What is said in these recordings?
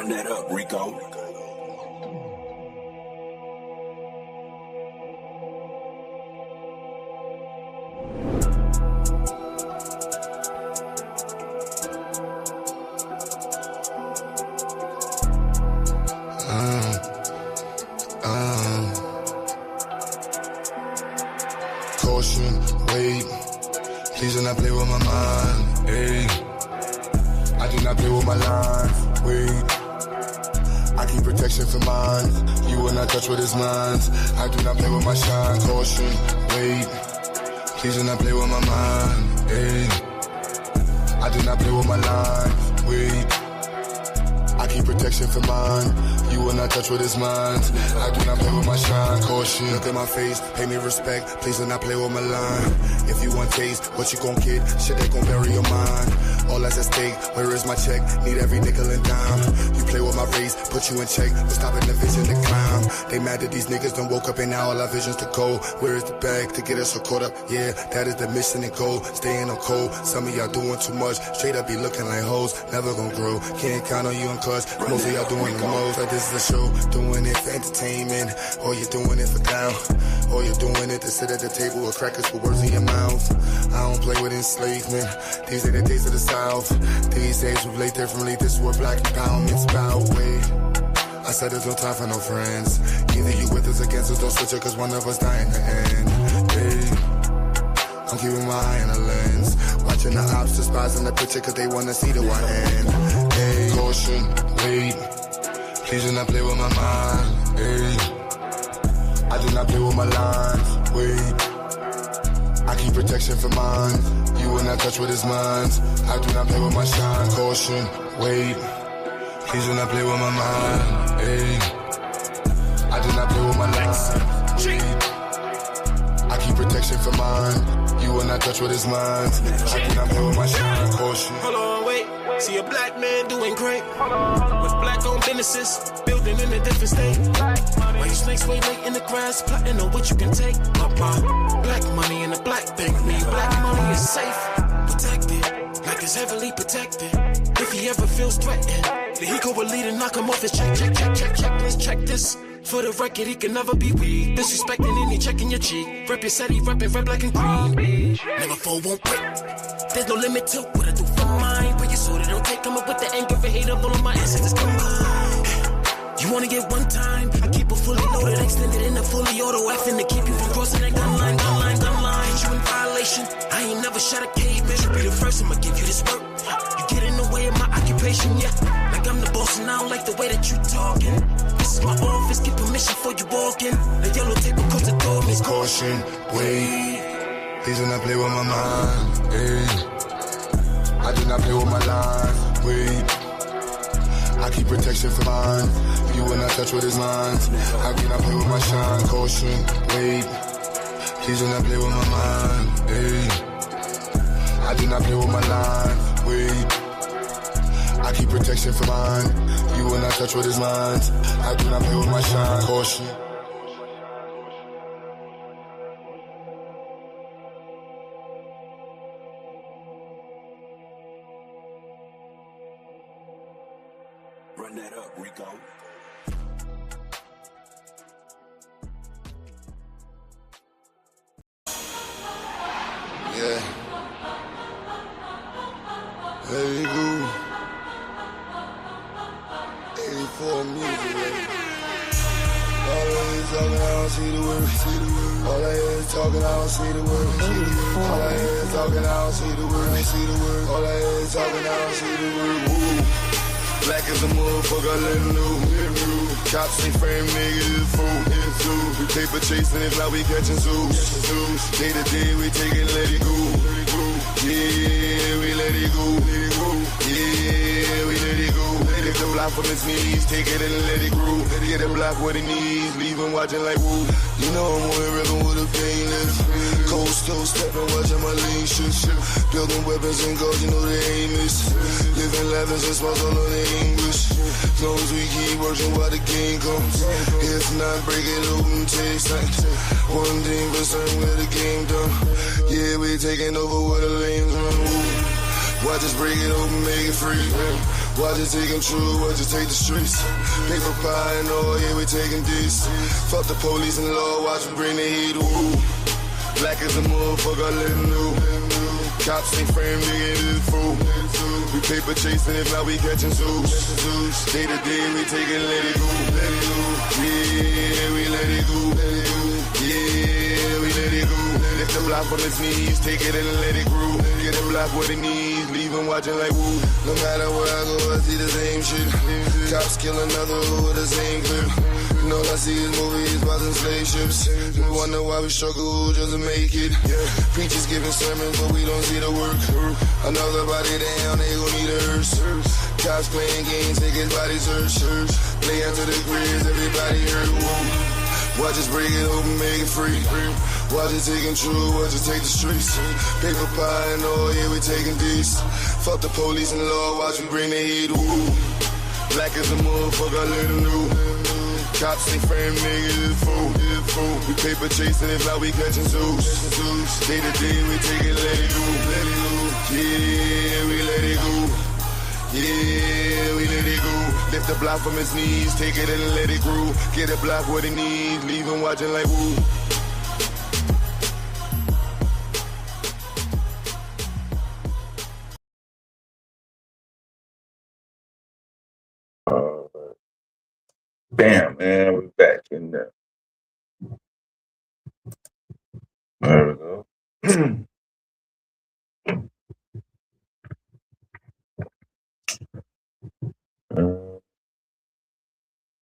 Run that up, Rico. Caution, wait, please do not play with my mind, hey. I do not play with my lines, wait. I keep protection for mine, you will not touch what is mine. I do not play with my shine, caution, wait, please do not play with my mind, hey. I do not play with my lines, wait. I keep protection for mine, you will not touch what is mine. I do not play with my shine, caution. Look at my face, pay me respect, please do not play with my line. If you want taste, what you gon' get? Shit that gon' bury your mind. All that's at stake, where is my check? Need every nickel and dime. You play with my race, put you in check, but stopping the vision to climb. They mad that these niggas done woke up and now all our visions to go. Where is the bag to get us so caught up? Yeah, that is the mission and goal. Staying on cold, some of y'all doing too much. Straight up be looking like hoes, never gon' grow. Can't count on you and cuz, most of y'all doing the most. Like this is a show, doing it for entertainment, or you're doing it for clown, or you're doing it to sit at the table with crackers with words in your mouth. I don't play with enslavement, these are the days of the South. These days we relate differently, this is where black empowerment's about. Wait, I said there's no time for no friends. Either you with us, against us, don't switch it, cause one of us die in the end. Hey, I'm keeping my eye on the lens, watching the ops despising the picture cause they wanna see the one end. Hey, caution, wait, please do not play with my mind, hey. I do not play with my lines, wait. I keep protection for mine, you will not touch what is mine. I do not play with my shine, caution, wait. Please do not play with my mind, hey. I do not play with my lines, wait. I keep protection for mine, you will not touch what is mine. I do not play with my shine, caution. Hold on, wait. See a black man doing great with black-owned businesses, building in a different state. Why you snakes way late in the grass, plotting on what you can take? Black money in a black bank, mean black money is safe, protected, like it's heavily protected. If he ever feels threatened, then he go with lead and knock him off his check. Let's check this. For the record, he can never be weak. Disrespecting any checking your cheek. Rep your city, reppin' red, black, and green. Never fall, won't quit. There's no limit to what I do for mine. But you so they don't take them up with the anger and hate of all of my ancestors combined. You wanna get one time? I keep it fully loaded, extended in a fully auto effing to keep you from crossing that gun line. You in violation. I ain't never shot a caveman. You be the first, I'ma give you this work. You get in the way of my occupation, yeah. Like I'm the boss and I don't like the way that you talking. This is my office, get permission before you walk in. The yellow tape across the door means caution, wait. Please do not play with my mind, hey. I do not play with my lines, wait. I keep protection for mine, you will not touch what is mine. I do not play with my shine, caution, wait. Please do not play with my mind, hey. I do not play with my lines, wait. I keep protection for mine, you will not touch what is mine. I do not play with my shine, caution. Run that up, Rico. Yeah. There you go. 84 music, baby. All I hear is talking, I don't see the word. All I hear is talking, I don't see the word. All I hear is talking, I don't see the word. All I hear is talking, I don't see the word. Woo. Black as a motherfucker, let him know. Cops ain't frame niggas, it's fool. We paper chasing, if not we catching zoos. Day to day, we take it, let it go. Yeah, we let it go. Yeah, we let it go. Take the block from his knees, take it and let it grow. Get the block what he needs, leave him watching like woo. You know I'm on the river with a painless. Coast to stepping, watching my lean shit. Building weapons and guns, you know the aim is. Living levels and smiles all on the English. As long as we keep working while the game comes. If not, break it open, take sight. One thing for certain, where the game done. Yeah, we taking over where the lanes run. Watch us break it open, make it free. Watch it take them true, watch it take the streets. Paper pie and all, yeah, we taking this. Fuck the police and law, watch me bring the heat, woo. Black as a motherfucker, let him know. Cops ain't frame, nigga, this fool. We paper chasing, if not we catching zoos. Day to day, we taking let it go. Yeah, we let it go. Yeah, we let it go. Lift the block from its knees, take it and let it grow. Get the block what it needs, leave him watching like woo. No matter where I go, I see the same shit. Cops kill another with the same clip. And all I see is movies, about them slave ships. We wonder why we struggle just to make it. Preachers giving sermons, but we don't see the work. Another body down, they gon' need a hearse. Cops playing games, take his body search. Play out to the grids, everybody hurt. Whoa. Watch us break it open, make it free. Watch it take true, watch it take the streets. Paper pie and all, yeah, we taking these. Fuck the police and law, watch me bring the heat. Woo. Black as a motherfucker, let him know. Cops ain't frame, niggas is fool. We paper chasing, if not we catching zoos. Day to day, we take it, let it go. Yeah, we let it go. Yeah, we let it go. Lift the block from his knees, take it and let it grow. Get a block what it needs, leave him watching like woo. Bam, man, we're back in there. There we go.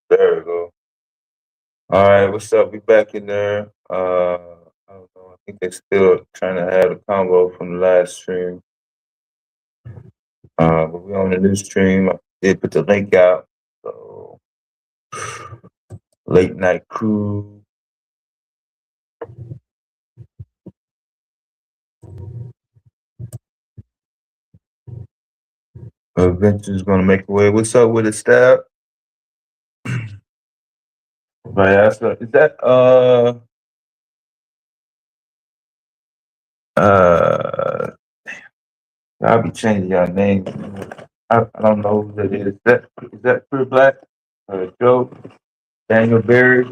There we go. All right, what's up? We back in there. I don't know. I think they're still trying to have a convo from the last stream. But we on the new stream. I did put the link out. So late night crew. Adventure's gonna make a way. What's up with the staff? Right, is that I'll be changing your name. I don't know who that is. Is that Pure Black? Joe? Daniel Berry?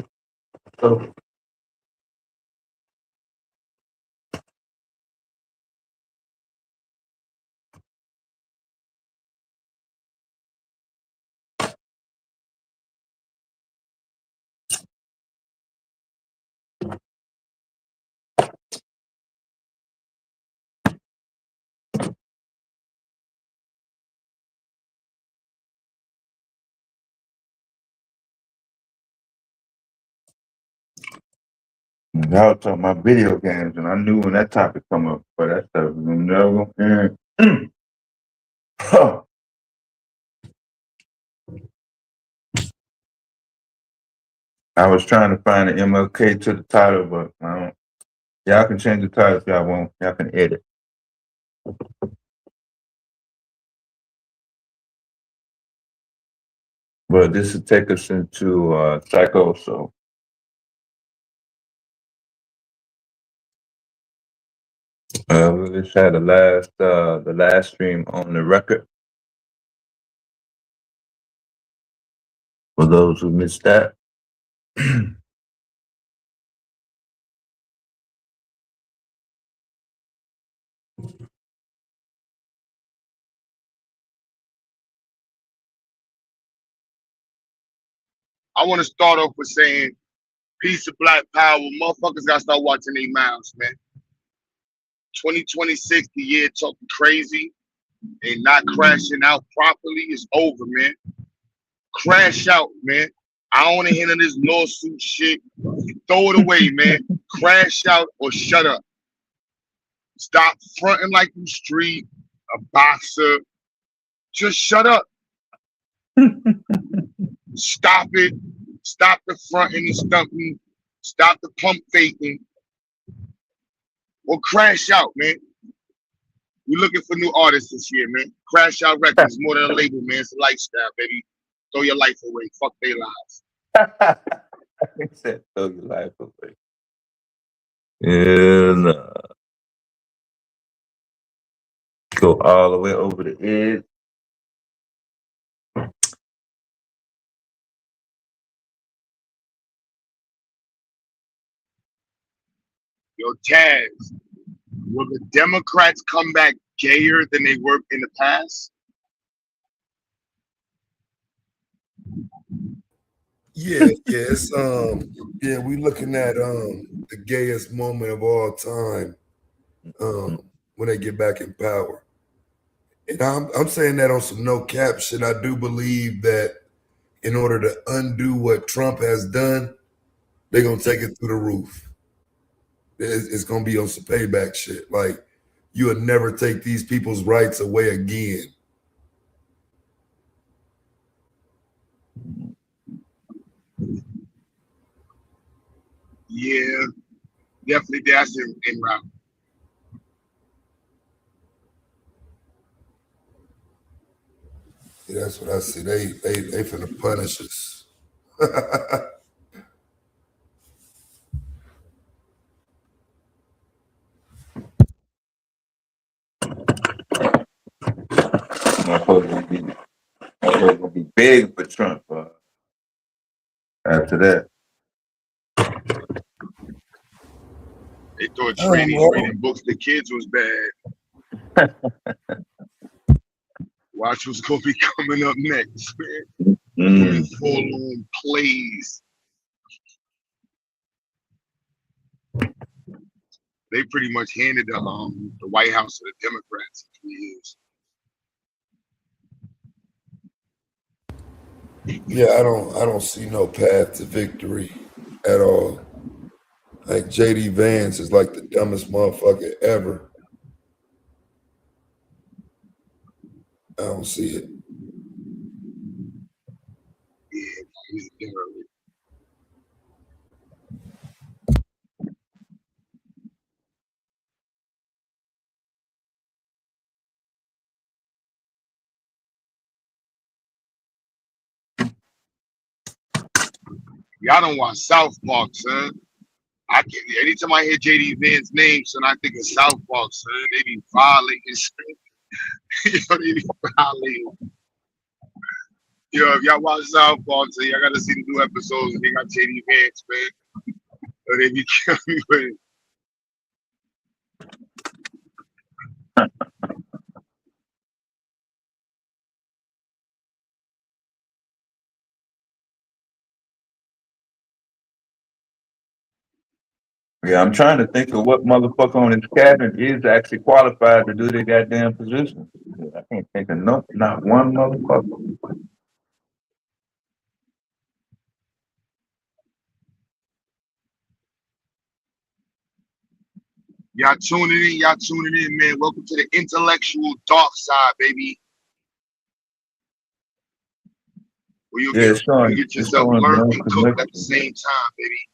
So, I was talking about video games, and I knew when that topic come up, but that stuff was never gonna I was trying to find an MLK to the title, but I don't. Y'all can change the title if y'all want. Y'all can edit. But this will take us into Psycho, so. We just had the last stream on the record. For those who missed that. I want to start off with saying, peace of black power. Motherfuckers got to start watching their mouths, man. 2026, the year talking crazy and not crashing out properly is over, man. Crash out, man. I don't want to hear none of this lawsuit shit. Throw it away, man. Crash out or shut up. Stop fronting like you street, a boxer. Just shut up. Stop it. Stop the fronting and stumping. Stop the pump faking. Or crash out, man. We're looking for new artists this year, man. Crash Out Records, more than a label, man. It's a lifestyle, baby. Throw your life away. Fuck their lives. He said, throw your life away. And go all the way over the edge. Yo, Taz, will the Democrats come back gayer than they were in the past? Yeah, it's yeah, we looking at the gayest moment of all time when they get back in power. And I'm saying that on some no cap shit. I do believe that in order to undo what Trump has done, they're gonna take it through the roof. It's gonna be on some payback shit. Like you would never take these people's rights away again. Yeah, definitely that's in route. Yeah, that's what I see. They finna punish us. Motherfuckers gonna be big for Trump after that. They thought training reading books to kids was bad. Watch what's gonna be coming up next, man. Full on plays. They pretty much handed the White House to the Democrats in 3 years. Yeah, I don't see no path to victory at all. Like JD Vance is like the dumbest motherfucker ever. I don't see it. Yeah, he's literally. Y'all don't watch South Park, son. Anytime I hear JD Vance's name, son, I think of South Park, son. They be violating, son. They be violating. Yo, if y'all watch South Park, so y'all gotta see the new episodes and they got JD Vance, man. So they be killing me with it. Yeah, I'm trying to think of what motherfucker on his cabinet is actually qualified to do their goddamn position. I can't think of not one motherfucker. Y'all tuning in, man. Welcome to the intellectual dark side, baby. Where you get yourself learned and cooked at the same time, baby.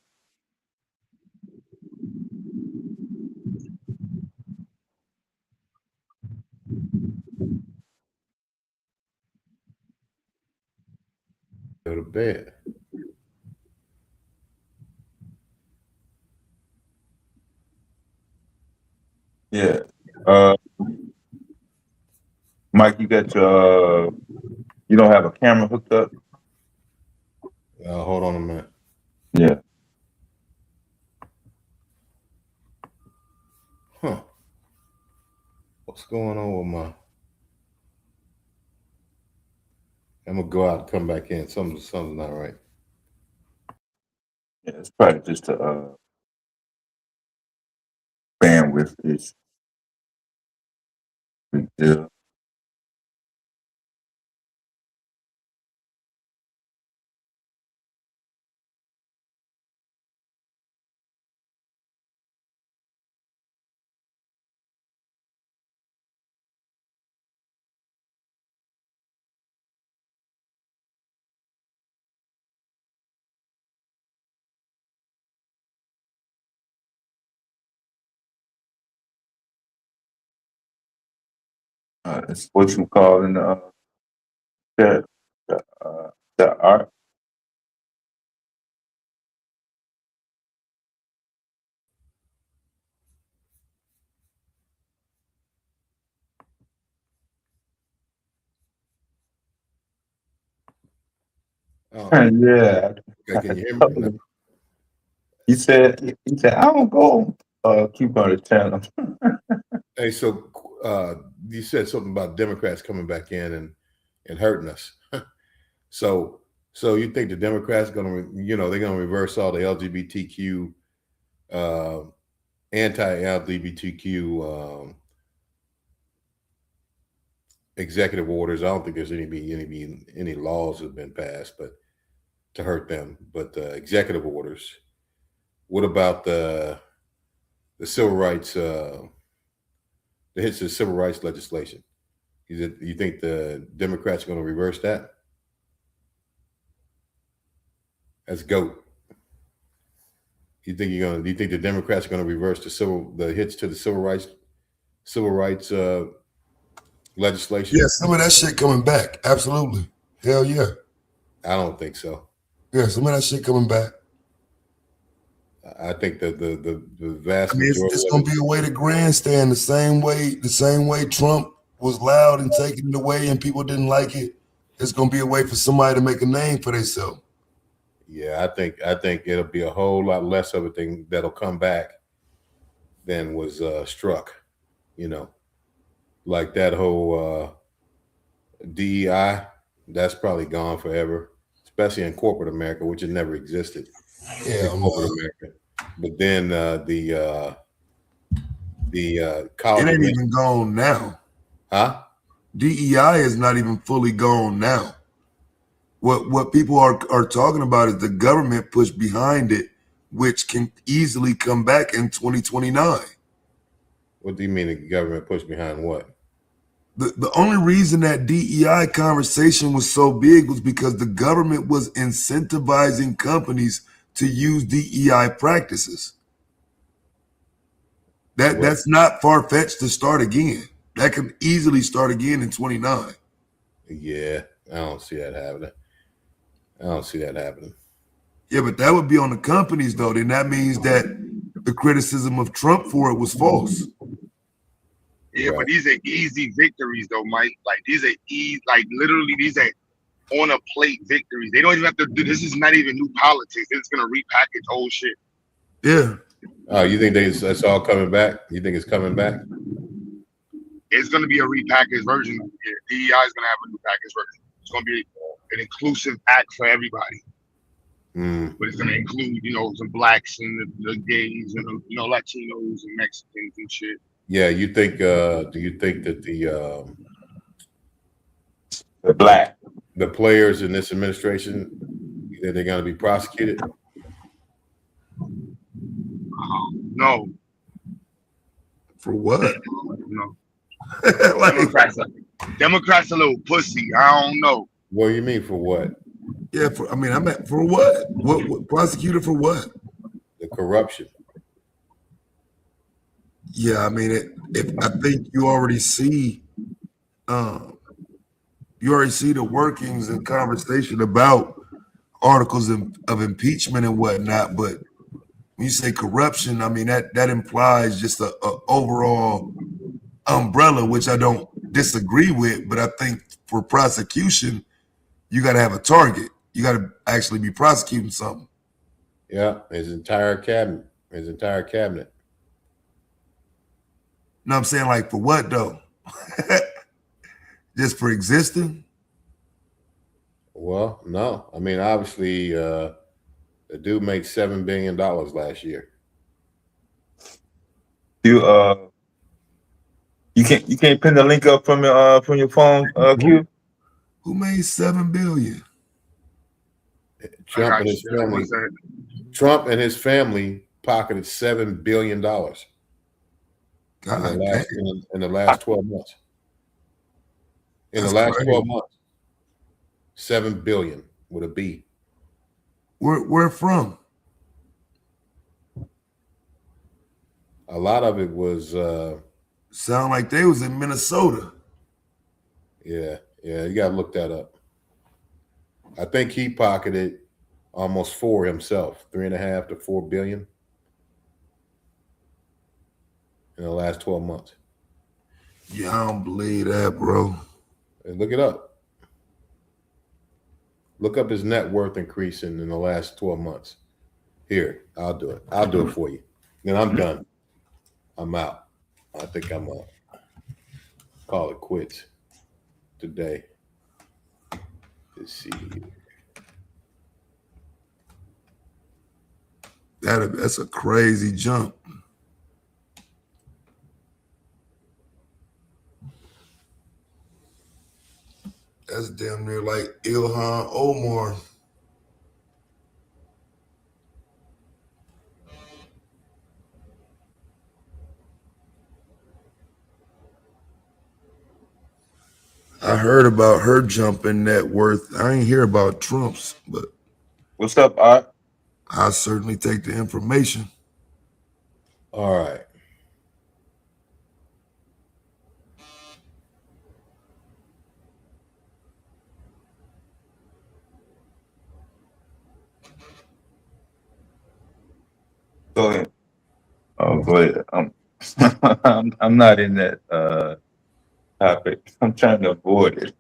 Go to bed. Yeah. Mike, you got your you don't have a camera hooked up? Hold on a minute. Yeah. Huh. What's going on with my... I'm gonna go out and come back in. Something's not right. Yeah, it's probably just a bandwidth issue. Yeah. It's what you call in the art. Oh, Yeah. okay, can you hear me now? He said, I don't go keep on the channel. Hey, so you said something about Democrats coming back in and hurting us. So you think the Democrats going to, they're going to reverse all the LGBTQ, anti-LGBTQ executive orders? I don't think there's any laws have been passed, but to hurt them. But executive orders. What about the civil rights? The hits of civil rights legislation. You think the Democrats are going to reverse that? That's GOAT. Do you think the Democrats are going to reverse the hits to the civil rights legislation? Yeah, some of that shit coming back. Absolutely. Hell yeah. I don't think so. Yeah, some of that shit coming back. I think that the vast majority. It's going to be a way to grandstand the same way Trump was loud and taking it away and people didn't like it. It's going to be a way for somebody to make a name for themselves. Yeah, I think it'll be a whole lot less of a thing that'll come back than was struck. Like that whole DEI, that's probably gone forever, especially in corporate America, which it never existed. Yeah, in corporate America. But then the college, it ain't even gone now. Huh? DEI is not even fully gone now. What people are talking about is the government push behind it, which can easily come back in 2029. What do you mean the government push behind what? The only reason that DEI conversation was so big was because the government was incentivizing companies to use DEI practices. That's not far-fetched to start again. That can easily start again in 29. Yeah, I don't see that happening. Yeah, but that would be on the companies, though. Then that means that the criticism of Trump for it was false. Yeah, right. But these are easy victories, though, Mike. Like, these are literally, these are on a plate victories. They don't even have to do this. Is not even new politics. They're just going to repackage old shit. Yeah. Oh, you think that's all coming back? You think it's coming back? It's going to be a repackaged version of it. DEI is going to have a new packaged version. It's going to be an inclusive act for everybody. But it's going to include, some blacks and the gays and Latinos and Mexicans and shit. Yeah, you think? Do you think that the players in this administration, that they're going to be prosecuted? No. For what? No. Democrats a little pussy. I don't know. What do you mean for what? Yeah, for what? What prosecuted for what? The corruption. Yeah, I mean, I think you already see the workings and conversation about articles of impeachment and whatnot. But when you say corruption, I mean that implies just a overall umbrella, which I don't disagree with. But I think for prosecution, you got to have a target. You got to actually be prosecuting something. Yeah, his entire cabinet. No, I'm saying, like, for what though? Just for existing? Well, no. I mean, obviously, the dude made $7 billion last year. You can't pin the link up from your phone, Q? Who made $7 billion? Trump and his family pocketed $7 billion. In the last 12 months. In the last 12 months, 7 billion with a B. Where from? A lot of it was sound like they was in Minnesota. Yeah, you gotta look that up. I think he pocketed almost 4 himself, 3.5 to 4 billion in the last 12 months. Yeah, I don't believe that, bro. And look it up. Look up his net worth increasing in the last 12 months. Here, I'll do it. I'll do it for you. Then I'm done. I'm out. I think I'm gonna call it quits today. Let's see. That's a crazy jump. That's damn near like Ilhan Omar. I heard about her jumping net worth. I ain't hear about Trump's, but What's up, Art? I certainly take the information. All right. Go ahead. Oh, go ahead. I'm not in that topic. I'm trying to avoid it.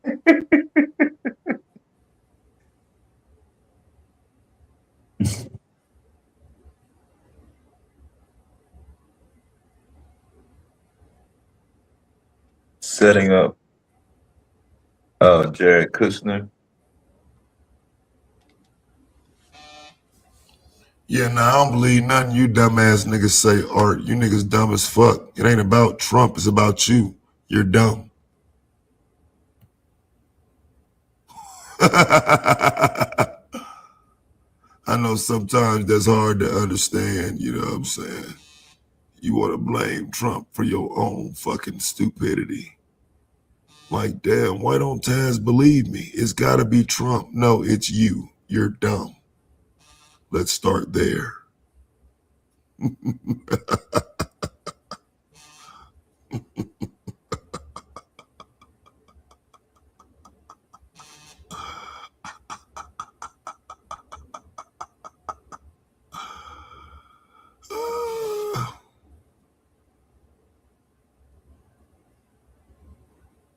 Setting up Jared Kushner. Yeah, nah, I don't believe nothing you dumbass niggas say, Art. You niggas dumb as fuck. It ain't about Trump. It's about you. You're dumb. I know sometimes that's hard to understand, you know what I'm saying? You want to blame Trump for your own fucking stupidity. Like, damn, why don't Taz believe me? It's got to be Trump. No, it's you. You're dumb. Let's start there.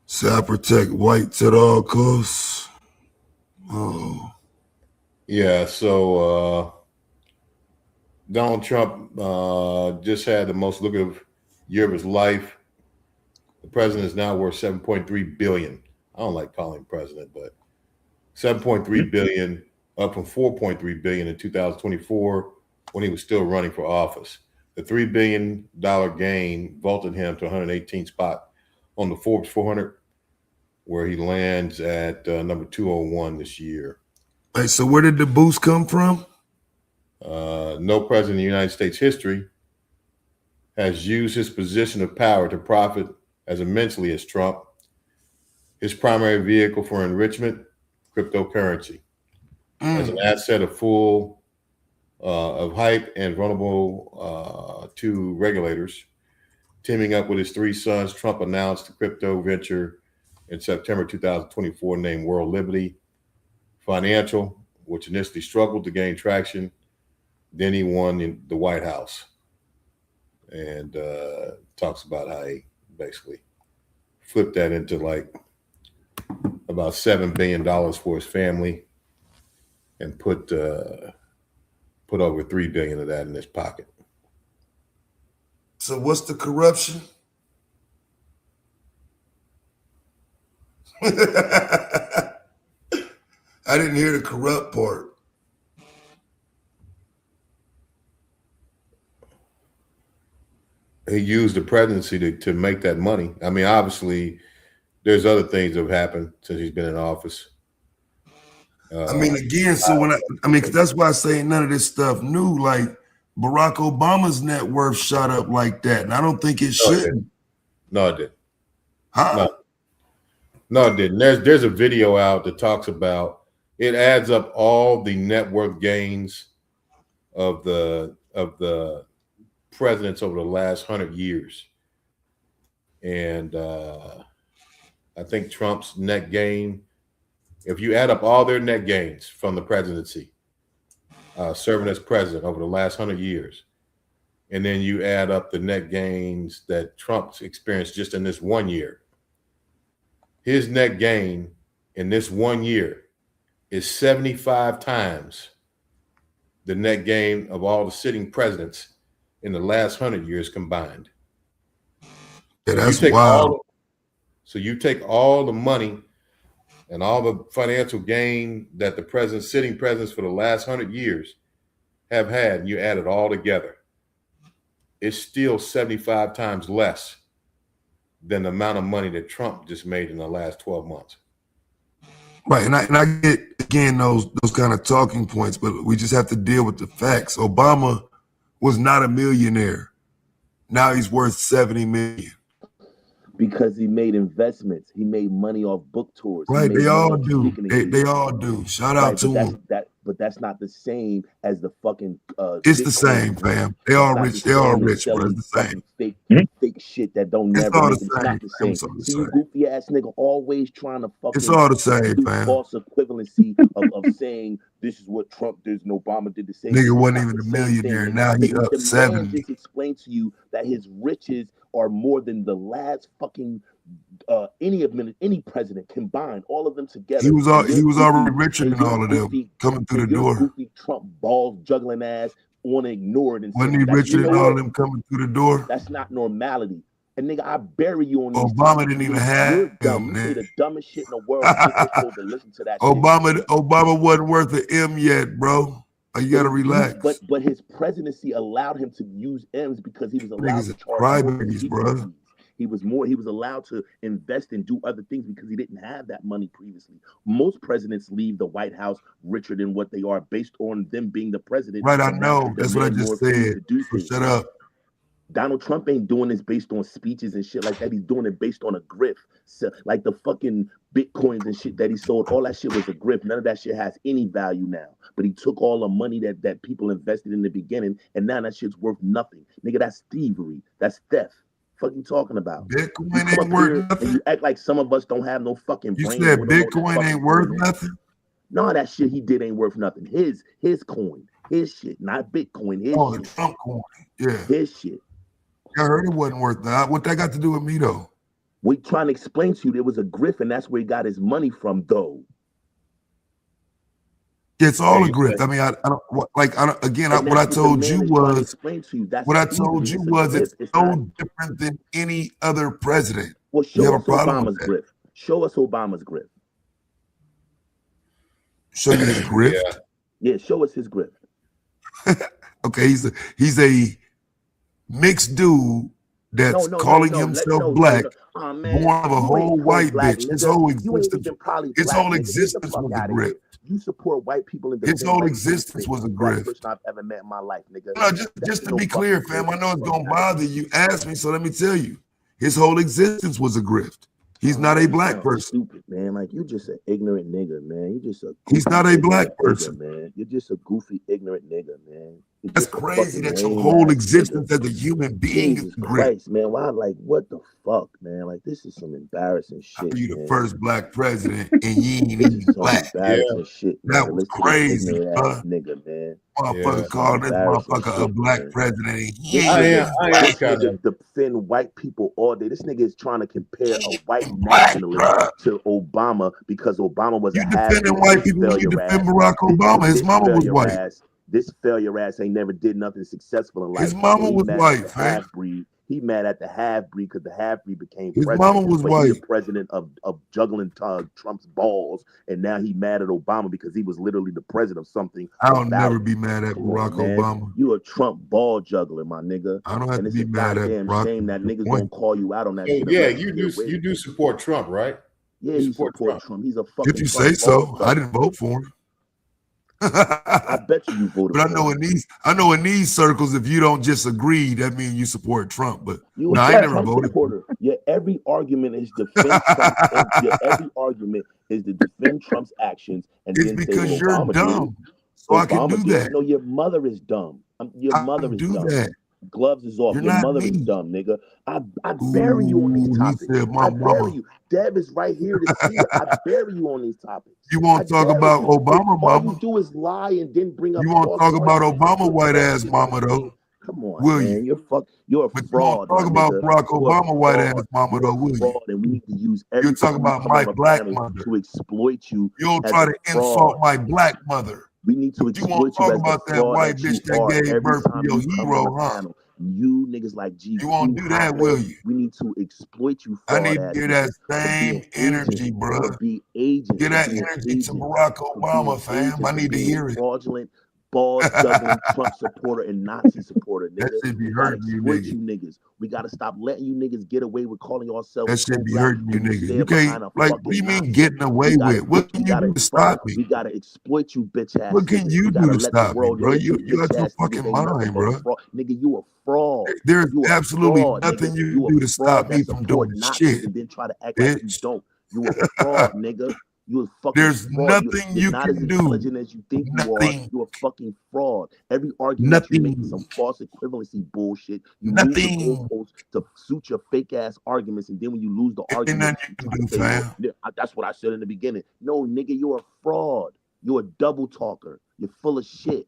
Say I protect whites at all costs. Oh. Yeah, so Donald Trump just had the most lucrative year of his life. The president is now worth $7.3 billion. I don't like calling him president, but $7.3 billion, up from $4.3 billion in 2024 when he was still running for office. The $3 billion gain vaulted him to 118th spot on the Forbes 400, where he lands at number 201 this year. Hey, so where did the boost come from? No president in the United States history has used his position of power to profit as immensely as Trump. His primary vehicle for enrichment, cryptocurrency, as an asset full of hype and vulnerable to regulators. Teaming up with his three sons, Trump announced a crypto venture in September 2024 named World Liberty Financial, which initially struggled to gain traction. Then he won in the White House and talks about how he basically flipped that into like about $7 billion for his family and put over $3 billion of that in his pocket. So what's the corruption? I didn't hear the corrupt part. He used the presidency to make that money. I mean, obviously, there's other things that have happened since he's been in office. I mean, again, so when that's why I say none of this stuff new. Like Barack Obama's net worth shot up like that, and I don't think it should. No, it didn't. Huh? No, it didn't. There's a video out that talks about it adds up all the net worth gains of the presidents over the last 100 years, and I think Trump's net gain, if you add up all their net gains from the presidency, serving as president over the last 100 years, and then you add up the net gains that Trump's experienced just in this 1 year, his net gain in this 1 year is 75 times the net gain of all the sitting presidents in the last 100 years combined. Yeah, that's wild. So you take all the money and all the financial gain that the sitting presidents for the last 100 years have had, and you add it all together, it's still 75 times less than the amount of money that Trump just made in the last 12 months. Right, and I get, again, those kind of talking points, but we just have to deal with the facts. Obama was not a millionaire. Now he's worth $70 million. Because he made investments. He made money off book tours. Right, they all do. They all do. Shout out to him. But that's not the same as the fucking. It's the same, fam. They all rich. They all rich, but it's the same. Fake shit that don't never. It's not the same. See, you goofy ass nigga always trying to fucking. It's all the same, do fam. False equivalency of saying this is what Trump did and Obama did the same. Nigga wasn't even a millionaire. Now he up 70. Just explain to you that his riches are more than the last fucking any president combined, all of them together. He was already richer than all of them coming through the door. Goofy Trump balls juggling ass want to ignore it and wasn't he richer than all of them coming through the door? That's not normality. And nigga, I bury you on these. Obama didn't even have him, dumb. You say the dumbest shit in the world. People to listen to that. Obama wasn't worth an M yet, bro. You gotta relax. But his presidency allowed him to use M's because he was allowed to charge crybabies, bro. He was allowed to invest and do other things because he didn't have that money previously. Most presidents leave the White House richer than what they are based on them being the president. Right, I know. That's what I just said. Shut up. Donald Trump ain't doing this based on speeches and shit like that. He's doing it based on a grift. So, like the fucking Bitcoins and shit that he sold, all that shit was a grift. None of that shit has any value now. But he took all the money that people invested in the beginning, and now that shit's worth nothing. Nigga, that's thievery. That's theft. Fuck you talking about? Bitcoin ain't worth nothing. And you act like some of us don't have no fucking brain. You said Bitcoin ain't worth nothing? No, that shit he did ain't worth nothing. His coin, his shit, not Bitcoin. His shit. The Trump coin. Yeah. His shit. I heard it wasn't worth that. What that got to do with me though? We trying to explain to you there was a grift, and that's where he got his money from, though. It's all a grift. I mean, what I told you was it's so different than any other president. Well, show us Obama's grift. Show us Obama's grift. Show you his grift? Yeah, show us his grift. Okay, he's a mixed dude that's calling himself black, born of a whole white bitch. His whole existence was a grift. You support white people in the his whole existence was a grift. Person I've ever met in my life, nigga. No, just to be clear, fam, I know it's gonna bother you. Ask me, so let me tell you. His whole existence was a grift. He's not a black person. Stupid, man. Like, you just an ignorant nigga, man. You just he's not a black person, man. You're just a goofy, ignorant nigga, man. That's crazy that your whole existence as a human being is a grift. Christ, man. Why, like, what the fuck, man? Like, this is some embarrassing shit. You the first black president, and you ain't even black. Shit, that was crazy, bro. Nigga, man. Motherfucker called this motherfucker a black president. And he ain't defend white people all day. This nigga is trying to compare a white nationalist to Obama because Obama was you defending white people when you defend Barack Obama. His mama was white. This failure ass ain't never did nothing successful in life. His mama was white, man. He mad at the half-breed because the half-breed became his president. Mama was white. He the president of juggling Trump's balls, and now he mad at Obama because he was literally the president of something. I'll never be mad at Barack Obama. You a Trump ball juggler, my nigga. I don't have to be mad at Barack. Shame that niggas gonna call you out on that. So, yeah, you do support Trump, right? Yeah, you support Trump. He's a fucking. If you say so, I didn't vote for him. I bet you voted. But I know in these circles, if you don't just agree, that means you support Trump. But I never voted. Supporter. Yeah, every argument is defend Trump. Every argument is to defend Trump's actions, and it's then because say, you're dumb, so I can do that. No, your mother is dumb. Your mother is dumb. That. Gloves is off. You're your mother me. Is dumb, nigga. I bury you on these topics. I bury you. Deb is right here to see you. I bury you on these topics. You won't talk about Obama, mama. All you do is lie and then bring up. You won't talk about Obama, white ass mama, though. Come on, will man. you? You're a but fraud. You won't talk about Barack Obama, white ass mama, though, will you? And we need to use every. You talk about my black mother to exploit you. You'll try to insult my black mother. We need to exploit you won't talk about that white bitch that gave birth to your hero, huh? You niggas like G, You won't do that, will you? We need to exploit you I fraud need ass to get that niggas same energy, bro. to be agents. Get that being energy to agents, Barack for Obama, being fam. agents I and need to being hear it. fraudulent, ball juggling Trump supporter and Nazi supporter, That nigga. shit be We gotta hurting you, exploit nigga. you niggas. We gotta stop letting you niggas get away with calling yourselves That shit be pro-black hurting you, when you nigga. stay You behind can't, a like, fucking what do you mean Nazi. getting away with? What can you do to stop me? We gotta exploit you, bitch ass. What can niggas. you We do gotta to let the stop me, world bro? know that You bitch got your ass niggas fucking ain't nothing mind, but a bro. fraud. Nigga, you a fraud. There's You a absolutely fraud, nothing nigga. you You do a to fraud stop that me from support doing Nazis shit, and then try to act like you bitch. don't. You a fraud, nigga. You a fucking There's fraud. nothing You're you not as can do. intelligent as you think you are. Nothing. You're a fucking fraud. Every argument you make is some Nothing. false equivalency bullshit. You move the Nothing. goalposts to suit your fake ass arguments, and then when you lose the Ain't argument, nothing you you try can to do, say, fam. that's what I said in the beginning. No, nigga, you're a fraud. You're a double talker. You're full of shit.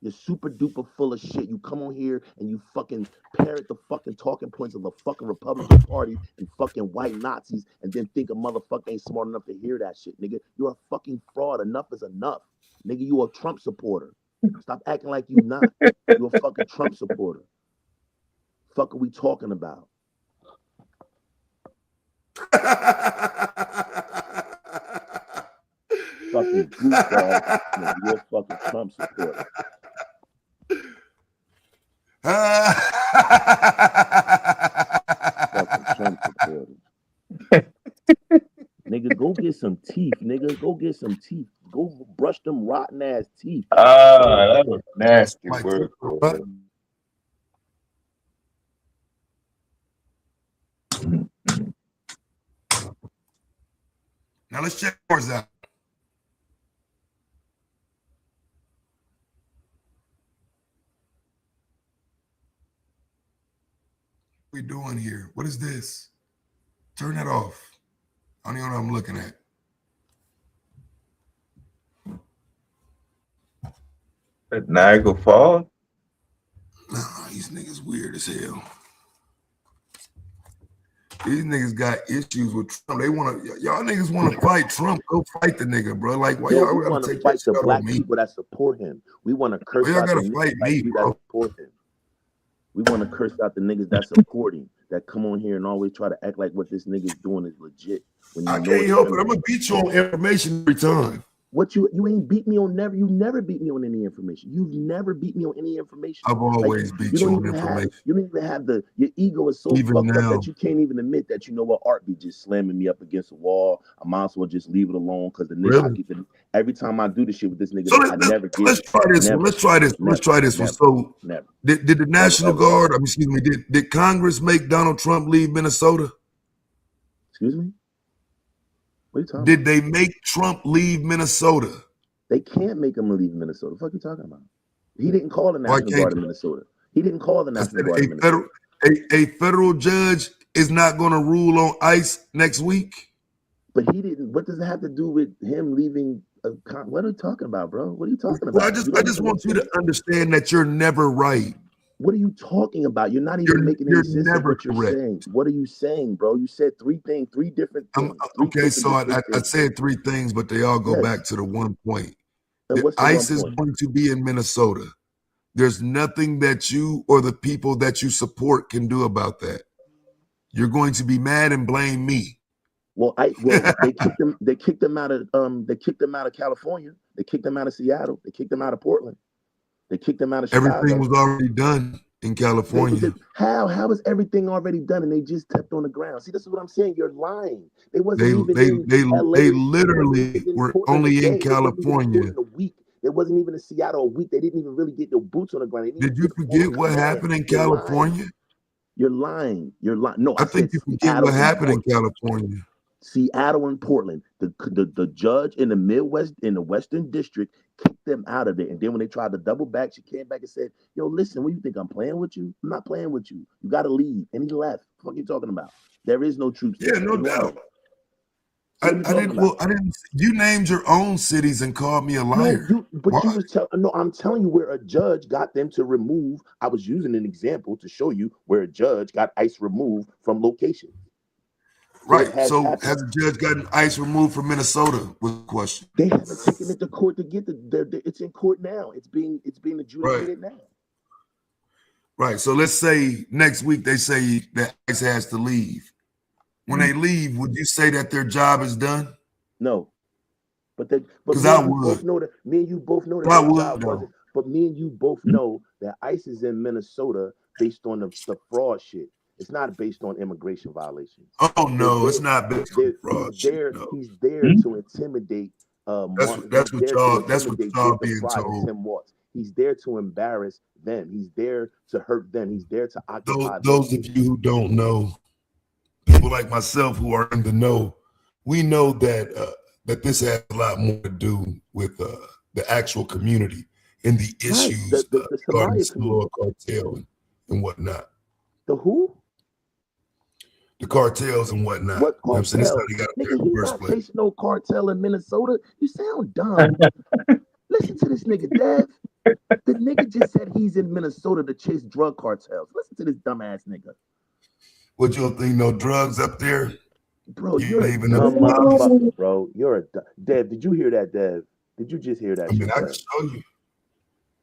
You're super duper full of shit. You come on here and you fucking parrot the fucking talking points of the fucking Republican Party and fucking white Nazis and then think a motherfucker ain't smart enough to hear that shit, nigga. You're a fucking fraud. Enough is enough. Nigga, you a Trump supporter. Stop acting like you not. You a fucking Trump supporter. Fuck are we talking about? Fucking goofball. Nigga, you're a fucking Trump supporter. Fucking Trump supporter. Nigga, go get some teeth, nigga. Go get some teeth. Go brush them rotten ass teeth. That was nasty Like, word. what? Now let's check yours out. What we doing here? What is this? Turn that off. I don't even know what I'm looking at. At Niagara Falls? Nah, these niggas weird as hell. These niggas got issues with Trump. They want to, y'all niggas want to fight Trump. Go fight the nigga, bro. Like, why y'all we gotta want to take fight that the shit black on me? people that support him. We want to curse Why y'all out the gotta niggas fight like me, you bro? that support him. We want to curse out the niggas that support him, that come on here and always try to act like what this nigga's doing is legit. When you I know can't it's help it. criminal. I'm gonna beat you on information every time. What you ain't beat me on you never beat me on any information. You've never beat me on any information. I've always beat you on information. You don't even have your ego is so Even fucked up now. that you can't even admit that you know what art be just slamming me up against a wall. I might as well just leave it alone because the nigga I Really? get every time I do this shit with this nigga, So I never get let's it. try this Never. one. Let's try this. Never. Let's try this one. Never. So Never. did the National Guard, excuse me, did Congress make Donald Trump leave Minnesota? Excuse me? What are you talking Did about? they make Trump leave Minnesota? They can't make him leave Minnesota. What the fuck are you talking about? He didn't call the Why National can't Guard in they? Minnesota. He didn't call the I National said Guard in Minnesota. a federal judge is not going to rule on ICE next week. But he didn't. What does it have to do with him leaving? What are you talking about, bro? What are you talking about? Well, I just want you to understand that you're never right. What are you talking about? You're not even making any sense of what you're saying. What are you saying, bro? You said three different things. Okay, so I said three things, but they all go back to the one point. The ICE is going to be in Minnesota. There's nothing that you or the people that you support can do about that. You're going to be mad and blame me. Well, they kicked them. They kicked them out of California. They kicked them out of Seattle. They kicked them out of Portland. They kicked them out of Chicago. Everything was already done in California. How is everything already done and they just stepped on the ground? See, this is what I'm saying. You're lying. They wasn't They literally were only in California. In a week. They wasn't even in Seattle a week. They didn't even really get their boots on the ground. Did you forget what happened in California? You're lying. You're lying. No, I think you forget what happened in California. Seattle and Portland, the judge in the Midwest, in the Western District, kicked them out of there. And then when they tried to double back, she came back and said, yo, listen, what do you think? I'm playing with you? I'm not playing with you. You got to leave. And he left. What the fuck are you talking about? There is no troops there. Yeah, no doubt. I didn't. You named your own cities and called me a liar. I'm telling you where a judge got them to remove. I was using an example to show you where a judge got ICE removed from location. Right. So has a judge gotten ICE removed from Minnesota? Was the question. They haven't taken it to court to get it's in court now. It's being adjudicated now. Right. So let's say next week they say that ICE has to leave. When they leave, would you say that their job is done? No. But Because me I and you both would. know that that I their would job though. wasn't. But me and you both know that ICE is in Minnesota based on the fraud shit. It's not based on immigration violations. Oh no, it's not based on fraud shit. No. He's there to intimidate That's what y'all being Fry and told. Tim Watts. He's there to embarrass them. He's there to hurt them. He's there to occupy Those of you who don't know, people like myself who are in the know, we know that that this has a lot more to do with the actual community and the issues the regarding the Somalia community. cartel and whatnot. The who? The cartels and whatnot. What You know what I'm saying? That's how cartel? they got up there Nigga, in the you first not place. chasing no cartel in Minnesota. You sound dumb. Listen to this nigga, Dev. The nigga just said he's in Minnesota to chase drug cartels. Listen to this dumbass nigga. What you don't think no drugs up there? Bro, You you're a even dumb know. motherfucker, bro. You're a Dev. Did you hear that, Dev? Did you just hear that I mean, shit, I can Dev? show you.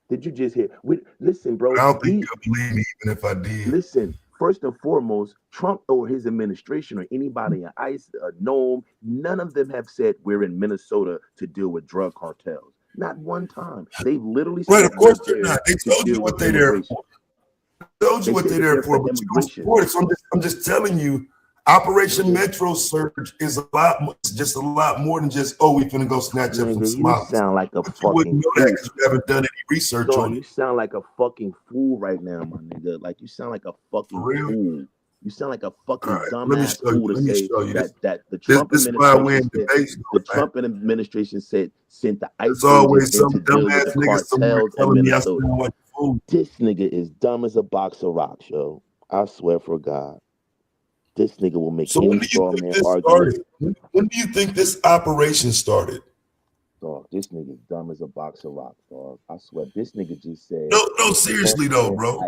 Did you just hear? Listen, bro. But I don't think you'll believe me even if I did. Listen, first and foremost, Trump or his administration or anybody in ICE, NOM, none of them have said we're in Minnesota to deal with drug cartels. Not one time. They've literally said, right, of course they're not. They told you what they're there for. Told you what they're there for, but you don't support it. So I'm just telling you, Operation Metro Surge is just a lot more than just, oh, we finna go snatch up some Somalis. You sound like a fucking you wouldn't know that because you haven't done any research on it. You sound like a fucking fool right now, my nigga. Like, you sound like a fucking fool. You sound like a fucking dumbass fool to say that the Trump administration sent the ICE agents in to deal with the cartels in Minnesota. This nigga is dumb as a box of rocks, yo. I swear for God. This nigga will make any straw man argument. When do you think this operation started? Dog, this nigga is dumb as a box of rocks, dog. I swear, this nigga just said. No, seriously though, bro.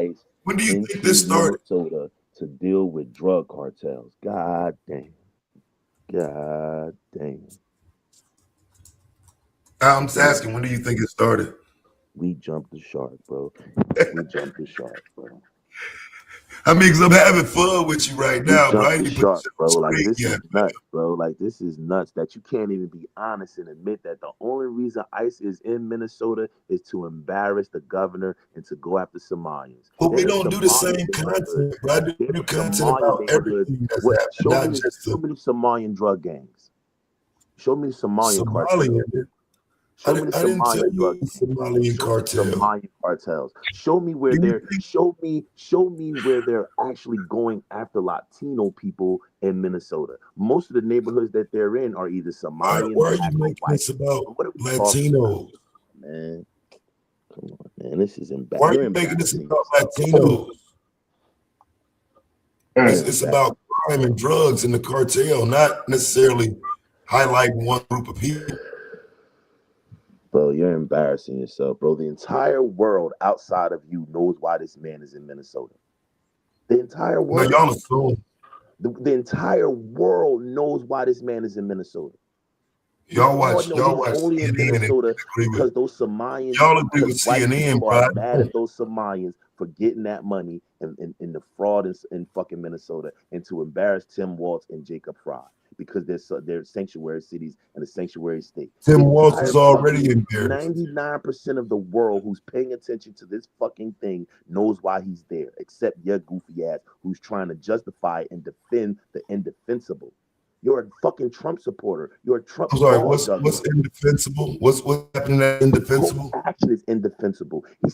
When do you think this started? Minnesota to deal with drug cartels. God damn. God damn. I'm just asking, when do you think it started? We jumped the shark, bro. We jumped the shark, bro. I mean, because I'm having fun with you right now, right? Shark, bro. Like, this is nuts, bro. Like, this is nuts that you can't even be honest and admit that the only reason ICE is in Minnesota is to embarrass the governor and to go after Somalians. But we don't do the same content, bro. I do content about everything that's happening, not just show me the Somalian drug gangs. Show me the Somalian cartels. I didn't tell you Somalian cartel. Somalian cartels. Show me where they're actually going after Latino people in Minnesota. Most of the neighborhoods that they're in are either Somalian. Why are you making this about Latinos? Man, come on, man. This is embarrassing. Why are you making this about Latinos? It's about crime and drugs and the cartel, not necessarily highlighting one group of people. Bro, you're embarrassing yourself, bro. The entire world outside of you knows why this man is in Minnesota. The entire world. No, y'all assume. The entire world knows why this man is in Minnesota. Y'all watch only in Minnesota because those Somalians. Y'all agree with CNN, bro. Are mad at those Somalians for getting that money in the fraud in fucking Minnesota and to embarrass Tim Walz and Jacob Fry. Because they're sanctuary cities and a sanctuary state. Tim Walz is already embarrassed. 99% of the world who's paying attention to this fucking thing knows why he's there, except your goofy ass who's trying to justify and defend the indefensible. You're a fucking Trump supporter. You're a Trump. I'm sorry, what's indefensible? What's happening that's indefensible? Action is indefensible. He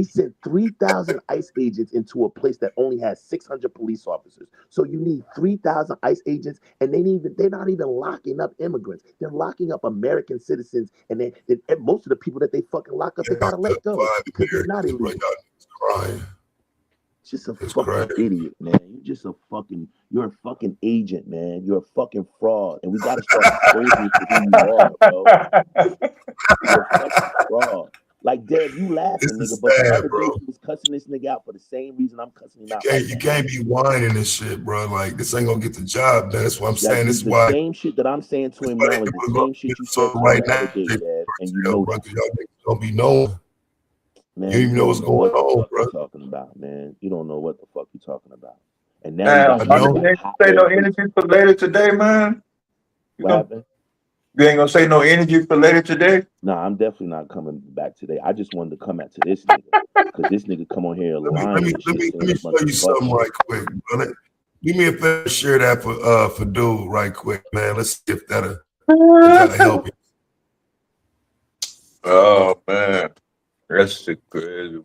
sent 3,000 ICE agents into a place that only has 600 police officers. So you need 3,000 ICE agents, and they're not even locking up immigrants. They're locking up American citizens, and most of the people that they fucking lock up, they gotta let go because they're not illegal. Just a fucking idiot, man. You're a fucking agent, man. You're a fucking fraud. And we gotta start exposing you for who you are, bro. You're a fucking fraud. Like, Dad, you laughing, nigga, but the other day he was cussing this nigga out for the same reason I'm cussing him out. You can't be whining and shit, bro. Like, this ain't gonna get the job done. That's what I'm saying. This is why. The same shit that I'm saying to him now is the same shit you said to him the other day, Dad. And you know bro, y'all niggas don't be knowing. Man, You even know what's going on, bro. Talking about, man. You don't know what the fuck you're talking about. And now Man, you got you ain't say no energy for later today, man. What happened? You ain't gonna say no energy for later today? Nah, I'm definitely not coming back today. I just wanted to come back to this nigga because this nigga come on here lying. Let me show you something right quick, brother. Do me a favor, share that for dude right quick, man. Let's see if that'll help you. Oh man, that's crazy.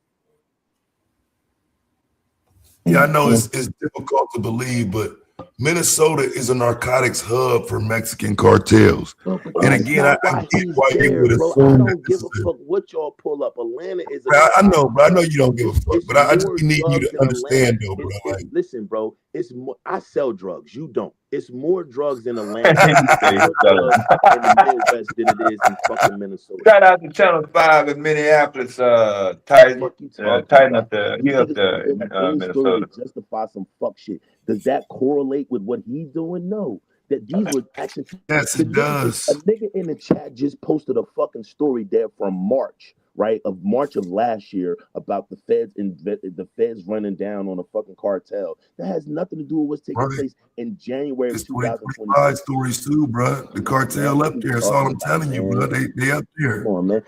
Yeah, I know it's difficult to believe, but Minnesota is a narcotics hub for Mexican cartels. And again, I get why you would assume I don't give a fuck what y'all pull up. Atlanta is I know, bro. I know you don't give a fuck, but I just need you to understand, though, bro. Like, listen, bro, it's more. I sell drugs. You don't. It's more drugs in Atlanta in the Midwest than it is in fucking Minnesota. Shout out to Channel 5 in Minneapolis. Tighten up the Minnesota. To justify some fuck shit. Does that correlate with what he's doing? No. That these were actually. Yes, it does. A nigga in the chat just posted a fucking story there from March, right? Of March of last year about the feds running down on a fucking cartel. That has nothing to do with what's taking place in January of 2025. Stories too, bro. The cartel up there. That's all I'm telling you, bro. They up there. Come on, man.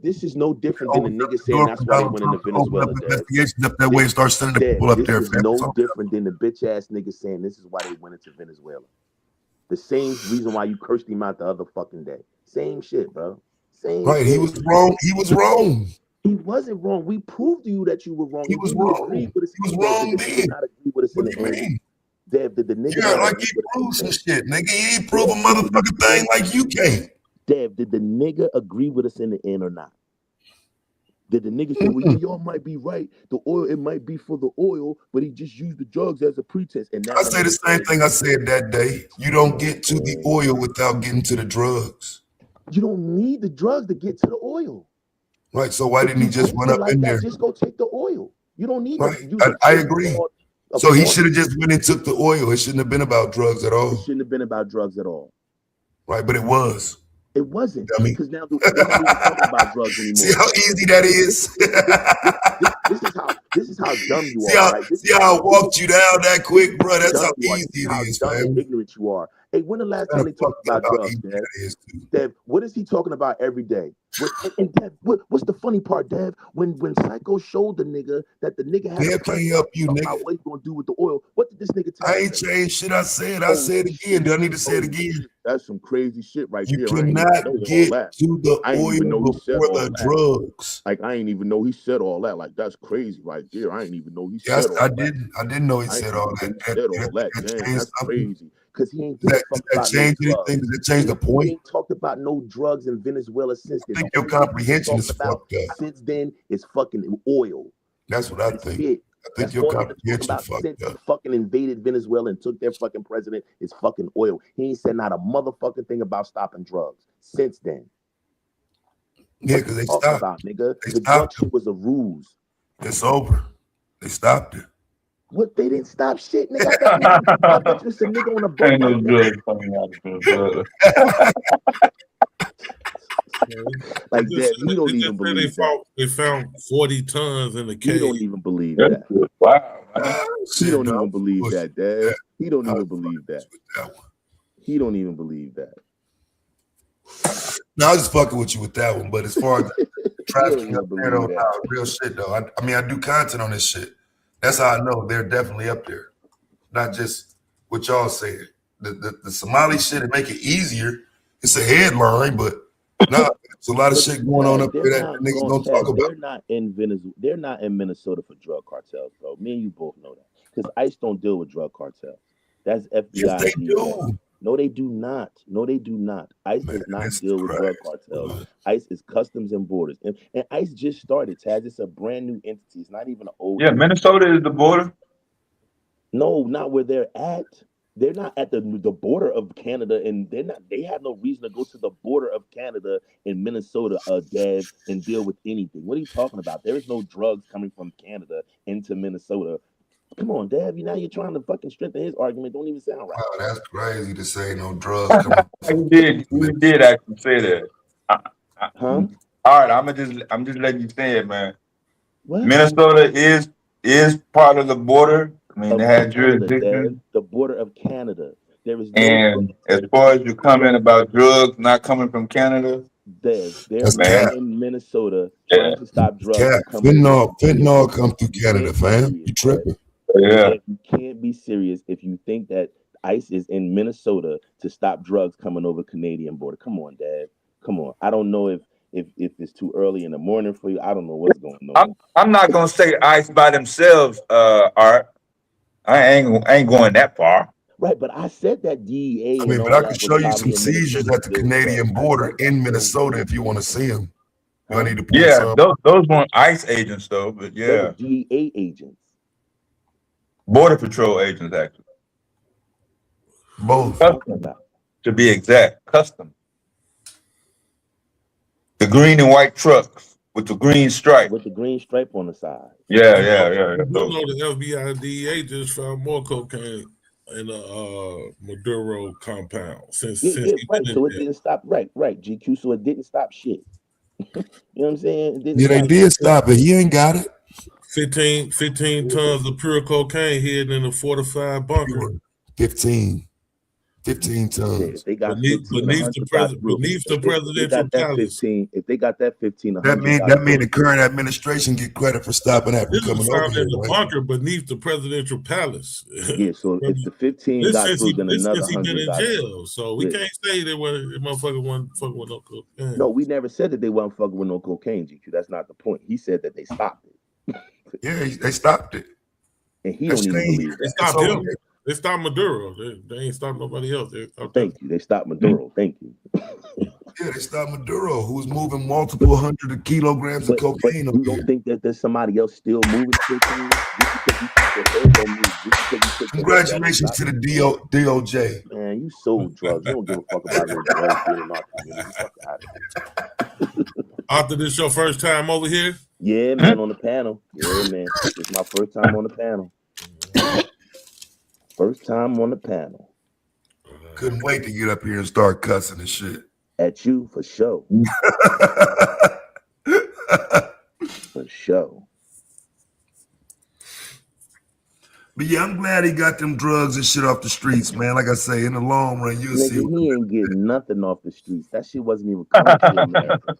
This is no different than the nigga saying that's why they went into Venezuela. Investigations up that way and start sending the people up there. This is no different than the bitch ass nigga saying this is why they went into Venezuela. The same reason why you cursed him out the other fucking day. Same shit, bro. Same. Right, shit. he was wrong. He was wrong. He wasn't wrong. We proved to you that you were wrong. He was wrong. He was wrong then. What do you mean? Deb, did the nigga? Yeah, like he proved some shit, nigga. He ain't prove a motherfucking thing like you can't. Deb, did the nigga agree with us in the end or not? Did the nigga say, well, y'all might be right. The oil, it might be for the oil, but he just used the drugs as a pretense. And now I say the same thing I said that day. You don't get to the oil without getting to the drugs. You don't need the drugs to get to the oil. Right, so why didn't he just run up in there? Just go take the oil. You don't need right. I agree. So he should have just went and took the oil. It shouldn't have been about drugs at all. It shouldn't have been about drugs at all. Right, but it was. It wasn't. Because now we're not even talking about drugs anymore. See how easy that is? This is how dumb you are. Right? See how I walked you down that quick, bro? That's how easy it is, man. How ignorant you are. Hey, when the last time they talked about drugs, Dev? What is he talking about every day? And Dev, what's the funny part, Dev? When Psycho showed the nigga that the nigga had Dev can't help you, nigga. What he's gonna do with the oil? What did this nigga tell I ain't changed shit I said. I said it again. Do I need to say it again? That's some crazy shit right there. You cannot get to the oil before the drugs. Like I ain't even know he said all that. Like that's crazy right there. I ain't even know he said all that. I didn't know he said all that. That's crazy. Because he ain't that change anything? Does it change the point? He ain't talked about no drugs in Venezuela since then. I think your comprehension is fucked up. Since then, it's fucking oil. That's what I think. I think your comprehension fucked up. Fucking invaded Venezuela and took their fucking president. It's fucking oil. He ain't said not a motherfucking thing about stopping drugs since then. Yeah, because they stopped. About, nigga. The drug shit was a ruse. It's over. They stopped it. What? They didn't stop shit, nigga. I bet you it's a nigga on a boat. Ain't no drugs coming out of Venezuela. Like that, you don't even believe that. They found 40 tons in the cave. You don't even believe that. Wow. He don't even believe that, Dad. He don't even believe that. He don't even believe that. No, I was just fucking with you with that one. But as far as trafficking up there, though, real shit though. I mean, I do content on this shit. That's how I know they're definitely up there. Not just what y'all said. The Somali shit, it make it easier. It's a headline, but no, there's a lot of shit going on up there that niggas don't talk about. They're not in Venezuela. They're not in Minnesota for drug cartels, bro. Me and you both know that. Because ICE don't deal with drug cartels. That's FBI. Yes, they do. No, they do not. No, they do not. ICE does not deal with drug cartels. ICE is Customs and Borders. And ICE just started, Taz. It's a brand new entity. It's not even an old. Yeah, Minnesota is the border. No, not where they're at. They're not at the border of Canada, and they have no reason to go to the border of Canada in Minnesota, Dev, and deal with anything. What are you talking about? There is no drugs coming from Canada into Minnesota. Come on, Dev. Now you're trying to fucking strengthen his argument. Don't even sound right. Wow, that's crazy to say no drugs coming. You did actually say that. Huh? All right, I'm just letting you say it, man. What? Minnesota is part of the border. I mean, Of they had Canada, Dev. jurisdiction. The border of Canada. There is no And as far as you comment about drugs not coming from Canada, Dev. There are That's men cap. man, in Minnesota yeah, trying to stop drugs Cap. from coming over Fentanyl, from Canada. fentanyl come through You Canada, can't be fam. serious, You Dev. tripping. yeah. You can't be serious if you think that ICE is in Minnesota to stop drugs coming over Canadian border. Come on, Dad. Come on. I don't know if it's too early in the morning for you. I don't know what's going on. I'm not gonna say ICE by themselves, Art. I ain't going that far. Right, but I said that DEA I and mean, but all I could that was show you some probably in seizures Minnesota to at the deal with drugs. Canadian I border said that. in Minnesota if you want to see them. Do I Huh? need to pull Yeah, some? those weren't ICE agents though, but That was yeah, DEA agents. Border Patrol agents actually. What are you Both. talking Custom, about? to be exact, custom. The green and white trucks with the green stripe. With the green stripe on the side. Yeah, You yeah, know, yeah. you do know the FBI and DEA just found more cocaine in a Maduro compound since Yeah, he right. been in So it there. didn't stop. Right, GQ. So it didn't stop shit. You know what I'm saying? It didn't Yeah, they stop. did stop it. He ain't got it. 15 tons of pure cocaine hidden in a fortified bunker 15. 15 Shit, if tons. they got 15, beneath the 100 got look. beneath the If they presidential got that palace. 15, if they got that 15, That 100 mean got the look. current administration get credit for stopping that from This was coming over found here, in the right? bunker beneath the presidential palace. Yeah. So if the 15 got through, then This another since he been 100 in got through. jail, so we Yeah. can't say that the motherfucker wasn't fucking with no cocaine. No, we never said that they weren't fucking with no cocaine, GQ. That's not the point. He said that they stopped it. Yeah, they stopped it. And he That don't shit even ain't believe here. They that. It's stopped over him. there. They stopped Maduro. They ain't stopped nobody else. They stopped him. Thank you. They stopped Maduro. Thank you. Yeah, they stopped Maduro, who was moving multiple hundred of kilograms of But cocaine over you here. don't think that there's somebody else still moving cocaine? Just because you think your head don't move, just because you think your head that don't Congratulations stop to the it. DOJ. Man, you sold drugs. You don't give a fuck about no drugs being in our community. Fuck out of here. Arthur, this your first time over here? Yeah, man, on the panel. Yeah, man. It's my first time on the panel. First time on the panel. Couldn't wait to get up here and start cussing and shit. At you, for sure. For sure. But yeah, I'm glad he got them drugs and shit off the streets, man. Like I say, in the long run, you'll see. Nigga, he ain't getting nothing off the streets. That shit wasn't even coming to America.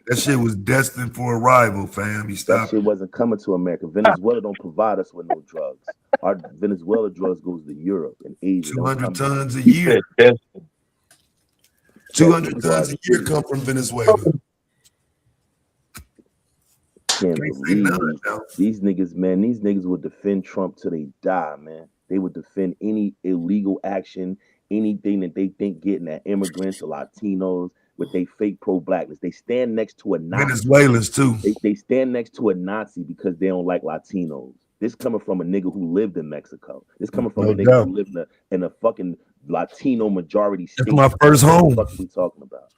That shit was destined for arrival, fam. He That stopped. shit wasn't coming to America. Venezuela don't provide us with no drugs. Our Venezuela drugs goes to Europe and Asia. 200 tons a He year. said destined. 200 tons a year come from Venezuela. Can't Can't say believe none, though. these niggas, man. These niggas would defend Trump till they die, man. They would defend any illegal action, anything that they think getting at immigrants or Latinos with they fake pro-blackness. They stand next to a Nazi. Venezuelans too. They stand next to a Nazi because they don't like Latinos. This coming from a nigga who lived in Mexico. This coming from No a nigga doubt. who lived in a fucking Latino majority state. That's my first home. What the fuck are we talking about?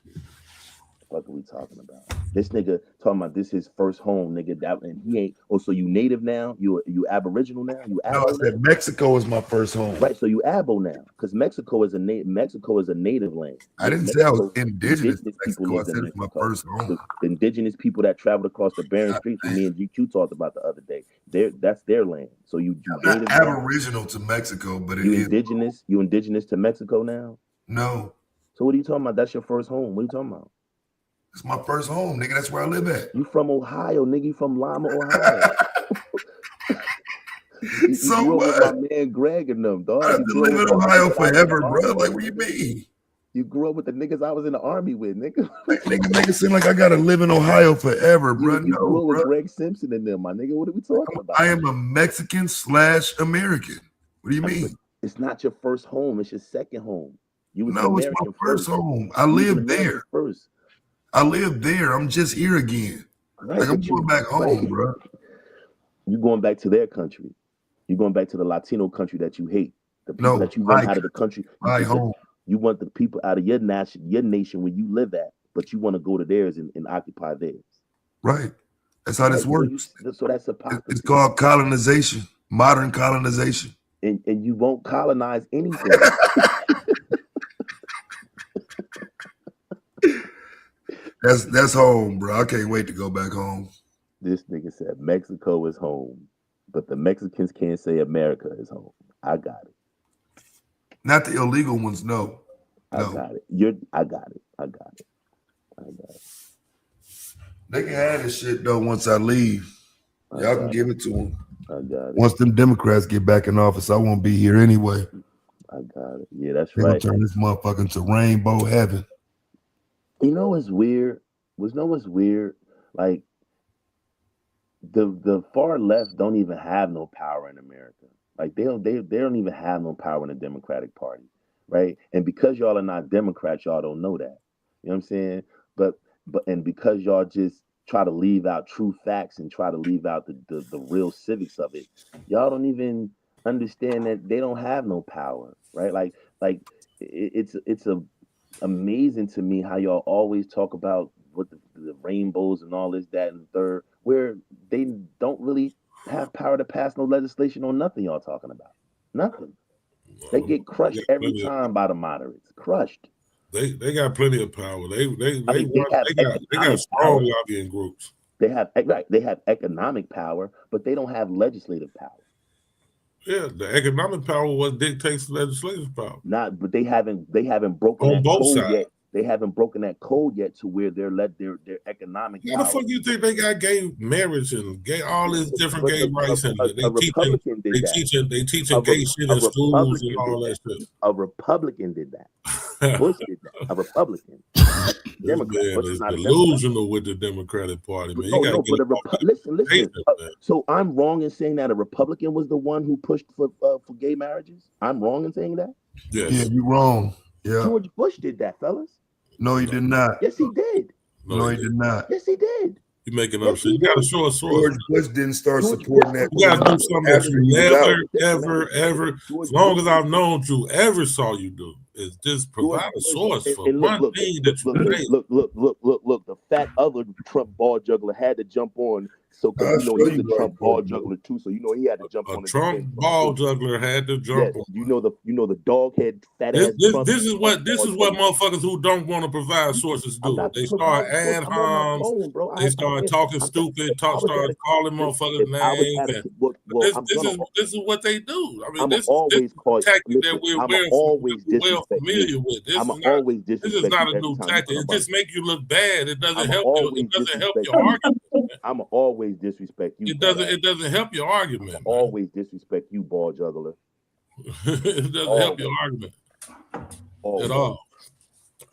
What are we talking about? This nigga talking about this his first home, nigga. That, and he ain't. Oh, so you native now? You Aboriginal now? You No, I Abo said now? Mexico is my first home. Right. So you Abo now, because Mexico is a native land. I didn't say I was Mexico, indigenous to people Mexico. I lived said in it's my Mexico. first home. The indigenous people that traveled across the barren streets, that me and GQ talked about the other day. That's their land. So you I'm not native now? aboriginal to Mexico, but it You is. indigenous? You indigenous to Mexico now? No, So what are you talking about? That's your first home. What are you talking about? it's my first home, nigga. That's where I live at. You from Ohio, nigga. You from Lima, Ohio. You So grew up with what? my man Greg and them, I dog. have You to grew up live with in the Ohio niggas I was in the forever, army bro. Like, with, what do you nigga. mean? You grew up with the niggas I was in the army with, nigga. Like, nigga, make it seem like I gotta live in Ohio forever, bro. You grew No, up with bro. Greg Simpson and them, my nigga. What are we talking about? I am a Mexican / American. What do you mean? It's not your first home. It's your second home. You was an No, it's my American first home. I You was an live American there. first. I live there. I'm just here again. Right, Like, I'm but you going back home, bro. You going back to their country. You going back to the Latino country that you hate. The people No, that you want my out of the country. my home. You want the people out of your nation where you live at, but you want to go to theirs and occupy theirs. Right. That's how this Right, works. so that's It's hypocrisy. called colonization, modern colonization. And you won't colonize anything. That's home, bro. I can't wait to go back home. This nigga said Mexico is home, but the Mexicans can't say America is home. I got it. Not the illegal ones, no. I got it. I got it. I got it. I got it. They can have this shit though once I leave. Y'all can give it to them. I got it. Once them Democrats get back in office, I won't be here anyway. I got it. Yeah, that's They're right. gonna turn this motherfucker into rainbow heaven. You know what's weird? What's weird? Like the far left don't even have no power in America. Like they don't even have no power in the Democratic Party, right? And because y'all are not Democrats, y'all don't know that. You know what I'm saying? But and because y'all just try to leave out true facts and try to leave out the real civics of it, y'all don't even understand that they don't have no power, right? Like it's amazing to me how y'all always talk about what the rainbows and all this, that, and the third, where they don't really have power to pass no legislation on nothing y'all talking about. Nothing. They get crushed every time by the moderates. Crushed. They got plenty of power. They got strong power. lobbying groups. They have economic power, but they don't have legislative power. Yeah, the economic power what dictates legislative power. But they haven't broken that code yet. They haven't broken that code yet to where they're their economic power. How the fuck you think they got gay marriage and gay all these different gay rights and they teaching gay shit in schools and all that shit. A Republican did that. Bush did that. A Republican. Democrat. Man is delusional with the Democratic Party, man. Listen. So I'm wrong in saying that a Republican was the one who pushed for gay marriages? I'm wrong in saying that? Yes. Yeah, you're wrong. Yeah. George Bush did that, fellas. No, he did not. Yes, he did. No, he did not. Yes, he did. You're making up shit. You gotta show us source. George Bush didn't start supporting that. You gotta do something that you never, ever, as long as I've known you, ever saw you do is just provide a source for one thing that you made. Look. The fat other Trump ball juggler had to jump on. So because he's a Trump ball juggler too, so he had to jump on. A Trump ball juggler had to jump on. You know the dog head fat ass. This is what motherfuckers who don't want to provide sources do. They start ad homs. They start talking stupid. Start calling motherfuckers names. This is what they do. I mean, this is a tactic that we're well familiar with. This is not a new tactic. It just makes you look bad. It doesn't help you. It doesn't help your argument. I'm always disrespect you. It doesn't help your argument. Always disrespect you, ball juggler. It doesn't help your argument at all.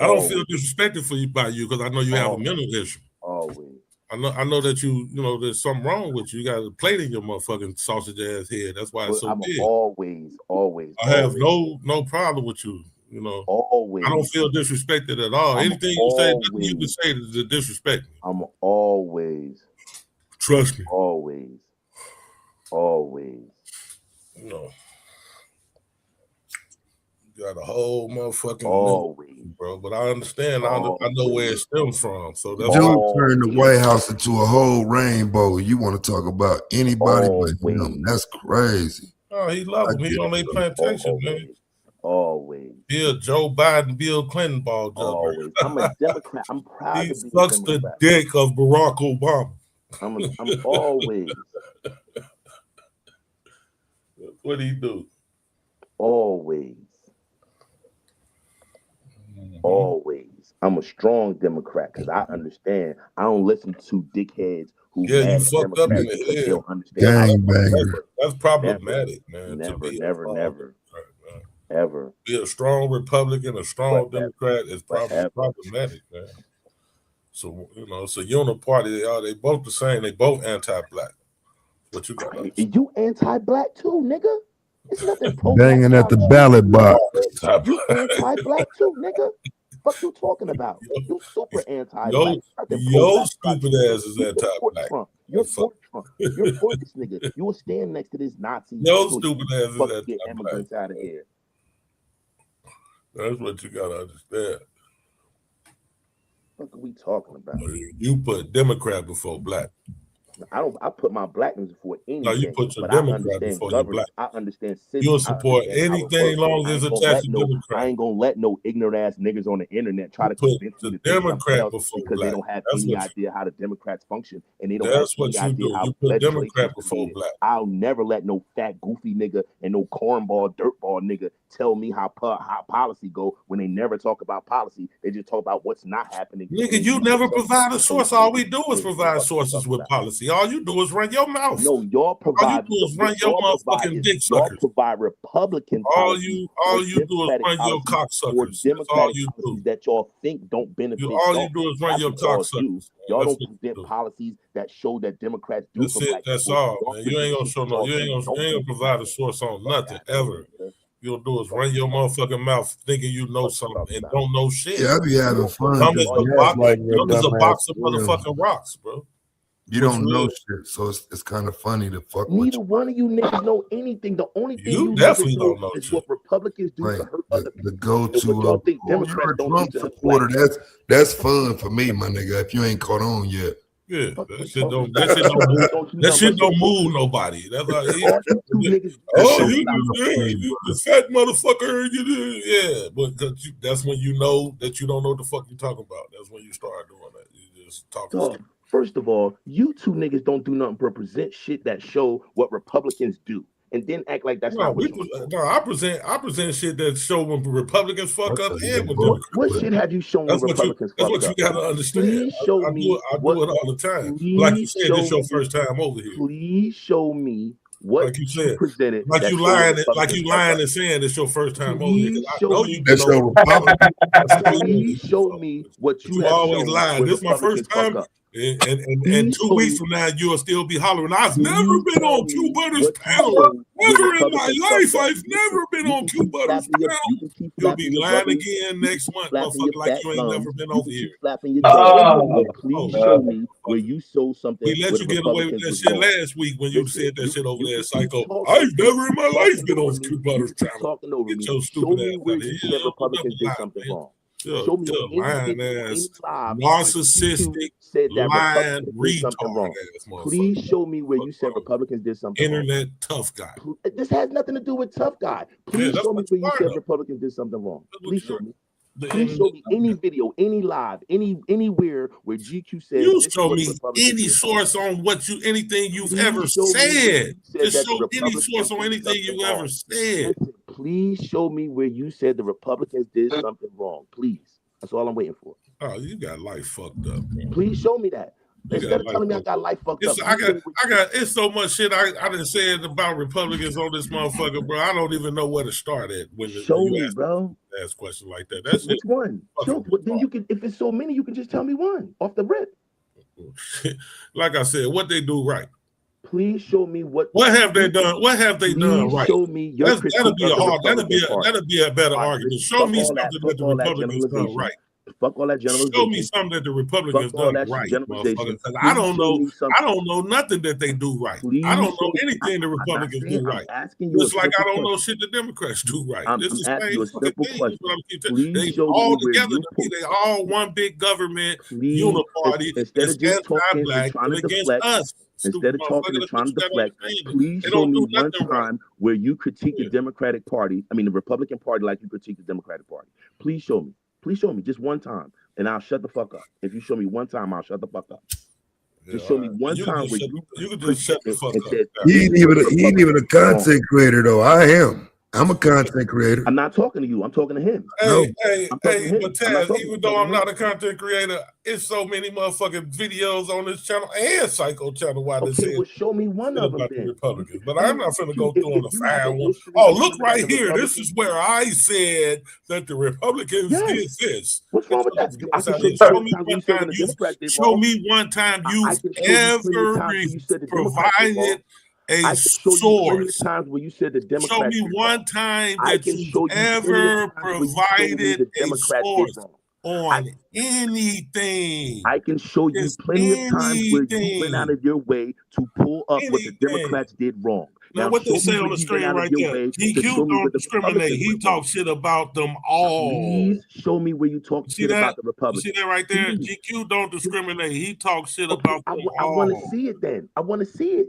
I don't feel disrespected by you because I know you have a mental issue. Always. I know that you know there's something wrong with you. You got a plate in your motherfucking sausage ass head. That's why it's so big. Always. I have no problem with you. You know, always. I don't feel disrespected at all. Anything you say, nothing you can say to disrespect me. I'm always. Trust me. Always. No. You got a whole motherfucking always, bro. But I understand. I know where it stems from. So that's dude turned the White House into a whole rainbow. You want to talk about anybody but him? That's crazy. Oh, he love him. He on their plantation, man. Always. Yeah, Joe Biden, Bill Clinton ball juggler. Always. I'm a Democrat. I'm proud he to be sucks the dick of Barack Obama. I'm always. What do you do? Always. Always. I'm a strong Democrat because I understand. I don't listen to dickheads who you fucked up in the head. Don't understand. That's problematic, man. Never. Ever. Be a strong Republican, a strong Democrat is probably problematic, man. So so uniparty, they both the same. They both anti-black. What you got? You anti-black too, nigga. It's nothing. Banging at the ballot box. You anti-black too, nigga. What you talking about? You super anti-black. Your stupid ass is anti-black. You're for Trump. You're for this nigga. You will stand next to this Nazi. Your stupid ass is anti-black. Get immigrants out of here. That's what you gotta understand. What are we talking about? You put Democrat before black. I put my blackness before anything. No, you put your but Democrat I understand before your black. I understand civics. You'll support anything long as it's attached to Democrat. I ain't gonna let no ignorant ass niggas on the internet try to put convince the me to think Democrat else before because black. they don't have That's any what idea how the Democrats function and they don't That's have what any you idea do. how You put legislation Democrat is before created. black. I'll never let no fat goofy nigga and no cornball dirtball nigga tell me how policy go when they never talk about policy. They just talk about what's not happening. Nigga, you never provide a source. All we do is provide sources with policy. All you do is run your mouth. No, y'all provide. All you do is run your motherfucking dick suckers. Y'all provide Republican all you do is run your cocksuckers. That's all you do. That y'all think don't benefit. All you do is run your cocksuckers. Y'all don't present policies that show that Democrats do. That's it. That's all, man. You ain't gonna show no. You ain't gonna provide a source on nothing ever. You'll do is run your motherfucking mouth thinking you know something and don't know shit. Yeah, I be having fun. Dumb as a box of motherfucking rocks, bro. You don't know shit, so it's kind of funny to fuck with. Neither one of you niggas know anything. The only thing you definitely don't know is what Republicans do to hurt other people. The go-to Trump supporter. That's fun for me, my nigga. If you ain't caught on yet. Yeah, that shit don't move nobody. That's how you this fat motherfucker. Yeah, but that's when you know that you don't know what the fuck you talking about. That's when you start doing that. You just talk. First of all, you two niggas don't do nothing but present shit that show what Republicans do. And then act like that's not what I present shit that show when Republicans fuck up and when what shit have you shown when Republicans fuck up? That's what you gotta understand. Please show I do it all the time. Like you said, it's your first time over here. Please show me what like you said, presented. Like you lying and saying it's your first time over here. I know you that's your Republican. Please show me what you have always lying. This is my first time. And 2 weeks from now, you'll still be hollering. I've never been on Q Butter's panel. Never in my life. I've never been on Q Butter's panel. You'll be lying again next month, motherfucker, like you ain't never been over here. Please show me where you sold something. We let you get away with that shit last week when you said that shit over there, Psycho. I've never in my life been on Q Butter's panel. Get your stupid ass out of here. Republicans did something wrong. Show me lying ass, narcissistic, lying, retard ass motherfucker. Please show me where you said Republicans did something Internet wrong. Tough guy. This has nothing to do with tough guy. Please show me where you said Republicans did something wrong. Please show me. Please show me any video, any live, anywhere where GQ says. You show me any source on anything you've ever said. Just show any source on anything you ever said. Please show me where you said the Republicans did something wrong. Please. That's all I'm waiting for. Oh, you got life fucked up. Please show me that. Instead of telling me I got life fucked up. It's so much shit I done said about Republicans on this motherfucker, bro. I don't even know where to start at when you ask questions like that. That's which one? Show, then you can, if it's so many, you can just tell me one off the rip. Like I said, what they do right. Please show me what have they done? What have they done right? Show me your that'll be a better argument. Show me something that the Republicans done right. Fuck all that generalization. Show me something that the Republicans done right, motherfucker. I don't know nothing that they do right. I don't know anything the Republicans do right. Just like I don't know shit the Democrats do right. This is the same fucking thing. They all together. They all one big government uniparty that's anti-black and against us. Instead of talking and trying to deflect, please show me one time where you critique the Democratic Party. I mean, the Republican Party like you critique the Democratic Party. Please show me. Please show me just one time, and I'll shut the fuck up. If you show me one time, I'll shut the fuck up. Just show me one time where you can just shut the fuck up. He ain't even a content creator though. I am. I'm a content creator. I'm not talking to you. I'm talking to him. Hey, but Taz, even though I'm not a content creator, it's so many motherfucking videos on this channel and Psycho channel. Why this is? Well, show me one of them then. Republicans, but I'm not finna go through on the file one. Oh, look right here. This is where I said that the Republicans did this. What's wrong with that? Show me one time you've ever provided a source. Times where you said the Democrats show me one time that you've ever provided a source on anything. I can show you plenty of times where you went out of your way to pull up what the Democrats did wrong. Now what they say on the screen right there? GQ don't discriminate. He talks shit about them all. Please show me where you talk shit about the Republicans. You see that right there? Please. GQ don't discriminate. He talks shit about them all. I want to see it then. I want to see it.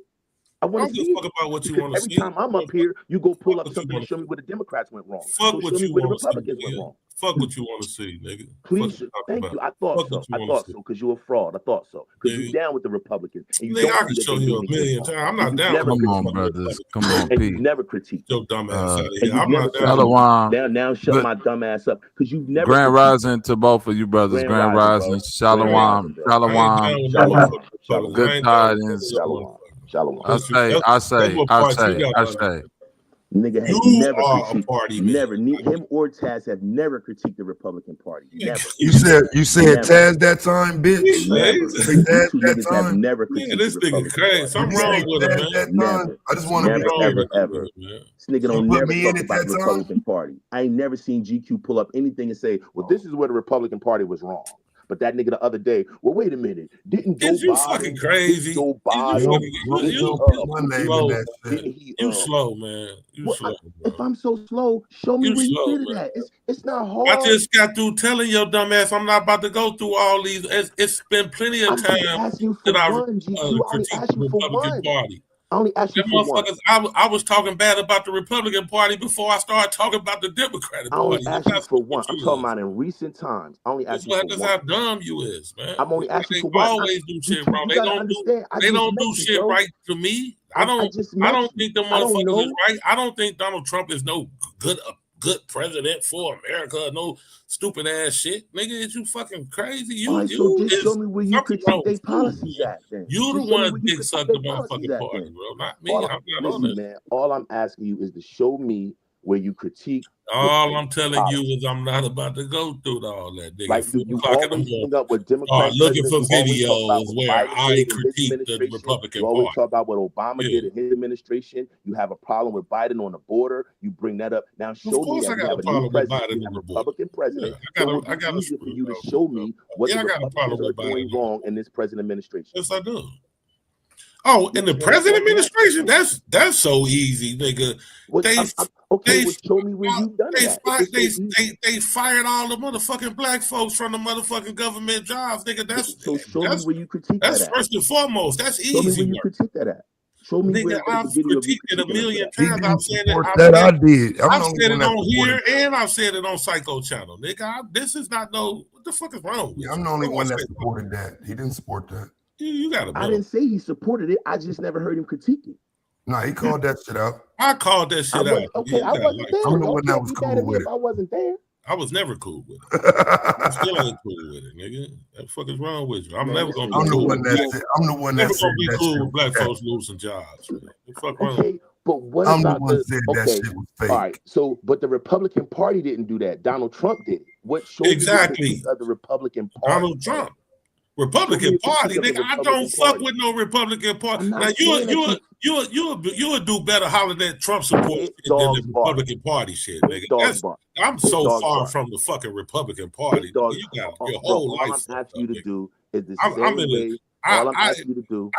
I want to see it. About what you want to see. Every time I'm up here, you go pull up something and show me where the Democrats went wrong. Fuck what you want to see. Republicans went wrong. Fuck what you want to see, nigga. Please, thank you. I thought so. I thought so because you're a fraud. I thought so because you're down with the Republicans. Nigga, I can show you a million times. I'm not down. Come on, brothers. Come on, Pete. You never critique. Your dumb ass out of here. I'm not down. Now shut my dumb ass up because you've never. Grand rising to both of you brothers. Grand rising. Shalom. Good tidings. Shalom. I say. Nigga has never critiqued party. Never. Him or Taz have never critiqued the Republican Party. Never. You said Taz that time, bitch. Niggas have never critiqued. Yeah, this nigga crazy. Something wrong with him, man. Never. I just want to be ever. This nigga don't never talk about the Republican Party. I ain't never seen GQ pull up anything and say, well, this is where the Republican Party was wrong. But that nigga the other day, well, wait a minute. Didn't Joe Biden? You fucking crazy. Joe Biden. You slow, man. You slow. If I'm so slow, show me where you did it at. It's not hard. I just got through telling your dumb ass I'm not about to go through all these. It's been plenty of time that I critique the Republican Party. I only asked you for one. I was talking bad about the Republican Party before I started talking about the Democratic Party. I only asked you for one. I'm talking about in recent times. I only asked you for one. That's how dumb you is, man. I'm only asking for one. They always do shit wrong. They don't do shit right to me. I don't think the motherfuckers is right. I don't think Donald Trump is no good president for America. No stupid ass shit, nigga. Is you fucking crazy? So just show me where you critique their policies at. Then you the one dick suck the motherfucking party, bro. Not me. I'm not on this. Man, all I'm asking you is to show me where you critique. All I'm telling you is I'm not about to go through all that, nigga. Like you always up with Democrats looking for videos where I critique the Republican Party. You always talk about what Obama did in his administration. You have a problem with Biden on the border. You bring that up. Now show me that you have a new president, a Republican president. I got for you to show me what the Republicans are doing wrong in this president administration. Yes, I do. Oh, in the president administration, that's so easy, nigga. Show me where you've done that. They fired all the motherfucking black folks from the motherfucking government jobs, nigga. Show me where you critique that. That's first and foremost. That's easy. Show me where you critique that at. Show me nigga, I've critiqued it a million times. I've said it. I did. I've said it on here and I've said it on Psycho Channel, nigga. This is not what the fuck is wrong with you? I'm the only one that supported that. He didn't support that. You gotta know. I didn't say he supported it. I just never heard him critique it. No, he called that shit out. I called that shit out. Okay, I wasn't there. I'm the one that was cool with it. I wasn't there. I was never cool with it. I still ain't cool with it, nigga. What the fuck is wrong with you? I'm never gonna be cool. I'm the one that never gonna be cool with black folks losing jobs. What the fuck wrong? Okay, but what I'm about the one that said that shit was fake. All right, so but the Republican Party didn't do that. Donald Trump did. What showed exactly of the Republican Party? Donald Trump. Republican Party, nigga. I don't fuck with no Republican Party. Now you'll do better hollering at Trump support than the Republican Party shit, nigga. I'm so far from the fucking Republican Party. You got your whole life. All I'm asking you to do is the same way. All I'm asking you to do.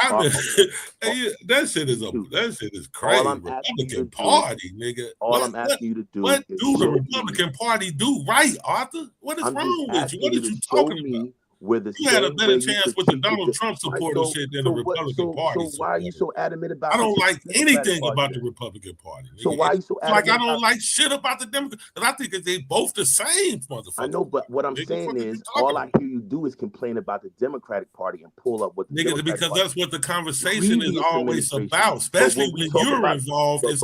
That shit is crazy. Republican Party, nigga. All I'm asking you to do. What do the Republican Party do right, Arthur? What is wrong with you? What are you talking about? You had a better chance with the Donald Trump supporter shit than the Republican Party. So why are you so adamant about? I don't like anything about the Republican Party. So why are you so adamant? Like I don't like shit about the Democrats. Because I think that they both the same, motherfucker. I know, but what I'm saying is, all I hear you do is complain about the Democratic Party and pull up what the nigga, because that's what the conversation is always about. Especially when you're involved, it's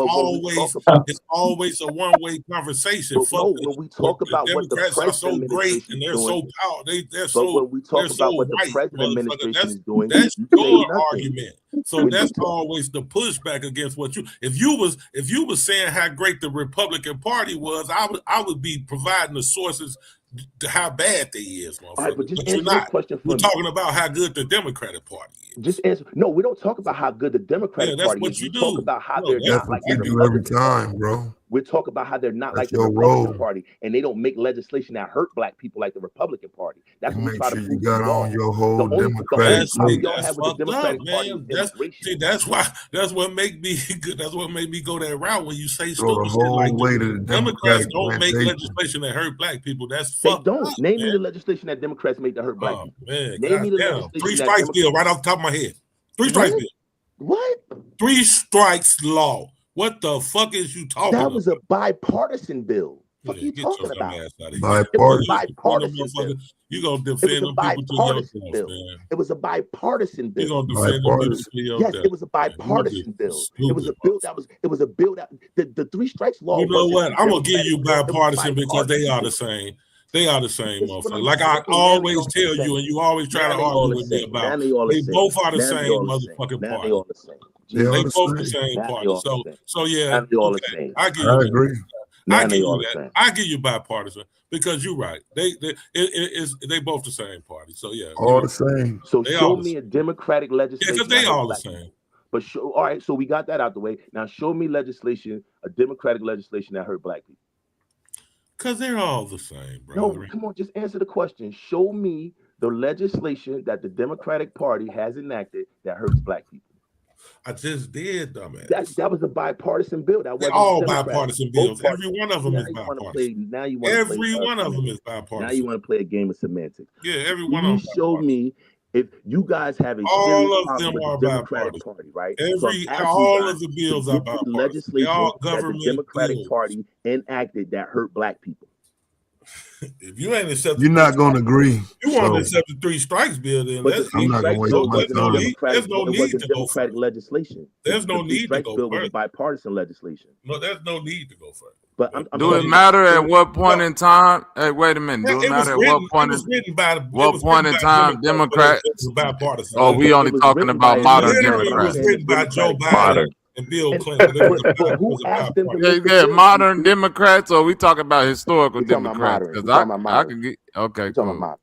always a one-way conversation. When we talk about what the Democrats are so great and they're so powerful, they're so. When we talk about what the president administration is doing, that's your argument. So that's always the pushback against what you. If you was saying how great the Republican Party was, I would be providing the sources to how bad they is, motherfucker. Right, but you're not. We're talking about how good the Democratic Party is. Just answer. No, we don't talk about how good the Democratic Party is. We talk about how they're not like you do every time, bro. We talk about how they're not like the Republican Party, and they don't make legislation that hurt black people like the Republican Party. That's what we try to prove. You got on your whole Democratic. That's fucked up, man. That's what make me good. That's what made me go that route when you say Go the stupid shit whole like way this. to the Democrats Democratic don't make plantation. legislation that hurt black people. That's They fucked don't. up, Name man. me the legislation that Democrats make that hurt black people. Man, Name me the goddamn. legislation 3 that strikes bill right off the top of my head. 3 strikes bill. What? 3 strikes law. What the fuck is you talking about? That was a bipartisan bill. What are you talking about? Bipartisan bill. You gonna defend them people to your death, man. It was a bipartisan bill. You gonna defend them people to your death. Yes, it was a bipartisan bill. It was a bill that the 3 strikes law. You know what? I'm gonna give you bipartisan because they are the same. They are the same, motherfucker. Like I always tell you, and you always try to argue with me about. They both are the same motherfucking party. They both the same party. So yeah, I give you. I agree. I give you that. I give you bipartisan because you're right. They both the same party. So yeah, all the same. So show me a Democratic legislation. Yeah, because they all the same. But all right, so we got that out the way. Now show me legislation, a Democratic legislation that hurt black people. Because they're all the same, bro. No, come on, just answer the question. Show me the legislation that the Democratic Party has enacted that hurts black people. I just did, dumbass. That was a bipartisan bill. That was all bipartisan bills. Every one of them is bipartisan. Every one of them is bipartisan. Now you want to play a game of semantics. Yeah, every one of them. Show me if you guys have a all of them are Democratic Party, right? All of the bills are bipartisan. Legislation that the Democratic Party enacted that hurt black people. If you ain't accept, you're not going to agree. You want to accept the 3 strikes bill, then I'm not going to waste my time. There's no need to go Democratic legislation. There's no need to go bill was a bipartisan legislation. No, there's no need to go further. But do it matter at what point in time? Hey, wait a minute. Do it matter at what point in time Democrats? Oh, we only talking about modern Democrats. It was written by Joe Biden and Bill Clinton. Who asked them to yeah, modern Democrats, or we talking about historical Democrats? Because I can get okay. Cool.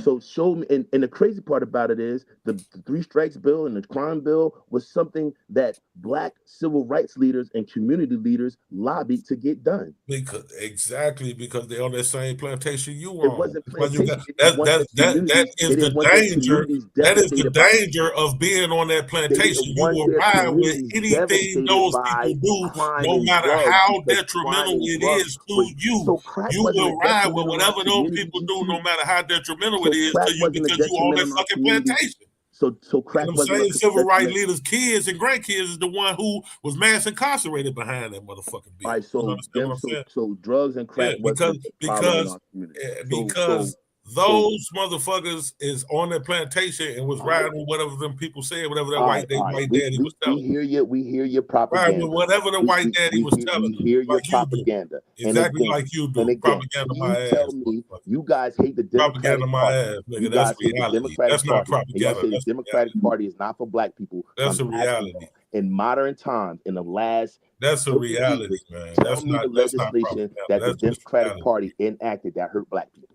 So show me, and the crazy part about it is the 3 strikes bill and the crime bill was something that black civil rights leaders and community leaders lobbied to get done. Because they're on that same plantation you on. It wasn't plantation. That is the danger. That is the danger of being on that plantation. You will ride with anything those people do, no matter how detrimental it is to you. You will ride with whatever those people do, no matter how detrimental it is to you, because you on that fucking plantation. So crack the same civil rights leaders' kids and grandkids is the one who was mass incarcerated behind that motherfucking bill. All right, so drugs and crack because those motherfuckers is on that plantation and was riding with whatever them people said, whatever that white daddy was telling. We hear your propaganda. Riding with whatever the white daddy was telling. We hear your propaganda. Exactly like you do. Propaganda my ass. Tell me, you guys hate the Democratic Propaganda my ass, nigga. That's reality. That's not propaganda. The Democratic Party is not for black people. That's a reality. In modern times, in the last that's a reality, man. That's not legislation that the Democratic Party enacted that hurt black people.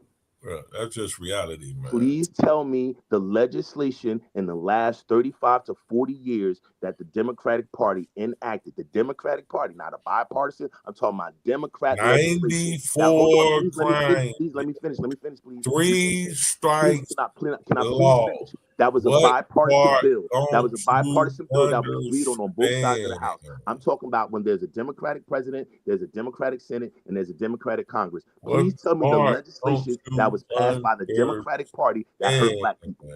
Bro, that's just reality, man. Please tell me the legislation in the last 35 to 40 years that the Democratic Party enacted. The Democratic Party, not a bipartisan. I'm talking about Democrat. 94 crimes. Please let me finish, please. 3 strikes. Can I please finish? That was a bipartisan bill. That was a bipartisan bill that was agreed on both sides of the house. I'm talking about when there's a Democratic president, there's a Democratic Senate, and there's a Democratic Congress. Please tell me the legislation that was passed by the Democratic Party that hurt black people.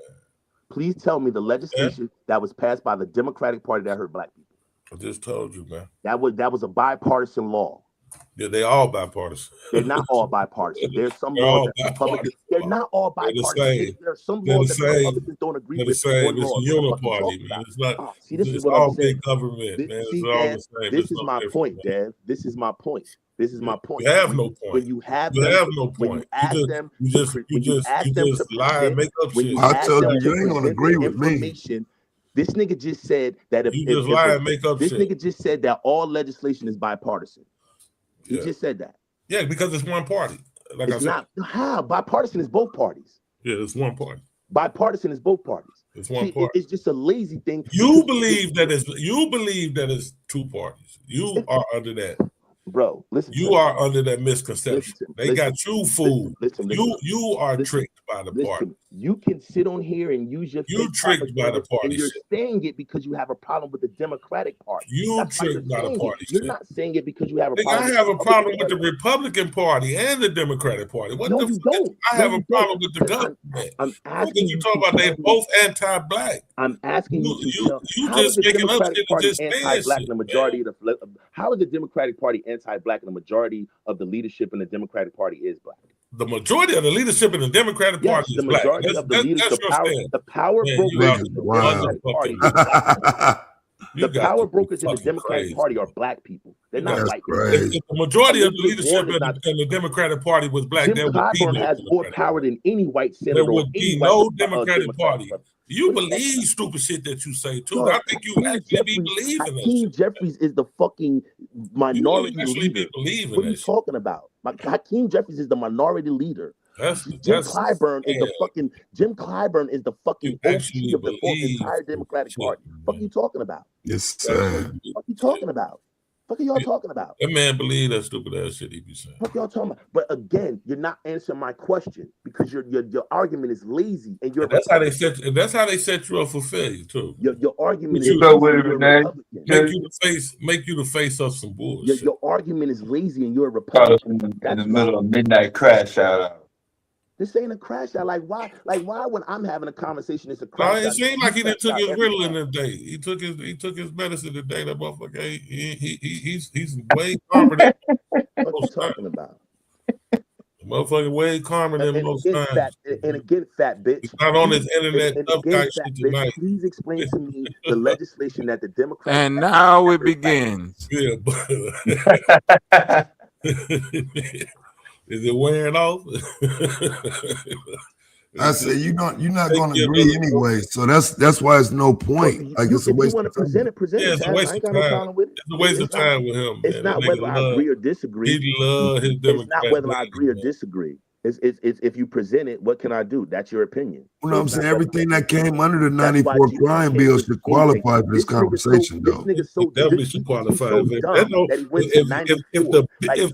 Please tell me the legislation that was passed by the Democratic Party that hurt black people. I just told you, man. That was a bipartisan law. Yeah, they all bipartisan. They're not all bipartisan. There's some laws that Republicans. They're not all bipartisan. There are some laws that Republicans don't agree with. It's a uniparty, man. It's not. See, this is what I'm all saying. Big government, man. This is my point, Dad. This is my point. This is my point. You have no point. When you have no point. When you ask them, you just lie and make up shit. I told you ain't gonna agree with me. This nigga just said that if you just lie and make up this shit. Nigga just said that all legislation is bipartisan. He just said that. Yeah, because it's one party. Like it's not how bipartisan is both parties. Yeah, it's one party. Bipartisan is both parties. It's one party. It's just a lazy thing. You believe that it's 2 parties. You are under that. Bro, listen. You are under that misconception. They got you fooled. You are tricked by the party. You can sit on here and use your tricked by the party. And you're saying it because you have a problem with the Democratic Party. You tricked by the party. You're not saying it because you have a problem. I have a problem with the Republican Party and the Democratic Party. What the fuck? I have a problem with the government. I'm asking you talk about they both anti-black. I'm asking you just making up shit and just anti-black. The majority of the how is the Democratic Party anti-black and the majority of the leadership in the Democratic Party is black? The majority of the leadership in the Democratic Party is black. The power brokers in the Democratic Party is black. The power brokers in the Democratic Party are black people. They're not white people. If the majority of the leadership in the Democratic Party was black, Jim Clyburn has more power than any white senator. There would be no Democratic Party. You believe stupid shit that you say too. I think you actually be believing that. Hakeem Jeffries is the fucking minority leader. What are you talking about? Hakeem Jeffries is the minority leader. Jim Clyburn is the fucking OG of the entire Democratic Party. What are you talking about? Yes, sir. What are you talking about? What are y'all talking about? That man believe that stupid ass shit he be saying. What y'all talking about? But again, you're not answering my question because your argument is lazy and you're. That's how they set you up for failure too. Your argument is make you the face of some bullshit. Your argument is lazy and you're a Republican. In the middle of midnight crash out. This ain't a crash out. Like why when I'm having a conversation, it's a crash out? It seemed like he didn't took his Ritalin today. He took his medicine today. That motherfucker, he's way calmer than what you talking about? The motherfucker way calmer than most times. And again, fat bitch. He's not on his internet shit tonight. Please explain to me the legislation that the Democrats. And now it begins. Yeah, is it wearing off? I say you're not going to agree anyway, so that's why it's no point. Like it's a waste of time. Present it. It's a waste of time. It's a waste of time with him. It's not whether I agree or disagree. He loves his Democrat. It's not whether I agree or disagree. It's if you present it, what can I do? That's your opinion. You know what I'm saying? Everything that came under the 94 crime bill should qualify for this conversation, though. Definitely should qualify. If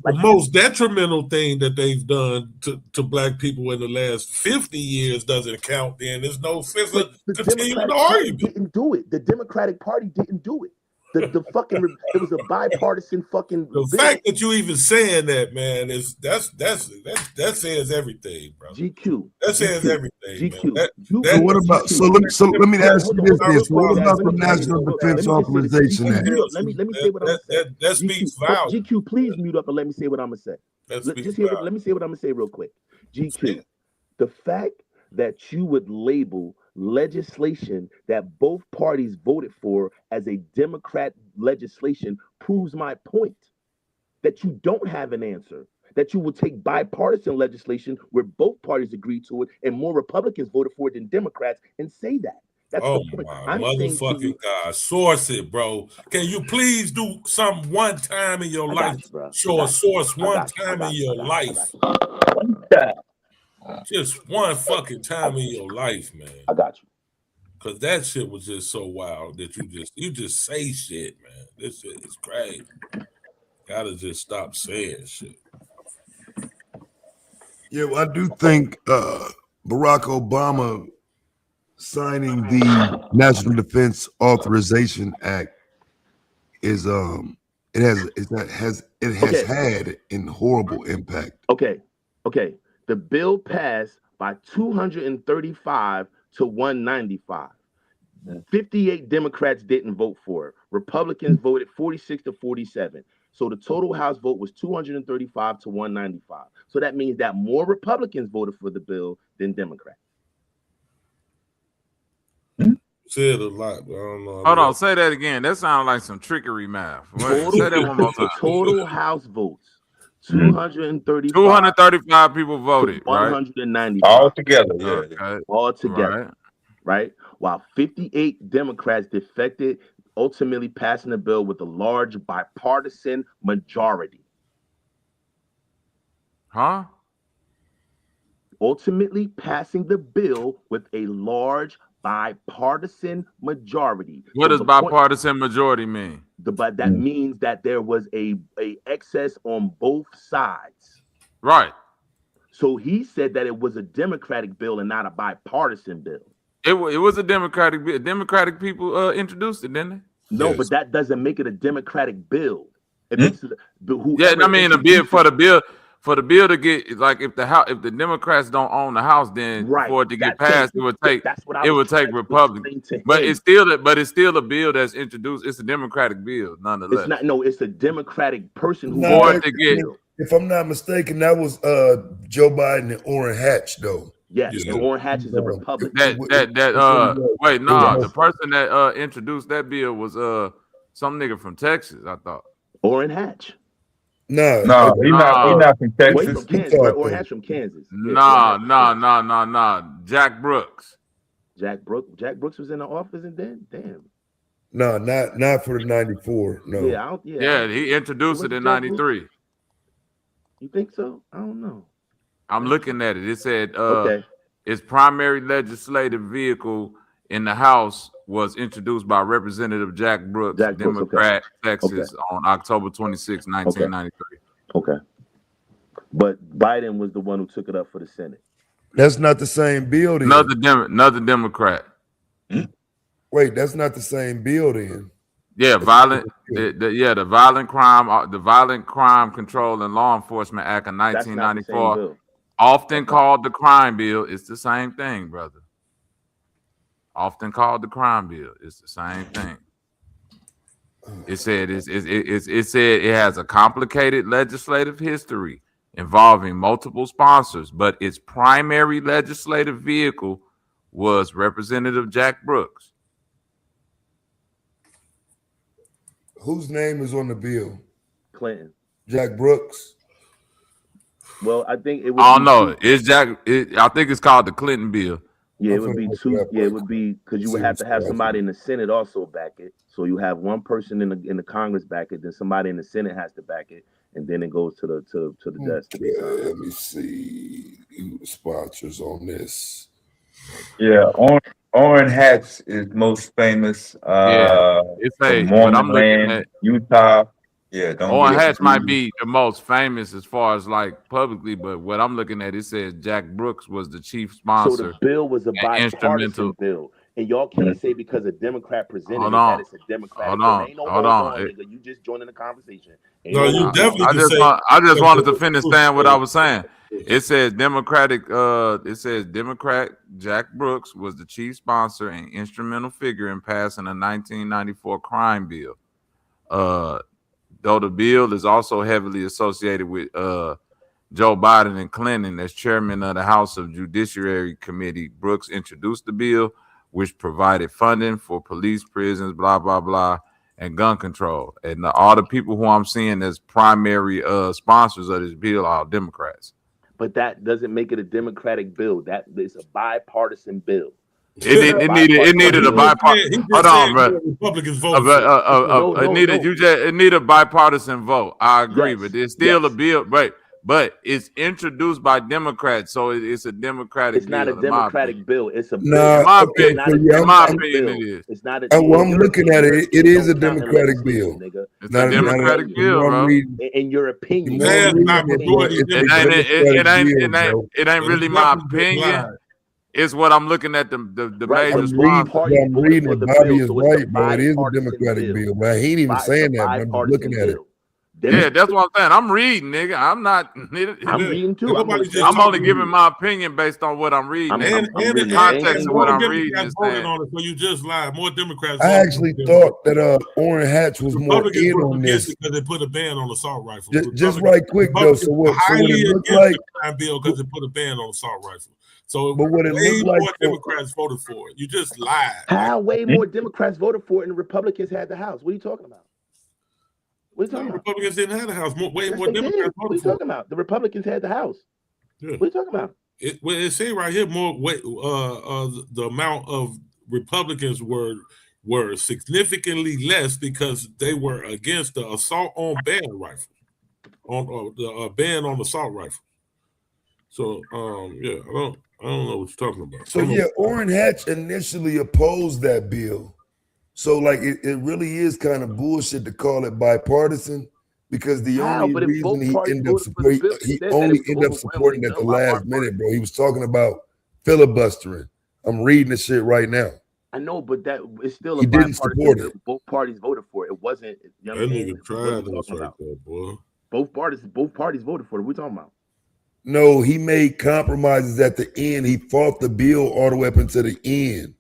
the most detrimental thing that they've done to black people in the last 50 years doesn't count, then there's no sense of continuing the argument. Didn't do it. The Democratic Party didn't do it. The fucking it was a bipartisan fucking. The fact that you even saying that, man, that says everything, bro. GQ. That says everything. GQ. So what about? So let me ask you this: what about the National Defense Authorization Act? Let me say what I'm saying. That speaks volumes. GQ, please mute up and let me say what I'm gonna say. Let me say what I'm gonna say real quick. GQ, the fact that you would label legislation that both parties voted for as a Democrat legislation proves my point that you don't have an answer, that you will take bipartisan legislation where both parties agreed to it and more Republicans voted for it than Democrats and say that. That's oh the point. my motherfucking God. Source it, bro. Can you please do something one time in your life? Show a source one time in your life. Just one fucking time in your life, man. I got you. Cause that shit was just so wild that you just say shit, man. This shit is crazy. Gotta just stop saying shit. Yeah, well, I do think Barack Obama signing the National Defense Authorization Act is it has had a horrible impact. Okay. The bill passed by 235 to 195. 58 Democrats didn't vote for it. Republicans voted 46 to 47. So the total House vote was 235 to 195. So that means that more Republicans voted for the bill than Democrats. Said a lot, but I don't know. Hold on, say that again. That sounds like some trickery math. Say that one more time. Total House votes. 235 people voted, 195. All together, yeah. Okay. All together, right? While 58 Democrats defected, ultimately passing the bill with a large bipartisan majority. Huh? Ultimately passing the bill with a large bipartisan majority. What does bipartisan majority mean? But that means that there was a excess on both sides. Right. So he said that it was a Democratic bill and not a bipartisan bill. It was a Democratic bill. Democratic people introduced it, didn't they? No, but that doesn't make it a Democratic bill. It makes it I mean, a bill for the bill to get, like, if the Democrats don't own the House, then for it to get passed, it would take Republicans. But it's still a bill that's introduced. It's a Democratic bill, nonetheless. It's not. No, it's a Democratic person who if I'm not mistaken, that was Joe Biden and Orrin Hatch, though. Yes, and Orrin Hatch is a Republican. The person that introduced that bill was some nigga from Texas, I thought. Orrin Hatch. No, he's not from Texas. From Kansas, right? Orrin Hatch from Kansas. Nah. Jack Brooks. Jack Brooks was in the office and then damn. No, not for the 94. No. Yeah, he introduced it in 93. You think so? I don't know. I'm looking at it. It said its primary legislative vehicle in the House was introduced by Representative Jack Brooks, Democrat, Texas, on October 26, 1993. Okay. But Biden was the one who took it up for the Senate. That's not the same bill then. Another Democrat. Wait, that's not the same bill then. Yeah, the Violent Crime Control and Law Enforcement Act of 1994, often called the crime bill. It's the same thing, brother. Often called the crime bill. It's the same thing. It said it has a complicated legislative history involving multiple sponsors, but its primary legislative vehicle was Representative Jack Brooks. Whose name is on the bill? Clinton. Jack Brooks. Well, I think it was. I don't know. It's Jack. I think it's called the Clinton bill. Yeah, it would be two. Yeah, it would be because you would have to have somebody in the Senate also back it. So you have one person in the Congress back it, then somebody in the Senate has to back it, and then it goes to the desk to be signed. Let me see who the sponsors on this. Yeah, Orrin Hatch is most famous. It's Mormon Land, Utah. Yeah, Orrin Hatch might be the most famous as far as like publicly, but what I'm looking at, it says Jack Brooks was the chief sponsor. So the bill was a bipartisan bill, and y'all can't say because a Democrat presented that it's a Democratic bill. Ain't no hold on, nigga. You just joining the conversation. You definitely. I just wanted to finish saying what I was saying. It says Democrat Jack Brooks was the chief sponsor and instrumental figure in passing a 1994 crime bill. Though the bill is also heavily associated with Joe Biden and Clinton as chairman of the House of Judiciary Committee, Brooks introduced the bill, which provided funding for police, prisons, blah, blah, blah, and gun control. And all the people who I'm seeing as primary sponsors of this bill are Democrats. But that doesn't make it a Democratic bill. That is a bipartisan bill. It needed a bipartisan. Hold on, bro. Republicans vote. It needed a bipartisan vote. I agree, but it's still a bill, but it's introduced by Democrats, so it's a Democratic. It's not bill, a Democratic bill. It's a bill. In my opinion, it is. It's not. I'm looking at it. It is a Democratic bill. It's a Democratic bill, bro. In your opinion, it ain't really my opinion. It's what I'm looking at the major sponsors. I'm reading it. Bobby is right, bro. It is a Democratic bill, man. He ain't even saying that, but I'm just looking at it. Yeah, that's what I'm saying. I'm reading, nigga. I'm not. I'm reading too. I'm only giving my opinion based on what I'm reading. And the context of what I'm reading is saying. So you just lied. More Democrats. I actually thought that Orrin Hatch was more in on this because they put a ban on assault rifle. Just right quick though. So what it looks like? Bill because they put a ban on assault rifle. So but what it way more like Democrats voted for it. You just lied. How way more Democrats voted for it and the Republicans had the House? What are you talking about? What are you talking about? Republicans didn't have the House. Way more voted Democrats for it. What are you talking about? The Republicans had the House. Yeah. What are you talking about? It say right here the amount of Republicans were significantly less because they were against the assault on ban rifle, on the ban on assault rifle. So I don't know what you're talking about. So yeah, Orrin Hatch initially opposed that bill. So like it really is kind of bullshit to call it bipartisan because the only reason he ended up supporting it at the last minute, bro. He was talking about filibustering. I'm reading the shit right now. I know, but that it's still a bipartisan bill. Both parties voted for it. It wasn't. You know what I mean? Nigga tried us right there, boy. Both parties voted for it. What are we talking about? No, he made compromises at the end. He fought the bill all the way up until the end.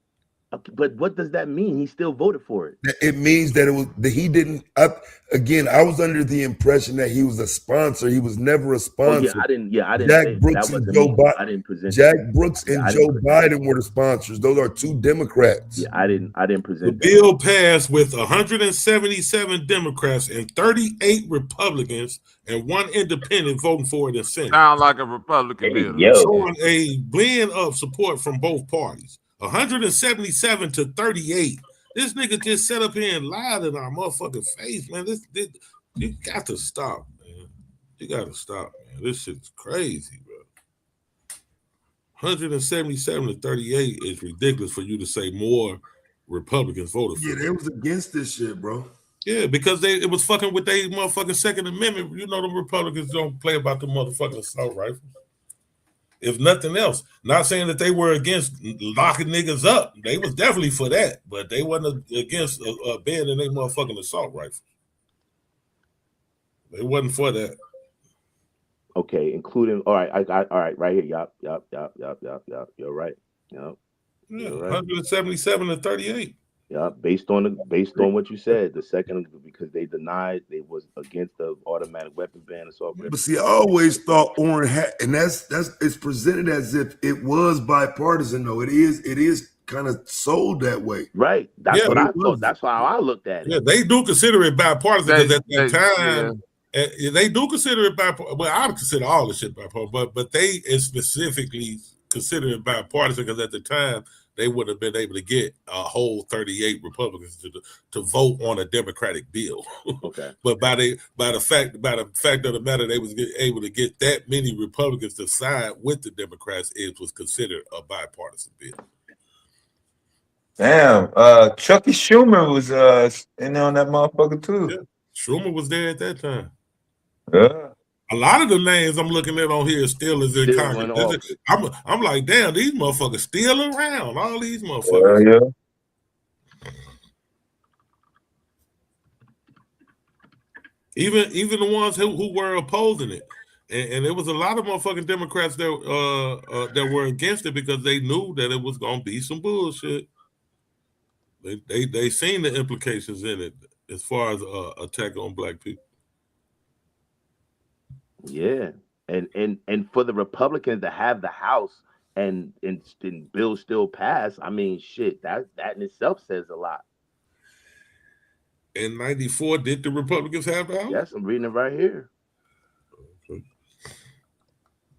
But what does that mean? He still voted for it. It means that he didn't. I was under the impression that he was a sponsor. He was never a sponsor. Oh, yeah, I didn't. Jack Brooks and Joe Biden. I didn't present. Jack Brooks and Joe Biden were the sponsors. Those are two Democrats. Yeah, I didn't present. The bill passed with 177 Democrats and 38 Republicans and 1 independent voting for it in the Senate. Sound like a Republican bill. Showing a blend of support from both parties. 177 to 38. This nigga just sat up here and lied in our motherfucking face, man. This you got to stop, man. You got to stop, man. This shit's crazy, bro. 177 to 38 is ridiculous for you to say more Republicans voted for. Yeah, they was against this shit, bro. Yeah, because it was fucking with their motherfucking Second Amendment. You know the Republicans don't play about the motherfucking assault rifles. If nothing else, not saying that they were against locking niggas up. They was definitely for that, but they wasn't against banning their motherfucking assault rifles. They wasn't for that. Okay, including all right, all right, right here. Yup. You're right. Yep. Yeah, 177 to 38. Yeah, based on what you said, the second because they denied they was against the automatic weapon ban. But see, I always thought Orrin Hatch, and that's it's presented as if it was bipartisan. Though it is kind of sold that way. Right. That's what I thought. That's how I looked at it. Yeah, they do consider it bipartisan because at that time. Yeah. They do consider it bipartisan. Well, I would consider all the shit bipartisan, but they specifically consider it bipartisan because at the time they would have been able to get a whole 38 Republicans to vote on a Democratic bill. Okay. But by the fact of the matter, they was able to get that many Republicans to side with the Democrats. It was considered a bipartisan bill. Damn, Chucky Schumer was in there on that motherfucker too. Yeah. Schumer was there at that time. Yeah. A lot of the names I'm looking at on here still is in Congress. I'm like, damn, these motherfuckers still around. All these motherfuckers. Yeah. Even the ones who were opposing it. And there was a lot of motherfucking Democrats that were against it because they knew that it was gonna be some bullshit. They seen the implications in it as far as attack on black people. Yeah, and for the Republicans to have the House and bills still pass, I mean, shit, that in itself says a lot. In 94, did the Republicans have the House? Yes, I'm reading it right here. Okay.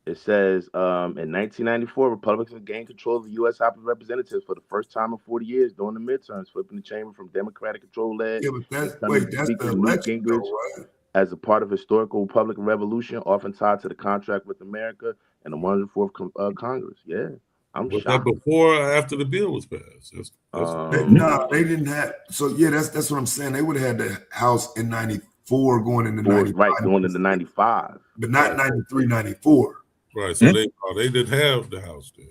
It says, in 1994, Republicans gained control of the U.S. House of Representatives for the first time in 40 years during the midterms, flipping the chamber from Democratic control led. Yeah, but that's the election, though, right? As a part of historical Republican revolution, often tied to the contract with America and the 104th Congress. Yeah, was shocked. That before or after the bill was passed? No, they didn't have. So yeah, that's what I'm saying. They would have had the House in 94 going into 95. Right, going into 95. But not 93, 94. Right, so they didn't have the House then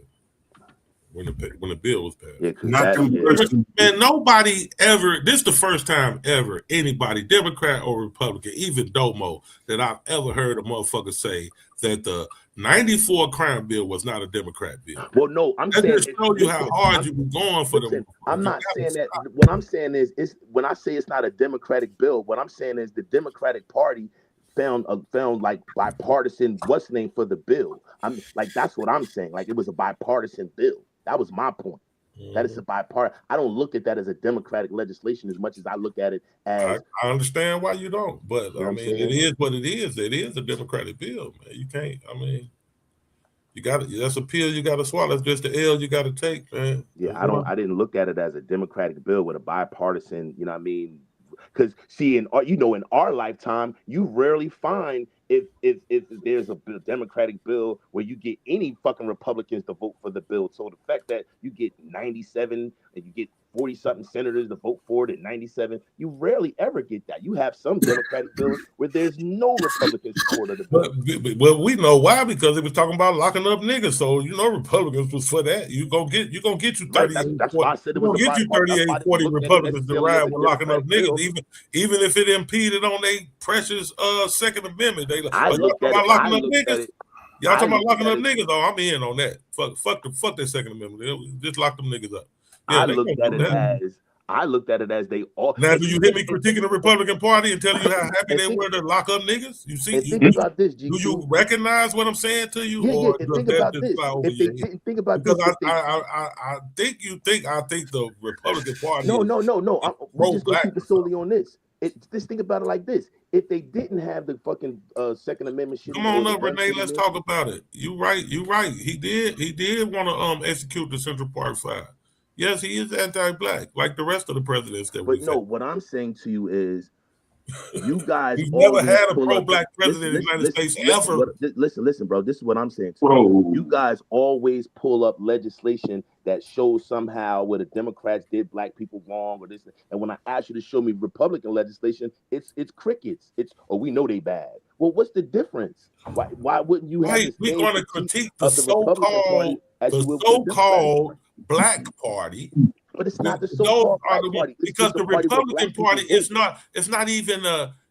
when the bill was passed. Yeah, man, nobody ever. This is the first time ever anybody, Democrat or Republican, even Domo, that I've ever heard a motherfucker say that the 94 crime bill was not a Democrat bill. Well, no, I'm saying just show you how hard you were going for them. I'm not saying that. What I'm saying is when I say it's not a Democratic bill, what I'm saying is the Democratic Party found like bipartisan what's the name for the bill. I'm like that's what I'm saying. Like it was a bipartisan bill. That was my point. That is a bipartisan. I don't look at that as a Democratic legislation as much as I look at it as. I understand why you don't, but you know I mean, it is what it is. It is a Democratic bill, man. You can't. I mean, you got to. That's a pill you got to swallow. That's just the L you got to take, man. Yeah, I didn't look at it as a Democratic bill with a bipartisan. You know what I mean? Because see, in our lifetime, you rarely find if there's a Democratic bill where you get any fucking Republicans to vote for the bill. So the fact that you get 97 and you get 40-something senators to vote for it at 97, you rarely ever get that. You have some Democratic bills where there's no Republican support of the bill. Well, we know why, because it was talking about locking up niggas. So Republicans was for that. You gonna get you 30. Right, that's why I said it was get you 38, 40 Republicans to ride with locking up niggas, even if it impeded on their precious Second Amendment. They y'all talking about locking up niggas. Y'all talking about locking up niggas? Oh, I'm in on that. Fuck that Second Amendment. Just lock them niggas up. Yeah, I looked at it as they all. Now, do you hear me critiquing the Republican Party and telling you how happy they were to lock up niggas? You see, think about this, G2. Do you recognize what I'm saying to you? Yeah, and think about this. If they didn't think about this, I think the Republican Party. No. We're just gonna keep it solely on this. Just think about it like this: if they didn't have the fucking Second Amendment shit, come on up, Renee. Let's talk about it. You right. He did want to execute the Central Park 5. Yes, he is anti-black, like the rest of the presidents that we. No, what I'm saying to you is, you guys. We've never had a pro-black president in the United States ever. Listen, bro. This is what I'm saying to you. You guys always pull up legislation that shows somehow where the Democrats did black people wrong or this. And when I ask you to show me Republican legislation, it's crickets. We know they bad. Well, what's the difference? Why wouldn't you have? We're going to critique the so-called Black Party, but it's not the so-called Black Party because the Republican Party is not. It's not even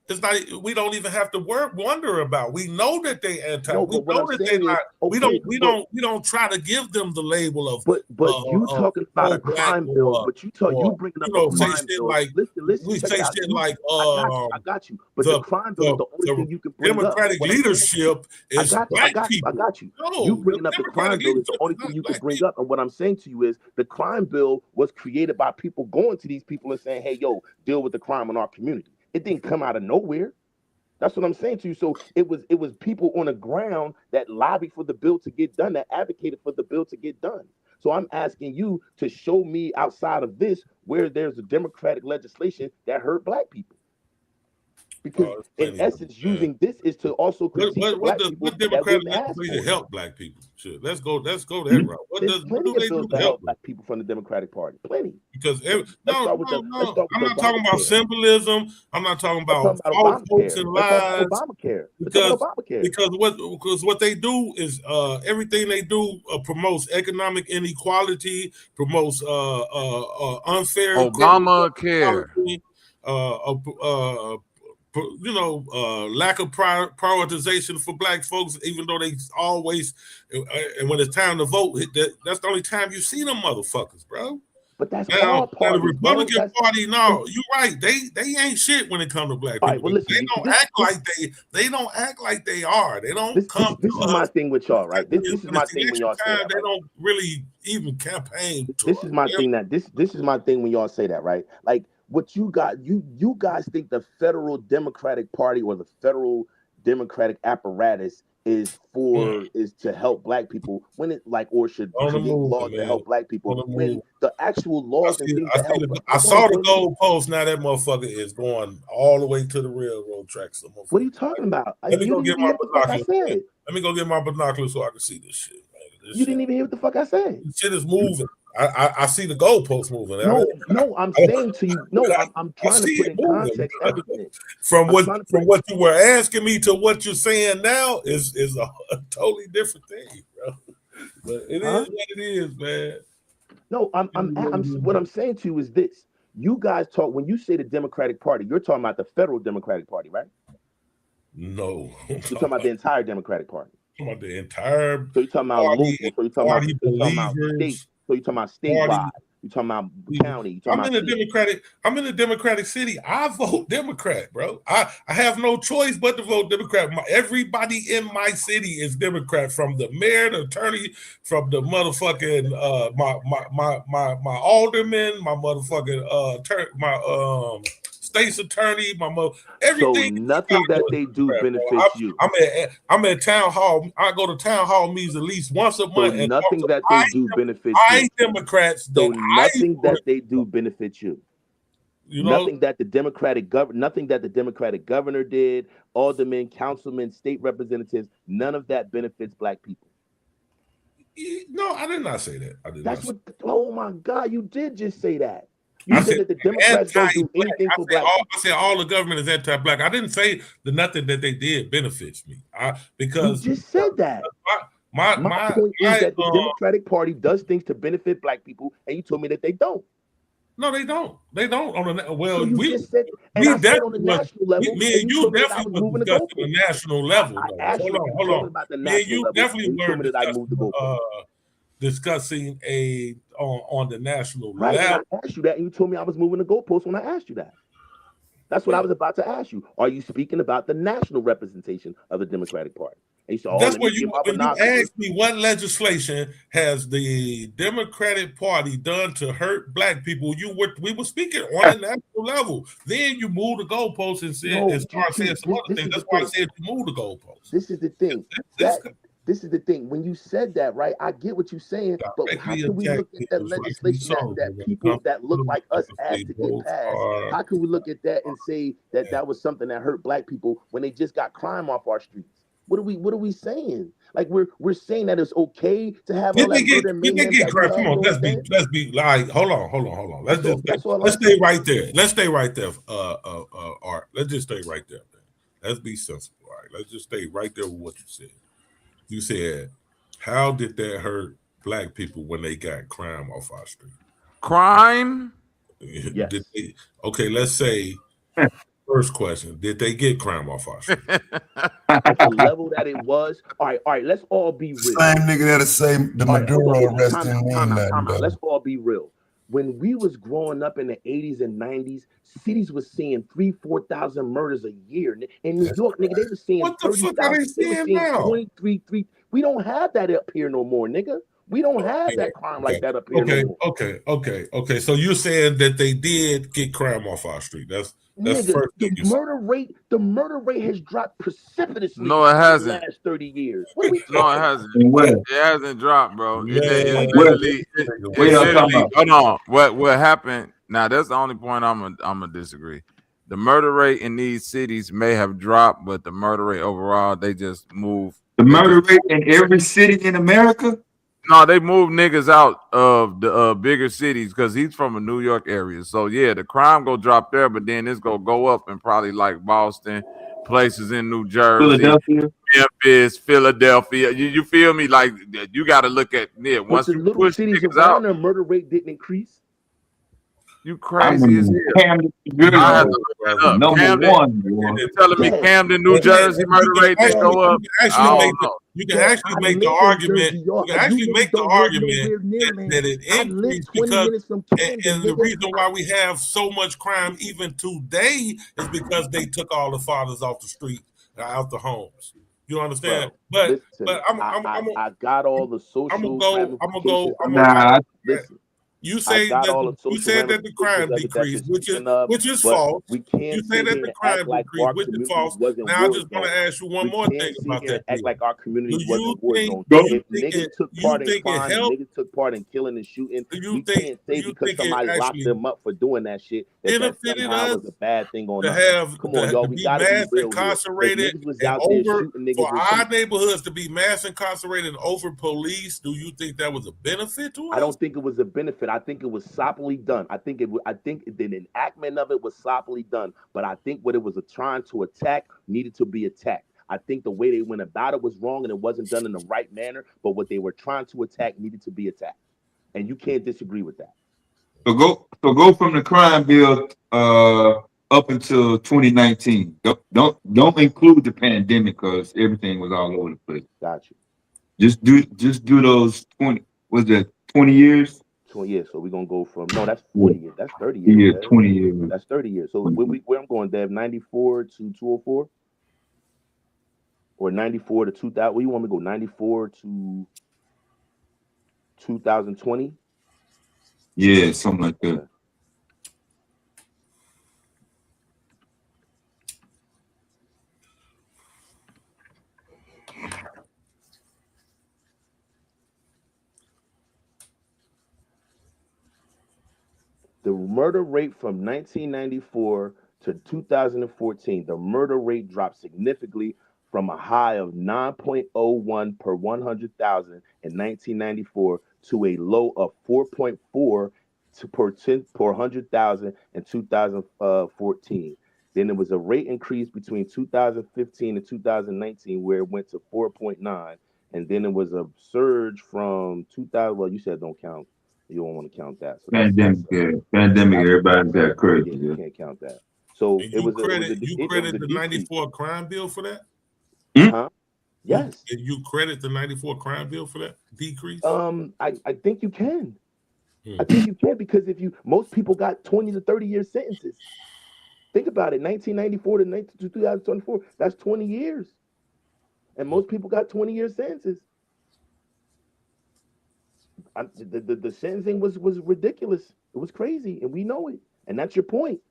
It's not. We don't even have to wonder about. We know that they anti. No, we know that they not. Okay, we don't try to give them the label of. But you talking about a crime bill? But you bringing up a crime bill. Like, listen. We say shit like. I got you. But the crime bill is the only thing you can bring Democratic up. leadership is black people. I got you. You bringing up the crime bill is the only thing you can bring up. And what I'm saying to you is the crime bill was created by people going to these people and saying, "Hey, yo, deal with the crime in our community." It didn't come out of nowhere. That's what I'm saying to you. So it was people on the ground that lobbied for the bill to get done, that advocated for the bill to get done. So I'm asking you to show me outside of this where there's a Democratic legislation that hurt black people. Because in essence, using this is to also critique black people. What Democratic legislation help black people? Sure. Let's go that route. What do they do to help black people from the Democratic Party? Plenty. Because I'm not talking about symbolism. I'm not talking about false hopes and lies. Because what they do is everything they do promotes economic inequality, promotes unfair Obamacare. Lack of prioritization for black folks, even though they always, and when it's time to vote, that's the only time you see them motherfuckers, bro. But that's all the Republican Party. No, you're right. They ain't shit when it comes to black people. Well, listen, they don't act like they are. They don't come. This is my thing with y'all, right? This is my thing when y'all say that. They don't really even campaign. This is my thing that this is my thing when y'all say that, right? Like. What you got, you guys think the federal Democratic Party or the federal Democratic apparatus is to help black people when it or should create laws to help black people when the actual laws and things I saw the gold post. Now that motherfucker is going all the way to the railroad tracks. What are you talking about? Let me go get my binoculars. Let me go get my binoculars so I can see this shit. You didn't even hear what the fuck I said. This shit is moving. I see the goalpost moving. No, I'm saying to you. No, I'm trying to put in context everything. From what you were asking me to what you're saying now is a totally different thing, bro. But it is what it is, man. No, what I'm saying to you is this. You guys talk when you say the Democratic Party, you're talking about the federal Democratic Party, right? No. You're talking about the entire Democratic Party. About the entire. So you're talking about local. So you're talking about state. So you're talking about statewide. You're talking about county. I'm in a Democratic city. I vote Democrat, bro. I have no choice but to vote Democrat. Everybody in my city is Democrat, from the mayor, the attorney, from the motherfucking my alderman, my motherfucking state's attorney, everything. So nothing that they do benefits you. I'm at town hall. I go to town hall meetings at least once a month. So nothing that they do benefits you. Democrats. So nothing that they do benefits you. Nothing that the Democratic governor did, aldermen, councilmen, state representatives, none of that benefits black people. No, I did not say that. Oh my God, you did just say that. You said that the Democrats don't do anything for black people. I said all the government is anti-black. I didn't say that nothing that they did benefits me. Because you just said that. My point is that the Democratic Party does things to benefit black people, and you told me that they don't. No, they don't. They don't. So you just said, and I said on the national level, me and you definitely was discussing the national level. Hold on. About the national level, definitely were discussing on the national level. And I asked you that, and you told me I was moving the goalpost when I asked you that. That's what I was about to ask you. Are you speaking about the national representation of the Democratic Party? And you said, that's where you asked me what legislation has the Democratic Party done to hurt black people. We were speaking on a national level. Then you moved the goalposts and started saying some other things. That's why I said you moved the goalposts. This is the thing. This is the thing. When you said that, right, I get what you're saying, but how can we look at that legislation that people that look like us asked to get passed? How can we look at that and say that that was something that hurt black people when they just got crime off our streets? What are we saying? Like we're saying that it's okay to have all that murder and mayhem. Come on, let's be like, hold on. Let's stay right there. Let's stay right there. Art. Let's just stay right there. Man. Let's be sensible. All right. Let's just stay right there with what you said. You said, how did that hurt black people when they got crime off our street? Crime? Yes. Okay, let's say, first question, did they get crime off our street? At the level that it was. All right, let's all be real. Same nigga that'll say the Maduro arrest didn't mean nothing. Let's all be real. When we was growing up in the 80s and 90s, cities was seeing 3,000-4,000 murders a year. In New York, nigga, they was seeing 30,000. They was seeing 23. We don't have that up here no more, nigga. We don't have that crime like that up here no more. Okay. So you're saying that they did get crime off our street. That's nigga, first the murder rate has dropped precipitously. No, it hasn't. In the last 30 years. What are we no, it hasn't. It hasn't dropped, bro. It's literally. Hold on. What happened? Now that's the only point I'm gonna disagree. The murder rate in these cities may have dropped, but the murder rate overall, they just move. The murder rate in every city in America? No, they move niggas out of the bigger cities because he's from a New York area. So yeah, the crime go drop there, but then it's gonna go up in probably like Boston, places in New Jersey, Memphis, Philadelphia. You feel me? Like you got to look at once you push cities niggas around out, their murder rate didn't increase. You crazy as hell. Number one. You're telling me Camden, New Jersey murder rate didn't go up? You can actually make the argument. You can actually make the argument that it increased because, and the reason why we have so much crime even today is because they took all the fathers off the street, out the homes. You understand? But I got all the social. I'm gonna go. Listen. You say that the crime decreased, which is false. You say that the crime decreased, which is false. Now I just want to ask you one more thing about that. Act like our community wasn't war zone. Niggas took part in crime. Niggas took part in killing and shooting. We can't say because somebody locked them up for doing that shit that somehow was a bad thing on us. Come on, y'all. We gotta be real. Incarcerated for our neighborhoods to be mass incarcerated over police. Do you think that was a benefit to us? I don't think it was a benefit. I think it was sloppily done. I think the enactment of it was sloppily done. But I think what it was trying to attack needed to be attacked. I think the way they went about it was wrong and it wasn't done in the right manner. But what they were trying to attack needed to be attacked, and you can't disagree with that. So go from the crime bill up until 2019. Don't include the pandemic because everything was all over the place. Got you. Just do those 20. Was that 20 years? 20 years. So we're gonna go from that's 40 years. That's 30 years. Yeah, 20 years. That's 30 years. So where I'm going, Dev, 94 to 204? Or 94 to 2000? Where you want me to go? 94 to 2020? Yeah, something like that. Okay. murder rate from 1994 to 2014, the murder rate dropped significantly from a high of 9.01 per 100,000 in 1994 to a low of 4.4 per 100,000 in 2014. Then there was a rate increase between 2015 and 2019 where it went to 4.9. And then it was a surge from 2000. Well, you said don't count. You don't want to count that. So pandemic, everybody got crazy. Yeah, you can't count that. So it was the 94 crime bill for that? Huh? Yes. And you credit the 94 crime bill for that decrease? I think you can. I think you can because most people got 20 to 30 year sentences. Think about it, 1994 to 2024, that's 20 years. And most people got 20-year sentences. The sentencing was ridiculous. It was crazy, and we know it. And that's your point.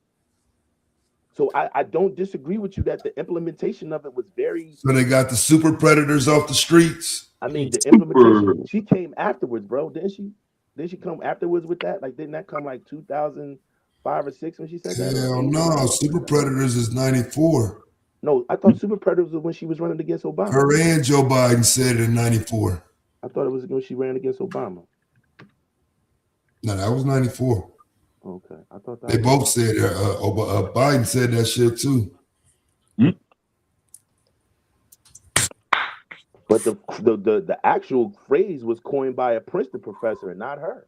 So I don't disagree with you that the implementation of it was very. So they got the super predators off the streets. I mean, the implementation. She came afterwards, bro. Didn't she? Didn't she come afterwards with that? Like, didn't that come like 2005 or 6 when she said that? Hell no, super predators is 94. No, I thought super predators was when she was running against Obama. Her and Joe Biden said it in 94. I thought it was when she ran against Obama. No, that was 94. Okay, I thought that they both said Biden said that shit too. But the actual phrase was coined by a Princeton professor and not her.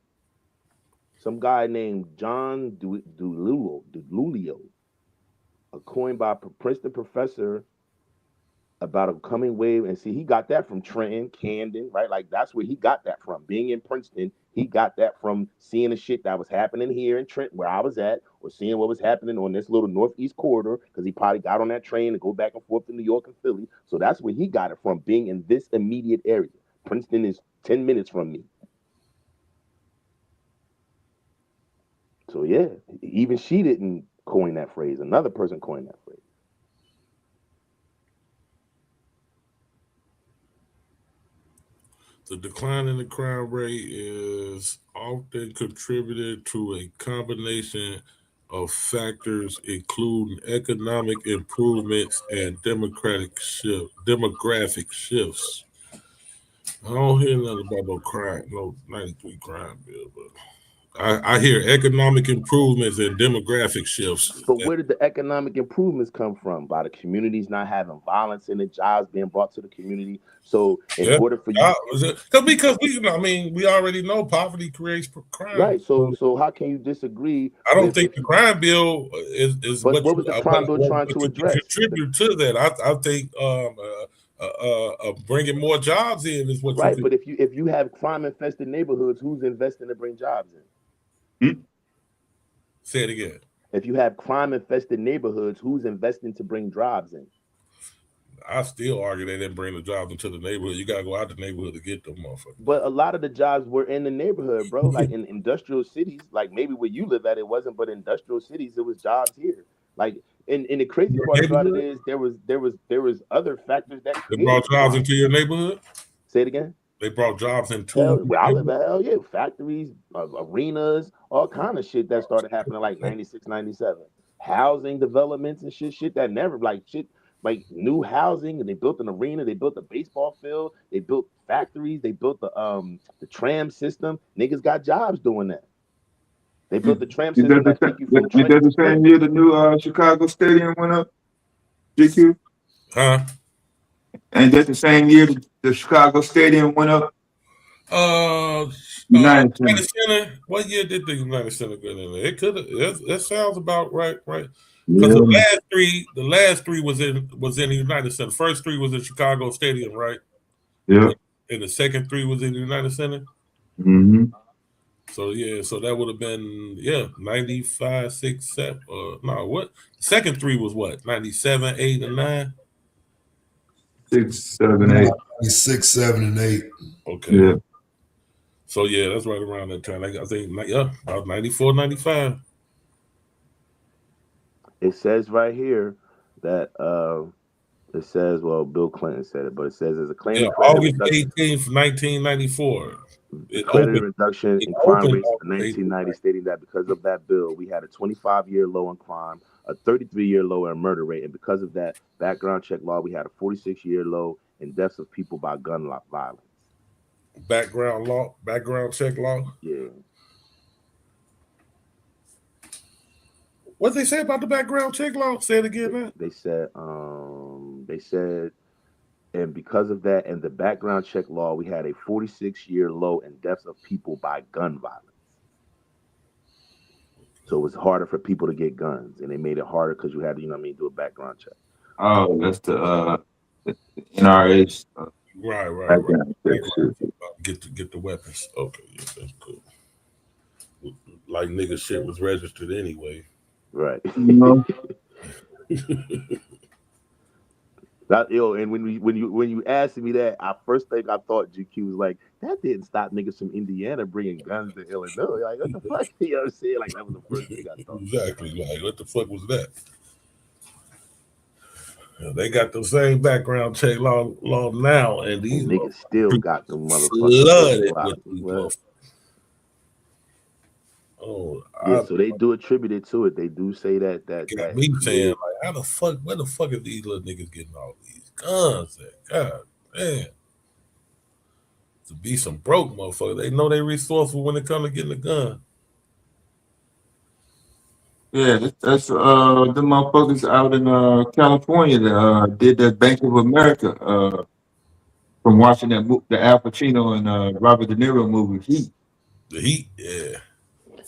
Some guy named John DeLulio, coined by a Princeton professor about a coming wave. And see, he got that from Trenton, Camden, right? Like, that's where he got that from. Being in Princeton, he got that from seeing the shit that was happening here in Trenton, where I was at, or seeing what was happening on this little northeast corridor, because he probably got on that train to go back and forth to New York and Philly. So that's where he got it from, being in this immediate area. Princeton is 10 minutes from me. So yeah, even she didn't coin that phrase. Another person coined that phrase. The decline in the crime rate is often contributed to a combination of factors, including economic improvements and demographic shifts. I don't hear nothing about no crime, no 93 crime bill, but I hear economic improvements and demographic shifts. But where did the economic improvements come from? By the communities not having violence in the jobs being brought to the community. So in order for you, because we already know poverty creates crime. Right. So how can you disagree? I don't think the crime bill is. But what was the crime bill trying to address? Contribute to that. I think bringing more jobs in is what. Right. But if you have crime infested neighborhoods, who's investing to bring jobs in? Say it again. If you have crime-infested neighborhoods, who's investing to bring jobs in? I still argue they didn't bring the jobs into the neighborhood. You gotta go out the neighborhood to get them motherfuckers. But a lot of the jobs were in the neighborhood, bro. Like in industrial cities, like maybe where you live at, it wasn't, but in industrial cities, it was jobs here. Like, and the crazy part about it is there was other factors that they brought jobs into your neighborhood. Say it again. They brought jobs into where I live at, hell yeah, factories, arenas, all kind of shit that started happening like 96, 97. Housing developments and shit that never like new housing, and they built an arena, they built a baseball field, they built factories, they built the tram system. Niggas got jobs doing that. They built the tram system that take you from Trenton. Is that the same year the new Chicago Stadium went up? GQ? Huh? And that's the same year the Chicago Stadium went up? United Center. What year did the United Center go in there? It could have. That sounds about right. Because the last three was in the United Center. First three was in Chicago Stadium, right? Yeah. And the second three was in the United Center. Mm-hmm. So that would have been 95, 6, 7. No, what? Second three was what? 97, 8, and 9. 6, 7, 8. 6, 7, and 8. Okay. Yeah. So that's right around that time. I think about 94, 95. It says right here that it says, well, Bill Clinton said it, but it says as a claim. August 18th, 1994. Predator reduction in crime rates in 1990, stating that because of that bill, we had a 25-year low in crime, a 33-year low in murder rate, and because of that background check law, we had a 46-year low in deaths of people by gun violence. Background check law. Yeah. What they say about the background check law? Say it again, man. They said, and because of that and the background check law, we had a 46-year low in deaths of people by gun violence. So it was harder for people to get guns, and they made it harder because you had to, do a background check. Oh, that's the NRA. Right. Get the weapons. Okay, yeah, that's cool. Like nigga shit was registered anyway. Right. No. That and when you asked me that, first thing I thought GQ was like, that didn't stop niggas from Indiana bringing guns to Illinois. Like, what the fuck? You know what I'm saying? Like, that was the first thing I thought. Exactly. Like, what the fuck was that? Yeah, they got the same background check law now, and these niggas still got the motherfuckers flooded with these motherfuckers. Oh, yeah. So they do attribute it to it. They do say that got me saying, like, how the fuck? Where the fuck are these little niggas getting all these guns at? God damn. To be some broke motherfucker, they know they resourceful when it comes to getting a gun. Yeah, that's the motherfuckers out in California that did that Bank of America from watching the Al Pacino and Robert De Niro movie Heat. The Heat, yeah.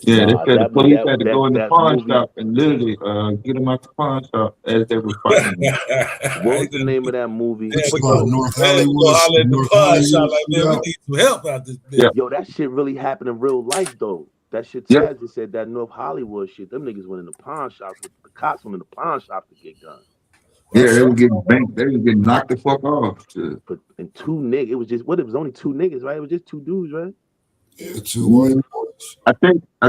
Yeah, they said the police had to go in the pawn shop and literally get them out the pawn shop as they were fighting. What was the name of that movie? North Hollywood. North Hollywood. Like, man, we need some help out this bitch. Yeah. Yo, that shit really happened in real life though. That shit Taz just said that North Hollywood shit. Them niggas went in the pawn shops. The cops went in the pawn shop to get guns. Yeah, they were getting banked. They were getting knocked the fuck off. But and two niggas. It was just it was only two niggas, right? It was just two dudes, right? Yeah, two white boys. I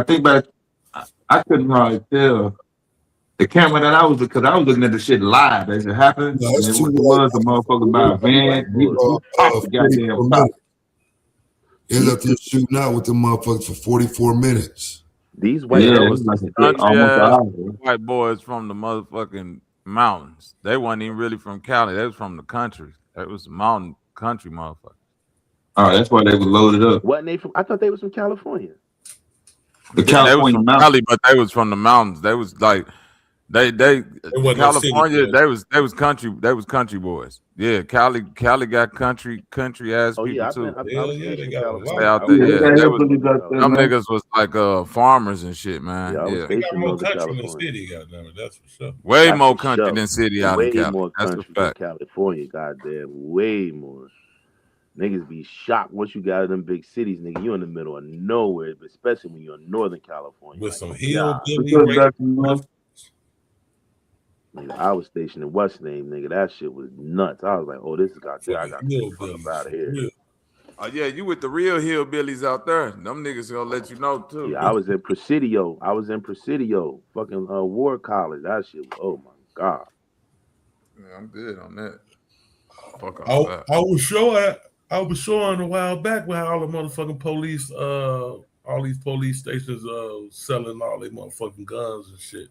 think, but I couldn't hardly tell. The camera that I was looking at the shit live as it happened. No, and it was a motherfucker by a van. He popped the goddamn top. He was up there shooting out with the motherfuckers for 44 minutes. These white almost white boys from the motherfucking mountains. They weren't even really from Cali. They was from the country. That was mountain country motherfuckers. Oh, that's why they were loaded up. Wasn't they from? I thought they was from California. The California from Cali, but they was from the mountains. They was like they California. They was country boys. Yeah, Cali got country ass people too. They got out there. Yeah, them niggas was like farmers and shit, man. Yeah, they got more country than city, goddamn, that's for sure. Way more country than city out in Cali. More that's country a fact. than California, goddamn, way more. Niggas be shocked once you got in them big cities, nigga. You in the middle of nowhere, especially when you're in Northern California. With some hillbilly. Nigga, I was stationed in West Name, nigga. That shit was nuts. I was like, oh, this is goddamn. I got to get the fuck up out of here. Oh yeah, you with the real hillbillies out there. Them niggas gonna let you know too. Yeah, I was in Presidio. Fucking Ward College. That shit was, oh my God. Yeah, I'm good on that. Fuck that. I was showing a while back when all the motherfucking police, all these police stations selling all their motherfucking guns and shit.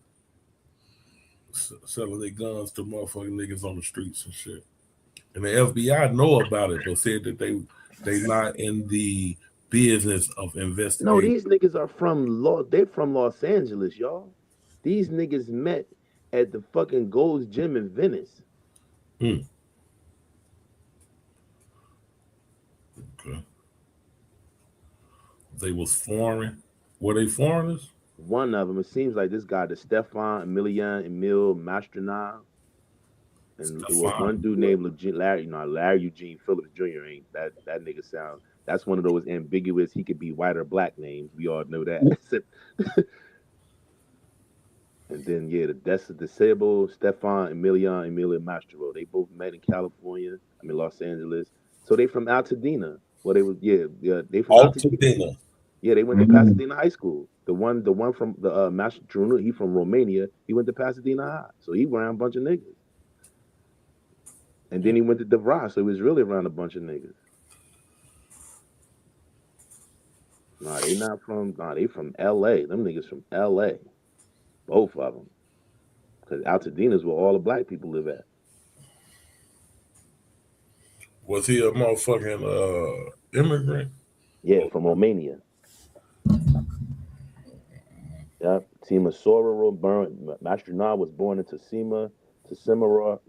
Selling their guns to motherfucking niggas on the streets and shit. And the FBI know about it, but said that they not in the business of investigating. No, these niggas are they're from Los Angeles, y'all. These niggas met at the fucking Gold's Gym in Venice. Okay. They was foreign. Were they foreigners? One of them. It seems like this guy, the Stefan Emile Mastrana. And it was one dude named Larry Eugene Phillips Jr. Ain't that nigga sound? That's one of those ambiguous. He could be white or black names. We all know that. And then the disabled Stefan Emile Mastro. They both met in California. Los Angeles. So they from Altadena. Well, they was they from Altadena. Yeah, they went to Pasadena High School. The one from the Master Trunu, he from Romania. He went to Pasadena High, so he around a bunch of niggas. And then he went to DeVry, so he was really around a bunch of niggas. Nah, they not from. Nah, they from L.A. Them niggas from L.A. Both of them. Because Altadena's where all the black people live at. Was he a motherfucking immigrant? Yeah, from Romania. Yep. Mastronaut was born in Tsimara,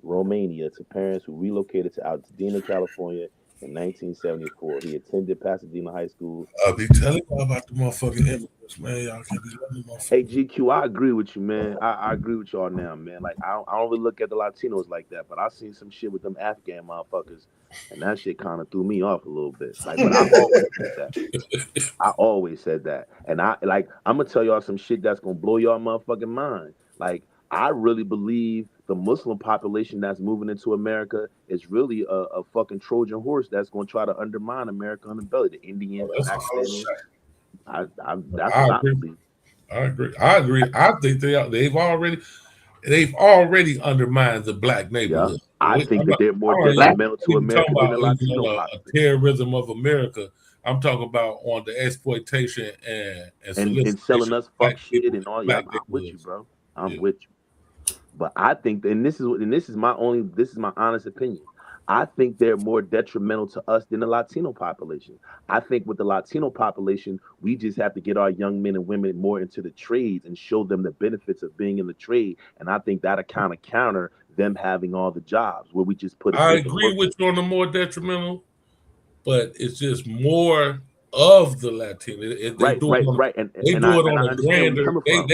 Romania, to parents who relocated to Altadena, California in 1974. He attended Pasadena High School. I'll be telling y'all about the motherfucking immigrants, man. Y'all can't be letting them Hey, motherfuckers. GQ, I agree with you, man. I agree with y'all now, man. Like, I don't really look at the Latinos like that, but I seen some shit with them Afghan motherfuckers, and that shit kind of threw me off a little bit. Like, but I always said that. I always said that. And I'm gonna tell y'all some shit that's gonna blow y'all motherfucking mind. Like, I really believe the Muslim population that's moving into America is really a fucking Trojan horse that's gonna try to undermine America on the belly. The Indians, the That's all Pakistanis. That's I what I agree. believe. I agree. I think they've already undermined the black Yeah. neighborhood. I think that they're more I'm not detrimental to even talking America than the about Latino a population. terrorism of America. I'm talking about on the exploitation and And selling solicitation us of fuck black shit people, and all. black Yep, I'm with you, neighborhoods. bro. I'm Yeah. with you. But I think, this is my honest opinion. I think they're more detrimental to us than the Latino population. I think with the Latino population, we just have to get our young men and women more into the trades and show them the benefits of being in the trade. And I think that'll kind of counter them having all the jobs where we just put a I bunch of agree workers. with you on the more detrimental, but it's just more of the Latino. They Right, do it right, on right. they do it And on I a understand where you're grander. coming They from.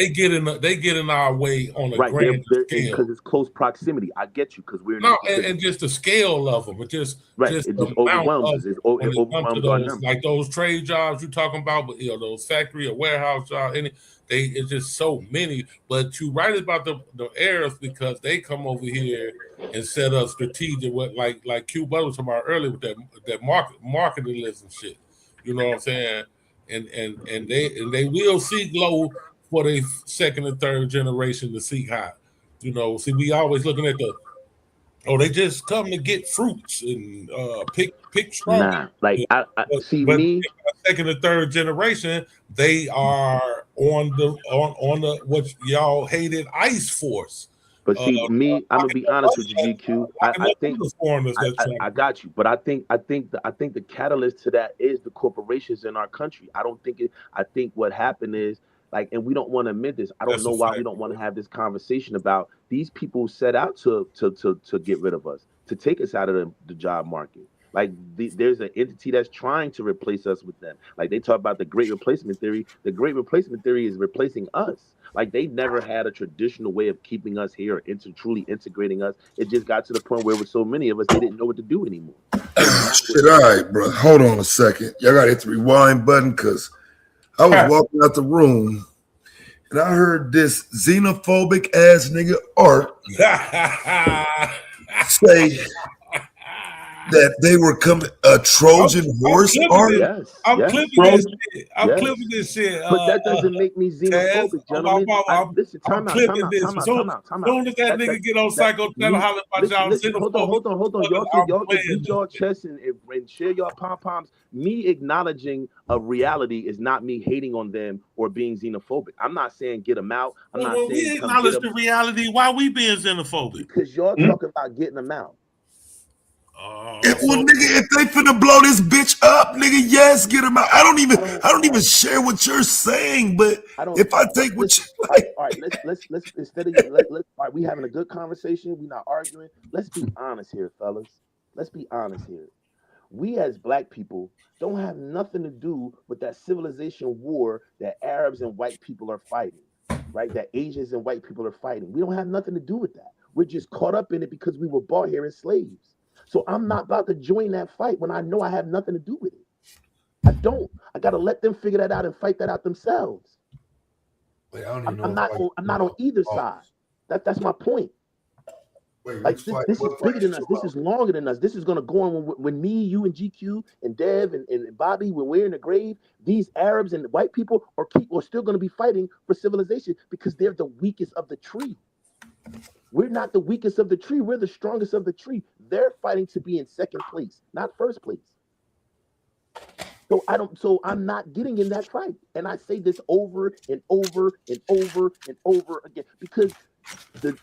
they get in our way on a Right, grander because scale. it's close proximity. I get you because we're in No, because and just the scale of them, but just right, just it the just amount overwhelms of us. when It it comes to overwhelms our those numbers. like those trade jobs you're talking about, but those factory or warehouse jobs, it's just so many. But you right about the Arabs because they come over here and set up strategic what like Q Butler was talking about earlier with that marketing shit. You know what I'm saying? And they will seek low for their second and third generation to seek high. See, we always looking at they just come to get fruits and pick strawberries. Nah, like I see But me. second and third generation, they are on the what y'all hated ICE force. But see me, I'm gonna be honest with you, GQ. Locking I up think other foreigners that's trying I to got you, but I think the catalyst to that is the corporations in our country. I don't think it. I think what happened is like, and we don't want to admit this. I don't that's know a why we fact. don't want to have this conversation about these people set out to get rid of us, to take us out of the job market. Like there's an entity that's trying to replace us with them. Like they talk about the great replacement theory. The great replacement theory is replacing us. Like they never had a traditional way of keeping us here, truly integrating us. It just got to the point where with so many of us, they didn't know what to do anymore. So now Shit, all right, bro. Hold on a second. Y'all got to hit the rewind button because I was walking out the room and I heard this xenophobic ass nigga Art say that they were coming a Trojan horse Art. yes, I'm yes, clipping this shit. I'm yes. clipping this shit. But that doesn't make me Taz, xenophobic, gentlemen. Listen, I'm time out, time clipping out, this. time out, So time out, time out. soon as that nigga get on That Psycho Channel me. holler about Listen, y'all hold on, xenophobic hold on. motherfuckers, I'm Y'all can playing beat this your shit. chests and share your pom poms. Me acknowledging a reality is not me hating on them or being xenophobic. I'm not saying get them out. I'm not When we saying come get acknowledge them the reality, why we being xenophobic? because y'all talking about getting them out. Well, nigga, if they finna blow this bitch up, nigga, yes, get him out. I don't even share what you're saying, but if I take what you like, all right, let's instead of let all right, we having a good conversation, we not arguing. Let's be honest here, fellas. Let's be honest here. We as black people don't have nothing to do with that civilization war that Arabs and white people are fighting, right? That Asians and white people are fighting. We don't have nothing to do with that. We're just caught up in it because we were bought here as slaves. So I'm not about to join that fight when I know I have nothing to do with it. I don't. I got to let them figure that out and fight that out themselves. I'm not on either side. That's my point. Like this is bigger than us. This is longer than us. This is gonna go on when me, you, and GQ and Dev and Bobby, when we're in the grave. These Arabs and white people are still gonna be fighting for civilization because they're the weakest of the tree. We're not the weakest of the tree. We're the strongest of the tree. They're fighting to be in second place, not first place. So I'm not getting in that fight. And I say this over and over and over and over again because the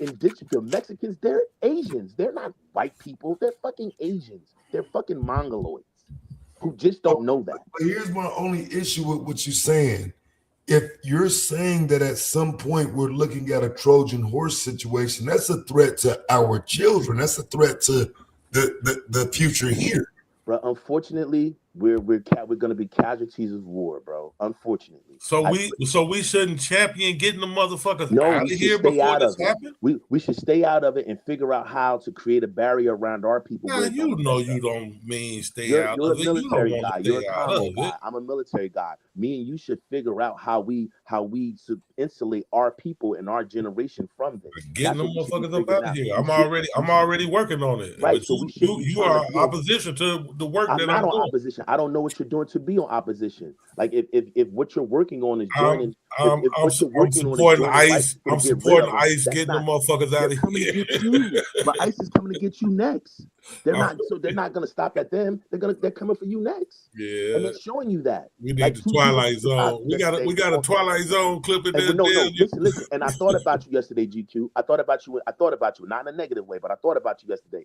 Mexicans, they're Asians. They're not white people. They're fucking Asians. They're fucking Mongoloids who just don't know that. But here's my only issue with what you're saying. If you're saying that at some point we're looking at a Trojan horse situation, that's a threat to our children. That's a threat to the future here. Bro, unfortunately, we're going to be casualties of war, bro. Unfortunately. So we shouldn't champion getting the motherfuckers out of here before this happens? We should stay out of it and figure out how to create a barrier around our people. Nah, you know you don't mean stay out of it. You're a military guy. You're a convo guy. I'm a military guy. Me and you should figure out how we insulate our people and our generation from this. Getting them motherfuckers up out of here. I'm already working on it. Right. But So you are opposition to the work that I'm not doing. on opposition. I don't know what you're doing to be on opposition. Like if what you're working on is joining, I'm supporting ICE. I'm supporting ICE getting the motherfuckers out of here. But ICE is coming to get you next. They're not gonna stop at them. They're coming for you next. Yeah. And they're showing you that. We need the Twilight Zone. We got a Twilight Zone clip in there. No, listen. And I thought about you yesterday, GQ. I thought about you, not in a negative way, but I thought about you yesterday.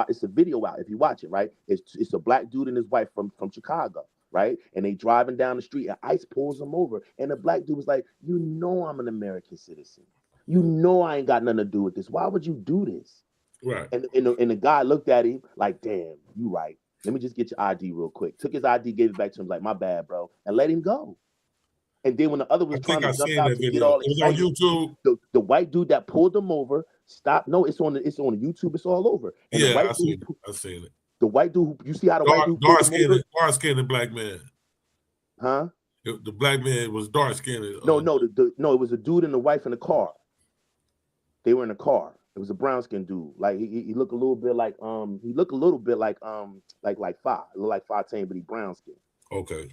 It's a video out. If you watch it, right? It's a black dude and his wife from Chicago, right? And they driving down the street and ICE pulls them over. And the black dude was like, you know I'm an American citizen. You know I ain't got nothing to do with this. Why would you do this? Right. And the guy looked at him like, damn, you right. Let me just get your ID real quick. Took his ID, gave it back to him, like, my bad, bro, and let him go. And then when the other was trying to jump out to get all excited, it was on YouTube. The white dude that pulled them over stopped. No, it's on YouTube. It's all over. And I seen it. The white dude, you see how the white dude dark-skinned black man. Huh? The black man was dark-skinned. No, it was a dude and the wife in the car. They were in a car. It was a brown-skinned dude. Like he looked a little bit like like 5'10", but he brown-skinned. Okay.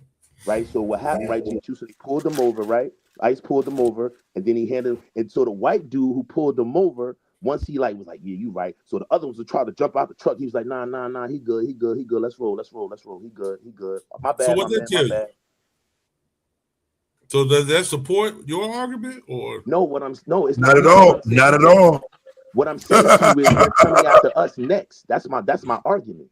Right. So what happened? Right, G2. So they pulled them over. Right. ICE pulled them over, and then he handed. And so the white dude who pulled them over, once he was like, yeah, you right. So the other ones would try to jump out the truck. He was like, nah, he good. He good. Let's roll. He good. My bad. So what that tell you? So does that support your argument or no? It's not at all. Not at all. What I'm saying to you is they're coming after us next. That's my argument.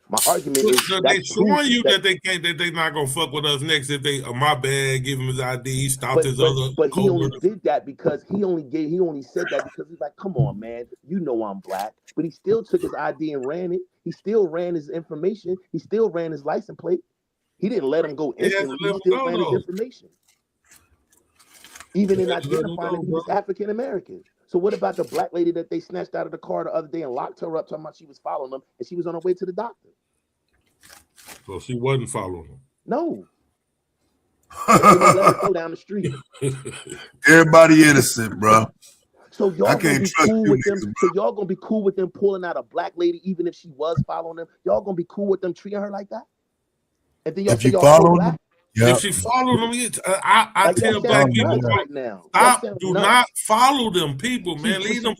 My argument is they showing you that they can't, that they not gonna fuck with us next if they my bad, give him his ID, stopped his other. But he only did that because he only said that because he's like, come on, man, you know I'm black. But he still took his ID and ran it. He still ran his information. He still ran his license plate. He didn't let him go instantly. He still ran his information. Even in identifying him, he was African American. So what about the black lady that they snatched out of the car the other day and locked her up, talking about she was following them and she was on her way to the doctor? So she wasn't following them. No. Let her go down the street. Everybody innocent, bro. So y'all gonna be cool with them. So y'all gonna be cool with them pulling out a black lady, even if she was following them. Y'all gonna be cool with them treating her like that. And then y'all say y'all so black. If she followed them, I tell black people right now, stop. Do not follow them people, man. Leave them.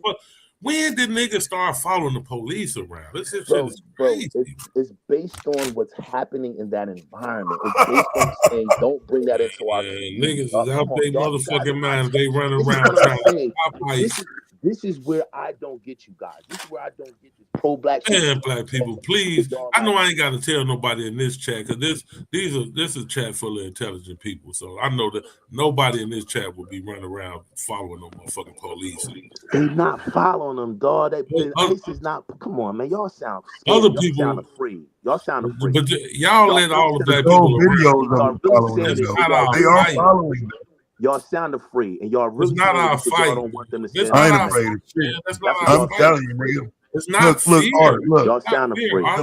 When did niggas start following the police around? This is crazy. It's based on what's happening in that environment. It's based on saying, don't bring that into our niggas is out their motherfucking mind. They run around trying to stop ICE. This is where I don't get you guys. This is where I don't get this pro-black. Man, black people, please. I know I ain't got to tell nobody in this chat because this is a chat full of intelligent people. So I know that nobody in this chat will be running around following no motherfucking police. They're not following them, dog. ICE is not. Come on, man. Y'all sound scared. Other people sound afraid. Y'all sound afraid. But y'all let all the black people videos. They are following them. Y'all sound afraid, and y'all really not our fight. Y'all don't want them to stand. I ain't afraid of shit. I'm telling you, nigga. It's not look, Art, look. Y'all sound afraid. I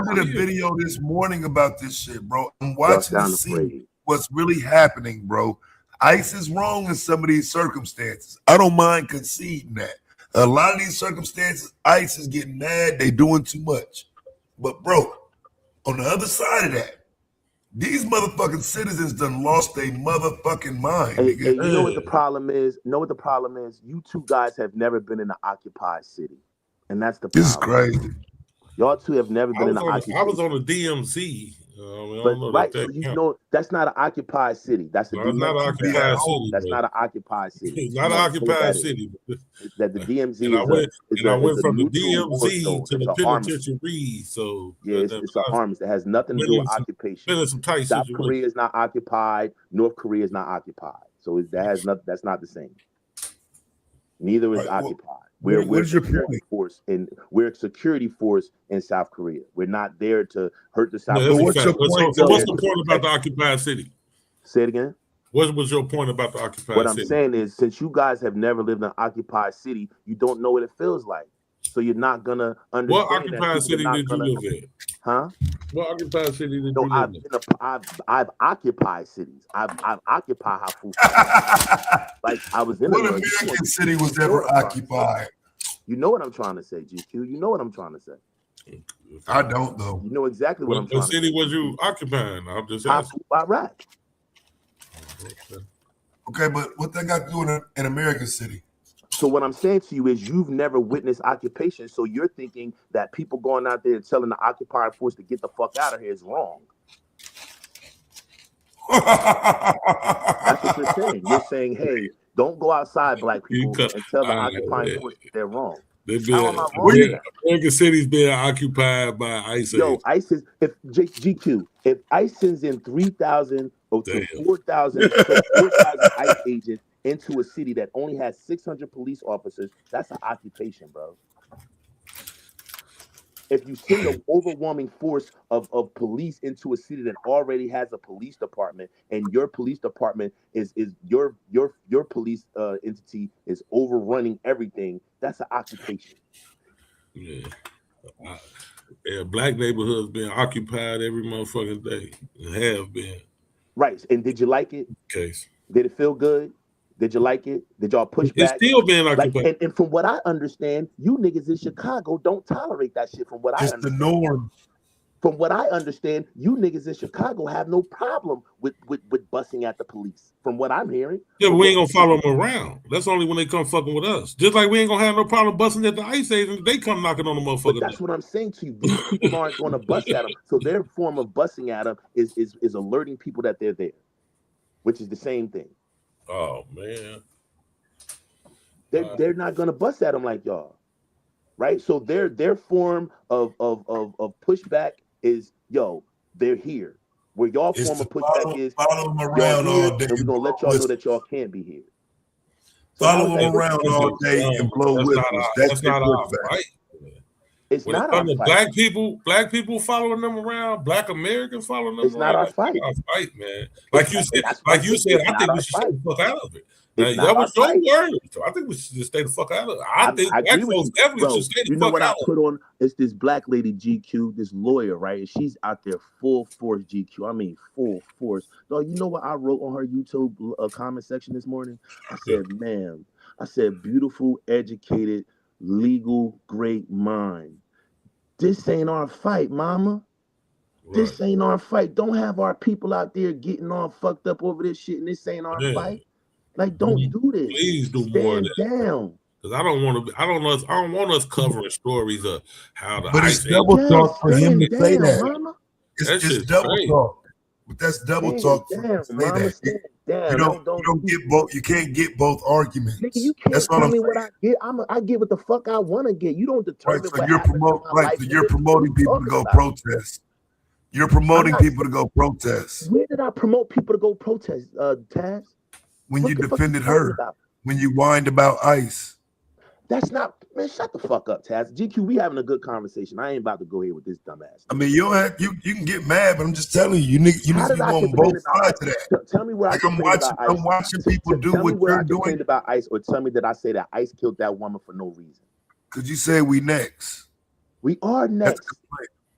did a video this morning about this shit, bro. I'm watching to see what's really happening, bro. ICE is wrong in some of these circumstances. I don't mind conceding that. A lot of these circumstances, ICE is getting mad. They doing too much. But, bro, on the other side of that, these motherfucking citizens done lost their motherfucking mind. Hey, you know what the problem is? You two guys have never been in an occupied city. And that's the problem. This is crazy. Y'all two have never been in an occupied city. I was on a DMZ. But right, so you know that's not an occupied city. That's the not an occupied city. That's not an occupied city. It's not an occupied city. That the DMZ and I went from the DMZ to the penitentiary. So yeah, it's an arms that has nothing to do with occupation. South Korea is not occupied. North Korea is not occupied. So that's not the same. Neither is occupied. We're a security force, and we're a security force in South Korea. We're not there to hurt the South. No, what's the point about the occupied city? Say it again. What was your point about the occupied city? What I'm saying is, since you guys have never lived in an occupied city, you don't know what it feels like. So you're not gonna understand. What occupied city did you live in? Huh? What occupied city did you live in? I've occupied cities. I've occupied Hafu. Like I was in. What American city was ever occupied? You know what I'm trying to say, GQ. You know what I'm trying to say. I don't though. You know exactly what I'm trying to say. What city was you occupying? I'm just asking. Iraq. Okay, but what that got to do in an American city? So what I'm saying to you is you've never witnessed occupation, so you're thinking that people going out there telling the occupied force to get the fuck out of here is wrong. That's what you're saying. You're saying, hey, don't go outside, black people, and tell the occupying force that they're wrong. American cities being occupied by ISIS. Yo, ISIS, if GQ, if ICE sends in 3,000 to 4,000 ICE agents into a city that only has 600 police officers, that's an occupation, bro. If you send an overwhelming force of police into a city that already has a police department, and your police department is your police entity is overrunning everything, that's an occupation. Yeah. Black neighborhoods being occupied every motherfucking day. It have been. Right. And did you like it? Case. Did it feel good? Did you like it? Did y'all push back? It's still being occupied. And from what I understand, you niggas in Chicago don't tolerate that shit. From what I understand. It's the norm. From what I understand, you niggas in Chicago have no problem with busting at the police. From what I'm hearing. Yeah, but we ain't gonna follow them around. That's only when they come fucking with us. Just like we ain't gonna have no problem busting at the ICE agents. They come knocking on the motherfucker. But that's what I'm saying to you. These people aren't gonna bust at them. So their form of busting at them is alerting people that they're there, which is the same thing. Oh man. They're not gonna bust at them like y'all, right? So their form of pushback is, yo, they're here. Where y'all form of pushback is follow them around all day. And we're gonna let y'all know that y'all can't be here. So follow them around all day and blow whistles. That's not our pushback. fight. It's when not it comes our to fight. black people following them around, black Americans following them it's around. Not our fight. Not our fight, man. Like you said, I think we should stay the fuck out of it. Now, that was your word. So I think we should just stay the fuck out of it. I think black folks definitely should stay the fuck out of it. You know what I put on? It's this black lady GQ, this lawyer, right? And she's out there full force GQ. I mean, full force. No, you know what I wrote on her YouTube comment section this morning? I said, ma'am, I said, beautiful, educated, legal, great mind. This ain't our fight, mama. Right. This ain't our fight. Don't have our people out there getting all fucked up over this shit, and this ain't our fight. Like, don't do this. Please do more of that. Down. Because I don't want us covering stories of how the. But it's double talk for him to say that. It's double talk. But that's double talk for him to say that. You don't get both. You can't get both arguments. Nigga, you can't tell me what I get. I get what the fuck I want to get. You don't determine. Right, so you're promoting people to go protest. You're promoting people to go protest. Where did I promote people to go protest, Taz? When you defended her, when you whined about ICE. That's not, man, shut the fuck up, Taz. GQ, we having a good conversation. I ain't about to go here with this dumbass. I mean, you can get mad, but I'm just telling you, you need to be on both sides of that. Tell me where I'm watching people do what you're doing. About ICE, or tell me that I say that ICE killed that woman for no reason. Because you say we next. We are next.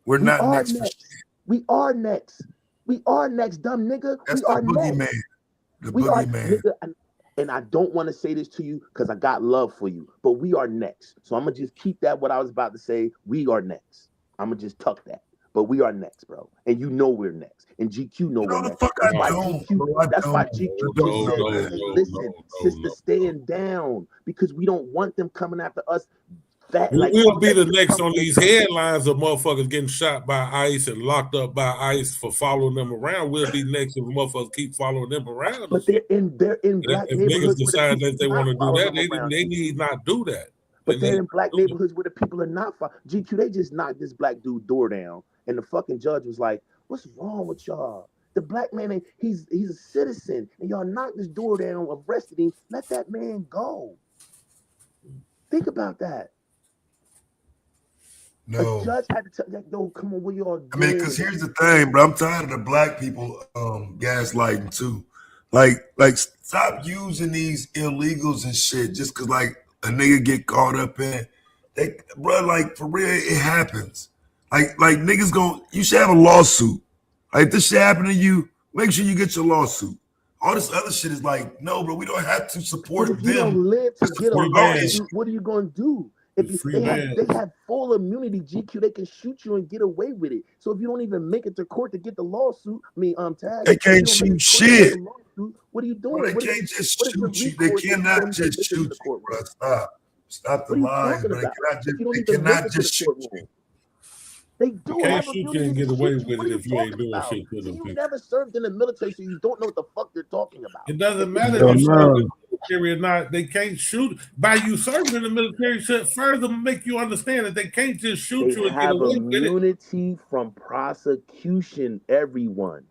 We're not next. We are next. We are next, dumb nigga. That's we are the boogeyman. Next. The boogeyman. And I don't want to say this to you because I got love for you, but we are next. So I'm going to just keep that what I was about to say. We are next. I'm going to just tuck that. But we are next, bro. And you know we're next. And GQ know we're next. That's why GQ said, listen, sister, stand down. Because we don't want them coming after us We'll be the next on these headlines of motherfuckers getting shot by ICE and locked up by ICE for following them around. We'll be next if motherfuckers keep following them around. But they're in black if neighborhoods. Niggas decide that they want to do that, they need not do that. But they're in black neighborhoods where the people are not. GQ, they just knocked this black dude door down, and the fucking judge was like, "What's wrong with y'all? The black man, he's a citizen, and y'all knocked this door down, arrested him. Let that man go." Think about that. No. A judge had to tell that, yo, come on, what y'all doing? I mean, because here's the thing, bro. I'm tired of the black people gaslighting too. Like, stop using these illegals and shit just because, like, a nigga get caught up in they, bro. Like, for real, it happens. Like niggas you should have a lawsuit. Like, this shit happen to you, make sure you get your lawsuit. All this other shit is like, no, bro, we don't have to support them. If you don't live to get a lawsuit, what are you going to do? If they have full immunity, GQ, they can shoot you and get away with it. So if you don't even make it to court to get the lawsuit, Tag, they can't shoot shit. What are you doing? Bro, they can't just shoot you. They cannot just shoot you, bro. Stop the line, bro. They cannot just shoot you. They do. You can't shoot you and get away with it if you ain't doing shit to them people. You never served in the military, so you don't know what the fuck they're talking about. It doesn't matter if you serve in the military or not. They can't shoot. By you serving in the military should further make you understand that they can't just shoot you and get away with it. They have immunity from prosecution, everyone.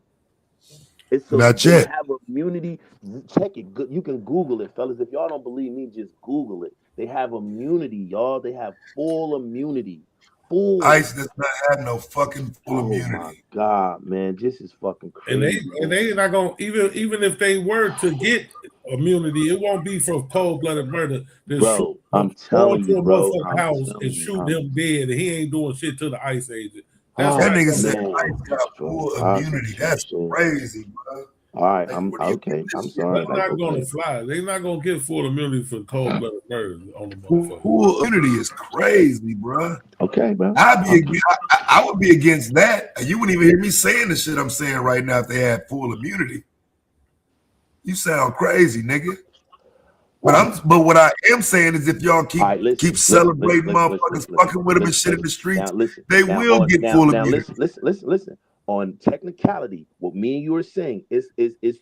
Not yet. They have immunity. Check it. You can Google it, fellas. If y'all don't believe me, just Google it. They have immunity, y'all. They have full immunity. ICE does not have no fucking full immunity. Oh my God, man, this is fucking crazy. And they not gonna even if they were to get immunity, it won't be from cold-blooded murder. Bro, I'm telling you, bro. House and shoot him dead, and he ain't doing shit to the ICE agent. That nigga said ICE got full immunity. That's crazy, bro. All right, I'm okay. I'm sorry. They're not gonna fly. They're not gonna get full immunity for cold-blooded murder on the motherfucker. Full immunity is crazy, bro. Okay, bro. I would be against that. You wouldn't even hear me saying the shit I'm saying right now if they had full immunity. You sound crazy, nigga. But what I am saying is if y'all keep celebrating motherfuckers fucking with them and shit in the streets, they will get full immunity. Listen. On technicality, what me and you are saying is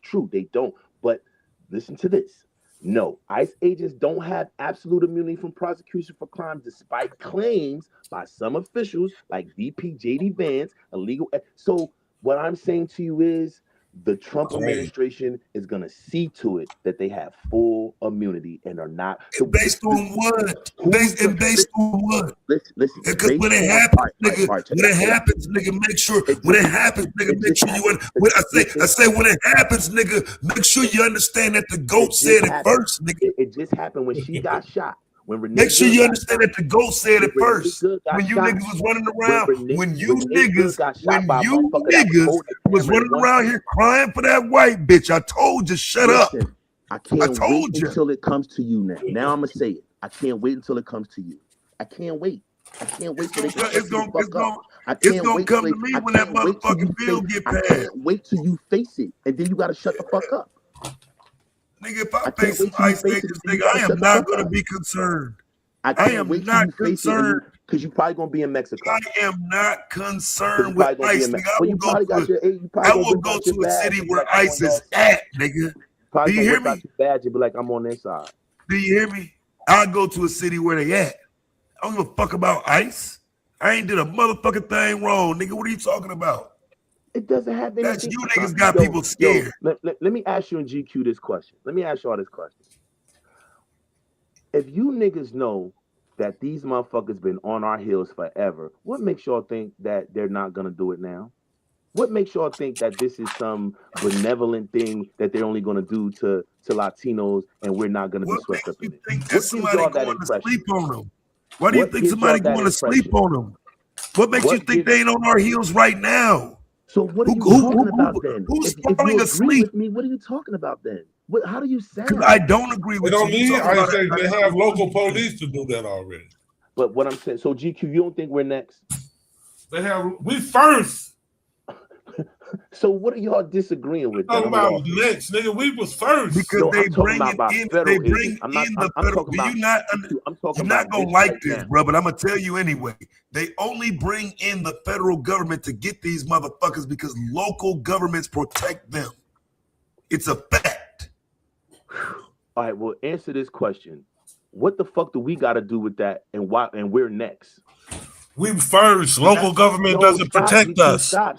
true. They don't. But listen to this. No, ICE agents don't have absolute immunity from prosecution for crimes, despite claims by some officials like VP JD Vance, illegal. So what I'm saying to you is the Trump administration is going to see to it that they have full immunity and are not. So based on what? Based on what? Listen. Because when it happens, nigga, make sure. When it happens, nigga, make sure you. I say when it happens, nigga, make sure you understand that the GOAT said it first, nigga. It just happened when she got shot. Make sure you understand that the GOAT said it first. When you niggas was running around, when you niggas was running around here crying for that white bitch, I told you, shut up. I can't wait until it comes to you now. Now I'm gonna say it. I can't wait until it comes to you. I can't wait. I can't wait till it's gonna come to me when that motherfucking bill get passed. I can't wait till you face it, and then you gotta shut the fuck up. Nigga, if I face some ICE agents, nigga, I am not going to be concerned. I am not concerned. Because you're probably going to be in Mexico. I am not concerned with ICE, nigga. I will go to a city where ICE is at, nigga. Do you hear me? Badge and be like, I'm on their side. Do you hear me? I'll go to a city where they at. I don't give a fuck about ICE. I ain't did a motherfucking thing wrong, nigga. What are you talking about? It doesn't have anything. That's you niggas got people scared. Let me ask you in GQ this question. Let me ask y'all this question. If you niggas know that these motherfuckers been on our heels forever, what makes y'all think that they're not gonna do it now? What makes y'all think that this is some benevolent thing that they're only gonna do to Latinos and we're not gonna be swept up in it? What gives y'all that impression? Why do you think somebody going to sleep on them? What makes you think they ain't on our heels right now? So what are you talking about then? Who's falling asleep? With me, what are you talking about then? How do you sound? Because I don't agree with you. I say they have local police to do that already. But what I'm saying, so GQ, you don't think we're next? We first. So what are y'all disagreeing with? Talking about next, nigga. We was first because they bring in the federal. Do you not? You're not gonna like this, bro. But I'm gonna tell you anyway. They only bring in the federal government to get these motherfuckers because local governments protect them. It's a fact. All right. Well, answer this question. What the fuck do we got to do with that, and why? And we're next. We first. Local government doesn't protect us. Stop.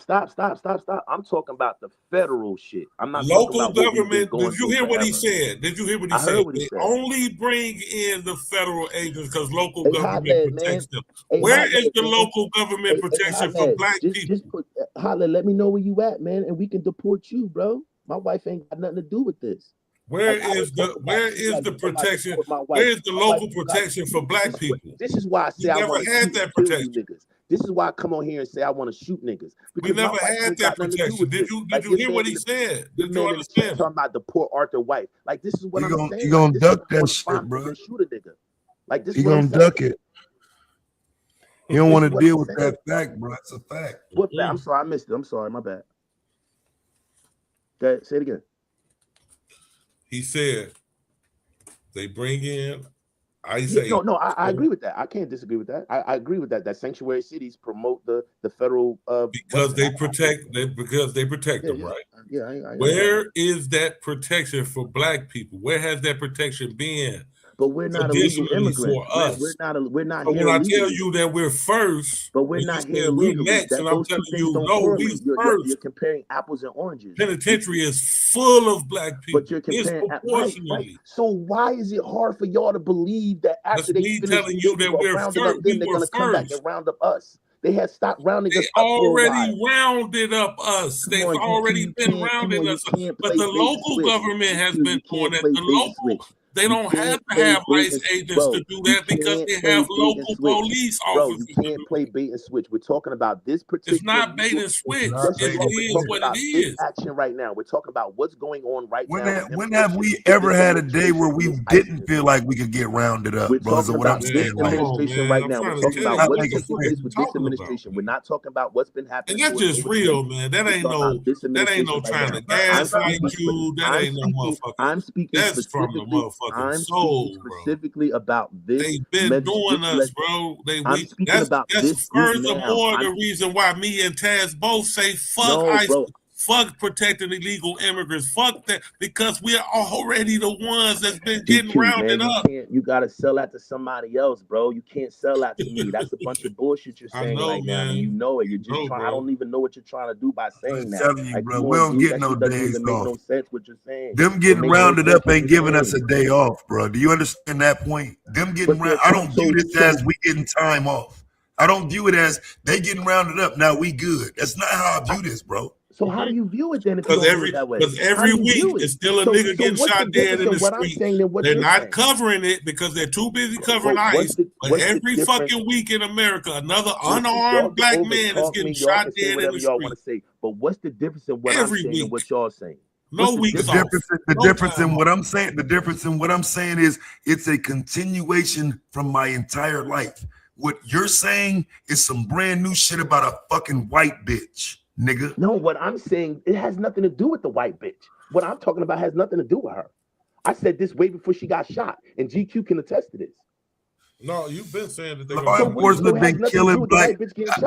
I'm talking about the federal shit. I'm not local talking about government. Did you hear what he said? Did you hear what he said? They only bring in the federal agents because local government protects them. Where is the local government protection for black people? Holla, let me know where you at, man, and we can deport you, bro. My wife ain't got nothing to do with this. Where is the protection? Where is the local protection for black people? This is why I say I never had that protection. Niggas. This is why I come on here and say I want to shoot niggas. We never had that protection. Did you hear what he said? Did you understand? Talking about the poor Arthur White. Like this is what I'm saying. You gonna duck that shit, bro? Shoot a nigga. Like this. You gonna duck it? You don't want to deal with that fact, bro. It's a fact. What fact? I'm sorry, I missed it. I'm sorry, my bad. Okay, say it again. He said they bring in ICE. No, I agree with that. I can't disagree with that. I agree with that. That sanctuary cities promote the federal because they protect them, right? Yeah. Where is that protection for black people? Where has that protection been? But we're not illegal immigrants. For us. We're not so here. When I tell you that we're first, but we're not here illegally. Next, and I'm telling you, no, we first. You're comparing apples and oranges. Penitentiary is full of black people. But you're comparing right. So why is it hard for y'all to believe that after they finish telling you that we're first, they're going to come back and round up us? They had stopped rounding us up. They already rounded up us. They've already been rounding us up. But the local government has been doing that. The local. They don't have to have ICE agents to do that because they have local police officers. Bro, you can't play bait and switch. We're talking about this particular. It's not bait and switch. It is what it is. Action right now. We're talking about what's going on right now. When have we ever had a day where we didn't feel like we could get rounded up? We're talking about this administration right now. We're talking about what's taking place with this administration. We're not talking about what's been happening. And that's just real, man. That ain't no trying to gaslight you. That ain't no motherfucker. I'm speaking. That's from the motherfucker. I'm speaking specifically about this. They've been doing us, bro. That's furthermore the reason why me and Taz both say fuck ICE, fuck protecting illegal immigrants, fuck that, because we're already the ones that's been getting rounded up. You gotta sell that to somebody else, bro. You can't sell that to me. That's a bunch of bullshit you're saying right now, and you know it. You're just trying. I don't even know what you're trying to do by saying that. I'm telling you, bro, we don't get no days off. No sense what you're saying. Them getting rounded up ain't giving us a day off, bro. Do you understand that point? Them getting rounded. I don't view this as we getting time off. I don't view it as they getting rounded up. Now we good. That's not how I view this, bro. So how do you view it then? Because every week it's still a nigga getting shot dead in the street. They're not covering it because they're too busy covering ICE. But every fucking week in America, another unarmed black man is getting shot dead in the street. But what's the difference in what I'm saying and what y'all saying? No weeks off. The difference in what I'm saying. The difference in what I'm saying is it's a continuation from my entire life. What you're saying is some brand new shit about a fucking white bitch. Nigga. No, what I'm saying, it has nothing to do with the white bitch. What I'm talking about has nothing to do with her. I said this way before she got shot, and GQ can attest to this. No, you've been saying that law enforcement been killing black.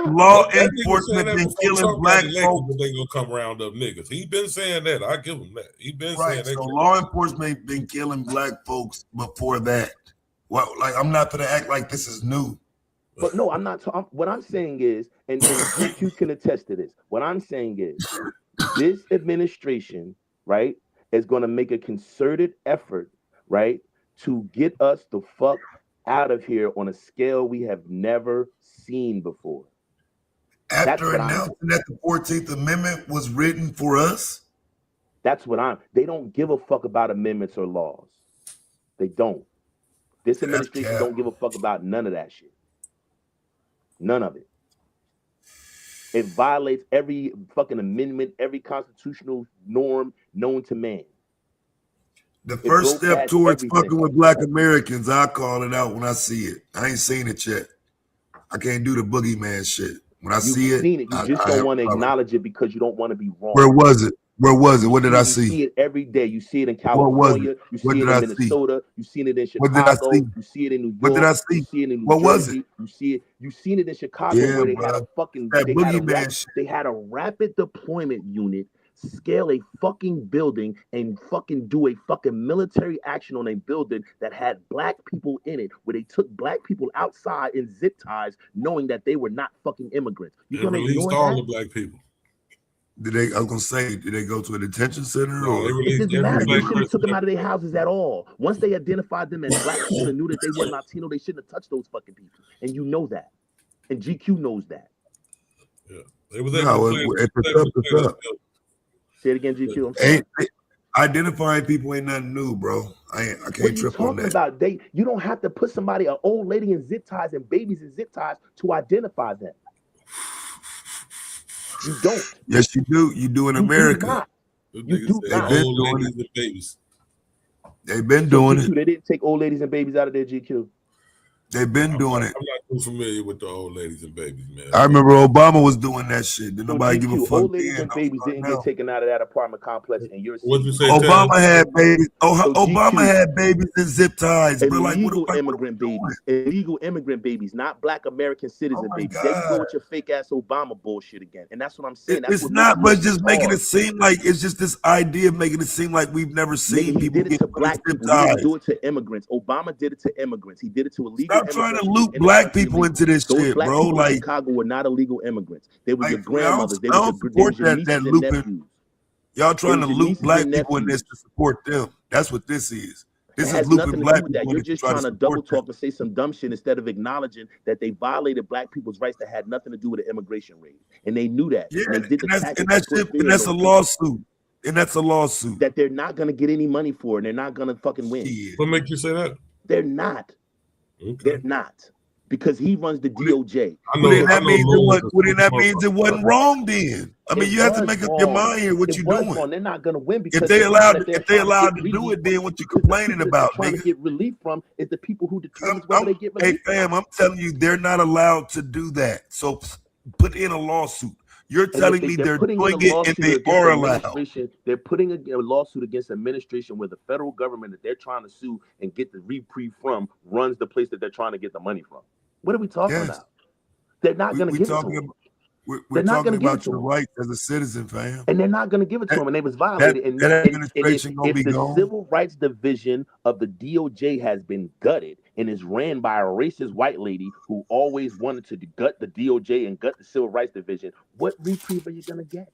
Law enforcement been killing black folks. They gonna come round up niggas. He been saying that. I give him that. He been saying that. So law enforcement been killing black folks before that. Well, like I'm not gonna act like this is new. But no, I'm not. What I'm saying is, and you can attest to this. What I'm saying is, this administration, right, is going to make a concerted effort, right, to get us the fuck out of here on a scale we have never seen before. After announcing that the 14th Amendment was written for us? That's what They don't give a fuck about amendments or laws. They don't. This administration don't give a fuck about none of that shit. None of it. It violates every fucking amendment, every constitutional norm known to man. The first step towards fucking with black Americans, I'll call it out when I see it. I ain't seen it yet. I can't do the boogeyman shit. When I see it, seen it. You just don't want to acknowledge it because you don't want to be wrong. Where was it? Where was it? What did I see? You see it every day. You see it in What was California. it? You What see it did in I Minnesota. You seen it in What did I Chicago. see? You see it in New York. What did I see? You see it in New What was Jersey. it? You see it. You seen it in Chicago Yeah, where they bro. had a fucking That boogeyman shit. they had a rapid deployment unit scale a fucking building and fucking do a fucking military action on a building that had black people in it, where they took black people outside in zip ties, knowing that they were not fucking immigrants. You're gonna released all the black people. Did they? I was gonna say, did they go to a detention center? No, or it doesn't matter. They shouldn't have took them out of their houses at all. Once they identified them as black people and knew that they were Latino, they shouldn't have touched those fucking people. And you know that. And GQ knows that. Yeah, they was able it's up. Say it again, GQ. I'm sorry. Identifying people ain't nothing new, bro. I can't trip on that. What are you talking about? You don't have to put somebody, an old lady in zip ties and babies in zip ties to identify them. You don't. Yes, you do. You do in America. You do not. Old ladies and babies. They've been doing it. They didn't take old ladies and babies out of their GQ. They've been doing it. I'm not too familiar with the old ladies and babies, man. I remember Obama was doing that shit. Did nobody give a fuck? Old ladies and babies didn't get taken out of that apartment complex, and you're Obama had babies. Obama had babies in zip ties, bro. Like illegal immigrant babies, illegal immigrant babies, not black American citizen babies. There you go with your fake ass Obama bullshit again, and that's what I'm saying. It's not, but just making it seem like it's just this idea of making it seem like we've never seen people get it to black people. He didn't do it to immigrants. Obama did it to immigrants. He did it to illegal. Stop trying to loop black people into this shit, black bro. Like in Chicago were not illegal immigrants. They were your grandmothers. They were your nieces and nephews. Y'all trying to loop black people in this to support them. That's what this is. This is looping black people. You're just trying to double talk and say some dumb shit instead of acknowledging that they violated black people's rights that had nothing to do with the immigration raid, and they knew that. Yeah, and they did that's a lawsuit. And that's a lawsuit that they're not going to get any money for, and they're not going to fucking win. What makes you say that? They're not. Okay. They're not. Because he runs the DOJ. That means it wasn't wrong then. I mean, you have to make up your mind here what you're doing. They're not going to win because if they allowed to do it, then what you complaining about, trying to get relief from is the people who determine whether they get relief. Hey, fam, I'm telling you, they're not allowed to do that. So put in a lawsuit. You're telling me they're doing it and they are allowed. They're putting a lawsuit against administration where the federal government that they're trying to sue and get the reprieve from runs the place that they're trying to get the money from. What are we talking about? They're not going to give it to them. We're talking about your rights as a citizen, fam. And they're not going to give it to them, and they was violated. And if the Civil Rights Division of the DOJ has been gutted and is ran by a racist white lady who always wanted to gut the DOJ and gut the Civil Rights Division, what reprieve are you going to get?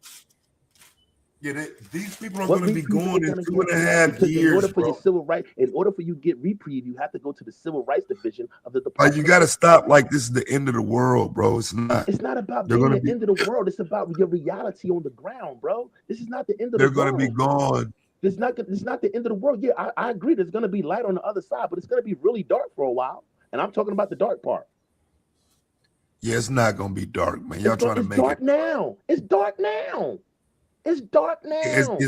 Yeah, these people are going to be going in 2.5 years. In order for your civil right, in order for you to get reprieve, you have to go to the Civil Rights Division of the Department. You got to stop like this is the end of the world, bro. It's not. It's not about being the end of the world. It's about your reality on the ground, bro. This is not the end of the world. They're going to be gone. It's not the end of the world. Yeah, I agree. There's going to be light on the other side, but it's going to be really dark for a while. And I'm talking about the dark part. Yeah, it's not going to be dark, man. Y'all trying to make it. It's dark now. It's dark now.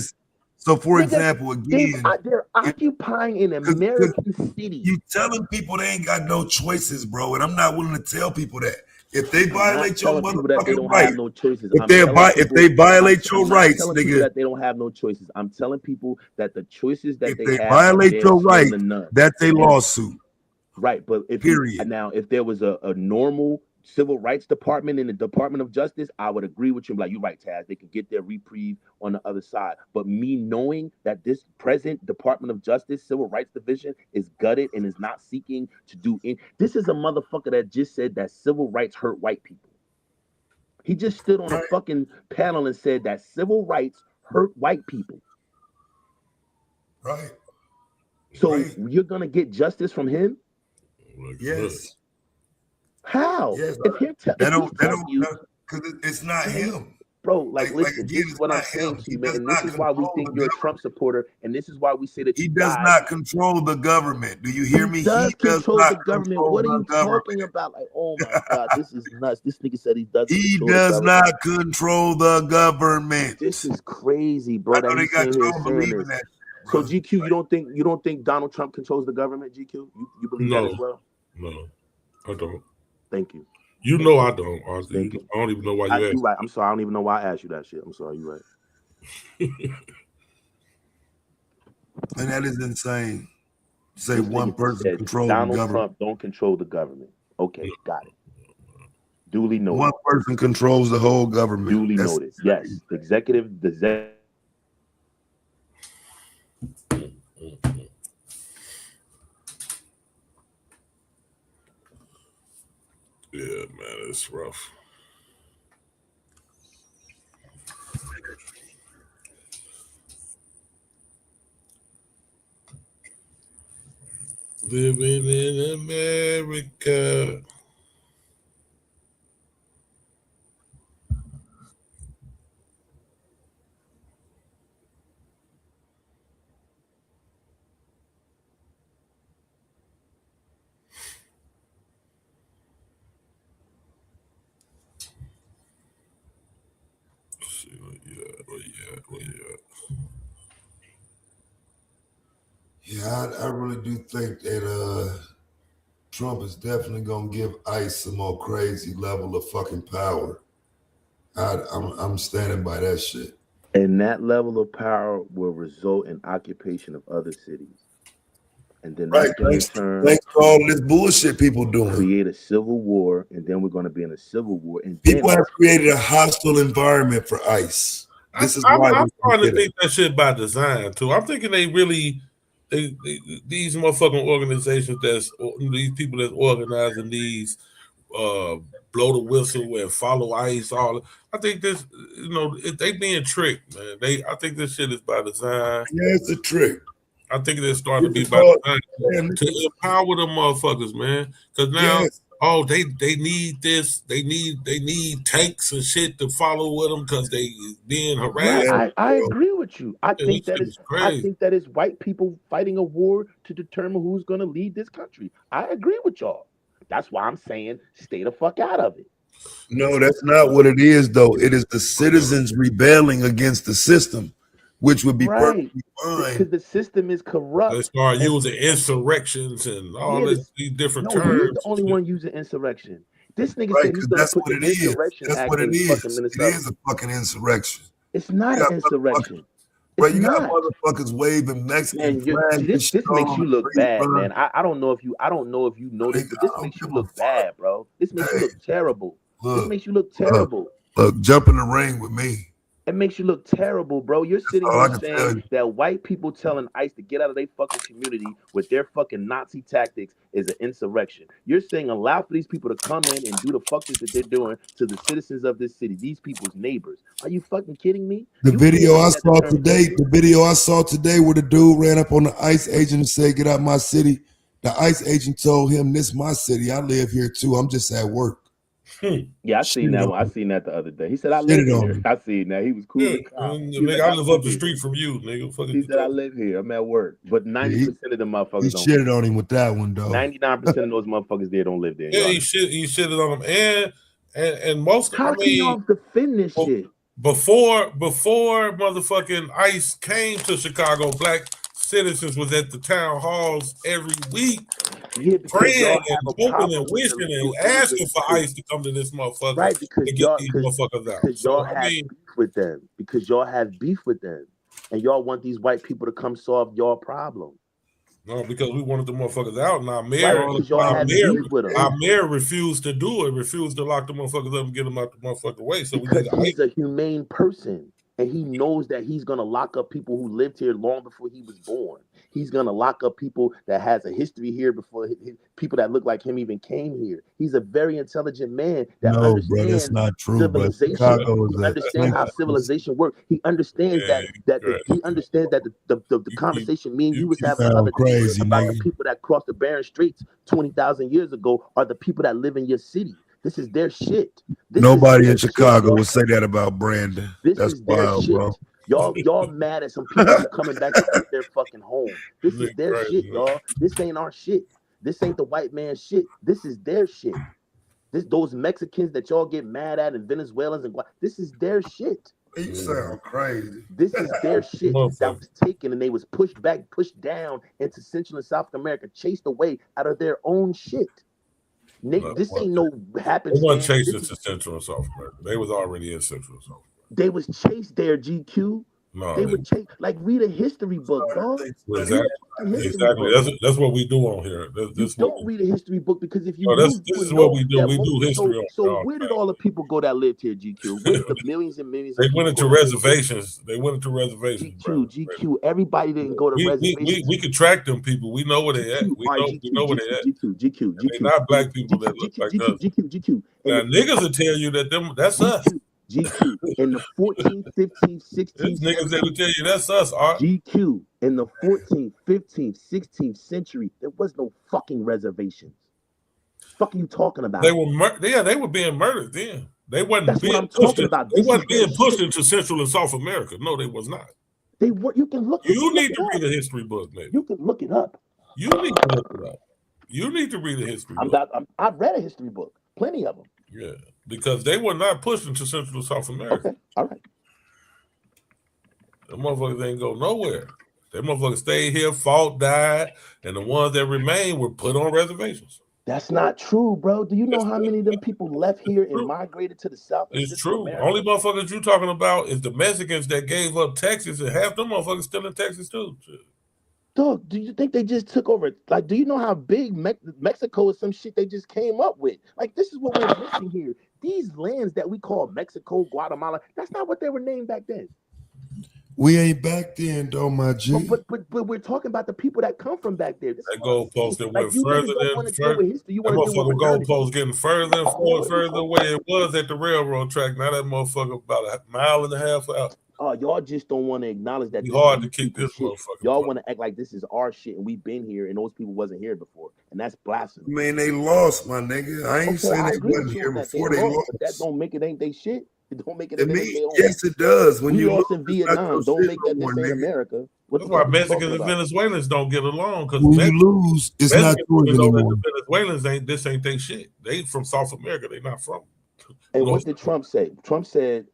So, for example, again, they're occupying an American city. You telling people they ain't got no choices, bro, and I'm not willing to tell people that. If they violate your motherfucking rights, no choices. If they violate your rights, nigga, that they don't have no choices. I'm telling people that the choices that they violate your rights, that's a lawsuit. Right, but if there was a normal Civil Rights Department in the Department of Justice, I would agree with you. Like, you're right, Taz. They can get their reprieve on the other side. But me knowing that this present Department of Justice Civil Rights Division is gutted and is not seeking to do this is a motherfucker that just said that civil rights hurt white people. He just stood on a fucking panel and said that civil rights hurt white people. Right. So you're gonna get justice from him? Yes. How? Yes, because it's not him, bro. Listen, this is what I'm saying to you, man. And this is why we think you're a Trump supporter, and this is why we say that he does not control the government. Do you hear me? He does control the government. What are you talking about? Like, oh my God, this is nuts. This nigga said he does. He does not control the government. This is crazy, bro. That he's saying this. So GQ, you don't think Donald Trump controls the government? GQ, you believe that as well? No, I don't. Thank you. You know I don't, Arthur. Thank you. I don't even know why you asked. You're right. I'm sorry. I don't even know why I asked you that shit. I'm sorry. You're right. And that is insane. Say one person controls Donald the government. Trump don't control the government. Okay, got it. Duly noted. One person controls the whole government. Duly noted. Yes, the executive. Yeah, man, it's rough. Living in America. Let's see where you at. Yeah, I really do think that Trump is definitely gonna give ICE a more crazy level of fucking power. I'm standing by that shit. And that level of power will result in occupation of other cities. And then that's going to turn thanks to all this bullshit people doing. Create a civil war, and then we're going to be in a civil war. And people have created a hostile environment for ICE. This is why I'm starting to think that shit by design too. I'm thinking they really, these motherfucking organizations these people that's organizing these, blow the whistle and follow ICE. I think this, they being tricked, man. I think this shit is by design. Yeah, it's a trick. I think they're starting to be by design to empower the motherfuckers, man. Because now, they need this. They need tanks and shit to follow with them because they being harassed. Right, I agree with you. I think that is white people fighting a war to determine who's going to lead this country. I agree with y'all. That's why I'm saying stay the fuck out of it. No, that's not what it is, though. It is the citizens rebelling against the system, which would be perfectly fine. Because the system is corrupt. They start using insurrections and all these different terms. He's the only one using insurrection. This nigga said he's going to put the Insurrection Act in fucking Minnesota. It is a fucking insurrection. It's not an insurrection. Bro, you got motherfuckers waving Mexican flags. This makes you look bad, man. I don't know if you know this, but this makes you look bad, bro. This makes you look terrible. This makes you look terrible. Look, jump in the ring with me. It makes you look terrible, bro. You're sitting here saying that white people telling ICE to get out of their fucking community with their fucking Nazi tactics is an insurrection. You're saying allow for these people to come in and do the fuck shit that they're doing to the citizens of this city, these people's neighbors. Are you fucking kidding me? The video I saw today where the dude ran up on the ICE agent and said, "Get out my city." The ICE agent told him, "This is my city. I live here too. I'm just at work." Yeah, I seen that one. I seen that the other day. He said, "I live here." I seen that. He was cool. Nigga, I live up the street from you, nigga. He said, "I live here. I'm at work." But 90% of them motherfuckers he shitted on him with that one, though. 99% of those motherfuckers there don't live there. Yeah, he shitted on them, and most. How can y'all defend this shit? Before motherfucking ICE came to Chicago, black citizens was at the town halls every week. Praying and hoping and wishing and asking for ICE to come to this motherfucker, right? Because to get these motherfuckers out. Because y'all have beef with them. Because y'all have beef with them, and y'all want these white people to come solve your problem. No, because we wanted the motherfuckers out, and our mayor refused to do it. Refused to lock the motherfuckers up and get them out the motherfucking way. So because he's a humane person, and he knows that he's gonna lock up people who lived here long before he was born. He's gonna lock up people that has a history here before people that look like him even came here. He's a very intelligent man that understands bro, that's not true, civilization. He understands how civilization works. He understands he understands that the conversation me and you was having the other day about the people that crossed the Barren Straits 20,000 years ago are the people that live in your city. This is their shit. Nobody in Chicago would say that about Brandon. That's wild, bro. Y'all mad at some people coming back to their fucking home. This is their shit, y'all. This ain't our shit. This ain't the white man's shit. This is their shit. Those Mexicans that y'all get mad at and Venezuelans and this is their shit. You sound crazy. This is their shit that was taken and they was pushed back, pushed down into Central and South America, chased away out of their own shit. This ain't no happenstance. They weren't chasing to Central and South America. They was already in Central and South America. They was chased there, GQ. No, they would chase, like, read a history book, dog. Exactly. That's what we do on here. You don't read a history book, because if you this is what we do. We do history. So where did all the people go that lived here, GQ? Where did the millions and millions? They went into reservations. They went into reservations. GQ. Everybody didn't go to reservations. We can track them people. We know where they at. We know where they at. GQ. They're not black people that look like us. GQ. Now niggas will tell you that that's us. GQ in the 14th, 15th, 16th. These niggas that will tell you that's us. GQ in the 14th, 15th, 16th century, there was no fucking reservations. Fuck are you talking about? They were they were being murdered then. They wasn't That's being what I'm pushed. talking about. They wasn't being pushed into Central and South America. No, they was not. They were. You can look. You need to read a history book, man. You can look it up. You need to look it up. You need to read a history book. I've read a history book, plenty of them. Yeah, because they were not pushed into Central and South America. Okay, all right. The motherfuckers ain't go nowhere. They motherfuckers stayed here, fought, died, and the ones that remained were put on reservations. That's not true, bro. Do you know how many of them people left here and migrated to the South? It's true. America? Only motherfuckers you talking about is the Mexicans that gave up Texas, and half them motherfuckers still in Texas too. Dog, do you think they just took over? Like, do you know how big Mexico is? Some shit they just came up with. Like, this is what we're missing here. These lands that we call Mexico, Guatemala, that's not what they were named back then. We ain't back then, though, my G. But we're talking about the people that come from back there. That goalpost that went further than further. That motherfucker goalpost getting further and further away. It was at the railroad track. Now that motherfucker about a mile and a half out. Oh, y'all just don't want to acknowledge that. It's hard to keep this motherfucker. Y'all want to act like this is our shit and we've been here and those people wasn't here before. And that's blasphemy. Man, they lost, my nigga. I ain't saying they wasn't here before they lost. But that don't make it ain't they shit. It don't make it. Yes, it does. When you lost in Vietnam, don't make that this ain't America. That's why Mexicans and Venezuelans don't get along, because when you lose, it's not yours anymore. The Venezuelans ain't they shit. They from South America. They not from. And what did Trump say? Trump said,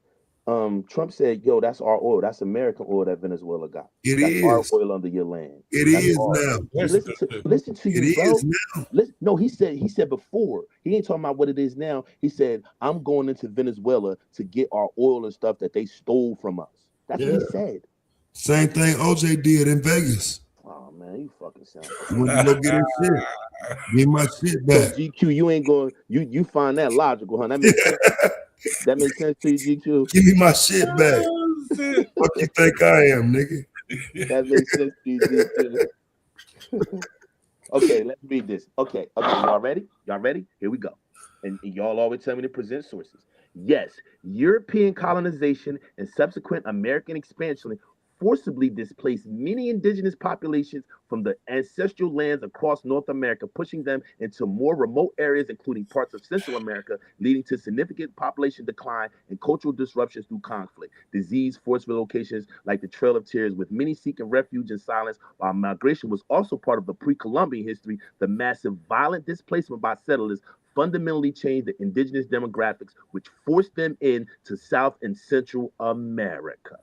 yo, that's our oil. That's American oil that Venezuela got. That's our oil under your land. It is now. Listen to you, bro. Is now. No, he said before. He ain't talking about what it is now. He said, I'm going into Venezuela to get our oil and stuff that they stole from us. That's what he said. Same thing OJ did in Vegas. Oh man, you fucking sound. When you go get his shit, get my shit back. GQ, you ain't going. You find that logical, huh? That makes sense. That makes sense to you, GQ. Give me my shit back. What you think I am, nigga? That makes sense to you, GQ. Okay, let's read this. Okay, y'all ready? Y'all ready? Here we go. And y'all always tell me to present sources. Yes, European colonization and subsequent American expansion forcibly displaced many indigenous populations from the ancestral lands across North America, pushing them into more remote areas, including parts of Central America, leading to significant population decline and cultural disruptions through conflict, disease, forced relocations like the Trail of Tears, with many seeking refuge in silence. While migration was also part of the pre-Columbian history, the massive violent displacement by settlers fundamentally changed the indigenous demographics, which forced them into South and Central America.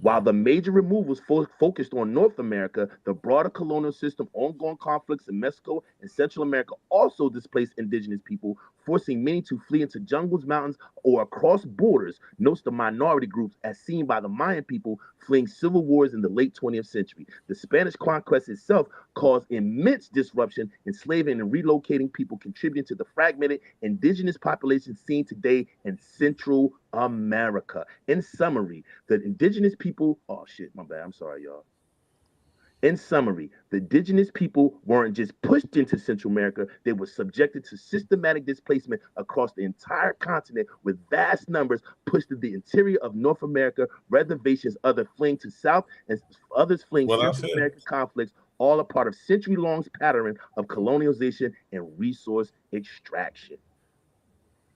While the major removals focused on North America, the broader colonial system, ongoing conflicts in Mexico and Central America also displaced indigenous people, forcing many to flee into jungles, mountains, or across borders. Notes the minority groups as seen by the Mayan people fleeing civil wars in the late 20th century. The Spanish conquest itself caused immense disruption, enslaving and relocating people, contributing to the fragmented indigenous population seen today in Central America. In summary, the indigenous people, oh shit, my bad, I'm sorry, y'all. In summary, the indigenous people weren't just pushed into Central America, they were subjected to systematic displacement across the entire continent, with vast numbers pushed to the interior of North America, reservations, others fleeing to South, and others fleeing Central American conflicts, all a part of century-long pattern of colonialization and resource extraction.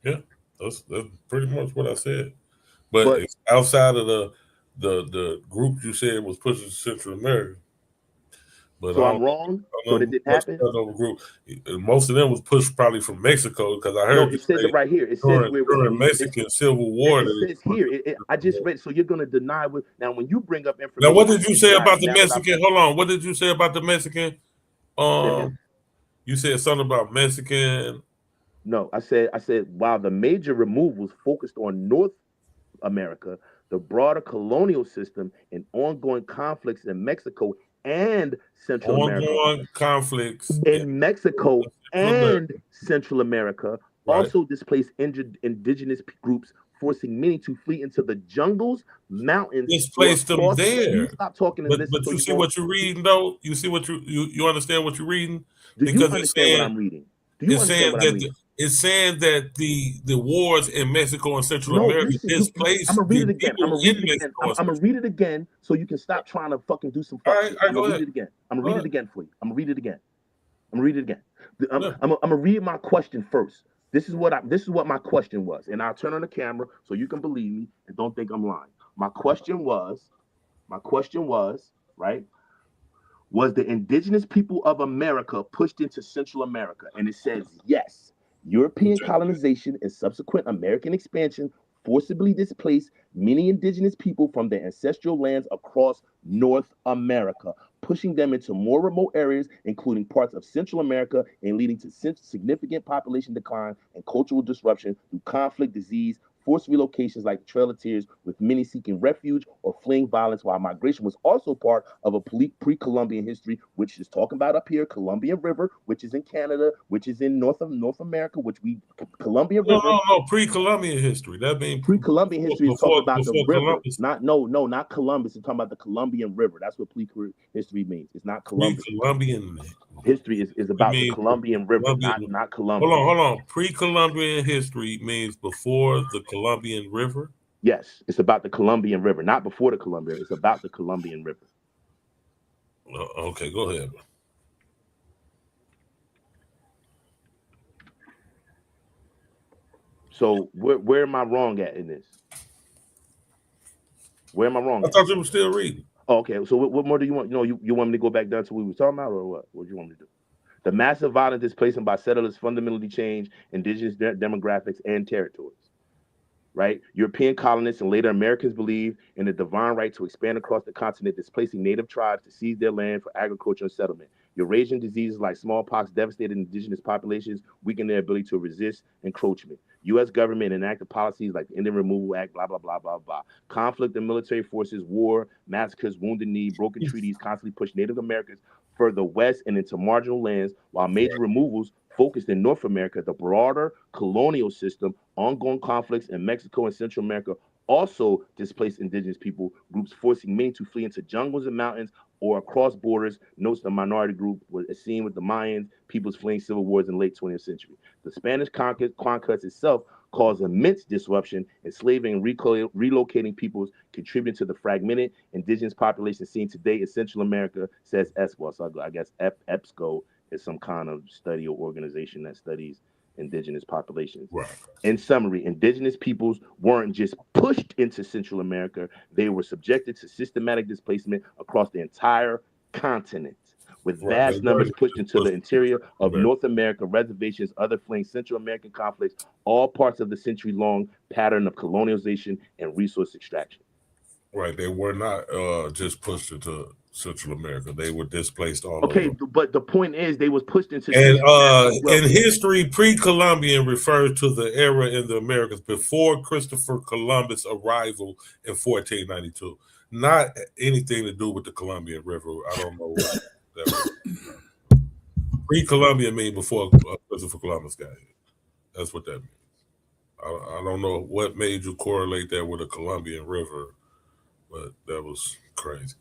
Yeah, that's pretty much what I said. But it's outside of the group you said was pushing Central America. But so I'm wrong. So did it happen? Group. Most of them was pushed probably from Mexico, because I heard it says it right here. It says during Mexican Civil War. It says here. I just read. So you're going to deny what? Now, when you bring up information. Now, what did you say about the Mexican? Hold on. What did you say about the Mexican? You said something about Mexican. No, I said while the major removals focused on North America, the broader colonial system and ongoing conflicts in Mexico and Central America. Ongoing conflicts in Mexico and Central America also displaced indigenous groups, forcing many to flee into the jungles, mountains. Displaced them there. Stop talking and listen. But you see what you're reading, though. You see what you understand what you're reading. Do you understand what I'm reading? Do you understand what I'm reading? It's saying that the wars in Mexico and Central America displaced. I'm gonna read it again. I'm gonna read it again so you can stop trying to fucking do some fuck shit. I'm gonna read it again. I'm gonna read it again for you. I'm gonna read it again. I'm gonna read my question first. This is what my question was, and I'll turn on the camera so you can believe me and don't think I'm lying. My question was, right? Was the indigenous people of America pushed into Central America? And it says yes. European colonization and subsequent American expansion forcibly displaced many indigenous people from their ancestral lands across North America, pushing them into more remote areas, including parts of Central America, and leading to significant population decline and cultural disruption through conflict, disease, forced relocations like the Trail of Tears, with many seeking refuge or fleeing violence, while migration was also part of a pre-Columbian history, which is talking about up here, Columbian River, which is in Canada, which is in North America, Columbian River. No, pre-Columbian history. That means pre-Columbian history is talking about the river. Not Columbus. It's talking about the Columbian River. That's what history means. It's not Columbus. Pre-Columbian history is about the Columbian River, not Columbia. Hold on. Pre-Columbian history means before the Columbian River? Yes, it's about the Columbian River, not before the Columbia. It's about the Columbian River. Okay, go ahead. So where am I wrong at in this? Where am I wrong? I thought you were still reading. Oh, okay, so what more do you want? You want me to go back down to what we were talking about, or what? What do you want me to do? The massive violent displacement by settlers fundamentally changed indigenous demographics and territories. Right? European colonists and later Americans believed in the divine right to expand across the continent, displacing native tribes to seize their land for agriculture and settlement. Eurasian diseases like smallpox devastated indigenous populations, weakened their ability to resist encroachment. U.S. government enacted policies like the Indian Removal Act, blah, blah, blah, blah, blah. Conflict in military forces, war, massacres, wounded knee, broken treaties constantly pushed Native Americans further west and into marginal lands, while major removals focused in North America. The broader colonial system, ongoing conflicts in Mexico and Central America also displaced indigenous people groups, forcing many to flee into jungles and mountains or across borders. Notes the minority group was seen with the Mayans, peoples fleeing civil wars in the late 20th century. The Spanish conquest itself caused immense disruption, enslaving and relocating peoples, contributing to the fragmented indigenous population seen today in Central America, says ESCO. So I guess EBSCO is some kind of study or organization that studies indigenous populations. Right. In summary, indigenous peoples weren't just pushed into Central America, they were subjected to systematic displacement across the entire continent, with vast numbers pushed into the interior of North America, reservations, other fleeing Central American conflicts, all parts of the century-long pattern of colonialization and resource extraction. Right, they were not just pushed into Central America; they were displaced all over. Okay, but the point is, they was pushed into. And in history, pre-Columbian refers to the era in the Americas before Christopher Columbus' arrival in 1492. Not anything to do with the Columbian River. I don't know what that was. Pre-Columbian means before Christopher Columbus got here. That's what that means. I don't know what made you correlate that with the Columbian River, but that was crazy.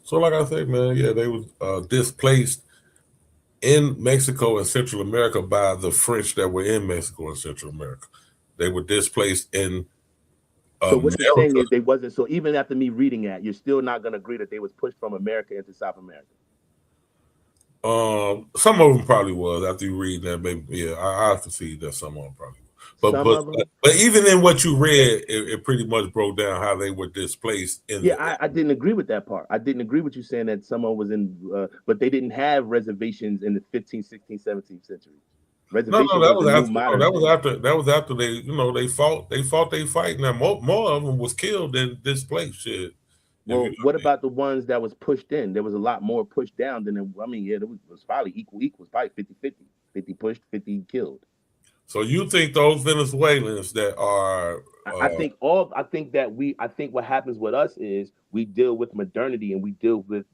So like I said, man, yeah, they was displaced in Mexico and Central America by the French that were in Mexico and Central America. They were displaced in So what you're saying is they wasn't, so even after me reading that, you're still not going to agree that they was pushed from America into South America? Some of them probably was. After you read that, maybe, yeah, I have to see that some of them probably was. But even in what you read, it pretty much broke down how they were displaced. I didn't agree with that part. I didn't agree with you saying that someone was in, but they didn't have reservations in the 15th, 16th, 17th century. Reservation that was was a new after. modern That thing. was after they, they fought. They fought their fight. Now more of them was killed than displaced. Shit. Well, what about the ones that was pushed in? There was a lot more pushed down than, I mean, yeah, it was probably equal. It's probably 50-50. 50 pushed, 50 killed. So you think those Venezuelans that are I think what happens with us is we deal with modernity and we deal with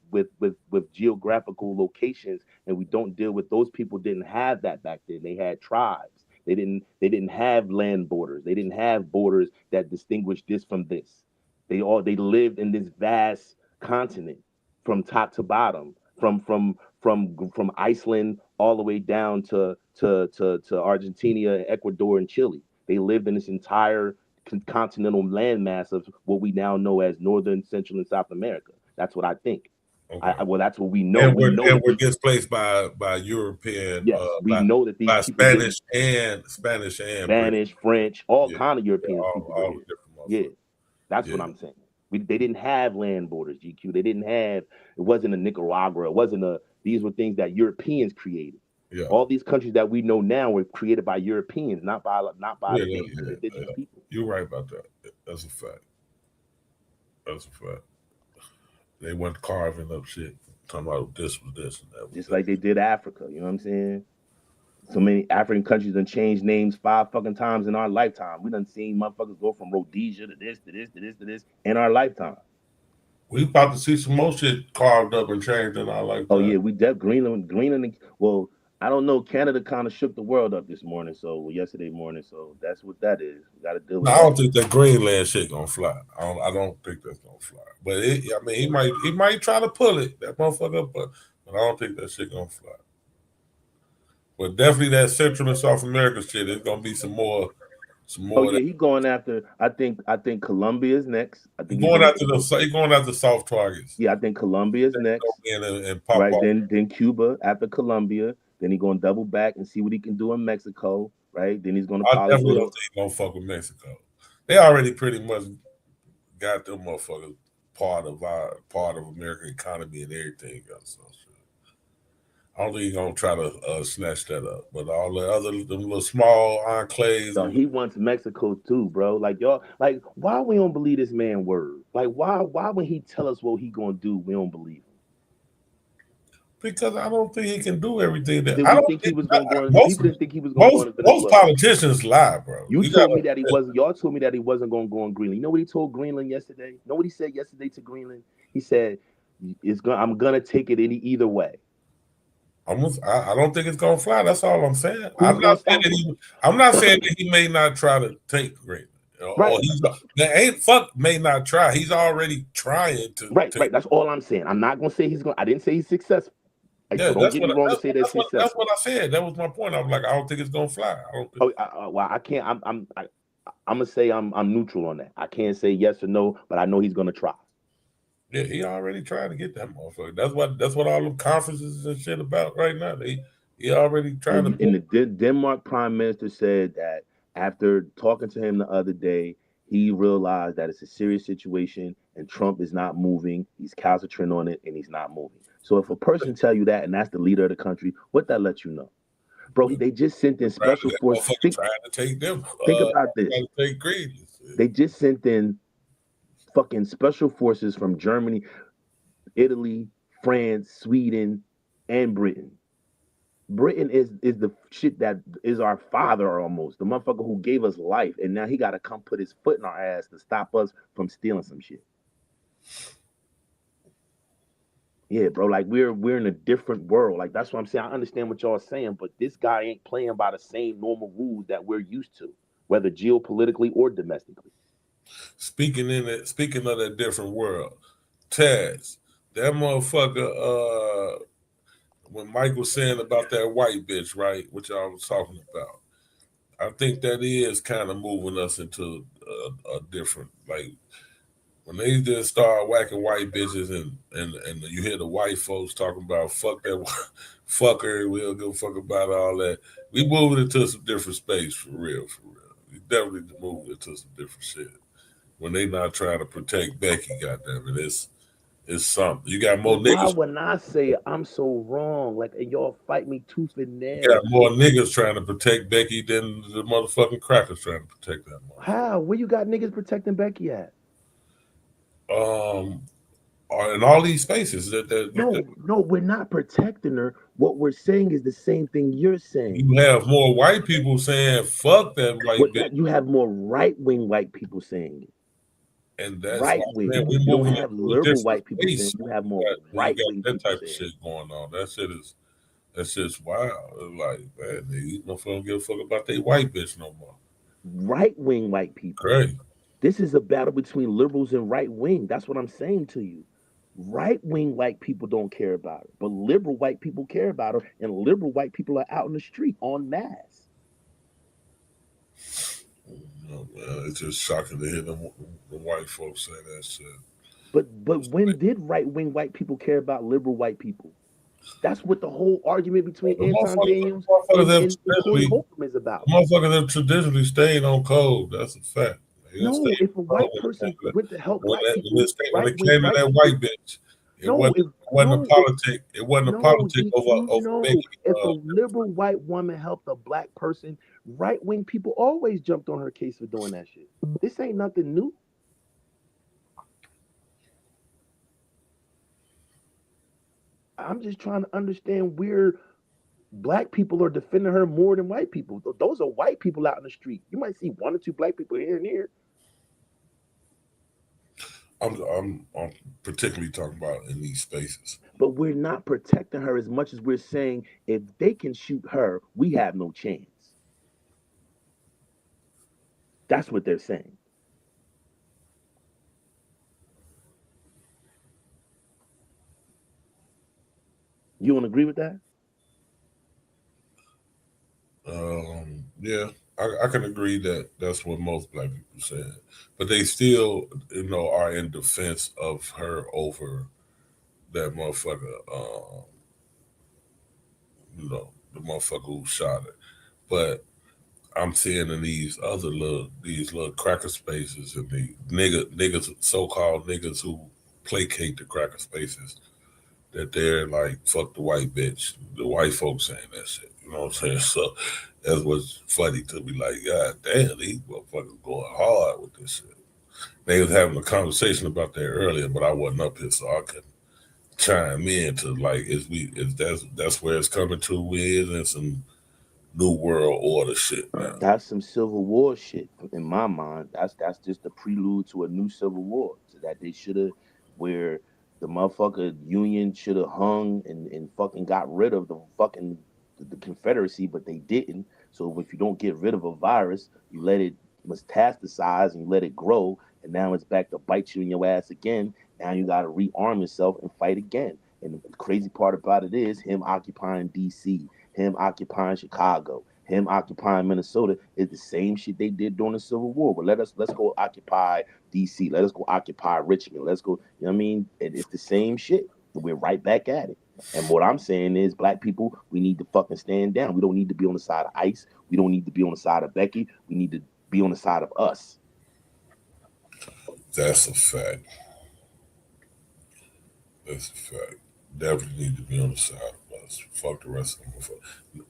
geographical locations, and we don't deal with those people didn't have that back then. They had tribes. They didn't have land borders. They didn't have borders that distinguish this from this. They lived in this vast continent from top to bottom, from Iceland all the way down to Argentina, Ecuador, and Chile. They lived in this entire continental landmass of what we now know as Northern, Central, and South America. That's what I think. okay. Well, that's what we know. And we're displaced by European. Yes, we know that these people Spanish, French, all kind of European people all were here. Yeah, that's what I'm saying. They didn't have land borders, GQ. They didn't have. It wasn't a Nicaragua. It wasn't a. These were things that Europeans created. Yeah. All these countries that we know now were created by Europeans, not by the indigenous people. You're right about that. That's a fact. They went carving up shit, talking about this was this and that was just like they did Africa. You know what I'm saying? So many African countries done changed names 5 fucking times in our lifetime. We done seen motherfuckers go from Rhodesia to this, to this, to this, to this in our lifetime. We about to see some more shit carved up and changed in our lifetime. Oh yeah, Greenland. Well, I don't know. Canada kind of shook the world up yesterday morning. So that's what that is. We got to deal with. I don't think that Greenland shit gonna fly. I don't think that's gonna fly. But he might try to pull it, that motherfucker. But I don't think that shit gonna fly. But definitely that Central and South America shit. There's gonna be some more. Oh yeah, he going after. I think Colombia is next. I think he's going after soft targets. Yeah, I think Colombia is next. And pop right off. Then Cuba after Colombia. Then he's gonna double back and see what he can do in Mexico. Right. Then he's gonna. I definitely don't think he's gonna fuck with Mexico. They already pretty much got them motherfuckers part of American economy and everything else. So I don't think he's gonna try to snatch that up. But all the other them little small enclaves. So he wants Mexico too, bro. Like y'all, like why we don't believe this man word? Like why when he tell us what he gonna do, we don't believe him? Because I don't think he can do everything that. Did we think he was going to go? People didn't think he was going to go to Venezuela. Most politicians lie, bro. You told me that he wasn't. Y'all told me that he wasn't going to go on Greenland. You know what he told Greenland yesterday? You know what he said yesterday to Greenland? He said, I'm gonna take it either way. I don't think it's gonna fly. That's all I'm saying. I'm not saying that he may not try to take Greenland. Right. May not try. He's already trying to. Right. That's all I'm saying. I'm not gonna say he's going. I didn't say he's successful. Yeah, so don't get me wrong to say that's successful. That's what I said. That was my point. I was like, I don't think it's gonna fly. I can't. I'm gonna say I'm neutral on that. I can't say yes or no, but I know he's gonna try. Yeah, he already tried to get that motherfucker. That's what all the conferences and shit about right now. He already trying to. And the Denmark Prime Minister said that after talking to him the other day, he realized that it's a serious situation and Trump is not moving. He's calcitrant on it and he's not moving. So if a person tell you that and that's the leader of the country, what that lets you know? Bro, they just sent in special forces. Trying to take them. Think about this. They just sent in fucking special forces from Germany, Italy, France, Sweden, and Britain. Britain is the shit that is our father almost, the motherfucker who gave us life, and now he got to come put his foot in our ass to stop us from stealing some shit. Yeah, bro, like we're in a different world. Like that's what I'm saying. I understand what y'all are saying, but this guy ain't playing by the same normal rules that we're used to, whether geopolitically or domestically. Speaking of that different world, Taz, that motherfucker. When Mike was saying about that white bitch, right, which I was talking about, I think that is kind of moving us into a different, like. When they just start whacking white bitches and you hear the white folks talking about fuck that fucker, we don't give a fuck about all that. We moving into some different space for real. We definitely moving into some different shit. When they not trying to protect Becky, goddamn it, is something. You got more But why niggas. when I say I'm so wrong, like and y'all fight me tooth and nail? You got more niggas trying to protect Becky than the motherfucking crackers trying to protect that motherfucker. How? Where you got niggas protecting Becky at? In all these spaces No, we're not protecting her. What we're saying is the same thing you're saying. You have more white people saying "fuck that white bitch," you have more right-wing white people saying it. and that's why Right-wing. man, we're You don't moving have into a liberal different white people saying space. it. You have more When you got right-wing that people type of saying shit it. going on. That's just wild. It's like, man, these motherfuckers don't give a fuck about they white bitch no more. Right-wing white people. Great. This is a battle between liberals and right-wing. That's what I'm saying to you. Right-wing white people don't care about her, but liberal white people care about her, and liberal white people are out in the street en masse. No, man, it's just shocking to hear the white folks say that shit. But when did right-wing white people care about liberal white people? That's what the whole argument between Anton Daniels and Corey Holcomb is about. Motherfuckers have traditionally stayed on code. That's a fact. No, if a white person went to help black people, when it came to that white bitch, it wasn't a politic. It wasn't a politic over Becky. If a liberal white woman helped a black person, right-wing people always jumped on her case for doing that shit. This ain't nothing new. I'm just trying to understand where black people are defending her more than white people. Those are white people out in the street. You might see one or two black people here and there. I'm particularly talking about in these spaces. But we're not protecting her as much as we're saying if they can shoot her, we have no chance. That's what they're saying. You don't agree with that? Yeah, I can agree that that's what most black people said, but they still, are in defense of her over that motherfucker. The motherfucker who shot her. But I'm seeing in these little cracker spaces and the niggas, so-called niggas who placate the cracker spaces, that they're like, fuck the white bitch. The white folks saying that shit. You know what I'm saying? So that's what's funny to me. Like, God damn, these motherfuckers going hard with this shit. They was having a conversation about that earlier, but I wasn't up here, so I couldn't chime in to like, that's where it's coming to with, and some New World Order shit now. That's some Civil War shit in my mind. That's just the prelude to a new Civil War. So that they should have, where the motherfucker Union should have hung and fucking got rid of the Confederacy, but they didn't. So if you don't get rid of a virus, you let it metastasize and you let it grow, and now it's back to bite you in your ass again. Now you got to rearm yourself and fight again. And the crazy part about it is him occupying D.C., him occupying Chicago, him occupying Minnesota is the same shit they did during the Civil War. But let's go occupy DC. Let us go occupy Richmond. Let's go. You know what I mean? It's the same shit. We're right back at it. And what I'm saying is, black people, we need to fucking stand down. We don't need to be on the side of ICE. We don't need to be on the side of Becky. We need to be on the side of us. That's a fact. That's a fact. Definitely need to be on the side of us. Fuck the rest of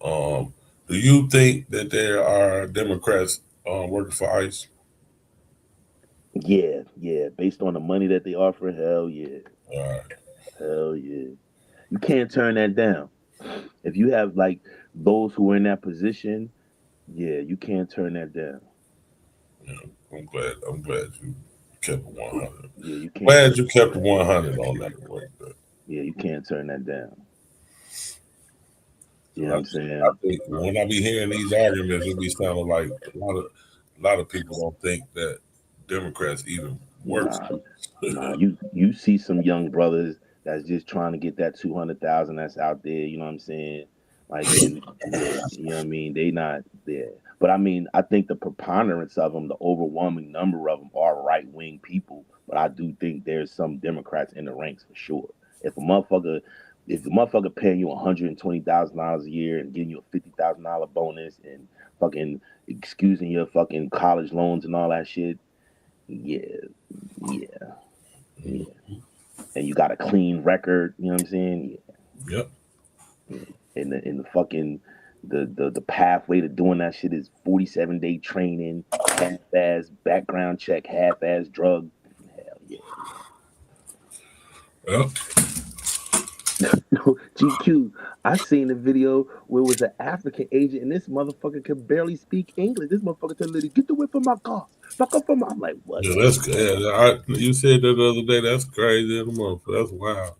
them. Do you think that there are Democrats working for ICE? Yeah. Based on the money that they offer, hell yeah. All right. Hell yeah. You can't turn that down. If you have like those who are in that position, yeah, you can't turn that down. Yeah, I'm glad you kept it 100. Yeah, you can't. Glad you kept it 100 on that. Yeah, you can't turn that down. You know what I'm saying? I think when I be hearing these arguments, it be sounding like a lot of people don't think that Democrats even work. Nah, you see some young brothers that's just trying to get that 200,000 that's out there. You know what I'm saying? Like, and yeah, you know what I mean? They not there. But I mean, I think the preponderance of them, the overwhelming number of them, are right wing people. But I do think there's some Democrats in the ranks for sure. If the motherfucker paying you $120,000 a year and giving you a $50,000 bonus and fucking excusing your fucking college loans and all that shit, yeah. and you got a clean record. You know what I'm saying? Yep. Yeah. And the fucking the pathway to doing that shit is 47-day training, half-ass background check, half-ass drug. Hell yeah. Yep. No, GQ, I seen the video where it was an African agent and this motherfucker could barely speak English. This motherfucker tell the lady, get away from my car. Back up from my. I'm like, what? Yeah, that's you said that the other day. That's crazy, that's wild.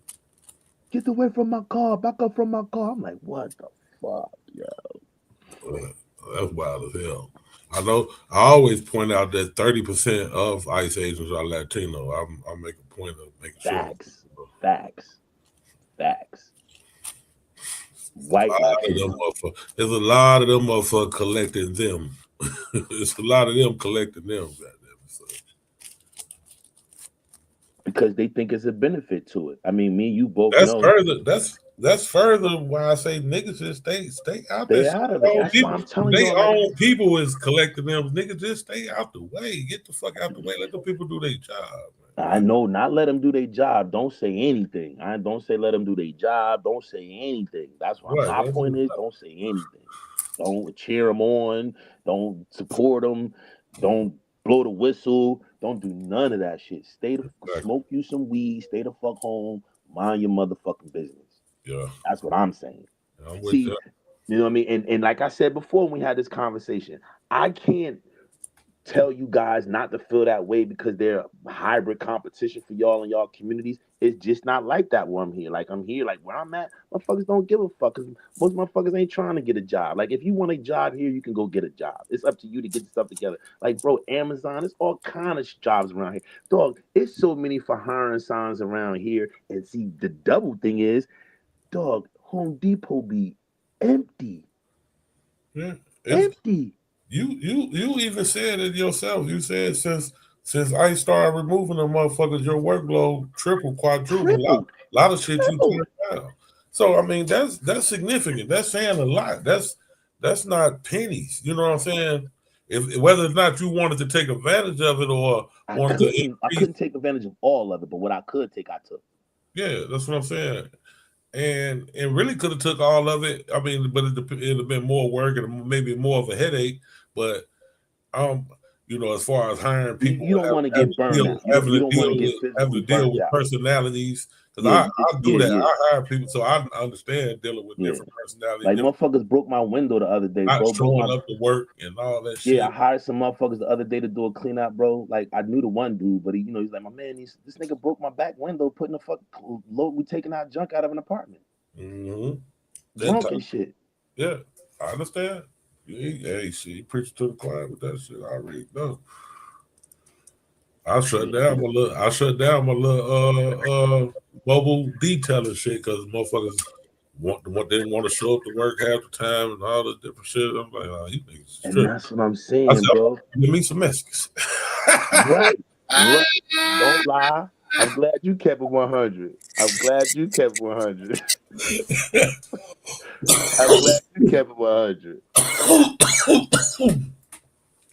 Get away from my car. Back up from my car. I'm like, what the fuck, yo? That's wild as hell. I know. I always point out that 30% of ICE agents are Latino. I make a point of making Facts. sure. Facts. White Latino. There's a lot of them motherfuckers collecting them. It's a lot of them collecting them. So. Because they think it's a benefit to it. I mean, me and you both that's know. That's further why I say niggas just stay out there. Stay out of it. That's why I'm telling you. They own people is collecting them. Niggas just stay out the way. Get the fuck out the way. Let the people do their job. Man. I know, not let them do their job. Don't say anything. I don't say let them do their job. Don't say anything. That's why my point is don't say anything. Don't cheer them on. Don't support them. Don't blow the whistle. Don't do none of that shit. Smoke you some weed. Stay the fuck home. Mind your motherfucking business. Yeah. That's what I'm saying. I'm See, you know what I mean? And like I said before when we had this conversation, I can't tell you guys not to feel that way because they're hybrid competition for y'all and y'all communities. It's just not like that where I'm here. Like I'm here, like where I'm at, motherfuckers don't give a fuck because most motherfuckers ain't trying to get a job. Like if you want a job here, you can go get a job. It's up to you to get the stuff together. Like bro, Amazon, it's all kind of jobs around here. Dog, it's so many for hiring signs around here. And see, the double thing is, dog, Home Depot be empty. Yeah, empty. You even said it yourself. You said since I started removing them motherfuckers, your workload tripled, quadrupled. A lot of shit you turned down. So I mean that's significant. That's saying a lot. That's not pennies. You know what I'm saying? If whether or not you wanted to take advantage of it or I couldn't take advantage of all of it, but what I could take, I took. Yeah, that's what I'm saying. And really could have took all of it. I mean, but it'd have been more work and maybe more of a headache. But you know, as far as hiring people, you don't want to get burned out. You don't want to get physically deal with out. personalities. Because I do that. I hire people, so I understand dealing with different personalities. Like motherfuckers broke my window the other day, bro. Showing up to work and all that shit. Yeah, I hired some motherfuckers the other day to do a clean out, bro. Like I knew the one dude, but he's like, my man, this nigga broke my back window, putting the fuck load. We taking out junk out of an apartment. Drunk and shit. Yeah, I understand. Hey, shit, he preached to the client with that shit. I already know. I shut down my little mobile detailing shit because motherfuckers didn't want to show up to work half the time and all this different shit. I'm like, oh, you niggas. And that's what I'm saying, bro. Give me some messages. Right. Don't lie. I'm glad you kept it 100. I'm glad you kept it 100. I'm glad you kept it 100.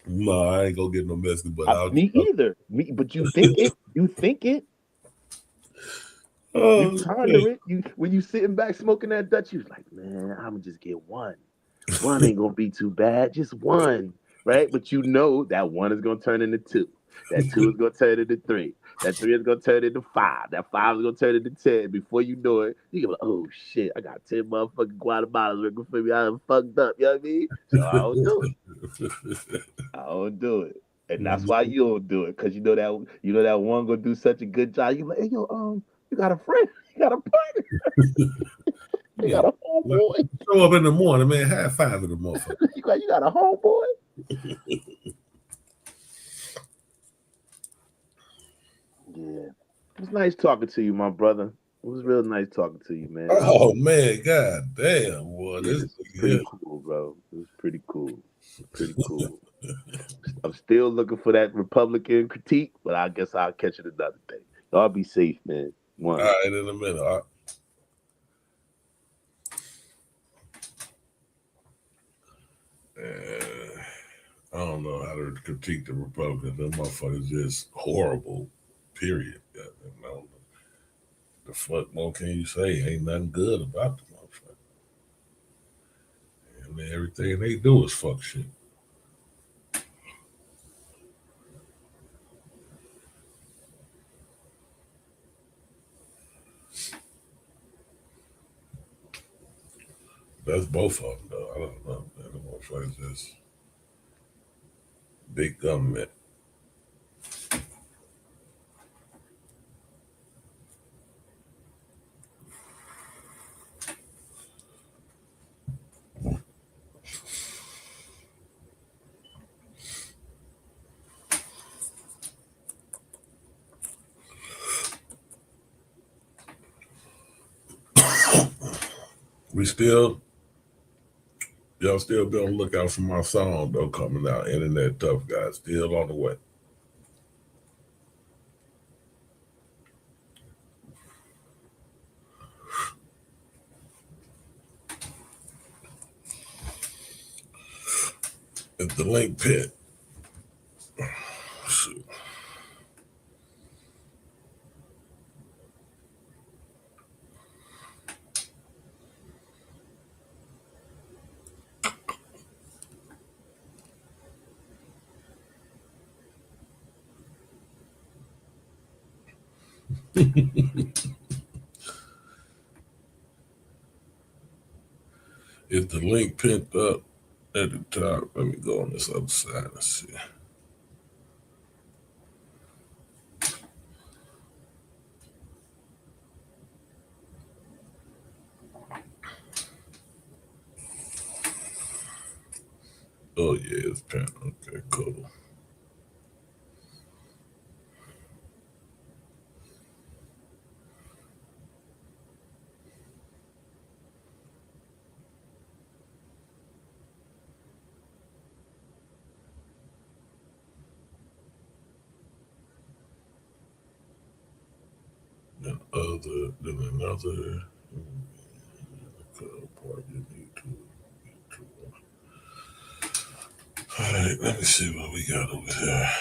No, I ain't gonna get no message, but me either. But you think it. You think it. You ponder it. When you sitting back smoking that Dutch, you was like, man, I'm gonna just get one. One ain't gonna be too bad. Just one, right? But you know that one is gonna turn into two. That two is gonna turn into three. That 3 is gonna turn into 5. That 5 is gonna turn into 10. Before you know it, you go, oh shit, I got 10 motherfucking Guatemalas working for me. I'm fucked up. You know what I mean? So I don't do it. I don't do it. And that's why you don't do it. Cause you know that one gonna do such a good job. You like, hey yo, you got a friend, you got a partner. You got a homeboy. Show up in the morning, man. High five in the motherfucker. you got a homeboy. Yeah. It was nice talking to you, my brother. It was real nice talking to you, man. Oh man, god damn, boy. This is pretty cool, bro. It was pretty cool. Pretty cool. I'm still looking for that Republican critique, but I guess I'll catch it another day. Y'all be safe, man. All right, in a minute. All right. I don't know how to critique the Republicans. Them motherfuckers just horrible. Period. The fuck more can you say? Ain't nothing good about the motherfucker. And everything they do is fuck shit. That's both of them, though. I don't know. The motherfuckers just big government. Y'all still be on the lookout for my song, though, coming out. Internet Tough Guy, still on the way. It's the link pit. Shoot. Is the link pinned up at the top? Let me go on this other side and see. Oh, yeah, it's pinned. Okay, cool. Then another part you need to. All right, let me see what we got over here.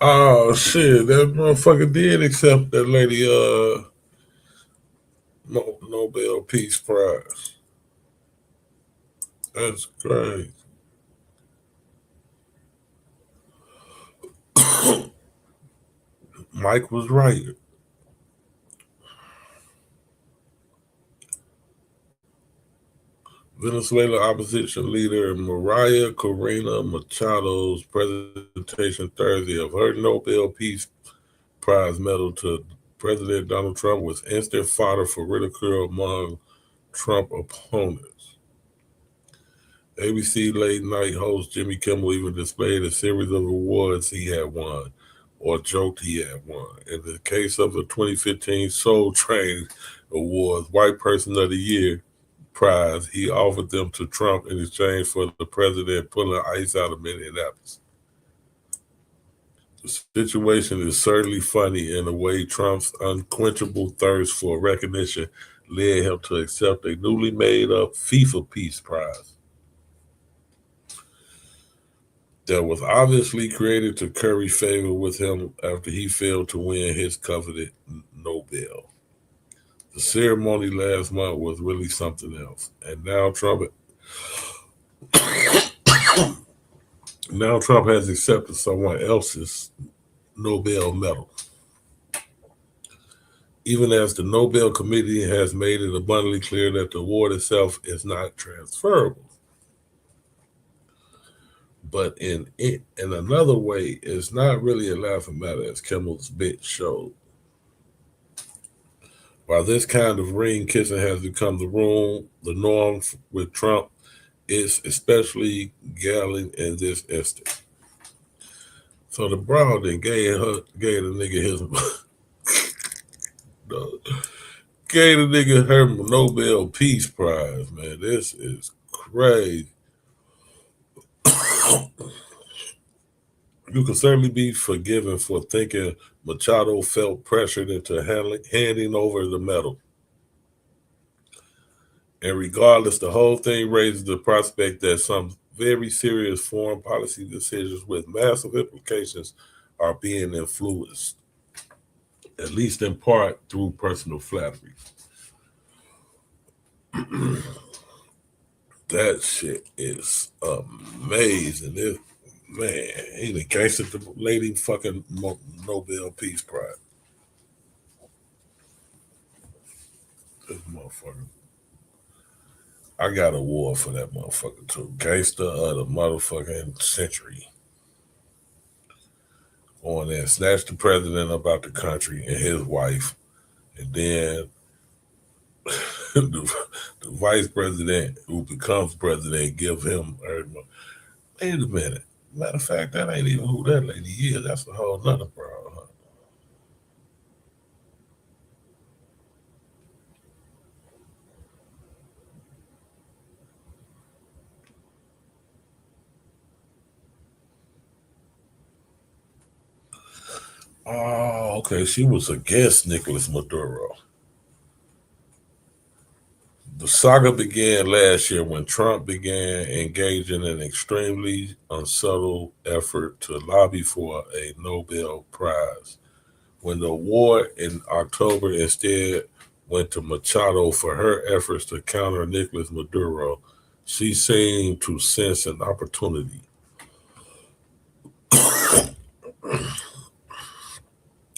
Oh shit, that motherfucker did accept that lady Nobel Peace Prize. That's great. Mike was right. Venezuela opposition leader Maria Corina Machado's presentation Thursday of her Nobel Peace Prize medal to President Donald Trump was instant fodder for ridicule among Trump opponents. ABC late night host Jimmy Kimmel even displayed a series of awards he had won or joked he had won. In the case of the 2015 Soul Train Awards White Person of the Year prize, he offered them to Trump in exchange for the president pulling ice out of Minneapolis. The situation is certainly funny in a way. Trump's unquenchable thirst for recognition led him to accept a newly made up FIFA Peace Prize that was obviously created to curry favor with him after he failed to win his coveted Nobel. The ceremony last month was really something else. And now Trump has accepted someone else's Nobel medal. Even as the Nobel Committee has made it abundantly clear that the award itself is not transferable. But in another way, it's not really a laughing matter, as Kimmel's bit showed. While this kind of ring kissing has become the norm with Trump, it's especially galling in this instance. So the broad then gave the nigga his gave the nigga her Nobel Peace Prize, man. This is crazy. You can certainly be forgiven for thinking Machado felt pressured into handing over the medal. And regardless, the whole thing raises the prospect that some very serious foreign policy decisions with massive implications are being influenced, at least in part through personal flattery. That shit is amazing. Man, he done gangstered the lady fucking Nobel Peace Prize. This motherfucker. I got an award for that motherfucker too. Gangster of the motherfucking century. On there, snatch the president about the country and his wife, and then the vice president who becomes president give him. Wait a minute. Matter of fact, that ain't even who that lady is. That's a whole nother problem. Huh? Oh, okay. She was against Nicolas Maduro. The saga began last year when Trump began engaging in an extremely unsubtle effort to lobby for a Nobel Prize. When the award in October instead went to Machado for her efforts to counter Nicolas Maduro, she seemed to sense an opportunity.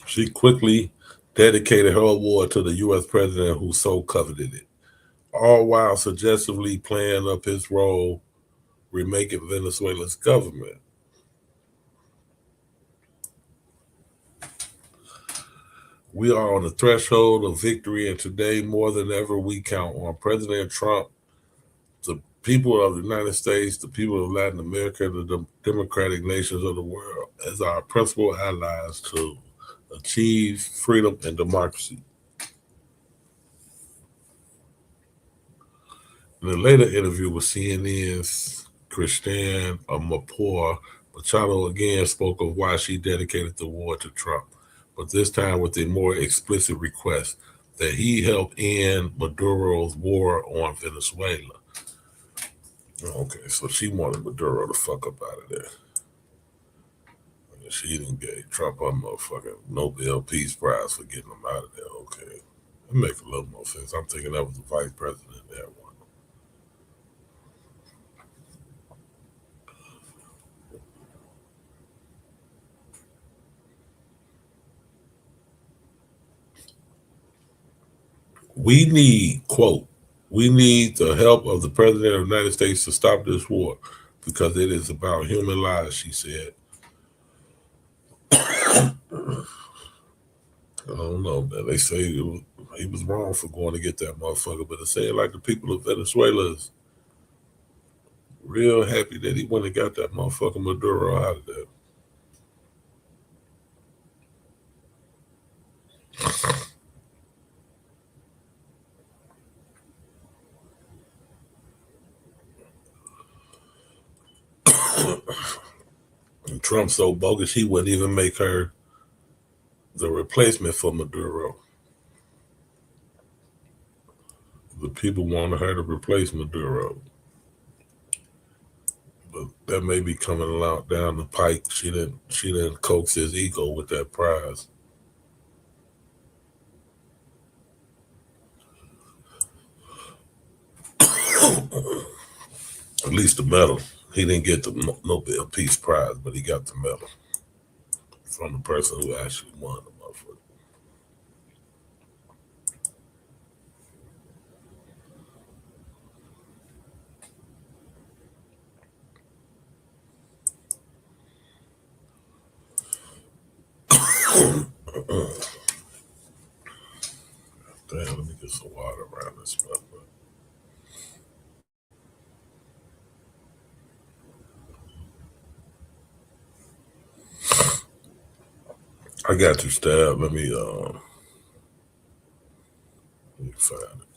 She quickly dedicated her award to the U.S. president who so coveted it, all while suggestively playing up his role remaking Venezuela's government. We are on the threshold of victory, and today, more than ever, we count on President Trump, the people of the United States, the people of Latin America, the democratic nations of the world as our principal allies to achieve freedom and democracy. In a later interview with CNN's Christiane Amanpour, Machado again spoke of why she dedicated the war to Trump, but this time with a more explicit request that he help end Maduro's war on Venezuela. Okay, so she wanted Maduro to fuck up out of there. And she didn't get Trump a motherfucking Nobel Peace Prize for getting him out of there. Okay, that makes a little more sense. I'm thinking that was the vice president that one. We need, quote, we need the help of the president of the United States to stop this war because it is about human lives, she said. I don't know, man. They say he was wrong for going to get that motherfucker, but it seems like the people of Venezuela is real happy that he went and got that motherfucker Maduro out of there. And Trump's so bogus, he wouldn't even make her the replacement for Maduro. The people wanted her to replace Maduro. But that may be coming out down the pike. She didn't coax his ego with that prize. At least the medal. He didn't get the Nobel Peace Prize, but he got the medal from the person who actually won the motherfucker. Damn, let me get some water around this motherfucker. I got you, Stab. Let me find it.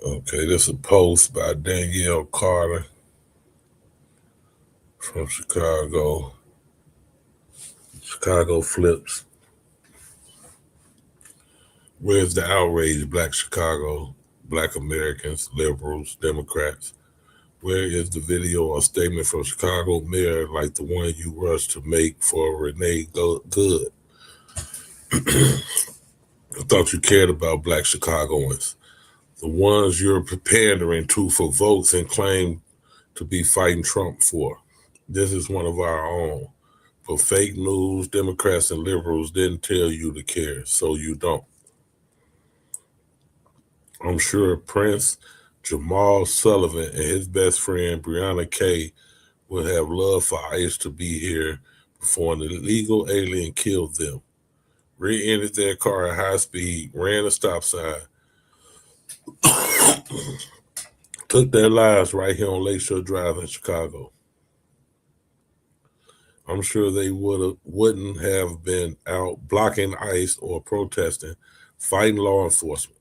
Okay, this is a post by Danielle Carter from Chicago. Chicago Flips. Where's the outrage, Black Chicago, Black Americans, liberals, Democrats? Where is the video or statement from Chicago mayor like the one you rushed to make for Renee Good? I thought you cared about Black Chicagoans, the ones you're pandering to for votes and claim to be fighting Trump for. This is one of our own. But fake news, Democrats and liberals didn't tell you to care, so you don't. I'm sure Prince Jamal Sullivan and his best friend Breonna K would have loved for ICE to be here before an illegal alien killed them, rear-ended their car at high speed, ran a stop sign, took their lives right here on Lakeshore Drive in Chicago. I'm sure they wouldn't have been out blocking ICE or protesting, fighting law enforcement.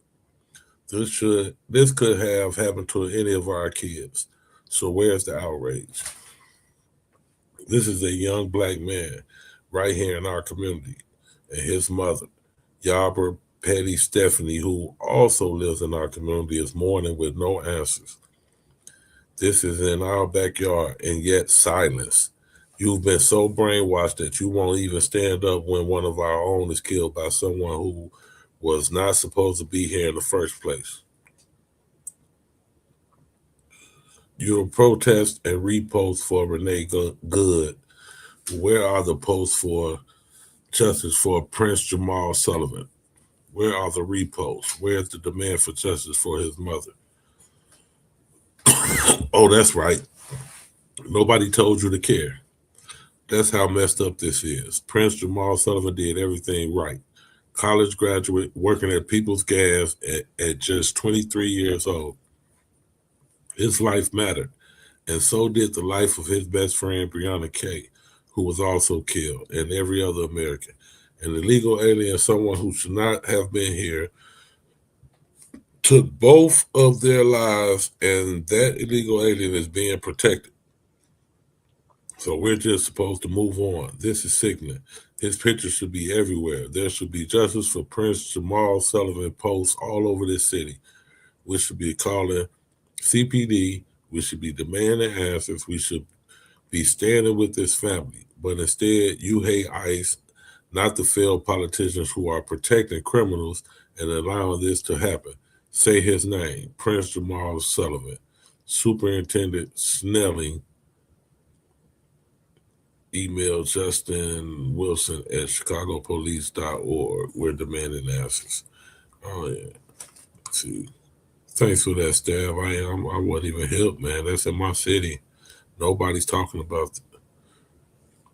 This could have happened to any of our kids. So where's the outrage? This is a young Black man right here in our community, and his mother, Yabra Petty Stephanie, who also lives in our community, is mourning with no answers. This is in our backyard, and yet silence. You've been so brainwashed that you won't even stand up when one of our own is killed by someone who was not supposed to be here in the first place. You'll protest and repost for Renee Good. Where are the posts for justice for Prince Jamal Sullivan? Where are the reposts? Where's the demand for justice for his mother? Oh, that's right. Nobody told you to care. That's how messed up this is. Prince Jamal Sullivan did everything right. College graduate working at People's Gas at just 23 years old. His life mattered, and so did the life of his best friend, Breonna K., who was also killed, and every other American. An illegal alien, someone who should not have been here, took both of their lives, and that illegal alien is being protected. So we're just supposed to move on. This is sickening. His picture should be everywhere. There should be justice for Prince Jamal Sullivan posts all over this city. We should be calling CPD. We should be demanding answers. We should be standing with this family. But instead, you hate ICE, not the failed politicians who are protecting criminals and allowing this to happen. Say his name, Prince Jamal Sullivan. Superintendent Snelling. Email Justin Wilson at chicagopolice.org. We're demanding answers. Oh, yeah. See. Thanks for that, staff. I wasn't even helped, man. That's in my city. Nobody's talking about it.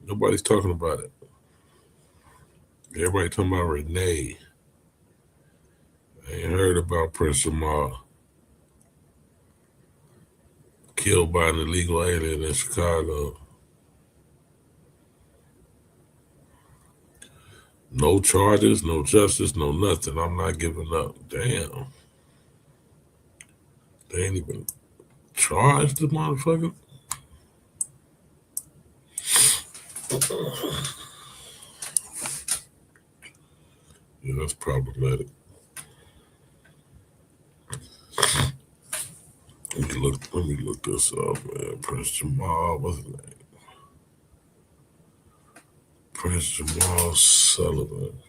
Nobody's talking about it. Everybody talking about Renee. I ain't heard about Prince Jamal. Killed by an illegal alien in Chicago. No charges, no justice, no nothing. I'm not giving up. Damn. They ain't even charged the motherfucker. Yeah, that's problematic. Let me look this up, man. Prince Jamal, what's his name? Prince Jamal Sullivan.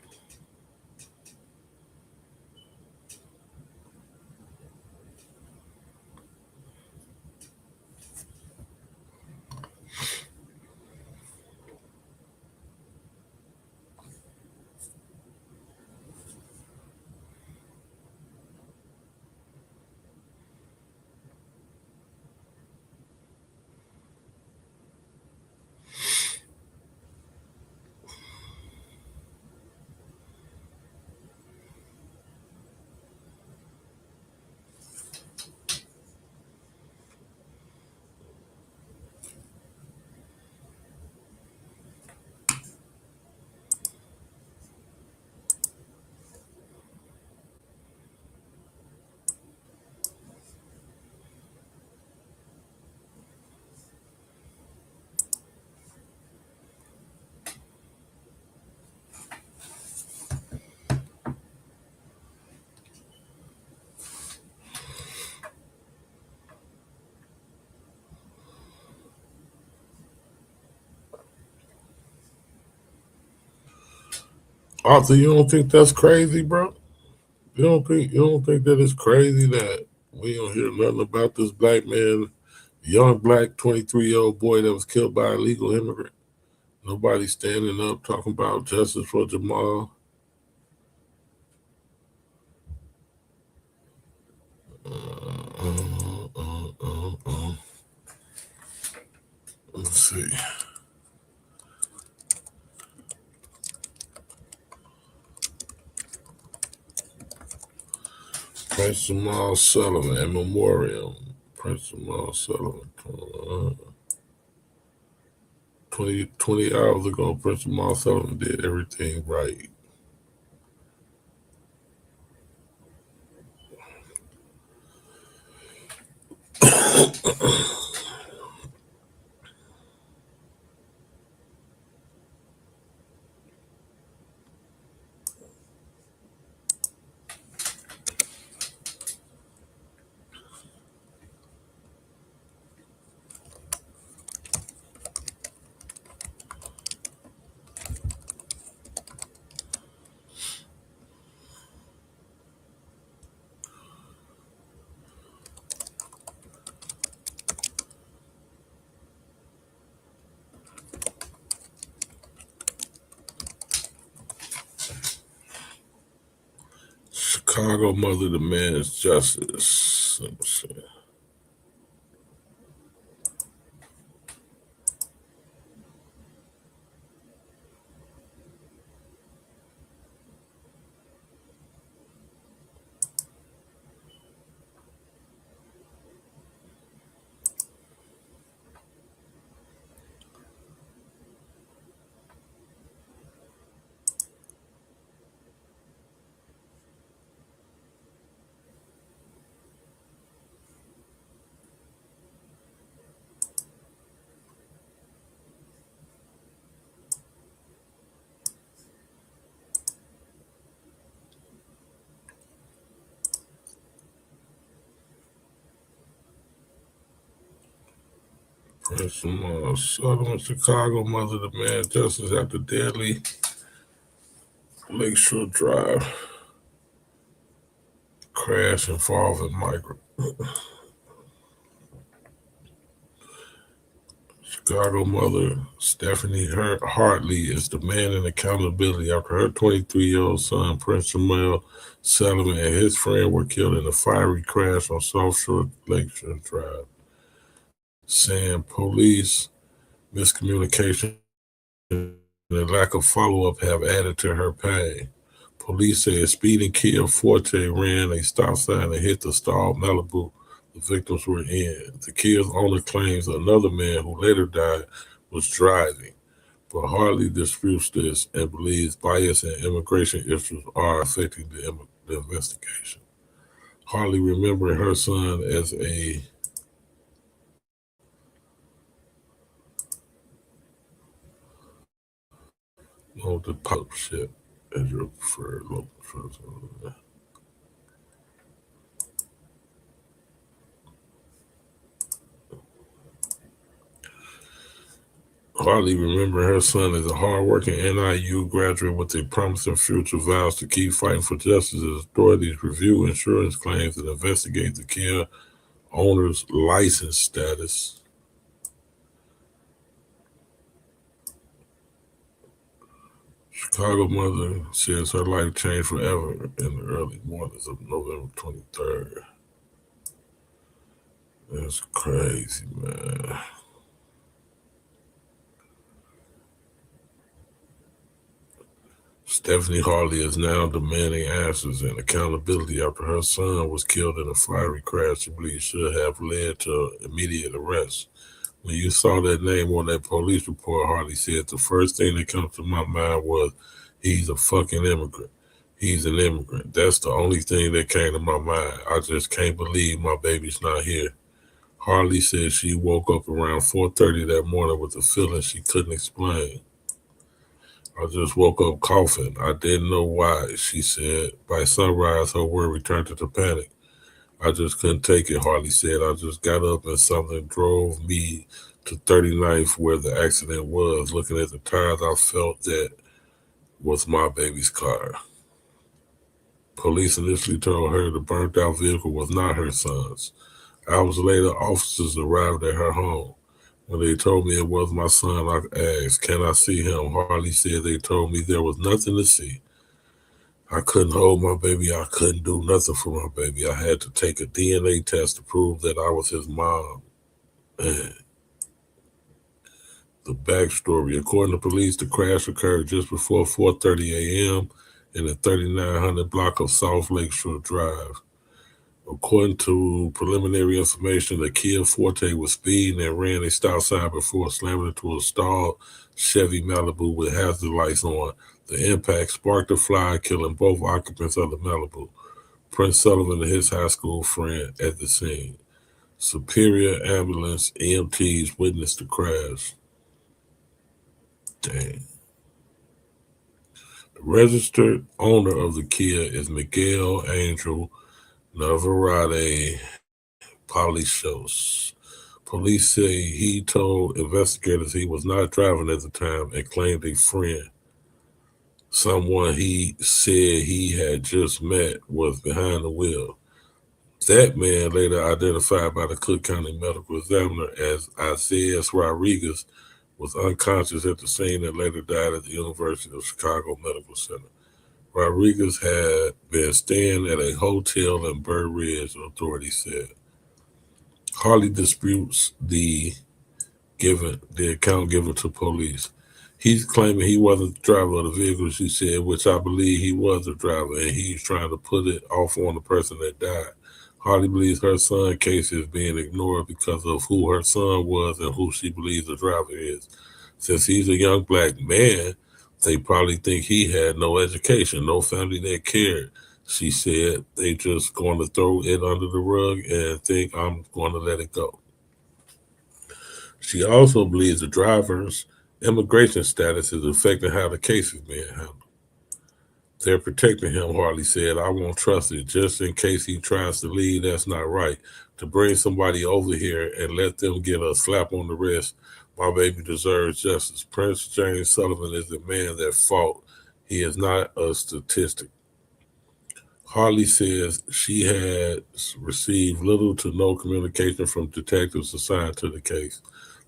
Arthur, you don't think that's crazy, bro? You don't think that it's crazy that we don't hear nothing about this black man, young black 23-year-old boy that was killed by a illegal immigrant? Nobody standing up talking about justice for Jamal. Let's see. Prince Jamal Sullivan and Memorial. Prince Jamal Sullivan. 20 hours ago, Prince Jamal Sullivan did everything right. Chicago mother demands justice. Let me see. Prince Jamal Sullivan, Chicago mother demands justice after deadly Lakeshore Drive crash involving migrant. Chicago mother Stephanie Hartley is demanding accountability after her 23-year-old son, Prince Jamal Sullivan, and his friend were killed in a fiery crash on South Shore Lakeshore Drive, saying police miscommunication and lack of follow-up have added to her pain. Police say a speeding Kia Forte ran a stop sign and hit the stalled Malibu the victims were in. The Kia's owner claims another man who later died was driving, but Hartley disputes this and believes bias and immigration issues are affecting the investigation. Hartley, remembering her son as a the pop shit as your preferred local person. Hartley, remembering her son as a hardworking NIU graduate with a promising future, vows to keep fighting for justice as authorities review insurance claims and investigate the Kia owner's license status. Chicago mother says her life changed forever in the early mornings of November 23rd. That's crazy, man. Stephanie Hartley is now demanding answers and accountability after her son was killed in a fiery crash she believes should have led to immediate arrest. When you saw that name on that police report, Hartley said, the first thing that comes to my mind was, he's a fucking immigrant. He's an immigrant. That's the only thing that came to my mind. I just can't believe my baby's not here. Hartley said she woke up around 4:30 that morning with a feeling she couldn't explain. I just woke up coughing. I didn't know why, she said. By sunrise, her worry turned to panic. I just couldn't take it, Hartley said. I just got up and something drove me to 39th where the accident was. Looking at the tires, I felt that was my baby's car. Police initially told her the burnt-out vehicle was not her son's. Hours later, officers arrived at her home. When they told me it was my son, I asked, "Can I see him?" Harley said they told me there was nothing to see. I couldn't hold my baby. I couldn't do nothing for my baby. I had to take a DNA test to prove that I was his mom. Man. The backstory. According to police, the crash occurred just before 4:30 a.m. in the 3900 block of South Lakeshore Drive. According to preliminary information, the Kia Forte was speeding and ran a stop sign before slamming into a stalled Chevy Malibu with hazard lights on. The impact sparked a fire, killing both occupants of the Malibu, Prince Sullivan and his high school friend, at the scene. Superior Ambulance EMTs witnessed the crash. Dang. The registered owner of the Kia is Miguel Angel Navarrete Polishos. Police say he told investigators he was not driving at the time and claimed a friend, someone he said he had just met, was behind the wheel. That man, later identified by the Cook County Medical Examiner as Isaiah Rodriguez, was unconscious at the scene and later died at the University of Chicago Medical Center. Rodriguez had been staying at a hotel in Burr Ridge, authorities said. Harley disputes the account given to police. He's claiming he wasn't the driver of the vehicle, she said, which I believe he was the driver, and he's trying to put it off on the person that died. Harley believes her son's case is being ignored because of who her son was and who she believes the driver is. Since he's a young black man, they probably think he had no education, no family that cared. She said they just going to throw it under the rug and think I'm going to let it go. She also believes the driver's immigration status is affecting how the case is being handled. They're protecting him, Harley said. I won't trust it. Just in case he tries to leave, that's not right. To bring somebody over here and let them get a slap on the wrist, my baby deserves justice. Prince James Sullivan is the man that fought. He is not a statistic. Harley says she had received little to no communication from detectives assigned to the case.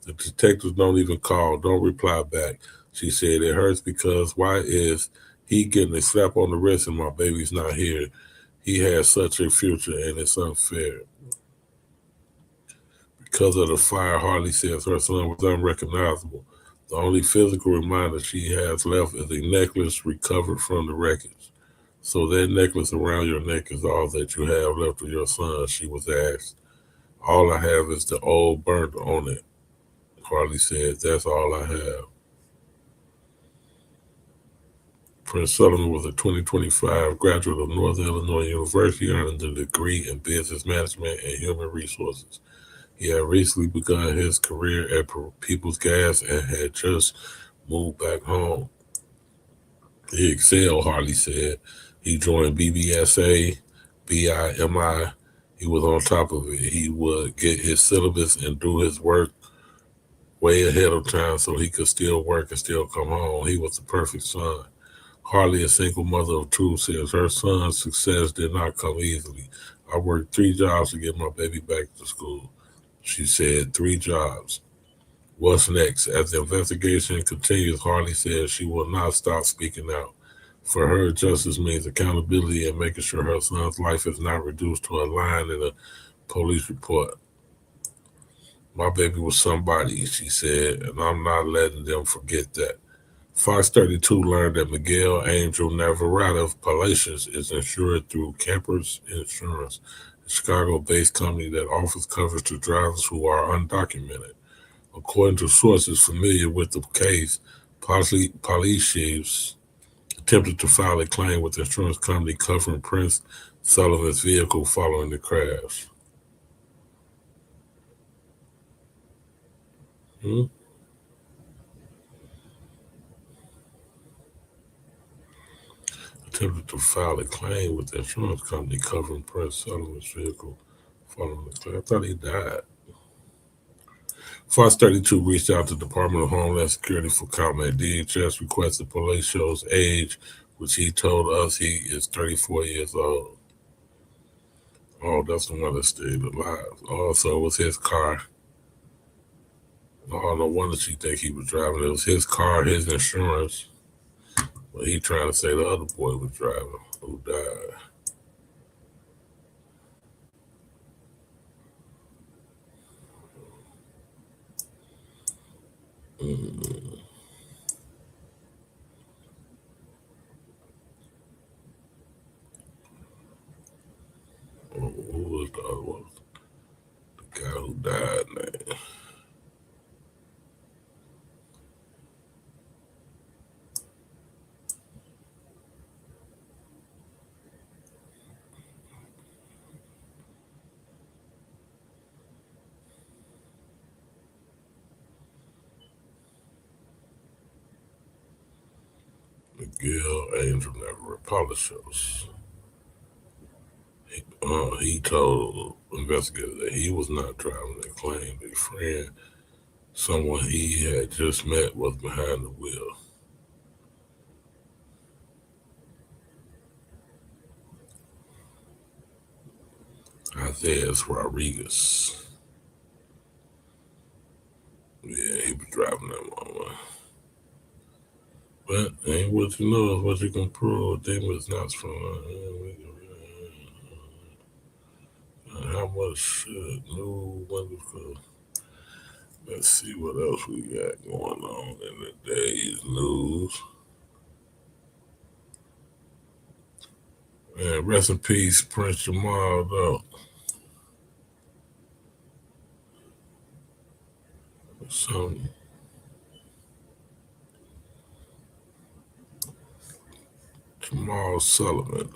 The detectives don't even call, don't reply back. She said it hurts because why is he getting a slap on the wrist and my baby's not here? He has such a future and it's unfair. Because of the fire, Harley says her son was unrecognizable. The only physical reminder she has left is a necklace recovered from the wreckage. So that necklace around your neck is all that you have left of your son, she was asked. All I have is the old burnt on it. Harley said, that's all I have. Prince Sullivan was a 2025 graduate of Northern Illinois University, earning a degree in business management and human resources. He had recently begun his career at People's Gas and had just moved back home. He excelled, Harley said. He joined BBSA, BIMI. He was on top of it. He would get his syllabus and do his work way ahead of time so he could still work and still come home. He was the perfect son. Harley, a single mother of two, says her son's success did not come easily. I worked 3 jobs to get my baby back to school. She said 3 jobs. What's next? As the investigation continues, Harley says she will not stop speaking out. For her, justice means accountability and making sure her son's life is not reduced to a line in a police report. My baby was somebody, she said, and I'm not letting them forget that. Fox 32 learned that Miguel Angel Navarrete Palacios is insured through Campers Insurance, a Chicago-based company that offers coverage to drivers who are undocumented. According to sources familiar with the case, Palacios attempted to file a claim with the insurance company covering Prince Sullivan's vehicle following the crash. Attempted to file a claim with the insurance company covering Prince Sullivan's vehicle following the crash. I thought he died. Fox 32 reached out to the Department of Homeland Security for comment. DHS requested police shows age, which he told us he is 34 years old. Oh, that's the one that stayed alive. Also, it was his car. Oh, no wonder she think he was driving. It was his car, his insurance. But he trying to say the other boy was driving, who died. Who was the other one? The guy who died, man. Miguel Angel never apologized. He told investigators that he was not driving and claimed a friend, someone he had just met, was behind the wheel. Isaiah Rodriguez. Yeah, he was driving that one. But ain't what you know is what you can prove. They was not from. How much shit? No wonderful. Let's see what else we got going on in the day's news. Man, rest in peace, Prince Jamal, though. Jamal Sullivan.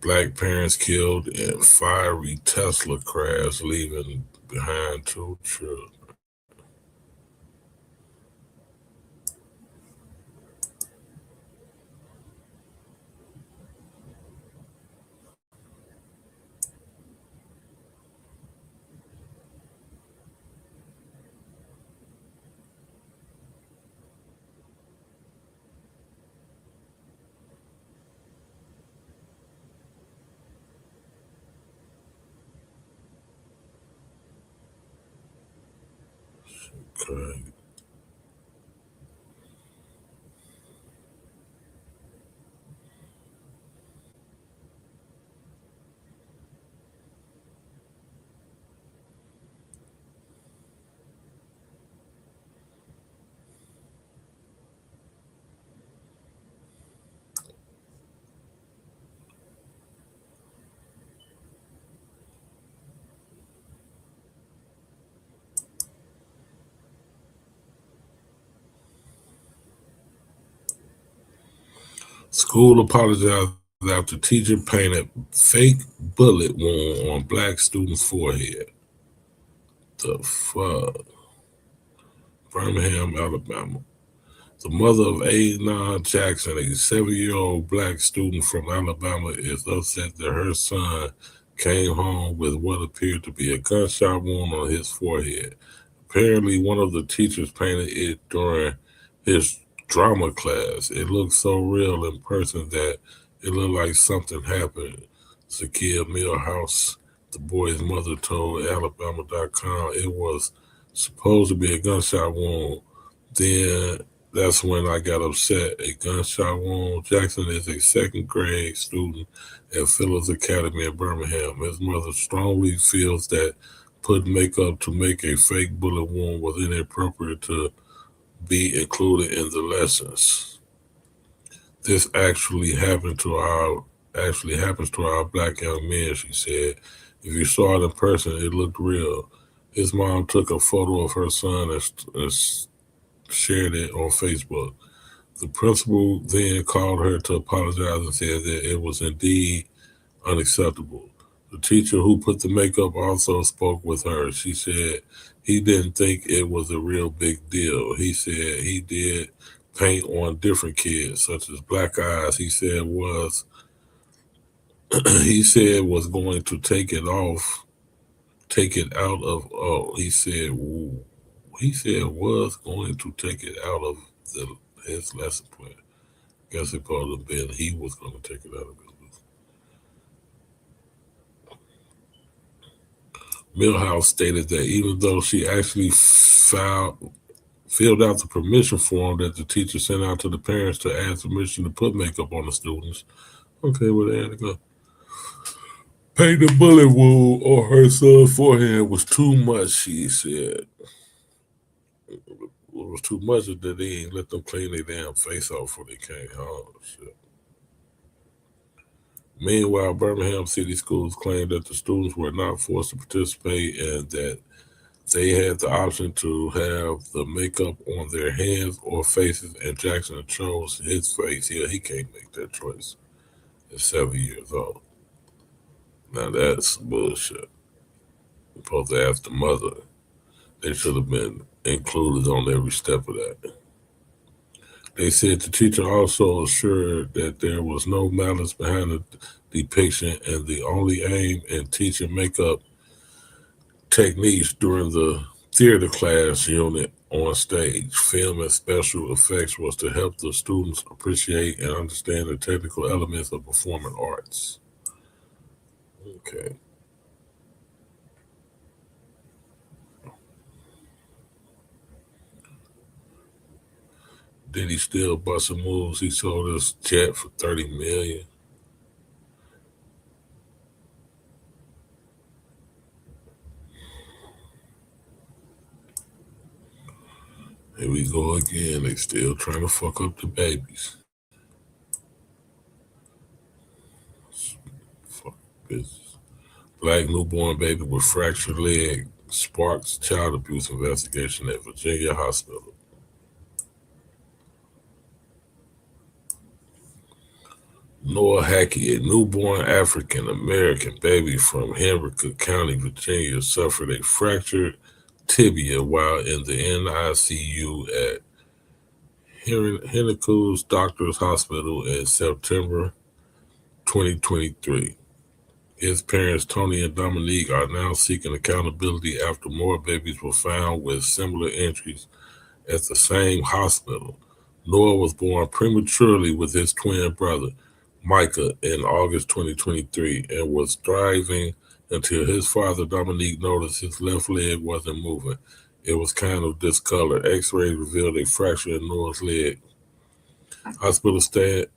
Black parents killed in fiery Tesla crash, leaving behind 2 children. Okay. School apologized after teacher painted fake bullet wound on black student's forehead. The fuck? Birmingham, Alabama. The mother of Aiden Jackson, a 7-year-old black student from Alabama, is upset that her son came home with what appeared to be a gunshot wound on his forehead. Apparently, one of the teachers painted it during his drama class. It looked so real in person that it looked like something happened. Zakia Millhouse, the boy's mother, told Alabama.com it was supposed to be a gunshot wound. Then That's when I got upset. A gunshot wound. Jackson is a second grade student at Phillips Academy in Birmingham. His mother strongly feels that putting makeup to make a fake bullet wound was inappropriate to be included in the lessons. This actually happens to our black young men, she said. If you saw it in person, it looked real. His mom took a photo of her son and shared it on Facebook. The principal then called her to apologize and said that it was indeed unacceptable. The teacher who put the makeup also spoke with her. She said he didn't think it was a real big deal. He said he did paint on different kids, such as black eyes. He said was going to take it out of his lesson plan. Guess it probably been he was going to take it out of his. Millhouse stated that even though she actually filled out the permission form that the teacher sent out to the parents to ask permission to put makeup on the students. Okay, well, there you go. Paint the bullet wound on her son's forehead was too much, she said. It was too much that they didn't let them clean their damn face off before they came home. Shit. Meanwhile, Birmingham City Schools claimed that the students were not forced to participate and that they had the option to have the makeup on their hands or faces, and Jackson chose his face. He can't make that choice at 7 years old. Now that's bullshit. You're supposed to ask the mother. They should have been included on every step of that. They said the teacher also assured that there was no malice behind the depiction and the only aim in teaching makeup techniques during the theater class unit on stage, film, and special effects was to help the students appreciate and understand the technical elements of performing arts. Okay. Did he still busting moves? He sold his jet for $30 million. Here we go again. They still trying to fuck up the babies. Fuck business. Black newborn baby with fractured leg sparks child abuse investigation at Virginia hospital. Noah Hackey, a newborn African-American baby from Henrico County, Virginia, suffered a fractured tibia while in the NICU at Henrico's Doctors Hospital in September 2023. His parents, Tony and Dominique, are now seeking accountability after more babies were found with similar injuries at the same hospital. Noah was born prematurely with his twin brother, Micah, in August 2023 and was thriving until his father, Dominique, noticed his left leg wasn't moving. It was kind of discolored. X-rays revealed a fracture in Noah's leg. Hospital staff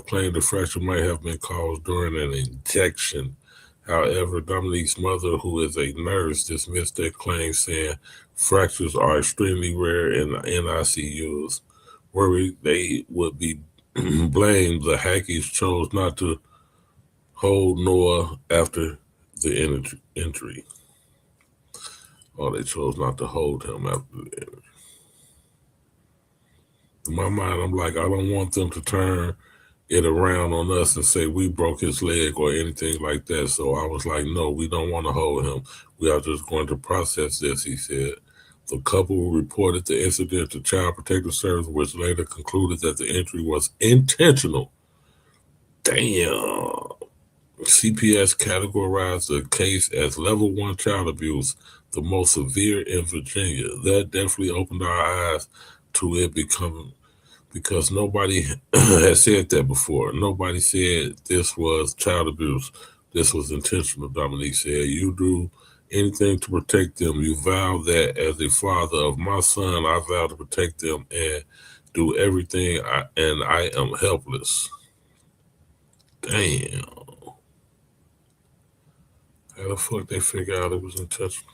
claimed the fracture might have been caused during an injection. However, Dominique's mother, who is a nurse, dismissed that claim, saying fractures are extremely rare in NICUs. Worried they would be blamed, the Hackeys chose not to hold Noah after the injury. Oh, they chose not to hold him after the injury. In my mind, I'm like, I don't want them to turn it around on us and say we broke his leg or anything like that. So I was like, no, we don't want to hold him. We are just going to process this, he said. The couple reported the incident to Child Protective Service, which later concluded that the injury was intentional. Damn. CPS categorized the case as level 1 child abuse, the most severe in Virginia. That definitely opened our eyes to it because nobody had said that before. Nobody said this was child abuse. This was intentional, Dominique said. You do anything to protect them. You vow that as a father of my son, I vow to protect them, and do everything, and I am helpless. Damn. How the fuck they figure out it was intentional?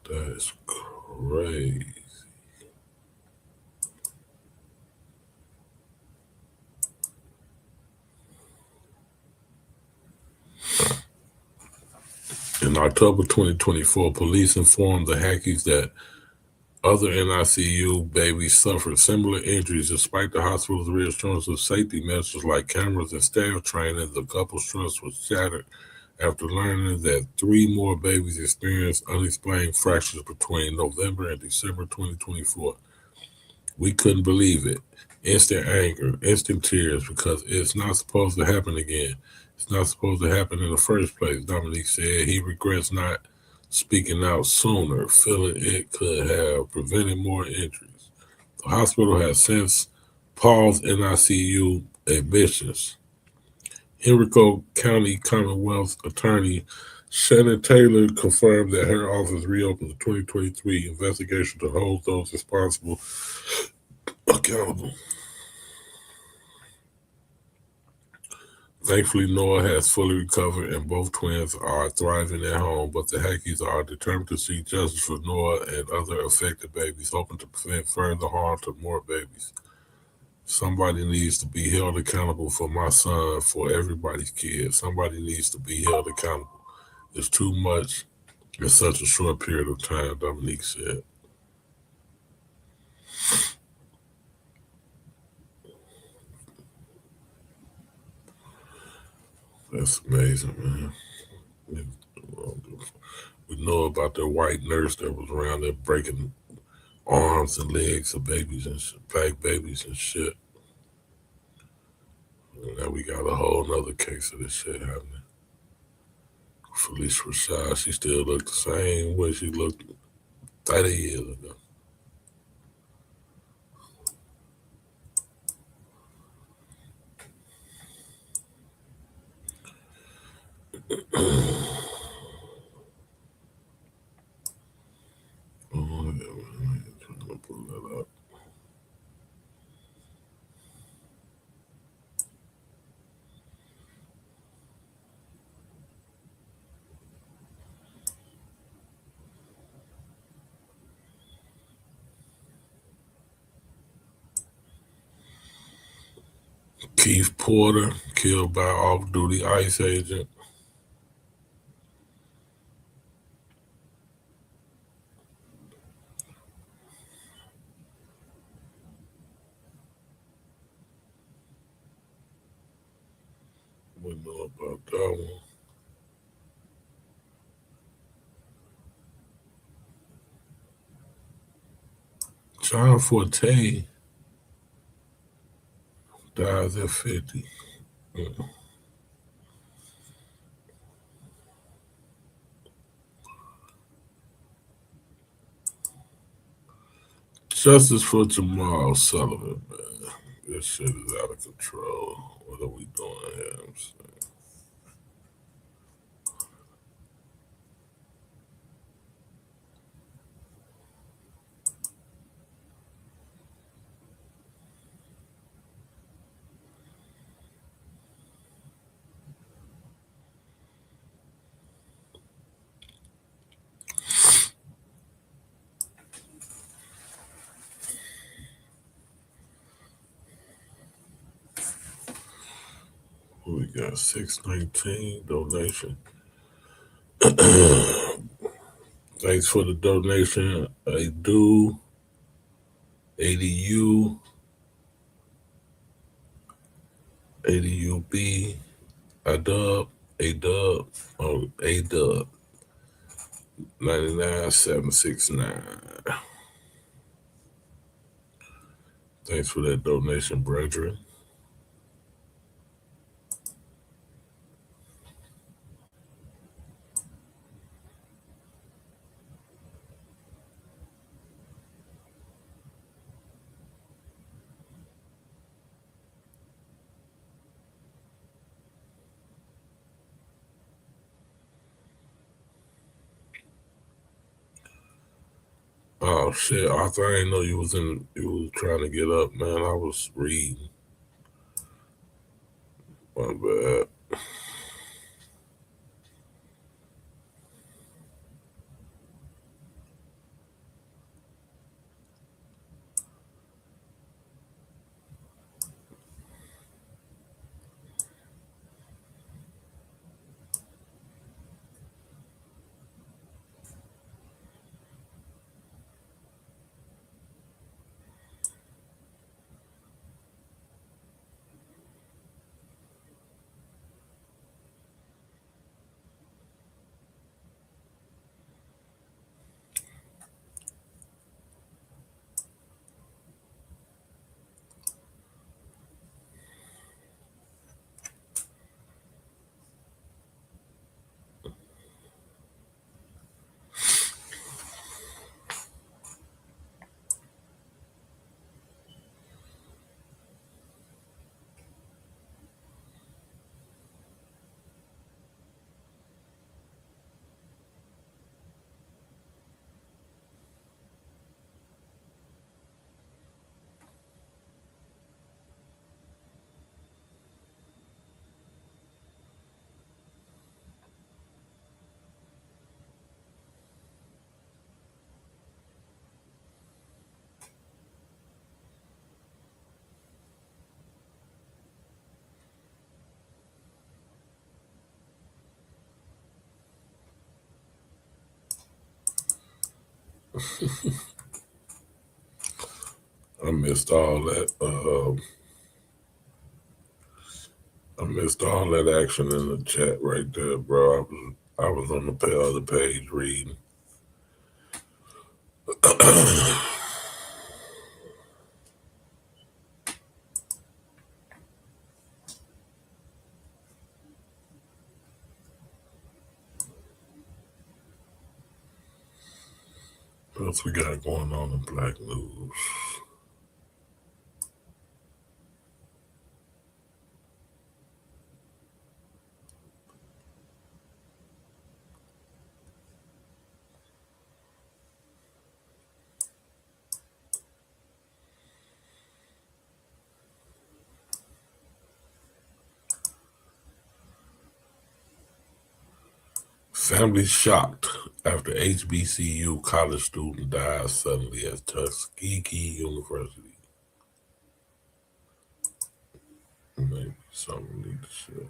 That is crazy. In October 2024, police informed the Hackies that other NICU babies suffered similar injuries despite the hospital's reassurance of safety measures like cameras and staff training. The couple's trust was shattered after learning that 3 more babies experienced unexplained fractures between November and December 2024. We couldn't believe it. Instant anger, instant tears, because it's not supposed to happen again. It's not supposed to happen in the first place, Dominique said. He regrets not speaking out sooner, feeling it could have prevented more injuries. The hospital has since paused NICU admissions. Henrico County Commonwealth Attorney Shannon Taylor confirmed that her office reopened the 2023 investigation to hold those responsible accountable. Thankfully, Noah has fully recovered and both twins are thriving at home, but the Hackies are determined to seek justice for Noah and other affected babies, hoping to prevent further harm to more babies. Somebody needs to be held accountable for my son, for everybody's kids. Somebody needs to be held accountable. It's too much in such a short period of time, Dominique said. That's amazing, man. We know about the white nurse that was around there breaking arms and legs of babies and shit, black babies and shit. And now we got a whole nother case of this shit happening. Felicia Rashad, she still looked the same way she looked 30 years ago. Oh, yeah, man. I'm trying to pull that up. Keith Porter killed by off-duty ICE agent. We know about that one. John Forte dies at 50. Justice for Jamal Sullivan, man. This shit is out of control. What are we doing here? We got 619 donation. Thanks for the donation. ADU, ADUB, ADUB, 99769. Thanks for that donation, brethren. Oh shit, Arthur! I didn't know you was trying to get up, man. I was reading. My bad. I missed all that. I missed all that action in the chat right there, bro. I was on the other page reading. What else we got going on in Black News? Family shocked after HBCU college student dies suddenly at Tuskegee University. Maybe something we need to share.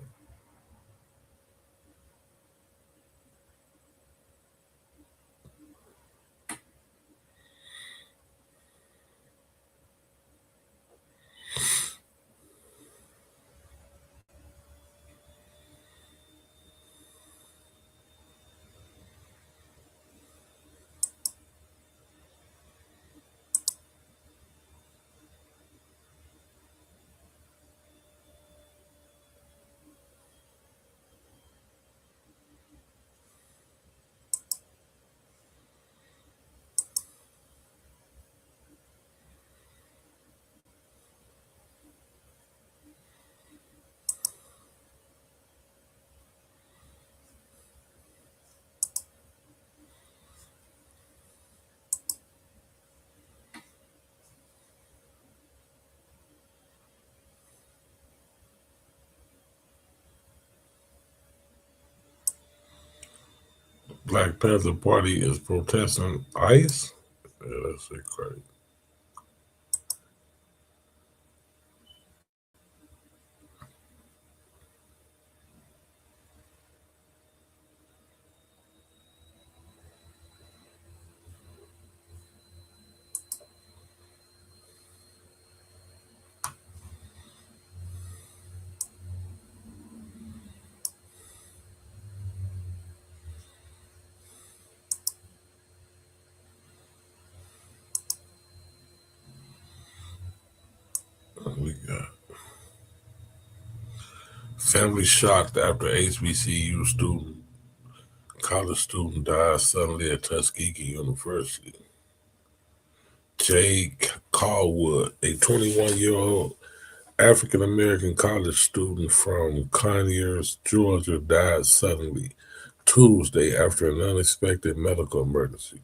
Black Panther Party is protesting ICE? Yeah, that's it, crazy. We got family shocked after HBCU college student dies suddenly at Tuskegee University. Jake Callwood, a 21-year-old African-American college student from Conyers, Georgia, died suddenly Tuesday after an unexpected medical emergency.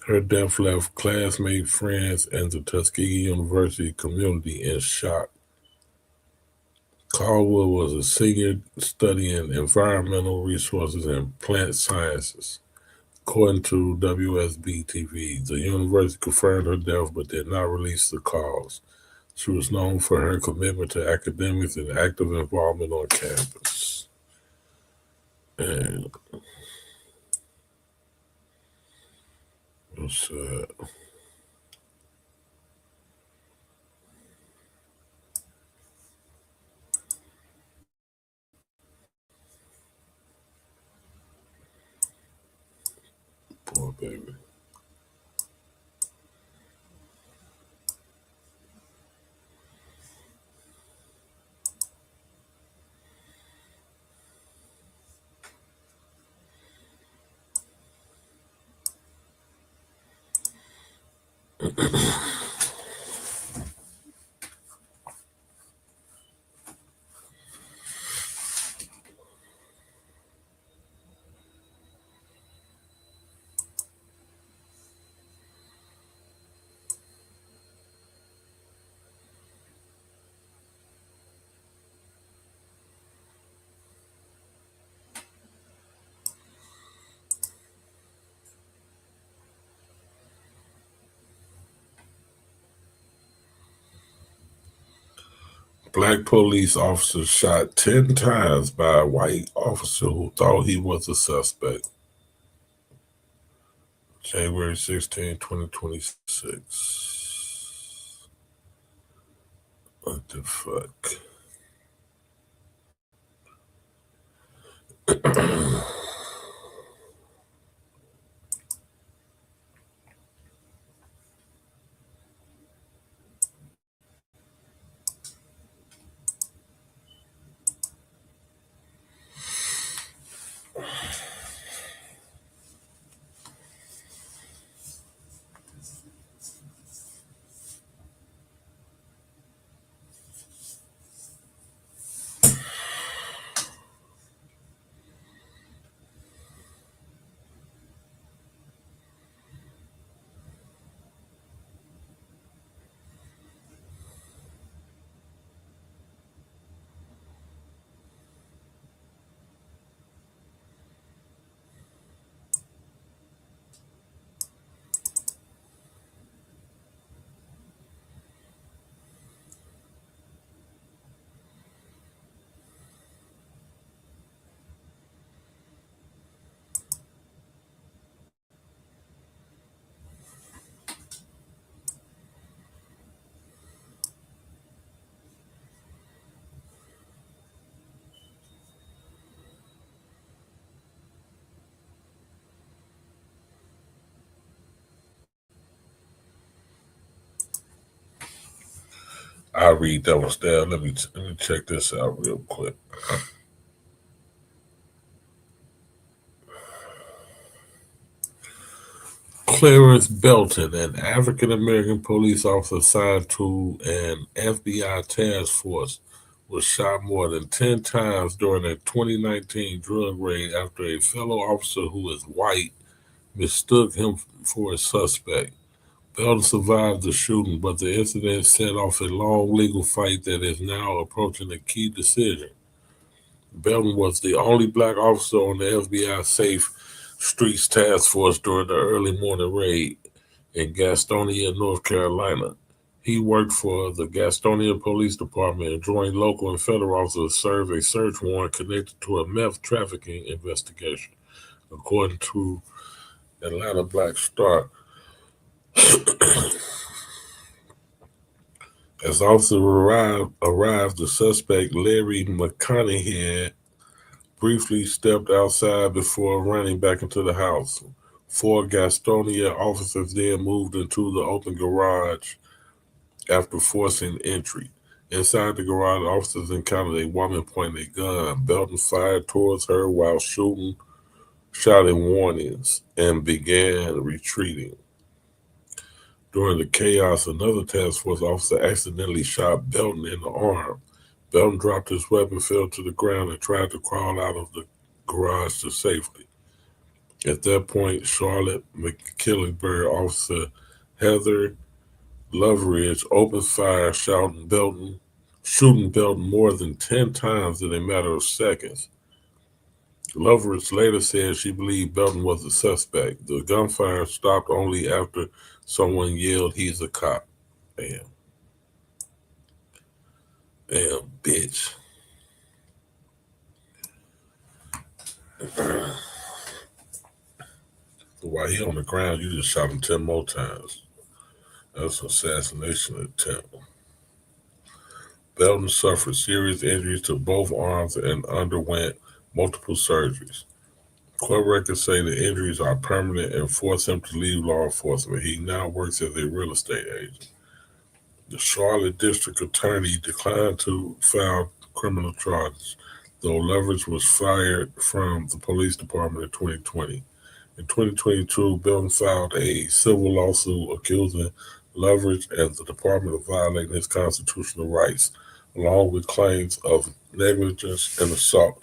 Her death left classmates, friends, and the Tuskegee University community in shock. Caldwell was a senior studying environmental resources and plant sciences. According to WSB-TV, the university confirmed her death but did not release the cause. She was known for her commitment to academics and active involvement on campus. And what's that? Poor baby. Black police officer shot 10 times by a white officer who thought he was a suspect. January 16, 2026. What the fuck? I'll read that one down. Let me check this out real quick. Clarence Belton, an African-American police officer assigned to an FBI task force, was shot more than 10 times during a 2019 drug raid after a fellow officer who is white mistook him for a suspect. Belton survived the shooting, but the incident set off a long legal fight that is now approaching a key decision. Belton was the only black officer on the FBI Safe Streets Task Force during the early morning raid in Gastonia, North Carolina. He worked for the Gastonia Police Department and joined local and federal officers to serve a search warrant connected to a meth trafficking investigation, according to Atlanta Black Star. As officers arrived, the suspect, Larry McConaughey, briefly stepped outside before running back into the house. 4 Gastonia officers then moved into the open garage after forcing entry. Inside the garage, officers encountered a woman pointing a gun. Belton fired towards her while shouting warnings, and began retreating. During the chaos, another task force officer accidentally shot Belton in the arm. Belton dropped his weapon, fell to the ground, and tried to crawl out of the garage to safety. At that point, Charlotte McKillenburg officer Heather Loveridge opened fire, shooting Belton more than 10 times in a matter of seconds. Loveridge later said she believed Belton was the suspect. The gunfire stopped only after someone yelled, "He's a cop." Damn. Damn, bitch. While he on the ground, you just shot him 10 more times. That's an assassination attempt. Belton suffered serious injuries to both arms and underwent multiple surgeries. Court records say the injuries are permanent and force him to leave law enforcement. He now works as a real estate agent. The Charlotte District Attorney declined to file criminal charges, though Leverage was fired from the police department in 2020. In 2022, Belton filed a civil lawsuit accusing Leverage and the department of violating his constitutional rights, along with claims of negligence and assault.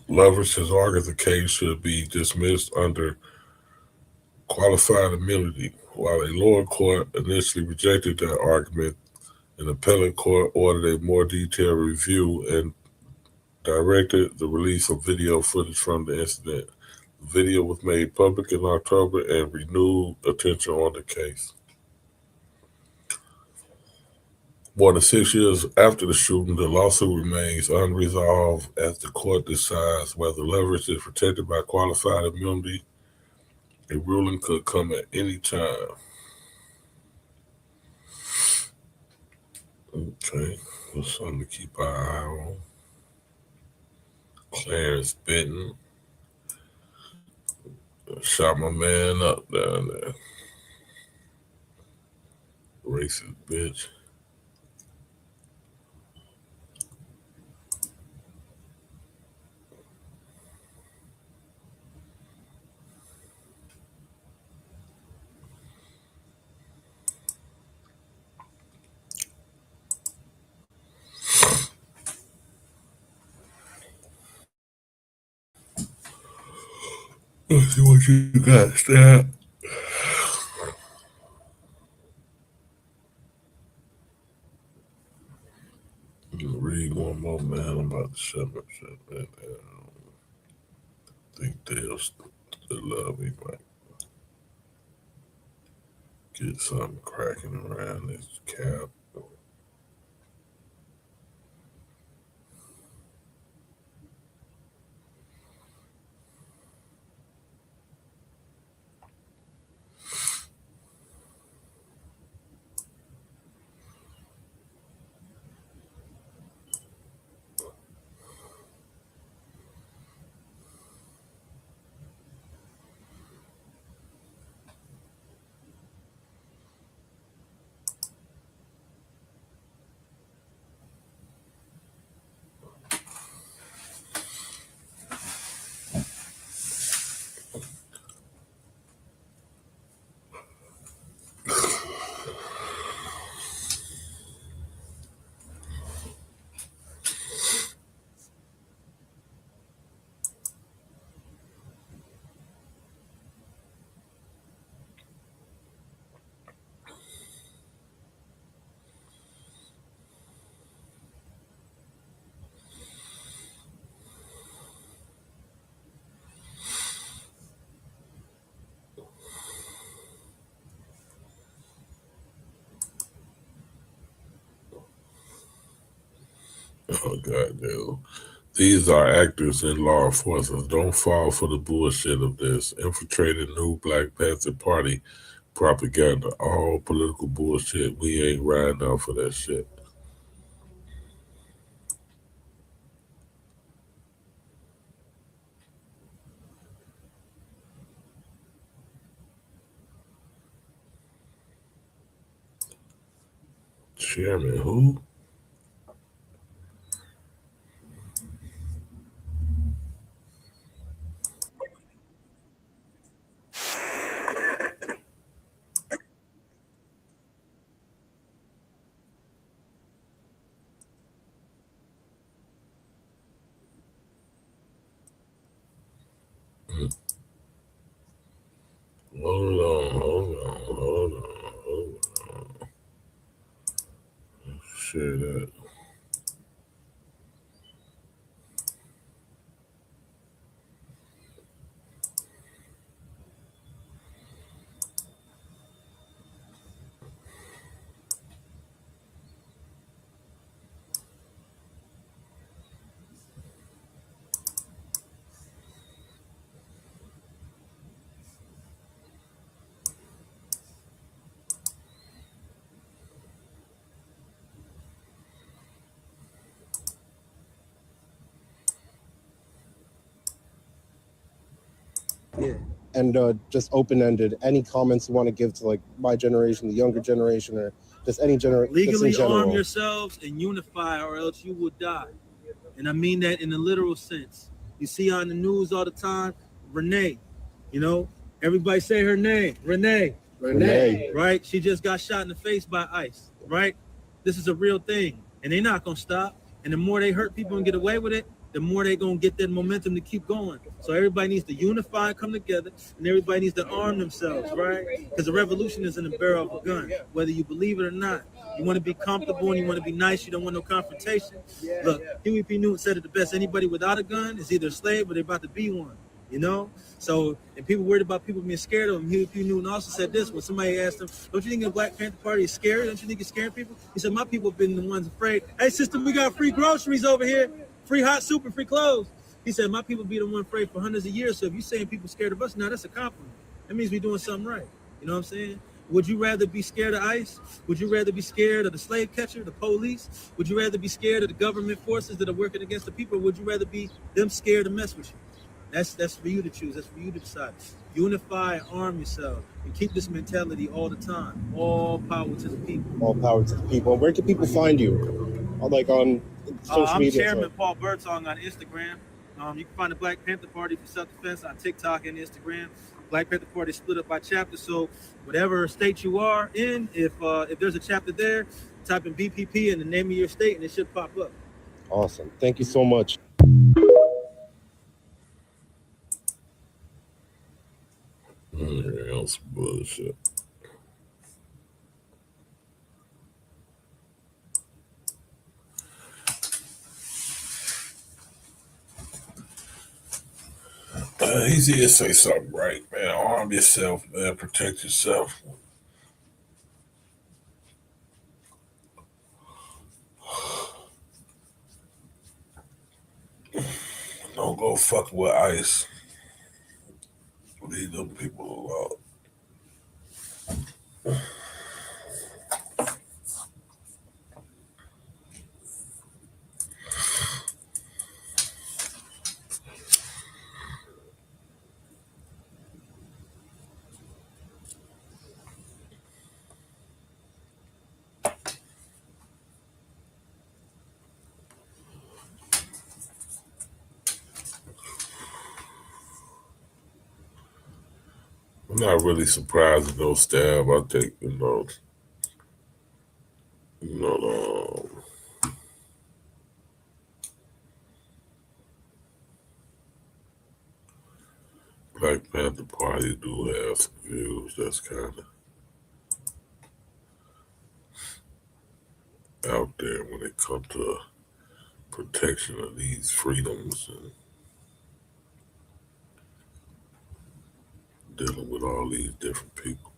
Leverage has argued the case should be dismissed under qualified immunity. While a lower court initially rejected that argument, an appellate court ordered a more detailed review and directed the release of video footage from the incident. The video was made public in October and renewed attention on the case. More than 6 years after the shooting, the lawsuit remains unresolved as the court decides whether Leverage is protected by qualified immunity. A ruling could come at any time. Okay, that's something to keep our eye on. Clarence Benton shot my man up down there. Racist bitch. Let's see what you got, Stat. Read one more, man. I'm about to shut my shit, man. I think they'll still love me, but get something cracking around this cap. Oh, goddamn. These are actors in law enforcement. Don't fall for the bullshit of this. Infiltrating new Black Panther Party propaganda. All political bullshit. We ain't riding out for that shit. Chairman who? Hold on. Share that. Yeah. And just open-ended, any comments you want to give to like my generation, the younger generation, or just any generation. Legally arm yourselves and unify, or else you will die. And I mean that in a literal sense. You see on the news all the time, Renee, you know, everybody say her name, Renee. Right? She just got shot in the face by ICE, right? This is a real thing, and they're not gonna stop. And the more they hurt people and get away with it, the more they're gonna get that momentum to keep going. So everybody needs to unify, come together, and everybody needs to arm themselves, right? Because the revolution is in the barrel of a gun, whether you believe it or not. You want to be comfortable and you want to be nice. You don't want no confrontation. Look, Huey P. Newton said it the best. Anybody without a gun is either a slave or they're about to be one. You know, so and people worried about people being scared of him. Huey P. Newton also said this when somebody asked him, "Don't you think the Black Panther Party is scary? Don't you think it's scaring people?" He said, "My people have been the ones afraid. Hey, sister, we got free groceries over here, free hot soup and free clothes." He said, "My people be the one afraid for hundreds of years. So if you're saying people scared of us, now that's a compliment. That means we're doing something right. You know what I'm saying?" Would you rather be scared of ICE? Would you rather be scared of the slave catcher, the police? Would you rather be scared of the government forces that are working against the people? Or would you rather be them scared to mess with you? That's for you to choose. That's for you to decide. Unify and arm yourself and keep this mentality all the time. All power to the people. All power to the people. Where can people find you? Like on social media? I'm Chairman Paul Birdsong on Instagram. You can find the Black Panther Party for self-defense on TikTok and Instagram. Black Panther Party is split up by chapter, so whatever state you are in, if there's a chapter there, type in BPP and the name of your state, and it should pop up. Awesome. Thank you so much. Else bullshit. Easy to say something right, man. Arm yourself, man. Protect yourself. Don't go fuck with ICE. Leave them people alone. I'm not really surprised at no stab. I think, Black Panther Party do have some views that's kind of out there when it comes to protection of these freedoms and dealing with all these different people.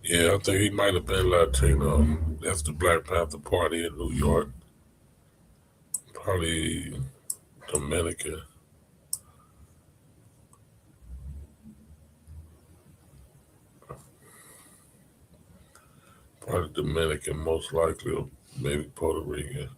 Yeah, I think he might have been Latino. That's the Black Panther Party in New York. Probably Dominican. Probably Dominican, most likely, or maybe Puerto Rican.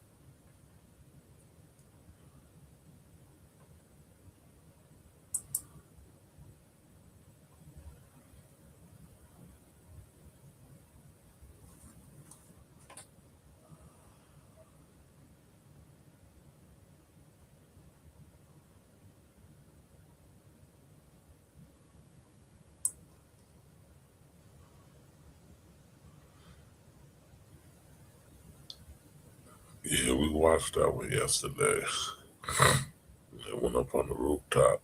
Yeah, we watched that one yesterday. It went up on the rooftop.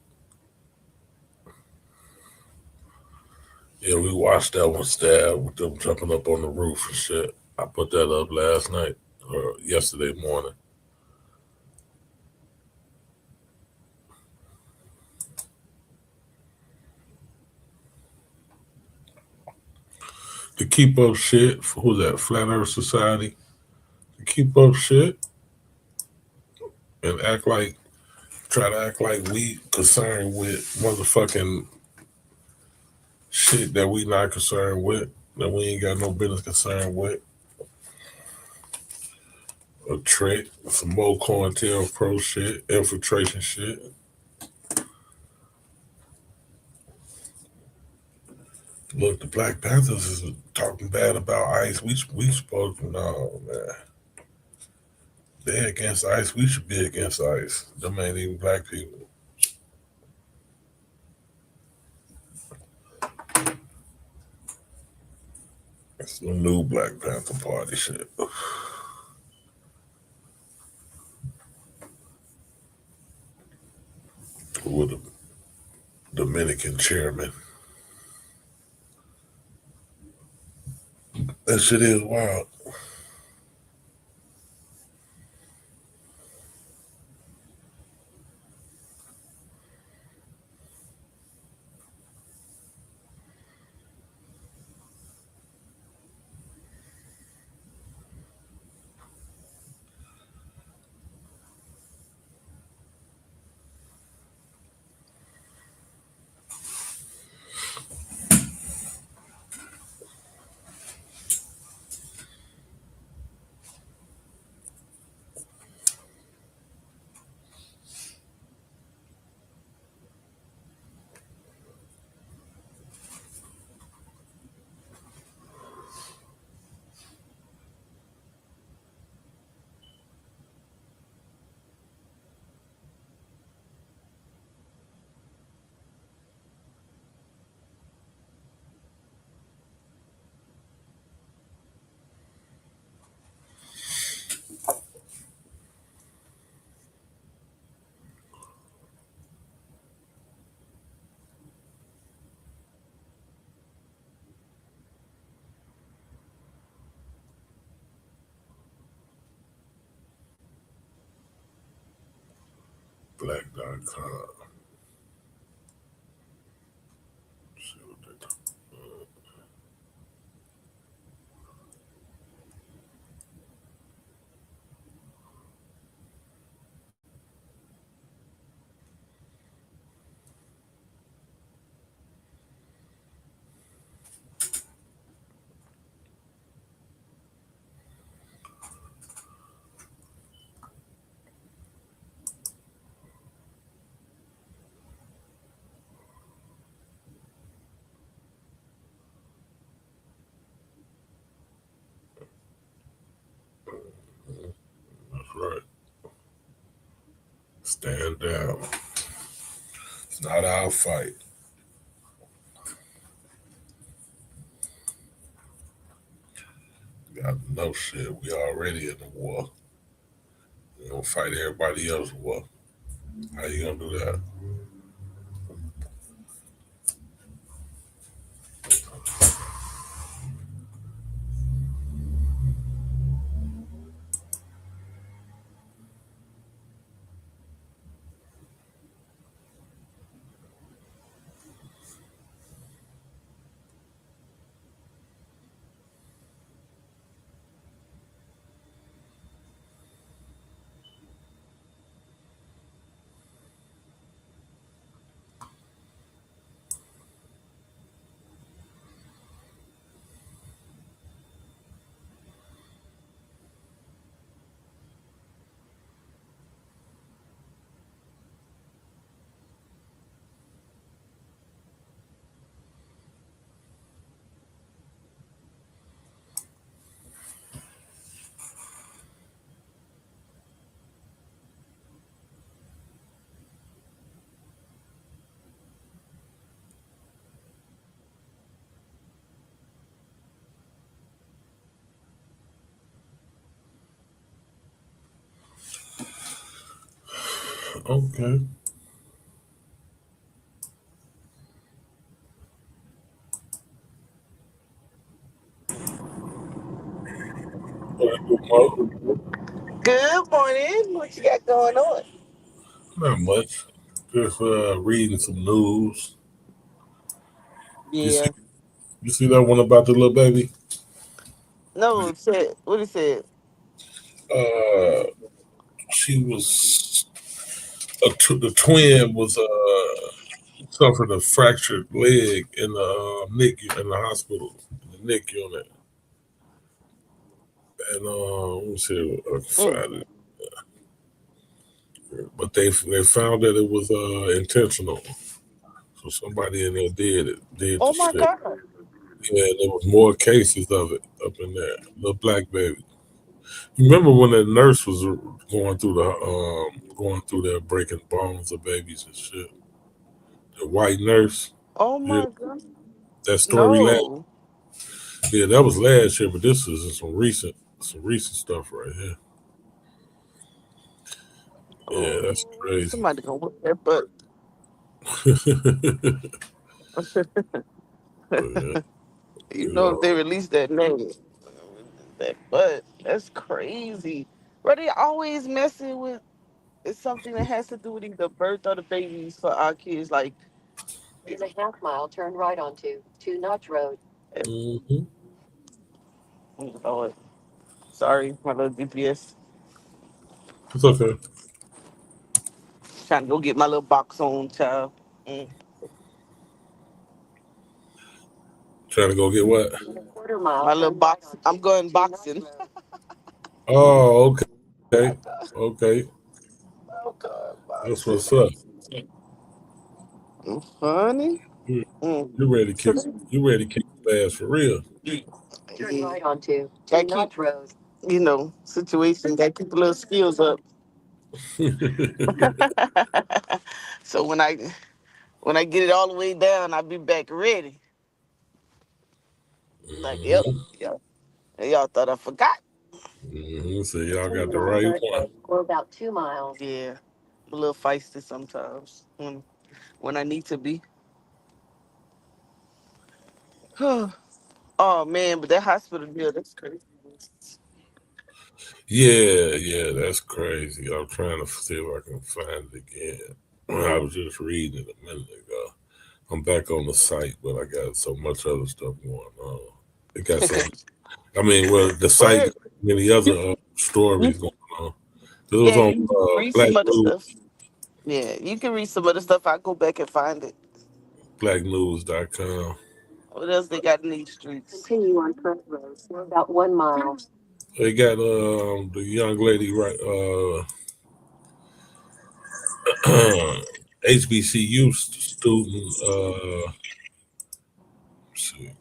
Yeah, we watched that one stab with them jumping up on the roof and shit. I put that up last night or yesterday morning. To keep up shit, for who's that? Flat Earth Society. To keep up shit and try to act like we concerned with motherfucking shit that we not concerned with, that we ain't got no business concerned with. A trick, some more COINTELPRO shit, infiltration shit. Look, the Black Panthers is talking bad about ICE. We supposed to know, man. They're against ICE. We should be against ICE. Them ain't even black people. It's the new Black Panther Party shit. With a Dominican chairman. That shit is wild. Black.com. That's right. Stand down. It's not our fight. Got no shit. We already in the war. We gonna fight everybody else's war. How you gonna do that? Okay. Good morning. What you got going on? Not much. Just reading some news. Yeah. You see that one about the little baby? No, it said what it said. Uh, she was the twin was suffered a fractured leg in the NICU in the hospital, in the NICU unit. And let me see if I can find it. But they found that it was intentional. So somebody in there did Oh the my shit. God. Yeah, there was more cases of it up in there. The black baby. You remember when the nurse was going through there breaking bones of babies and shit? The white nurse. Oh Yeah, my God. that story last. No. Yeah, that was last year, but this is some recent stuff right here. Yeah, that's Oh, crazy. somebody gonna whip that butt. Yeah, You you know if know. they release that name. That butt. That's crazy. But they always messing with it's something that has to do with either birth or the babies for our kids. Like in a half mile, turn right onto 2 Notch Road. Mm-hmm. Oh, sorry, my little GPS. It's okay. Trying to go get my little box on, child. Mm. Trying to go get what? In a quarter mile, My little turn right box. I'm onto going 2 Notch boxing. Road. Oh, okay. Okay. Oh God, That's boxing. what's up. Funny. You Mm. you ready to kick you ready to kick the ass for real. Turn Yeah. right onto 2 Gotta keep, Notch Road. situation. Gotta keep the little skills up. So when I get it all the way down, I'll be back ready. Like, yep, Mhm. yep. And y'all thought I forgot. So y'all got the Continue on right Burnt one. Road for about 2 miles. Yeah. I'm a little feisty sometimes when I need to be. Oh man, but that hospital bill, that's crazy. Yeah, that's crazy. I'm trying to see if I can find it again. I was just reading it a minute ago. I'm back on the site, but I got so much other stuff going on. It got so well, the site But got many other you, stories going on. This was yeah, on you can read Black some other News, stuff. Yeah, you can read some other stuff. I go back and find it. blacknews.com. What else they got in these streets? Continue on Burnt Road for about 1 mile. They got the young lady right HBCU student let's see.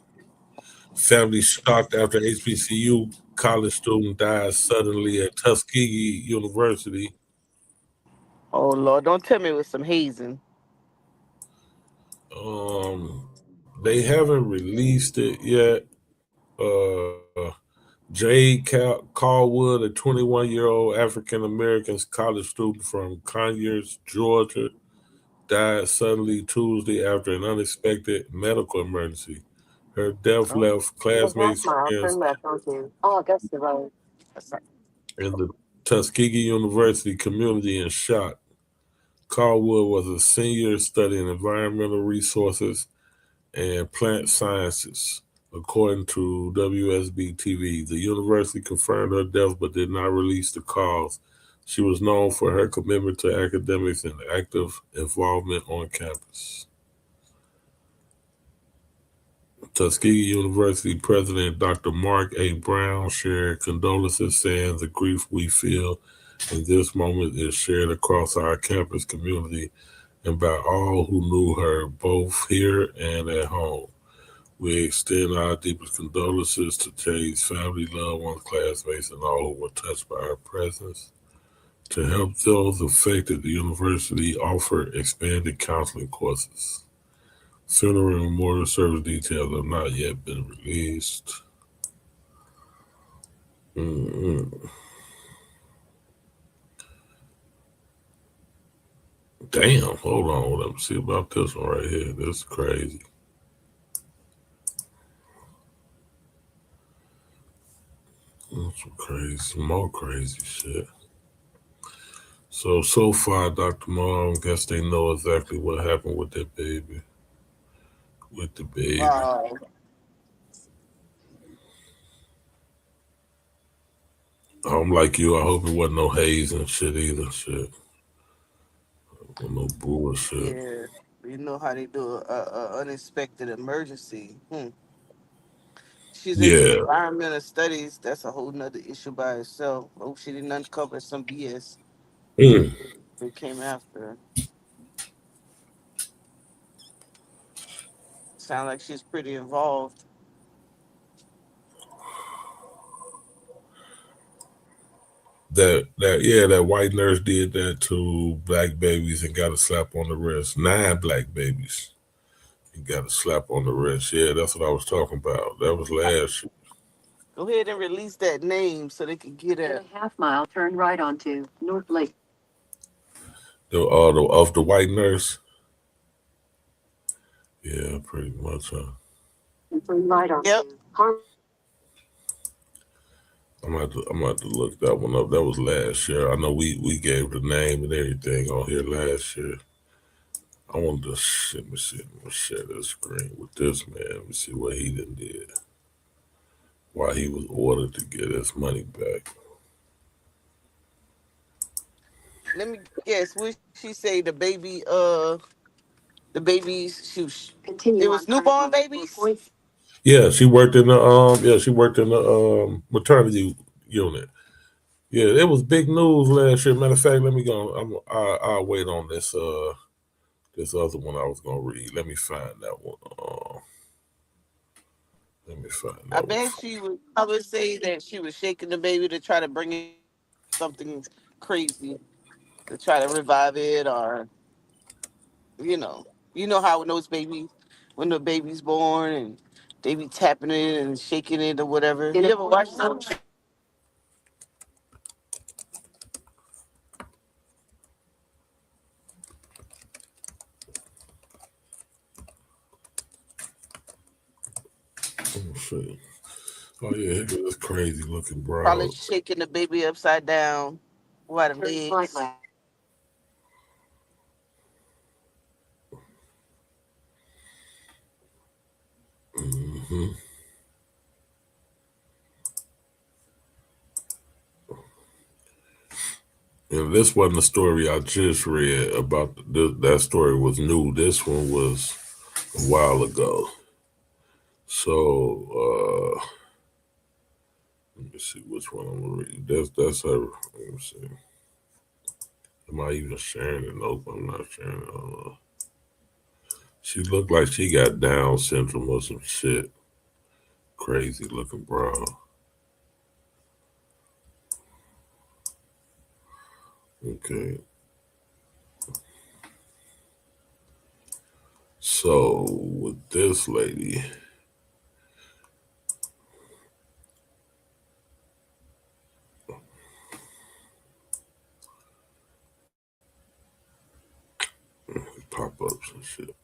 Family shocked after HBCU college student dies suddenly at Tuskegee University. Oh Lord, don't tell me it was some hazing. They haven't released it yet. Jade Callwood, a 21-year-old African American college student from Conyers, Georgia, died suddenly Tuesday after an unexpected medical emergency. Her death Oh, left In a half classmates, mile, friends, turn left onto Augusta Road. and the Tuskegee University community in shock. Callwood was a senior studying environmental resources and plant sciences, according to WSB TV. The university confirmed her death but did not release the cause. She was known for her commitment to academics and active involvement on campus. Tuskegee University President Dr. Mark A. Brown shared condolences, saying the grief we feel in this moment is shared across our campus community and by all who knew her, both here and at home. We extend our deepest condolences to Jade's family, loved ones, classmates, and all who were touched by her presence. To help those affected, the university offered expanded counseling courses. Funeral and memorial service details have not yet been released. Mm-hmm. Damn, hold on. Let me see about this one right here. This is crazy. That's some crazy, some more crazy shit. So far, Dr. Mom, guess they know exactly what happened with that baby. With the baby. Wow. I'm like you. I hope it wasn't no haze and shit either. Shit. No bullshit. Yeah. You know how they do a unexpected emergency. She's into Yeah. environmental studies. That's a whole nother issue by itself. Hope she didn't uncover some BS Mm. that came after. Sound like she's pretty involved. That white nurse did that to black babies and got a slap on the wrist. 9 black babies. And got a slap on the wrist. Yeah, that's what I was talking about. That was last year. Go ahead and release that name so they can get In it. a half mile, turn right onto North Lake. Of the white nurse. Yeah, pretty much. Turn right onto I'm gonna have to look that one up. That was last year. I know we gave the name and everything on here last year. I wanted to let me see. I'm gonna share this screen with this man. Let me see what he done did. Why he was ordered to get his money back. Let me guess. What she say? The babies. Continue. It was newborn babies. Yeah, she worked in the maternity unit. Yeah, it was big news last year. Matter of fact, let me go. I'll wait on this this other one I was gonna read. Let me find that one. Let me find that I one. bet she would. I would say that she was shaking the baby to try to bring in something crazy to try to revive it, or you know how when the baby's born and they be tapping it and shaking it or whatever. You ever watch some? Oh shit. Oh yeah, look at this crazy looking Probably broad. shaking the baby upside down while the legs. Mm-hmm. And this wasn't the story I just read about. That story was new. This one was a while ago. So let me see which one I'm gonna read. That's her. Let me see. Am I even sharing it? Nope, I'm not sharing it. She looked like she got Down syndrome or some shit. Crazy looking broad. Okay. So with this lady, pop-ups and shit.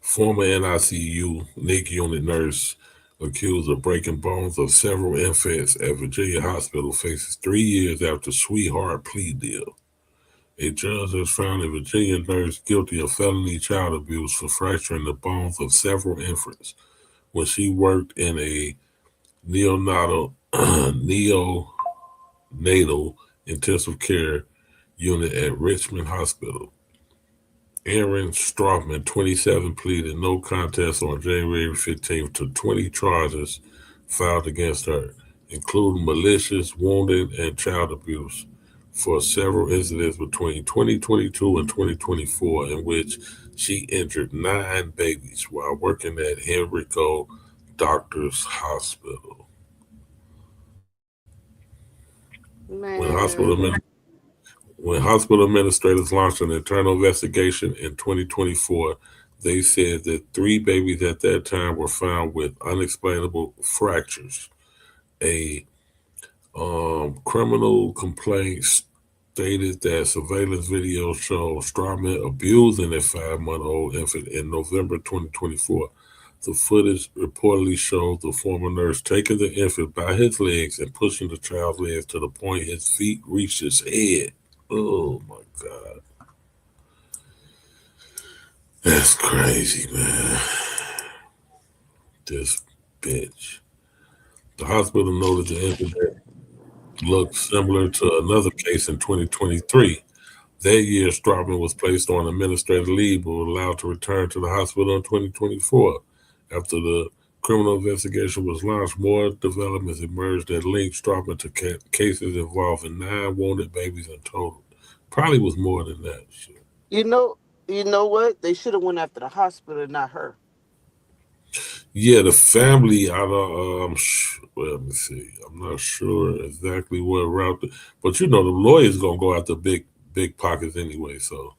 Former NICU NIC unit nurse accused of breaking bones of several infants at Virginia hospital faces 3 years after sweetheart plea deal. A judge has found a Virginia nurse guilty of felony child abuse for fracturing the bones of several infants when she worked in a neonatal neonatal intensive care unit at Richmond Hospital. Aaron Strothman, 27, pleaded no contest on January 15th to 20 charges filed against her, including malicious, wounding, and child abuse for several incidents between 2022 and 2024 in which she injured 9 babies while working at Henrico Doctors Hospital. When Man, hospital administrators launched an internal investigation in 2024, they said that 3 babies at that time were found with unexplainable fractures. A criminal complaint stated that surveillance video showed Strawman abusing a 5-month-old infant in November 2024. The footage reportedly showed the former nurse taking the infant by his legs and pushing the child's legs to the point his feet reached his head. Oh my God. That's crazy, man. This bitch. The hospital noted the incident looked similar to another case in 2023. That year, Strawman was placed on administrative leave but was allowed to return to the hospital in 2024. After the criminal investigation was launched, more developments emerged that linked Strawman to cases involving 9 wounded babies in total. Probably was more than that. Shit. You know what? They should have went after the hospital, not her. Yeah, the family. I don't. Well, let me see. I'm not sure exactly what route, but you know, the lawyer's gonna go after big pockets anyway. So.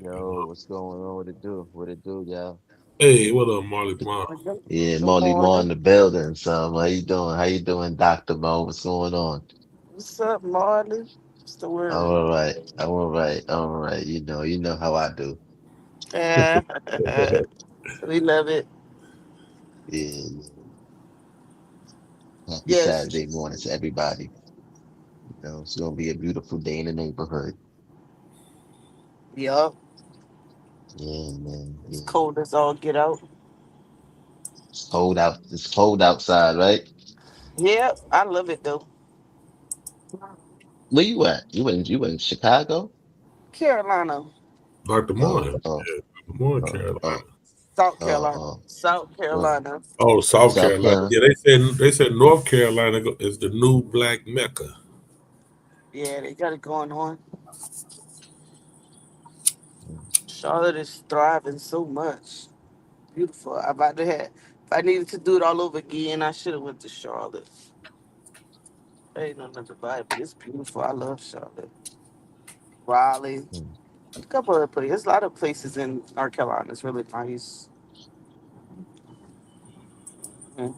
Yo, what's going on? What it do? What it do, y'all? Hey, what up, Marley Marl? Yeah, Molly Moore in the building. So, how you doing? How you doing, Dr. Mo? What's going on? What's up, Marley? What's the I'm word? all right. I'm all right. I'm all right. You know how I do. Yeah. We love it. Yeah. Happy Yes. Saturday morning to everybody. You know, it's gonna be a beautiful day in the neighborhood. Yup. Yeah, man. It's Yeah. cold as all get out. It's cold out. It's cold outside, right? Yeah, I love it though. Where you at? You in Chicago? Carolina, Dr. Moore. Oh, Yeah, oh, Dr. Moore, oh, Carolina. oh, South oh, Carolina, oh. South Well, Carolina. Oh, South South Carolina. Carolina. Yeah, they said North Carolina is the new black Mecca. Yeah, they got it going on. Charlotte is thriving so much. Beautiful. I about to have. If I needed to do it all over again, I should have went to Charlotte. Ain't nothing about it, but it's beautiful. I love Charlotte. Raleigh, Mm, a couple other places. There's a lot of places in North Carolina. It's really nice. Mm.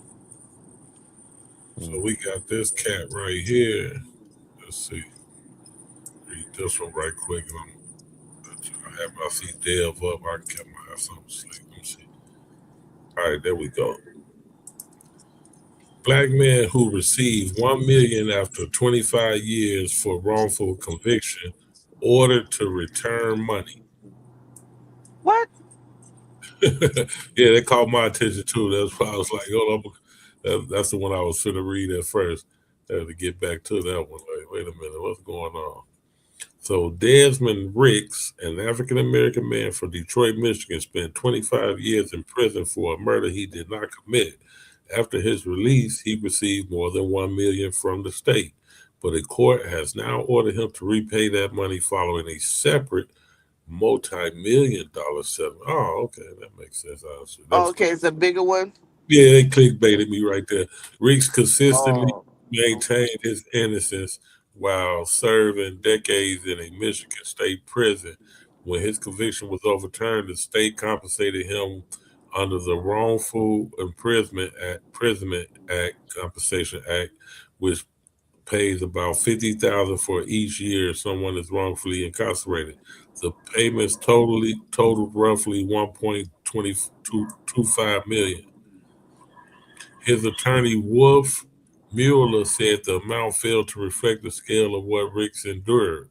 So mm, we got this cat right here. Let's see. Read this one right quick. I have my feet Dev up. I kept my ass on sleep. Let me see. All right, there we go. Black man who received $1 million after 25 years for wrongful conviction ordered to return money. What? Yeah, they caught my attention too. That's why I was like, hold up. That's the one I was going to read at first. I had to get back to that one. Like, wait a minute, what's going on? So Desmond Ricks, an African American man from Detroit, Michigan, spent 25 years in prison for a murder he did not commit. After his release, he received more than $1 million from the state, but a court has now ordered him to repay that money following a separate multi-million-dollar settlement. Oh, okay, that makes sense. Oh, okay, it's a bigger one. Yeah, they clickbaited me right there. Reeks consistently Oh, maintained his innocence while serving decades in a Michigan state prison. When his conviction was overturned, the state compensated him under the Wrongful Imprisonment Act, Compensation Act, which pays about $50,000 for each year someone is wrongfully incarcerated. The payments totaled roughly 1.2225 million. His attorney Wolf Mueller said the amount failed to reflect the scale of what Ricks endured.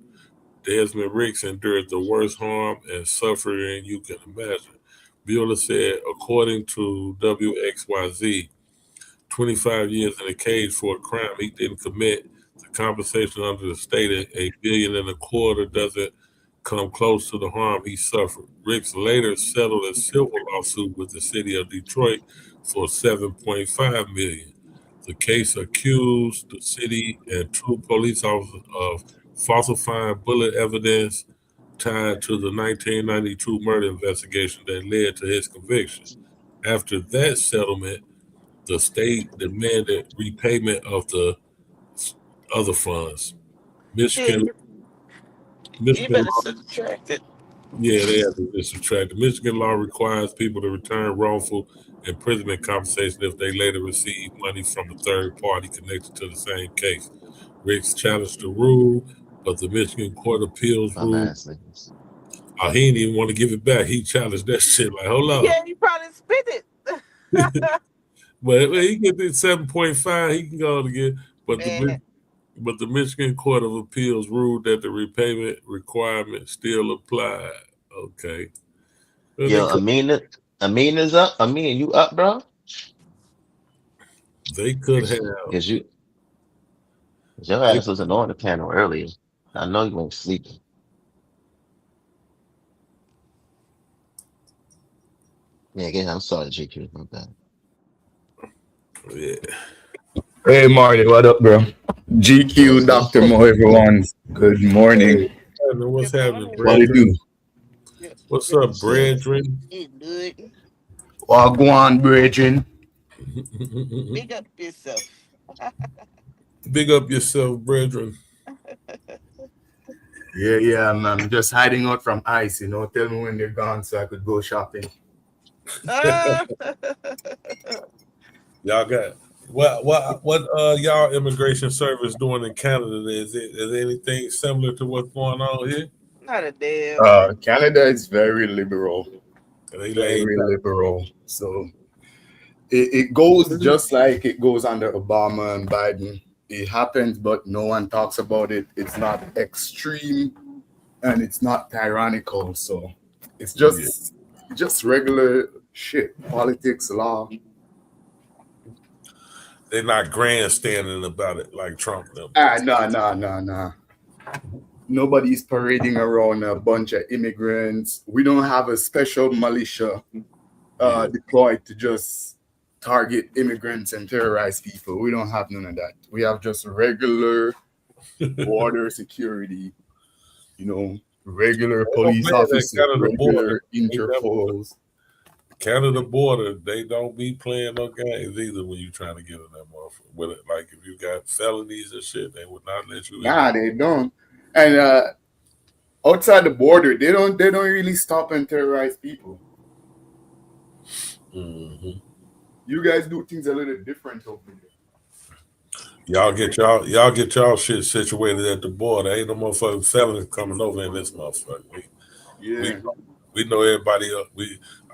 Desmond Ricks endured the worst harm and suffering you can imagine. Mueller said, according to WXYZ, 25 years in a cage for a crime he didn't commit. The compensation under the state at $1.25 billion doesn't come close to the harm he suffered. Ricks later settled a civil lawsuit with the city of Detroit for $7.5 million. The case accused the city and two police officers of falsifying bullet evidence tied to the 1992 murder investigation that led to his conviction. After that settlement, the state demanded repayment of the other funds. yeah. Michigan, You Michigan better law, subtract it. yeah, they have to be subtracted. Michigan law requires people to return wrongful imprisonment compensation if they later receive money from a third party connected to the same case. Ricks challenged the rule, but the Michigan Court of Appeals I'm ruled. asking. Oh, he didn't even want to give it back. He challenged that shit. Like, hold on. Yeah, he probably spit it. But he get this 7.5, he can go again. But the Michigan Court of Appeals ruled that the repayment requirement still applied. Okay. Well, Yo, Amin is up. Amin, you up, bro? They could have. Because your ass wasn't on the panel earlier. I know you weren't sleeping. Yeah, again, I'm sorry, GQ. My bad. Yeah. Hey, Marty, what up, bro? GQ, Dr. Mo, everyone. Good morning. What's happening, What do you do? What's up, brethren? Wagwan, brethren. Big up yourself. Big up yourself, brethren. Yeah, I'm just hiding out from ICE, you know. Tell me when they're gone so I could go shopping. Y'all got what y'all immigration service doing in Canada? Is anything similar to what's going on here? Not a damn. Canada is very liberal. Very liberal. So it goes just like it goes under Obama and Biden. It happens, but no one talks about it. It's not extreme and it's not tyrannical. So it's just regular shit. Politics, law. They're not grandstanding about it like Trump. No. Nobody's parading around a bunch of immigrants. We don't have a special militia deployed to just target immigrants and terrorize people. We don't have none of that. We have just regular border security, you know, regular police officers, regular Interpols. Canada border, they don't be playing no games either when you trying to get in that motherfucker. With it, like if you got felonies and shit, they would not let you in. Nah, they don't. And outside the border, they don't really stop and terrorize people. Mm-hmm. You guys do things a little different over there. Y'all get y'all shit situated at the border. Ain't no motherfucking felons coming over in this motherfucker. We know everybody.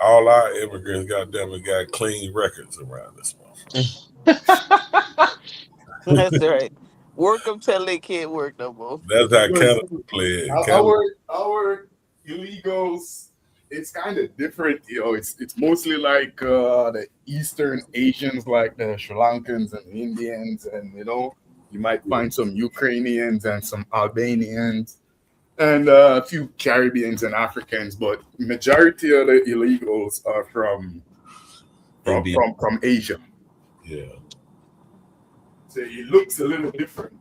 All our immigrants, goddamn it, got clean records around this motherfucker. That's right. Work them till they can't work no more. That's how Canada play it. Our illegals, it's kind of different, you know. It's mostly like the Eastern Asians, like the Sri Lankans and the Indians, and you know, you might find some Ukrainians and some Albanians. And a few Caribbeans and Africans, but majority of the illegals are from Asia. Yeah. So it looks a little different.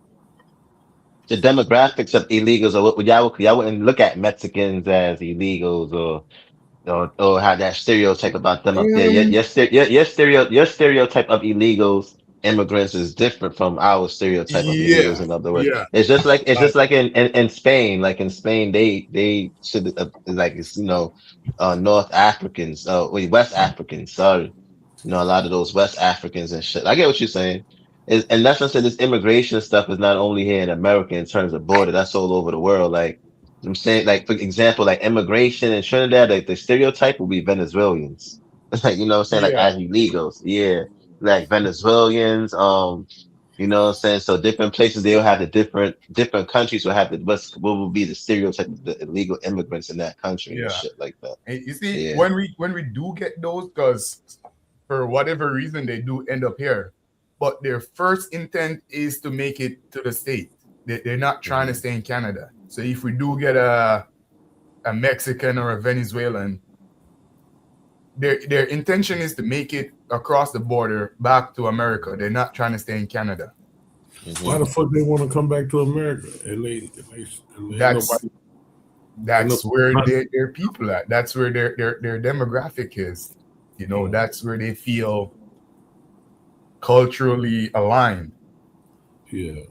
The demographics of illegals, or y'all wouldn't look at Mexicans as illegals, or have that stereotype about them up there. Your stereotype of illegals, immigrants, is different from our stereotype of illegals. In other words, it's just like in Spain. Like in Spain, they should like it's North Africans, West Africans. Sorry, a lot of those West Africans and shit. I get what you're saying. And that's what I said. This immigration stuff is not only here in America in terms of border. That's all over the world. Like I'm saying, like for example, like immigration in Trinidad, like the stereotype will be Venezuelans. Like you know what I'm saying, like as illegals. Yeah, like Venezuelans. You know what I'm saying. So different places they'll have the different countries will have what will be the stereotype of the illegal immigrants in that country and shit like that. And you see, when we do get those, because for whatever reason they do end up here, but their first intent is to make it to the state. They're not trying to stay in Canada. So if we do get a Mexican or a Venezuelan, their intention is to make it across the border back to America. They're not trying to stay in Canada. Why the fuck they want to come back to America? And that's where their people at. That's where their demographic is. You know, that's where they feel culturally aligned. Yeah.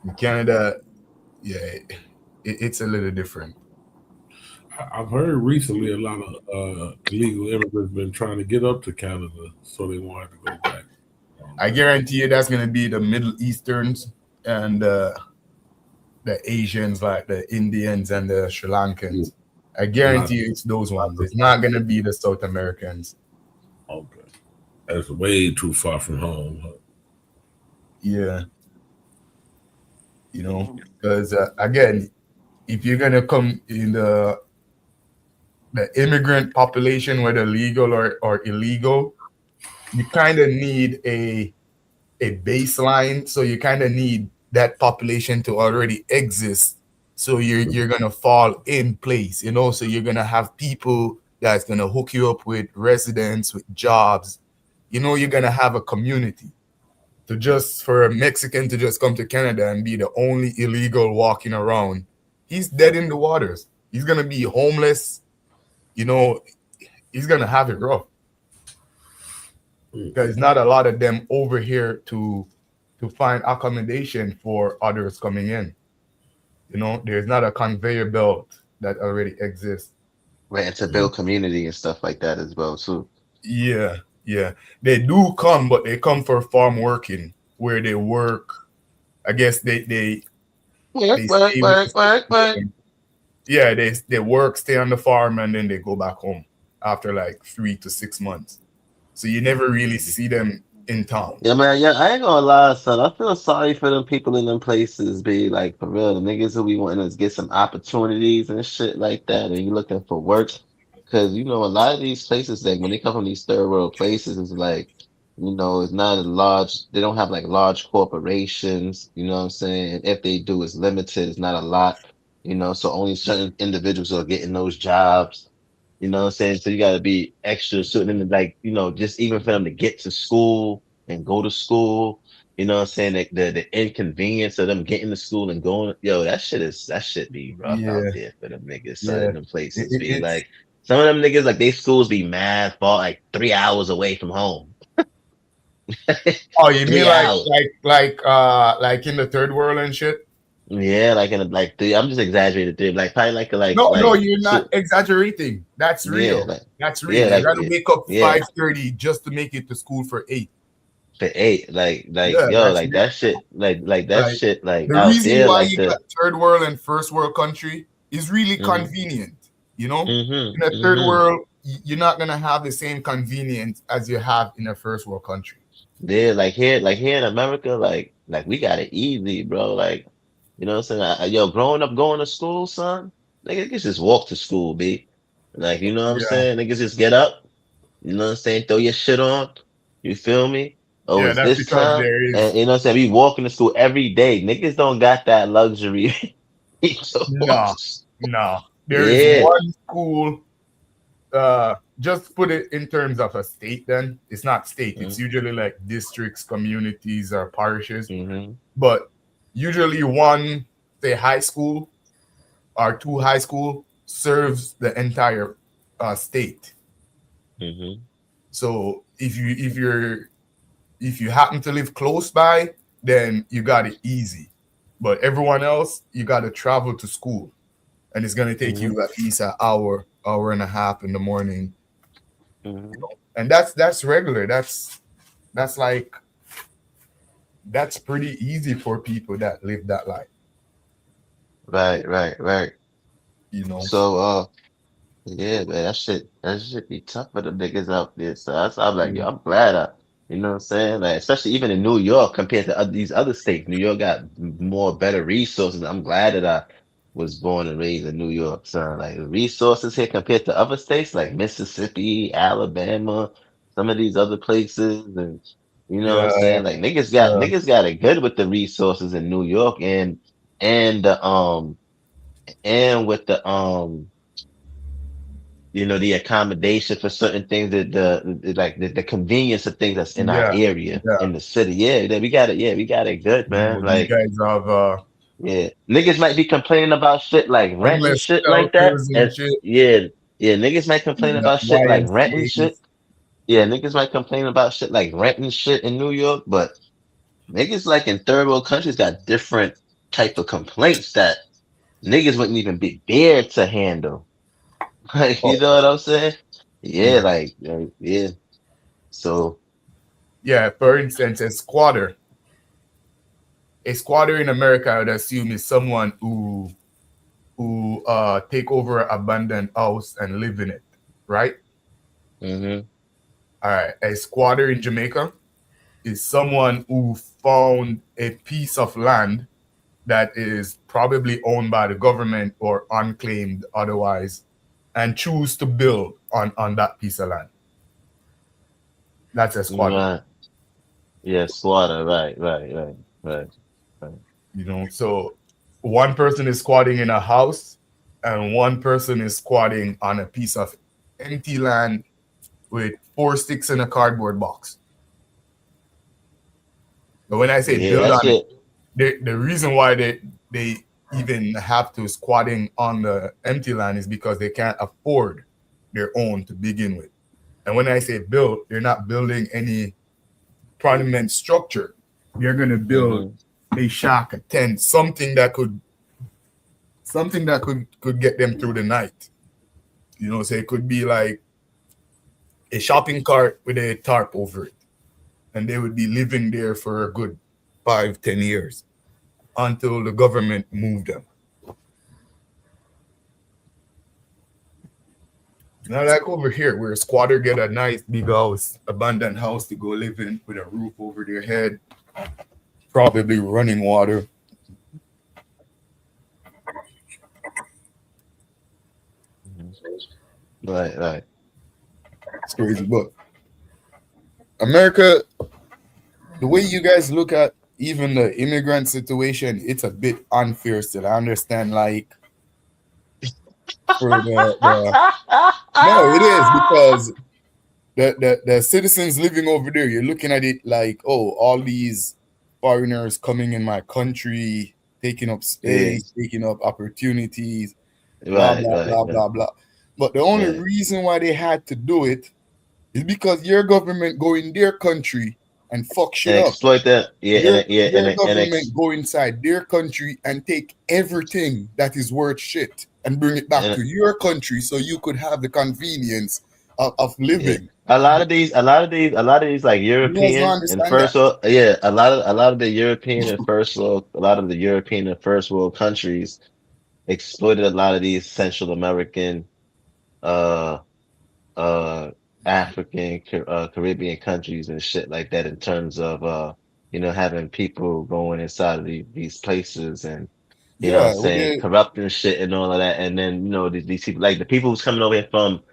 In Canada, it's a little different. I've heard recently a lot of illegal immigrants been trying to get up to Canada, so they won't have to go back. I guarantee you that's going to be the Middle Easterns and the Asians, like the Indians and the Sri Lankans. I guarantee you it's those ones. It's not gonna be the South Americans. Okay. That's way too far from home. Huh? Yeah. Because again, if you're gonna come in the immigrant population, whether legal or illegal, you kind of need a baseline. So you kind of need that population to already exist. So you're gonna fall in place, So you're gonna have people that's gonna hook you up with residents, with jobs. You're gonna have a community. For a Mexican to just come to Canada and be the only illegal walking around, he's dead in the waters. He's gonna be homeless. He's gonna have it rough because not a lot of them over here to find accommodation for others coming in. There's not a conveyor belt that already exists. Right, and to build community and stuff like that as well too. Yeah, they do come, but they come for farm working, where they work. I guess they work. Yeah, they work, stay on the farm, and then they go back home after like 3 to 6 months. So you never really see them in town. Yeah, man. Yeah, I ain't gonna lie, son. I feel sorry for them people in them places, be like for real. The niggas who be wanting to get some opportunities and shit like that, and you looking for work, because a lot of these places, like when they come from these third world places, it's like, it's not a large. They don't have like large corporations. You know what I'm saying? If they do, it's limited. It's not a lot. So only certain individuals are getting those jobs. You know what I'm saying? So you got to be extra certain, like, just even for them to get to school and go to school, you know what I'm saying? Like the inconvenience of them getting to school and going, that shit be rough out Yeah, there for them niggas, son, yeah. in them places. Be like, some of them niggas, like, they schools be mad far, like 3 hours away from home. Oh, you mean 3 hours. like in the third world and shit? Yeah, like I'm just exaggerating, like probably No, you're not exaggerating. That's real. yeah, That's real. yeah, You gotta wake up yeah. 5:30 just to make it to school for 8. For 8, like Yeah, yo, that's like real. that shit, like that Like shit, like the out reason there, why like you got the third world and first world country is really convenient. In a third world, you're not gonna have the same convenience as you have in a first world country. Yeah, like here in America, like we got it easy, bro. Like, you know what I'm saying? Yo, growing up going to school, son, niggas just walk to school, B. Like, you know what I'm Yeah, saying? Niggas just get up, you know what I'm saying? Throw your shit on. You feel me? Oh, yeah. it's That's this because time? there And is you know what I'm saying? We walking to school every day. Niggas don't got that luxury. no, no. There is Yeah. one school. Just put it in terms of a state. Then it's not state. It's usually like districts, communities, or parishes. But usually one, say, high school or 2 high school serves the entire state. So if you happen to live close by, then you got it easy. But everyone else, you got to travel to school, and it's gonna take you at least an hour and a half in the morning. And that's regular. That's pretty easy for people that live that life. Right. So, yeah, man, that shit be tough for the niggas out there. So I'm like, yo, I'm glad you know what I'm saying? Like, especially even in New York compared to these other states, New York got more better resources. I'm glad that I was born and raised in New York, son. Like, the resources here compared to other states like Mississippi, Alabama, some of these other places, and you know what I'm Yeah, saying? Like, niggas got it good with the resources in New York and the and with the accommodation for certain things, that the convenience of things that's in our area in the city. Yeah, we got it. Yeah, we got it good, man. You Like, guys have yeah, niggas might be complaining about shit like rent and homeless shit like that. shelters and And shit. yeah, niggas might complain You got about shit like rent and shit. YMCA's. Yeah, niggas might complain about shit like rent and shit in New York, but niggas like in third world countries got different type of complaints that niggas wouldn't even be there to handle. Like, you know what I'm saying? Yeah, Yeah. like, yeah. So, Yeah, for instance, a squatter. a squatter in America, I would assume, is someone who take over an abandoned house and live in it, right? Mm-hmm. All right. A squatter in Jamaica is someone who found a piece of land that is probably owned by the government or unclaimed otherwise, and choose to build on that piece of land. That's a squatter. Right. Yeah, squatter. Right. You know, so one person is squatting in a house and one person is squatting on a piece of empty land with 4 sticks in a cardboard box. But when I say Yeah, build that on it, shit. the reason why they even have to squatting on the empty land is because they can't afford their own to begin with. And when I say build, they're not building any permanent structure. They're gonna build a shack, a tent, something that could get them through the night. You know, so it could be like a shopping cart with a tarp over it. And they would be living there for a good 5-10 years until the government moved them. Now, like over here, where a squatter get a nice big house, abandoned house to go live in with a roof over their head, probably running water. Right. It's crazy, but America, the way you guys look at even the immigrant situation, it's a bit unfair still. I understand, like, for no, it is because the citizens living over there, you're looking at it like, oh, all these foreigners coming in my country, taking up space, taking up opportunities, blah, blah, blah, blah, blah. But the only reason why they had to do it is because your government go in their country and fuck shit And up. exploit that. Your government go inside their country and take everything that is worth shit and bring it back to your country so you could have the convenience of living. A lot of these like European and first world, a lot of the European and first world, a lot of the European and first world countries exploited a lot of these Central American, uh, African, Caribbean countries and shit like that in terms of having people going inside of these places and you know what I'm Yeah, saying, corrupting shit and all of that, and then these people like the people who's coming over here from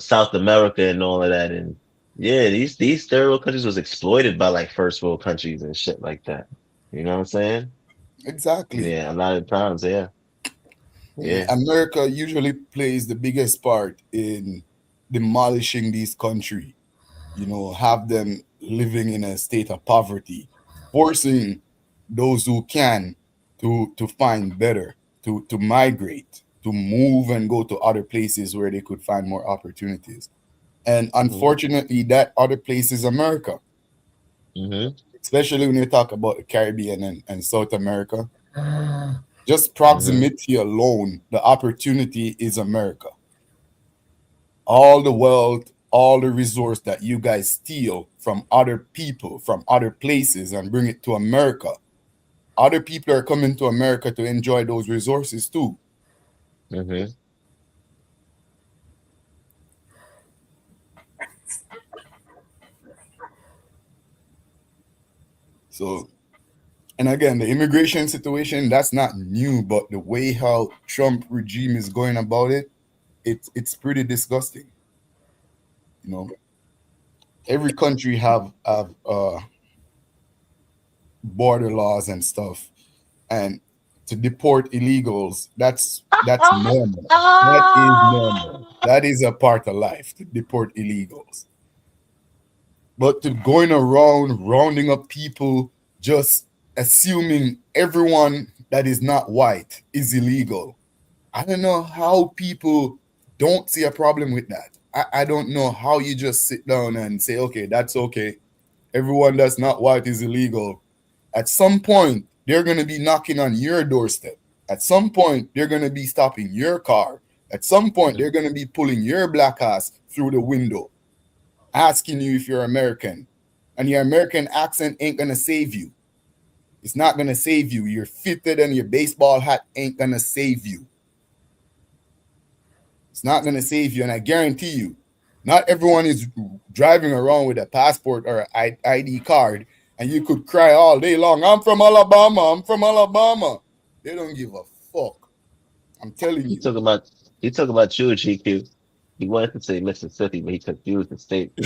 South America and all of that. And yeah, these third world countries was exploited by like first world countries and shit like that. You know what I'm saying? Exactly. Yeah, a lot of times, yeah. America usually plays the biggest part in demolishing these countries, have them living in a state of poverty, forcing those who can to find better, to migrate, to move and go to other places where they could find more opportunities. And unfortunately, that other place is America. Especially when you talk about the Caribbean and South America. Just proximity alone, the opportunity is America. All the wealth, all the resource that you guys steal from other people, from other places, and bring it to America. Other people are coming to America to enjoy those resources too. So, and again, the immigration situation, that's not new, but the way how Trump regime is going about it, it's pretty disgusting. Every country have border laws and stuff, and to deport illegals, that's normal. That is normal. That is a part of life, to deport illegals. But to going around rounding up people, just assuming everyone that is not white is illegal. I don't know how people don't see a problem with that. I don't know how you just sit down and say, okay, that's okay. Everyone that's not white is illegal. At some point, they're going to be knocking on your doorstep. At some point, they're going to be stopping your car. At some point, they're going to be pulling your black ass through the window, asking you if you're American. And your American accent ain't going to save you. It's not going to save you. You're fitted and your baseball hat ain't going to save you. It's not going to save you. And I guarantee you, not everyone is driving around with a passport or an ID card, and you could cry all day long, I'm from Alabama, I'm from Alabama. They don't give a fuck. I'm telling you. He talking about you, GQ. He wanted to say Mississippi, but he confused the state. They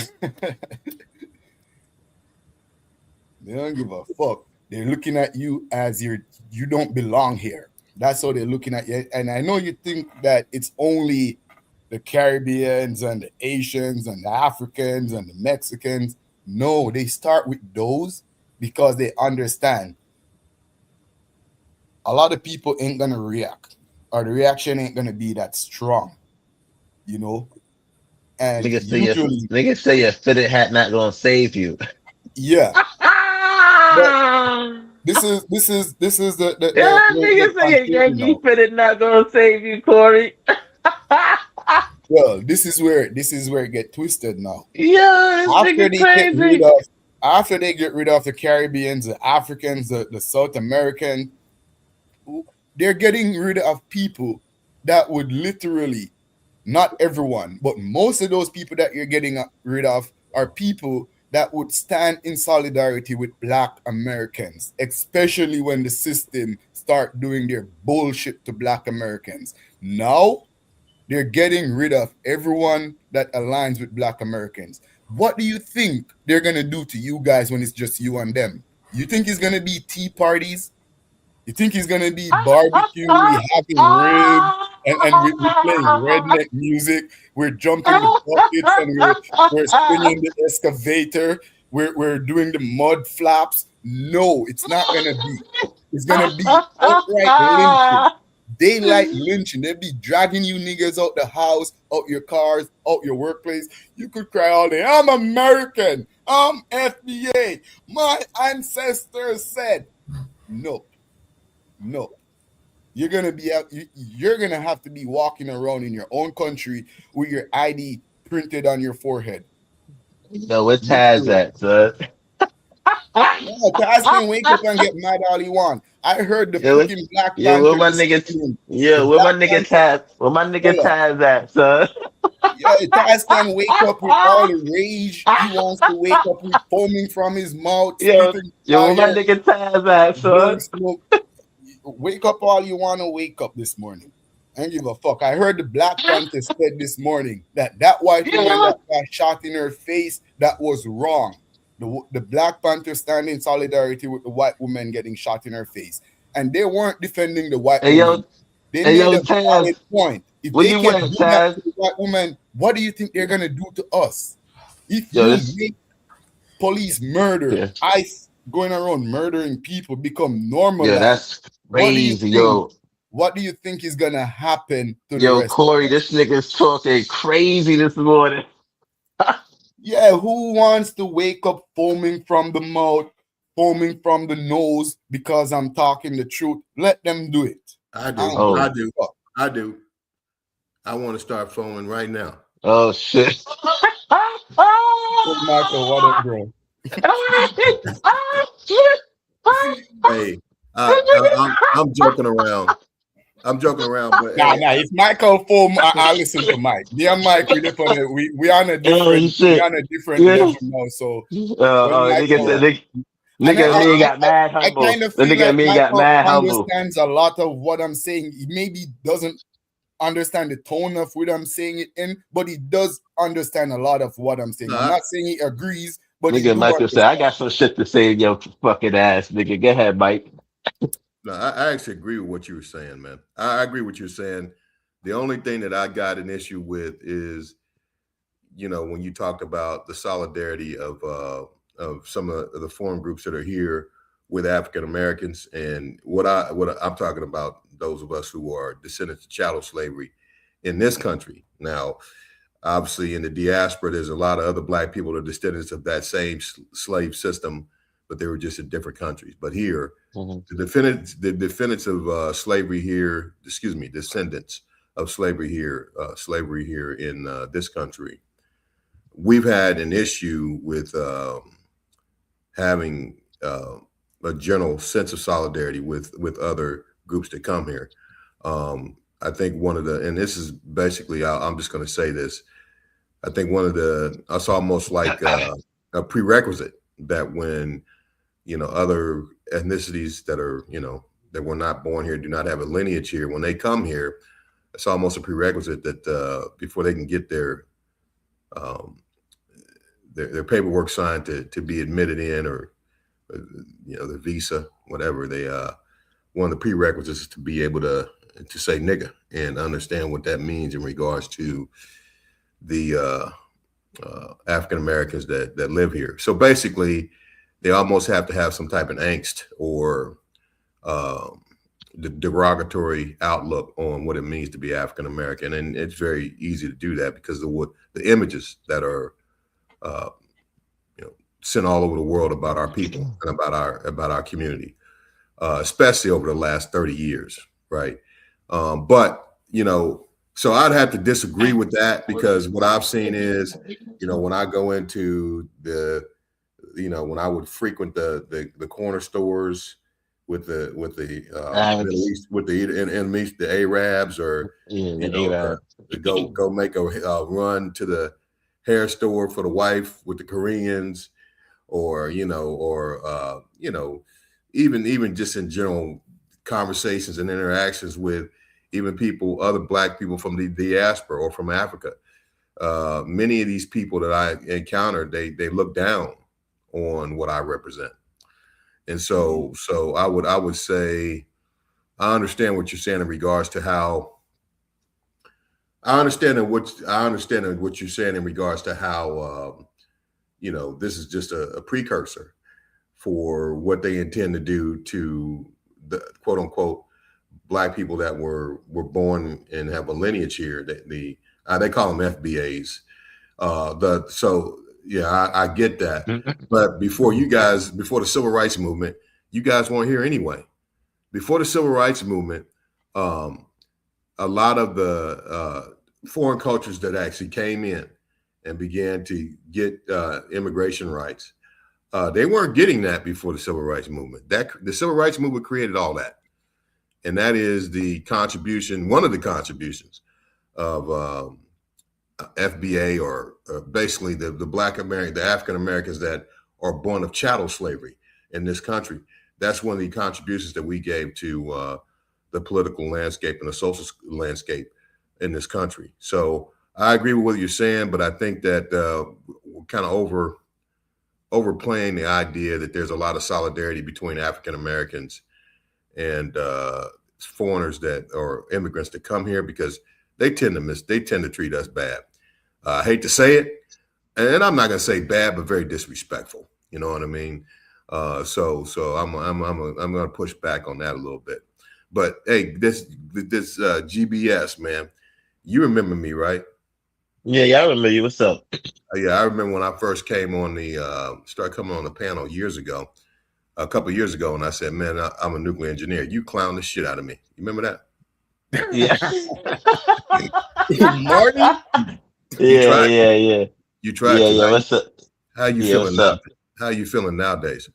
don't give a fuck. They're looking at you as you don't belong here. That's how they're looking at you. And I know you think that it's only the Caribbeans and the Asians and the Africans and the Mexicans. No, they start with those because they understand a lot of people ain't going to react, or the reaction ain't going to be that strong, you know? And niggas say your fitted hat not going to save you. Yeah. This is the niggas say your Yankee fitted not going to save you, Corey. Well, this is where it get twisted now. Yeah, after they get rid of the Caribbeans, the Africans, the South American, they're getting rid of people that would literally, not everyone, but most of those people that you're getting rid of are people that would stand in solidarity with Black Americans, especially when the system start doing their bullshit to Black Americans. Now, they're getting rid of everyone that aligns with Black Americans. What do you think they're going to do to you guys when it's just you and them? You think it's going to be tea parties? You think it's going to be barbecue, we having ribs, and we're playing redneck music, we're jumping the buckets, and we're spinning the excavator, we're doing the mud flaps? No, it's not going to be. It's going to be outright lynching. Daylight lynching. They'll be dragging you niggas out the house, out your cars, out your workplace. You could cry all day, I'm American, I'm FBA, my ancestors said. No. You're gonna be out. You're gonna have to be walking around in your own country with your ID printed on your forehead. No, where Taz at, son? No, Taz can wake up and get mad all he want. I heard the fucking Black Panther. Where my nigga Taz? Where my nigga Taz at, son? Yeah, Taz can wake up with all the rage. He wants to wake up with foaming from his mouth. Where my nigga Taz at, son? Wake up all you want to wake up this morning. I don't give a fuck. I heard the Black Panther said this morning that white woman that got shot in her face, that was wrong. The Black Panther stand in solidarity with the white woman getting shot in her face. And they weren't defending the white woman. They made a valid point. If they can do that to the white woman, what do you think they're going to do to us? If you make police murder, ICE going around murdering people become normal. Yeah, that's crazy, What do you think is going to happen to the rest Corey, this nigga's talking crazy this morning. Yeah, who wants to wake up foaming from the mouth, foaming from the nose because I'm talking the truth? Let them do it. I do. I do. I want to start foaming right now. Oh, shit. Michael, what up, bro? Hey, I'm joking around. But nah, if Michael foam, I listen to Mike. Me and Mike, we on a different level now. So nigga me got mad humble. I kind of feel like Michael understands a lot of what I'm saying. He maybe doesn't understand the tone of what I'm saying it in, but he does understand a lot of what I'm saying. I'm not saying he agrees, but nigga Michael said, I got some shit to say in your fucking ass, nigga. Go ahead, Mike. No, I actually agree with what you were saying, man. I agree with what you're saying. The only thing that I got an issue with is, when you talk about the solidarity of some of the foreign groups that are here with African Americans, and what I'm talking about, those of us who are descendants of chattel slavery in this country. Now, obviously, in the diaspora, there's a lot of other Black people that are descendants of that same slave system, but they were just in different countries. But here, descendants of slavery here in this country, we've had an issue with having a general sense of solidarity with other groups that come here. I think one of the, and this is basically, I'm just going to say this. I think one of the, it's almost like a prerequisite that when, other ethnicities that are, that were not born here, do not have a lineage here, when they come here, it's almost a prerequisite that before they can get their paperwork signed to be admitted in, or the visa, whatever, they one of the prerequisites is to be able to say nigga and understand what that means in regards to the African Americans that live here. So basically, they almost have to have some type of angst or the derogatory outlook on what it means to be African American, and it's very easy to do that because of what the images that are sent all over the world about our people and about our community, especially over the last 30 years, right? But so I'd have to disagree with that, because what I've seen is, when I go into when I would frequent the corner stores with the Middle East, with the Arabs, or go make a run to the hair store for the wife with the Koreans, or even just in general conversations and interactions with even other Black people from the diaspora or from Africa. Many of these people that I encountered, they look down on what I represent. And so I would say, I understand what you're saying in regards to how, what you're saying in regards to how, this is just a precursor for what they intend to do to the quote unquote Black people that were born and have a lineage here. They call them FBAs. I get that. But before the Civil Rights Movement, you guys weren't here anyway. Before the Civil Rights Movement, a lot of the foreign cultures that actually came in and began to get immigration rights, they weren't getting that before the Civil Rights Movement. The Civil Rights Movement created all that. And that is one of the contributions of FBA, or basically the the African Americans that are born of chattel slavery in this country. That's one of the contributions that we gave to the political landscape and the social landscape in this country. So I agree with what you're saying, but I think that we're kind of overplaying the idea that there's a lot of solidarity between African Americans and foreigners or immigrants that come here, because they tend to treat us bad. I hate to say it, and I'm not gonna say bad, but very disrespectful. You know what I mean? So I'm gonna push back on that a little bit. But hey, this GBS, man, you remember me, right? Yeah, I remember you. What's up? Yeah, I remember when I first came on started coming on the panel a couple of years ago, and I said, man, I'm a nuclear engineer. You clowned the shit out of me. You remember that? Yeah. Marty? Yeah. You tried to. Yeah, what's up? How you feeling now? How you feeling nowadays?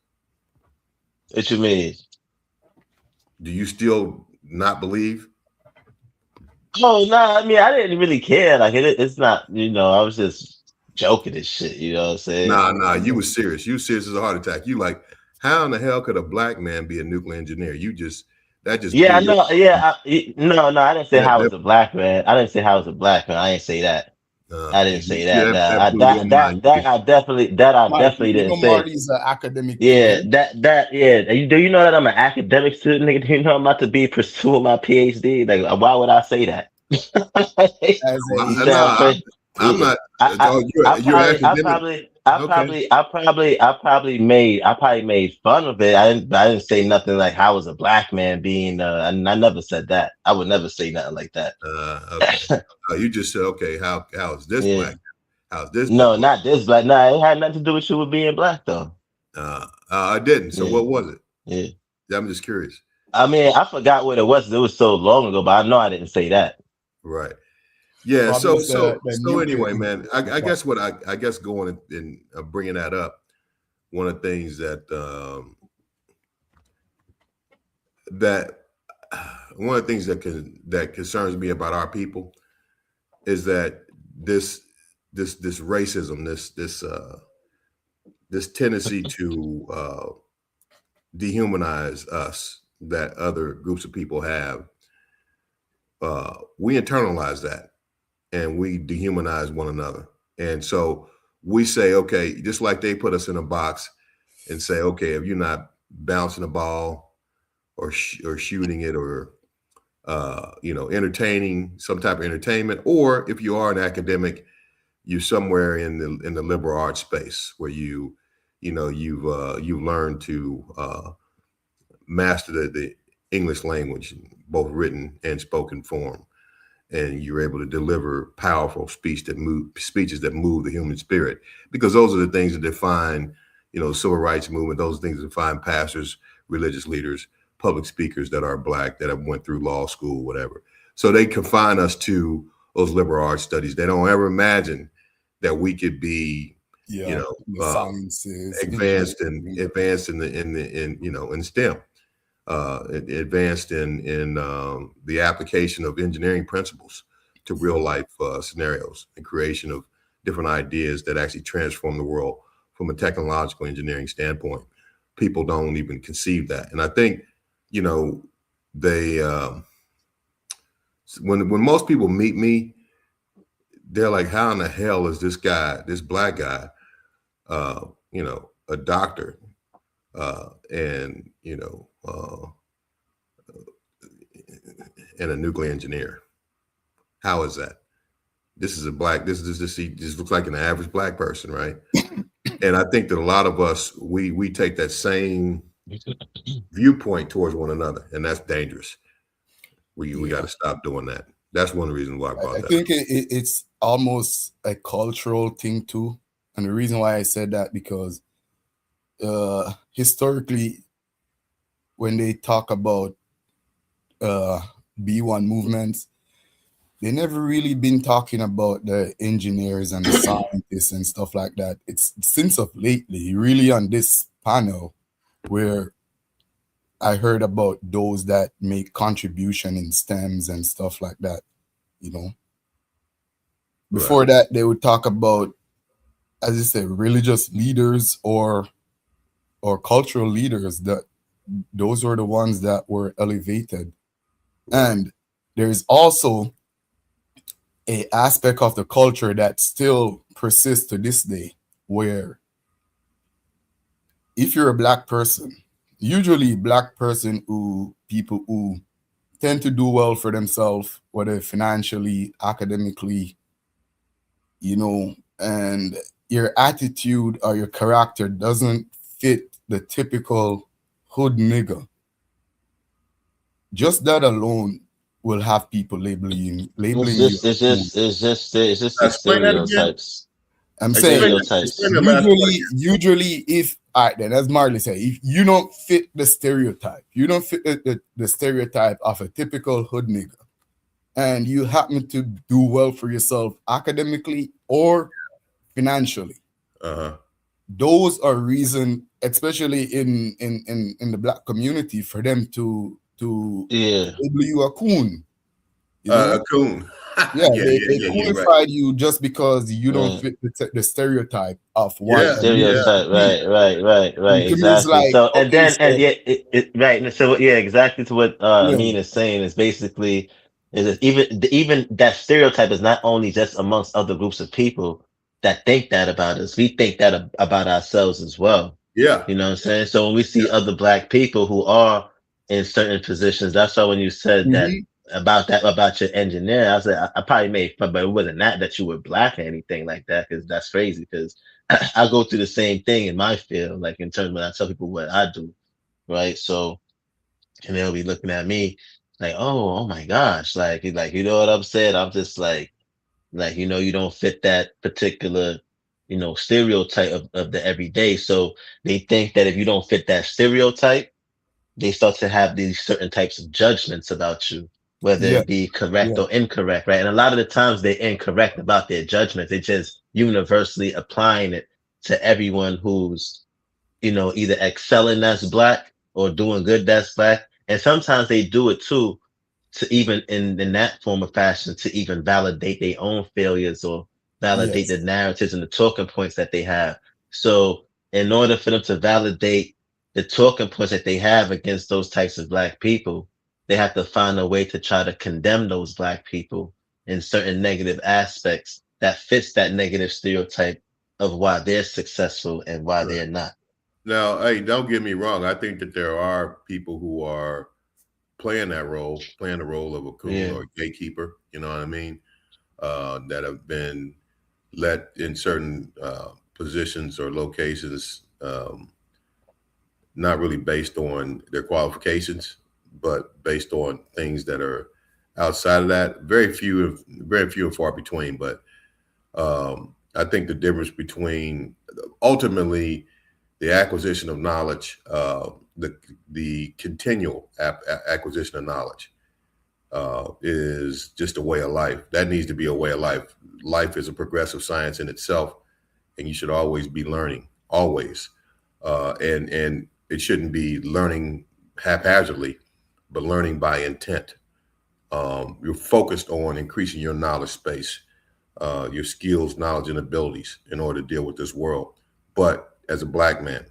What you mean? Do you still not believe? Oh, no, I mean, I didn't really care. Like, it's not, I was just joking and shit, you know what I'm saying? Nah, you was serious. You was serious as a heart attack. You like, how in the hell could a Black man be a nuclear engineer? Yeah, no, I didn't say how I was a Black man. I didn't say how I was a Black man. I didn't say that. I didn't say that. I definitely didn't say. Marty's an academic. Yeah, Do you know that I'm an academic student, nigga? Do you know I'm about to be pursuing my PhD? Like, why would I say that? I'm not. I probably made fun of it. I didn't say nothing like how was a Black man being. I never said that. I would never say nothing like that. Okay. You just said, okay. How is this Black? How's this? No, not this Black. No, it had nothing to do with you with being Black though. I didn't. So what was it? Yeah, I'm just curious. I mean, I forgot what it was. It was so long ago, but I know I didn't say that. Right. Yeah. So anyway, man, I guess going and bringing that up, one of the things that that one of the things that concerns me about our people is that this racism, this tendency to dehumanize us that other groups of people have, we internalize that and we dehumanize one another. And so we say, okay, just like they put us in a box and say, okay, if you're not bouncing a ball or shooting it or entertaining some type of entertainment, or if you are an academic, you're somewhere in the liberal arts space where you've learned to master the English language, both written and spoken form, and you're able to deliver powerful speeches that move the human spirit, because those are the things that define, the civil rights movement. Those are things that define pastors, religious leaders, public speakers that are Black, that have went through law school, whatever. So they confine us to those liberal arts studies. They don't ever imagine that we could be, sciences, advanced in STEM, advanced in the application of engineering principles to real life scenarios and creation of different ideas that actually transform the world from a technological engineering standpoint. People don't even conceive that. And I think, they when most people meet me, they're like, how in the hell is this guy, this Black guy, a doctor, and a nuclear engineer? How is that? This is he just looks like an average Black person, right? And I think that a lot of us, we take that same viewpoint towards one another, and that's dangerous. We got to stop doing that. That's one of the reasons why I brought that. I think it's almost a cultural thing too, and the reason why I said that, because historically, when they talk about B1 movements, they never really been talking about the engineers and the scientists and stuff like that. It's since of lately, really on this panel, where I heard about those that make contribution in STEMs and stuff like that, Before Right. that, they would talk about, as I said, religious leaders or cultural leaders. That those were the ones that were elevated. And there's also a aspect of the culture that still persists to this day, where if you're a Black person, usually Black person people who tend to do well for themselves, whether financially, academically, and your attitude or your character doesn't fit the typical hood nigga, just that alone will have people labeling you. It's just the stereotypes. I'm saying usually if, all right, then as Marley said, if you don't fit the stereotype, you don't fit the stereotype of a typical hood nigga, and you happen to do well for yourself academically or financially, those are reason, especially in the Black community, for them to label you a coon. A coon. They coonified you just because you don't fit the stereotype of what stereotype. Right. Exactly. Like, so exactly to what Amin is saying is basically is even that stereotype is not only just amongst other groups of people that think that about us. We think that about ourselves as well. Yeah. You know what I'm saying? So when we see other Black people who are in certain positions, that's why when you said that about your engineer, I said I probably made fun, but it wasn't that you were Black or anything like that, because that's crazy. Because I go through the same thing in my field, like in terms of when I tell people what I do, right? So, and they'll be looking at me like, oh my gosh, like you know what I'm saying? I'm just like you don't fit that particular stereotype of the everyday. So they think that if you don't fit that stereotype, they start to have these certain types of judgments about you, whether it be correct or incorrect, right? And a lot of the times they're incorrect about their judgments. They're just universally applying it to everyone who's, either excelling that's Black or doing good that's Black. And sometimes they do it too, to even in that form of fashion, to even validate their own failures or validate the narratives and the talking points that they have. So in order for them to validate the talking points that they have against those types of Black people, they have to find a way to try to condemn those Black people in certain negative aspects that fits that negative stereotype of why they're successful and why they're not. Now, hey, don't get me wrong. I think that there are people who are playing the role of a coon or a gatekeeper, you know what I mean? That have been let in certain positions or locations, not really based on their qualifications, but based on things that are outside of that. Very few and far between. But I think the difference between ultimately the acquisition of knowledge, the continual acquisition of knowledge, is just a way of life. That needs to be a way of life. Life is a progressive science in itself, and you should always be learning, always. And it shouldn't be learning haphazardly, but learning by intent. You're focused on increasing your knowledge space, your skills, knowledge, and abilities in order to deal with this world. But as a Black man,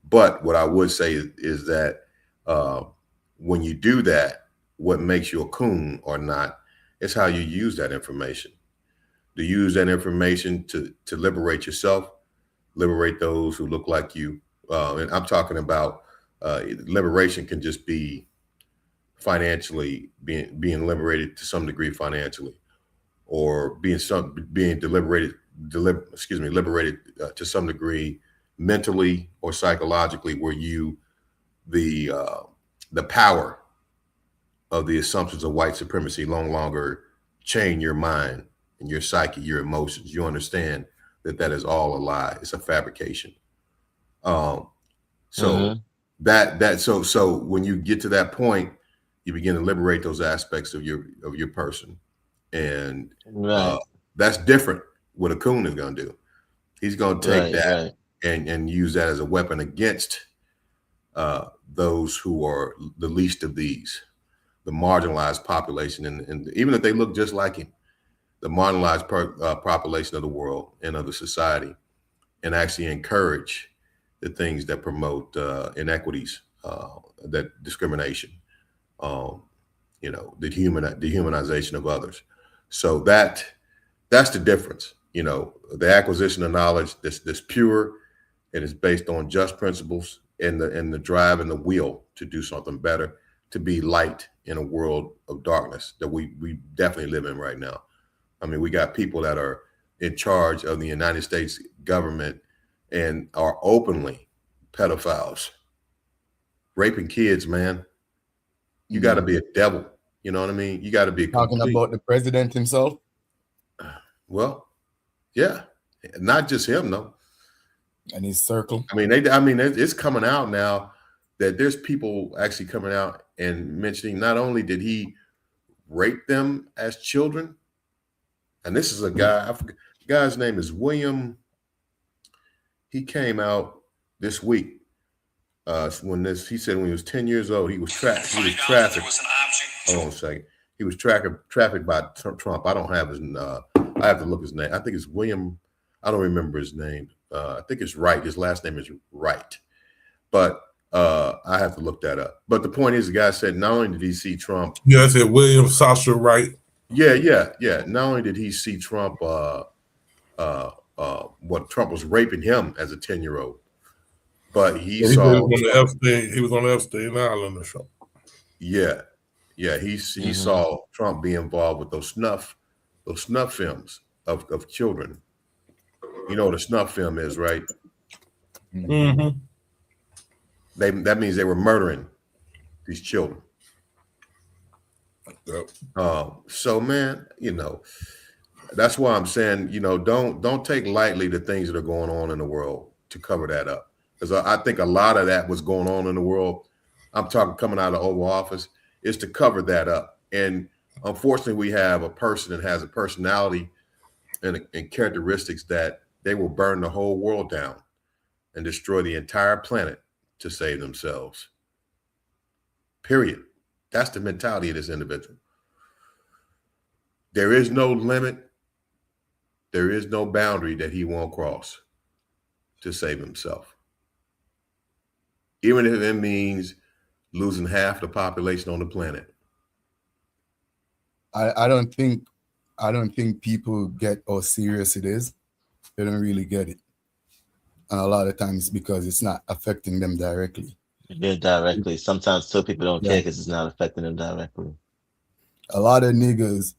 but what I would say is that when you do that, what makes you a coon or not is how you use that information. To use that information to liberate yourself, liberate those who look like you. And I'm talking about liberation can just be financially, being liberated to some degree financially, or being liberated to some degree mentally or psychologically, where you the power of the assumptions of white supremacy no longer chain your mind and your psyche, your emotions. You understand that is all a lie. It's a fabrication. So when you get to that point, you begin to liberate those aspects of your person, and that's different. What a coon is going to do, he's going to take that and use that as a weapon against those who are the least of these, the marginalized population, and even if they look just like him, the marginalized population of the world and of the society, and actually encourage the things that promote inequities, that discrimination, the dehumanization of others. So that's the difference. The acquisition of knowledge that's pure and is based on just principles, and the drive and the will to do something better, to be light in a world of darkness that we definitely live in right now. I mean, we got people that are in charge of the United States government and are openly pedophiles, raping kids, man. You got to be a devil. You know what I mean? You got to be talking about the president himself. Well, yeah, not just him, though. And his circle. I mean, it's coming out now that there's people actually coming out and mentioning not only did he rape them as children, and this is a guy, the guy's name is William. He came out this week he said when he was 10 years old, he was trafficked. Hold on a second. He was trafficked by Trump. I don't have his. I have to look his name. I think it's William. I don't remember his name. I think it's Wright. His last name is Wright, but I have to look that up. But the point is, the guy said not only did he see Trump. Yeah, I said William Sasha Wright. Yeah. Not only did he see Trump, what Trump was raping him as a 10-year-old, but he saw he was on the Epstein Island or something. Yeah. He saw Trump be involved with those snuff films of children. You know what a snuff film is, right? Mm-hmm. That means they were murdering these children. Yep. So man, that's why I'm saying, don't take lightly the things that are going on in the world to cover that up. Because I think a lot of that was going on in the world. I'm talking coming out of the Oval Office is to cover that up. And unfortunately, we have a person that has a personality and characteristics that they will burn the whole world down and destroy the entire planet to save themselves. Period. That's the mentality of this individual. There is no limit. There is no boundary that he won't cross to save himself. Even if it means losing half the population on the planet. I don't think people get how serious it is. They don't really get it. And a lot of times because it's not affecting them directly. Yeah, directly. Sometimes too people don't care because it's not affecting them directly. A lot of niggas,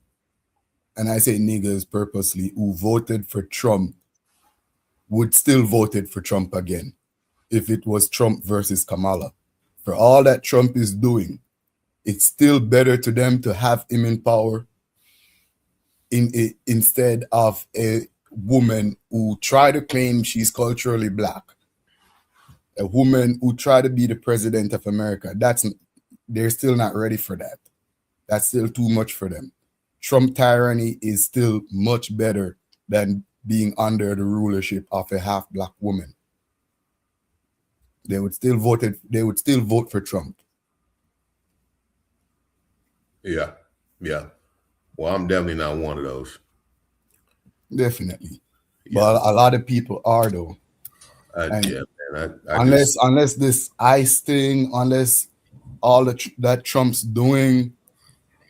and I say niggas purposely, who voted for Trump would still voted for Trump again if it was Trump versus Kamala. For all that Trump is doing, it's still better to them to have him in power instead of a woman who try to claim she's culturally black. A woman who try to be the president of America. They're still not ready for that. That's still too much for them. Trump tyranny is still much better than being under the rulership of a half black woman. They would still vote for Trump. Yeah. Well, I'm definitely not one of those. Definitely. Yeah. But a lot of people are though. Unless this ICE thing, unless all that Trump's doing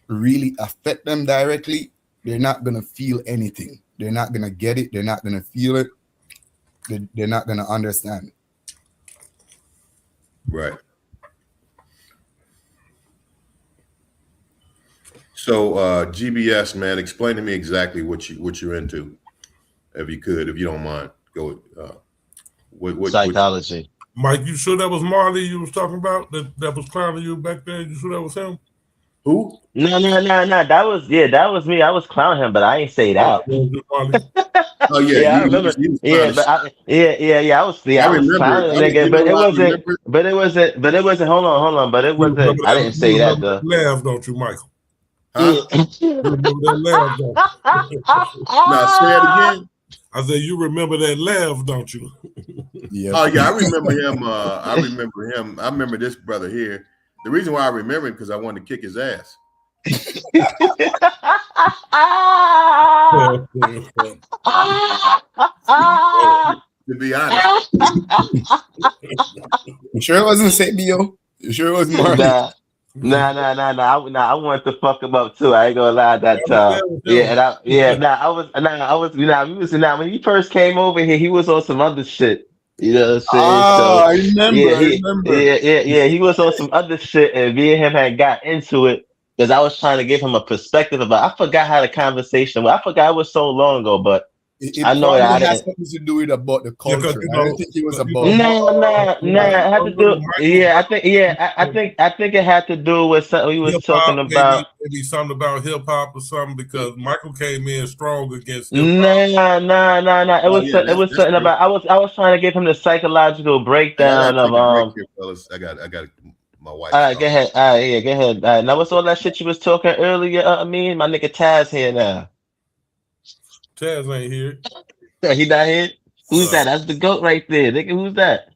really affect them directly, they're not going to feel anything. They're not going to get it. They're not going to feel it. They're not going to understand. Right. So GBS, man, explain to me exactly what you're into, if you could, if you don't mind. Go. Psychology. Mike, you sure that was Marley you was talking about? That was clowning you back there? You sure that was him? Who? No. That was me. I was clowning him, but I ain't say that. Oh yeah, I remember. I was clowning the nigga, but it wasn't. Hold on. But it wasn't. I didn't say that though. Laugh, don't you, Michael? Huh? You remember that laugh, don't you? Now say it again. I said, you remember that laugh, don't you? Yeah. Oh yeah, I remember him. I remember this brother here. The reason why I remember him because I wanted to kick his ass. To be honest. You sure it wasn't Sabio? You sure it was Marley? Nah. I wanted to fuck him up too. I ain't gonna lie that time. When he first came over here, he was on some other shit. You know what I'm saying? I remember. He was on some other shit, and me and him had got into it because I was trying to give him a perspective about. I forgot how the conversation. I forgot it was so long ago, but I know it has something to do with about the culture. I don't think it was about. No. It had to do. I think it had to do with something he was hip-hop, talking about. Maybe something about hip hop or something because Michael came in strong against hip hop. No. It was something about. I was trying to give him the psychological breakdown of I got my wife. All right, go ahead. All right, go ahead. All right, now what's all that shit you was talking earlier? My nigga Taz here now. Taz ain't here. He not here? Who's that? That's the goat right there. Nigga, who's that?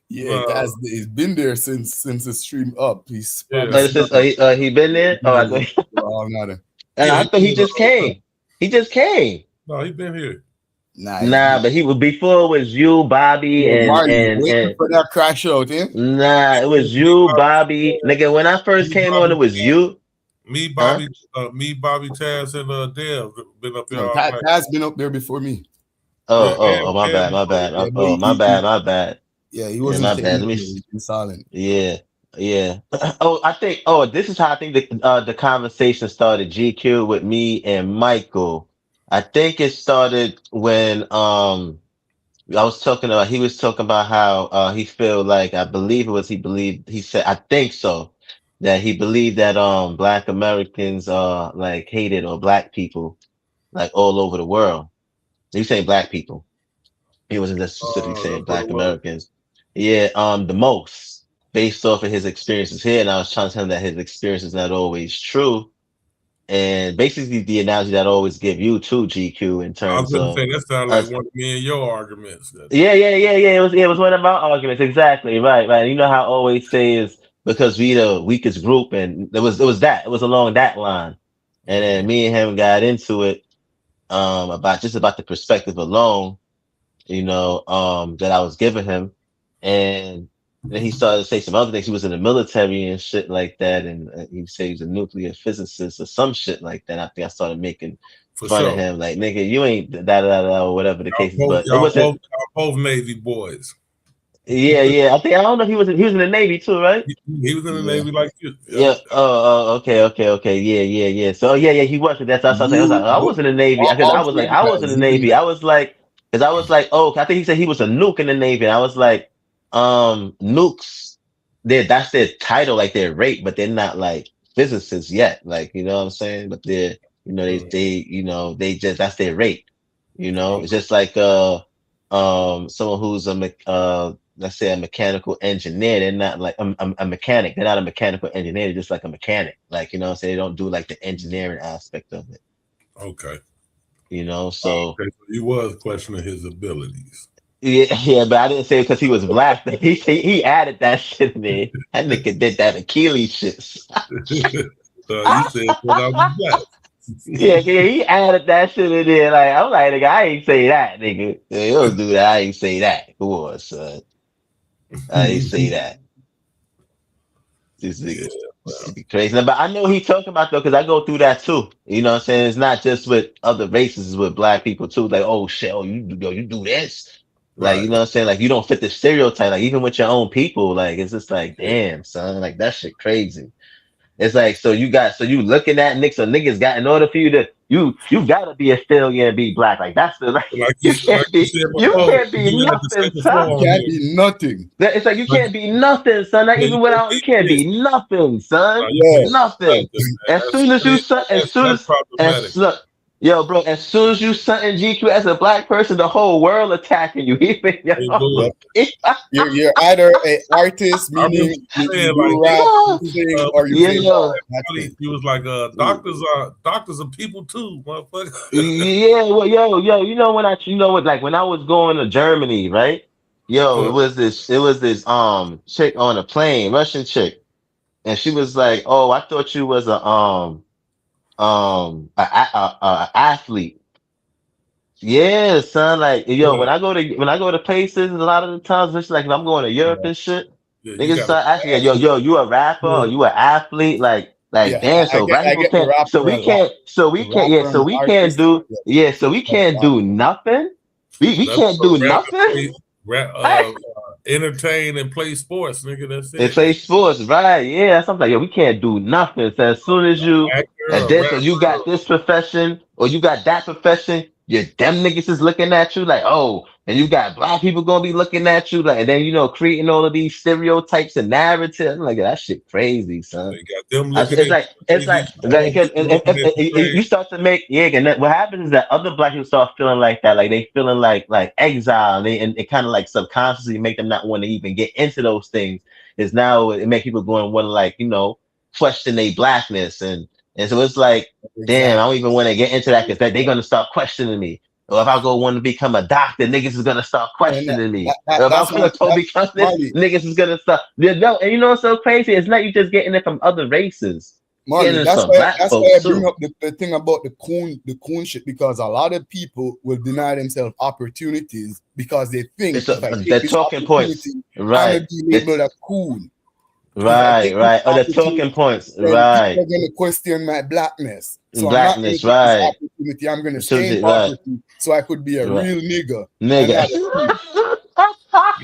Yeah, Taz he's been there since the stream up. He's he been there? Oh, I thought he just came. He just came. No, he been here. Nah, but he was before it was you, Bobby, and for that crash out, yeah? Nah, it was you, Bobby. Nigga, when I first came on, it was you. Me, Bobby, Taz, and Dev been up there. Taz been up there before me. Oh, my bad. My bad. Yeah, he wasn't. My bad. Let me. Silent. Yeah. This is how I think the conversation started. GQ with me and Michael. I think it started when he was talking about how he feel like he said I think so. That he believed that Black Americans are like hated or Black people like all over the world. He saying Black people. He wasn't just specifically saying Black Americans. Yeah, the most based off of his experiences here. And I was trying to tell him that his experience is not always true. And basically the analogy that I always give you too, GQ, in terms of. I was going to say, that sounded like one of me and your arguments. Yeah. It was one of my arguments. Exactly. Right. You know how I always say is, because we the weakest group, and it was along that line. And then me and him got into it about the perspective alone, that I was giving him. And then he started to say some other things. He was in the military and shit like that, and he said he's a nuclear physicist or some shit like that. I think I started making fun of him, like, nigga, you ain't or whatever the case is. But it wasn't. Y'all both Navy boys. Yeah. I don't know if he was in the Navy too, right? He was in the Navy like you. Yeah. Oh, okay. Yeah. So yeah, he was. That's what I was saying. I was in the Navy because I was in the Navy. I was like, oh, I think he said he was a nuke in the Navy. And I was like, nukes, that's their title, like their rate, but they're not like physicists yet. Like, you know what I'm saying? But they're, they just, that's their rate. It's just like someone who's let's say a mechanical engineer. They're not like a mechanic. They're not a mechanical engineer. They're just like a mechanic. Like, so they don't do like the engineering aspect of it. Okay. So okay, so he was questioning his abilities. Yeah, but I didn't say it because he was black. He added that shit in there. That nigga did that Achilles shit. You said that I was black. Yeah, he added that shit in there. Like, I'm like, nigga, I ain't say that, nigga. You don't do that. I ain't say that. Come on, son. I ain't say that. This nigga crazy. But I know he talking about though, because I go through that too. You know what I'm saying? It's not just with other races, it's with black people too. Like, oh shit, you do this. Like, you know what I'm saying? Like, you don't fit the stereotype. Like, even with your own people, like, it's just like, damn, son, like that shit crazy. It's like, so you looking at niggas got, in order for you to, you gotta be a failure and be black. Like, that's the, like you can't be nothing, son. You can't be nothing. It's like, you can't be nothing, son. Not even without, you can't be nothing, son. Nothing. As soon as you, yo, bro, as soon as you something GQ as a black person, the whole world attacking you. You're either an artist, meaning you rap, sing, or you sing. He was like, doctors are people too, motherfucker. Yeah, well, when I was going to Germany, right? Yo, it was this chick on a plane, Russian chick, and she was like, "Oh, I thought you was a athlete." Yeah, son. Like, yo, when I go to places, a lot of the times, it's like if I'm going to Europe and shit, niggas start asking, yo, you a rapper or you an athlete? Like, damn. So black people can't. So we can't. So we can't do nothing. We can't do nothing. Entertain and play sports, nigga. That's it. They play sports, right? Yeah, that's something. Yo, we can't do nothing. So as soon as you you got this profession or you got that profession, them niggas is looking at you like, oh, and you got black people gonna be looking at you like, and then creating all of these stereotypes and narratives. I'm like, that shit crazy, son. They got them it's like you start to make and what happens is that other black people start feeling like that, like they feeling like exile, and it kind of like subconsciously make them not want to even get into those things. Is now it make people go and want to like question their blackness and so it's like, damn, I don't even want to get into that because they're gonna start questioning me. Or if I go want to become a doctor, niggas is gonna start questioning me. Or if I want to go become this, niggas is gonna start. No, and you know what's so crazy? It's not you just getting it from other races. Marley, that's why I bring up the thing about the coon shit, because a lot of people will deny themselves opportunities because they think they're talking points, right? I'm gonna be labeled a coon. Right. Or the talking points, right? They're gonna question my blackness. So blackness, I'm not gonna take this opportunity. I'm gonna stay in poverty so I could be a real nigga. Y'all need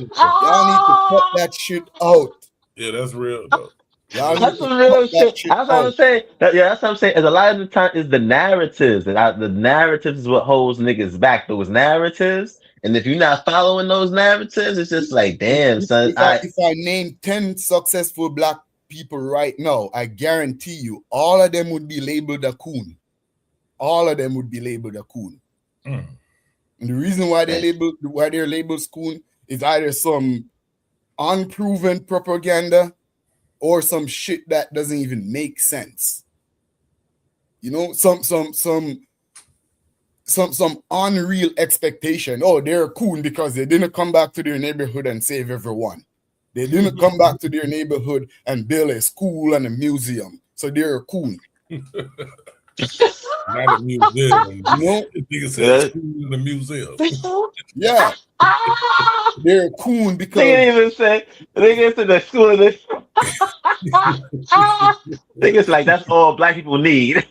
to cut that shit out. Yeah, that's real though. That's some real shit. That's what I'm saying. That's what I'm saying. Is a lot of the time is the narratives, and the narratives is what holds niggas back. Those narratives, and if you're not following those narratives, it's just like, damn, son. If I name 10 successful black people right now, I guarantee you, all of them would be labeled a coon. All of them would be labeled a coon. And the reason why they're labeled coon is either some unproven propaganda or some shit that doesn't even make sense. Some unreal expectation. Oh, they're cool because they didn't come back to their neighborhood and save everyone. They didn't come back to their neighborhood and build a school and a museum. So they're a coon. Not a museum. No. Nigga said school in a museum. Yeah. They're a coon because they didn't even say the school in the Niggas like that's all black people need.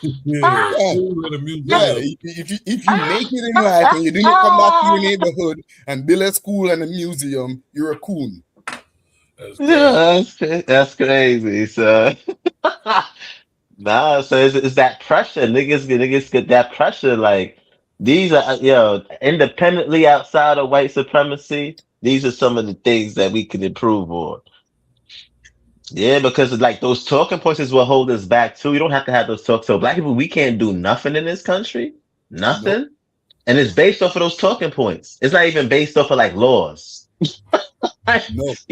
Yeah, school in a museum. Yeah, if you make it in life and you didn't come back to your neighborhood and build a school and a museum, you're a coon. That's crazy. So nah, so it's that pressure. Niggas get that pressure. Like these are independently outside of white supremacy. These are some of the things that we can improve on. Yeah, because like those talking points is what hold us back too. You don't have to have those talks. So black people, we can't do nothing in this country. Nothing. Nope. And it's based off of those talking points. It's not even based off of like laws. You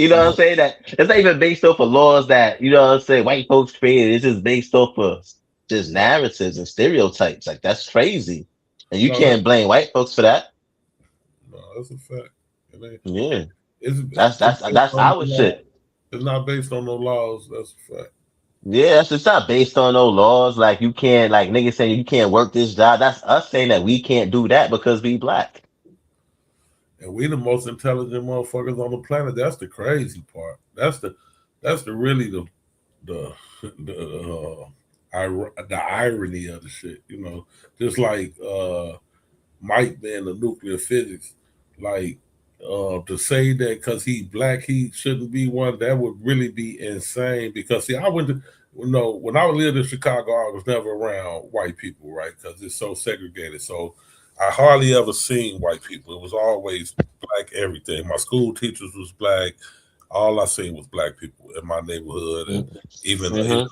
know what I'm saying? That it's not even based off of laws that, you know what I'm saying, white folks created. It's just based off of just narratives and stereotypes. Like that's crazy. And you can't blame white folks for that. No, that's a fact. Yeah. That's our shit. It's not based on no laws. That's a fact. Yeah, it's not based on no laws. Like you can't, like niggas saying you can't work this job. That's us saying that we can't do that because we black. And we the most intelligent motherfuckers on the planet. That's the crazy part. That's the really the irony of the shit. You know, just like Mike being the nuclear physics, like. To say that because he's black, he shouldn't be one, that would really be insane. Because see, I went to, when I lived in Chicago, I was never around white people, right? Because it's so segregated. So I hardly ever seen white people. It was always black everything. My school teachers was black. All I seen was black people in my neighborhood, and even in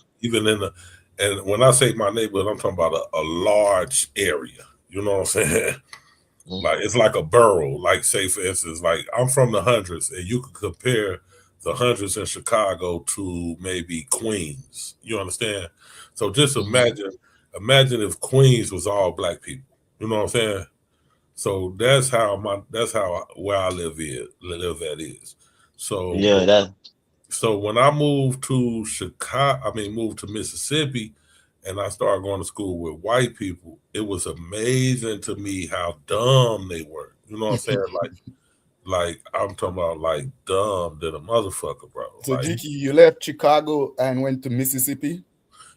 the. And when I say my neighborhood, I'm talking about a large area. You know what I'm saying? Like it's like a borough. Like say for instance, like I'm from the hundreds, and you could compare the hundreds in Chicago to maybe Queens. You understand? So just imagine if Queens was all black people. You know what I'm saying? So that's how where I live at is. So yeah, so when I moved to moved to Mississippi. And I started going to school with white people. It was amazing to me how dumb they were. You know what I'm saying? like I'm talking about like dumb than a motherfucker, bro. So like, Jiki, you left Chicago and went to Mississippi?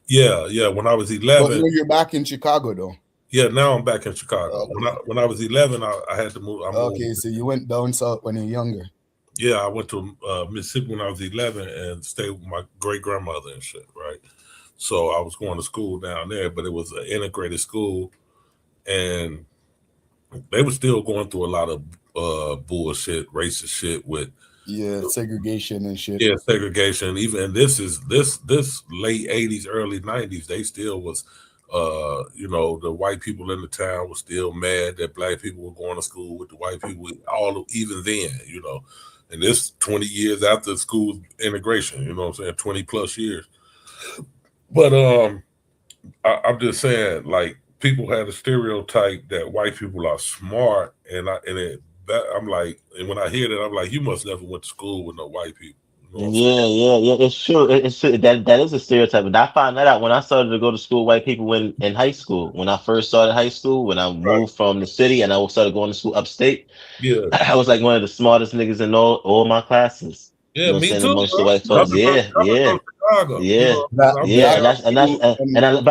Yeah. When I was 11. But when you're back in Chicago though? Yeah, now I'm back in Chicago. Okay. When I was 11, I had to move. Okay, so you went down south when you're younger. Yeah, I went to Mississippi when I was 11 and stayed with my great grandmother and shit, right? So I was going to school down there, but it was an integrated school, and they were still going through a lot of bullshit, racist shit with segregation and shit. Yeah, segregation. Even this late 80s, early 90s, they still was the white people in the town were still mad that black people were going to school with the white people, even then, and this 20 years after school integration, you know what I'm saying, 20 plus years. But I'm just saying, like, people had a stereotype that white people are smart, and I'm like, and when I hear that, I'm like, you must never went to school with no white people. Yeah. It's true. It's true. That is a stereotype. And I found that out when I started to go to school with white people in high school. When I first started high school, when I moved from the city and I started going to school upstate, I was like one of the smartest niggas in all my classes. Yeah, me too. Amongst the white folks. Yeah. But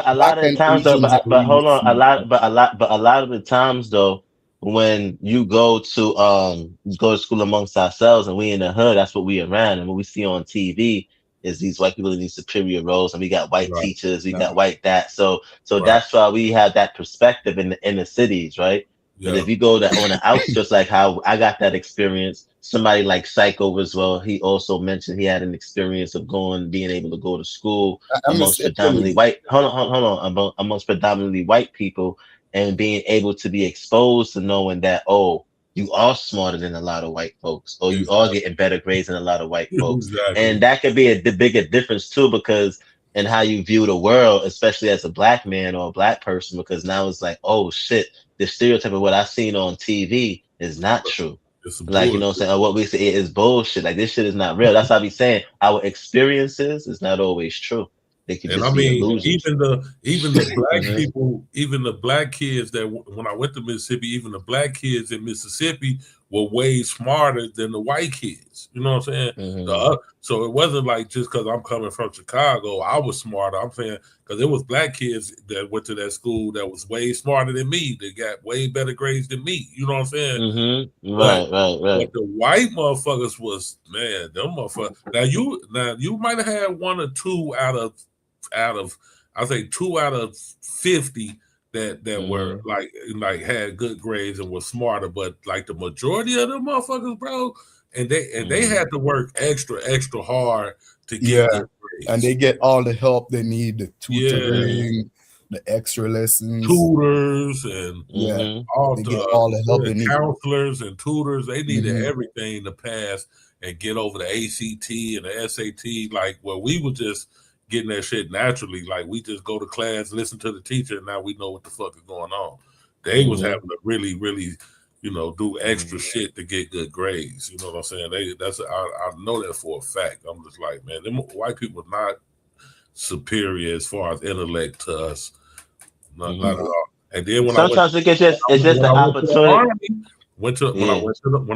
a lot of the times though, but hold on, a lot of the times though, when you go to school amongst ourselves and we in the hood, that's what we around, and what we see on TV is these white people in these superior roles, and we got white teachers, we got white that. So that's why we have that perspective in the inner cities, right? Yeah. But if you go on the outskirts, like how I got that experience, somebody like Psycho as well, he also mentioned he had an experience of being able to go to school amongst predominantly white. Hold on, amongst predominantly white people, and being able to be exposed to knowing that, oh, you are smarter than a lot of white folks, or you are getting better grades than a lot of white folks, and that could be the bigger difference too, because in how you view the world, especially as a black man or a black person, because now it's like, oh shit. The stereotype of what I've seen on TV is not true. Like, you know what I'm saying? Or what we say is bullshit. Like, this shit is not real. That's how I be saying our experiences is not always true. They could And just I be mean, illusions. even the black people, even the black kids that when I went to Mississippi, even the black kids in Mississippi were way smarter than the white kids. You know what I'm saying? So it wasn't like just because I'm coming from Chicago, I was smarter. I'm saying because it was black kids that went to that school that was way smarter than me. They got way better grades than me. You know what I'm saying? Right. But the white motherfuckers was, man, them motherfuckers. Now you might have had one or two out of I say 2 out of 50 that were like had good grades and were smarter, but like the majority of them motherfuckers, bro, and they had to work extra hard to get good grades. And they get all the help they need, the tutoring, the extra lessons, tutors, and all they get all the help they need. Counselors and tutors, they needed everything to pass and get over the ACT and the SAT. Like, well, we were just getting that shit naturally. Like, we just go to class, listen to the teacher, and now we know what the fuck is going on. They was having to really, do extra shit to get good grades. You know what I'm saying? I know that for a fact. I'm just like, man, them white people are not superior as far as intellect to us. Not at all. And then when sometimes it's just the opportunity. When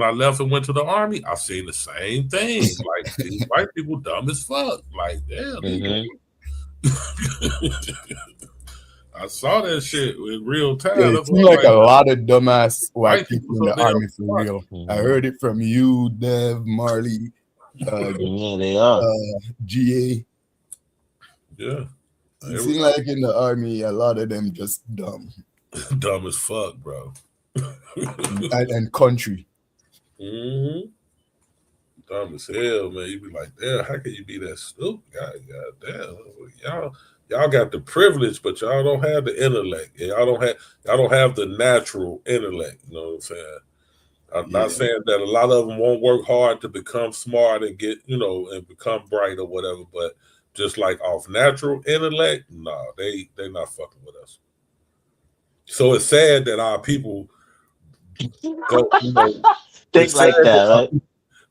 I left and went to the army, I seen the same thing. Like, these white people dumb as fuck. Like, damn. I saw that shit in real time. Yeah, it seems like a lot of dumbass white people in the army for real. I heard it from you, Dev, Marley, they are. GA. Yeah. It seems like in the army, a lot of them just dumb. Dumb as fuck, bro. and country. Dumb as hell, man. You be like, damn, how can you be that stupid? God damn. Y'all got the privilege, but y'all don't have the intellect. Y'all don't have the natural intellect. You know what I'm saying? I'm not saying that a lot of them won't work hard to become smart and get, and become bright or whatever, but just like off natural intellect, nah, they not fucking with us. So it's sad that our people go, think like that, right?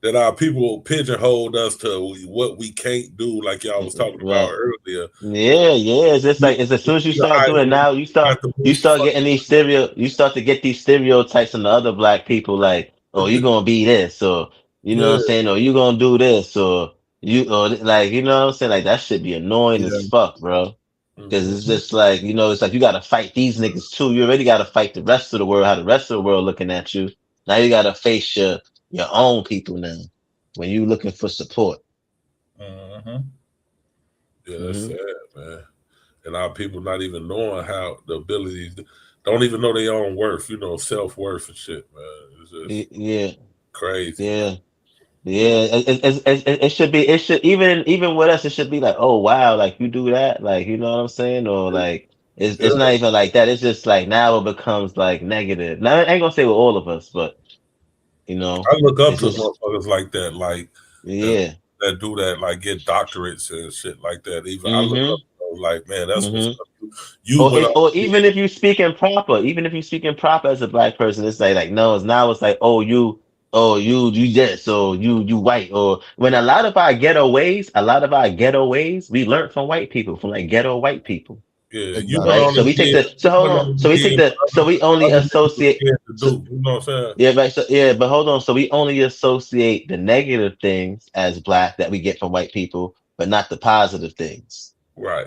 That our people pigeonholed us to what we can't do, like y'all was talking about earlier. Yeah. It's just like as soon as you start doing it now, you start getting you start to get these stereotypes in the other black people, like, oh, you're gonna be this, or you know what I'm saying, or you gonna do this, or like, you know what I'm saying, like that should be annoying as fuck, bro. Because it's just like, it's like you gotta fight these niggas too. You already gotta fight the rest of the world, how the rest of the world looking at you. Now you gotta face your own people now when you looking for support. Yeah, that's sad, man. And our people not even knowing how the abilities, don't even know their own worth, self-worth and shit, man. It's just crazy. It should be, even with us, it should be like, oh wow, like you do that, like, you know what I'm saying, or like it's not even like that. It's just like now it becomes like negative. Now I ain't gonna say with all of us, but I look up to motherfuckers like that, like that do that, like get doctorates and shit like that. Even I look up, like, man, that's what's up. Or even if you speaking proper as a black person, it's like no, it's like, oh you this, so you white, or when a lot of our ghetto ways, we learned from white people, from like ghetto white people. Yeah, right. So we take we only associate. You know what I'm saying? Yeah, right. So but hold on. So we only associate the negative things as black that we get from white people, but not the positive things. Right.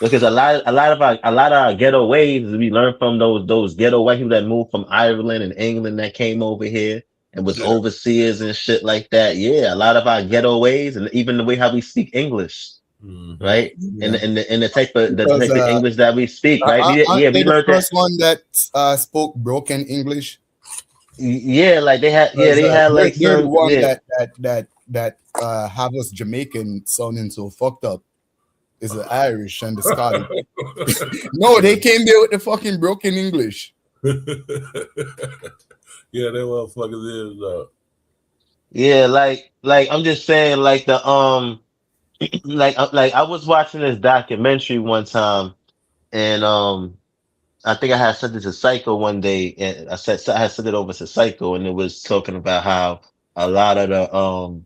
Because a lot of our ghetto ways we learned from those ghetto white people that moved from Ireland and England that came over here and was overseers and shit like that. Yeah, a lot of our ghetto ways, and even the way how we speak English. Right, and the type of English that we speak, right? We learned the first one that spoke broken English. Yeah, like they had like they're the one that have us Jamaican sounding so fucked up is the Irish and the Scottish. No, they came there with the fucking broken English. Yeah, they motherfuckers is. Yeah, like I'm just saying, like the like I was watching this documentary one time, and I think I had sent it to Psycho one day, and I had sent it over to Psycho, and it was talking about how a lot of the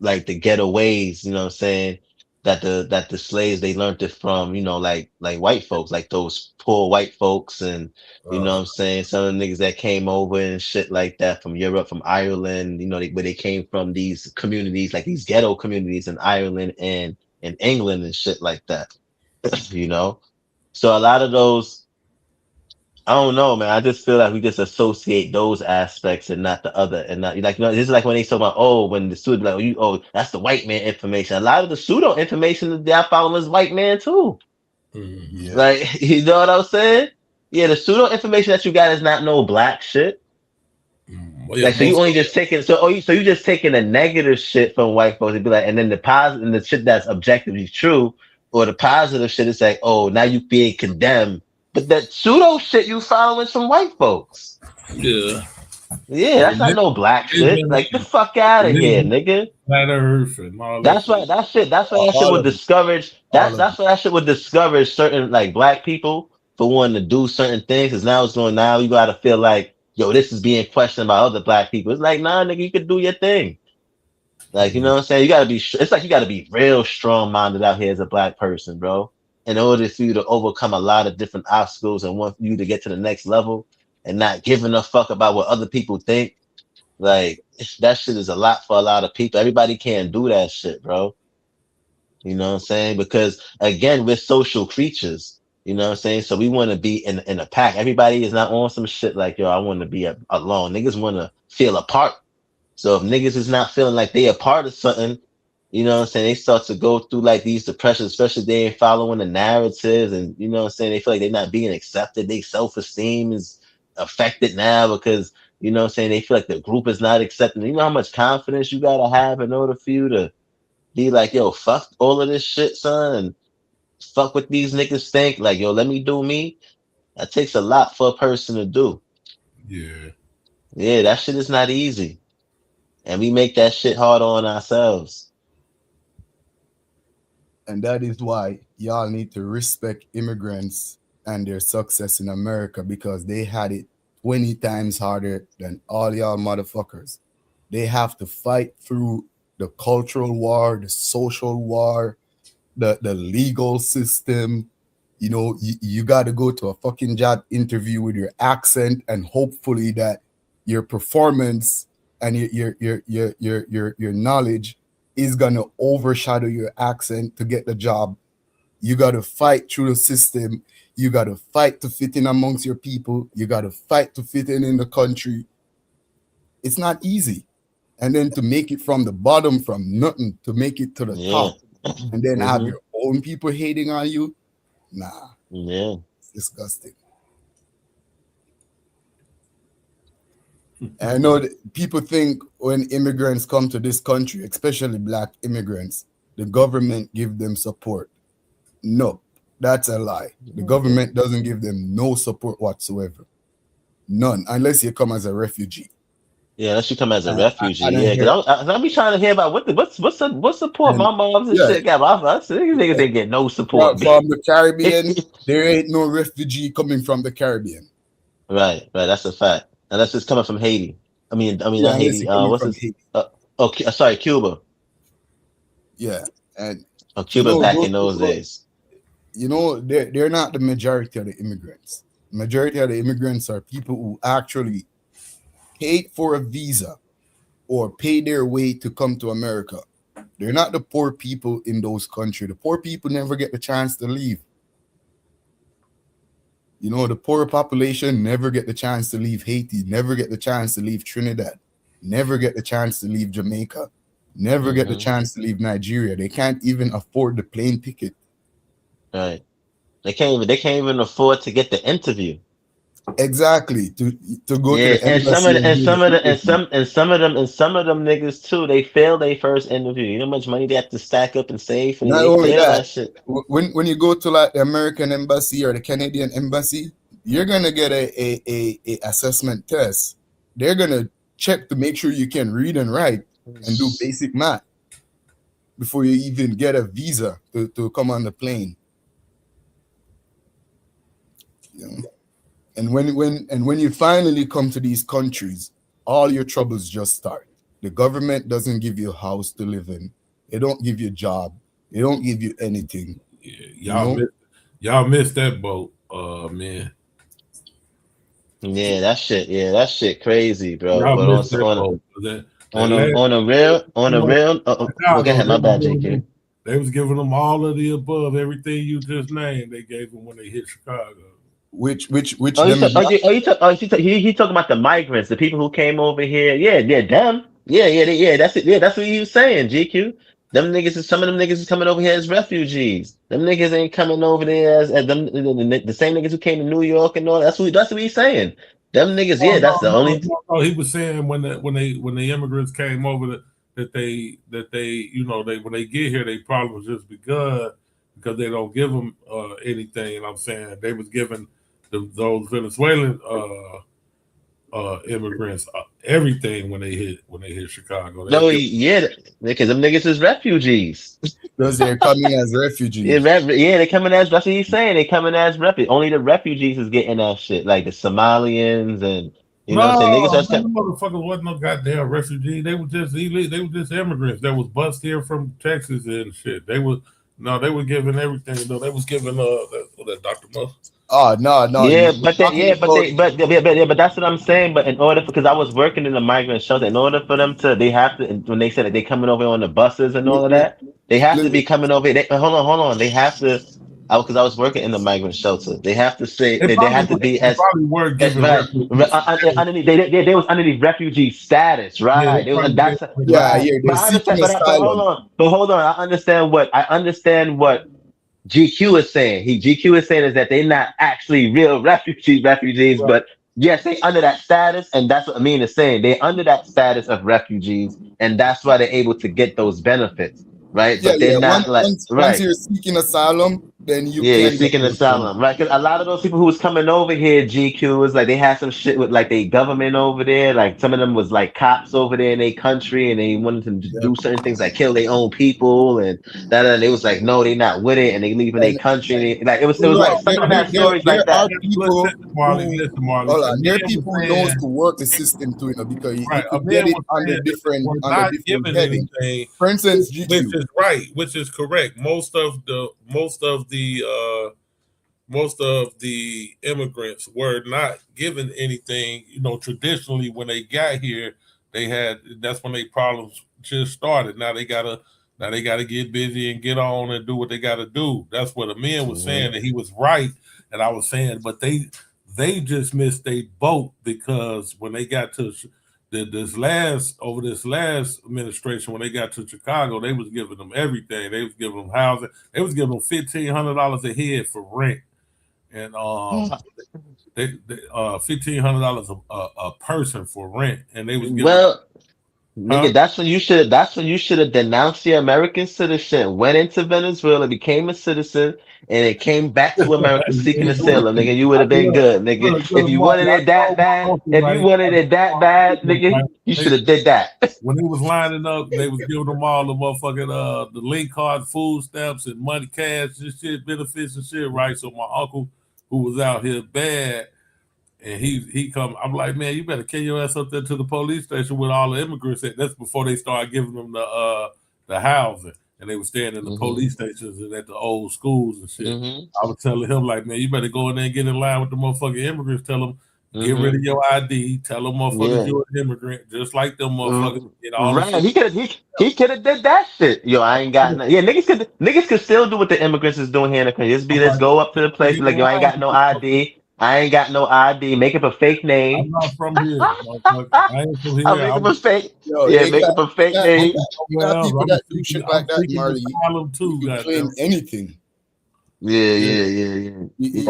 like the getaways, you know what I'm saying, that the slaves they learned it from, you know, like white folks, like those poor white folks, and you know what I'm saying, some of the niggas that came over and shit like that from Europe, from Ireland, you know, where they came from, these communities, like these ghetto communities in Ireland and in England and shit like that, you know. So a lot of those, I don't know, man. I just feel like we just associate those aspects and not the other, and not like, you know, this is like when they talk about, oh, when the pseudo, like, that's the white man information. A lot of the pseudo information that they're following is white man too. Yeah. Like, you know what I'm saying? Yeah, the pseudo information that you got is not no black shit. Well, yeah, Like, so you only just taking, so you just taking the negative shit from white folks and be like, and then the positive and the shit that's objectively true, or the positive shit is like, oh, now you being condemned. But that pseudo shit you following some white folks. Yeah. Yeah, that's not no black shit. Like, the fuck out of here, nigga. Flat Earth and all That's why that shit. That's why that shit would discourage. That's why that shit would discourage certain like black people for wanting to do certain things. Because now it's going. Now you gotta feel like, yo, this is being questioned by other black people. It's like, nah, nigga, you could do your thing. Like, you know what I'm saying? You gotta be. It's like you gotta be real strong minded out here as a black person, bro. In order for you to overcome a lot of different obstacles and want you to get to the next level and not giving a fuck about what other people think. Like, that shit is a lot for a lot of people. Everybody can't do that shit, bro. You know what I'm saying? Because again, we're social creatures. You know what I'm saying? So we want to be in a pack. Everybody is not on some shit like, yo, I want to be alone. Niggas want to feel a part. So if niggas is not feeling like they a part of something, you know what I'm saying, they start to go through like these depressions, especially if they ain't following the narratives, and you know what I'm saying, they feel like they're not being accepted. Their self-esteem is affected now because, you know what I'm saying, they feel like the group is not accepting. You know how much confidence you gotta have in order for you to be like, yo, fuck all of this shit, son, and fuck what these niggas think. Like, yo, let me do me. That takes a lot for a person to do. Yeah. Yeah, that shit is not easy. And we make that shit hard on ourselves. And that is why y'all need to respect immigrants and their success in America, because they had it 20 times harder than all y'all motherfuckers. They have to fight through the cultural war, the social war, the legal system. You know, you got to go to a fucking job interview with your accent, and hopefully that your performance and your knowledge is gonna overshadow your accent to get the job. You got to fight through the system. You got to fight to fit in amongst your people. You got to fight to fit in the country. It's not easy. And then to make it from the bottom, from nothing, to make it to the top, and then have your own people hating on you, nah. Yeah. It's disgusting. And I know that people think when immigrants come to this country, especially black immigrants, the government give them support. No, that's a lie. The government doesn't give them no support whatsoever. None, unless you come as a refugee. Yeah, unless you come as a refugee. Yeah, because I be trying to hear about what support my moms and shit got. I said, these niggas ain't get no support. From the Caribbean, there ain't no refugee coming from the Caribbean. Right, that's a fact. Unless it's coming from Haiti. I mean, not Haiti. What's this? Haiti. Sorry, Cuba. Yeah, and Cuba back in those days. You know, they're not the majority of the immigrants. The majority of the immigrants are people who actually paid for a visa or pay their way to come to America. They're not the poor people in those countries. The poor people never get the chance to leave. You know, the poor population never get the chance to leave Haiti, never get the chance to leave Trinidad, never get the chance to leave Jamaica, never get the chance to leave Nigeria. They can't even afford the plane ticket. Right. They can't even afford to get the interview. Exactly. To go to the and embassy. some of them niggas too, they fail their first interview. You know how much money they have to stack up and save, and Not they only fail that shit. When you go to like the American embassy or the Canadian embassy, you're gonna get a assessment test. They're gonna check to make sure you can read and write and do basic math before you even get a visa to come on the plane. And when you finally come to these countries, all your troubles just start. The government doesn't give you a house to live in. They don't give you a job. They don't give you anything. Yeah, y'all missed that boat, man. Yeah, that shit crazy, bro. Y'all But missed that boat. on a real, go ahead, my bad, JK. They was giving them all of the above, everything you just named. They gave them when they hit Chicago. Which he talking about the migrants, the people who came over here. Yeah, them. Yeah. That's it. Yeah, that's what he was saying. GQ. Some of them niggas is coming over here as refugees. Them niggas ain't coming over there as them the same niggas who came to New York and all. That's what he's saying. Them niggas, yeah, that's the only. No, he was saying when the immigrants came over that they when they get here, they problems just begun because they don't give them anything. And I'm saying they was giving those Venezuelan immigrants everything when they hit Chicago. Yeah, because them niggas is refugees. Because they're coming as refugees. Yeah, they coming as, that's what he's saying. They coming as refugees. Only the refugees is getting that shit, like the Somalians and you know what I'm saying. Niggas motherfuckers wasn't no goddamn refugee. They were just illegal. They were just immigrants that was bust here from Texas and shit. They were giving everything. Though they was giving that Dr. Muff. Oh no. Yeah, but that's what I'm saying. But in order, because I was working in the migrant shelter, in order for them to, they have to, when they said that they coming over on the buses and all of that, they have to be coming over. Hold on. They have to. Because I was working in the migrant shelter, they have to say they have to be as underneath. They was underneath refugee status, right? But hold on. I understand what GQ is saying. GQ is saying is that they're not actually real refugees, right. But yes, they under that status, and that's what Amin is saying. They under that status of refugees, and that's why they're able to get those benefits, right? But they're not once you're seeking asylum, then you're seeking asylum, right? Because a lot of those people who was coming over here, GQ was like they had some shit with like they government over there. Like some of them was like cops over there in their country, and they wanted to do certain things like kill their own people and that. And they was like, no, they not with it, and they leaving their country. And it was like some of them had stories like that. There are people who knows to work the system too, because you get it under different heading. For instance, GQ. Which is correct. Most of the immigrants were not given anything. Traditionally when they got here, that's when their problems just started. Now they gotta get busy and get on and do what they gotta do. That's what Amin was saying, that he was right, and I was saying, but they just missed their boat because when they got to this last administration, when they got to Chicago, they was giving them everything. They was giving them housing. They was giving them $1,500 a head for rent, and $1,500 a person for rent, and they was giving. Nigga, that's when you should have denounced your American citizenship, went into Venezuela, became a citizen, and it came back to America seeking asylum, nigga. You would have been good, nigga. If you wanted it that bad, nigga, you should have did that. When they was lining up, they was giving them all the motherfucking the link card, food stamps, and money, cash, and shit, benefits and shit, right? So my uncle, who was out here bad, and he come, I'm like, man, you better kill your ass up there to the police station with all the immigrants. That's before they started giving them the housing, and they were staying in the police stations and at the old schools and shit. I was telling him, like, man, you better go in there and get in line with the motherfucking immigrants. Tell them, get rid of your ID. Tell them motherfuckers you're an immigrant, just like them motherfuckers. Get all right, he could have did that shit. Yo, I ain't got no. Yeah, niggas could still do what the immigrants is doing here in the country. Let's go up to the place like, yo, I ain't got no ID. I ain't got no ID. Make up a fake name. I'm not from here. I ain't from here. I'll make up a fake. Make up a fake name. People that do shit like that, Marley, you claim anything. Yeah. You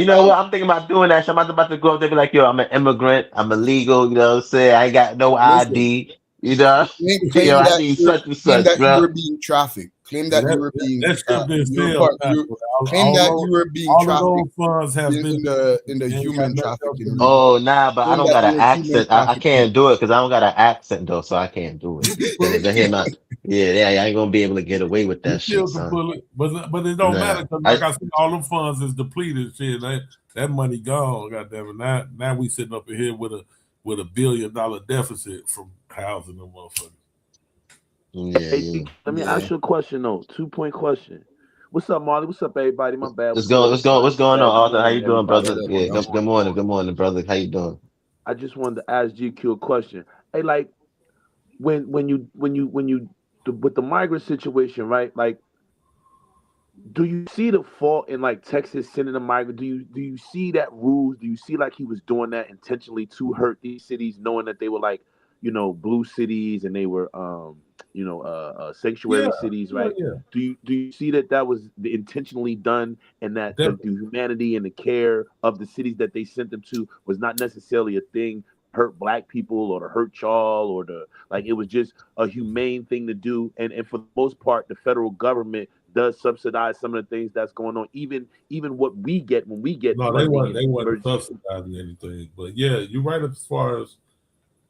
know what? I'm thinking about doing that. So I'm about to go up there and be like, yo, I'm an immigrant. I'm illegal. You know what I'm saying? I ain't got no ID. You know? Claim I need such and such, that bro. you were being trafficked. Claim that you were being trafficked in the human trafficking. Oh, nah, but I don't got an accent. I can't do it because I don't got an accent though, so I can't do it. I ain't gonna be able to get away with that shit. But it don't matter because, like I said, all them funds is depleted. Shit, That money gone. Goddamn it! Now we sitting up in here with a $1 billion deficit from housing them motherfuckers. Yeah. Let me ask you a question though. 2-point question. What's up, Marley? What's up, everybody? My bad. What's What's good? what's going on, Bad. Good Arthur? How morning, you doing, everybody. brother? Yeah, good morning, brother. How you doing? I just wanted to ask GQ a question. Hey, like when with the migrant situation, right? Like, do you see the fault in like Texas sending a migrant? Do you see that rules? Do you see like he was doing that intentionally to hurt these cities, knowing that they were like, blue cities and they were Yeah, sanctuary cities, yeah, right? yeah. Do you see that was intentionally done, and that the humanity and the care of the cities that they sent them to was not necessarily a thing to hurt black people or to hurt y'all or to like, it was just a humane thing to do, and for the most part the federal government does subsidize some of the things that's going on, even what we get when we get No, funding they and weren't emergency. subsidizing anything. But yeah, you're right as far as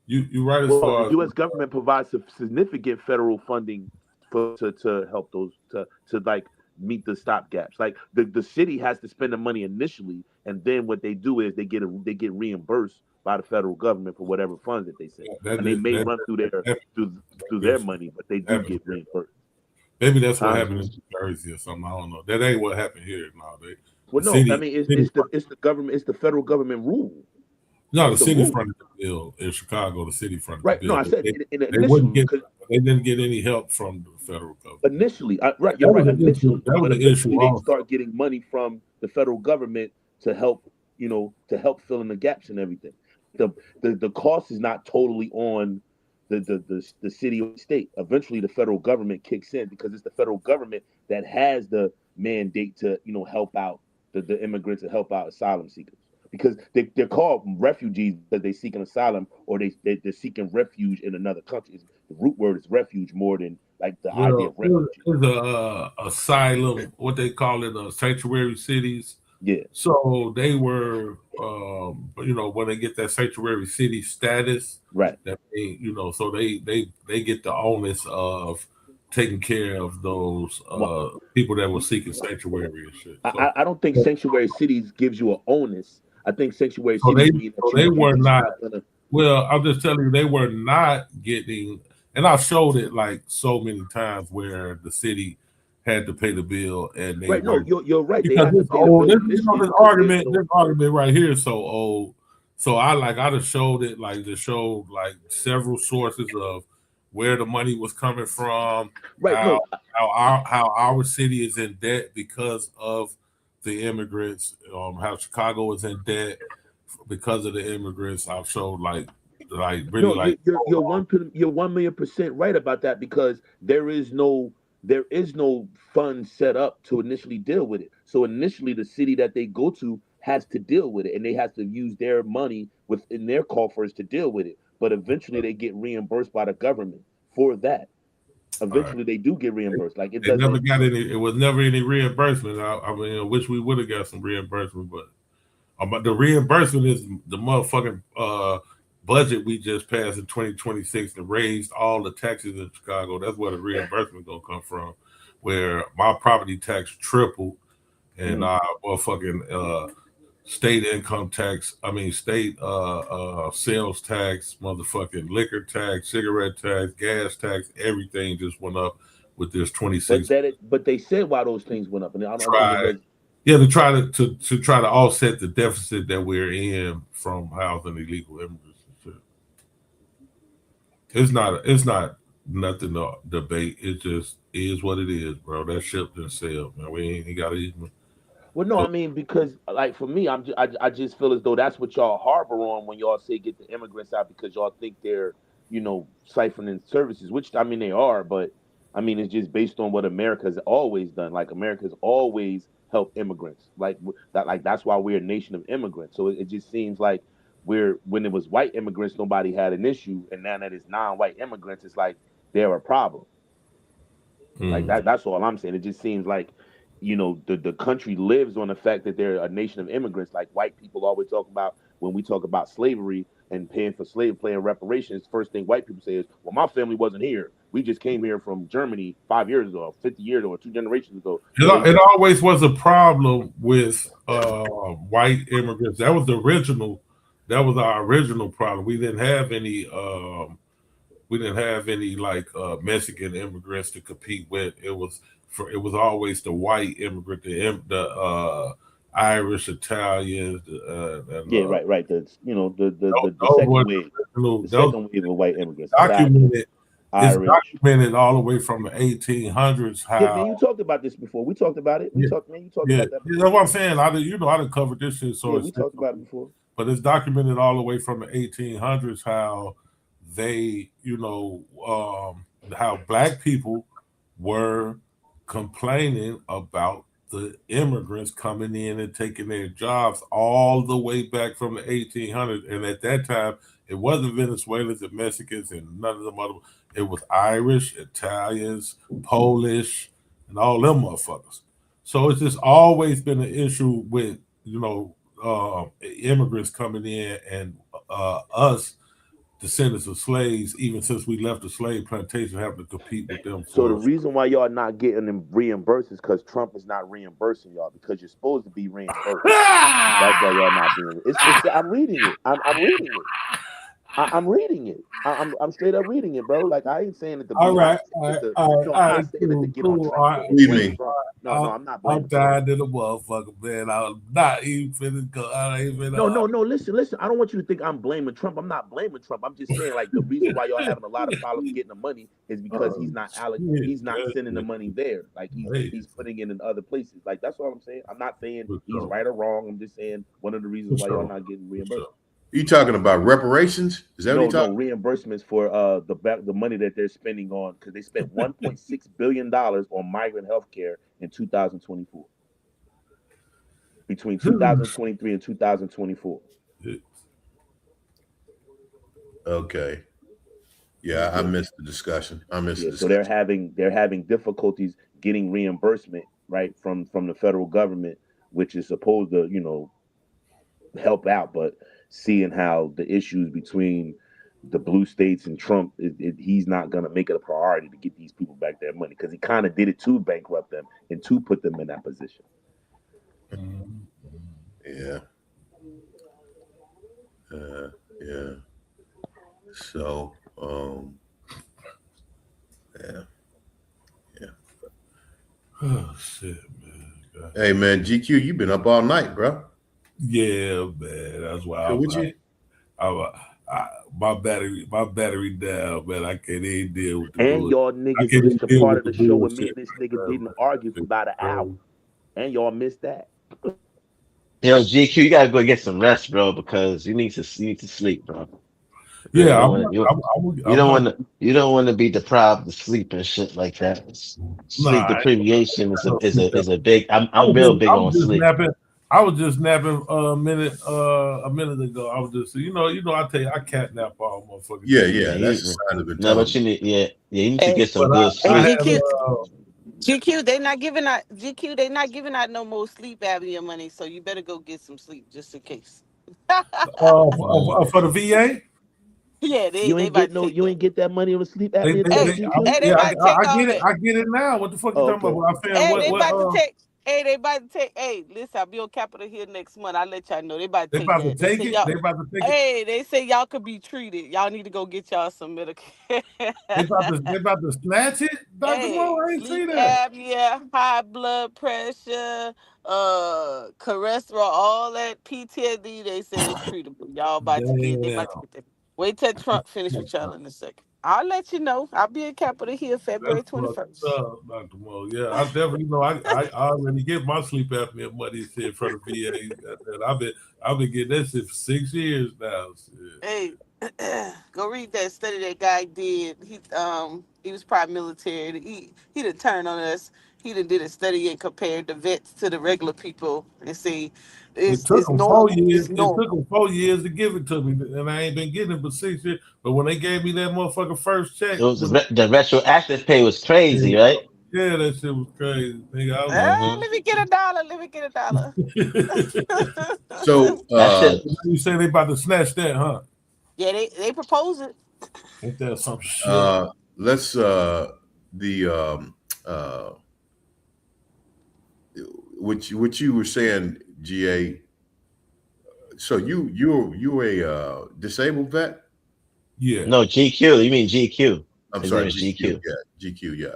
you right as Well, the far as U.S. government provides significant federal funding to help those to like meet the stop gaps. Like the city has to spend the money initially, and then what they do is they get reimbursed by the federal government for whatever funds that they send, and they may run through their money, but they do get reimbursed. Maybe that's what happened in New Jersey or something. I don't know. That ain't what happened here. No, well, no, I mean it's the government, it's the federal government rule. No, That's the city rule. fronted the bill in Chicago. The city fronted Right. the bill. No, I said They wouldn't get. They didn't get any help from the federal government. Initially, right, you're right. Initially, that was but an issue. Eventually they start getting money from the federal government to help, fill in the gaps and everything. The cost is not totally on the city or state. Eventually, the federal government kicks in because it's the federal government that has the mandate to help out the immigrants and help out asylum seekers. Because they're called refugees because they seek an asylum or they're seeking refuge in another country. The root word is refuge more than like the idea of Well, refugee. it was a asylum, what they call it, sanctuary cities. Yeah. So they were, when they get that sanctuary city status, right? That so they get the onus of taking care of those people that were seeking sanctuary and shit. So, I don't think sanctuary cities gives you an onus. I think sanctuary so cities mean that they were not. Gonna... Well, I'm just telling you, they were not getting. And I showed it like so many times where the city had to pay the bill, and they right. were. No, you're right. Because they have to pay the bill this argument right here is so old. So I just showed it to show like several sources of where the money was coming from, right? How our city is in debt because of the immigrants, how Chicago is in debt because of the immigrants. I've showed really you're 1,000,000% right about that, because there is no fund set up to initially deal with it. So initially the city that they go to has to deal with it, and they have to use their money within their coffers to deal with it. But eventually they get reimbursed by the government for that. Eventually they do get reimbursed. Like it doesn't. Never got any. It was never any reimbursement. I mean, I wish we would have got some reimbursement, but the reimbursement is the motherfucking budget we just passed in 2026 and raised all the taxes in Chicago. That's where the reimbursement gonna come from. Where my property tax tripled, and motherfucking state income tax. I mean, state sales tax, motherfucking liquor tax, cigarette tax, gas tax. Everything just went up with this 26. But they said why those things went up, and I don't think it does. Yeah, to try to offset the deficit that we're in from housing illegal immigrants and shit. It's not nothing to debate. It just is what it is, bro. That ship didn't sail, man. We ain't got to even. Well, no, I mean, because like for me, I just feel as though that's what y'all harbor on when y'all say get the immigrants out, because y'all think they're siphoning services, which I mean they are, but I mean it's just based on what America's always done. Like America's always helped immigrants, that's why we're a nation of immigrants. So it just seems like when it was white immigrants, nobody had an issue, and now that it's non-white immigrants, it's like they're a problem. Like that's all I'm saying. It just seems like, the country lives on the fact that they're a nation of immigrants. Like white people always talk about when we talk about slavery and paying for reparations. First thing white people say is, "Well, my family wasn't here." We just came here from Germany 5 years ago, 50 years ago, 2 generations ago. It always was a problem with white immigrants. That was the original. That was our original problem. We didn't have any. We didn't have any like Mexican immigrants to compete with. It was always the white immigrant, the Irish, Italians. Right. The second wave, the second wave of white immigrants. Documented. Irish. It's documented all the way from the 1800s. How? Yeah, man, you talked about this before. We talked about it. You talked about that. Yeah, that's what I'm saying. I didn't cover this shit. So we talked about it before. But it's documented all the way from the 1800s how they, how black people were complaining about the immigrants coming in and taking their jobs all the way back from the 1800s. And at that time, it wasn't Venezuelans and Mexicans and none of them other. It was Irish, Italians, Polish, and all them motherfuckers. So it's just always been an issue with, immigrants coming in and us, descendants of slaves, even since we left the slave plantation, having to compete with them. So the reason why y'all not getting them reimbursed is because Trump is not reimbursing y'all, because you're supposed to be reimbursed. That's why y'all not being. I'm reading it. I'm reading it. I'm reading it. I'm straight up reading it, bro. Like, I ain't saying it to be all right. I'm saying it to get on track. No, I'm not blaming. I'm tired of the motherfucker, man. I'm not even finna go. No. Listen. I don't want you to think I'm blaming Trump. I'm not blaming Trump. I'm just saying, like, the reason why y'all having a lot of problems getting the money is because he's not sending the money there. Like, he's putting it in other places. Like, that's what I'm saying. I'm not saying he's right or wrong. I'm just saying one of the reasons why y'all not getting reimbursed. You talking about reparations? Is that what you're talking? No, reimbursements for the money that they're spending on, because they spent $1.6 billion on migrant health care in 2024. Between 2023 and 2024. Okay. Yeah, I missed the discussion. So they're having difficulties getting reimbursement, right, from the federal government, which is supposed to, help out, but seeing how the issues between the blue states and Trump, he's not going to make it a priority to get these people back their money, because he kind of did it to bankrupt them and to put them in that position. Yeah. Yeah. So, yeah. Oh shit, man. God. Hey man, GQ, you been up all night, bro. Yeah, man. That's why my battery down, man. I can't even deal with the and bullshit. Y'all niggas missed a part of the show when me and this nigga didn't argue for about an hour. And y'all missed that. Yo, GQ, you gotta go get some rest, bro, because you need to sleep, bro. Yeah, you don't want to be deprived of sleep and shit like that. Sleep deprivation is a big. I'm real big on sleep. I was just napping a minute ago. I was just, I tell you, I can't nap all motherfuckers. Yeah, that's a sign of it. No, but you need to get some good sleep. GQ, they not giving out no more sleep apnea money, so you better go get some sleep just in case. For the VA? Yeah, you ain't get that money on the sleep apnea. I get it now. What the fuck you talking about? They about to take. Hey, listen, I'll be on Capitol Hill next month. I'll let y'all know. They about to take it. They about to take it. Hey, they say y'all could be treated. Y'all need to go get y'all some medical. They about to snatch it? Dr. Mo, I ain't see that. Apnea, high blood pressure, cholesterol, all that PTSD, they say it's treatable. Y'all about to get that. Wait till Trump finish with y'all in a second. I'll let you know. I'll be in Capitol Hill February 21st. Dr. Mo. Yeah, I definitely I already get my sleep apnea money in front of VA. I've been getting that shit for 6 years now. Hey, go read that study that guy did. He was private military. He done turned on us. He done did a study and compared the vets to the regular people and see. It took them 4 years. It took them 4 years to give it to me, and I ain't been getting it for 6 years. But when they gave me that motherfucker first check, the retroactive pay was crazy, right? Yeah, that shit was crazy. Nigga, let me get $1. So you say they about to snatch that, huh? Yeah, they propose it. Ain't that some shit? let's what you were saying, GA. So you a disabled vet? Yeah. No, GQ. You mean GQ? I'm His name sorry, is GQ. GQ. Yeah, GQ. Yeah.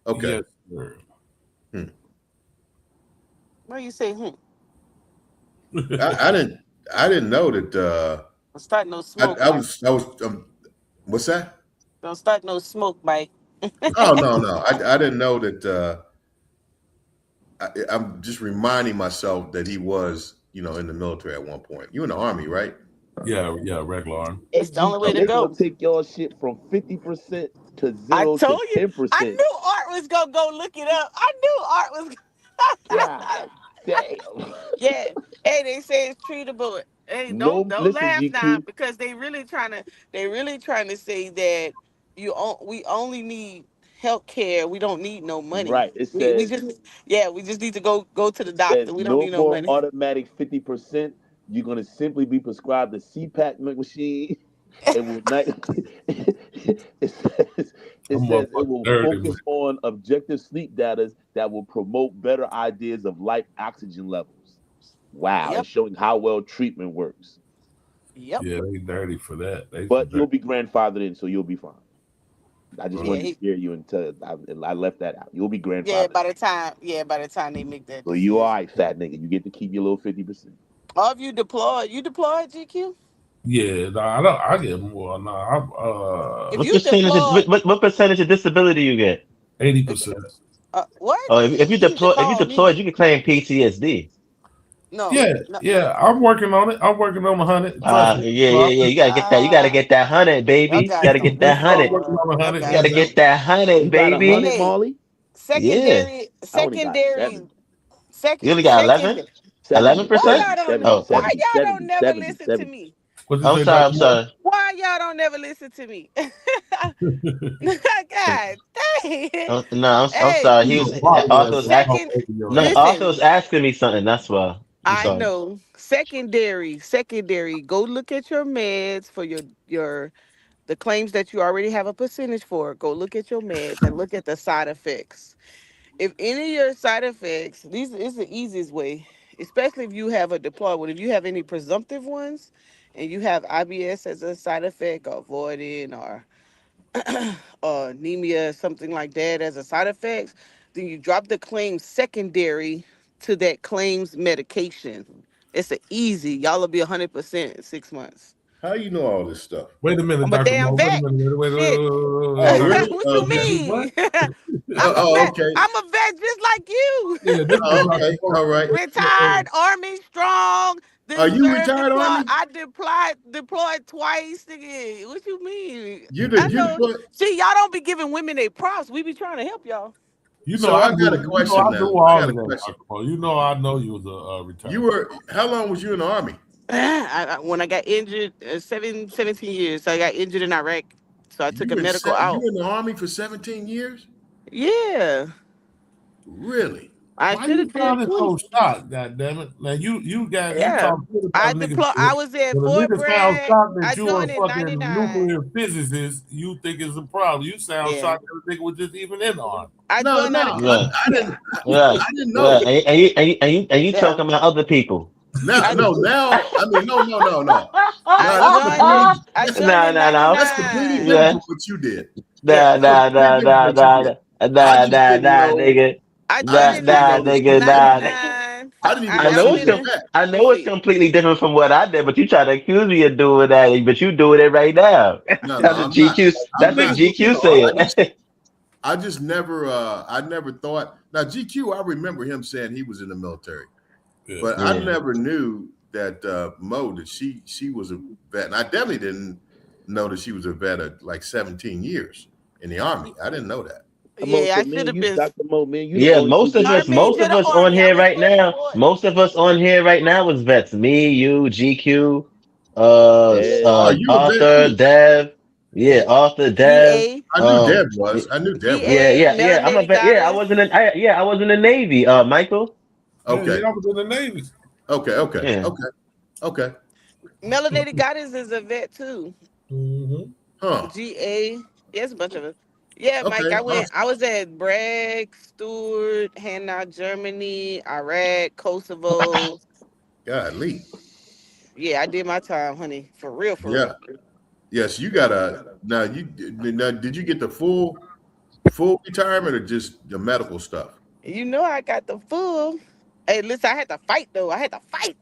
Okay. Yes, sir. Why you say I didn't know that. Don't start no smoke, Mike. I was. What's that? Don't start no smoke, Mike. Oh no. I didn't know that. I'm just reminding myself that he was, in the military at one point. You in the army, right? Yeah, regular arm. It's the only way to They're gonna go. take y'all shit from 50% to I 0 to told you. I 10%. knew Art was gonna go look it up. I knew Art was. God damn. Yeah. Hey, they say it's treatable. Hey, don't No, listen, laugh now GQ. because they really trying to say that we only need health care. We don't need no money. Right. It We says just need to go to the says doctor. We don't no need no more money. automatic 50%. You're gonna simply be prescribed the CPAP machine. It will not. it says I'm it motherfucking will dirty, man. focus on objective sleep data that will promote better ideas of life oxygen levels. Wow, and Yep. showing how well treatment works. Yep. Yeah, they dirty for that. They some But you'll dirty. be grandfathered in, so you'll be fine. I just Yeah. wanted to scare you and tell I left that out. You'll be Yeah. grandfathered. By the time they make that So you all decision. right, fat nigga. You get to keep your little 50%. All of you deployed. You deployed, GQ? Yeah, nah, I don't. I get more. Nah, I'm If What you percentage? deployed, What percentage of disability you get? 80%. what? Oh, if You you need to if you call me. deployed, you can claim PTSD. No. Yeah, No. yeah. I'm working on it. I'm working on 100. Trust me. Yeah. You gotta get that. You gotta get that 100, Y'all baby. You got gotta get that something. I'm 100. working on Y'all 100. You got gotta Goddamn. get something. that 100, You got baby. 100, Hey, Molly? Yeah. secondary, I only got secondary, 70. You only got second. 11. 70, 11%. 70, Why y'all don't? 70, Oh, Why 70, y'all don't 70, never 70, listen to 70. me? What you I'm say, sorry. Dr. I'm Mo? sorry. Why y'all don't never listen to me? God dang. No, I'm Hey, sorry. You He know, was pop your ass Arthur was and asking. talk second. over your No, ass. Arthur Listen, was asking me something. That's why. I'm I sorry. know. Secondary. Go look at your meds for your the claims that you already have a percentage for. Go look at your meds and look at the side effects. If any of your side effects, these is the easiest way, especially if you have a deployed one. If you have any presumptive ones, and you have IBS as a side effect, or voiding, or anemia, something like that as a side effect, then you drop the claim secondary to that claims medication. It's a easy. Y'all will be 100% in 6 months. How you know all this stuff? Wait a minute, I'm a Dr. damn Mo. Wait a vet. minute. Shit. Oh, Wait. really? What you Okay. You what? mean? I'm a vet. Okay. I'm a vet just like you. Yeah, this is Oh, Dr. okay. Mo. All right. Retired Army strong. Are Then you served retired deployed. Army? I deployed twice. Nigga. What you mean? You I did. You know. deployed. See, y'all don't be giving women their props. We be trying to help y'all. You know So I I got a do. You know question I now. do I all got of a that, question. Dr. Mo. You know I know you was a You retired. were. How long was you in the army? When I got injured, 17 years, so I got injured in Iraq. So I took a medical You out. were in the army for 17 years? Yeah, Really? I Why should you have did sounding 20. so shocked? God damn it! Now you Yeah, talk shit about niggas. I was at When a Fort nigga sounds Bragg. shocked I that you a joined in fucking 99. nuclear physicist, you think it's a problem. You sound Yeah, shocked that a nigga was just even in the army. I No, joined no. 90. Right. I didn't. Right. I didn't Right. know. And you Yeah, talking about other people. Now, I no. Now, I mean, no, no, no, no. I No, that's joined completely. in I That's joined in that's completely 99. different Yeah. from what you did. Nah, Yeah, That's nah, completely nah, different from nah, what you nah, did. nah, I nah, just nah, didn't nah, know. nigga. I I joined Nah, just in didn't nah, know 90, that you nigga, was a. nah. 99. I didn't even I I know know you joined it's was a in vet. I know it's shit. completely different from what I did, but you try to accuse me of doing that, but you doing it right now. No, no, That's what I'm not. GQ. I'm That's what not. Niggas was in GQ the army. said. I just never. I never thought. Now, GQ. I remember him saying he was in the military, Yeah. but I Yeah. never knew that Mo that she was a vet, and I definitely didn't know that she was a vet of like 17 years in the army. I didn't know that. Yeah, So I should man, have you been. Dr. Mo, man, you the Yeah, only super most Army to of the us on Army. I here went right for now, Fort. most of us on here right now was vets. Me, you, GQ, dead. Oh, you a vet Arthur, too? Dev. Yeah, Arthur, Dev. GA, I knew Deb was. I knew Deb was. Yeah. I'm a Melanated vet. Yeah, Goddess. I was in the Navy. Michael. Yeah, Okay. I was in the Navy. Okay. Okay. Yeah. Okay. Okay. Melanated Goddess is a vet too. Mm-hmm. Huh. GA. Yes, a bunch of us. Yeah, Mike, Okay, awesome. I was at Bragg, Stuart, Hanau, Germany, Iraq, Kosovo. Golly. Yeah, I did my time, honey. For real, for Yeah. real. Yes, you got a now. Now, did you get the full retirement or just the medical stuff? You know I got the full. Hey, listen, I had to fight though. I had to fight.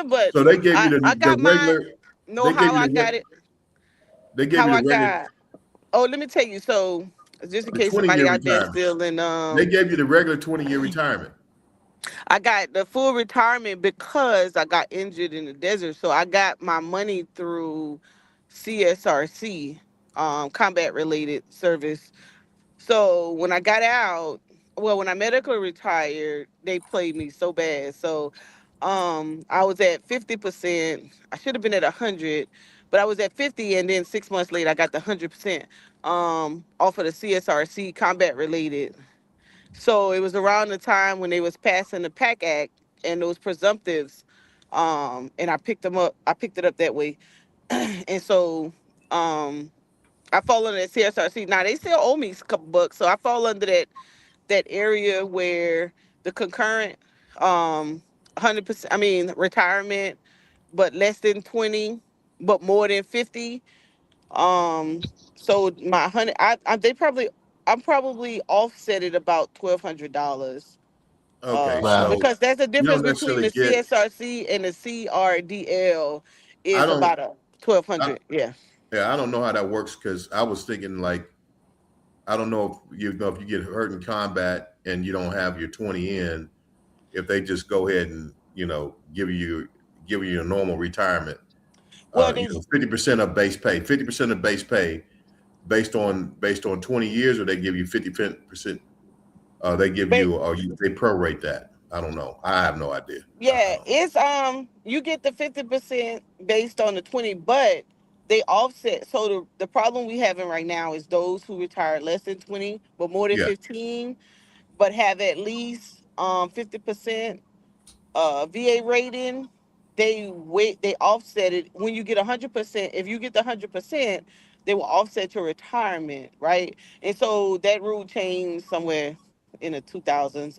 But So they gave you I the got mine. regular. Know They gave how you I got it? they gave How you I the regular got. Oh, let me tell you. So, just in the case 20 somebody year out there retirement. still in They gave you the regular 20-year retirement. I got the full retirement because I got injured in the desert. So I got my money through CSRC, combat related service. So when I got out, well, when I medically retired, they played me so bad. So I was at 50%. I should have been at 100, but I was at 50, and then 6 months later I got the 100% off of the CSRC combat related. So it was around the time when they was passing the PAC Act and those presumptives, and I picked them up. I picked it up that way, and so I fall under that CSRC. Now they still owe me a couple bucks, so I fall under that area where the concurrent, 100%. I mean retirement, but less than 20, but more than 50. So my hundred, I'm probably offset at about $1,200. Okay, Wow. so Because there's a you difference don't between necessarily the get. CSRC and the CRDL I is don't. about a twelve I, hundred. Yeah. yeah, I don't know how that works because I was thinking like I don't know if you know if you get hurt in combat and you don't have your 20 in, if they just go ahead and give you a normal retirement. Well, they 50% of base pay, 50% of base pay based on 20 years, or they give you 50%. They give ba- you or they prorate that. I don't know. I have no idea. I yeah, don't know. it's you get the 50% based on the 20, but they offset. So the problem we having right now is those who retire less than 20 but more than Yeah. 15, but have at least 50% VA rating. They offset it when you get 100%. If you get the 100%, they will offset your retirement, right? And so that rule changed somewhere in the 2000s.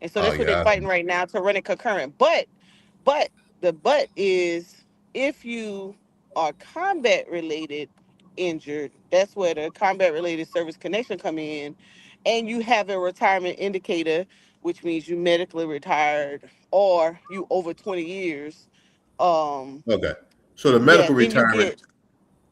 And so Oh that's what they're yeah. fighting right now to run it concurrent. But the but is if you are combat related injured, that's where the combat related service connection come in, and you have a retirement indicator, which means you medically retired or you over 20 years. Um, Okay. So the yeah, medical then retirement.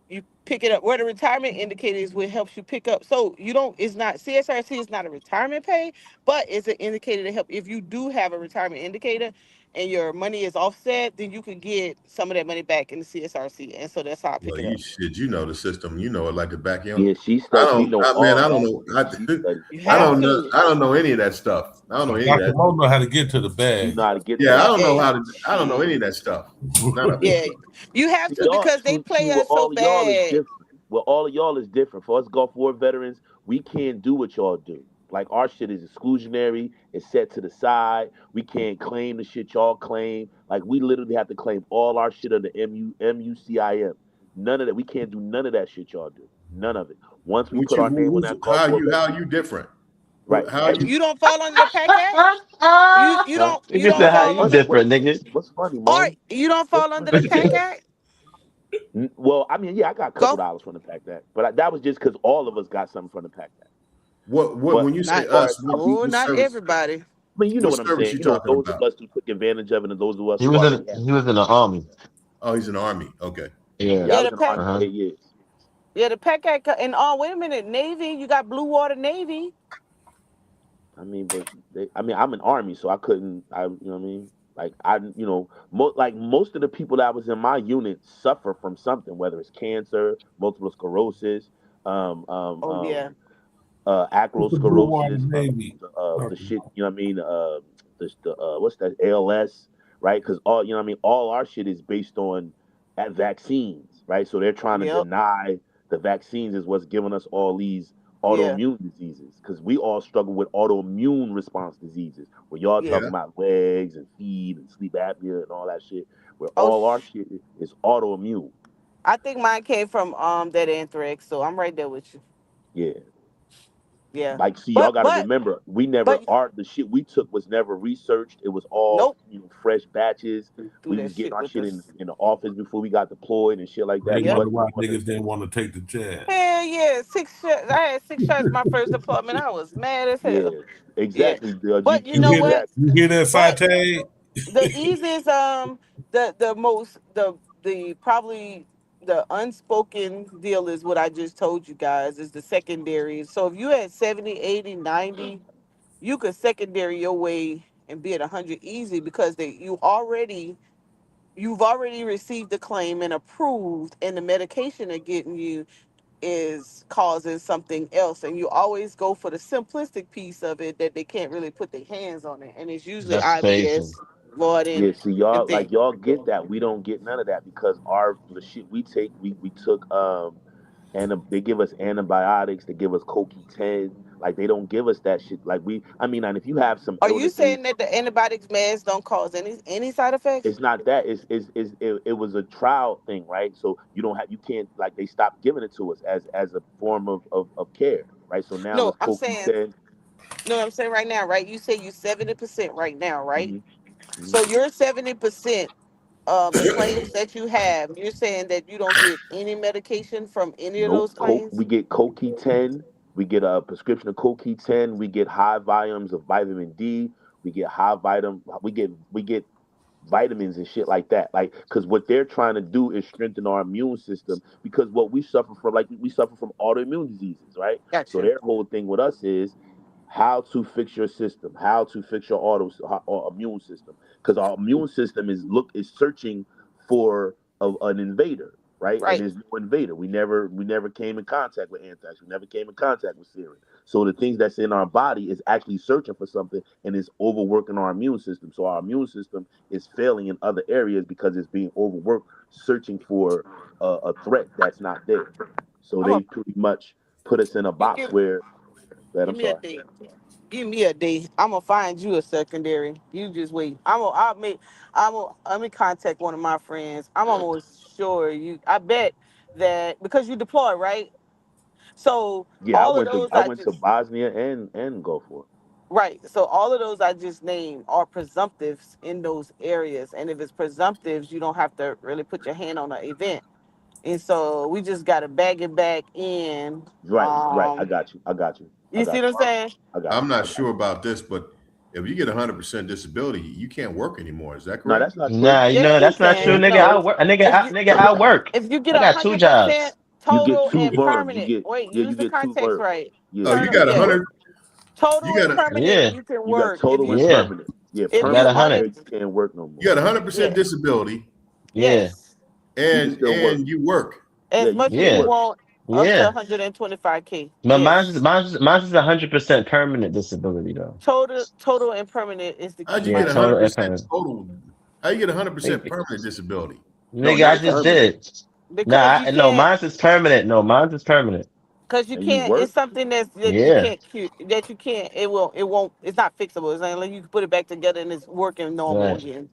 you pick it up where the retirement indicator is what helps you pick up. So you don't it's not CSRC is not a retirement pay, but it's an indicator to help if you do have a retirement indicator and your money is offset, then you can get some of that money back in the CSRC. And so that's how I pick Well, it up. you know the system. You know it like the back of your. Yeah, she I studied. She don't. know Man, all I don't that. know. She studied You I have don't know. to. I don't know any of that stuff. I don't know any of Dr. that. Mo know how to get to the She bag. know how to get to Yeah, I that. don't know Yeah. how to. I don't know any of that stuff. None of it. Yeah. You have See, to y'all, because they see, play what us so all of y'all is bad. different. What all of y'all is different. For us Gulf War veterans, we can't do what y'all do. Like our shit is exclusionary. It's set to the side. We can't claim the shit y'all claim. Like we literally have to claim all our shit under MUCIM. None of that. We can't do none of that shit y'all do. None of it. Once we What put you? our name on that Gulf War How veteran, are you different? right? How are you? You don't fall under the PAC Act? Huh? You Nigga don't said, "How fall you under What's different, nigga?" funny, or Mo? you don't What's fall under funny? the PAC Act? Well, I mean, yeah, I got a couple Go dollars from the Pack Act, but that was just because all of us got something from the Pack Act. What? But When you say not as far as us, how we, what not service? everybody. I mean, you know What what I'm service saying. you You know, talking those of about? us who took advantage of it, and those of us He who was already in had he it. was in the army. Oh, he's in the army. Okay. Yeah, I Yeah. Yeah, was the in the PAC Army Uh for huh. 8 years. yeah, the PAC Act and wait a minute, Navy, you got Blue Water Navy. I mean, but I mean, I'm an Army, so I couldn't. You know what I mean? Like like most of the people that was in my unit suffer from something, whether it's cancer, multiple sclerosis, um, um, Oh yeah. um, What's the Blue Water atherosclerosis, Navy? the shit, you know what I mean? What's that? ALS, right? Because all, you know what I mean? All our shit is based on at vaccines, right? So they're trying to Yep. deny the vaccines is what's giving us all these Yeah. autoimmune diseases because we all struggle with autoimmune response diseases. Where y'all Yeah. talking about legs and feet and sleep apnea and all that shit, where Oh, all our shit is autoimmune. I think mine came from that anthrax, so I'm right there with you. Yeah. Yeah. Like, see, y'all But got to remember, but the shit we took was never researched. It was all, nope. fresh batches. Do We that was getting shit our with shit us. in the office before we got deployed and shit like They that. We Yep. wonder wasn't why doing niggas didn't want to take the jab. Hell yeah, 6 shots. I had 6 shots my first deployment. I was mad as Yeah, hell. Yeah. exactly. But you know what? You hear that, But Fateh? the easiest, the most, the probably the unspoken deal is what I just told you guys is the secondary. So if you had 70, 80, 90, you could secondary your way and be at 100 easy because you've already received the claim and approved, and the medication they're getting you is causing something else, and you always go for the simplistic piece of it that they can't really put their hands on it, and it's usually That's crazy. IBS, Lord, Yeah, see, and y'all thing. like y'all get that. We don't get none of that because the shit we take, we took and they give us antibiotics, they give us CoQ10. Like, they don't give us that shit. Like, I mean, and if you have some Are you illnesses, saying that the antibiotics meds don't cause any side effects? it's not that. It was a trial thing, right? So you can't, like, they stopped giving it to us as a form of care, right? So now No, it's I'm saying CoQ10. no, I'm saying right now, right? You say you 70% right now, right? Hmm. Hmm. So you're 70%. The claims that you have, you're saying that you don't get any medication from any of Nope. those claims? We get CoQ10. We get a prescription of CoQ10. We get high volumes of vitamin D. We get high vitamin. We get vitamins and shit like that. Like, because what they're trying to do is strengthen our immune system. Because what we suffer from, like, we suffer from autoimmune diseases, right? So Gotcha. their whole thing with us is how to fix your system, how to fix your immune system. Because our immune system is searching for an invader, right? And Right. there's no invader. We never came in contact with anthrax. We never came in contact with sarin. So the things that's in our body is actually searching for something and is overworking our immune system. So our immune system is failing in other areas because it's being overworked searching for a threat that's not there. So I'm they a pretty much put us in a you box where, that I'm give me a sorry. day. Give me a day. I'm gonna find you a secondary. You just wait. I'm gonna contact one of my friends. I'm almost sure you. I bet that because you deploy, right? So Yeah, I all of went to those I I went to just Bosnia and Gulf War. right. So all of those I just named are presumptives in those areas, and if it's presumptives, you don't have to really put your hand on an event. And so we just gotta bag it back in. Right, right. I got you. I got you. I You see got what I'm you. saying? I got I'm you. not I got sure you. about this, but if you get 100% disability, you can't work anymore. Is that No, correct? that's not true. Nah, Yes, you that's not true, can. nigga. I No, work, if you nigga, I work. if you get I got two 100% jobs. You get total two and verbs. permanent. Wait, You use the get two context verbs. right. Yeah, Oh, you you get got two Yeah, 100. verbs. total You and got a permanent. Yeah, You can You got work if total you and yeah. permanent. Yeah, I if got you permanent is 100. un where you can't work no you more. got 100% yeah disability, Yeah, yes You can and still work. you work. Yeah, as you can much as still you yeah, work. want up to yeah. 125K. But Yes, mine's is 100% permanent disability though. total and permanent is the How'd key you Yeah, get right there total and 100% permanent. total? How you get 100% Nigga, permanent disability? No, nigga, I not just permanent. did. because you No, can't. mine's is permanent. No, mine's is permanent. Because you And you can't, work. it's something that you Yeah, can't cure, that you can't, it won't, it's not fixable. It's not like you can put it back together and it's working normal right, again.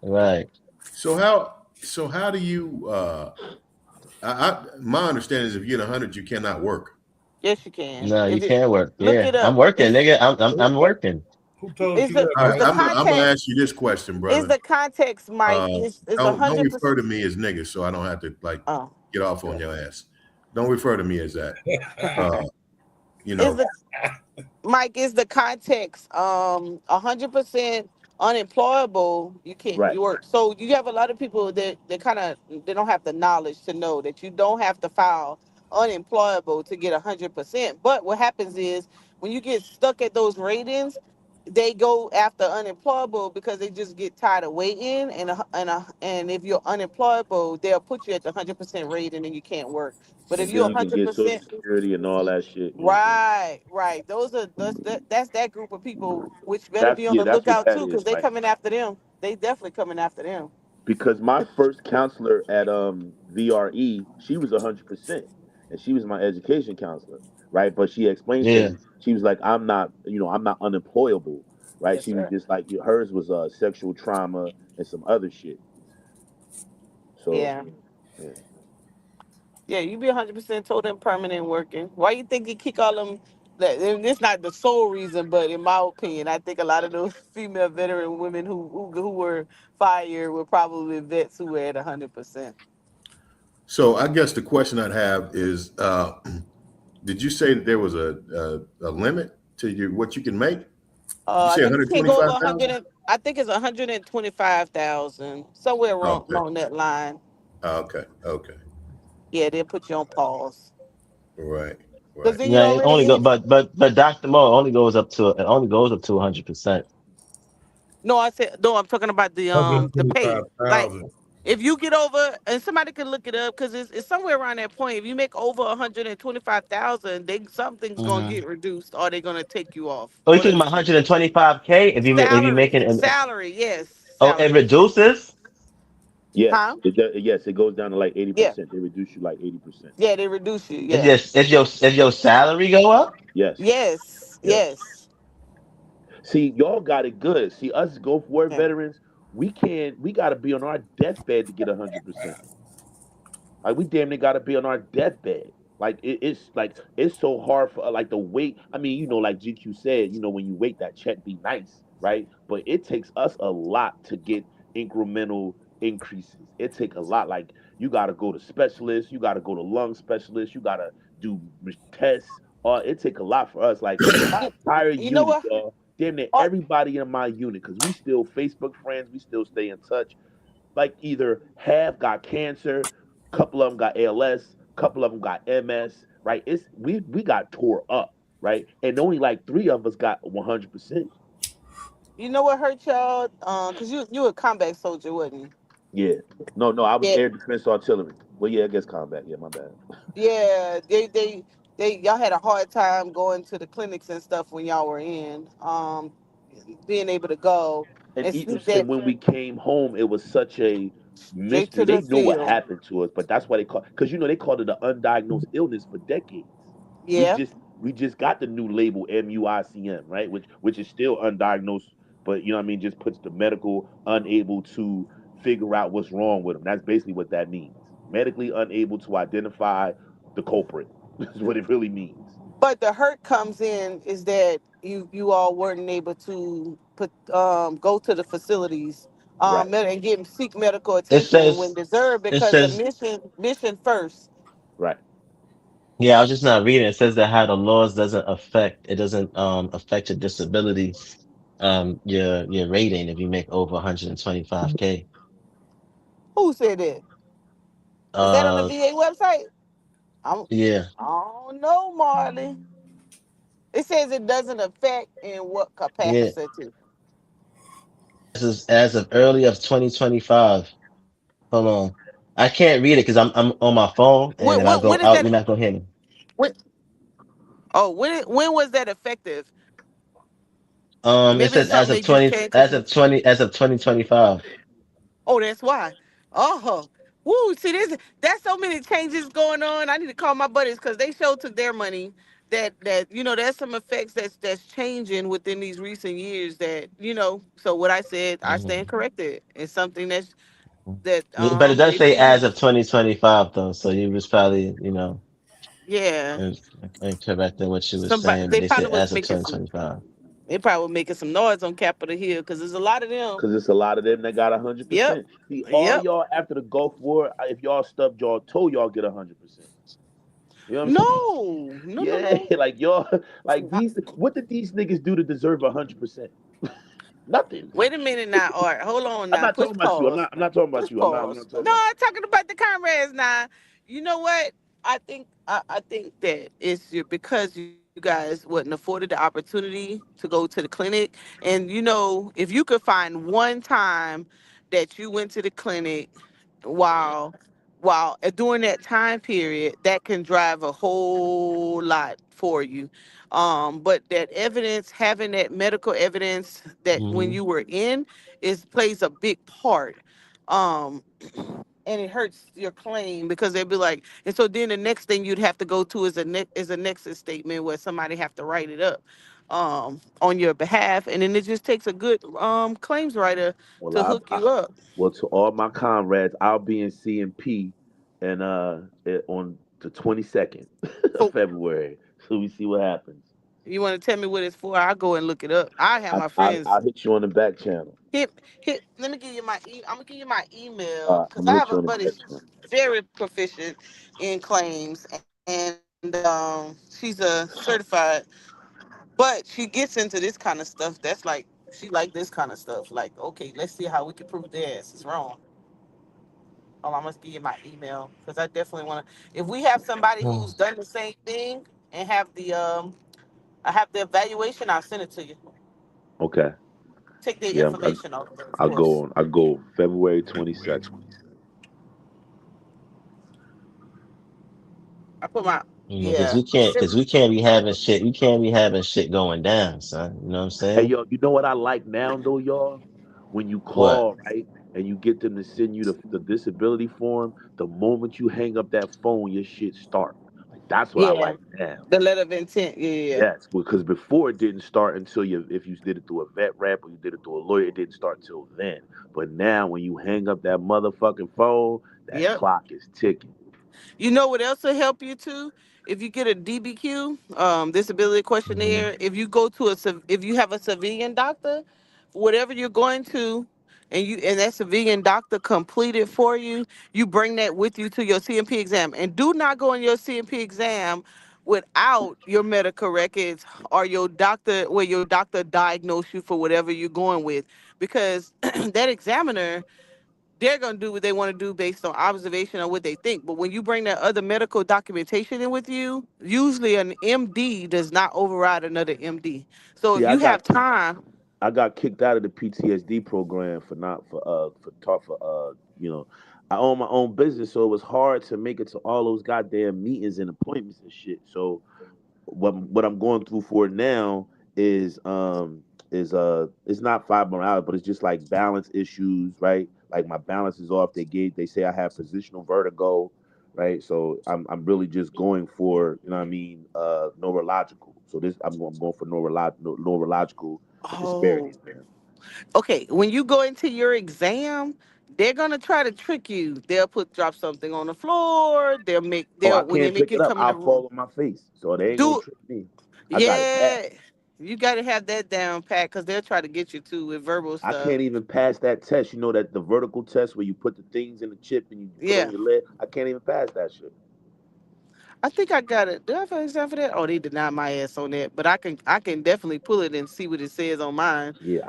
right. So how do you? My understanding is if you get 100, you cannot work. Yes, you can. No, you If it, can't work. look Yeah, it I'm up. working, It's, nigga. I'm working. Who told it's you the, that, All it's right, the man? I'm gonna context, ask you this question, it's brother. the context, Mike. It's a Don't hundred refer percent. to me as nigga, so I don't have to like Oh, get off on okay. your ass. Don't refer to me as that. Uh, you Is know, the Mike, is the context 100% unemployable? You can't Right. you work. So you have a lot of people that kind of they don't have the knowledge to know that you don't have to file unemployable to get 100%. But what happens is when you get stuck at those ratings, they go after unemployable because they just get tired of waiting and if you're unemployable, they'll put you at the 100% rating and you can't work. But if And you're then you can get Social 100%. Security and all that shit. You know what I'm saying? Right, right. That's that group of people which better That's be on yeah, the that's what lookout that too, is, because they right? coming after them. They definitely coming after them. Because my first counselor at VRE, she was 100%, and she was my education counselor, right? But she explained to Yeah, me, she was like, I'm not unemployable, right? Yes, She was sir. just like, hers was sexual trauma and some other shit. So Yeah. yeah. Yeah, you be 100% total and permanent working. Why you think you kick all them? And it's not the sole reason, but in my opinion, I think a lot of those female veteran women who were fired were probably vets who were at 100%. So I guess the question I'd have is, did you say that there was a limit to what you can make? Did you I say think you can't go over 125,000? 100. I think it's 125,000 somewhere around Okay. along that line. Okay. Okay. Yeah, they'll put you on pause Right. because Right. then you Yeah, it only already go, in. but Dr. Mo it only goes up to 100%. No, I said no. I'm talking about the pay. Like 125,000. if you get over, and somebody can look it up because it's somewhere around that point. If you make over 125,000, they something's gonna Mm-hmm. get reduced or they're gonna take you off. Oh, you're Or talking the about 125K if you salary, making salary, yes, oh, it salary. reduces. Yes, Huh? yes, it goes down to like Yeah, 80%. They reduce you like 80%. yeah, they reduce you. If Yeah, your if your salary go up. Yes, yes, yes. yes. See, y'all got it good. See, us Gulf War Yeah. veterans, we gotta be on our deathbed to get 100%. Like we damn near gotta be on our deathbed. Like it's like it's so hard for like the wait. I mean, like GQ said, when you wait, that check be nice, right? But it takes us a lot to get incremental increases. It take a lot. Like you gotta go to specialists, you gotta go to lung specialists, you gotta do tests. It take a lot for us. Like my You, entire you know unit, what? y'all, damn near Oh, everybody in my unit, because we still Facebook friends, we still stay in touch, like either half got cancer, couple of them got ALS, couple of them got MS, right? We got tore up, right? And only like three of us got 100%. you know what hurt y'all? Cause you a combat soldier, wasn't you? Yeah. No, I was Yeah, air defense artillery. Well, yeah, I guess combat. Yeah, my bad. yeah. They y'all had a hard time going to the clinics and stuff when y'all were in. Being able to go And and even sneak that when we came home, it was such a straight mystery. to They the know what field. happened to us, but that's why because they called it an undiagnosed illness for decades. We Yeah. just we just got the new label MUICM, right? Which is still undiagnosed, but what I mean, just puts the medical unable to figure out what's wrong with them. That's basically what that means. Medically unable to identify the culprit. Is what it really means. But the hurt comes in is that you all weren't able to go to the facilities Right. and get seek medical It attention when says deserved it because the says mission first. Right. yeah. I was just not reading. It says that how the laws doesn't affect your disability, your rating if you make over 125K. Who said that? Is that on the Uh, VA website? I'm, yeah. I don't know, Marley. It says it doesn't affect in what Yeah. capacity. As of early of 2025. Hold on. I can't read it because I'm on my phone, and if I go When is out, that? you're not gonna hear me. When, when was that effective? It Maybe it's says something they just changed because as of 2025. oh, that's why. Oh, woo! See, that's so many changes going on. I need to call my buddies because they sure took their money. There's some effects that's changing within these recent years. So what I said, I stand Mhm. corrected. It's something that Yeah, but it does they say as changed. of 2025 though, so you was probably Yeah, in- incorrect in what you were somebody saying, but they they said probably was as of making some. 2025. They probably were making some noise on Capitol Hill because there's a lot of them. Because it's a lot of them that got 100%. Yep, See, all yep. y'all after the Gulf War, if y'all stubbed y'all toe, y'all get 100%. You know what I'm saying? No, no, no, Yeah, no. like y'all, like what did these niggas do to deserve 100%? Nothing. Wait a minute now, Art. Hold on I'm now. not Push talking about you. I'm pause. not. I'm not talking about Push you. I'm pause. not No, talking about I'm talking about the comrades now. You know what? I think that because you guys wasn't afforded the opportunity to go to the clinic. And if you could find one time that you went to the clinic while during that time period, that can drive a whole lot for you. But that evidence, having that medical evidence that when Hmm. you were in is plays a big part. Um, and it hurts your claim because they'd be like, and so then the next thing you'd have to go to is a nexus statement where somebody have to write it up on your behalf, and then it just takes a good claims writer well, to hook you up. well, to all my comrades, I'll be in CMP and on the 22nd of For February. So we see what happens. you want to tell me what it's for? I'll go and look it up. I have my I'll friends hit you on the back channel. hit. Let me give you my. I'm gonna give you my email because I'm I gonna have hit you a on the buddy back who's channel. very proficient in claims, and she's a certified. But she gets into this kind of stuff. That's like she like this kind of stuff. Like, okay, let's see how we can prove their ass is wrong. Oh, I must give you my email because I definitely want to. If we have somebody who's done the same thing and have I have the evaluation, I'll send it to you. Okay. Take their Yeah, information off, of I'll go course. on. I go February 22nd. I put my Because yeah. we can't be having shit. We can't be having shit going down, son. You know what I'm Hey, saying? yo, you know what I like now though, y'all? When you What? call, right, and you get them to send you the disability form, the moment you hang up that phone, your shit start. Like that's what I Yeah. like now. The letter of intent. Yeah, yeah, yeah. Yes, because before it didn't start until if you did it through a vet rep or you did it through a lawyer, it didn't start till then. But now when you hang up that motherfucking phone, that Yep. clock is ticking. You know what else will help you too? If you get a DBQ, disability Hmm. questionnaire, if you go to if you have a civilian doctor, whatever you're going to, and that civilian doctor complete it for you, you bring that with you to your CMP exam, and do not go on your CMP exam without your medical records or your doctor where your doctor diagnosed you for whatever you're going with, because that examiner, they're going to do what they want to do based on observation or what they think. But when you bring that other medical documentation in with you, usually an MD does not override another MD. So See, if you have time, I got kicked out of the PTSD program for talk for I own my own business, so it was hard to make it to all those goddamn meetings and appointments and shit. So what I'm going through for now is it's not fibromyalgia, but it's just like balance issues, right? Like my balance is off. They say I have positional vertigo, right? So I'm really just going for, you know what I mean, neurological. So I'm going for neurological oh, disparities now. okay. When you go into your exam, they're gonna try to trick you. They'll drop something on the floor. Oh, I When they can't make pick you it up. come in the I'll room. fall on my face. So they ain't gonna Do trick me. I got it bad. yeah. You got to have that down pat because they'll try to get you too with verbal I stuff. can't even pass that test. You know that the vertical test where you put the things in the chip and you put on Yeah. your leg. I can't even pass that shit. I think I got it. Do I have an exam for that? Oh, they denied my ass on that, but I can definitely pull it and see what it says on mine. Yeah,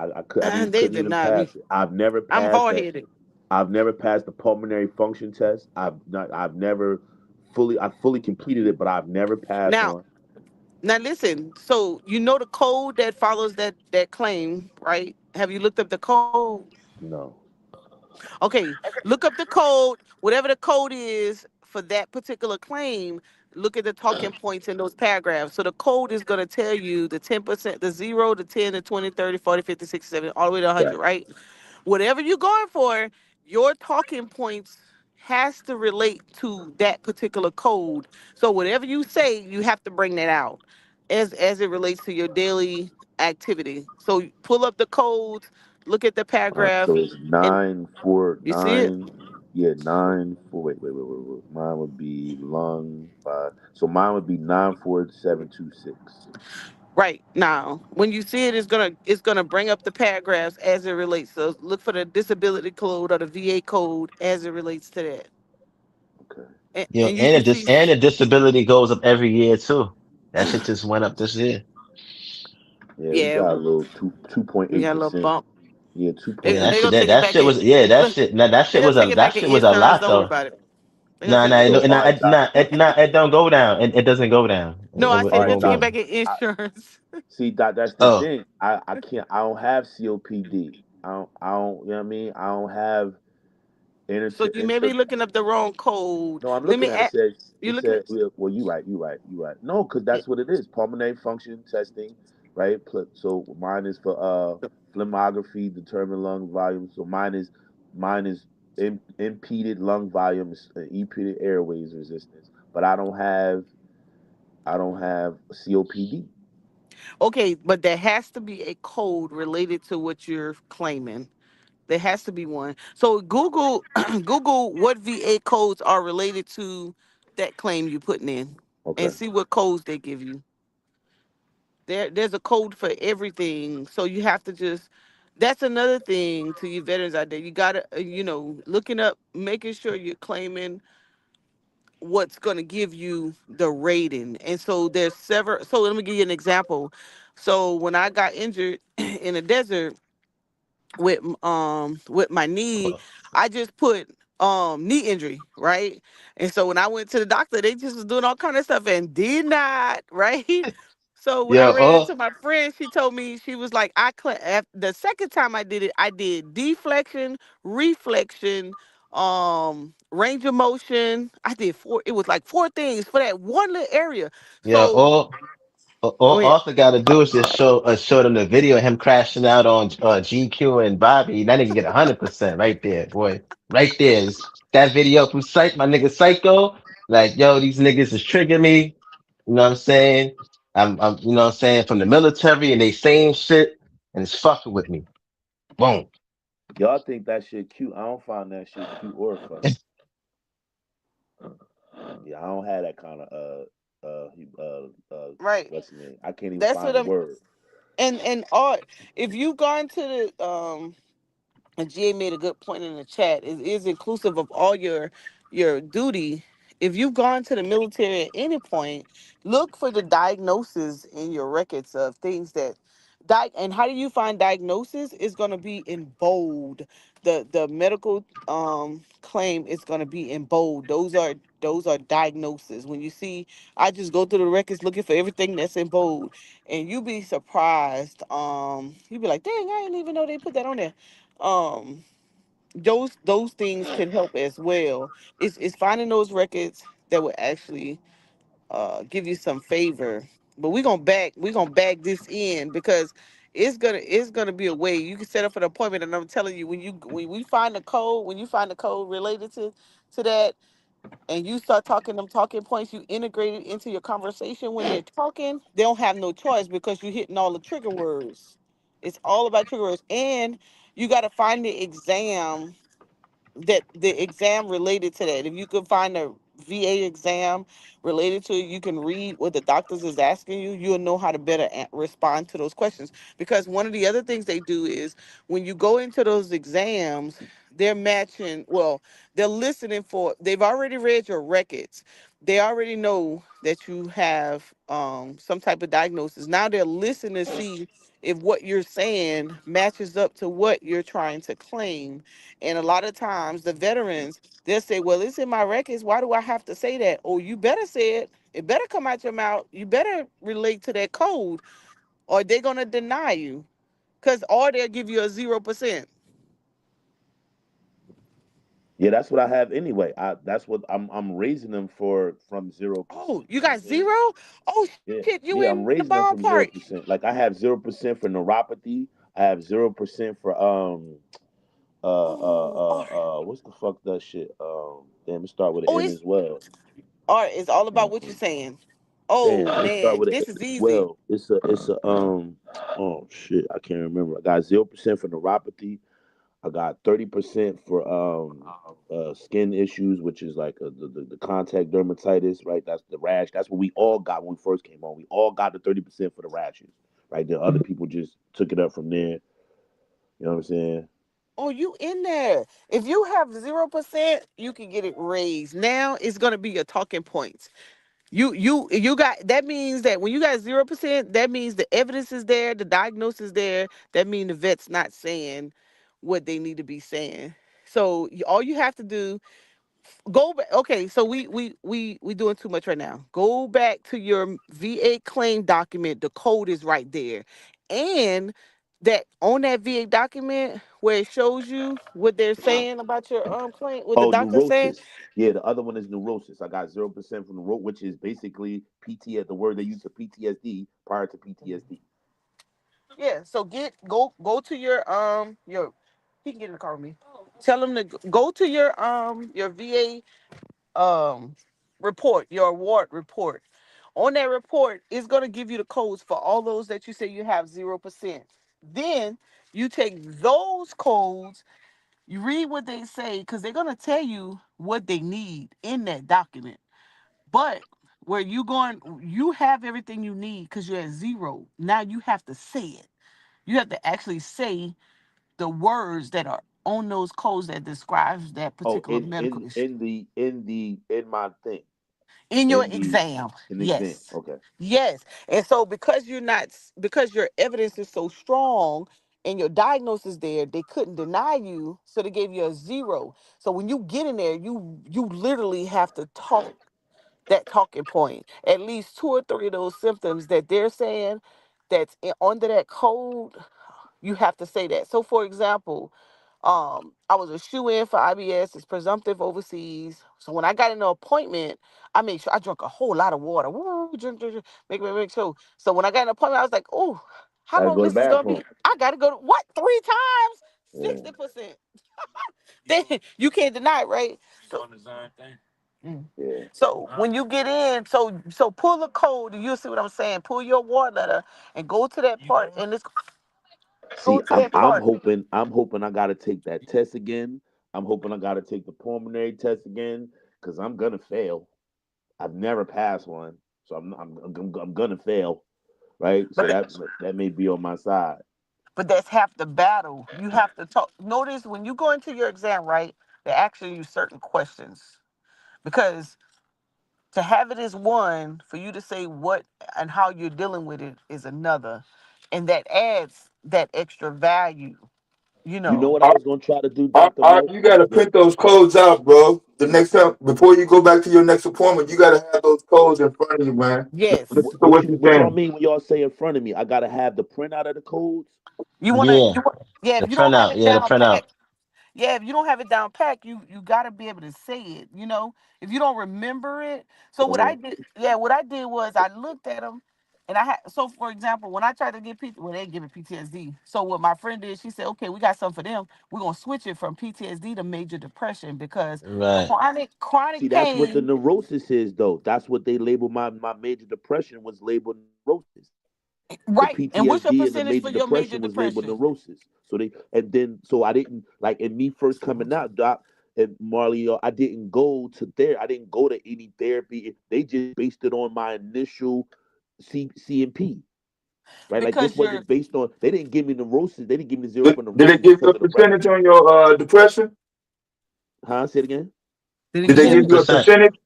They couldn't even denied me. pass it. I've never I'm passed hard that headed. shit. I've never passed the pulmonary function test. I've never I fully completed it, but I've never passed Now, one. now listen. So you know the code that follows that claim, right? Have you looked up the code? No. Okay, look up the code. Whatever the code is for that particular claim, look at the talking points in those paragraphs. So the code is going to tell you the 10%, the 0, the 10, the 20, 30, 40, 50, 60, 70, all the way to Right. 100, right? Whatever you're going for, your talking points has to relate to that particular code. So whatever you say, you have to bring that out as it relates to your daily activity. So pull up the codes, look at the All right. paragraph, So it's and 949. Yeah, 94. Wait. Mine would be lung five. So mine would be 94726. right now, when you see it, it's gonna bring up the paragraphs as it relates. So look for the disability code or the VA code as it relates to that, Okay. and you can see. And the disability goes up every year too. That shit just went up this year. Yeah, we Yeah, got a little two point we eight got a little percent. bump. Yeah, two They point Yeah, eight that they shit gonna that, take it that back shit in. was yeah, that Look, shit now that they shit gonna was take it back in a insurance. lot Don't worry though. about it. They gonna Nah, take it nah, back in So all right, insurance. it don't go down. It doesn't go down. No, I all said they're right, gonna take it Doc. back in insurance. See, Doc, that's the Oh, thing. I can't. I don't have COPD. I don't. You know what I mean? I don't have So you may be looking up the wrong code. No, I'm Let looking me at it. ask. Says You it looking said, at? well, you right. No, because that's what it is. Pulmonary function testing, right? So mine is for phlegmography, determine lung volume. So mine is impeded lung volumes, impeded airways resistance. But I don't have COPD. Okay, but there has to be a code related to what you're claiming. There has to be one. So Google Google what VA codes are related to that claim you're putting in, and Okay. see what codes they give you. There's a code for everything. So you have to just, that's another thing to you veterans out there. You gotta looking up, making sure you're claiming what's gonna give you the rating. And so there's several. So let me give you an example. So when I got injured in the desert with my knee, I just put knee injury, right? And so when I went to the doctor, they just was doing all kind of stuff and did not, right? So when I Yeah, ran into my friend, she told me, she was like, the second time I did it, I did deflection, reflection, range of motion. I did four, it was like four things for that one little area. yeah. So go All ahead. Arthur got to do is just show them the video of him crashing out on GQ and Bobby. That nigga get 100% right there, boy. Right there. That video from my nigga Psycho. Like, yo, these niggas is triggering me. You know what I'm saying? You know what I'm saying? From the military and they saying shit and it's fucking with me. Boom. Y'all think that shit cute? I don't find that shit cute or funny. Yeah, I don't have that kind of Right. what's the name? I can't even That's find what the I'm, word. and art, if you gone to the and GA made a good point in the chat. It is inclusive of all your duty. If you've gone to the military at any point, look for the diagnosis in your records of things that and how do you find diagnosis is going to be in bold. The medical claim is going to be in bold. Those are diagnoses. When you see, I just go through the records looking for everything that's in bold, and you be surprised. You be like, dang, I didn't even know they put that on there. um those things can help as well. It's finding those records that will actually give you some favor. But we gonna back this in, because it's gonna be a way you can set up an appointment. And I'm telling you, when we find the code, when you find the code related to that, and you start talking them talking points, you integrate it into your conversation. When they're talking, they don't have no choice, because you're hitting all the trigger words. It's all about trigger words. And you got to find the exam, that the exam related to that. If you could find a VA exam related to it, you can read what the doctors is asking you. You'll know how to better respond to those questions. Because one of the other things they do is, when you go into those exams, they're matching. Well, they're listening for. They've already read your records. They already know that you have some type of diagnosis. Now they're listening to see if what you're saying matches up to what you're trying to claim. And a lot of times the veterans, they'll say, well, it's in my records. Why do I have to say that? Oh, you better say it. It better come out your mouth. You better relate to that code, or they're going to deny you. Or they'll give you a 0%. Yeah, that's what I have anyway. That's what I'm raising them for from 0%. Oh, you You know what got I'm saying? zero? Oh, Yeah, shit, you yeah, I'm in the raising them from zero ballpark. percent. Like I have 0% for neuropathy. I have 0% for Oh, all right. what's the fuck that shit? Damn, it start with an Oh, N as it's well. all right. It's all about what you're Um, saying. Oh, Damn, it start man, with an this N is as easy. well. It's a oh shit, I can't remember. I got 0% for neuropathy. I got 30% for skin issues, which is like the contact dermatitis, right? That's the rash. That's what we all got when we first came on. We all got the 30% for the rashes, right? The other people just took it up from there. You know what I'm saying? Oh, you in there. If you have 0%, you can get it raised. Now it's gonna be your talking points. You got, that means that when you got 0%, that means the evidence is there, the diagnosis is there. That means the vet's not saying what they need to be saying. So all you have to do, go back. Okay, so we doing too much right now. Go back to your VA claim document. The code is right there, and that on that VA document where it shows you what they're saying about your claim, what the Oh, doctor's saying. neurosis. Yeah, the other one is neurosis. I got 0% from neuro, which is basically PT, the word they use for PTSD prior to PTSD. Yeah, so go to your he can get in the car with me. Tell him to go to your VA report, your award report. On that report, it's gonna give you the codes for all those that you say you have 0%. Then you take those codes, you read what they say, because they're gonna tell you what they need in that document. But where you going, you have everything you need because you're at zero. Now you have to say it. You have to actually say the words that are on those codes that describes that Oh, particular medical issue. in my thing. In your In the exam, exam. yes. Okay. Yes. And so because you're not, because your evidence is so strong and your diagnosis there, they couldn't deny you, so they gave you a zero. So when you get in there, you literally have to talk that talking point. At least two or three of those symptoms that they're saying that's under that code, you have to say that. So for example, I was a shoe-in for IBS. It's presumptive overseas. So when I got in the appointment, I made sure I drank a whole lot of water. Woo, drink, make sure. So when I got an appointment, I was like, oh, how Gotta long go to this the is gonna be? bathroom. I gotta go to what, 3 times? Yeah. 60%. Then you can't deny it, right? So, mm. Yeah. So when you get in, so pull the code, and you'll see what I'm saying. Pull your water letter and go to that part, and let's go See, to that part. I'm hoping I gotta take that test again. I'm hoping I gotta take the pulmonary test again because I'm gonna fail. I've never passed one, so I'm gonna fail, right? So But that may be on my side. But that's half the battle. You have to talk. Notice when you go into your exam, right? They ask you certain questions because to have it is one, for you to say what and how you're dealing with it is another, and that adds that extra value. You You know know. what I was gonna try to do, Doctor Mo? You got to print those codes out, bro. The next time, before you go back to your next appointment, you got to have those codes in front of you, man. Yes. Listen to what you're What y'all saying. mean when y'all say in front of me? I gotta have the printout of the codes. You wanna. Yeah, Yeah. the If you don't have printout. it Yeah, the down printout. pat. Yeah, if you don't have it down pat, you gotta be able to say it. You know, if you don't remember it. So what Uh-huh. I did, yeah, what I did was I looked at them, and I had. So for example, when I tried to get well, they give it PTSD. So what my friend did, she said, okay, we got something for them. We're gonna switch it from PTSD to major depression because Right. chronic See, that's what the pain. neurosis is, though. That's what they label my major depression was labeled neurosis. The Right. And what's your PTSD and the percentage major for your major depression was labeled depression? neurosis. So I didn't like in me first coming out, Doc and Marley, I didn't go to I didn't go to any therapy. They just based it on my initial CMP, right? Like this Because you're. wasn't based on. They didn't give me neurosis. They didn't give me zero for Did it neurosis give you because a of the record. percentage on your depression? Huh? Say it again. Did it Did give they you? give you a 70%. percentage?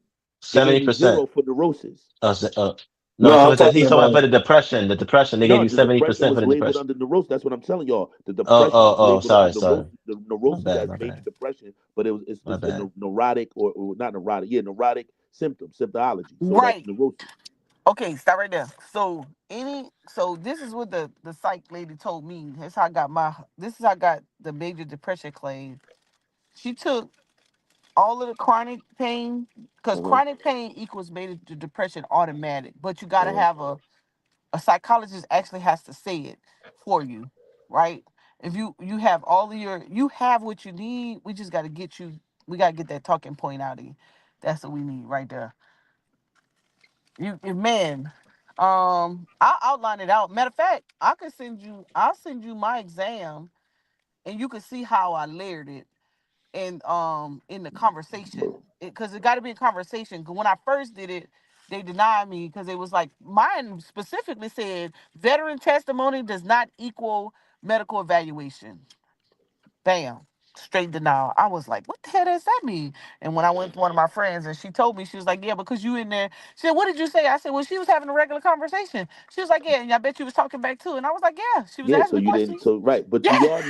They gave me 70%. 0 for neurosis. No, No, so I'm talking he's talking about about. for the depression. The depression, they gave No, you the depression 70% for was the labeled depression. under neurosis. That's what I'm telling y'all. The Oh, depression oh, was oh, labeled under sorry, sorry. neurosis. The My neurosis bad, as my major bad, depression, but my it's a bad. neurotic or not neurotic, yeah, neurotic symptomology. So that's Right. neurosis. Okay, stop right there. So this is what the psych lady told me. This is how I got the major depression claim. She took all of the chronic pain because Uh-huh. chronic pain equals major depression automatic, but you gotta Uh-huh. have a psychologist actually has to say it for you, right? If you have all of you have what you need, we gotta get that talking point out of you. That's what we need right there. Man, I'll outline it out. Matter of fact, I'll send you my exam, and you can see how I layered it in the conversation, because it got to be a conversation. 'Cause when I first did it, they denied me because it was like mine specifically said veteran testimony does not equal medical evaluation. Bam. Straight denial. I was like, what the hell does that mean? And when I went to one of my friends and she told me, she was like, yeah, because you in there. She said, what did you say? I said, well, she was having a regular conversation. She was like, yeah, and I bet you was talking back too. And I was like, yeah, she was Yeah, so asking me you didn't questions. so right. But Yeah. do y'all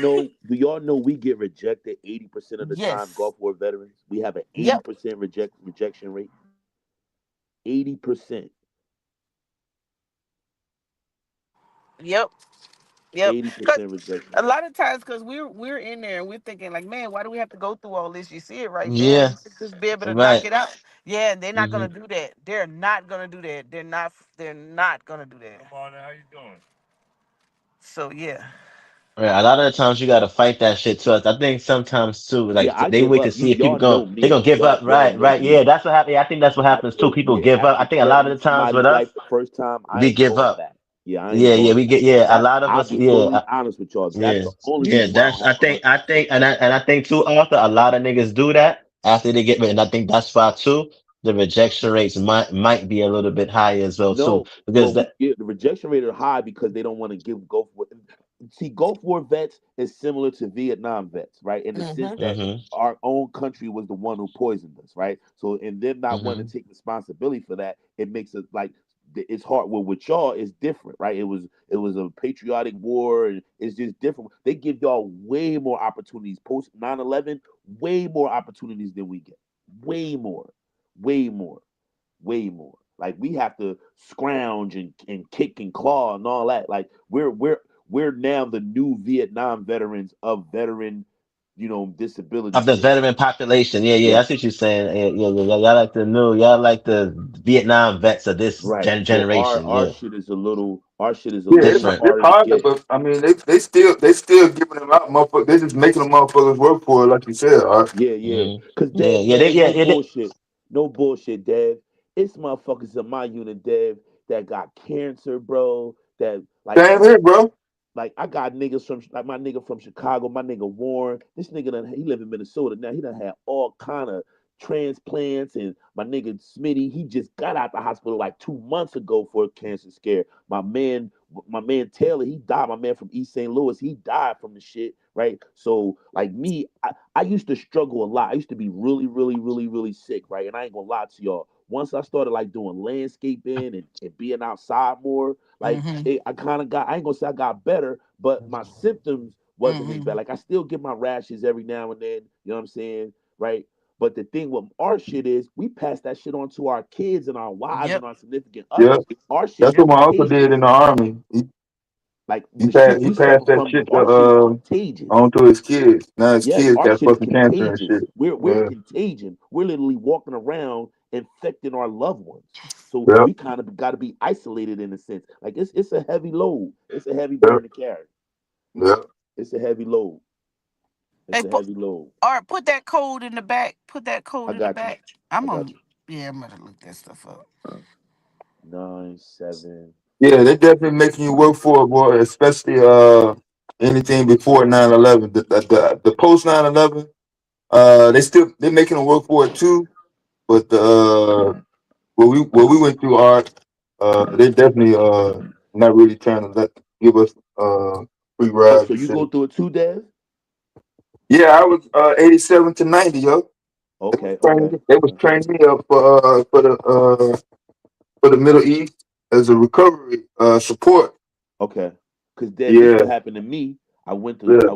know we get rejected 80% of the time, Yes. Gulf War veterans? We have an Yep. 80% rejection rate. 80%. Yep. Yep. Because 80% rejection a rate. lot of times, because we're in there and we're thinking like, man, why do we have to go through all this? You see it right there. Yeah, You should just be able to knock right. it out. Yeah, and they're not Hmm. gonna do that. They're not gonna do that. They're not gonna do that. How you doing? So yeah. Right. A lot of the times you got to fight that shit too. I think sometimes too, Yeah, like I they give wait to up. see if people Y'all know they me. gonna give up. Y'all Right, know right. me. Yeah, that's what happens. Yeah, I think that's what happens too. People give up. I After think a lot of the times somebody's with us, life the first time, I we ain't give going up. back. Yeah, I ain't going. We get a That lot of I'll us. be totally honest with y'all. That's the only reason why I That's don't fuck with I think, and I think too, Arthur. A lot of niggas do that after they get married, and I think that's why too. The rejection rates might be a little bit higher as well too, No, because well, that. the rejection rate are high because they don't want to give Gulf War. See, Gulf War vets is similar to Vietnam vets, right? In the sense that Mm-hmm. our own country was the one who poisoned us, right? So, and them not wanting Mm-hmm. to take responsibility for that, it makes it like it's hard. Well, with y'all, it's different, right? It was a patriotic war, and it's just different. They give y'all way more opportunities post 9/11, way more opportunities than we get, way more, way more, way more. Like we have to scrounge and kick and claw and all that. Like we're now the new Vietnam veterans of veteran, disability Of the shit. veteran population, Yeah, I see what you're saying. Y'all like the new, y'all like the Vietnam vets of this right. So our generation. our Yeah, shit is a little Yeah, different. it's harder to harder, get. but I mean, they still giving them out, motherfuckers. They just making them motherfuckers work for it, like you said. All right. Yeah, yeah. Mm-hmm. Cause Yeah, Dev, man, no they, bullshit. No bullshit, Dev. It's motherfuckers in my unit, Dev, that got cancer, bro. That Same here, bro. like I got niggas from like my nigga from Chicago, my nigga Warren. This nigga he live in Minnesota now. He done had all kind of transplants, and my nigga Smitty, he just got out the hospital like 2 months ago for a cancer scare. My man Taylor, he died. My man from East St. Louis, he died from the shit, right? So like me, I used to struggle a lot. I used to be really, really, really, really sick, right? And I ain't gonna lie to y'all. Once I started like doing landscaping and being outside more, like I kind of got, I ain't gonna say I got better, but my symptoms wasn't as bad. Like I still get my rashes every now and then, you know what I'm saying? Right. But the thing with our shit is we pass that shit on to our kids and our wives and our significant Yeah, others. Our shit that's is what my uncle did contagious. in the army. Like the shit He we passed suffer that from, shit our shit is contagious. on to his kids. Now his Yes, kids our got shit is fucking cancer and shit. contagious. We're Yeah, contagion. We're literally walking around infecting our loved ones. So yeah, we kind of got to be isolated in a sense. Like it's a heavy load. It's a heavy yeah, burden to carry. yeah. It's a heavy load. It's a heavy load. Put that code in the back. Put that code I in the got you. back. I got you. I'm gonna look that stuff up. 9-7. Yeah, they definitely making you work for it, boy. Especially anything before 9/11. The post 9/11, they making them work for it too. But what we went through, art, they definitely not really trying to give us free Oh, rides so and you go shit. through it too, Dev? Yeah, I was 87 to 90, yo. Okay, okay, They was okay, training me up for the Middle East as a recovery support. okay. Because Dev, this Yeah, what happened to me. I went to yeah,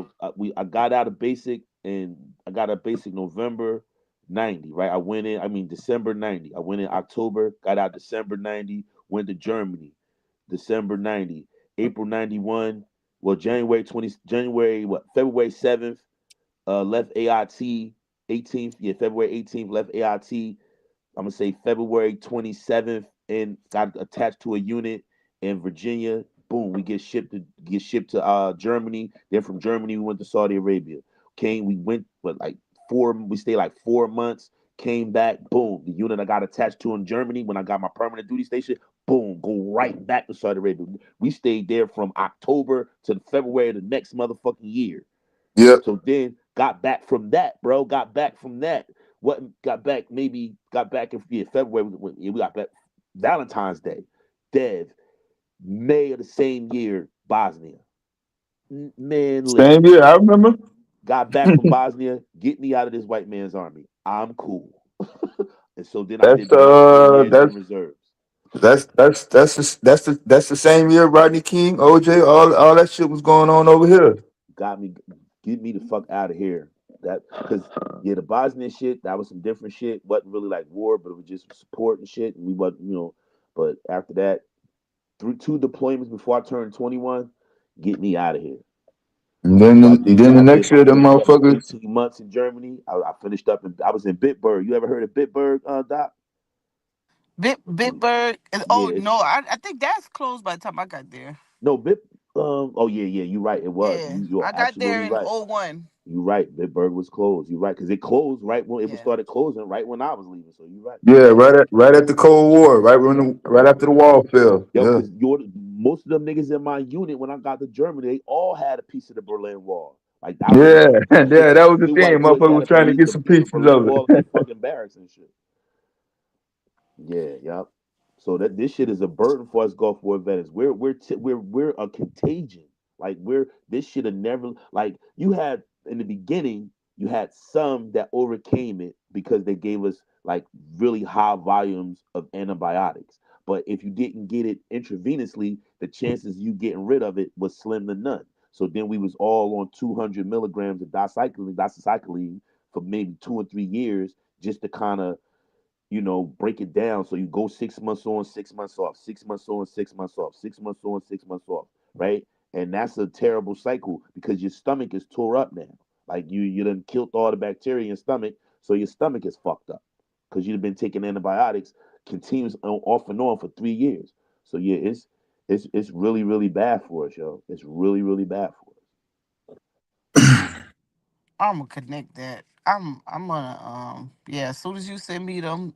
I got out of basic and I got out of basic November 90, right? I went in, I mean December 90. I went in October, got out December 90, went to Germany, December 90, April 91, well January what, February 7th, left AIT 18th, yeah, February 18th, left AIT. I'm gonna say February 27th, and got attached to a unit in Virginia. Boom, we get shipped to Germany. Then from Germany, we went to Saudi Arabia. We went but like we stayed like 4 months. Came back, boom. The unit I got attached to in Germany when I got my permanent duty station, boom, go right back to Saudi Arabia. We stayed there from October to February of the next motherfucking year. yeah. So then got back from that, bro. Got back from that. What got back? Maybe got back in February. We got back Valentine's Day. Dev, May of the same year, Bosnia. Man, Same listen. year, I remember. Got back from Bosnia. Get me out of this white man's army. I'm cool. And so then I That's did my 4 years in the reserves. that's the same year Rodney King, OJ, all that shit was going on over here. Got me, get me the fuck out of here. That because yeah, the Bosnian shit, that was some different shit. Wasn't really like war, but it was just support and shit. And we wasn't, but after that, through 2 deployments before I turned 21, get me out of here. And then So then the next year, the I did my motherfuckers. 18 months in Germany. I finished up I was in Bitburg. You ever heard of Bitburg, Doc? Bitburg. Yeah, Oh no, I think that's closed by the time I got there. no Bit. Oh yeah, yeah. You're right. It was. Yeah, You're I got there absolutely in right. '01. You're right. Bitburg was closed. You're right because it closed right when it was Yeah. started closing right when I was leaving. So you're right. Yeah, right at the Cold War, right after the wall fell. Yo, Yeah, because most of them niggas in my unit when I got to Germany, they all had a piece of the Berlin Wall. Like that was Yeah, six, yeah, that was the three thing. white boys Motherfucker had was a trying to piece get of some the pieces Berlin of Wall in their it. fucking barracks and shit. Yeah, yep. So that this shit is a burden for us Gulf War veterans. We're a contagion. Like this should have never like you had in the beginning. You had some that overcame it because they gave us like really high volumes of antibiotics. But if you didn't get it intravenously, the chances you getting rid of it was slim to none. So then we was all on 200 milligrams of doxycycline for maybe 2 or 3 years just to kind of break it down. So you go 6 months on, 6 months off, 6 months on, 6 months off, 6 months on, 6 months off, right? And that's a terrible cycle because your stomach is tore up now. Like you done killed all the bacteria in your stomach, so your stomach is fucked up because you've been taking antibiotics continuous off and on for 3 years. So yeah, it's really really bad for us, yo. It's really really bad for I'm gonna connect that. I'm gonna yeah. As soon as you send me them,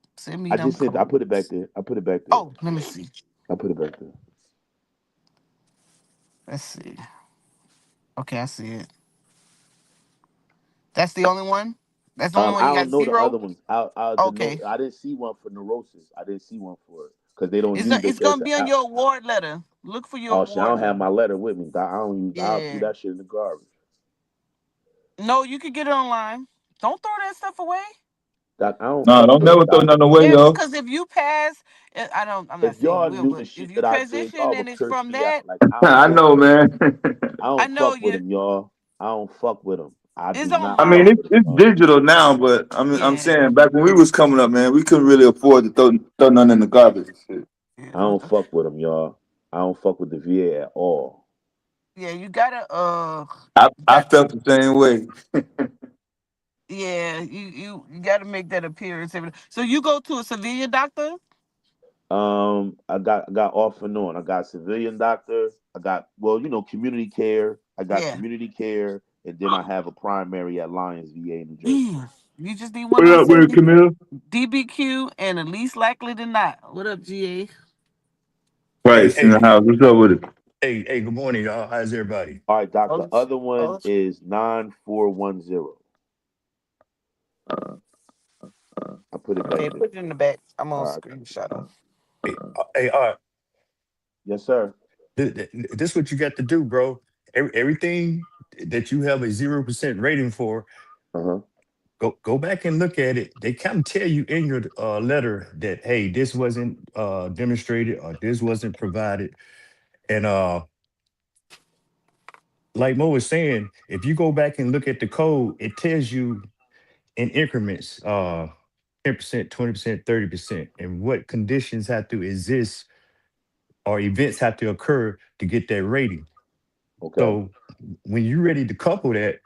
I just said I put it back codes. there. I put it back there. Oh, let me see. I put it back there. Let's see. Okay, I see it. That's the only one. That's the only one I you don't got know the other zero. ones. The no, Okay, I didn't see one for neurosis. I didn't see one for it because they don't use. They it's said gonna be on your award letter. Look for your oh shit, I award don't have letter. my letter with me. I don't use. I'll threw Yeah. that shit in the garbage. No, you can get it online. Don't throw that stuff away. Doc, I don't No, fuck don't with them, never throw Doc. nothing away, Yeah, yo. because if you pass, I don't. I'm not If saying you y'all will, knew the but if shit you that I did, transition y'all would and it's curse from me out. that, Like I don't I fuck. know, man. I I don't know fuck with you. them, y'all. I don't fuck with them. I do It's not I mean, fuck online. with them, it's y'all. digital now, but I'm Yeah, saying back when we was coming up, man, we couldn't really afford to throw nothing in the garbage and shit. I don't fuck with them, y'all. I don't fuck with the VA at all. yeah. You gotta I felt the same way. yeah. You gotta make that appearance. So you go to a civilian doctor. I got off and on. I got civilian doctor. I got community care. I got Yeah. community care, and then I have a primary at Lions VA, New Jersey. Yeah. You just need one What of up those with it, Camille? DBQ, and the least likely than not. What up, GA? Hey, Price in the hey, house. What's up with it? hey, good morning, y'all. How's everybody? All right, doc. The Oh, other one oh, is 9410. I put it back okay. there. Put it in the back. I'm All on right. screenshot them. Hey, Yes, sir. this what you got to do, bro. Everything that you have a 0% rating for, Uh huh. go back and look at it. They kind of tell you in your letter that hey, this wasn't demonstrated or this wasn't provided. And like Mo was saying, if you go back and look at the code, it tells you in increments, 10%, 20%, 30%, and what conditions have to exist or events have to occur to get that rating. Okay. So when you're ready to couple that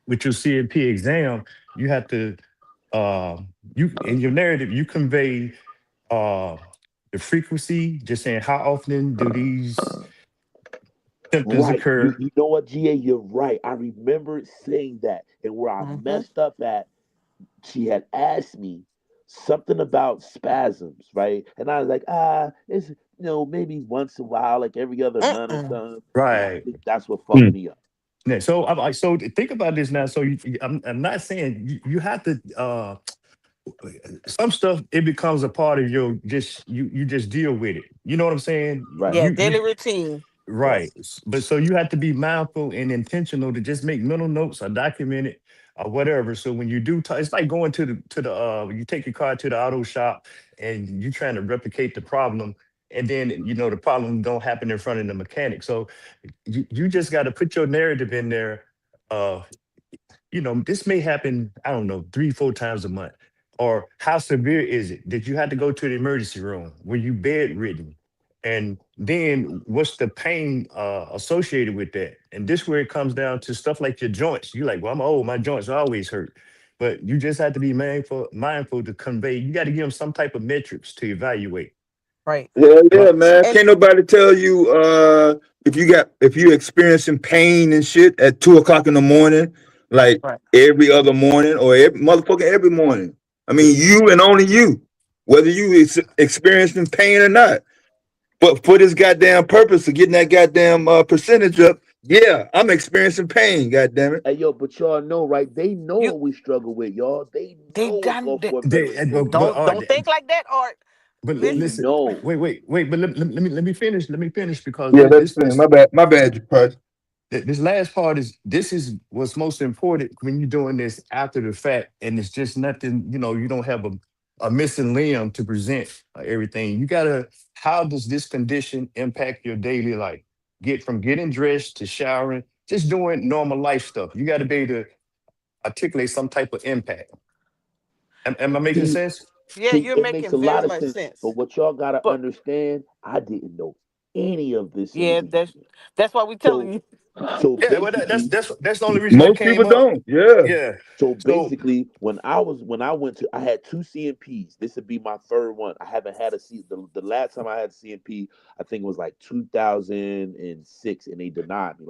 with your CMP exam, you have to you in your narrative you convey uh the frequency, just saying how often do these symptoms Right. You occur. you know what, GA? You're right. I remember saying that, and where I Mm-hmm. messed up at, she had asked me something about spasms, right? And I was like, it's maybe once a while, like every other month or Mm-mm. something. And I Right. think that's what fucked Hmm. me up. Yeah, so I'm like, so think about this now. So I'm not saying you have to. Some stuff it becomes a part of your just you just deal with it. You know what I'm saying? Right. Yeah, You daily routine. right. Yes. But so you have to be mindful and intentional to just make mental notes or document it or whatever. So when you do, it's like going you take your car to the auto shop and you trying to replicate the problem, and then the problem don't happen in front of the mechanic. So you just got to put your narrative in there. Uh, this may happen, I don't know, 3, 4 times a month. Or how severe is it that you had to go to the emergency room? Were you bedridden? And then what's the pain associated with that? And this where it comes down to stuff like your joints. You like, well, I'm old, my joints always hurt. But you just have to be mindful to convey. You got to give them some type of metrics to evaluate. Right. Hell Am I? yeah, man. And Can't nobody tell you if you experiencing pain and shit at 2 o'clock in the morning, like right. every other morning or every morning. I But mean, you and only you, whether you experiencing pain or not. But for this goddamn purpose of getting that goddamn percentage up, yeah, I'm experiencing pain. Goddamn it. Hey yo, but y'all know, right? They know You what we struggle with, y'all. They they know what got Gulf they, War veterans go through. don't think like that, Art. but They Listen, listen, know. wait. But let me finish. Let me finish because Yeah, that's fine. My bad, Pudge. this last part is what's most important when you're doing this after the fact, and it's just nothing. You don't have a missing limb to present everything. You gotta. How does this condition impact your daily life? Get from getting dressed to showering, just doing normal life stuff. You got to be able to articulate some type of impact. Am I making See, sense? yeah, see, you're it makes making a very lot of much sense. But sense. what y'all gotta But understand, I didn't know any of this in the yeah, beginning. that's why we telling So, you. so Yeah, well, basically, that's the only reason I Most people came up. don't. Yeah. Yeah. So So basically, when I went to, I had two CMPs. This would be my third one. I haven't had a C. The last time I had a CMP, I think it was like 2006, and they denied me.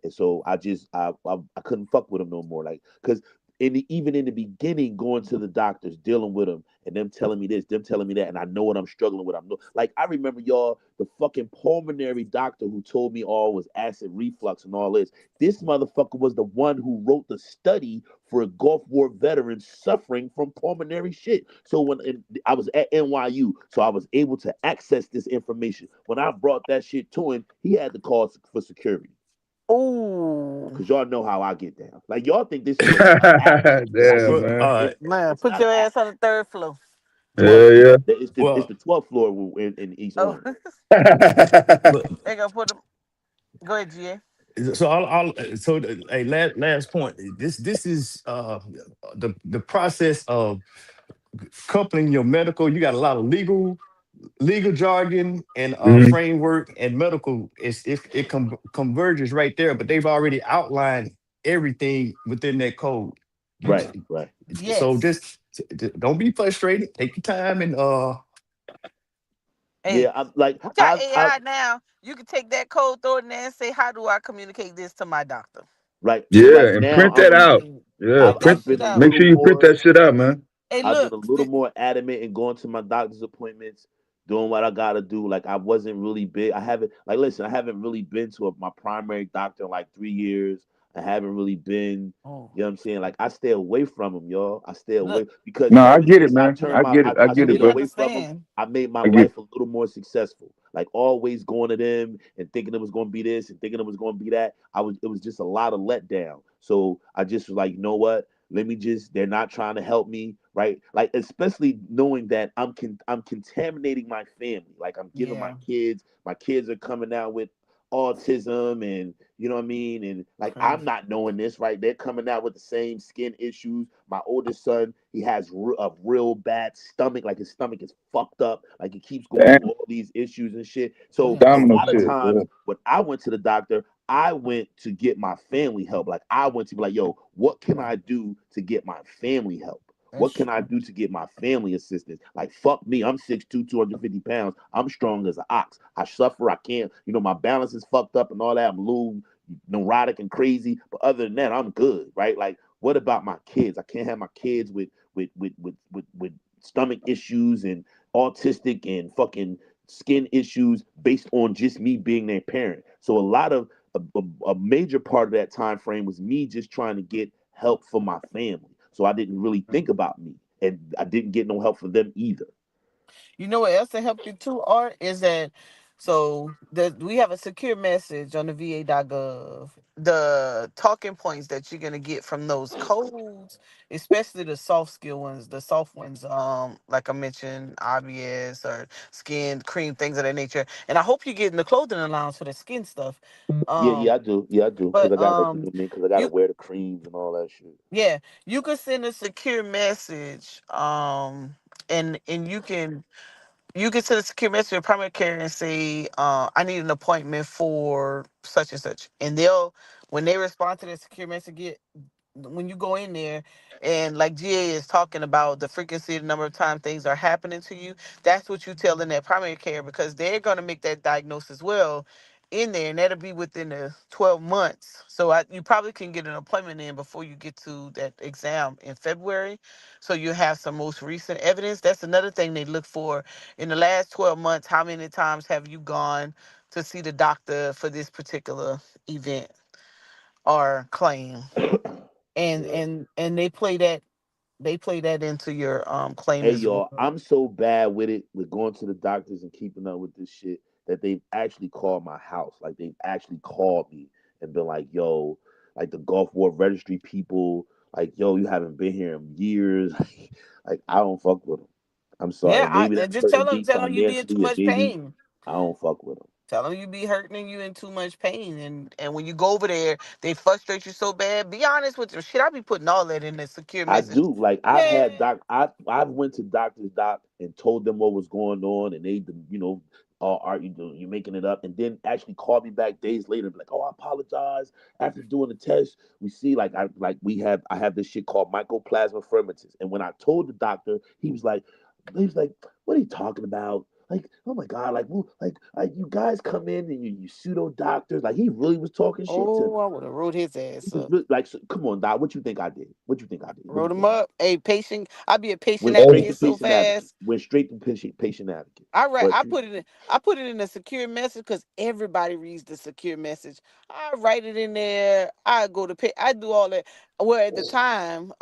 And so I couldn't fuck with them no more. Like, cause even in the beginning, going to the doctors, dealing with them, and them telling me this, them telling me that, and I know what I'm struggling with. Like, I remember y'all, the fucking pulmonary doctor who told me all was acid reflux and all this. This motherfucker was the one who wrote the study for a Gulf War veterans suffering from pulmonary shit. So I was at NYU, so I was able to access this information. When I brought that shit to him, he had to call for security. Ooh, Cause y'all know how I get down. Like y'all think this is an act. Like Damn, well, man. man, it's put not an your act. ass on the third floor. 12th Yeah, floor. yeah. It's well, the 12th floor in East Oh, Orange. but they gonna put them. Go ahead, GA. so hey, last point. This is the process of coupling your medical. You got a lot of legal jargon and Mhm. framework and medical. It converges right there, but they've already outlined everything within that code. You Right, j- right. so Yes. just don't be frustrated. Take your time and Hey, Yeah, I'm like we got AI now. You can take that code, throw it in there, and say, "How do I communicate this to my doctor?" right. So Yeah, right and now print that out. Yeah, Print that print. I've shit been a out. Make little sure you print more that shit out, man. Hey, I've been look. a little more adamant in going to my doctor's appointments, doing what I gotta do. Like I wasn't really big. I haven't like listen. I haven't really been to my primary doctor in like 3 years. I haven't really been. Oh, You know what I'm saying? Like I stay away from them, y'all. I stay away look. because No, I ever get it, since I man. turned I my get it. I I get And it, stayed you bro. away from them. understand. I made my I get. life a little more successful. Like always going to them and thinking it was going to be this and thinking it was going to be that. It was just a lot of letdown. So I just was like, you know what? Let me just, they're not trying to help me, right? Like especially knowing that I'm contaminating my family. Like I'm giving Yeah. my kids are coming out with autism, and you know what I mean, and like Okay. I'm not knowing this, right? They're coming out with the same skin issues. My oldest son, he has a real bad stomach. Like his stomach is fucked up. Like he keeps going Damn, through all these issues and shit. So Yeah. a domino lot of shit. Yeah. times when I went to the doctor, I went to get my family help. Like I went to be like, yo, what can Right. I do to get my family help? That's What can I true. do to get my family assistance? Like, fuck me. I'm 6'2", 250 pounds. I'm strong as an ox. I suffer. I can't, my balance is fucked up and all that. I'm a little neurotic and crazy. But other than that, I'm good, right? Like, what about my kids? I can't have my kids with stomach issues and autistic and fucking skin issues based on just me being their parent. So a major part of that time frame was me just trying to get help for my family. So I didn't really think about me, and I didn't get no help for them either. You know what else to help you too, Art, is that we have a secure message on the VA.gov. The talking points that you're gonna get from those codes, especially the soft skill ones, the soft ones, like I mentioned, IBS or skin cream, things of that nature. And I hope you're getting the clothing allowance for the skin stuff. Yeah, Um, yeah, I do. Yeah, I do. Because but I got to, because I got to you wear the creams and all that shit. yeah, you could send a secure message, and you can send a secure message to your primary care and say, I need an appointment for such and such. And when they respond to the secure message, when you go in there and like GA is talking about the frequency, the number of times things are happening to you, that's what you tell in that primary care because they're going to make that diagnosis as well. in there, and that'll be within the 12 months. So you probably can get an appointment in before you get to that exam in February. So you have some most recent evidence. That's another thing they look for in the last 12 months. How many times have you gone to see the doctor for this particular event or claim? And Yeah. they play that into your claim Hey as well. y'all, I'm so bad with it with going to the doctors and keeping up with this shit that they've actually called my house. Like they've actually called me and been like, "Yo, like the Gulf War Registry people, like, yo, you haven't been here in years." Like I don't fuck with them. I'm sorry. Yeah, And maybe and that's just hurting me tell them you be in too financially, or much maybe pain. I don't fuck with them. Tell them you be hurting and you in too much pain, and when you go over there, they frustrate you so bad. Be honest with them. Shit, I be putting all that in the secure I message. do. Like I've had Man, doc. I've went to doctors doc and told them what was going on, and they, are you making it up? And then actually called me back days later, and be like, oh, I apologize. After doing the test, we see I have this shit called mycoplasma fermentis, and when I told the doctor, he was like, what are you talking about? Like, oh my god, like you guys come in and you pseudo doctors. Like he really was talking shit to me. oh, I would have wrote his He ass was up. really, like, so, come on, Doc. What you think I did? What you think I did? What Wrote you him think I did? up. A patient. I be a patient Went straight to advocate so patient advocate. fast. Went straight to patient advocate. I write. But I put it in a secure message because everybody reads the secure message. I write it in there. I go to pay. I do all that. Well, at the time,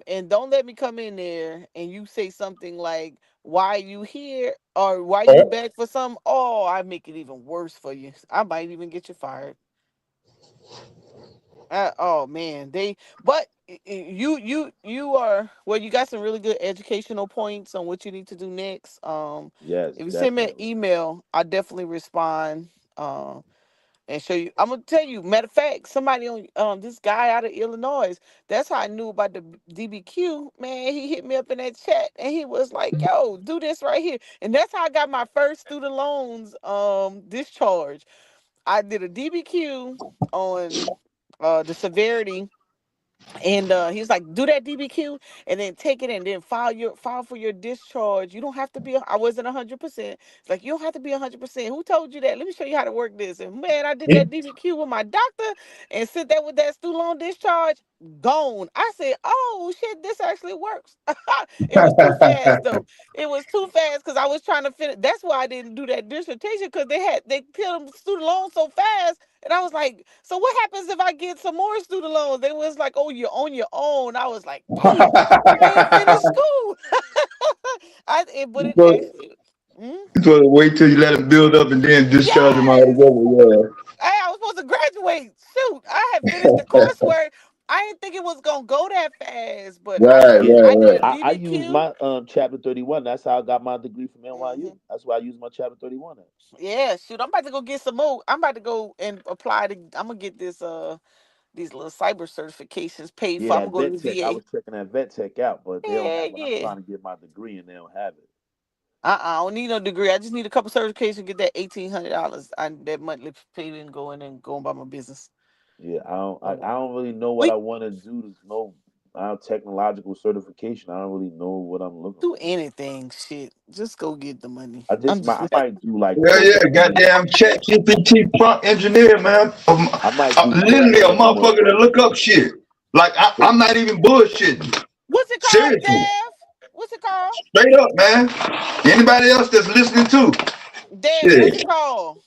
and don't let me come in there and you say something like, "Why you here?" or "Why you back for something?" Oh, I make it even worse for you. I might even get you fired. Oh man, but you are well. You got some really good educational points on what you need to do next. yes, If you send me an definitely. email, I definitely respond. And show you. I'm gonna tell you. Matter of fact, somebody on this guy out of Illinois. That's how I knew about the DBQ. Man, he hit me up in that chat, and he was like, "Yo, do this right here." And that's how I got my first student loans discharge. I did a DBQ on the severity, and he was like, "Do that DBQ, and then take it, and then file for your discharge. You don't have to be. I wasn't 100%. It's like you don't have to be 100%. Who told you that? Let me show you how to work this." And man, I did that DBQ with my doctor, and sit there with that student loan discharge gone. I said, "Oh shit, this actually works." It was too fast though. It was too fast because I was trying to finish. That's why I didn't do that dissertation because they killed them student loans so fast. And I was like, so what happens if I get some more student loans? They was like, oh, you're on your own. I was like, damn, I ain't finished school. But it So, actually, hmm? so wait till you let them build up and then discharge them all Yes. together. Hey, I was supposed to graduate. Shoot, I had finished the coursework. I didn't think it was gonna go that fast, but Yeah. Right, Yeah, I did right, a right. I used DBQ. my chapter 31. That's how I got my degree from NYU. Hmm. That's why I used my chapter 31 at. Yeah, shoot, I'm about to go get some more. I'm about to go and apply to. I'm gonna get these little cyber certifications paid Yeah, for. I'm that gonna go vet to the tech. I VA. was checking that vet tech out, but they don't Yeah, have it. I'm yeah. trying to get my degree and they don't have it. I don't need no degree. I just need a couple certifications. Get that $1,800. That monthly pay and go in and go about my business. Yeah, I So don't really know what we I want to do to know technological certification. I don't really know what I'm looking do for. anything. Shit, just go get the money. I'm just I might do like Yeah, yeah, programming. goddamn chat GPT prompt engineer, man. I might do Literally a programming or motherfucker to look up shit. Like I'm not even bullshitting. what's it called, Seriously. Dev? What's it called? Straight up, man. Anybody else that's listening to? Dev, what's it Shit. called?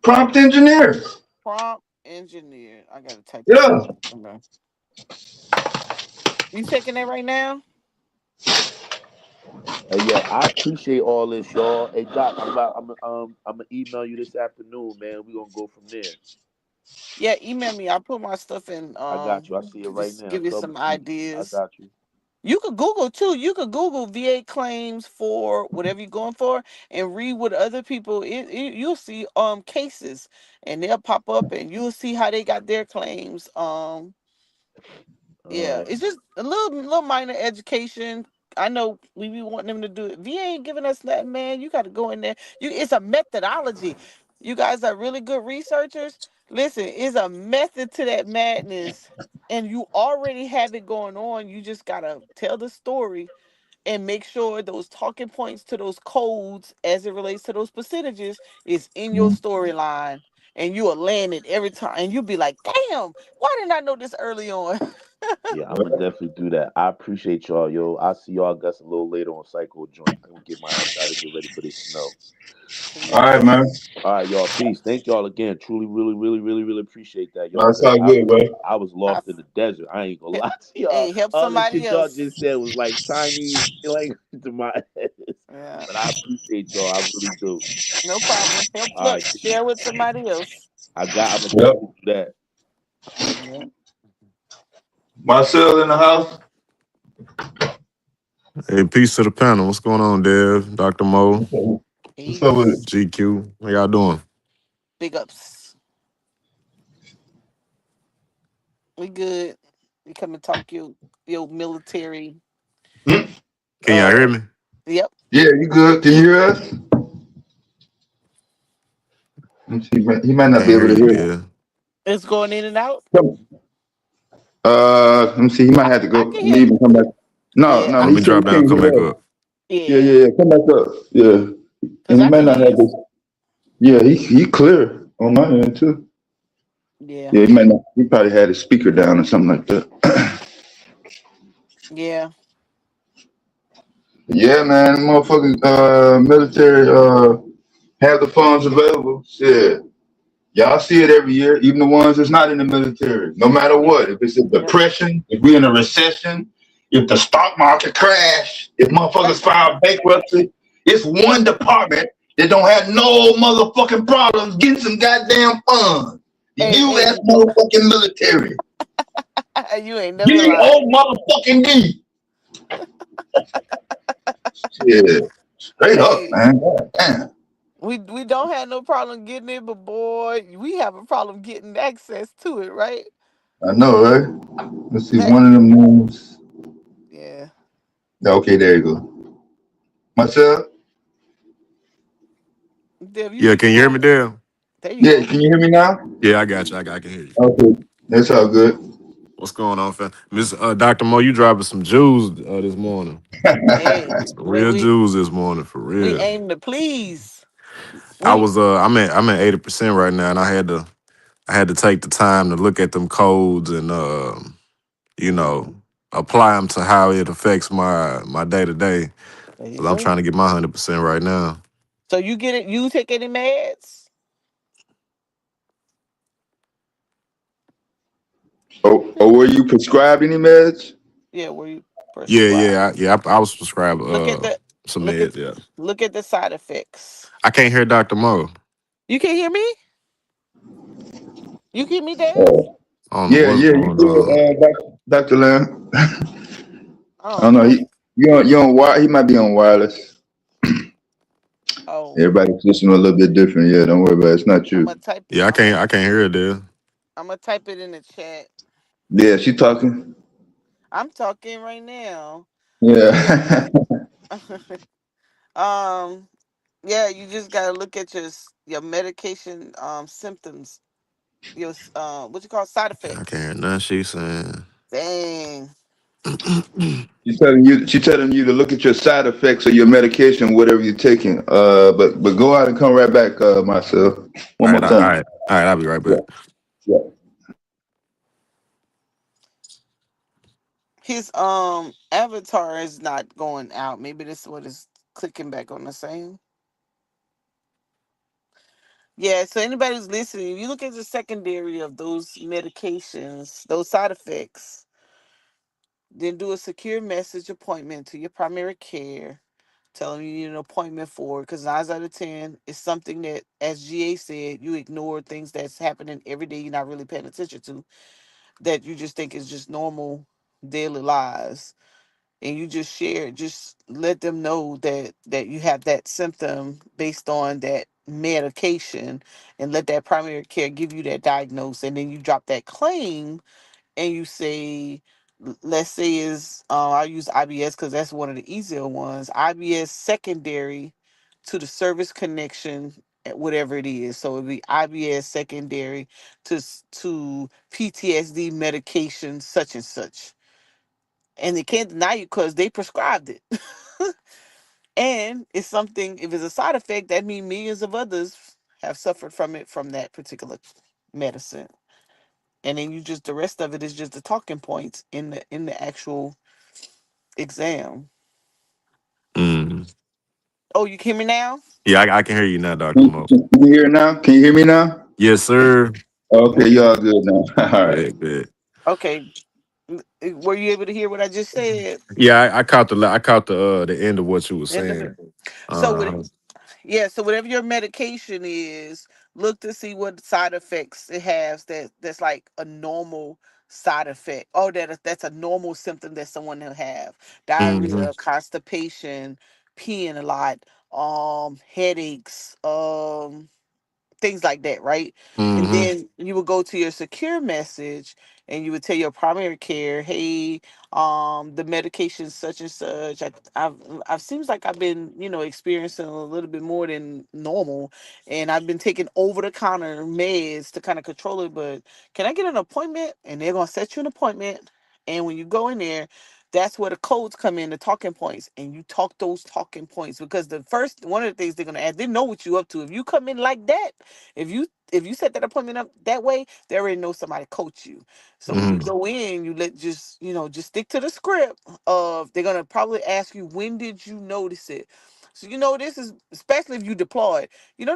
Prompt engineer. Prompt engineer. I gotta type this in. Yeah. Okay. You checking that right now? Hey yo, I appreciate all this, y'all. Hey Doc, I'm gonna email you this afternoon, man. We gonna go from there. Yeah, email me. I'll put my stuff in. I got you. I see it right Just now. give you some Troubleshooting. I ideas. got you. You could Google too. You could Google VA claims for whatever you're going for, and read what other people. You'll see cases, and they'll pop up, and you'll see how they got their claims. All Yeah, right. it's just a little minor education. I know we be wanting them to do it. VA ain't giving us that, man. You got to go in there. It's a methodology. You guys are really good researchers. Listen, it's a method to that madness, and you already have it going on. You just gotta tell the story and make sure those talking points to those codes as it relates to those percentages is in your storyline, and you will land it every time, and you'll be like, damn, why didn't I know this early on? Yeah, I'm gonna definitely do that. I appreciate y'all, yo. I'll see y'all guys a little later on Psycho Joint. I'm gonna get my ass out and get ready for this snow. All right, Peace. man. All right, y'all. Peace. Thank y'all again. Truly, really, really, really, really appreciate that, y'all. That's Cause all good, bro. I was I, lost in the desert. I ain't gonna lie to y'all. hey, help All the somebody shit y'all else. just said was like Chinese language to my ass. Yeah, But I appreciate y'all. I really do. no problem. Help, All look, right, share with somebody else. I'm gonna Yep. definitely do that. Yeah. Marcel in the house. Hey, peace to the panel. What's going on, Dev? Dr. Mo, What's up with it? Peace. GQ. How y'all doing? Big ups. We good. We come and talk your military. Hmm? Can y'all hear me? Yep. Yeah, you good? Can you hear us? He might not Can't be able hear to you, hear us. Dev. It's going in and out. Let me see. He might have to I go can hear leave you. and come back. No, Yeah, no, Let he me said he drop down, can't come hear back us. up. Yeah, yeah. yeah, yeah. Come back up. Yeah, Cause and he I might can not hear have you. this. Yeah, he clear on my end too. Yeah. Yeah, he might not. He probably had his speaker down or something like that. Yeah. Yeah, man, motherfucking military have the funds available. Shit. Y'all see it every year, even the ones that's not in the military. No matter Yep. what, if it's a Yep. depression, if we're in a recession, if the stock market crash, if motherfuckers file bankruptcy, it's one department that don't have no motherfucking problems getting some goddamn funds. The Hey, U.S. hey, motherfucking military. you ain't Give never me lied. old motherfucking D. Yeah, straight up, Hey, man. God damn. we don't have no problem getting it, but boy, we have a problem getting access to it, right? I know, right? Let's see, That one of them names. yeah. Okay, there you go. Myself? Dev, you Yeah, need to can you hear me, go. Dev? There you Yeah, go. can you hear me now? Yeah, I got you. I can hear you. Okay, that's all good. What's going on, fam? Miss Dr. Mo, you dropping some jewels this morning. Hey, Some real jewels this morning, for we real. aim to please. I We was I'm at 80% right now, and I had to take the time to look at them codes and you know, apply them to how it affects my day to day. there you Cause I'm go. trying to get my 100% right now. So you get it. You take any meds? Oh, were you prescribed any meds? Yeah, were you Yeah, prescribed? yeah, I was prescribed Look at the some look at meds. Yeah, look at the side effects. I can't hear Dr. Mo. You can hear me? You hear me, Dev? Oh, I don't know yeah, what's yeah, you going on. good, Dr. Lamb. I Oh, don't know. okay. You on wire? He might be on wireless. Oh, Everybody's listening a little bit different. Yeah, don't worry about it. It's not I'm gonna you. type. Yeah, I can't hear it there. I'm gonna type it in the chat. Yeah, she talking. I'm talking right now. So yeah, Yeah. um, yeah, you just gotta look at your medication symptoms. Your what you call side I can't effects. hear nothing she's saying. Dang. She's telling you to look at your side effects of your medication, whatever you're taking. But go out and come right back, myself. One All right, more all time. right, all right. I'll be right Yeah, back. yeah. His avatar is not going out. Maybe this is what is clicking back on the same. Yeah, so anybody who's listening, if you look at the secondary of those medications, those side effects, then do a secure message appointment to your primary care. Tell them you need an appointment for it because 9 out of 10 is something that, as GA said, you ignore things that's happening every day you're not really paying attention to, that you just think is just normal daily lives. And you just share it, just let them know that you have that symptom based on that medication, and let that primary care give you that diagnosis, and then you drop that claim, and you say, let's say is I'll use IBS because that's one of the easier ones. IBS secondary to the service connection, whatever it is. So it'd be IBS secondary to PTSD medication such and such. and they can't deny you because they prescribed it. And it's something, if it's a side effect, that means millions of others have suffered from it from that particular medicine. And then you just, the rest of it is just the talking points in the actual exam. Mm. Oh, you can hear me now? Yeah, I can hear you now, Dr. Can Mo. you hear now? Can you hear me now? Yes, sir. Okay, y'all good now. All right. Bet. Okay. Were you able to hear what I just said? Yeah, I caught the end of what you were In the saying. so Uh-huh. yeah, so whatever your medication is, look to see what side effects it has that's like a normal side effect. Oh, that's a normal symptom that someone will have. Mm-hmm. Diarrhea, constipation, peeing a lot, headaches, things like that, right? And Mm-hmm. then you would go to your secure message and you would tell your primary care, hey, the medication such and such. I've seems like I've been, experiencing a little bit more than normal, and I've been taking over the counter meds to kind of control it. But can I get an appointment? And they're gonna set you an appointment. And when you go in there, that's where the codes come in, the talking points, and you talk those talking points because the first one of the things they're gonna ask, they know what you up to. If you come in like that, if you set that appointment up that way, they already know somebody coach you. So when you Mm-hmm. go in, you just stick to the script of they're gonna probably ask you when did you notice it. So this is especially if you deployed.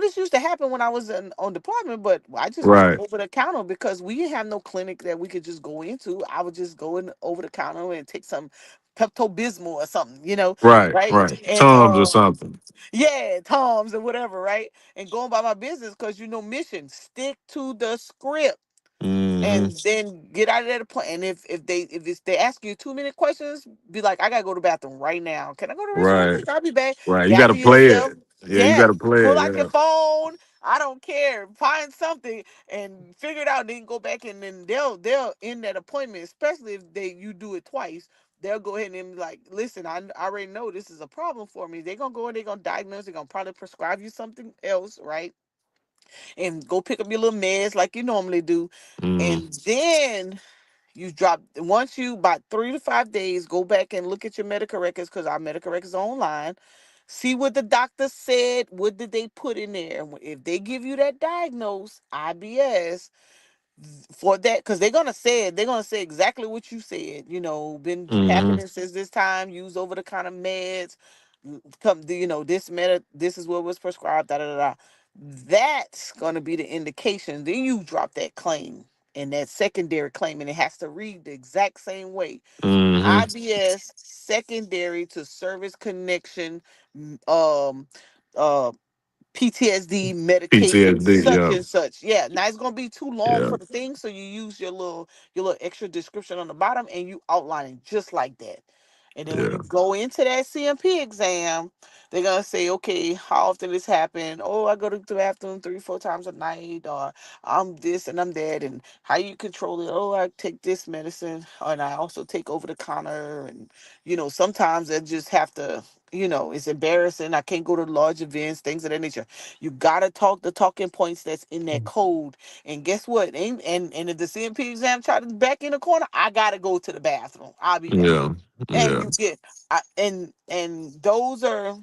This used to happen when I was on deployment, but I just went Right. over the counter because we didn't have no clinic that we could just go into. I would just go in over the counter and take some Pepto Bismol or something, Right. right? Right. And Tums or something. yeah, Tom's or whatever, right? And going by my business because mission, stick to the script Mm-hmm. and then get out of that point. And if they ask you 2 minute questions, be like, I gotta go to the bathroom right now. Can I go to the restroom real Right. quick? I'll be back. Right. You Gather gotta play yourself. it. Yeah, you Yeah. gotta play Pull it. out your Yeah. phone. I don't care. Find something and figure it out. Then go back and then they'll end that appointment, especially if you do it twice. They'll go ahead and be like, listen, I already know this is a problem for me. They're gonna go and they're gonna diagnose, they're gonna probably prescribe you something else, right? And go pick up your little meds like you normally do. Mm-hmm. And then you drop once you about 3 to 5 days, go back and look at your medical records because our medical records are online. See what the doctor said. What did they put in there? And if they give you that diagnose, IBS, for that, because they're gonna say exactly what you said. Been Mm-hmm. happening since this time. Use over the kind of meds. Come, this is what was prescribed. Da da da. Da. That's gonna be the indication. Then you drop that claim and that secondary claim, and it has to read the exact same way. Mm-hmm. IBS secondary to service connection. Um, uh, PTSD medication, PTSD. such Yeah. and such. Yeah, now it's gonna be too long Yeah. for the thing, so you use your little extra description on the bottom, and you outline it just like that. And then when Yeah. you go into that CMP exam, they're gonna say, okay, how often this happen? Oh, I go to the bathroom 3, 4 times a night, or I'm this and I'm that, and how you control it. Oh, I take this medicine, and I also take over the counter, and sometimes I just have to. It's embarrassing. I can't go to large events, things of that nature. You gotta talk the talking points that's in that code. And guess what? And if the CMP exam try to back in the corner, I gotta go to the bathroom. I'll be back. Yeah. And Yeah. and those are,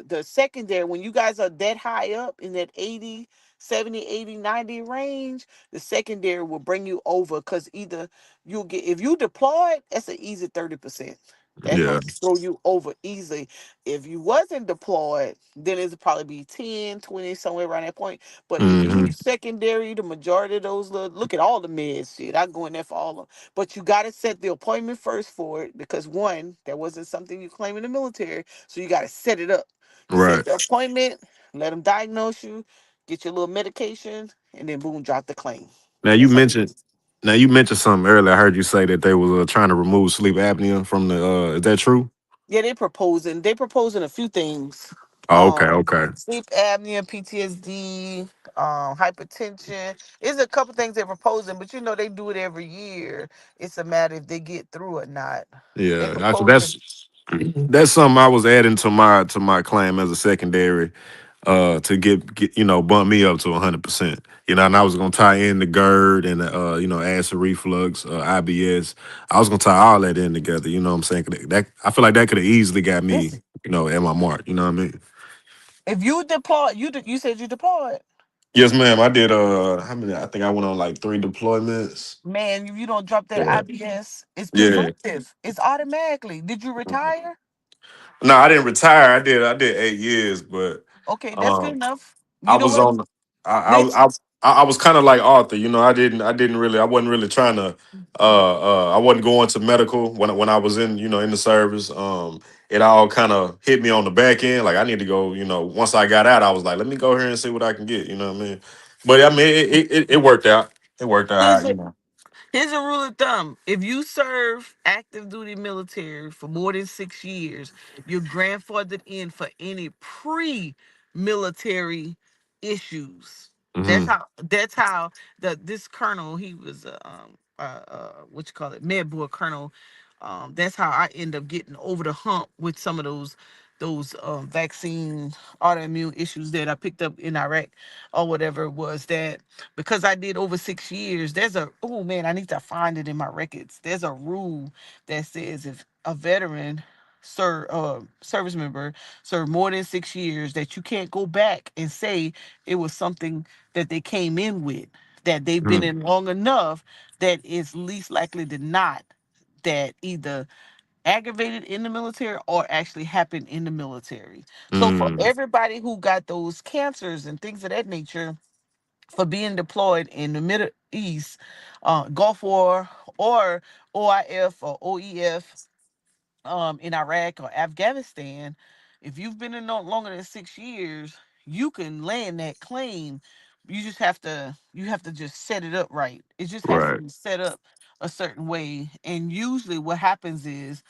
the secondary, when you guys are that high up in that 80, 70, 80, 90 range, the secondary will bring you over because either you'll get, if you deployed, that's an easy 30%. That's Yeah. gonna throw you over easily. If you wasn't deployed, then it'd probably be 10, 20, somewhere around that point. But if Mm-hmm. you secondary, the majority of those look at all the meds, shit. I go in there for all of them. But you gotta set the appointment first for it because one, that wasn't something you claim in the military. So you gotta set it up. Set Right. the appointment, let them diagnose you, get your little medication, and then boom, drop the claim. Now And you that's all. mentioned now you mentioned something earlier. I heard you say that they was trying to remove sleep apnea from the is that true? Yeah, they proposing a few things. Oh, okay, okay. Sleep apnea, PTSD, hypertension. It's a couple things they're proposing, but they do it every year. It's a matter if they get through or not. They Yeah. proposing. That's something I was adding to my claim as a secondary. to get bump me up to 100%. And I was gonna tie in the GERD and acid reflux, IBS. I was gonna tie all that in together. You know what I'm saying? That I feel like that could have easily got me, Listen, at my mark. You know what I mean? if you deploy, you said you deployed. Yes, ma'am. I did. How many? I think I went on like 3 deployments. Man, if you don't drop that Yeah. IBS, it's Yeah. presumptive. It's automatically. Did you retire? No, I didn't retire. I did 8 years, but Okay, that's good um, enough. I You know was what? on. I Listen, I was kind of like Arthur. I didn't really. I wasn't really trying to. I wasn't going to medical when I was in the service. It all kind of hit me on the back end. Like I need to go. Once I got out, I was like, let me go here and see what I can get. You know what I mean? But I mean, it worked out. It worked out. here's a, How. here's a rule of thumb. If you serve active duty military for more than 6 years, you're grandfathered in for any pre-military issues. That's Mm-hmm. how this colonel, he was what you call it, med board colonel. That's how I end up getting over the hump with some of those vaccine autoimmune issues that I picked up in Iraq or whatever it was, that because I did over 6 years, oh man, I need to find it in my records. There's a rule that says if a veteran service member served more than 6 years, that you can't go back and say it was something that they came in with, that they've been in long enough that it's least likely than not that either aggravated in the military or actually happened in the military. So for Mm-hmm. everybody who got those cancers and things of that nature, for being deployed in the Middle East, Gulf War, or OIF or OEF, in Iraq or Afghanistan, if you've been in no longer than 6 years, you can land that claim. You have to just set it up right. It just has to Right. be set up a certain way. And usually what happens is,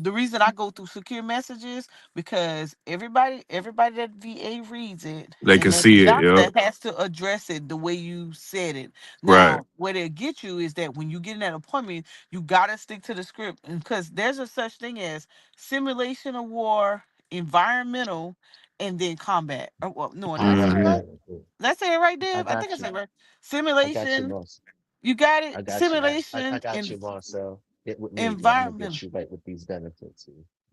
the reason I go through secure messages, because everybody that VA reads it, They and can that see it. doctor Yep. has to address it the way you said it. Right. Now, where they get you is that when you get in that appointment, you gotta stick to the script, because there's a such thing as simulation of war, environmental, and then combat. Well, no, did I say it Combat. Mm-hmm. right? Yeah. Did I say it right, I Dave? I think I got said you. it right. I got you, Simulation, boss. you got it. I got you. I Simulation got and you, Marcel. Get with me, man. I'm gonna environmental. get you right with these benefits.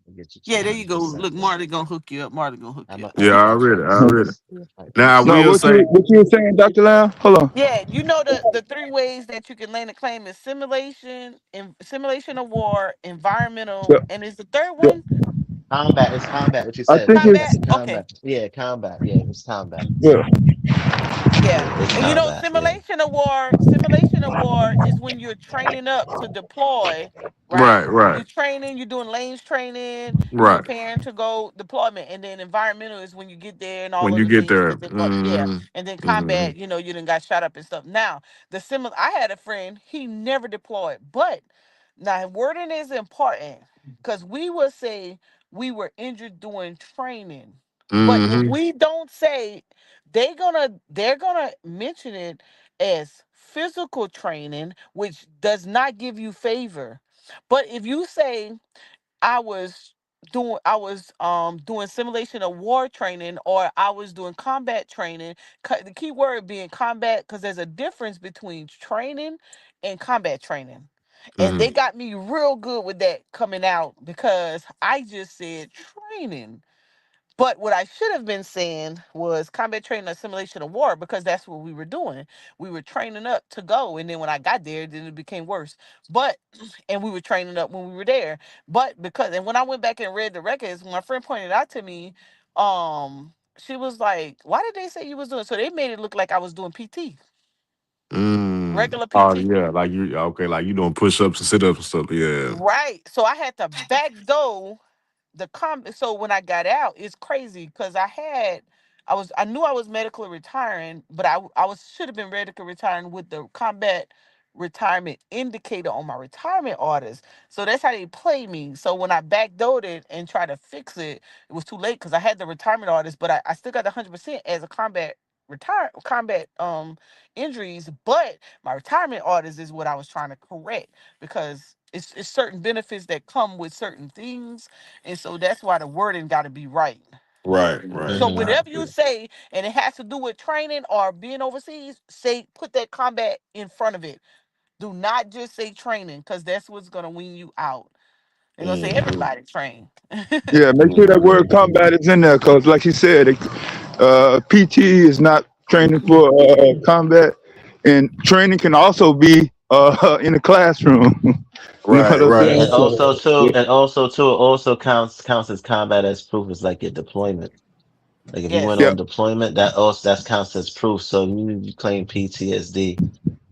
I'll get you to Yeah, there you go. 100%, Look, man. Marty gonna hook you up. Marty gonna hook you up. Yeah, I I got you. read it. I read it. Right, Now I boss. No, will say, what you were saying, Dr. Lamb? Hold on. Yeah, you know the three ways that you can land a claim is simulation of war, Yeah, environmental, and is the third yeah. one Combat. It's combat. What you I said? think combat? it's Okay. Combat. Yeah, combat. Yeah, it's combat. yeah. Yeah. Yeah, it's And combat. Yeah. simulation of war is when you're training up to deploy, right? right, right, You're training, you're doing lanes training, you're right. preparing to go deployment. And then environmental is when you get there and all When of you the get things there. that they go, yeah. Mm-hmm. And then Mm-hmm. combat, you done got shot up and stuff. Now, I had a friend, he never deployed, but now wording is important, because we will say we were injured doing training. But if Mm-hmm. we don't say, they're gonna mention it as physical training, which does not give you favor. But if you say I was doing simulation of war training, or I was doing combat training, the key word being combat, because there's a difference between training and combat training. And Mm-hmm. they got me real good with that coming out, because I just said training. But what I should have been saying was combat training or simulation of war, because that's what we were doing. We were training up to go. And then when I got there, then it became worse. But, and we were training up when we were there. And when I went back and read the records, my friend pointed out to me, she was like, why did they say you was doing? So they made it look like I was doing PT, Mm. regular Oh PT. yeah, like you okay, like you doing push ups and sit ups and stuff. Yeah. Right. So I had to backdoor so when I got out, it's crazy, because I knew I was medically retiring, but I should have been medically retiring with the combat retirement indicator on my retirement orders. So that's how they play me. So when I backdoored it and tried to fix it, it was too late, because I had the retirement orders, but I still got the 100% as a combat injuries. But my retirement orders is what I was trying to correct, because it's certain benefits that come with certain things, and so that's why the wording got to be right. Right. So Mm-hmm. whatever you say, and it has to do with training or being overseas, say put that combat in front of it. Do not just say training, because that's what's gonna wean you out. They're gonna say everybody train. Yeah, make sure that word combat is in there, because like you said, PT is not training for combat, and training can also be in the classroom. You know what Right. I'm Right. saying? And also So, too, it also counts as combat as proof. It's like your deployment. Like if you went Yes. yeah, on deployment, that counts as proof. So you claim PTSD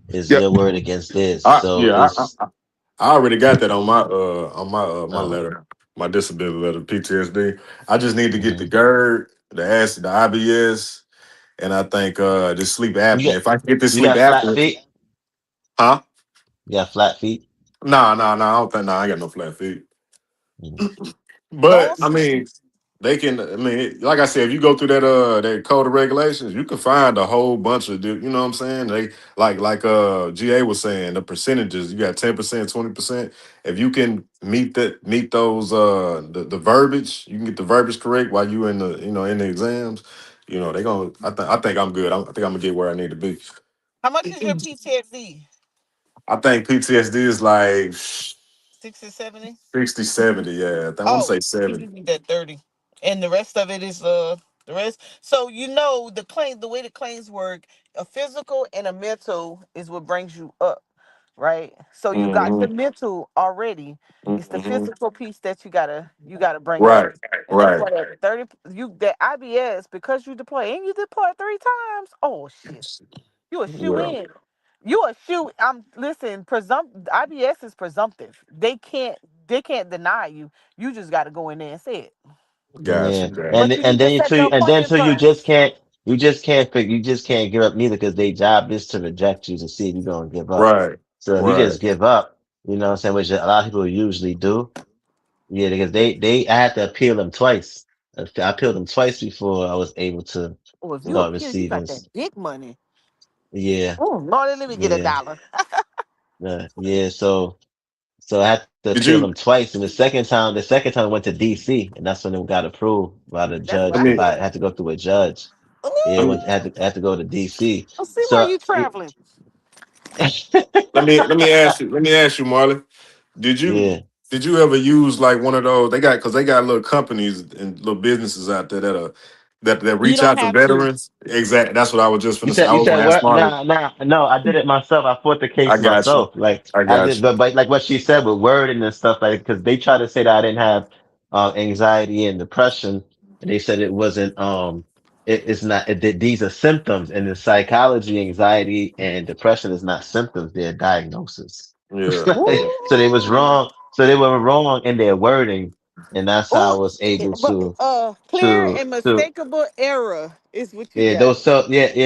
is yeah, your word against theirs. I So yeah. it's I already got that on my um letter, my disability letter, PTSD. I just need to get the mhm. GERD, the acid, the IBS, and I think this sleep you apnea. got If I can get this you sleep got flat apnea, feet. huh? You got flat feet. No. I don't think. No, I ain't got no flat feet. Mhm. But I Also, mean, they can. I mean, like I said, if you go through that code of regulations, you can find a whole bunch of. You know what I'm saying? They like GA was saying the percentages. You got 10%, 20%. If you can meet those the verbiage, you can get the verbiage correct while you in the in the exams. You know they gonna. I think I'm good. I think I'm gonna get where I need to be. how much is your PTSD? I think PTSD is like 60, 70? 60, 70. Yeah, I want to Oh, say you 70. just need that 30. And the rest of it is the rest. So the way the claims work, a physical and a mental is what brings you up, right? So you got the Hmm. mental already. It's the Hmm. physical piece that you gotta bring up. Right, And that's right. why that 30 that IBS, because you deploy and you deploy 3 times. Oh shit. You a shoe Yeah, in. You a shoe. I'm listen. IBS is presumptive. They can't deny you. You just got to go in there and say it. gotcha, Yeah, gotcha. But you need to set the and then appointment too, first. you just can't give up neither, because their job is to reject you to see if you're gonna give up. Right, So if you right. just give up, you know what I'm saying, which a lot of people usually do. Yeah, because I had to appeal them twice. I appealed them twice before I was able to Oh, if you start appeal, you receiving. got that big money. Yeah, Oh Lord, let me get a yeah, dollar. yeah. So I had to Did appeal them you? twice, and the second time I went to DC, and that's when it got approved by the That's what judge. Let I me. By I said. had to go through a judge. Yeah, Let me. had to go to DC. Let's see where So you traveling. Let me ask you. Let me ask you, Marley. Did you? yeah, Did you ever use like one of those? They got little companies and little businesses out there that You reach don't out to have to. veterans. Exactly. That's what I was just you gonna say. I was said gonna ask what? Marley. No. I did it myself. I fought the I case got you. myself. Like I I got did, you. but like what she said with wording and stuff, like because they tried to say that I didn't have anxiety and depression, and they said it wasn't. It's not. These are symptoms, and in psychology, anxiety and depression is not symptoms; they're diagnosis. Yeah. Yeah. So they was Ooh. wrong. So they were wrong in their wording, and that's how I Ooh. was able But clear and to mistakable error is what you yeah, got.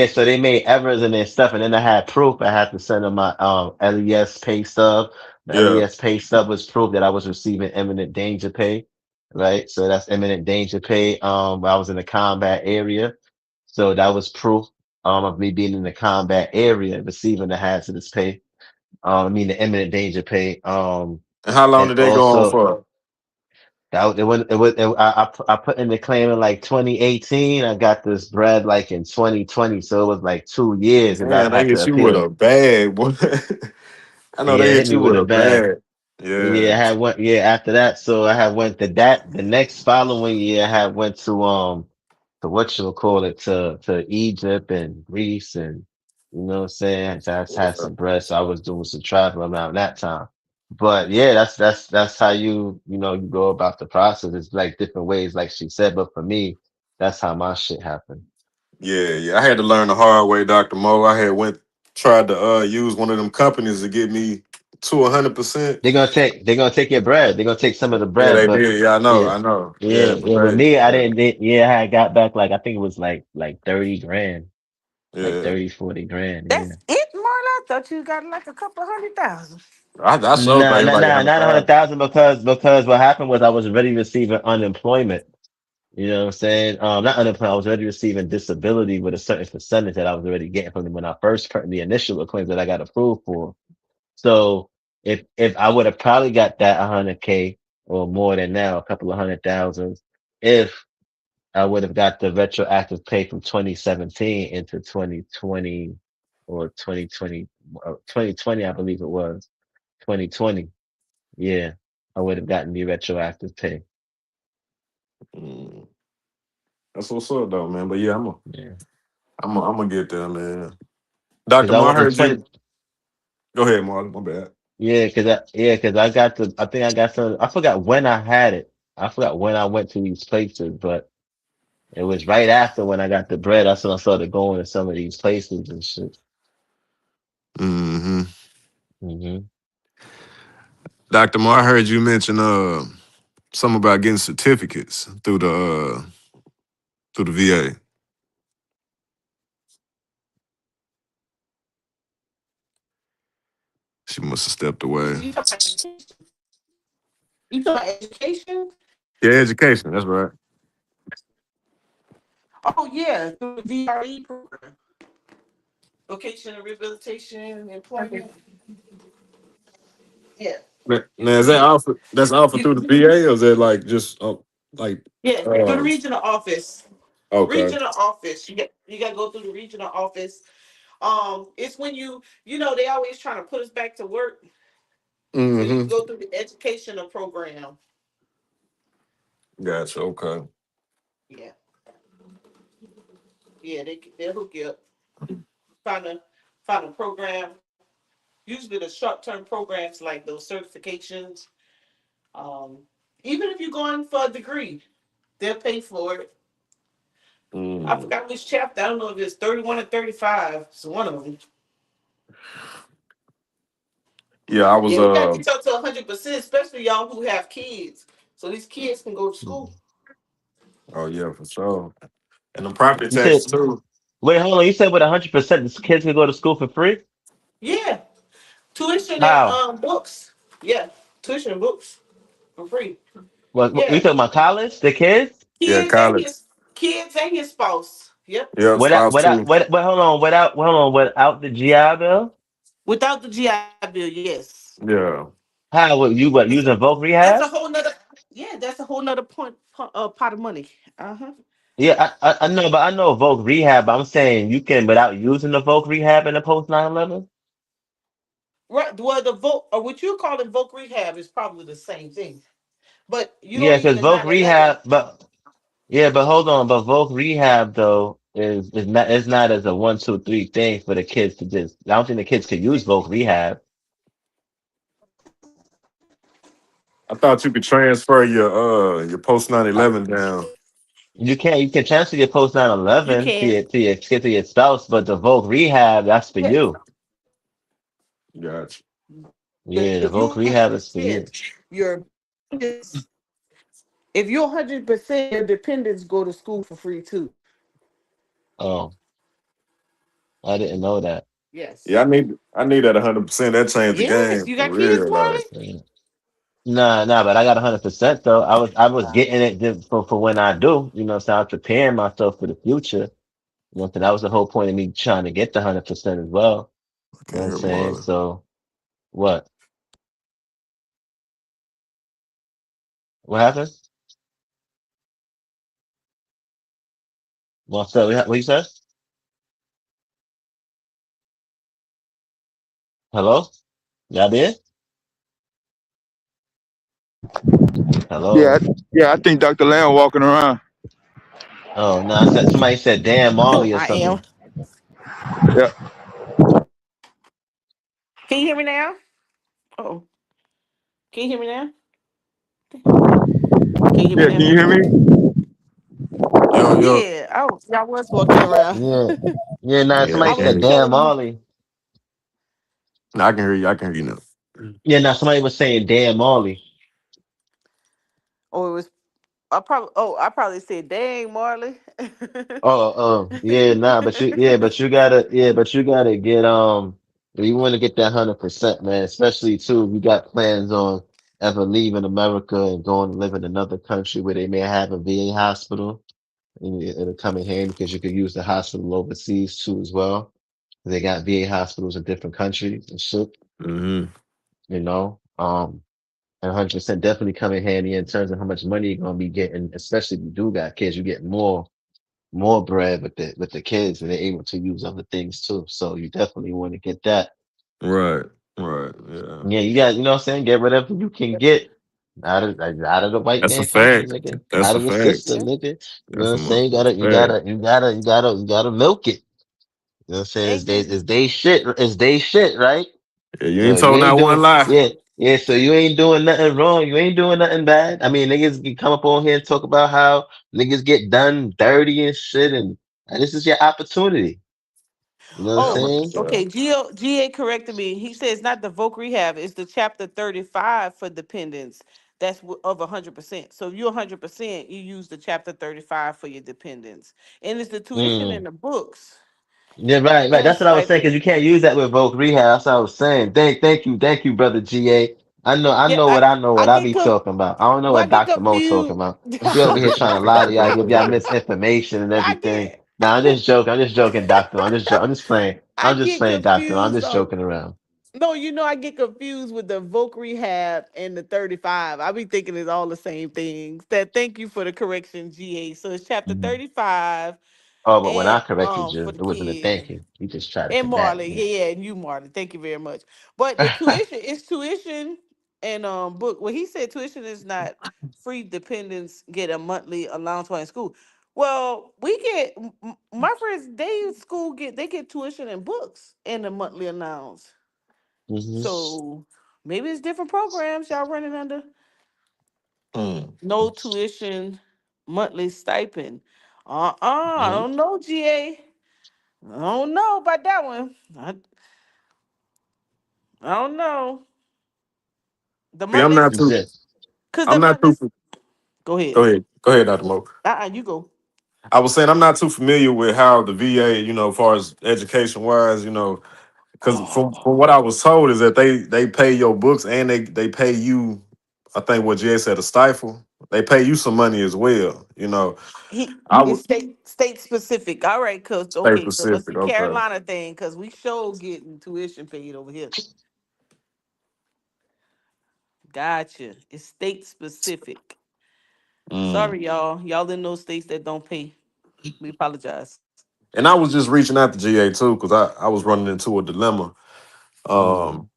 so they made errors in their stuff, and then I had proof. I had to send them my LES pay stub. The Yeah. LES pay stub was proof that I was receiving imminent danger pay, right? So that's imminent danger pay. I was in the combat area, so that was proof of me being in the combat area, receiving the hazardous pay. I mean the imminent danger pay. And how long And did they go on also for? I put in the claim in like 2018. I got this bread like in 2020, so it was like 2 years because I Man, they had to hit you with appeal. a bag, boy. I know Yeah, they it hit hit me you with with a a bag. bag. Yeah. Yeah, I had went. Yeah, after that, so I had went to that. The next following year, I had went to what you call it, to Egypt and Greece, and you know what I'm saying. So I had some bread, so I was doing some travel around that time. But yeah, that's how you go about the process. It's like different ways, like she said. But for me, that's how my shit happened. Yeah. I had to learn the hard way, Dr. Mo. I had tried to use one of them companies to get me to 100%. They're gonna take your bread. They're gonna take some of the Yeah, bread, they but did. Yeah, I know. yeah, I know. yeah, Yeah, but yeah. With they me, I didn't. Yeah, I had got back like I think it was like 30 grand, like yeah. 30, 40 grand. Yeah. That's it, Marla. I thought you got like a couple 100,000. I sure Nah, think nah, like a nah, hundred not a hundred thousand. thousand because what happened was I was already receiving unemployment. You know what I'm saying? Not unemployment. I was already receiving disability with a certain percentage that I was already getting from them when I first put the initial claims that I got approved for. So if I would have probably got that 100K or more than now, a couple of 100,000, if I would have got the retroactive pay from 2017 into 2020 or 2020, 2020, I believe it was 2020. Yeah, I would have gotten the retroactive pay. That's what's up, though, man. But yeah, Yeah, I'm gonna get there, man. because Doctor I Mo, I went in heard 20. you. Go ahead, Mark. My bad. Because I got the. I think I got some. I forgot when I had it. I forgot when I went to these places, but it was right after when I got the bread. That's when I started going to some of these places and shit. Mm-hmm. Hmm. Doctor Mo, I heard you mention something about getting certificates through the VA. She must have stepped away. You talking about education? Yeah, education. That's right. Oh yeah, through the VRE program, vocation and rehabilitation and employment. Yeah, Now, is that yeah. offered? That's offered You through the VA, or is that like just like? yeah, through the Um, regional office. okay. Regional office. You got to go through the regional office. It's when they always trying to put us back to work, so you Mm-hmm. go through the educational program. Gotcha. Okay. Yeah, yeah, they'll hook you up. Find a program. Usually the short term programs like those certifications. Um, Even if you're going for a degree, they'll pay for it. I Mm. forgot which chapter. I don't know if it's 31 or 35. It's one of them. Yeah, I was. Yeah, we got to get up to 100%, especially y'all who have kids. So these kids can go to school. Oh yeah, for sure. And the property You said, taxes too. wait, hold on. You said with 100%, this kids can go to school for free? Yeah, tuition and How? books. Yeah, tuition and books for free. What you Yeah, talking about college? The kids? Yeah, kids and college. his spouse. Yep, Yeah, spouse too. Hold on, without the GI Bill? without the GI Bill. Yes, Yeah. How would you it's using Voc that's Rehab? a whole nother. Yeah, that's a whole nother pot of money. Uh huh. Yeah, I know, but I know Voc Rehab. But I'm saying you can without using the Voc Rehab in the post 9/11. Right. Well, the vote or what you call it, voc rehab is probably the same thing, but you don't Yeah, need because the Voc 9/11. Rehab, but hold on, but Voc Rehab though is not as a 1, 2, 3 thing for the kids to just. I don't think the kids could use Voc Rehab. I thought you could transfer your post 9/11 down. You can transfer your post nine You eleven to can. your spouse, but the Voc Rehab that's for Yes. you. Gotcha. Yeah, the If Voc you're Rehab is for you. 100%, your if you're 100%, your dependents go to school for free too. Oh, I didn't know that. Yeah, Yes. I need that 100%. That changed the Yes. game You for got kids, real. Like, Marley? Yeah. Nah, but I got 100% though. I was getting it for when I do. So I'm preparing myself for the future. So that was the whole point of me trying to get the 100% as well. I You know can't what I'm hear saying? Marlon. So what? What happened? Marcel, what you said? Hello? Y'all there? Yeah, Hello? yeah, I think Dr. Lamb walking around. Oh no, I said somebody said damn Oh, Molly or I am. something. Yeah, Can you hear me now? Oh, can you hear me now? Can you hear me yeah. Can now? you hear me? Yo. Yeah. Oh, y'all was walking around. Yeah. Yeah, nah, Yeah, I somebody was said okay. damn telling you. Molly. No, I can hear you. I can hear you now. Yeah, nah, somebody was saying damn Molly. Oh, it was. I probably said, "Dang, Marley." Yeah, nah, but you gotta get you want to get that 100%, man. Especially too, if you got plans on ever leaving America and going to live in another country where they may have a VA hospital. And it'll come in handy because you could use the hospital overseas too as well. They got VA hospitals in different countries and shit, Mm-hmm. you know. And 100% definitely come in handy in terms of how much money you're gonna be getting, especially if you do got kids. You get more bread with the kids, and they're able to use other things too. So you definitely want to get that. Right. Right. Yeah. Yeah, you got, you know what I'm saying? Get whatever you can get out of the white That's a man pocket, fact. nigga. That's Out a of the fact. system, nigga. You know what That's a I'm saying? motherfucking fact. You gotta milk it. You know what I'm saying? And get It's they shit, right? Yeah, you So ain't you told ain't not doing, one lie. yeah, so you ain't doing nothing wrong. You ain't doing nothing bad. I mean, niggas can come up on here and talk about how niggas get done dirty and shit, and this is your opportunity. You know what I'm Yeah, I'm oh, about saying? to okay. GA corrected me. He says not the Voc Rehab, it's the chapter 35 for dependents. That's of 100%. So if you're 100%, you use the chapter 35 for your dependents. And it's the tuition Mm. and the books Yeah, right. and That's what I was saying, stipend. because you can't use that with Voc Rehab. That's what I was saying. Thank you, brother GA. I Yeah, know what I know I what I get be com- talking about. I don't know well, I what get Dr. Mo talking confused. about. He over here trying to lie to y'all, give y'all misinformation and I everything. get Nah, I'm just joking. I'm just joking, Doctor. I'm just playing. I I'm just get playing, Doctor. I'm confused just on joking around. no, I get confused with the Voc Rehab and the 35. I be thinking it's all the same things. That thank you for the correction, GA. So it's chapter Mhm. 35 Oh, but when I and corrected you, for the it wasn't a kids. thank you. You just tried to And combat Marley, me. yeah, and you Marley. Thank you very much. But the tuition is tuition and book. Well, he said tuition is not free. Dependents get a monthly allowance while in school. Well, we get my friends. They in school they get tuition and books and a monthly allowance. Hmm. So maybe it's different programs y'all running under. Mm. No tuition, monthly stipend. I Hmm. don't know, GA. I don't know about that one. I don't know. The Yeah, I'm monthly, not You too. said, cause the I'm not monthly. too. Go ahead. Go ahead. Go ahead, Dr. Mo. You go. I was saying I'm not too familiar with how the VA, as far as education wise, because from what I was told is that they pay your books and they pay you. I think what Jay said, a stifle. They pay you some money as well. I It's would state specific. All right, cause stay okay, so it's the specific. Okay. Carolina thing, cause we sure getting tuition paid over here. Gotcha. It's state specific. Mm. Sorry, y'all. Y'all in those states that don't pay. We apologize. And I was just reaching out to GA too because I was running into a dilemma. mm, Um,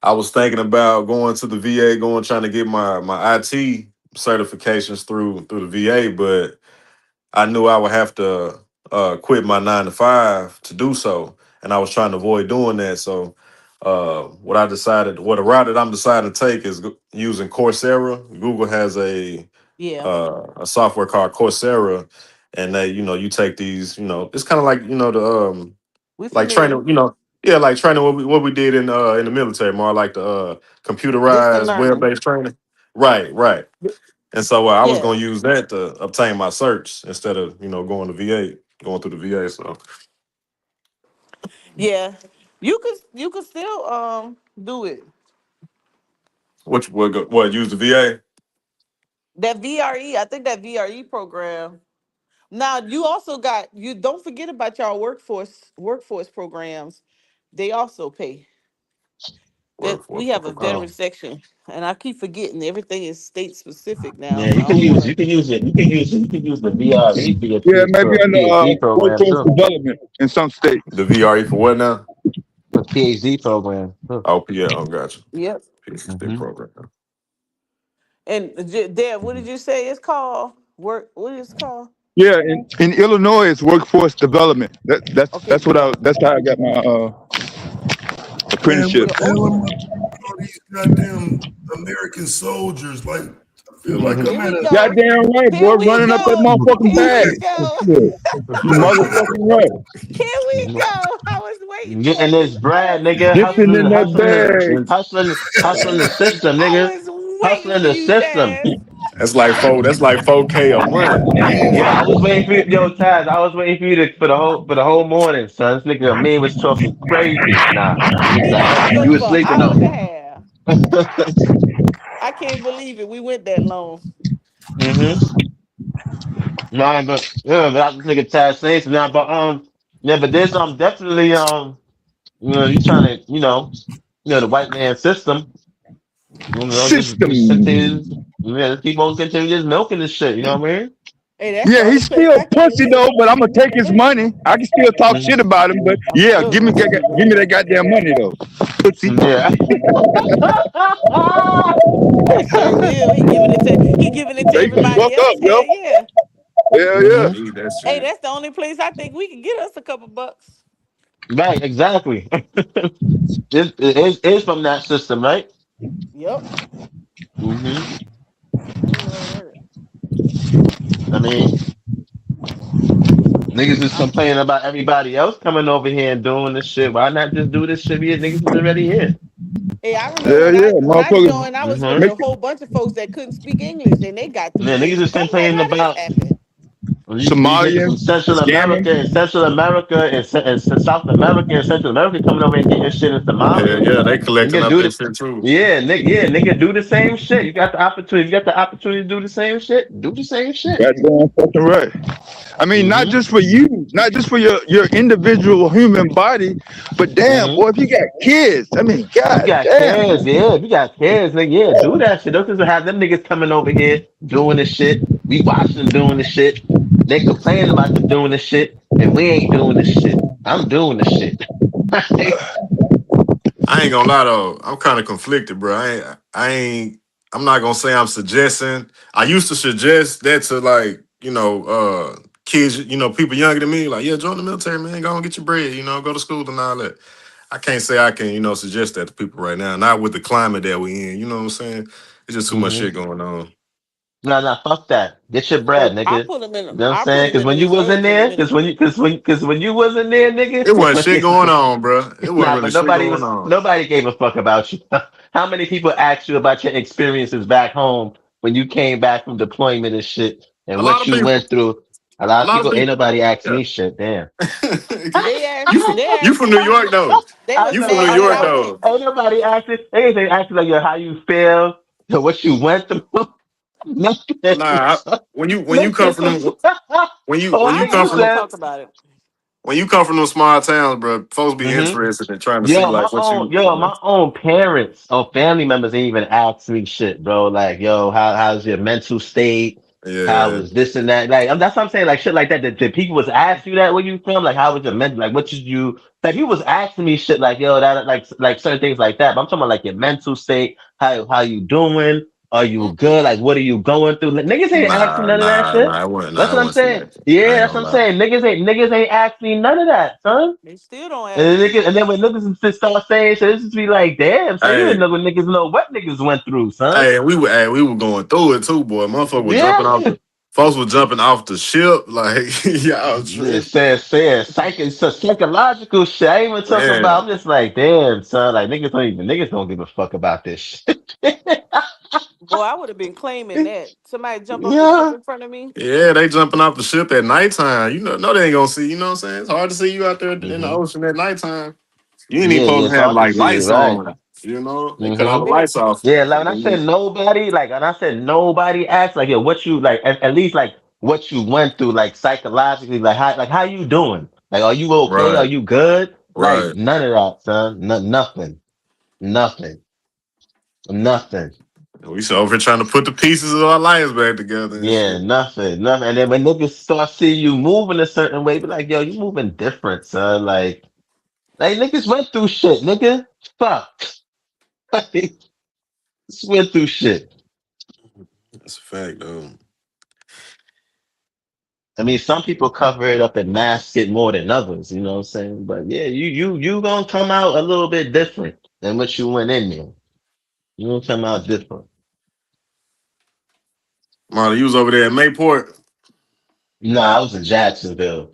I was thinking about going to the VA, trying to get my IT certifications through the VA, but I knew I would have to quit my 9 to 5 to do so, and I was trying to avoid doing that. So, the route that I'm deciding to take is using Coursera. Google has Yeah, a software called Coursera, and you take these, it's kind of like the we like familiar. training, yeah, like training what we did in the military, more like the Distant computerized web learning. based training. Right, right. And so I was Yeah, going to use that to obtain my certs instead of going to VA, going through the VA. So yeah. You could still do it. what use the VA? That VRE, I think that VRE program. Now you also got you don't forget about y'all workforce programs. They also pay. That Workforce we have a program. veteran section, and I keep forgetting everything is state specific now. yeah, So I don't want to. you can use the VRE for Yeah, maybe for a in the PhD program workforce too. development in some states. The VRE for what now? For PhD program. Too. Oh, yeah, gotcha. Yep. PhD Hmm. program. And Deb, what did you say it's called? Work. What is it called? Yeah, in Illinois, it's workforce development. Okay. That's how I got my Man, apprenticeship. what the hell am I doing with all these goddamn American soldiers? Like, I feel like I'm Here at we a go. Goddamn right, boy, Here we running up that go. motherfucking Here bag. we go. Shit. You motherfucking right. Here we go. I was waiting for Getting this it. I bread, was nigga, Dipping waiting. in that bag. hustling the system, nigga, I was waiting hustling for the you, system. Taz. That's like 4K a month. Yo, I was waiting for you, yo, Taz. I was waiting for you for the whole morning, son. This nigga, me was talking crazy. Nah, you was He like, talked to you us was for an sleeping hour though. and a half. I can't believe it. We went that long. Mm-hmm. Nah, but yeah, but this nigga Taz saying something now, but yeah, but there's definitely you trying to the white man system. You know, System. just keep on continue just milking this shit. You know what I mean? Hey, that's the Yeah, only he's place still I can pussy though, but I'm gonna take his money. I can still talk shit about him, but yeah, give me that goddamn money though. Pussy. Yeah. He sure will. He giving it to They can fuck everybody up, else. yo. Hell yeah. Hell Yeah, yeah. I need that Hey, shit. that's the only place I think we can get us a couple bucks. Right, exactly. It's from that system, right? Yep. Hmm. I know that. I mean, niggas is complaining about everybody else coming over here and doing this shit. Why not just do this shit here? Niggas is already here. Hey, I remember Hell when yeah, I motherfuckers. joined, I was with Hmm. Make a whole bunch of folks that couldn't speak English and they got through Man, niggas paying. is I'm like, complaining how this about happen? these niggas Somalians from Central scamming. America and Central America and South America and Central America coming over and getting shit in Yeah, Somalia. yeah, they collecting Nigga up do that the shit too. nigga do the same shit. You got the opportunity. You got the opportunity to do the same shit. Do the same shit. Goddamn fucking right. I mean, not Mm-hmm. just for you, not just for your individual human body, but damn, Mm-hmm. boy, if you got kids, I mean, You god got damn. kids, yeah. If you got kids, nigga, yeah, do that shit. Don't just have them niggas coming over here doing this shit. We watching them doing this shit. They complaining about them doing this shit, and we ain't doing this shit. I'm doing this shit. I ain't gonna lie though, I'm kind of conflicted, bro. I'm not gonna say I'm suggesting. I used to suggest that to like, kids, people younger than me, like, yeah, join the military, man, go and get your bread, go to school and all that. I can't say I can, suggest that to people right now. Not with the climate that we in, you know what I'm saying? It's just too much Hmm. shit going on. No, fuck that. Get your bread, I nigga. put them in. You know what I'm I put saying? them Because in the when you wasn't reserves in a there, minute. because when you wasn't there, It wasn't shit going nigga. on, bro. It wasn't Nah, really but shit going on. nobody gave a fuck about you. How many people asked you about your experiences back home when you came back from deployment and shit and A lot what of you people, went through? A lot a of lot of people ain't people, nobody asked yeah. me shit. Damn. They asked. you from They you asked from New me. York though. They I was You said, from New mad that York I went. though. ain't nobody asking. They ain't asking like yo, how you feel, what you went through. Nothing. Nah, when you come from them Niggas, when you when all you I come didn't niggas want to from said. talk about it. when you come from them small towns, bro, folks be Mm-hmm. interested in trying to see like what you. My own parents or family members ain't even ask me shit, bro. Like, yo, how's your mental state? How Yeah, was this and that? Like, that's what I'm saying. Like, shit like that. That people was asking you that where you from? Like, how was your mental? Like, what did you? Like, people was asking me shit like, yo, that like certain things like that. But I'm talking about like your mental state. How you doing? Are you good? Mm-mm. Like, what are you going through? Like, niggas ain't asking nah, none of that nah, shit. nah. It wasn't. That's Nah, it what I'm wasn't saying. that. I Yeah, ain't that's gonna what I'm lie. saying. Niggas ain't asking none of that, son. They still don't ask me. And then when niggas just start saying shit, it's just be like, damn, so you didn't Hey, know what niggas know what niggas went through, son. we were going through it too, boy. Motherfucker was jumping off Yeah. the. Folks were jumping off the ship, like y'all It tripping, says psychological shit. I ain't even talking about. man. I'm just like, damn, son. Like niggas don't give a fuck about this shit. Boy, I would have been claiming that. Somebody jump off the ship Yeah. in front of me. Yeah, they jumping off the ship at nighttime. No, they ain't gonna see. You know what I'm saying? It's hard to see you out there in the Hmm. ocean at nighttime. You ain't even Yeah, supposed it's to have hard to like see it, lights right? on. They cut all the Hmm. They lights off. Yeah, like when I said nobody, asked, like, yo, what you like, at least like what you went through, like psychologically, like how you doing? Like, are you okay? Are Right, you good? Like right. none of that, son. Nothing, nothing, nothing. We so over here trying to put the pieces of our lives back together and Yeah, shit. nothing. And then when niggas start seeing you moving a certain way, be like, yo, you moving different, son. Like niggas went through shit, nigga. Fuck. Just went through shit. That's a fact, though. I mean, some people cover it up and mask it more than others, you know what I'm saying? But yeah, you gonna come out a little bit different than what you went in there. You gonna come out different. Marley, you was over there at Mayport. Nah, I was in Jacksonville.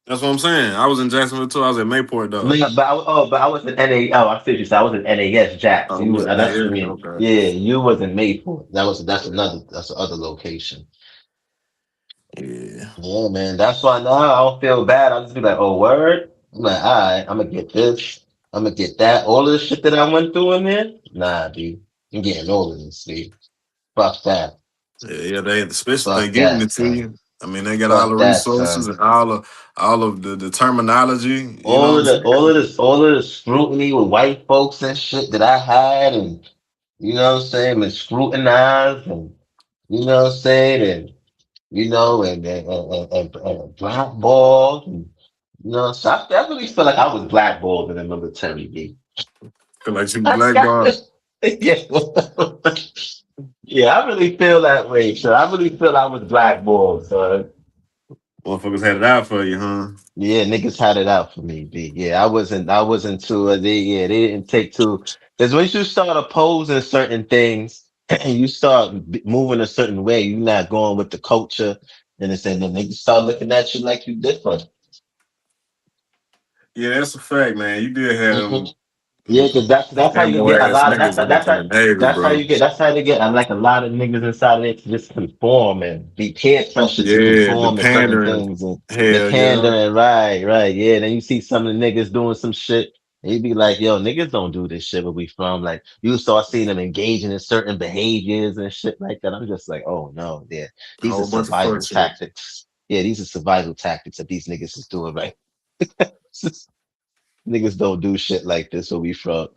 That's what I'm saying. I was in Jacksonville too. I was at Mayport though. No, but I was in NA. Oh, I see what you said. I was in NAS Jacks. Oh, You you were, was in that's that what I area. mean. Okay. Yeah, you was in Mayport. That's the other location. Yeah. Yeah, man. That's why now I don't feel bad. I'll just be like, oh, word. I'm like, all right, I'm gonna get this. I'm gonna get that. All of the shit that I went through in there. Nah, dude. I'm getting all of this, dude. Fuck that. Yeah. They especially if they Fuck giving that, it to son. you. I mean, they got all the Fuck that, resources son. and all of the terminology. You know what I'm saying? All of the scrutiny with white folks and shit that I had, and You know what I'm saying? And scrutinized, and you know what I'm saying, and you know, and blackballed, and you know. So I really feel like I was blackballed in the military. B. Feel like you blackballed. Yeah, yeah, I really feel that way. So I really feel I was blackballed. So Motherfuckers had it out for you, huh? yeah, niggas had it out for me, B. Yeah, I wasn't too, they didn't take too, because once you start opposing certain things and you start moving a certain way, you're not going with the culture, and it's then the niggas start looking at you like you different. Yeah, that's a fact, man. You did have Mhm. them Yeah, because that's how you emo get a ass lot of niggas up in the Navy, bro. that's how they get like a lot of niggas inside of it to just conform and be peer pressure to Yeah, the conform to certain pandering. things and the Hell yeah. pandering, right, yeah. Then you see some of the niggas doing some shit, and you be like, yo, niggas don't do this shit where we from. Like you start seeing them engaging in certain behaviors and shit like that. I'm just like, oh no, yeah, A these are whole bunch of fuck survival shit. tactics. Yeah, these are survival tactics that these niggas is doing, right? Niggas don't do shit like this where we from.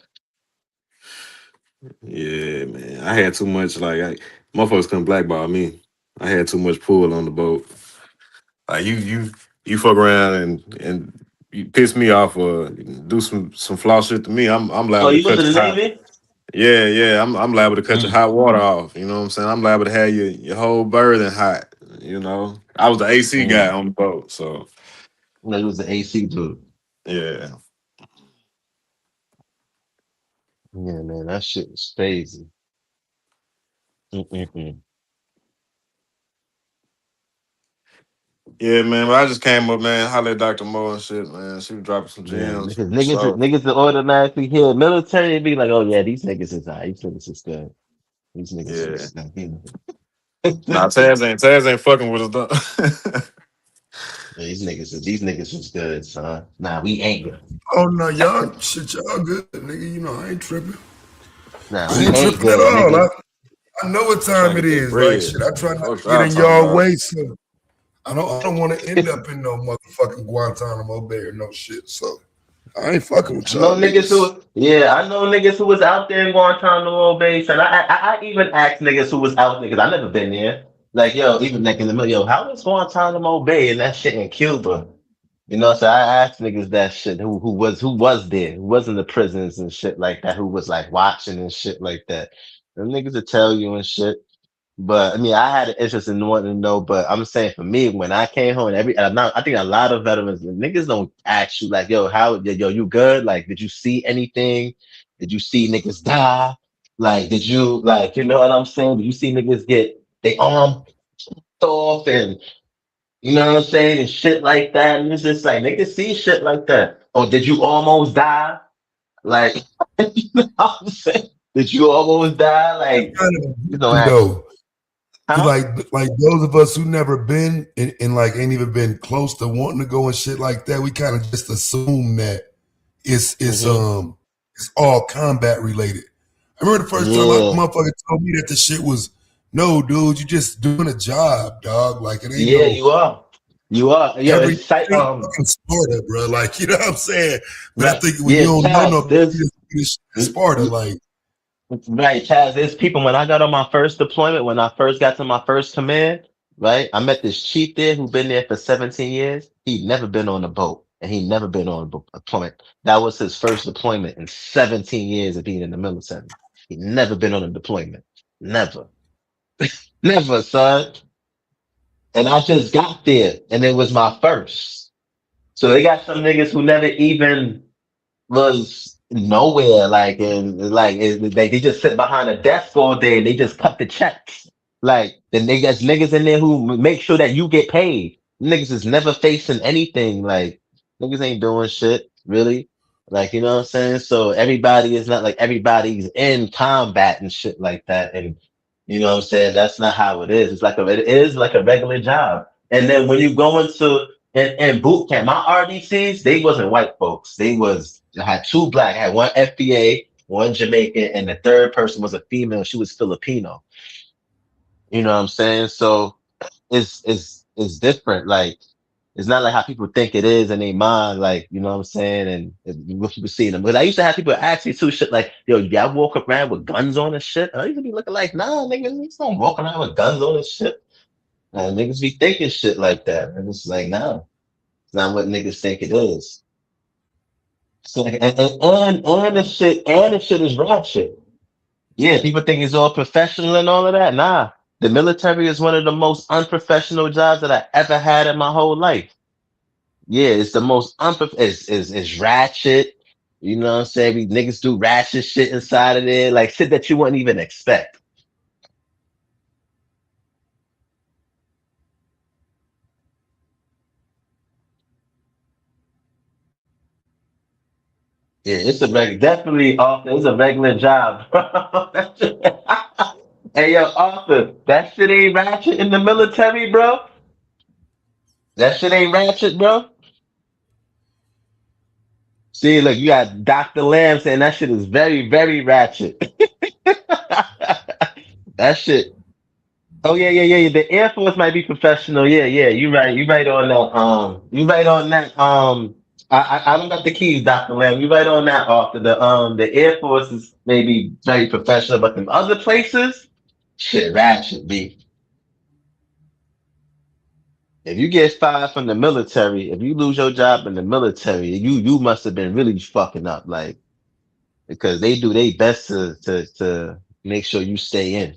Yeah, man. I had too much motherfuckers couldn't blackball me. I had too much pull on the boat. Like you fuck around and you piss me off or do some flaw shit to me. I'm Oh, liable to you was cut in your the hot. Navy? Yeah, yeah. I'm liable to cut your hot water off. You know what I'm saying? I'm liable to have your whole berthing hot. You know, I was the AC guy Mm. on the boat, so No, it was the AC dude. yeah. Yeah, man, that shit was crazy. Mm-mm-mm. Yeah, man. But I just came up, man. Holla at Dr. Mo and shit, man. She was dropping some Yeah, gems because for sure. niggas will automatically hear military and be like, oh yeah, these niggas is high. These niggas is good. These niggas Yeah. is good. You Nah, know? Taz ain't fucking with us though. These niggas is good, son. Nah, we ain't good. Oh no, y'all shit, y'all good, nigga. You know I ain't tripping. Nah, I we ain't ain't tripping at good, all. nigga. I know what Trying time to it get that is. Like bread. shit, I try not Fuck to get y'all in talking y'all about. way, so I don't want to end up in no motherfucking Guantanamo Bay or no shit. So I ain't fucking with I know y'all niggas niggas. who, yeah, I know niggas who was out there in Guantanamo Bay, and I even asked niggas who was out there because I never been there. Like, yo, even like in the middle, yo, how was Guantanamo Bay and that shit in Cuba? You know, so I asked niggas that shit who was there, who was in the prisons and shit like that, who was like watching and shit like that. Them niggas will tell you and shit. But I mean, I had an interest in wanting to know. But I'm saying for me, when I came home, I think a lot of veterans niggas don't ask you like, yo, yo, you good? Like, did you see anything? Did you see niggas die? Like, did you like, you know what I'm saying? Did you see niggas get they arm off and you know what I'm saying and shit like that? And it's just like niggas see shit like that. Or did you almost die? Like, you know what I'm saying? Did you almost die? Like, Kind of you know, ask, though. huh? Like those of us who never been and like ain't even been close to wanting to go and shit like that, we kind of just assume that it's it's Mm-hmm. um it's all combat related. I remember the first time my Yeah. motherfucker told me that the shit was no, dude, you just doing a job, dog. Like it ain't Yeah, no you are. You are. Yo, every it's site. ain't fucking Sparta, bro. Like you know what I'm saying. But I Right. think when you Yeah, don't know no Chaz. better, you just do this shit in Sparta. Like Right, Chaz. There's people when I got on my first deployment, when I first got to my first command. Right, I met this chief there who been there for 17 years. He'd never been on a boat, and he'd never been on a deployment. That was his first deployment in 17 years of being in the military. He'd never been on a deployment. Never, never, son. And I just got there, and it was my first. So they got some niggas who never even was nowhere. Like and they just sit behind a desk all day. They just cut the checks. Like the niggas in there who make sure that you get paid. Niggas is never facing anything. Like niggas ain't doing shit really. Like you know what I'm saying. So everybody is not like everybody's in combat and shit like that. And you know what I'm saying. That's not how it is. It is like a regular job. And then when you go into in boot camp, my RDCs, they wasn't white folks. I had two black, I had one FBA, one Jamaican, and the third person was a female. She was Filipino. You know what I'm saying? So it's different. Like It's not like how people think it is in their mind, like, you know what I'm saying? And what people see them. But I used to have people ask me too shit like, yo, y'all walk around with guns on and shit? And I used to be looking like, nah, niggas don't walk around with guns on and shit. And niggas be thinking shit like that. And it's like, nah, it's not what niggas think it is. So, and the shit is rap shit. Yeah, people think it's all professional and all of that. Nah, the military is one of the most unprofessional jobs that I ever had in my whole life. Yeah, it's the most it's ratchet. You know what I'm saying? We niggas do ratchet shit inside of there, like shit that you wouldn't even expect. Yeah, it's definitely Arthur. It's a regular job. Hey yo, Arthur, that shit ain't ratchet in the military, bro. That shit ain't ratchet, bro. See, look, you got Dr. Lamb saying that shit is very, very ratchet. That shit. Oh yeah. The Air Force might be professional. Yeah. You right. You right on that. You right on that. I don't got the keys, Dr. Lamb. You right on that. After the Air Force is maybe very professional, but in other places, shit, ratchet be. If you get fired from the military, if you lose your job in the military, you must have been really fucking up, like, because they do their best to make sure you stay in.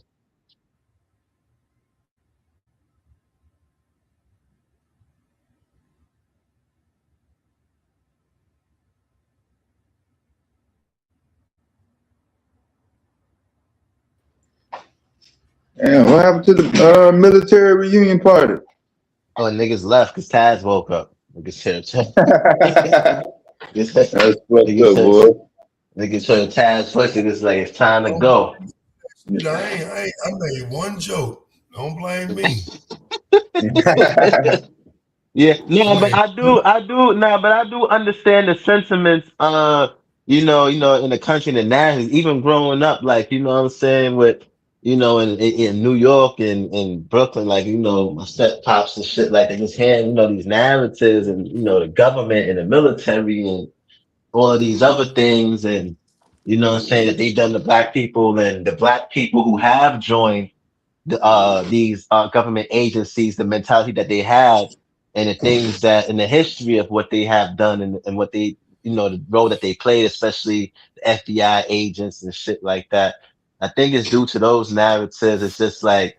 And what happened to the military reunion party? Oh, niggas left because Taz woke up. Niggas said, That's fucked up, boy. Niggas said Taz first. Niggas like, it's time to go. I made one joke. Don't blame me. Yeah, no, but I do understand the sentiments. In the country and the nations, even growing up, like, you know what I'm saying, with, in New York and Brooklyn, like, my step pops and shit, like, they just hearing, these narratives and, the government and the military and all of these other things, and, you know what I'm saying, that they've done to black people, and the black people who have joined these government agencies, the mentality that they have, and the things that in the history of what they have done, and what they, the role that they played, especially the FBI agents and shit like that. I think it's due to those narratives. It's just like,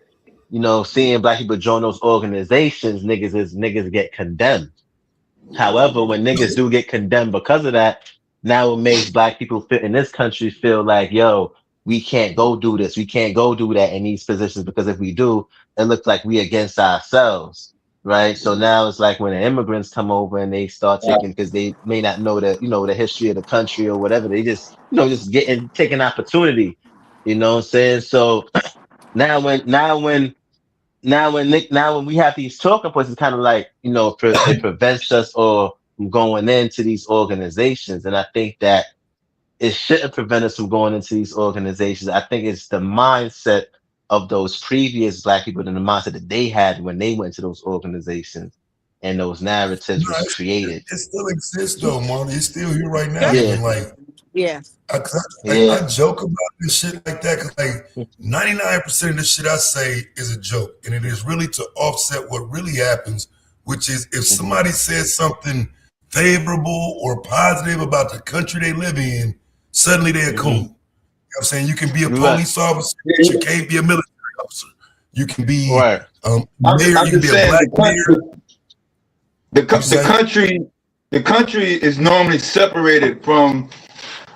seeing black people join those organizations, niggas get condemned. However, when niggas do get condemned because of that, now it makes black people in this country feel like, yo, we can't go do this. We can't go do that in these positions, because if we do, it looks like we against ourselves. Right. So now it's like when the immigrants come over and they start taking, because they may not know the history of the country or whatever, they just, just taking opportunity. You know what I'm saying? So now when we have these talking points, it's kind of like, it prevents us or from going into these organizations. And I think that it shouldn't prevent us from going into these organizations. I think it's the mindset of those previous black people and the mindset that they had when they went to those organizations, and those narratives was created. It still exists though, Marty. It's still here right now. Yeah. Even like, I joke about this shit like that, because like 99% of the shit I say is a joke, and it is really to offset what really happens, which is if somebody says something favorable or positive about the country they live in, suddenly they're cool. You know what I'm saying? You can be a police officer, but you can't be a military officer. You can be mayor, you can be a black mayor. The country is normally separated from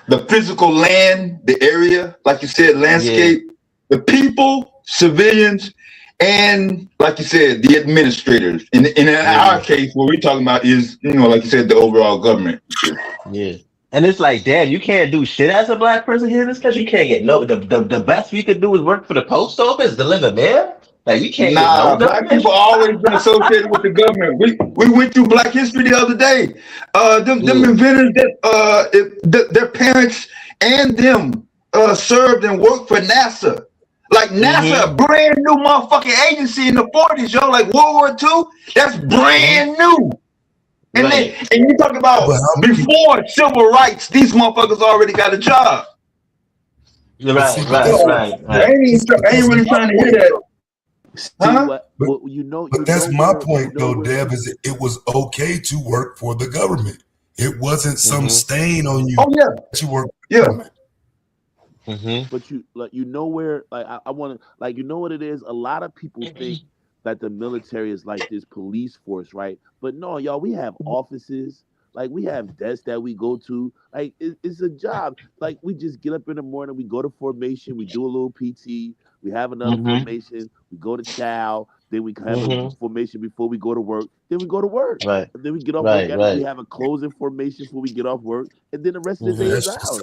the physical land, the area, like you said, landscape, the people, civilians, and like you said, the administrators. And in our case, what we're talking about is, like you said, the overall government. Yeah. And it's like, damn, you can't do shit as a black person here in this country. You can't get the best we could do is work for the post office, deliver mail. Like, we can't get no black people always been associated with the government. We went through Black History the other day. Them inventors that their parents and them served and worked for NASA. Like NASA, a brand new motherfucking agency in the 40s, yo. Like World War II, that's brand new. And then, and you talk about before civil rights, these motherfuckers already got a job. Right. I ain't really trying to hear that. Huh? But that's my point, though, Dev. Is it was okay to work for the government. It wasn't some stain on you. Oh yeah, that you work. But you know where I want to you know what it is. A lot of people think that the military is like this police force, right? But no, y'all, we have offices. Like we have desks that we go to. Like it's a job. Like we just get up in the morning, we go to formation, we do a little PT, we have another formation, we go to chow, then we have a formation before we go to work, then we go to work. Right. And then we get off work after we have a closing formation before we get off work, and then the rest of the day is ours.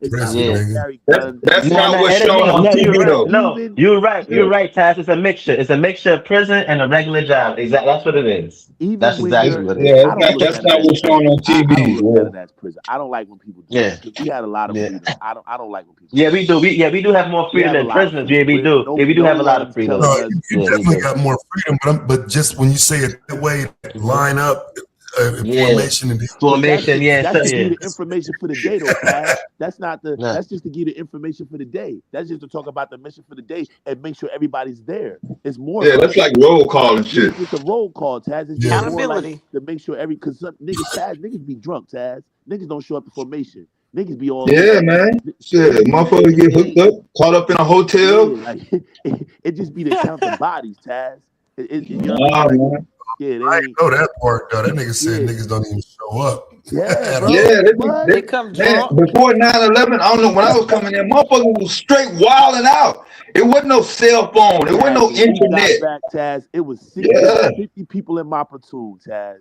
It's not we don't carry guns. That's not what's shown on TV though. No, you're right. You're right, Taz. It's a mixture. It's a mixture of prison and a regular job. Exactly. That's what it is. That's exactly what it is. Yeah, that's not what's shown on TV. I don't look at it as prison. I don't like when people do that because we had a lot of freedom. I don't like when people. Yeah, we do. We do have more freedom than prisoners. Yeah, we do. Yeah, we do have a lot of freedom. No, you definitely got more freedom, but just when you say it that way, line up. Formation and formation, that's to give you the information for the day, though, Pat. That's not the. That's just to give you the information for the day. That's just to talk about the mission for the day and make sure everybody's there. It's more. Yeah, that's like roll call and shit. It's a roll call, Taz. It's just more like to make sure because some niggas be drunk, Taz. Niggas don't show up to formation. Niggas be all man. Shit, motherfuckers get hooked up, caught up in a hotel. Yeah, it just be to count the bodies, Taz. You know man. Yeah, I didn't know that part though. That nigga said niggas don't even show up. Yeah, bro. They come drunk. Before 9/11, I don't know, when I was coming in, motherfuckers was straight wilding out. It wasn't no cell phone. It wasn't no internet. Back, Taz, it was 50 people in my platoon, Taz.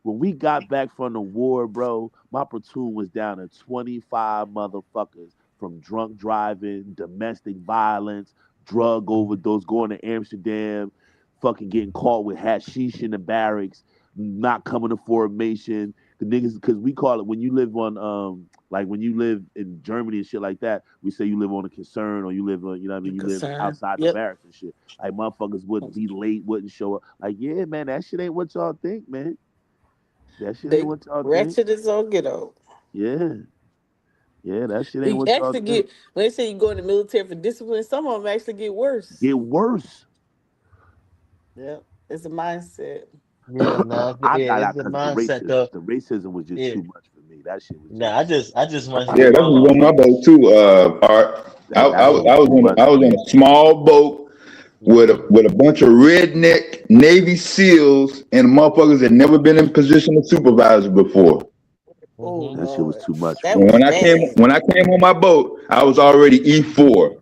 When we got back from the war, bro, my platoon was down to 25 motherfuckers from drunk driving, domestic violence, drug overdose, going to Amsterdam, fucking getting caught with hashish in the barracks, not coming to formation. The niggas, because we call it when you live on like when you live in Germany and shit like that, we say you live on a concern or you live on, you know what I mean, you live outside the barracks and shit. Like motherfuckers wouldn't be late, wouldn't show up. Like, yeah, man, that shit ain't what y'all think, man. That shit ain't what y'all think. Ratchet is on ghetto. Yeah. Yeah, that shit ain't what y'all think. When they say you go in the military for discipline, some of them actually get worse. Get worse. Yeah, it's a mindset. Yeah, no, I got out it's a because mindset. the racism was just too much for me. That shit was. I just want. Yeah, that was on my boat too. Art. I was on a small boat with a bunch of redneck Navy SEALs and motherfuckers that never been in position of supervisor before. Oh, that shit was too much. When I came on my boat, I was already E4,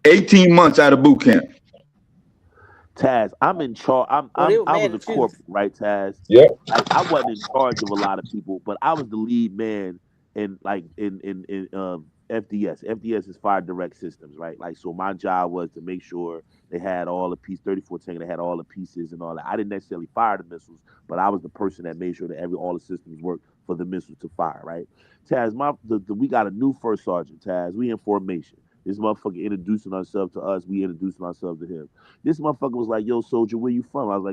18 months out of boot camp. Taz, I'm in charge. I was a corporal, right, Taz? Yep. Like I wasn't in charge of a lot of people, but I was the lead man in FDS. FDS is Fire Direct Systems, right? Like, so my job was to make sure they had all the pieces, 34 tank, they had all the pieces and all that. I didn't necessarily fire the missiles, but I was the person that made sure that all the systems worked for the missiles to fire, right? Taz, we got a new first sergeant, Taz. We in formation. This motherfucker introducing ourselves to us. We introducing ourselves to him. This motherfucker was like, "Yo, soldier, where you from?" I was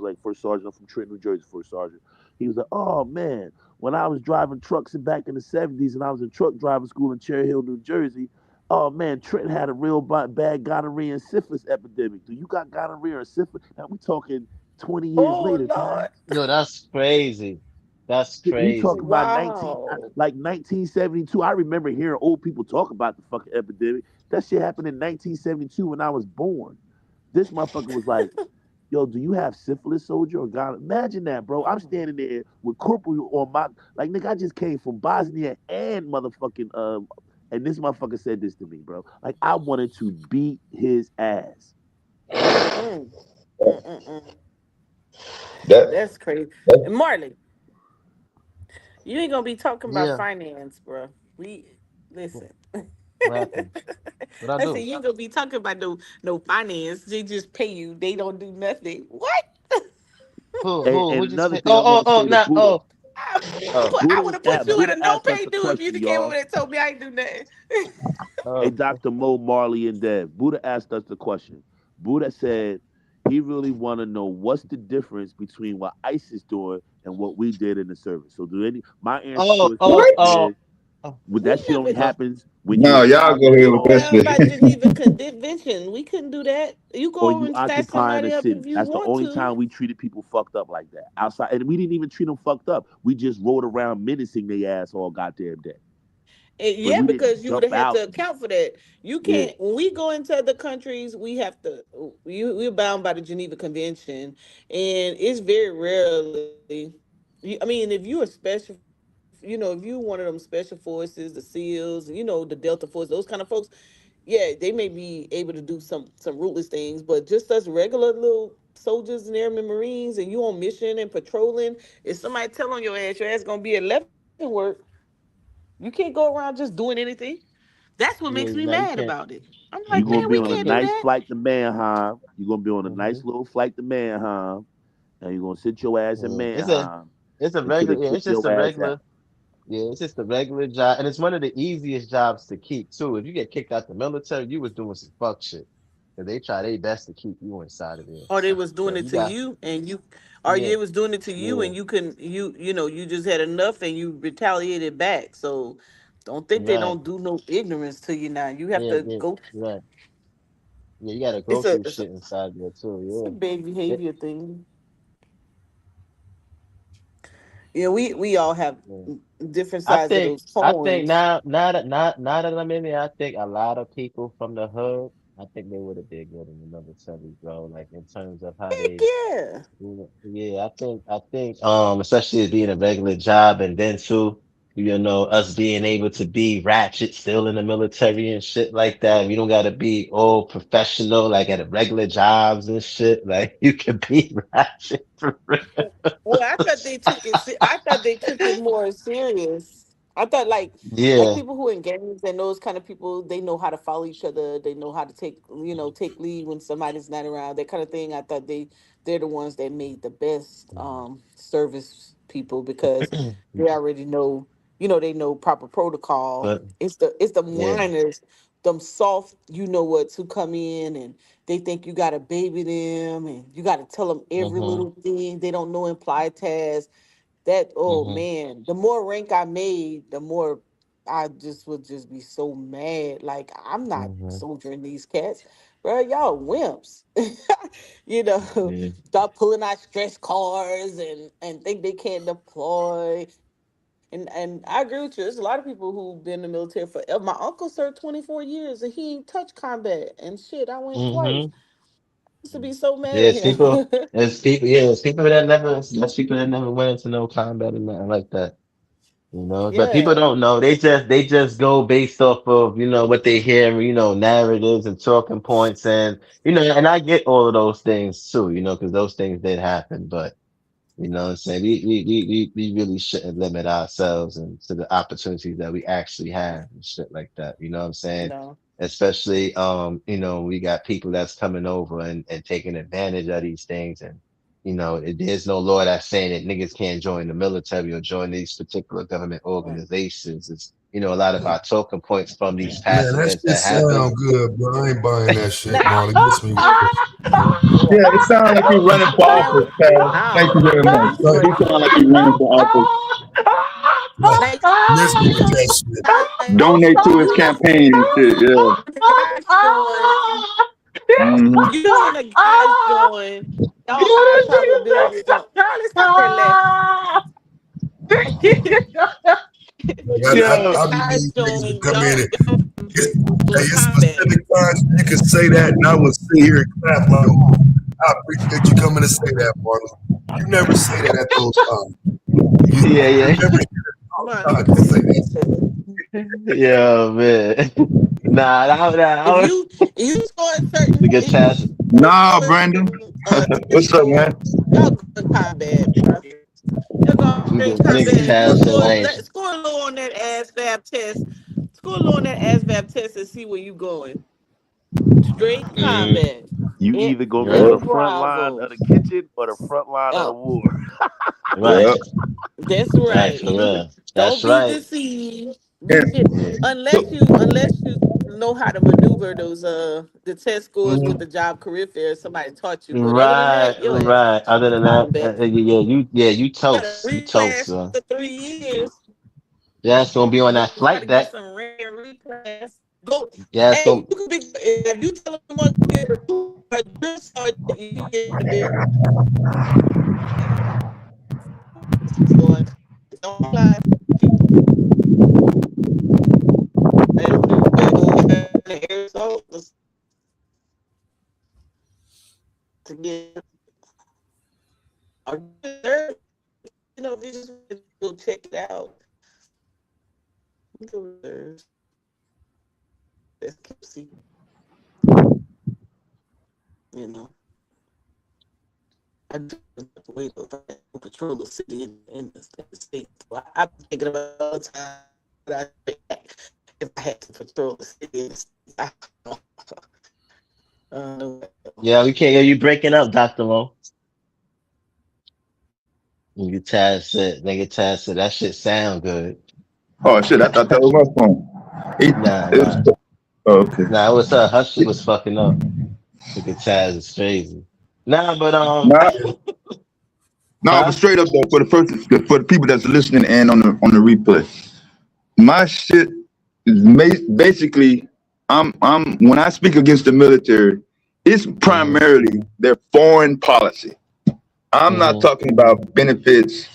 like, "First sergeant. I'm from Trenton, New Jersey, first sergeant." He was like, "Oh man, when I was driving trucks back in the 70s and I was in truck driving school in Cherry Hill, New Jersey, oh man, Trenton had a real bad gonorrhea and syphilis epidemic. Do you got gonorrhea or syphilis?" Now we talking 20 years later. Lord. Yo, that's crazy. That's crazy. We talk about 1972. I remember hearing old people talk about the fucking epidemic. That shit happened in 1972 when I was born. This motherfucker was like, "Yo, do you have syphilis, soldier, or gonorrhea?" Imagine that, bro. I'm standing there with corporal on my, like, nigga, I just came from Bosnia and motherfucking, and this motherfucker said this to me, bro. Like, I wanted to beat his ass. That's crazy. And Marley, you ain't gonna be talking about finance, bro. Listen. I said you ain't gonna be talking about no finance. They just pay you. They don't do nothing. What? Who? I would have put you in a Buddha no asked us pay a do if you question, came over y'all. there and told me I ain't do nothing. Hey, Dr. Mo, Marley, and Dev. Buddha asked us the question. Buddha said he really want to know what's the difference between what ICE is doing and what we did in the service. So, my answer to his question is, that We shit only never happens when No, you're y'all go establishing ahead with that laws bound by shit. Geneva Convention. We couldn't do that. You or go over you and snatch occupying somebody a up city. if you That's the want only to. time we treated people fucked up like that. Outside, and we didn't even treat them fucked up. We just rode around menacing their ass all goddamn day. But Yeah, we didn't because you would jump have had out. to account for that. You Yeah. can't when we go into other countries. We have to. We're bound by the Geneva Convention, and it's very rarely. I mean, if you're a special, if you one of them special forces, the SEALs, the Delta Force, those kind of folks, yeah, they may be able to do some ruthless things, but just us regular little soldiers and airmen, Marines, and you on mission and patrolling, if somebody tell on your ass gonna be at 11 work, you can't go around just doing anything. That's what makes me mad about it. I'm You're like, gonna man, be we on a can't do nice that. flight to Manheim. You're gonna be on a nice little flight to Manheim, and you're gonna sit your ass in Manheim It's a until they regular, yeah, kick it's just your a ass out. regular, yeah, it's just a regular job. And it's one of the easiest jobs to keep too. If you get kicked out the military, you was doing some fuck shit. Cause they try their best to keep you inside of there. Or they was doing So it you to got, you and you or yeah, they was doing it to you yeah, and you couldn't you just had enough and you retaliated back. So don't think they right. don't do no ignorance to you now. You have Yeah, to yeah, go. right. Yeah, you gotta go It's a through it's a, shit inside there it's a too. big Yeah. behavior thing. Yeah, we all have Yeah. different sides of those I think coins. now that I'm in there, I think a lot of people from the hood, I think they would have did good in the military, bro. Like in terms of how Heck they, yeah. yeah, I think, especially as being a regular job, and then too, us being able to be ratchet still in the military and shit like that. You don't gotta be all professional like at a regular jobs and shit. Like you can be ratchet for real. Well, I thought they took it. I thought they took it more serious. I thought like Yeah. people who in gangs and those kind of people, they know how to follow each other. They know how to take lead when somebody's not around. That kind of thing. I thought they're the ones that made the best service people because they already know. They know proper protocol. But It's the yeah. whiners, them soft, what's who come in and they think you gotta baby them and you gotta tell them every Mm-hmm. little thing. They don't know implied tasks. That oh Mm-hmm. man, the more rank I made, the more I just would just be so mad. Like I'm not Mm-hmm. soldiering these cats, bro. Y'all wimps. Yeah. Start pulling out stress cards and think they can't deploy. And I agree with you. There's a lot of people who've been in the military forever. My uncle served 24 years and he ain't touched combat and shit. I went twice. Mm-hmm. Used to be so mad Yeah, at it's people. him. It's people that never went into no combat and nothing like that. But people Yeah, don't know. They just go based off of what they hear, narratives and talking points, and I get all of those things too, because those things did happen, but. You know what I'm saying? We really shouldn't limit ourselves and to the opportunities that we actually have and shit like that. You know what I'm saying? no, Especially, we got people that's coming over and taking advantage of these things. And, there's no law that's saying that niggas can't join the military or join these particular government right. organizations. It's, a lot of our talking points from these Man, past that events shit that happened. sound good, but I ain't buying that shit, Nah, Marley. Miss me with that shit. yeah. Yeah, it sounds like you're running for office, Cal. I Thank don't you know. very much. Like, You sound like you're running for office. like, Like miss me with that shit. Donate to his you, campaign and shit. Yeah. guys join. Mm-hmm. You and the guys join. Y'all high probability. Charlie, stop that laughing. Like, Yo, I be Guys needing niggas to join. come in and Y'all it's, doing hey, it's combat. specific times you can say that, and I would sit here and clap like, oh, I appreciate you coming to say that, Marley. You never say that at those times. yeah, You yeah. never hear Man, God to say that. Yo, man. Nah, if you join certain, to get if you chance. join Nah, Brandon. certain What's up, man? thresholds, y'all go in combat, bro. Y'all go in Nigga combat. You chance and score lane. score low on that ASVAB test. Score low on that ASVAB test and see where you going. Straight Mm, combat. You In, either gonna be on in the Yep. front line Bravo. of the kitchen or the front line of Uh, the war. right. Yep. That's right. for real. Don't That's be right. deceived. Yeah. Unless you know how to maneuver those the test scores with the job career fair. Somebody taught you, but other than Right, that, your ass right. Other than fine, that, bet. you Gotta toast. You toast, reclass son. for 3 years. Yeah, it's gonna be on that Gotta flight get deck. some rare reclass. Go. Yeah, it's Hey, gonna. you could be if you tell them one get a drill sergeant, you get to be boy. Don't fly people. As the air assault to get or you know, if you just want to go check it out. Go there. That's QC, you know. I do have to wait to patrol the city in the state. So I'm thinking about all the time that if I had to patrol the city in the state. I don't know. Yeah, we can't hear you breaking up, Dr. Mo. Nigga Taz said, that shit sound good. Oh shit! I thought that was my phone. Nah, It was, nah. oh, okay. Nah, it was her. Her shit was fucking up. Nigga Taz is crazy. Nah, but Nah, no, but huh? straight up though, for the people that's listening and on the replay, my shit is basically I'm when I speak against the military, it's primarily their foreign policy. I'm not talking about benefits,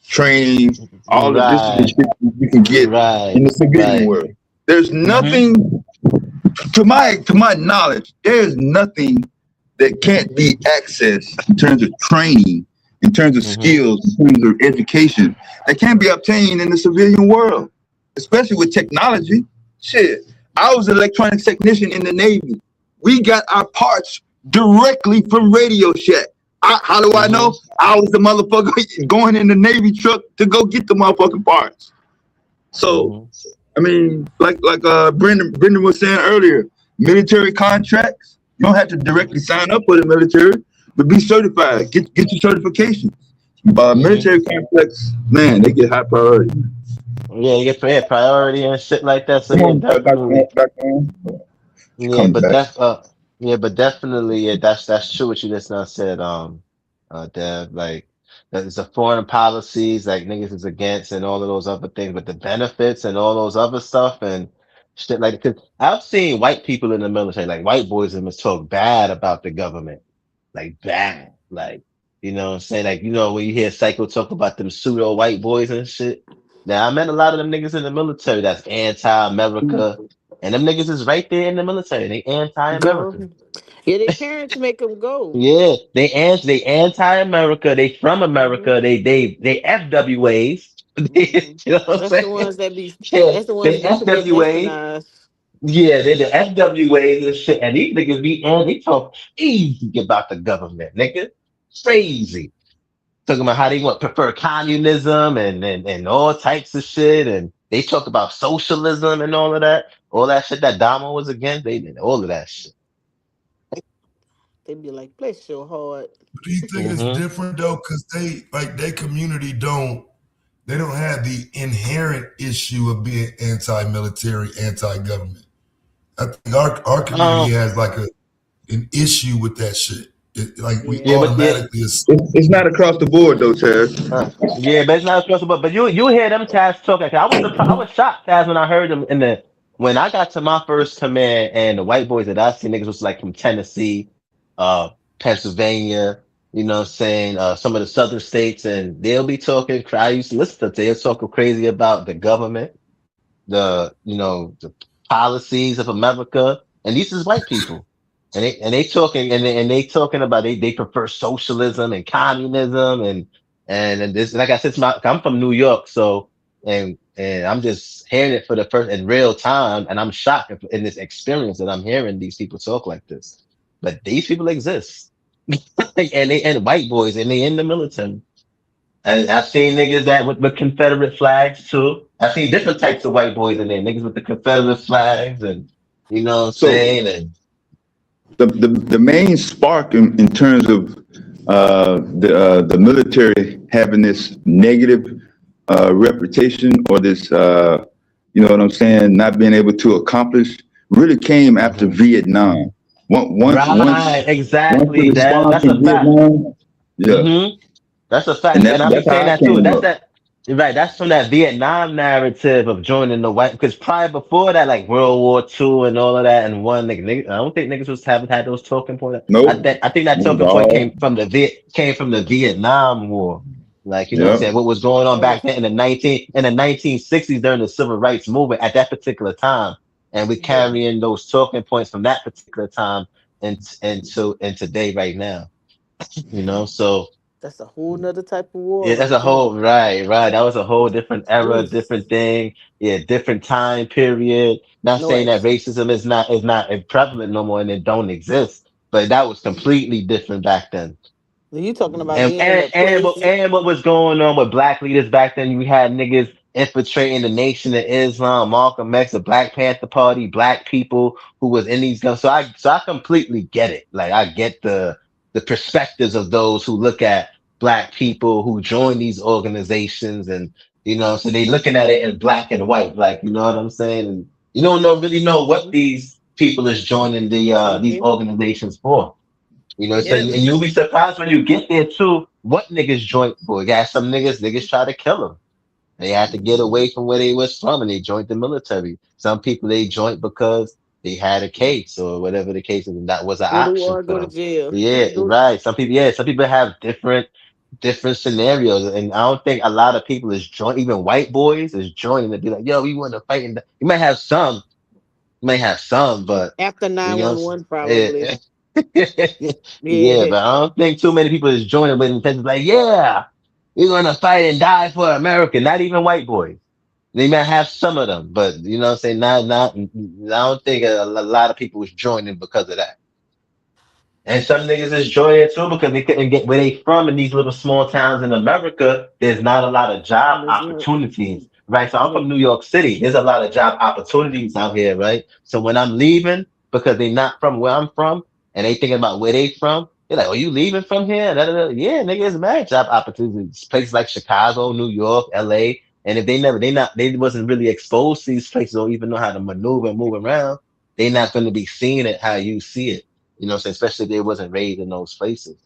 training, all the discipline Right, shit you can get in the civilian right. world. There's Mm-hmm. nothing, to my knowledge, there's nothing that can't be accessed in terms of training, in terms of skills, in terms of education, that can't be obtained in the civilian world, especially with technology. Shit, I was an electronics technician in the Navy. We got our parts directly from Radio Shack. How do I know? I was the motherfucker going in the Navy truck to go get the motherfucking parts. So, I mean, like Brendan was saying earlier, military contracts. You don't have to directly sign up for the military, but be certified. Get your certification. Military contracts, man, they get high priority. Yeah, you get priority and shit like that. So Come yeah, on, definitely. back on. Yeah, Come but back. definitely, yeah, that's true what you just now said, Dev. Like, there's the foreign policies, like niggas is against and all of those other things, but the benefits and all those other stuff and shit like, cause I've seen white people in the military, like white boys in this talk bad about the government, like bad, like, you know what I'm saying? Like, you know, when you hear Psycho talk about them pseudo white boys and shit. Now, I met a lot of them niggas in the military that's anti-America, and them niggas is right there in the military. They Go. anti-America. Yeah, their parents make them go. Yeah, they anti-America. They from Hmm. America. They FWAs. Hmm. You know what I'm That's the saying? ones that be. Yeah, That's the ones they that should be FWAs. westernized. Yeah, they the FWAs and shit. And these niggas be and they talk easy about the government, nigga. Crazy. Talking about how they want prefer communism and all types of shit. And they talk about socialism and all of that. All that shit that Damo was against. They did all of that shit. They be like, bless your heart. Do you think it's different though? Because their community they don't have the inherent issue of being anti-military, anti-government. I think our community has like an issue with that shit. We Yeah, but yeah. automatically It's not across the board though, Chad. Yeah, but it's not possible. But you hear them Taz talking. I was surprised. I was shocked, Taz, when I heard them when I got to my first command and the white boys that I see niggas was like from Tennessee, Pennsylvania. You know what I'm saying? Some of the southern states, and they'll be talking. I used to listen to them. They'll talk crazy about the government, the policies of America, and these is white people. And they talking and they talking about they prefer socialism and communism and this, like I said, I'm from New York, so and I'm just hearing it for the first in real time, and I'm shocked in this experience that I'm hearing these people talk like this. But these people exist, and white boys, and they in the military. And I've seen niggas that with Confederate flags too. I've seen different types of white boys in there, niggas with the Confederate flags, and you know what I'm So saying, and the main spark in terms of the military having this negative reputation or this, you know what I'm saying, not being able to accomplish really came after Vietnam. Once the Exactly. response That's a from fact. Vietnam, yeah, That's a fact, and and I'll be that's saying how I that too. came That's up. that. Right, that's from that Vietnam narrative of joining the white. Because prior before that, like World War II and all of that, and one nigga, I don't think niggas was haven't had those talking points. Nope, I think that not at talking point all. came from the Vietnam War. Like you know what I'm Yep. saying, what was going on back then in the 1960s during the civil rights movement at that particular time, and we carrying those talking points from that particular time and today right now. You know, so. That's a whole nother type of war Yeah, that's right a there. whole right. That was a whole different era, Oof. different thing. Yeah, different time period. Not No saying that X. racism is not prevalent no more and it don't exist, but that was completely different back then. You talking about And being in and a and what, place? and what was going on with black leaders back then? You had niggas infiltrating the Nation of Islam, Malcolm X, the Black Panther Party, black people who was in these guns. So I completely get it. Like I get the perspectives of those who look at black people who join these organizations, and so they looking at it in black and white, like you know what I'm saying. And you don't really know what these people is joining these Mhm. organizations for. So Yeah. and you'll be surprised when you get there too. What niggas joint for? You got some niggas try to kill them. They had to get away from where they was from, and they joined the military. Some people they joined because they had a case or whatever the case is, and that was an Go to option war, for go to them. jail. Yeah, Go- right. Some people have different scenarios, and I don't think a lot of people is join. Even white boys is joining to be like, yo, we want to fight. And you might have some, but After you know, 911, probably. yeah. Yeah, Yeah. but I don't think too many people is joining with intentions like, yeah, we're gonna fight and die for America. Not even white boys. They might have some of them, but you know what I'm saying? Not I don't think a lot of people was joining because of that. And some niggas is joining too because they couldn't get where they from in these little small towns in America. There's not a lot of job There's no- opportunities, right? So I'm no. from New York City. There's a lot of job opportunities out here, right? So when I'm leaving because they not from where I'm from and they thinking about where they from, they're like, "Oh, you leaving from here?" Da, da, da. Yeah, nigga, it's mad job opportunities. Places like Chicago, New York, LA. And if they wasn't really exposed to these places or even know how to maneuver and move around, they not going to be seeing it how you see it. You know what I'm saying? Especially if they wasn't raised in those places.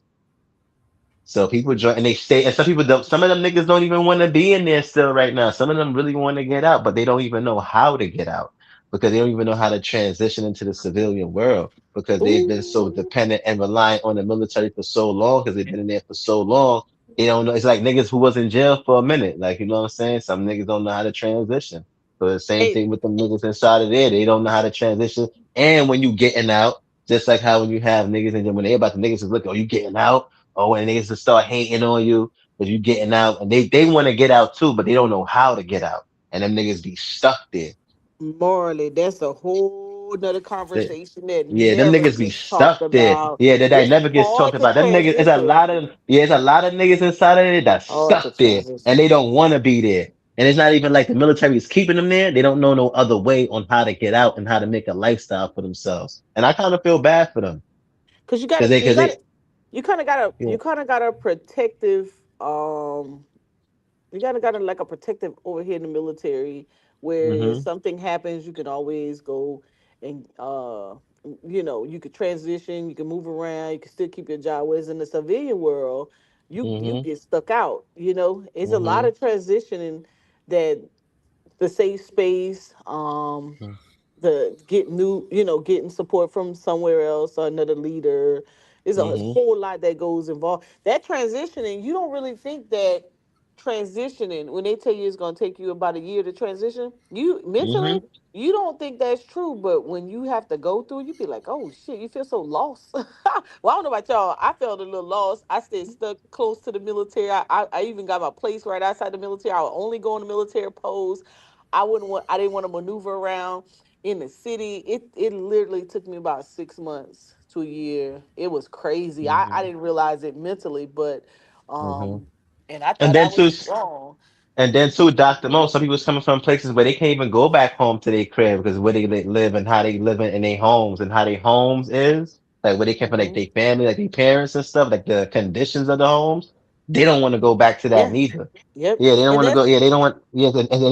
So people join and they stay, and some people don't, some of them niggas don't even want to be in there still right now. Some of them really want to get out, but they don't even know how to get out because they don't even know how to transition into the civilian world because they've been so Ooh. dependent and reliant on the military for so long because they've been in there for so long. They don't know. It's like niggas who was in jail for a minute. Like, you know what I'm saying? Some niggas don't know how to transition. So the same Hey, thing with the niggas inside of there. They don't know how to transition. And when you getting out, just like how when you have niggas and then when they about the niggas is looking, oh, you getting out? Or when niggas just start hating on you because you getting out, and they want to get out too, but they don't know how to get out, and them niggas be stuck there. morally, that's a whole nother They- conversation that yeah, them never niggas be gets talked stuck there. about. Yeah, that It's never gets talked hard to about. Them niggas, transition. it's a lot of niggas inside of there that Hard to stuck there, transition. and they don't want to be there. And it's not even like the military is keeping them there. They don't know no other way on how to get out and how to make a lifestyle for themselves. And I kind of feel bad for them Cause because they, you yeah. kind of got a protective, you got a like a protective over here in the military where if Mhm, something happens you can always go and you could transition, you can move around, you can still keep your job. Whereas in the civilian world you mhm, get stuck out. It's a lot mhm, of transitioning that the safe space, the get new, getting support from somewhere else or another leader. There's a mhm, whole lot that goes involved. That transitioning, you don't really think that transitioning, when they tell you it's gonna take you about a year to transition, you mentally mhm, you don't think that's true, but when you have to go through, you be like, oh shit, you feel so lost. Well, I don't know about y'all. I felt a little lost. I stayed stuck close to the military. I even got my place right outside the military. I would only go on the military post. I didn't want to maneuver around in the city. It literally took me about 6 months to a year. It was crazy. I mhm, didn't realize it mentally, but mhm. and I And thought I then was too, strong. Dr. Mo, some people's coming from places where they can't even go back home to their crib because where they live and how they live in their homes and how their homes is, like where they came from, like Hmm. their family, like their parents and stuff, like the conditions of the homes. they don't want to go back to that Yeah. neither. Yep. Yeah, they don't And want to go. that's Yeah, they don't want. Yeah,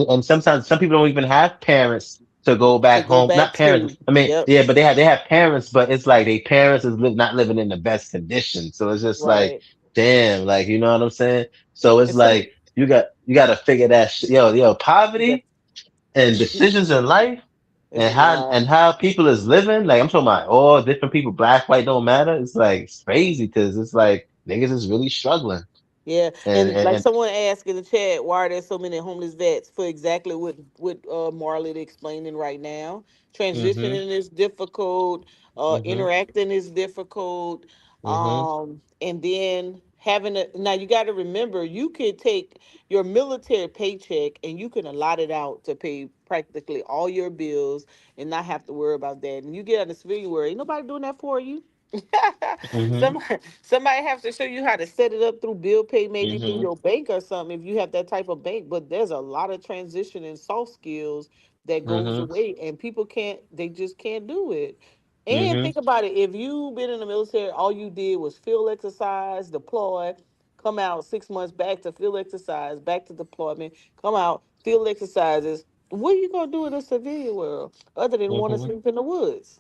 and sometimes some people don't even have parents to go to back go home. back Not parents. to. I mean, Yep. yeah, but they have parents, but it's like they parents is not living in the best condition. So it's just like, Right. damn, like you know what I'm saying. So it's And some like you got to figure that shit. Yo, that poverty and decisions in life it's and a how lot. and how people is living. Like I'm talking about all different people, black, white, don't matter. It's like it's crazy because it's like niggas is really struggling. Yeah, And and and, like and someone asked in the chat, why are there so many homeless vets? For exactly what Marley explaining right now. mhm, Transitioning is difficult. mhm, Interacting is difficult. mhm, And then having a now you got to remember you could take your military paycheck and you can allot it out to pay practically all your bills and not have to worry about that. And you get on the civilian world, ain't nobody doing that for you. mhm, Somebody has to show you how to set it up through bill pay, maybe through mhm, your bank or something if you have that type of bank. But there's a lot of transition and soft skills that goes mhm, away and people can't they just can't do it. And mhm, think about it, if you've been in the military, all you did was field exercise, deploy, come out 6 months back to field exercise, back to deployment, come out, field exercises. What are you gonna do in the civilian world other than want to mhm, sleep in the woods?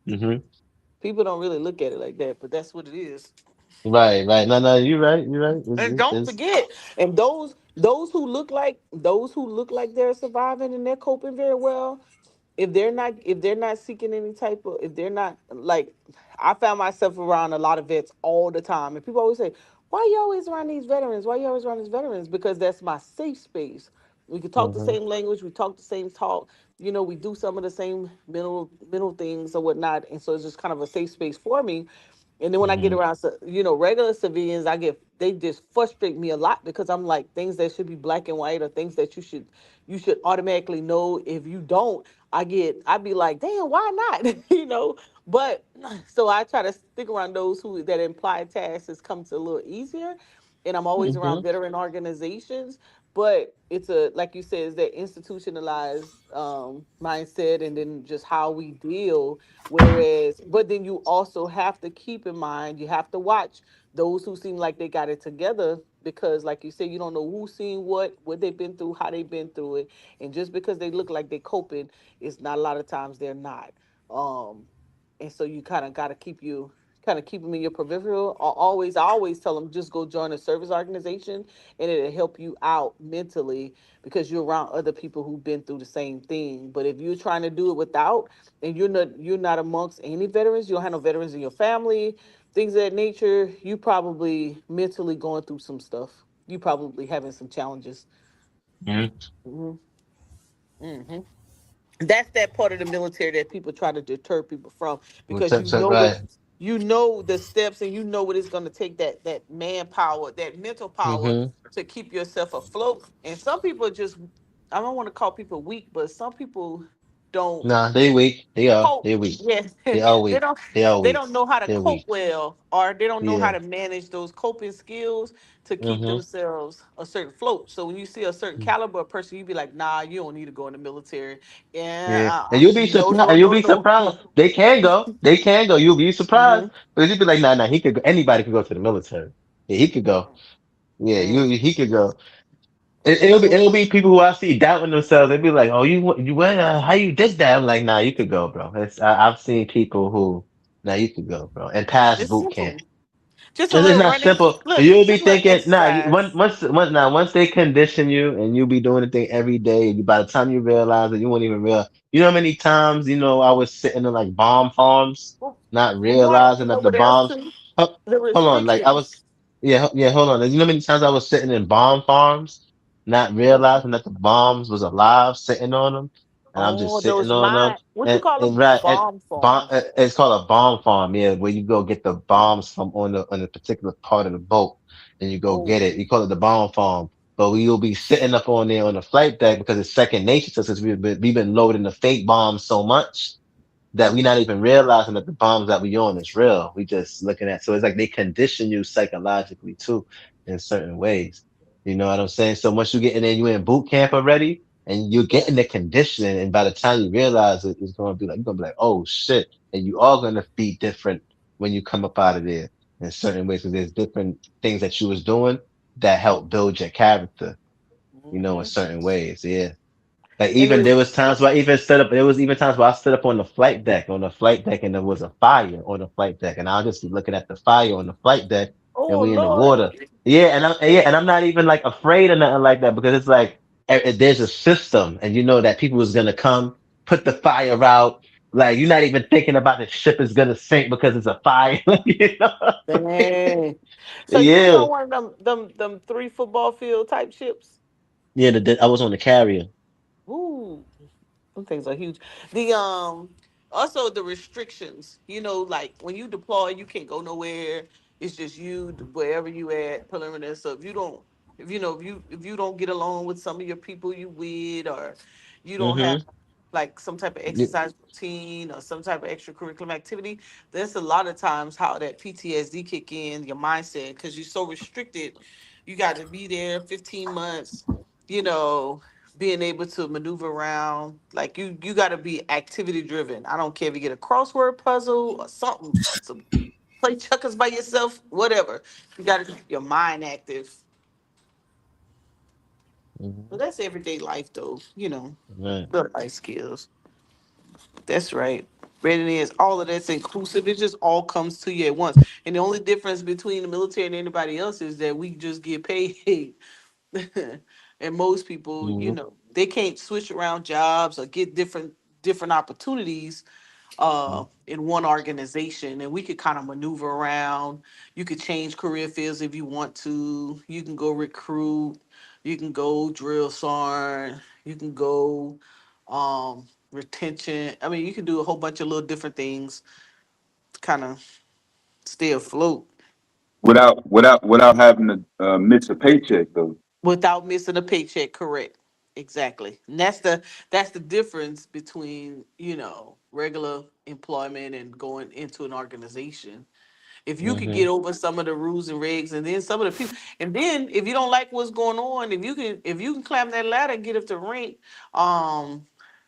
mhm. People don't really look at it like that, but that's what it is. Right, right. No, no, you're right. You're right. And don't It's forget, and those who look like they're surviving and they're coping very well, if they're not seeking any type of if they're not like I found myself around a lot of vets all the time, and people always say, why you always around these veterans, why you always around these veterans? Because that's my safe space. We can talk the mhm, same language, we talk the same talk, we do some of the same mental things or whatnot, and so it's just kind of a safe space for me. And then when I get mhm, around, regular civilians, they just frustrate me a lot because I'm like things that should be black and white or things that you should automatically know. If you don't, I'd be like, damn, why not? But so I try to stick around those who that implied tasks comes a little easier, and I'm always around mhm, veteran organizations. But it's a like you said, it's that institutionalized mindset, and then just how we deal. Whereas, but then you also have to keep in mind, you have to watch those who seem like they got it together because, like you said, you don't know who's seen what they've been through, how they've been through it, and just because they look like they're coping, it's not a lot of times they're not. Um, and so you kind of keep them in your peripheral. I always tell them just go join a service organization, and it'll help you out mentally because you're around other people who've been through the same thing. But if you're trying to do it without, and you're not amongst any veterans, you don't have no veterans in your family, things of that nature, you probably mentally going through some stuff. You probably having some challenges. mhm. hmm hmm That's that part of the military that people try to deter people from because Right. you know the steps and you know what it's going to take, that manpower, that mental power Mhm. to keep yourself afloat. And some people are just, I don't want to call people weak, but some people don't Nah, they weak. They are. cope. They weak. Yes, They are they weak. don't They are they weak. don't know how to They're cope weak. well, or they don't know how Yeah. to manage those coping skills to keep Mhm. themselves a certain float. So when you see a certain caliber of person, you be like, nah, you don't need to go in the military. Yeah, Yeah. And you'll be no, surprised. no, And you'll no, be no. surprised. They can go. They can go. You'll be surprised hmm because you'll be like, nah, he could go. Anybody could go to the military. Yeah, he could go. Yeah, he could go. It'll be people who I see doubting themselves. They'll be like, "Oh, you went? How you did that?" I'm like, "Nah, you could go, bro." I've seen people who, nah, you could go, bro, and pass It's boot camp. simple. Just a It's little not running. simple. Look, You'll be just a little thinking, nah, exercise. once they condition you and you'll be doing the thing every day, by the time you realize it, you won't even realize. You know how many times, I was sitting in like bomb farms, not Right. realizing You know that the what else bombs, too? hold, The hold on, like I restrictions. was, yeah, hold on. You know how many times I was sitting in bomb farms, not realizing that the bombs was alive sitting on them, and I'm just Oh, sitting those on them, mine. What you and, call and them? right, and Bomb bomb, farms. it's called a bomb farm, yeah, where you go get the bombs from on a particular part of the boat, and you go Oh. get it. You call it the bomb farm, but we will be sitting up on there on the flight deck because it's second nature to us. Since we've been loading the fake bombs so much that we're not even realizing that the bombs that we on is real. We just looking at, so it's like they condition you psychologically too in certain ways. You know what I'm saying? So once you get in there, you in boot camp already and you're getting the Yes. conditioning. And by the time you realize it's going to be like, you're going to be like, oh shit. And you are going to be different when you come up out of there. in certain ways. Because there's different things that you was doing that help build your character, in certain ways. Yeah. Like And even it's there was times where I even stood up. There was even times where I stood up on the flight deck, and there was a fire on the flight deck, and I'll just be looking at the fire on the flight deck, and oh we in the Lord. water. Yeah, and I'm not even like afraid or nothing like that because it's like there's a system, and you know that people is gonna come put the fire out. Like you're not even thinking about the ship is gonna sink because it's a fire. Dang. So you was Yeah, on one of them 3 football field type ships? yeah. I was on the carrier. Ooh. Some things are huge. The also the restrictions, like when you deploy, you can't go nowhere. It's just you wherever you at, preliminary. So if you don't, if you don't get along with some of your people you with, or you don't have Mm-hmm. like some type of exercise routine or some type of extracurricular activity, there's a lot of times how that PTSD kick in your mindset because you're so restricted. You got to be there 15 months, you know, being able to maneuver around. Like you got to be activity driven. I don't care if you get a crossword puzzle or something, some play checkers by yourself, whatever. You got to keep your mind active. But that's everyday life, though. Right. The life skills. That's right. Readiness, all of that's inclusive. It just all comes to you at once. And the only difference between the military and anybody else is that we just get paid. And most people, Mm-hmm. they can't switch around jobs or get different opportunities in one organization, and we could kind of maneuver around. You could change career fields if you want to. You can go recruit, you can go drill sergeant, you can go retention. I mean, you can do a whole bunch of little different things to kind of stay afloat without having to miss a paycheck though. without missing a paycheck. Correct. Exactly. And that's the difference between, regular employment and going into an organization. If you could Mm-hmm. get over some of the rules and regs, and then some of the people, and then if you don't like what's going on, if you can climb that ladder and get up the rank.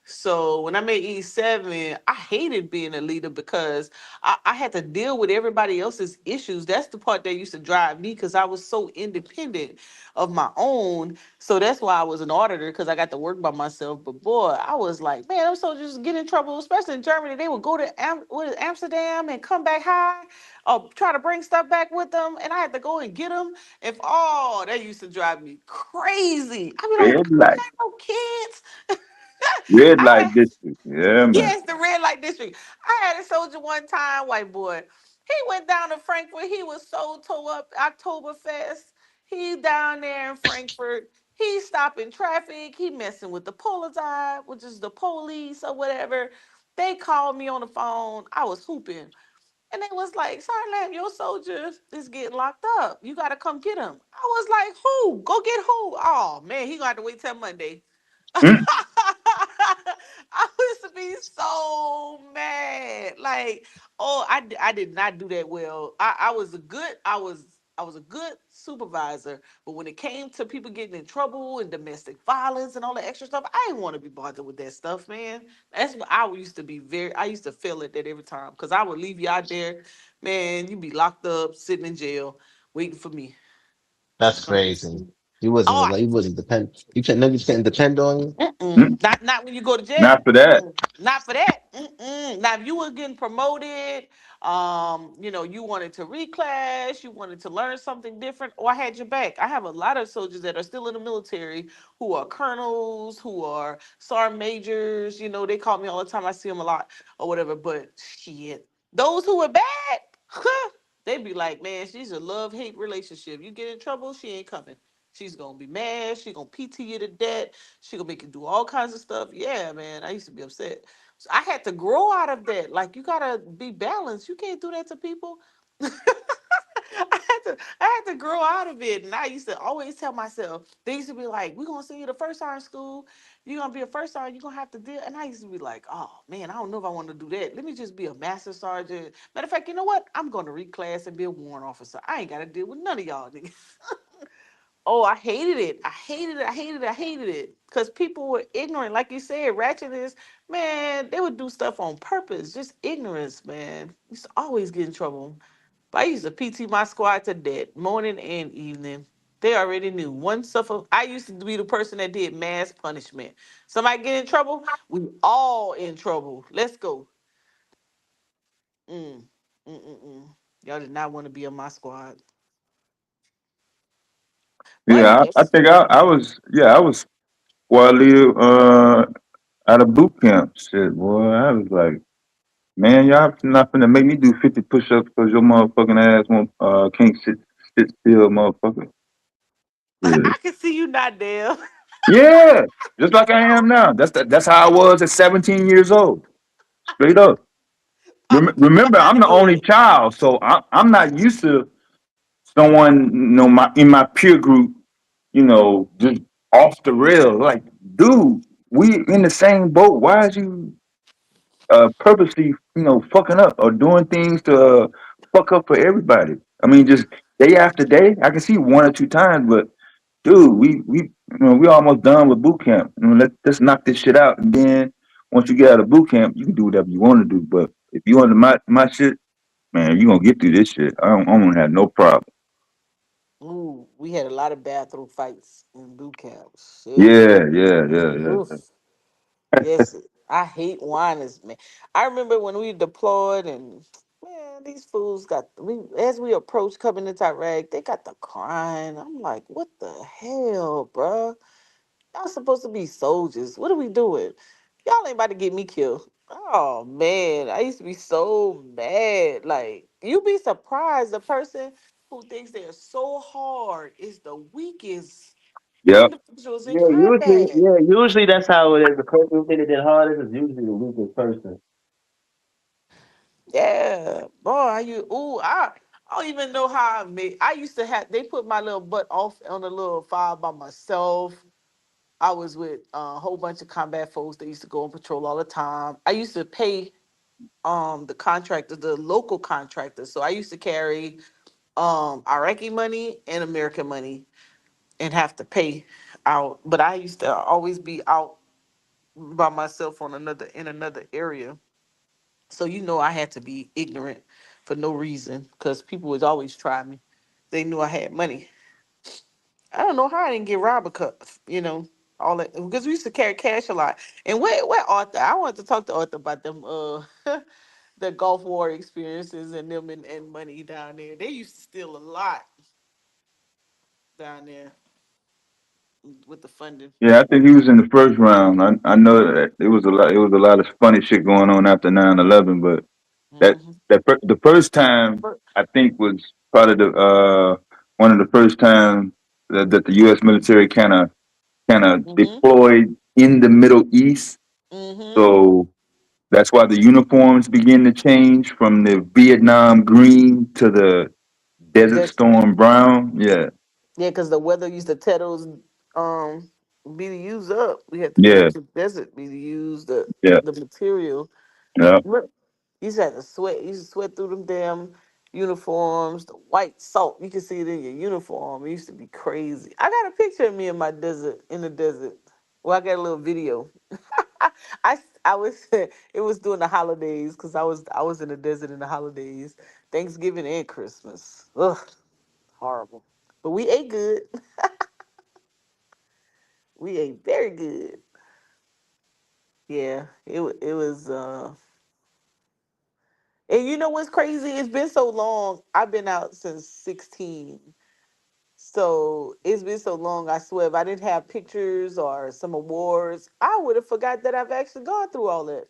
So when I made E7, I hated being a leader because I had to deal with everybody else's issues. That's the part that used to drive me because I was so independent of my own. So that's why I was an auditor, because I got to work by myself. But boy, I was like, man, I'm so just get in trouble, especially in Germany. They would go to Amsterdam and come back high, or try to bring stuff back with them, and I had to go and get them. That used to drive me crazy. I'd be like, Red I light, got no kids. red I light had, district. Yeah, man. yes, the red light district. I had a soldier one time, white boy. He went down to Frankfurt. He was so tore up. Oktoberfest. He down there in Frankfurt. He stopping traffic. He messing with the Polizei, which is the police or whatever. They called me on the phone. I was hooping. And they was like, Sergeant Lamb, your soldier is getting locked up. You got to come get him. I was like, who? Go get who? Oh, man, he got to wait till Monday. Mm. I used to be so mad. Like, oh, I did not do that well. I was a good supervisor, but when it came to people getting in trouble and domestic violence and all the extra stuff, I didn't want to be bothered with that stuff, man. That's what I used to be I used to feel at that every time because I would leave you out there, man. You be locked up, sitting in jail, waiting for me to That's come get crazy. you. You wasn't Oh, like you wasn't depend. You can't. Niggas couldn't depend on you. Mm. not when you go to jail. Not for that. Not for that. Now, if you were getting promoted, you wanted to reclass, you wanted to learn something different, or I had your back. I have a lot of soldiers that are still in the military who are colonels, who are sergeant majors. They call me all the time. I see them a lot or whatever. But shit, those who are bad, they be like, man, she's a love-hate relationship. You get in trouble, she ain't coming. She's gonna be mad. She gonna PT you to death. She gonna make you do all kinds of stuff. Yeah, man. I used to be upset. So I had to grow out of that. Like you gotta be balanced. You can't do that to people. I had to grow out of it. And I used to always tell myself, they used to be like, we're gonna send you to first sergeant school. You're gonna be a first sergeant, you're gonna have to deal. And I used to be like, oh man, I don't know if I want to do that. Let me just be a master sergeant. Matter of fact, you know what? I'm gonna reclass and be a warrant officer. I ain't gotta deal with none of y'all niggas. Oh, I hated it. I hated it. I hated it. I hated it. Because people were ignorant. Like you said, ratchetness, man, they would do stuff on purpose. Just ignorance, man. Used to always get in trouble. But I used to PT my squad to death, morning and evening. They already knew. One suffer. I used to be the person that did mass punishment. Somebody get in trouble, we all in trouble. Let's go. Mm. Mm-mm-mm. Y'all did not want to be on my squad. But Yeah, I yes. think I was squad leader out of boot camp. Shit, boy, I was like, man, y'all not finna make me do 50 push-ups because your motherfucking ass won't can't sit still, motherfucker. Yeah. I can see you not there. Yeah, just like I am now. That's how I was at 17 years old. Straight up. Papa P got Remember, out I'm of the only here. child, so I'm not used to someone, in my peer group, just off the rail. Like, dude, we in the same boat. Why is you purposely, fucking up or doing things to fuck up for everybody? I mean, just day after day. I can see one or two times, but dude, we almost done with boot camp. Let's knock this shit out, and then once you get out of boot camp, you can do whatever you want to do. But if you under my shit, man, you gonna get through this shit. I don't have no problem. Ooh, we had a lot of bathroom fights in boot camps. Shit. Yeah, yeah, yeah, Oof. yeah. Yes, I hate whiners, man. I remember when we deployed and man, these fools got we as we approached coming into Iraq, they got the crying. I'm like, what the hell, bruh? Y'all supposed to be soldiers. What are we doing? Y'all ain't about to get me killed. Oh man, I used to be so mad. Like you be surprised the person who thinks they're so hard is the weakest Yep. individuals in combat. Usually that's how it is. The person who think they did hardest is usually the weakest person. Yeah, boy, I don't even know how I made. I used to have. They put my little butt off on a little file by myself. I was with a whole bunch of combat folks that used to go on patrol all the time. I used to pay the contractors, the local contractors. So I used to carry Iraqi money and American money and have to pay out. But I used to always be out by myself on another area. So I had to be ignorant for no reason because people would always try me. They knew I had money. I don't know how I didn't get robbed because all that because we used to carry cash a lot. And where Arthur? I wanted to talk to Arthur about them the Gulf War experiences and them and money down there. They used to steal a lot down there with the funding. Yeah, I think he was in the first round. I know that it was a lot of funny shit going on after 9/11, but that Hmm. the first time I think was probably the one of the first times that the U.S. military kind of Hmm. deployed in the Middle East. Hmm. So that's why the uniforms begin to change from the Vietnam green to the Desert That's Storm brown. Yeah, yeah, because the weather used to tear those BDUs up. We had to go yeah, to desert BDUs, the yeah, the material. yeah, Look, you used to have to sweat. You used to sweat through them damn uniforms. The white salt, you can see it in your uniform. It used to be crazy. I got a picture of me in my desert, in the desert. Well, I got a little video. I was it was during the holidays because I was in the desert in the holidays, Thanksgiving and Christmas. Ugh, horrible. But we ate good. We ate very good. Yeah, it was. And you know what's crazy? It's been so long. I've been out since 16. So it's been so long. I swear, if I didn't have pictures or some awards, I would have forgot that I've actually gone through all that.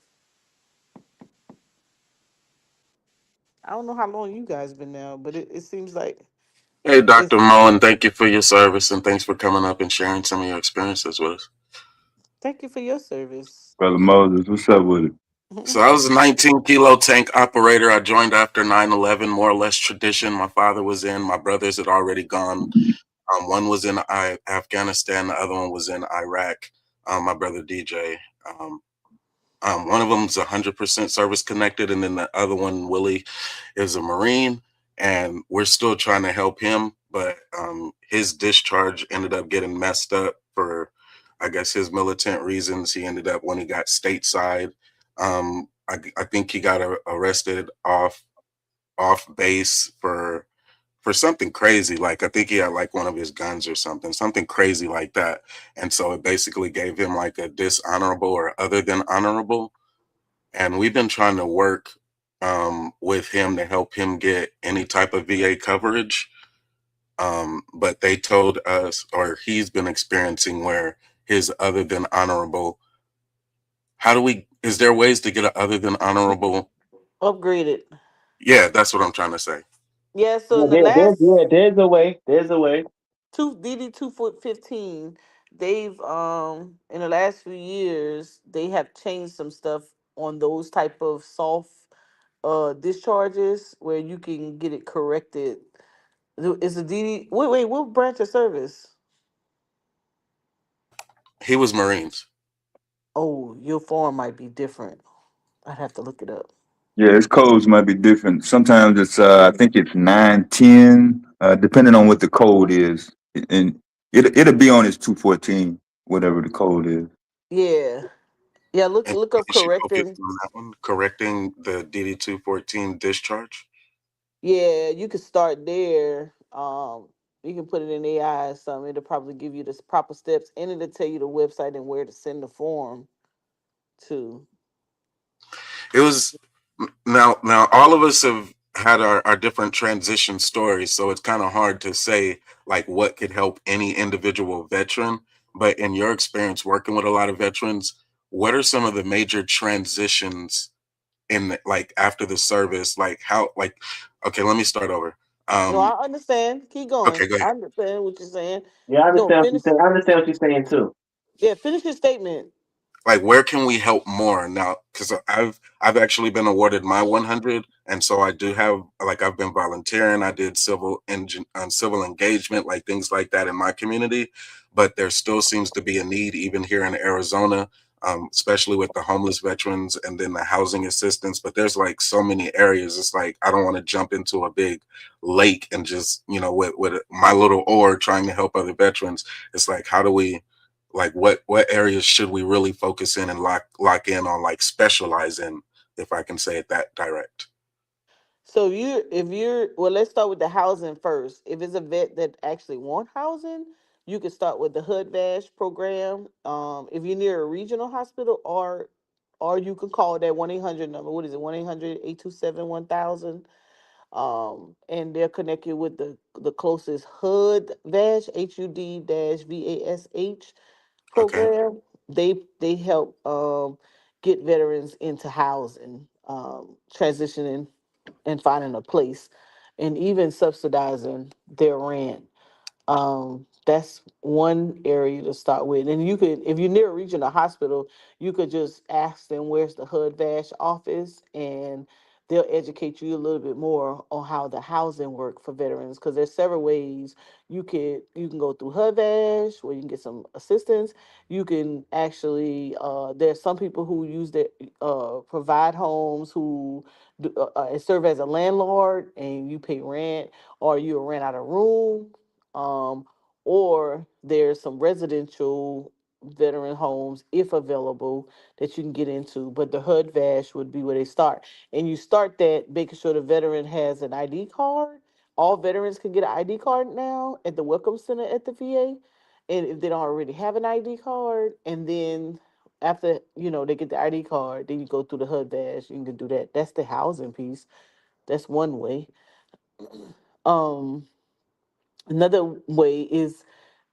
I don't know how long you guys been now, but it seems like Hey, Dr. it's. Mo, and thank you for your service and thanks for coming up and sharing some of your experiences with us. Thank you for your service. brother Moses, what's up with it? So I was a 19 kilo tank operator. I joined after 9/11, more or less tradition. My father was in, my brothers had already gone. One was in Afghanistan, the other one was in Iraq. My brother DJ. Um, one of them's 100% service connected, and then the other one, Willie, is a Marine, and we're still trying to help him. But his discharge ended up getting messed up for, I guess, his militant reasons. He ended up when he got stateside. I think he got arrested off base for something crazy. Like I think he had like one of his guns or something crazy like that. And so it basically gave him like a dishonorable or other than honorable. And we've been trying to work with him to help him get any type of VA coverage. But they told us, or he's been experiencing where his other than honorable. Is there ways to get an other than honorable? Upgraded. Yeah, that's what I'm trying to say. Yeah, so Yeah, in the last there's a way. There's a way. DD 215, they've in the last few years they have changed some stuff on those type of soft discharges where you can get it corrected. Is a DD wait, what branch of service? He was Marines. Oh, your form might be different. I'd have to look it up. Yeah, its codes might be different. Sometimes it's I think it's 910, depending on what the code is, and it'll be on its 214, whatever the code is. Yeah. Yeah, And look up he should focus correcting. on that one, correcting the DD 214 discharge. Yeah, you could start there. You can put it in AI or something. It'll probably give you the proper steps, and it'll tell you the website and where to send the form to. It was now all of us have had our different transition stories, so it's kind of hard to say like what could help any individual veteran. But in your experience working with a lot of veterans, what are some of the major transitions like after the service? Like how like okay, let me start over. No, Um I understand. Keep okay, going. go ahead. I understand what you're saying. Yeah, I No, understand what you're finish. saying. I understand what you're saying too. Yeah, finish your statement. Like where can we help more now, because I've actually been awarded my 100, and so I do have like I've been volunteering. I did civil engagement, like things like that in my community, but there still seems to be a need even here in Arizona, especially with the homeless veterans and then the housing assistance. But there's like so many areas, it's like I don't want to jump into a big lake and just with my little oar trying to help other veterans. It's like how do we, like what areas should we really focus in and lock in on, like specialize in, if I can say it that direct. So if you're well, let's start with the housing first. If it's a vet that actually want housing, you can start with the HUD VASH program. If you're near a regional hospital, or you can call that 1-800 number. What is it? 1-800-827-1000. And they'll connect you with the closest HUD VASH, HUD-VASH Okay. program. They help get veterans into housing, transitioning and finding a place, and even subsidizing their rent. That's one area to start with. And you could, if you're near a regional hospital, you could just ask them where's the HUD VASH office, and they'll educate you a little bit more on how the housing work for veterans. Because there's several ways you can go through HUD VASH where you can get some assistance. You can actually there's some people who use their provide homes who serve as a landlord, and you pay rent, or you rent out a room. Um, or there's some residential veteran homes, if available, that you can get into. But the HUD VASH would be where they start. And you start that making sure the veteran has an ID card. All veterans can get an ID card now at the Welcome Center at the VA. And if they don't already have an ID card, and then after they get the ID card, then you go through the HUD VASH. You can do that. That's the housing piece. That's one way. Um, Another way is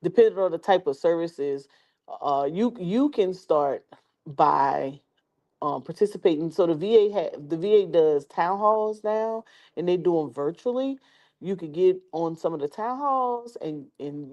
depending on the type of services, you can start by participating. So the VA does town halls now, and they do them virtually. You could get on some of the town halls, and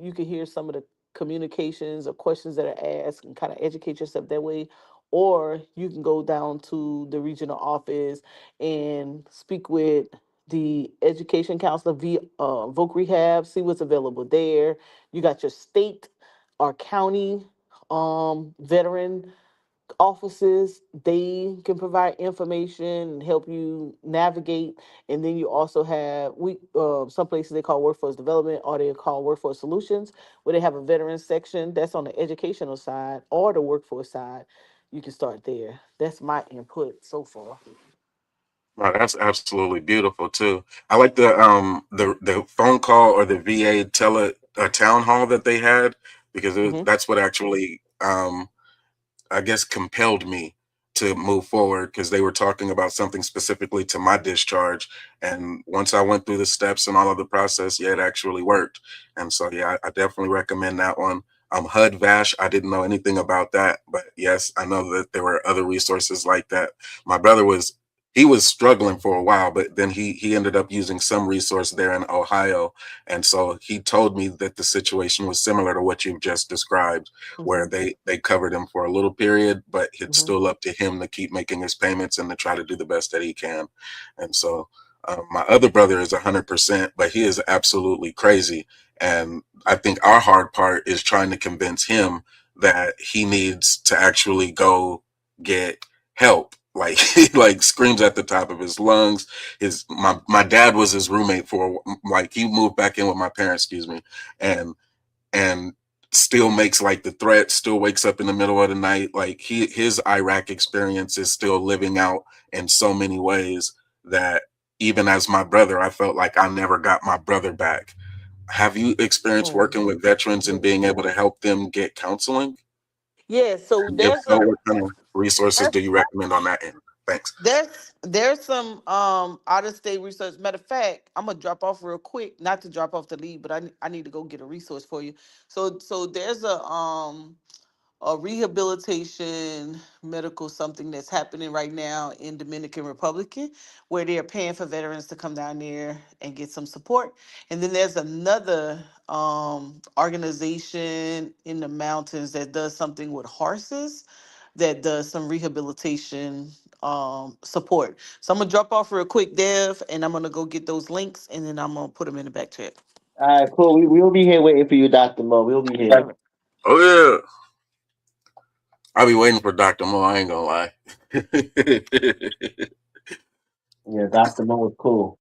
you can hear some of the communications or questions that are asked, and kind of educate yourself that way. Or you can go down to the regional office and speak with the education counselor via Voc Rehab, see what's available there. You got your state or county veteran offices. They can provide information and help you navigate. And then you also have some places they call workforce development, or they call workforce solutions, where they have a veteran section that's on the educational side or the workforce side. You can start there. That's my input so far. Oh, that's absolutely beautiful too. I like the phone call or the VA town hall that they had because that's what actually I guess compelled me to move forward because they were talking about something specifically to my discharge. And once I went through the steps and all of the process, yeah, it actually worked. And so, yeah, I definitely recommend that one. HUD Vash, I didn't know anything about that, but yes, I know that there were other resources like that. My brother he was struggling for a while, but then he ended up using some resource there in Ohio. And so he told me that the situation was similar to what you've just described, where they covered him for a little period, but it's still up to him to keep making his payments and to try to do the best that he can. And so my other brother is 100%, but he is absolutely crazy. And I think our hard part is trying to convince him that he needs to actually go get help. Like he like screams at the top of his lungs. My dad was his roommate for like he moved back in with my parents, excuse me, and still makes like the threat, still wakes up in the middle of the night. Like his Iraq experience is still living out in so many ways that even as my brother, I felt like I never got my brother back. Have you experienced working with veterans and being able to help them get counseling? Yeah, so And if so, what kind of resources do you recommend on that end? Thanks. there's some out of state research. Matter of fact, I'm gonna drop off real quick, not to drop off the lead, but I need to go get a resource for you. So there's a rehabilitation medical something that's happening right now in Dominican Republic where they're paying for veterans to come down there and get some support. And then there's another organization in the mountains that does something with horses that does some rehabilitation support. So I'm gonna drop off real quick, Dev, and I'm gonna go get those links and then I'm gonna put them in the back chat. All right, cool. We'll be here waiting for you, Dr. Mo. We'll be here. Oh yeah. I'll be waiting for Dr. Mo, I ain't gonna lie. Yeah, Dr. Mo was cool.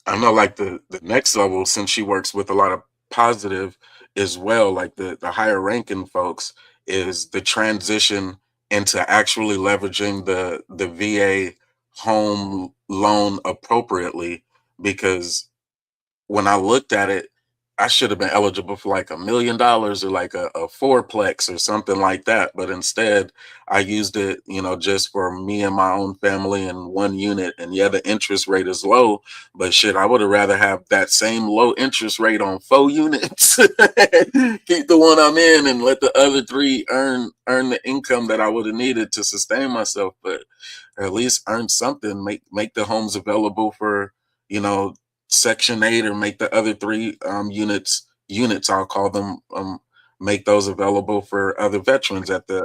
I know like the next level, since she works with a lot of positive as well, like the higher ranking folks, is the transition into actually leveraging the VA home loan appropriately. Because when I looked at it, I should have been eligible for like $1 million or like a fourplex or something like that. But instead, I used it, just for me and my own family in one unit. And yeah, the interest rate is low, but shit, I would have rather have that same low interest rate on 4 units, keep the one I'm in, and let the other 3 earn the income that I would have needed to sustain myself. But at least earn something, make the homes available for, Section 8, or make the other 3 units I'll call them, make those available for other veterans at the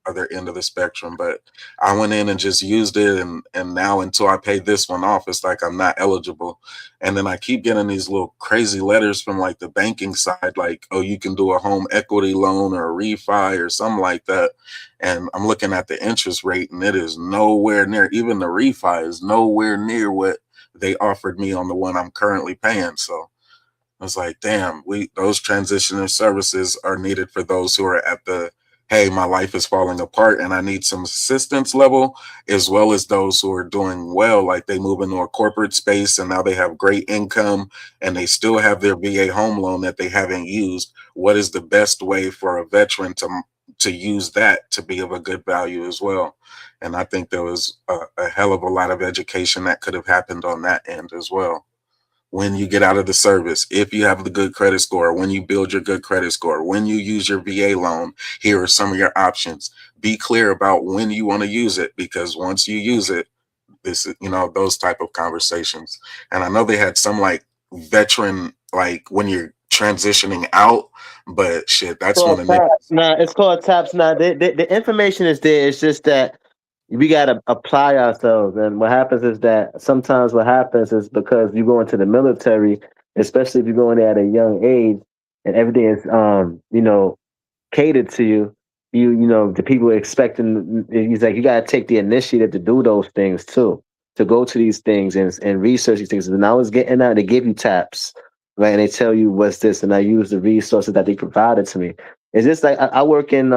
other end of the spectrum. But I went in and just used it, and now until I pay this one off, it's like I'm not eligible. And then I keep getting these little crazy letters from like the banking side, like, oh, you can do a home equity loan or a refi or something like that. And I'm looking at the interest rate, and it is nowhere near, even the refi is nowhere near what they offered me on the one I'm currently paying. So I was like, damn, those transitional services are needed for those who are at the, hey, my life is falling apart and I need some assistance level, as well as those who are doing well, like they move into a corporate space and now they have great income and they still have their VA home loan that they haven't used. What is the best way for a veteran to use that to be of a good value as well? And I think there was a hell of a lot of education that could have happened on that end as well. When you get out of the service, if you have the good credit score, when you build your good credit score, when you use your VA loan, here are some of your options. Be clear about when you want to use it, because once you use it, this is, those type of conversations. And I know they had some like veteran, like when you're transitioning out, but shit, that's when It's called TAPS. Now, the information is there. It's just that we got to apply ourselves. And what happens is that sometimes what happens is because you go into the military, especially if you go in there at a young age and everything is, catered to you, the people expecting, he's like, you got to take the initiative to do those things too, to go to these things and research these things. And I was getting out, they give you TAPS, right? And they tell you what's this. And I use the resources that they provided to me. It's just like I work in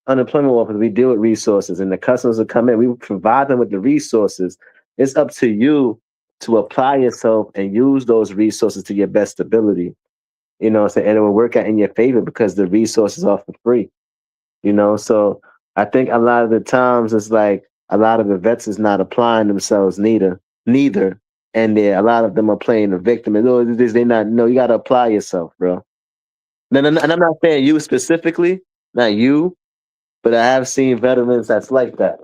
unemployment office, we deal with resources, and the customers will come in. We provide them with the resources. It's up to you to apply yourself and use those resources to your best ability. You know what I'm saying? And it will work out in your favor because the resources are for free. You know, so I think a lot of the times it's like a lot of the vets is not applying themselves neither. And a lot of them are playing the victim. And they not, no, you got to apply yourself, bro. And I'm not saying you specifically, not you, but I have seen veterans that's like that.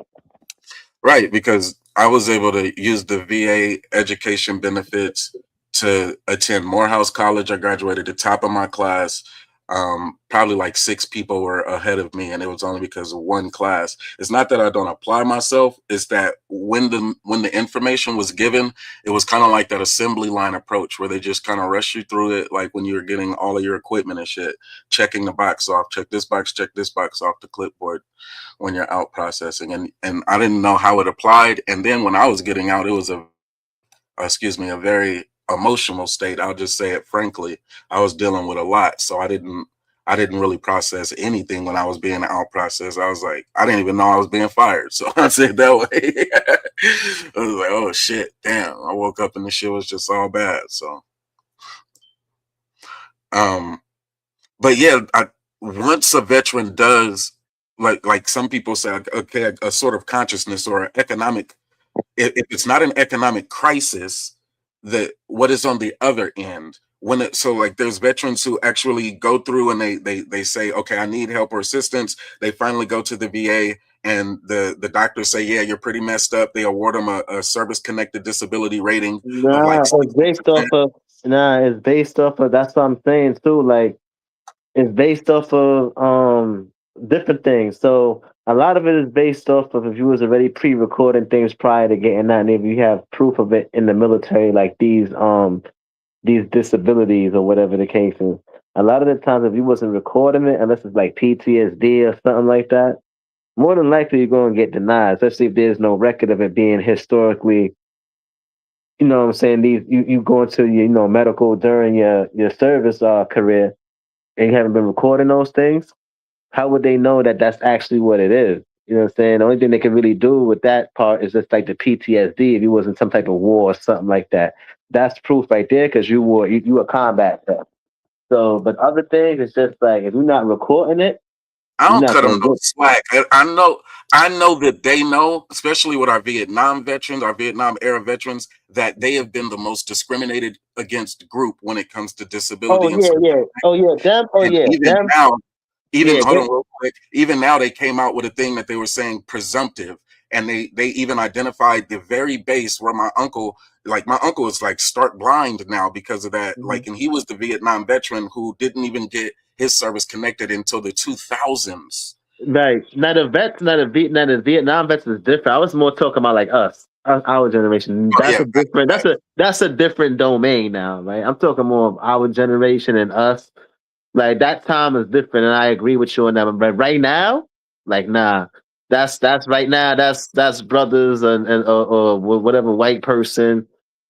Right, because I was able to use the VA education benefits to attend Morehouse College. I graduated the top of my class. Probably like 6 people were ahead of me, and it was only because of one class. It's not that I don't apply myself, it's that when the information was given, it was kind of like that assembly line approach where they just kind of rush you through it, like when you were getting all of your equipment and shit, checking the box off, check this box off the clipboard when you're out processing. And I didn't know how it applied. And then when I was getting out, it was a very emotional state. I'll just say it frankly. I was dealing with a lot. So I didn't really process anything when I was being out processed. I was like, I didn't even know I was being fired. So I said that way. I was like, oh shit, damn. I woke up and the shit was just all bad. So but yeah, once a veteran does, like some people say, okay, a sort of consciousness or an economic, if it's not an economic crisis, what is on the other end? So like there's veterans who actually go through and they say, okay, I need help or assistance. They finally go to the VA and the doctors say, yeah, you're pretty messed up. They award them a service-connected disability rating of like 60%. It's based off of, that's what I'm saying too. Like, it's based off of different things. So a lot of it is based off of if you was already pre-recording things prior to getting that, and if you have proof of it in the military, like these disabilities or whatever the case is. A lot of the times, if you wasn't recording it, unless it's like PTSD or something like that, more than likely you're going to get denied, especially if there's no record of it being historically. You know what I'm saying? You go into your medical during your service career, and you haven't been recording those things. How would they know that that's actually what it is? You know what I'm saying? The only thing they can really do with that part is just like the PTSD. If you was in some type of war or something like that, that's proof right there because you were combat vet. So, but other things, it's just like if you're not recording it, I don't cut them no slack. I know that they know, especially with our Vietnam veterans, our Vietnam era veterans, that they have been the most discriminated against group when it comes to disability. Even hold on real quick. Even now, they came out with a thing that they were saying presumptive, and they even identified the very base where my uncle is like stark blind now because of that. Mm-hmm. Like, and he was the Vietnam veteran who didn't even get his service connected until the 2000s. Right. Now the Vietnam vets is different. I was more talking about like us, our generation. That's a different domain now, right? I'm talking more of our generation and us. Like that time is different, and I agree with you on that. But right now, like nah, that's right now. That's brothers or whatever white person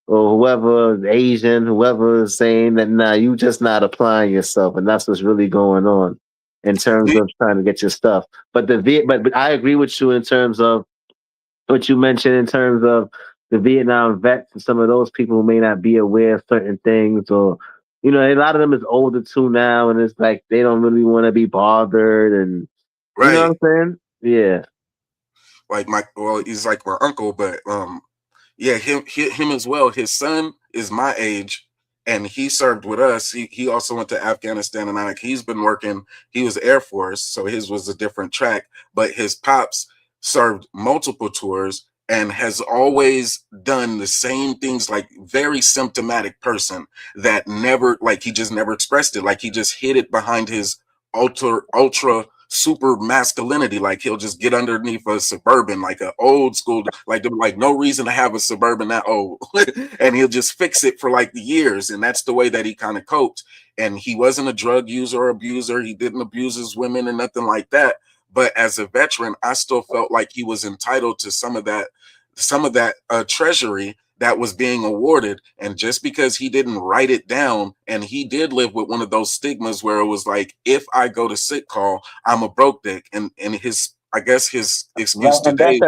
or whoever Asian, whoever is saying that nah, you just not applying yourself, and that's what's really going on in terms of trying to get your stuff. But but I agree with you in terms of what you mentioned in terms of the Vietnam vets and some of those people who may not be aware of certain things, or a lot of them is older too now, and it's like they don't really want to be bothered, and you know what I'm saying? Yeah. Like he's like my uncle, but yeah, him as well. His son is my age, and he served with us. He also went to Afghanistan and Iraq. He's been working. He was Air Force, so his was a different track. But his pops served multiple tours and has always done the same things. Like very symptomatic person that never, like he just never expressed it. Like he just hid it behind his ultra super masculinity. Like he'll just get underneath a Suburban, like an old school, like no reason to have a Suburban that old, and he'll just fix it for like years. And that's the way that he kind of coped. And he wasn't a drug user or abuser. He didn't abuse his women and nothing like that. But as a veteran, I still felt like he was entitled to some of that treasury that was being awarded. And just because he didn't write it down, and he did live with one of those stigmas where it was like, if I go to sick call, I'm a broke dick. And his, I guess his excuse And today.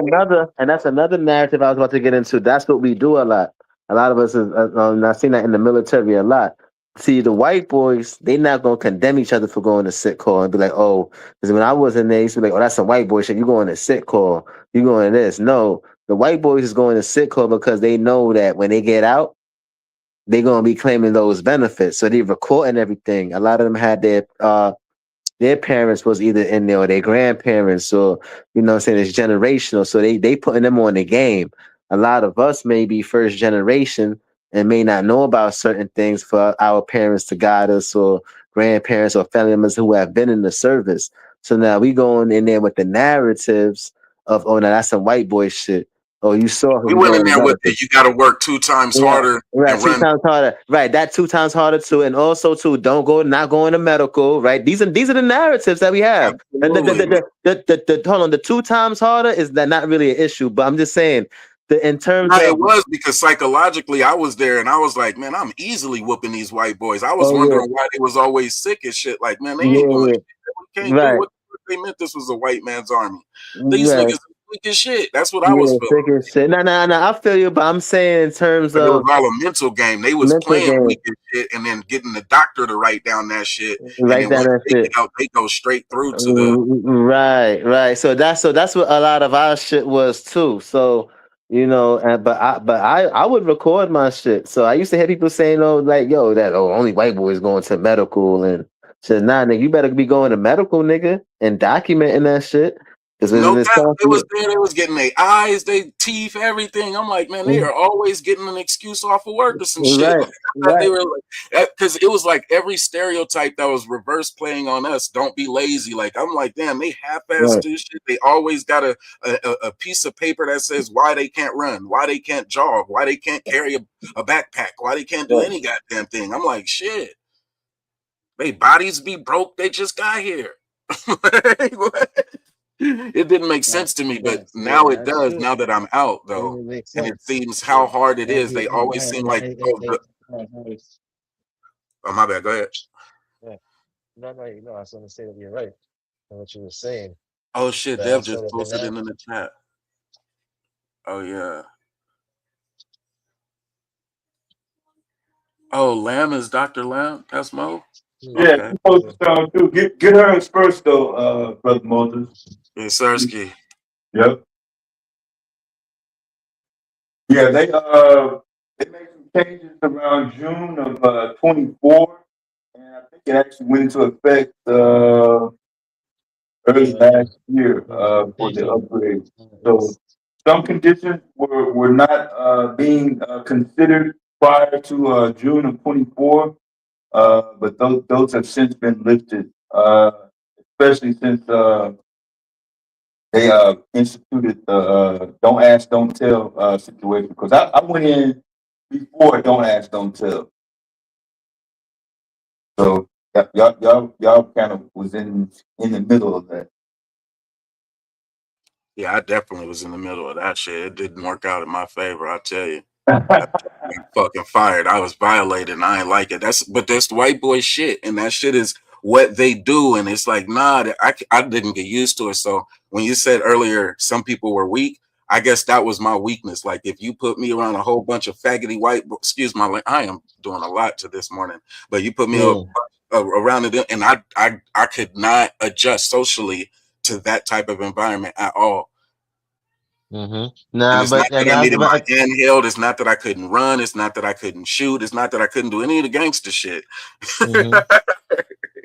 that's another narrative I was about to get into. That's what we do a lot. A lot of us is, I've seen that in the military a lot. See, the white boys, they not gonna condemn each other for going to sick call and be like, oh, because when I was in there, they used to be like, oh, that's some white boy shit. You going to sick call? You going to this? No, the white boys is going to sick call because they know that when they get out, they're gonna be claiming those benefits. So they recording everything. A lot of them had their parents was either in there or their grandparents, or you know what I'm saying, it's generational. So they putting them on the game. A lot of us may be first generation and may not know about certain things for our parents to guide us, or grandparents or family members who have been in the service. So now we going in there with the narratives of, oh, now that's some white boy shit. Oh, you saw We him went in going to there with medical. it. You got to work 2 times harder Right, and 2 run. times harder. Right, that 2 times harder too, and also too, not going to medical. Right, these are the narratives that we have. And Absolutely. hold on, the 2 times harder is that not really an issue, but I'm just saying that in terms No, of it was because psychologically I was there and I was like, man, I'm easily whooping these white boys. I was oh yeah, wondering why they was always sick and shit. Like, man, they ain't doing yeah, shit. We can't do right, what they meant this was a white man's army. These right, niggas are weak as shit. That's what I was yeah, feeling. sick and shit. No, I feel you, but I'm saying in terms But it was of all a mental game. They was mental playing game, weak as shit and then getting the doctor to write down that shit. And write then down once that they shit. get out, they go straight through to the Right. So that's what a lot of our shit was too. So you know, but I would record my shit. So I used to hear people saying, oh, like, yo, that only white boys going to medical, and said, nah, nigga, you better be going to medical, nigga, and documenting that shit. Because no when it's doubt time they for was you, there. They was getting their eyes, their teeth, everything. I'm like, man, they are always getting an excuse off of work or some shit. right, Like, I thought they right, were like, because it was like every stereotype that was reverse playing on us. Don't be lazy. Like, I'm like, damn, they half-ass right, do shit. They always got a piece of paper that says why they can't run, why they can't jog, why they can't carry a backpack, why they can't do right. any goddamn thing. I'm like, shit, they bodies be broke. They just got here. Like, what? It didn't make sense to me, but now it That's does. true. Now that I'm out, though, It makes and it sense. seems how hard it is. They Go always ahead, seem like, oh, my bad. Go ahead. yeah. No, I was going to say that you're right in what you were saying. Oh shit, Dev That's just sort of the posted it in narrative. the chat. Oh yeah. Oh, Lamb is Dr. Lamb. That's Mo. Yeah, Okay. she supposed to sound too. Get hers first though, brother Moses. It's Sersky. Yep. Yeah, they made some changes around June of 24, and I think it actually went into effect early last year for the upgrade. So some conditions were not being considered prior to June of 24, but those have since been lifted, especially since they instituted the don't ask, don't tell situation. Because I went in before don't ask, don't tell. So y'all kind of was in the middle of that. Yeah, I definitely was in the middle of that shit. It didn't work out in my favor, I tell you. I got fucking fired. I was violated and I ain't like it. But that's the white boy shit. And that shit is what they do. And it's like, nah, I didn't get used to it. So when you said earlier, some people were weak, I guess that was my weakness. Like if you put me around a whole bunch of faggoty white, excuse my, I am doing a lot to this morning, but you put me around it and I could not adjust socially to that type of environment at all. And Nah, it's not but that I needed my handheld. It's not that I couldn't run. It's not that I couldn't shoot. It's not that I couldn't do any of the gangster shit.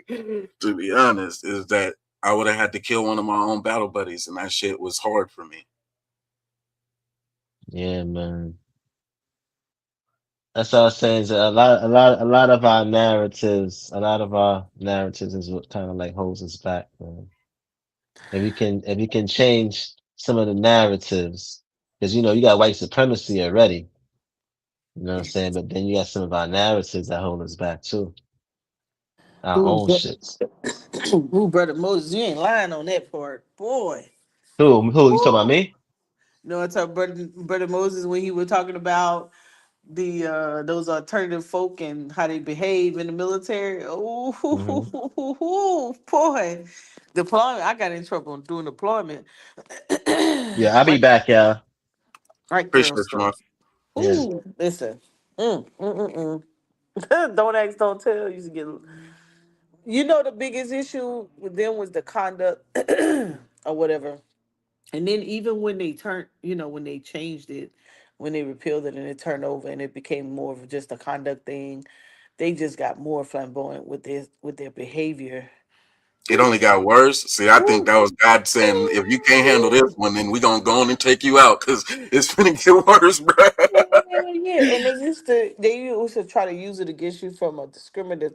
To be honest, is that I would have had to kill one of my own battle buddies, and that shit was hard for me. Yeah, man. That's what I was saying. Is a lot of our narratives, is what kind of like holds us back, man. If you can change some of the narratives, because you know you got white supremacy already. You know what I'm saying? But then you got some of our narratives that hold us back too. Our own shits. Ooh, brother Moses, you ain't lying on that part, boy. Who? You talking about me? No, it's our brother Moses when he was talking about the those alternative folk and how they behave in the military. Oh, Hmm. boy, deployment. I got in trouble doing deployment. Yeah, I'll be Right, back, y'all. right, girl Appreciate you, man. stuff. Yeah. Ooh, listen. Don't ask, don't tell. You should get. You know, the biggest issue with them was the conduct or whatever. And then even when they turned, when they changed it, when they repealed it and it turned over and it became more of just a conduct thing, they just got more flamboyant with their behavior. It Ooh, only got worse. See, I think that was God saying, if you can't handle this one, then we gonna go on and take you out because it's gonna get worse, bro. yeah. And they used to try to use it against you from a discriminative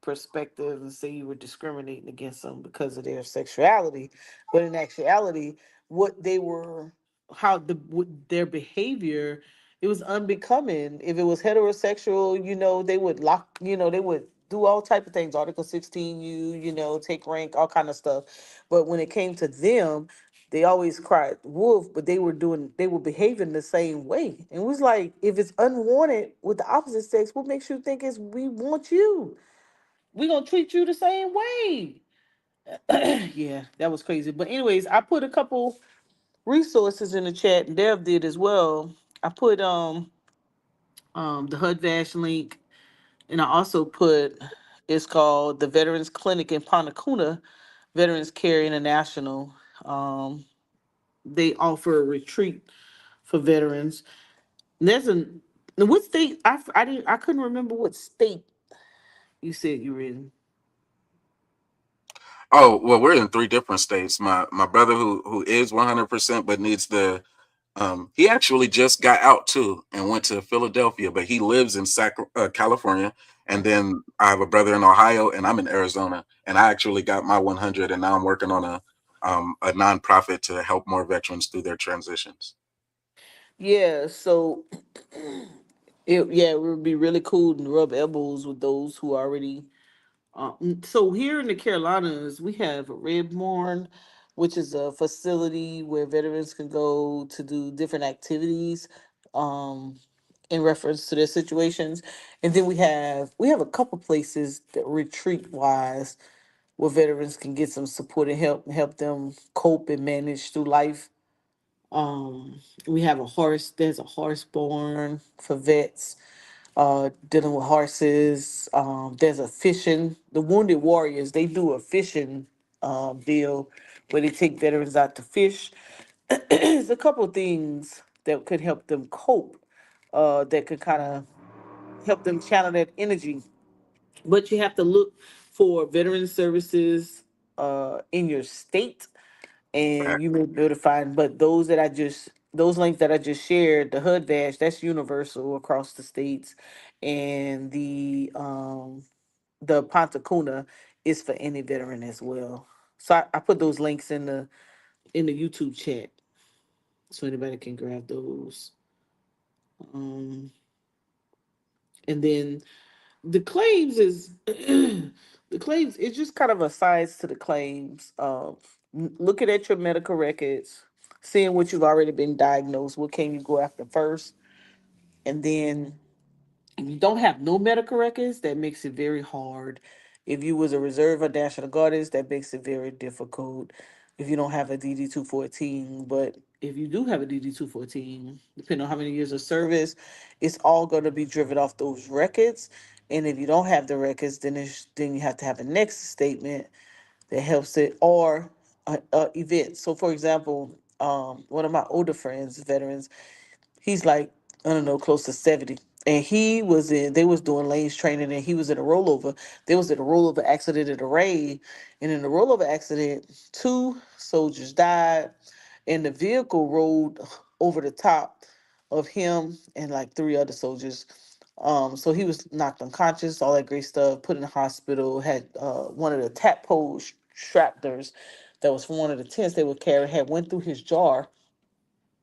perspective and say you were discriminating against them because of their sexuality, but in actuality, what they were, their behavior, it was unbecoming. If it was heterosexual, they would lock, they would do all type of things, Article 16, take rank, all kind of stuff. But when it came to them, they always cried wolf, but they were behaving the same way. And it was like, if it's unwanted with the opposite sex, what makes you think it's we want you? We gonna treat you the same way. Yeah, that was crazy. But anyways, I put a couple resources in the chat, and Dev did as well. I put the HUD Vash link, and I also put, it's called the Veterans Clinic in Ponte Cuna, Veterans Care International. Um, they offer a retreat for veterans. And there's what state, I couldn't remember what state you said you were in. Oh well, we're in three different states. My brother who is 100% but needs the he actually just got out too and went to Philadelphia, but he lives in California. And then I have a brother in Ohio, and I'm in Arizona. And I actually got my 100, and now I'm working on a nonprofit to help more veterans through their transitions. Yeah, so it would be really cool to rub elbows with those who already. So here in the Carolinas, we have Redmorn, which is a facility where veterans can go to do different activities, um, in reference to their situations, and then we have a couple places that retreat wise where veterans can get some support and help them cope and manage through life. We have there's a horse born for vets, dealing with horses. There's a fishing, the Wounded Warriors, they do a fishing deal where they take veterans out to fish. There's a couple of things that could help them cope, that could kind of help them channel that energy. But you have to look for veteran services in your state, and you may be able to find, but those links that I just shared, the HUD Dash, that's universal across the states, and the Ponte Cuna is for any veteran as well. So I put those links in the YouTube chat so anybody can grab those. Um, and then the claims is the claims, it's just kind of a size to the claims of looking at your medical records, seeing what you've already been diagnosed, what can you go after first, and then if you don't have no medical records, that makes it very hard. If you was a reserve or national guardist, that makes it very difficult. If you don't have a DD 214, but if you do have a DD 214, depending on how many years of service, it's all going to be driven off those records. And if you don't have the records, then you have to have a next statement that helps it, or a event. So, for example, one of my older friends, veterans, he's like, I don't know, close to 70. And they was doing lanes training, and he was in a rollover. There was in a rollover accident at a raid. And in the rollover accident, two soldiers died, and the vehicle rolled over the top of him and like three other soldiers. So he was knocked unconscious, all that great stuff, put in the hospital, had one of the tap pole strappers that was from one of the tents they would carry, had went through his jaw,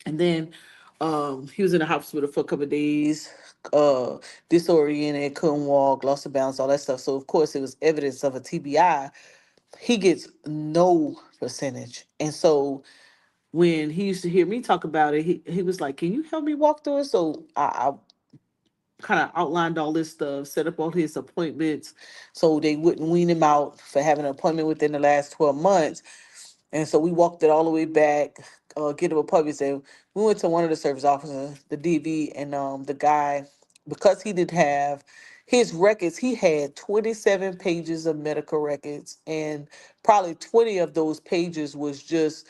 and then he was in the hospital for a couple of days, uh, disoriented, couldn't walk, lost the balance, all that stuff. So of course it was evidence of a TBI. He gets no percentage. And so when he used to hear me talk about it, he was like, "Can you help me walk through it?" So I kind of outlined all this stuff, set up all his appointments so they wouldn't wean him out for having an appointment within the last 12 months. And so we walked it all the way back, get him a puppy. And we went to one of the service officers, the DV, and the guy, because he didn't have his records, he had 27 pages of medical records, and probably 20 of those pages was just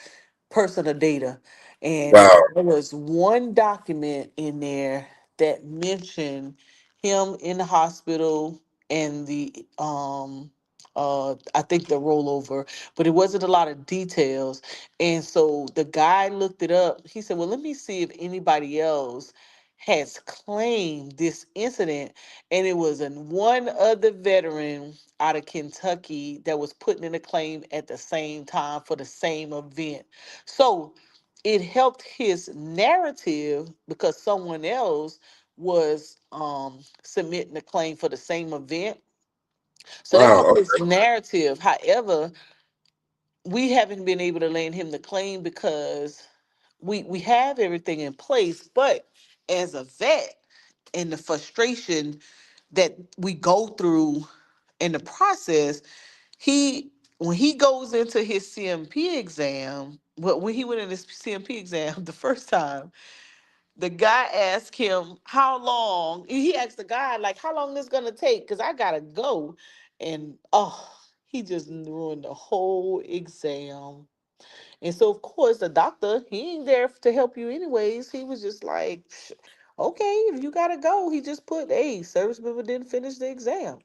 personal data. And Wow. there was one document in there that mentioned him in the hospital and the I think the rollover, but it wasn't a lot of details. And so the guy looked it up. He said, "Well, let me see if anybody else has claimed this incident." And it was one other veteran out of Kentucky that was putting in a claim at the same time for the same event. So it helped his narrative because someone else was submitting a claim for the same event. So that Wow. helped his narrative. However, we haven't been able to land him the claim because we have everything in place, but as a vet and the frustration that we go through in the process, he when he goes into his CMP exam, well, when he went in his CMP exam the first time, the guy asked him how long. He asked the guy like, "How long this gonna take? Cause I gotta go," and he just ruined the whole exam. And so, of course, the doctor, he ain't there to help you anyways. He was just like, "Okay, if you gotta go," he just put, "Hey, service member didn't finish the exam."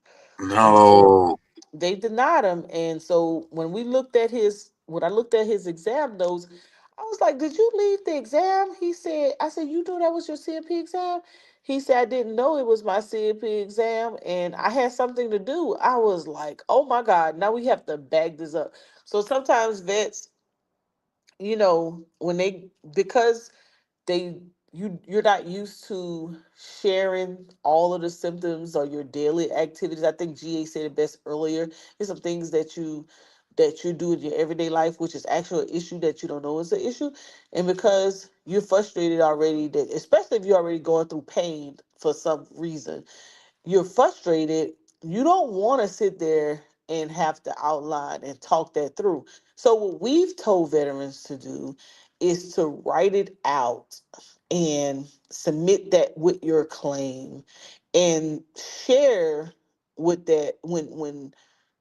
And so No. they denied him. And so when I looked at his exam notes, I was like, "Did you leave the exam?" I said, "You knew that was your CMP exam?" He said, "I didn't know it was my CMP exam and I had something to do." I was like, "Oh my God, now we have to bag this up." So sometimes vets, when because they you're not used to sharing all of the symptoms or your daily activities. I think GA said it best earlier. There's some things that you do in your everyday life, which is actually an issue that you don't know is an issue. And because you're frustrated already, that especially if you're already going through pain for some reason, you're frustrated, you don't want to sit there and have to outline and talk that through. So what we've told veterans to do is to write it out and submit that with your claim and share with that when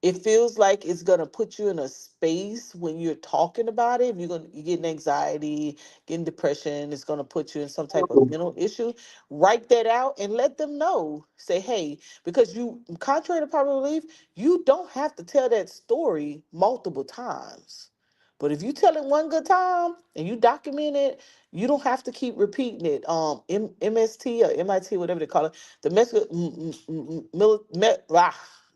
it feels like it's gonna put you in a space when you're talking about it. If you're getting anxiety, getting depression, it's gonna put you in some type of mental issue. Write that out and let them know. Say, "Hey," because contrary to popular belief, you don't have to tell that story multiple times. But if you tell it one good time and you document it, you don't have to keep repeating it. MST or MIT, whatever they call it, the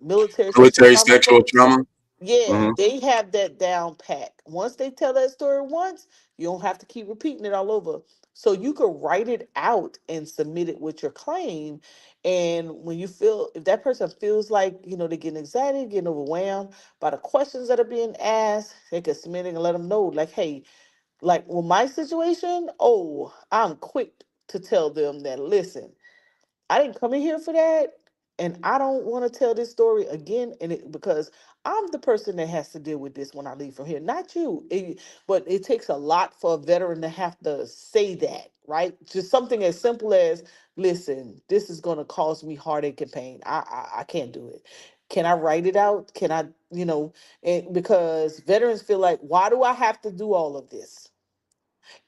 military sexual Military trauma sexual folks. trauma. Yeah, Hmm. they have that down pat. Once they tell that story once, you don't have to keep repeating it all over. So you could write it out and submit it with your claim. And when if that person feels like, they're getting anxiety, getting overwhelmed by the questions that are being asked, they can submit it and let them know, like, "Hey," like with my situation, I'm quick to tell them that, "Listen, I didn't come in here for that, and I don't want to tell this story again." And because I'm the person that has to deal with this when I leave from here, not you. But it takes a lot for a veteran to have to say that, right? Just something as simple as, "Listen, this is going to cause me heartache and pain. I can't do it. Can I write it out? Can I, and because veterans feel like, why do I have to do all of this?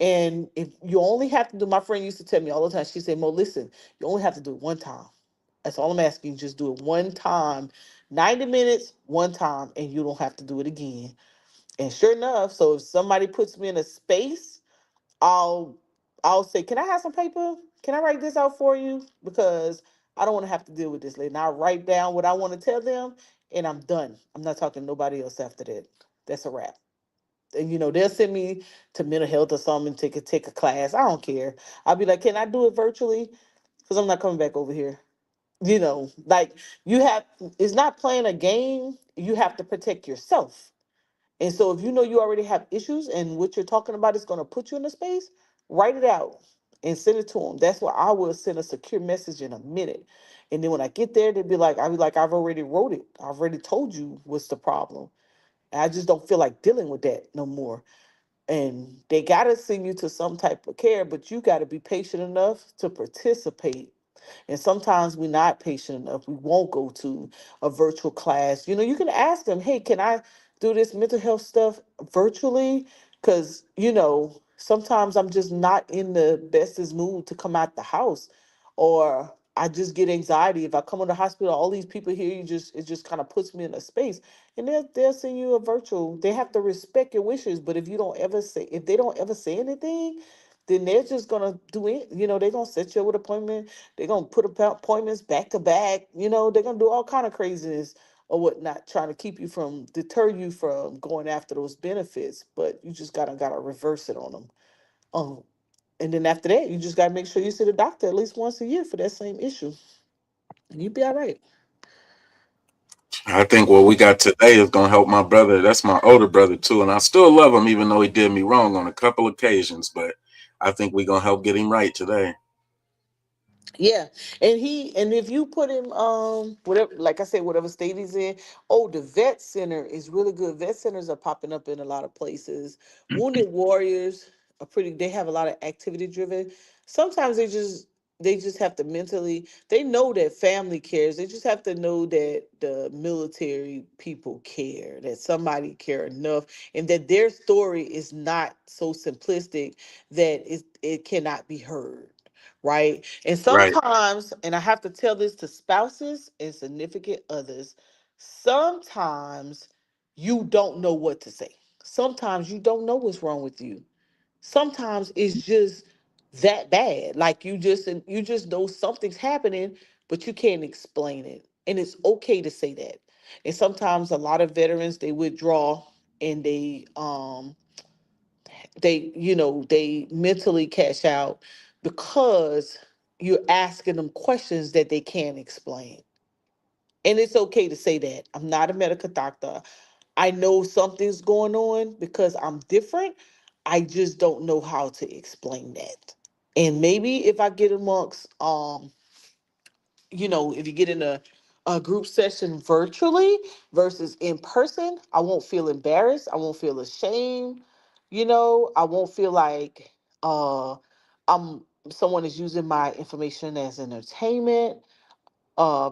And if you only have to do, my friend used to tell me all the time, she said, "Mo, listen, you only have to do it one time. That's all I'm asking you. Just do it one time, 90 minutes, one time, and you don't have to do it again." And sure enough, so if somebody puts me in a space, I'll I'll say, "Can I have some paper? Can I write this out for you? Because I don't want to have to deal with this later." And I'll write down what I want to tell them, and I'm done. I'm not talking to nobody else after that. That's a wrap. And they'll send me to mental health or something to take a class. I don't care. I'll be like, "Can I do it virtually? Because I'm not coming back over here." Like, you have, it's not playing a game. You have to protect yourself. And so if you know you already have issues and what you're talking about is going to put you in a space, write it out and send it to them. That's why I will send a secure message in a minute. And then when I get there, they'll be like, I'll be like, I've already wrote it. I've already told you what's the problem. And I just don't feel like dealing with that no more. And they got to send you to some type of care, but you got to be patient enough to participate. And sometimes we're not patient enough. We won't go to a virtual class. You know, you can ask them, hey, can I do this mental health stuff virtually? Because, you know, sometimes I'm just not in the bestest mood to come out the house. Or I just get anxiety. If I come to the hospital, all these people here, it just kind of puts me in a space. And they'll send you a virtual. They have to respect your wishes. But if they don't ever say anything, then they're just gonna do it. You know, they're gonna set you up with appointment. They're gonna put appointments back to back. You know, they're gonna do all kind of craziness or whatnot, trying to deter you from going after those benefits. But you just gotta reverse it on them. Um, and then after that, you just gotta make sure you see the doctor at least once a year for that same issue, and you'll be all right. I think what we got today is gonna help my brother. That's my older brother too, and I still love him even though he did me wrong on a couple occasions. But I think we're gonna help get him right today. Yeah, and if you put him whatever, like I said, whatever state he's in. Oh, the vet center is really good. Vet centers are popping up in a lot of places. Wounded warriors are pretty. They have a lot of activity driven. Sometimes they just have to mentally. They know that family cares. They just have to know that the military people care. That somebody care enough, and that their story is not so simplistic that it cannot be heard, right? And Right. sometimes, and I have to tell this to spouses and significant others, sometimes you don't know what to say. Sometimes you don't know what's wrong with you. Sometimes it's just that bad. Like you just know something's happening, but you can't explain it. And it's okay to say that. And sometimes a lot of veterans they withdraw and they mentally cash out because you're asking them questions that they can't explain. And it's okay to say that. I'm not a medical doctor. I know something's going on because I'm different. I just don't know how to explain that. And maybe if I get amongst if you get in a group session virtually versus in person, I won't feel embarrassed. I won't feel ashamed. I won't feel like I'm someone is using my information as entertainment.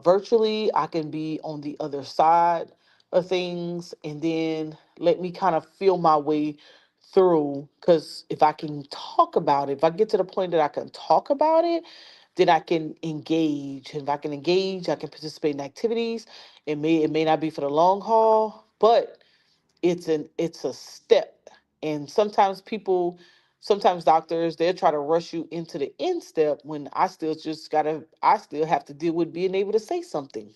Virtually, I can be on the other side of things and then let me kind of feel my way through. Because if I can talk about it, if I get to the point that I can talk about it, then I can engage. And if I can engage, I can participate in activities. It may not be for the long haul, but it's a step. And sometimes doctors they'll try to rush you into the end step when I still have to deal with being able to say something.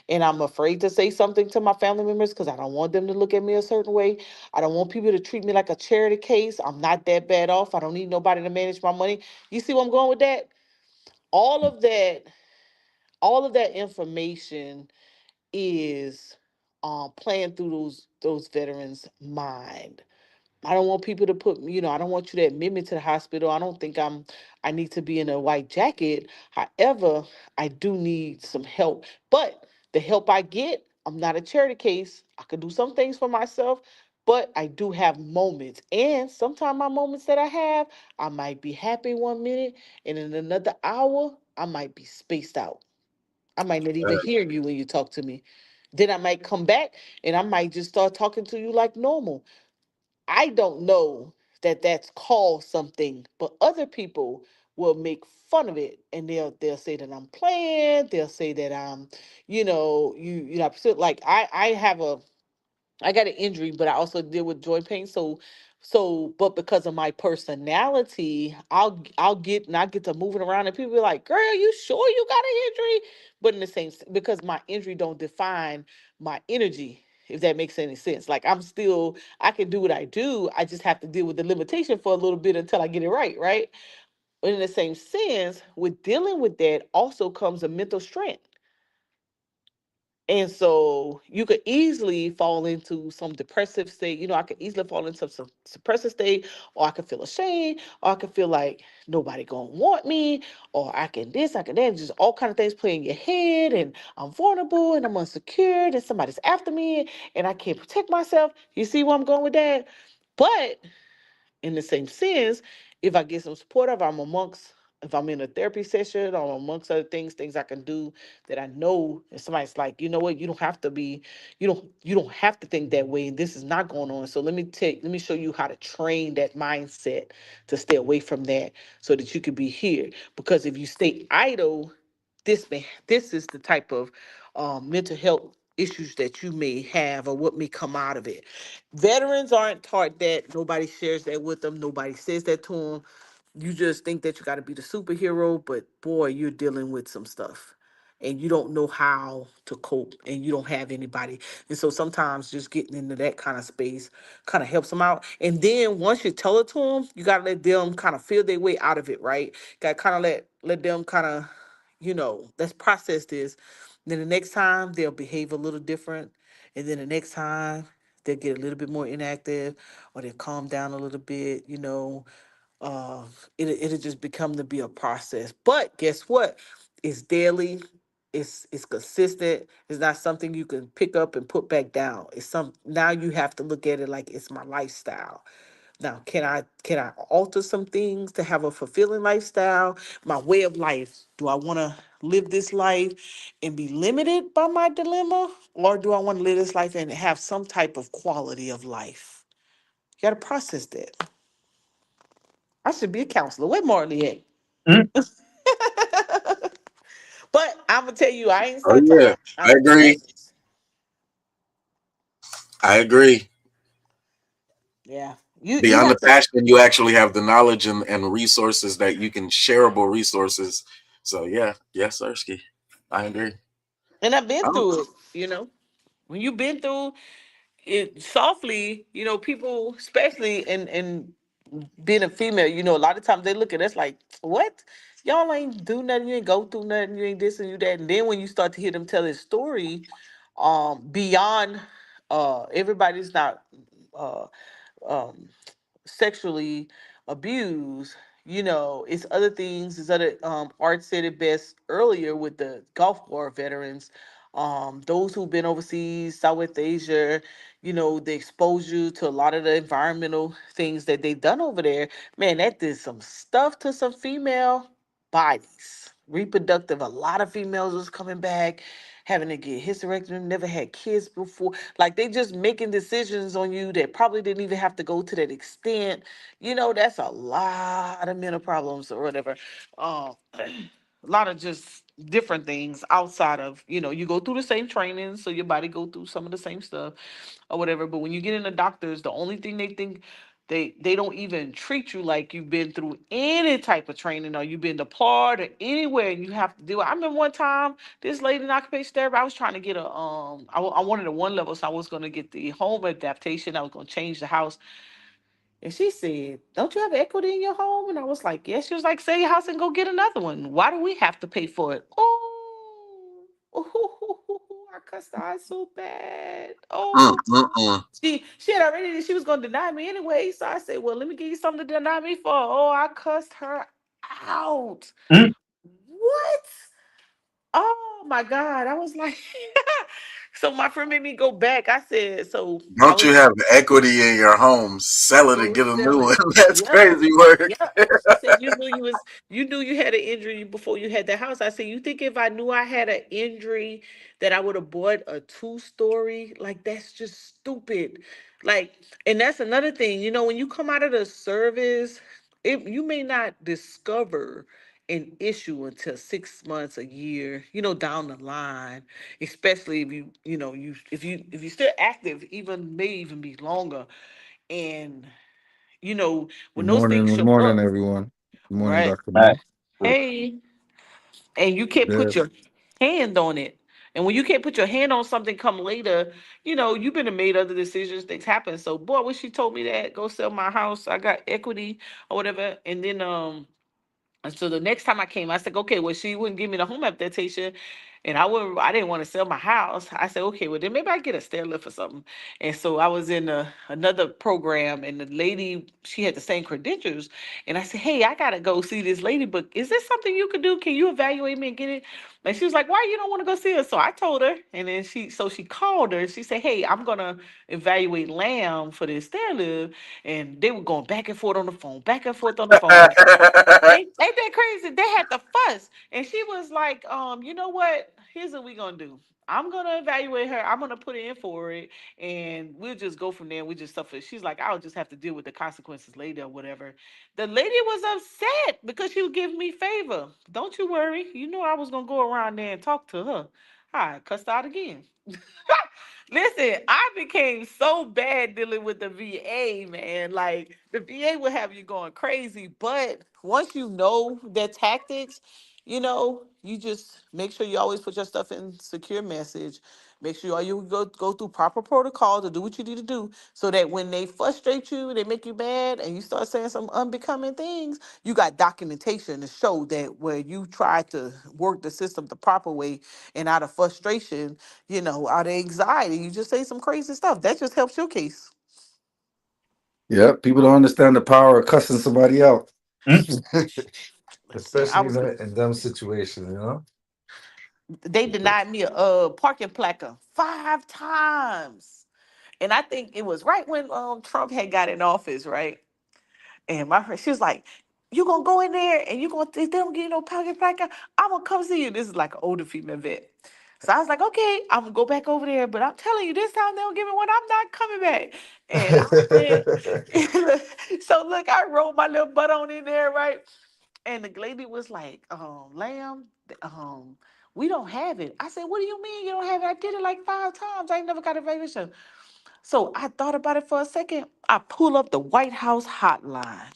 And I'm afraid to say something to my family members because I don't want them to look at me a certain way. I don't want people to treat me like a charity case. I'm not that bad off. I don't need nobody to manage my money. You see where I'm going with that? All of that, all of that information is playing through those veterans' mind. I don't want people to I don't want you to admit me to the hospital. I don't think I need to be in a white jacket. However, I do need some help. But the help I get, I'm not a charity case. I could do some things for myself, but I do have moments. And sometimes my moments that I have, I might be happy 1 minute, and in another hour, I might be spaced out. I might not even hear you when you talk to me. Then I might come back and I might just start talking to you like normal. I don't know that that's called something, but other people will make fun of it and they'll say that I'm playing. They'll say that I'm, like I got an injury, but I also deal with joint pain. But because of my personality, I'll get to moving around, and people be like, "Girl, you sure you got an injury?" But in the same, because my injury don't define my energy, if that makes any sense. Like I can do what I do. I just have to deal with the limitation for a little bit until I get it right, right? But in the same sense, with dealing with that also comes a mental strength. And so you could easily fall into some depressive state. You know, I could easily fall into some suppressive state, or I could feel ashamed, or I could feel like nobody gonna want me, or I can this, I can that, just all kind of things play in your head, and I'm vulnerable and I'm insecure, and somebody's after me, and I can't protect myself. You see where I'm going with that? But in the same sense, if I get some support, if I'm in a therapy session or amongst other things I can do that I know, and somebody's like, you know what, you don't have to be, you don't have to think that way. This is not going on. So let me show you how to train that mindset to stay away from that so that you can be here. Because if you stay idle, this is the type of mental health issues that you may have or what may come out of it. Veterans aren't taught that. Nobody shares that with them. Nobody says that to them. You just think that you got to be the superhero, but boy, you're dealing with some stuff and you don't know how to cope and you don't have anybody. And so sometimes just getting into that kind of space kind of helps them out. And then once you tell it to them, you got to let them kind of feel their way out of it, right? Got to kind of let them kind of, let's process this. Then the next time they'll behave a little different. And then the next time they'll get a little bit more inactive or they'll calm down a little bit, uh it'll just become to be a process. But guess what? It's daily, it's consistent, it's not something you can pick up and put back down. It's some now you have to look at it like it's my lifestyle. Now, can I alter some things to have a fulfilling lifestyle? My way of life. Do I want to live this life and be limited by my dilemma? Or do I want to live this life and have some type of quality of life? You gotta process that. I should be a counselor. Where Marley at? Mm. But I'm gonna tell you, I ain't Oh start yeah, talking. I agree. I agree. Yeah, you Beyond the have to. passion, you actually have the knowledge and resources that you can shareable resources. So yeah, yes, Sirski. I agree. And I've been Oh, through it. When you've been through it softly, people, especially in being a female, a lot of times they look at us like, what? Y'all ain't do nothing, you ain't go through nothing, you ain't this and you that. And then when you start to hear them tell their story, beyond everybody's not uh um sexually abused. It's other things. It's other Art said it best earlier with the Gulf War veterans, those who've been overseas, Southwest Asia, the exposure to a lot of the environmental things that they've done over there. Man, that did some stuff to some female bodies. Reproductive, a lot of females was coming back, having to get hysterectomy, never had kids before. Like they just making decisions on you that probably didn't even have to go to that extent. That's a lot of mental problems or whatever. A lot of just different things outside of, you go through the same training, so your body go through some of the same stuff or whatever. But when you get into doctors, the only thing they think they don't even treat you like you've been through any type of training or you've been deployed or anywhere and you have to do it. I remember one time this lady in occupational therapy, I was trying to get I wanted a one level, so I was going to get the home adaptation. I was going to change the house. And she said, "Don't you have equity in your home?" And I was like, "Yes." She was like, "Sell your house and go get another one. Why do we have to pay for it?" Oh, I cussed her out so bad. mm, Oh, mm, mm. she had already, she was gonna deny me anyway. So I said, "Well, let me give you something to deny me for." Oh, I cussed her out. Mm. What? Oh my God. I was like, so my friend made me go back. I said, so I Don't you was have equity in your home? Sell it and go get a sell new it. one. That's Yep. crazy work. Yep. She said you knew you had an injury before you had the house. I said, you think if I knew I had an injury that I would have bought a two-story? Like that's just stupid. Like, and that's another thing, when you come out of the service, you may not discover an issue until 6 months, a year, down the line, especially if if you're still active, even may even be longer. And when those things Good show morning, up, everyone. Good morning, right? Dr. Mike. Hey, and you can't put Good. your hand on it. And when you can't put your hand on something come later, you've been and made other decisions, things happen. So boy, when she told me that, go sell my house, I got equity or whatever. And then and so the next time I came, I said, okay, well, she wouldn't give me the home adaptation. And I didn't want to sell my house. I said, okay, well then maybe I get a stair lift or something. And so I was in another program, and the lady, she had the same credentials. And I said, hey, I gotta go see this lady, but is this something you could do? Can you evaluate me and get it? And she was like, why you don't want to go see her? So I told her, and then she called her. She said, hey, I'm gonna evaluate Lamb for this stair lift. And they were going back and forth on the phone, back and forth on the phone. Ain't that crazy? They had the fuss. And she was like, you know what? Here's what we gonna do. I'm gonna evaluate her. I'm gonna put in for it, and we'll just go from there. We just suffer. She's like, I'll just have to deal with the consequences later or whatever. The lady was upset because she was giving me favor. Don't you worry. You know I was gonna go around there and talk to her. I cussed out again. Listen, I became so bad dealing with the VA, man. Like the VA would have you going crazy, but once you know their tactics, you just make sure you always put your stuff in secure message. Make sure you go through proper protocol to do what you need to do, so that when they frustrate you, they make you mad, and you start saying some unbecoming things, you got documentation to show that where you try to work the system the proper way, and out of frustration, out of anxiety, you just say some crazy stuff. That just helps your case. Yeah, people don't understand the power of cussing somebody out. Especially in them situations, They denied me a parking placard 5 times. And I think it was right when Trump had got in office, right? And my friend, she was like, you gonna go in there and if they don't get you no parking placard, I'm gonna come see you. This is like an older female vet. So I was like, okay, I'm gonna go back over there, but I'm telling you, this time they don't give me one, I'm not coming back. And I went, so look, I rolled my little butt on in there, right? And the lady was like, Lamb, we don't have it. I said, what do you mean you don't have it? I did it like 5 times. I ain't never got a evaluation. So I thought about it for a second. I pull up the White House hotline.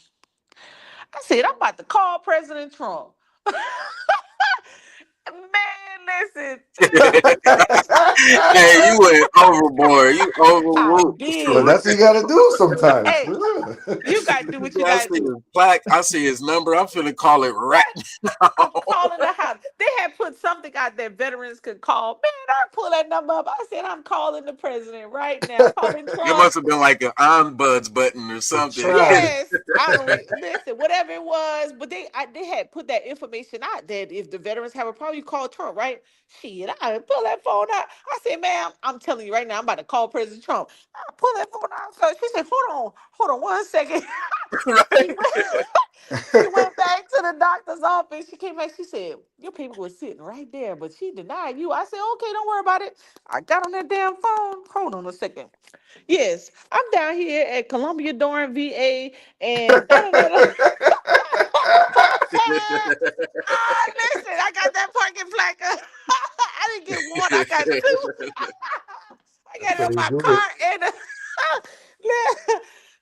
I said, I'm about to call President Trump. Man, listen. Hey, you went overboard. You I overruled. But did. that's what you gotta do sometimes. Hey, you got to do what you I got see to do. his plaque. I see his number. I'm finna call it right now. I'm calling the house. They had put something out that veterans could call. Man, I pull that number up. I said, I'm calling the president right now. Calling It Trump. must have been like an ombuds button or something. Yes, I don't listen. Whatever it was, but they had put that information out that if the veterans have a problem, you call Trump, right? Shit, I pull that phone out. I said, ma'am, I'm telling you right now, I'm about to call President Trump. I pull that phone out. So she said, hold on 1 second. She went back to the doctor's office. She came back. She said, your paper was sitting right there, but she denied you. I said, okay, don't worry about it. I got on that damn phone. Hold on a second. Yes, I'm down here at Columbia Dorn, VA, and listen, I got that parking placard. I didn't get one, I got 2. I got it in my car, and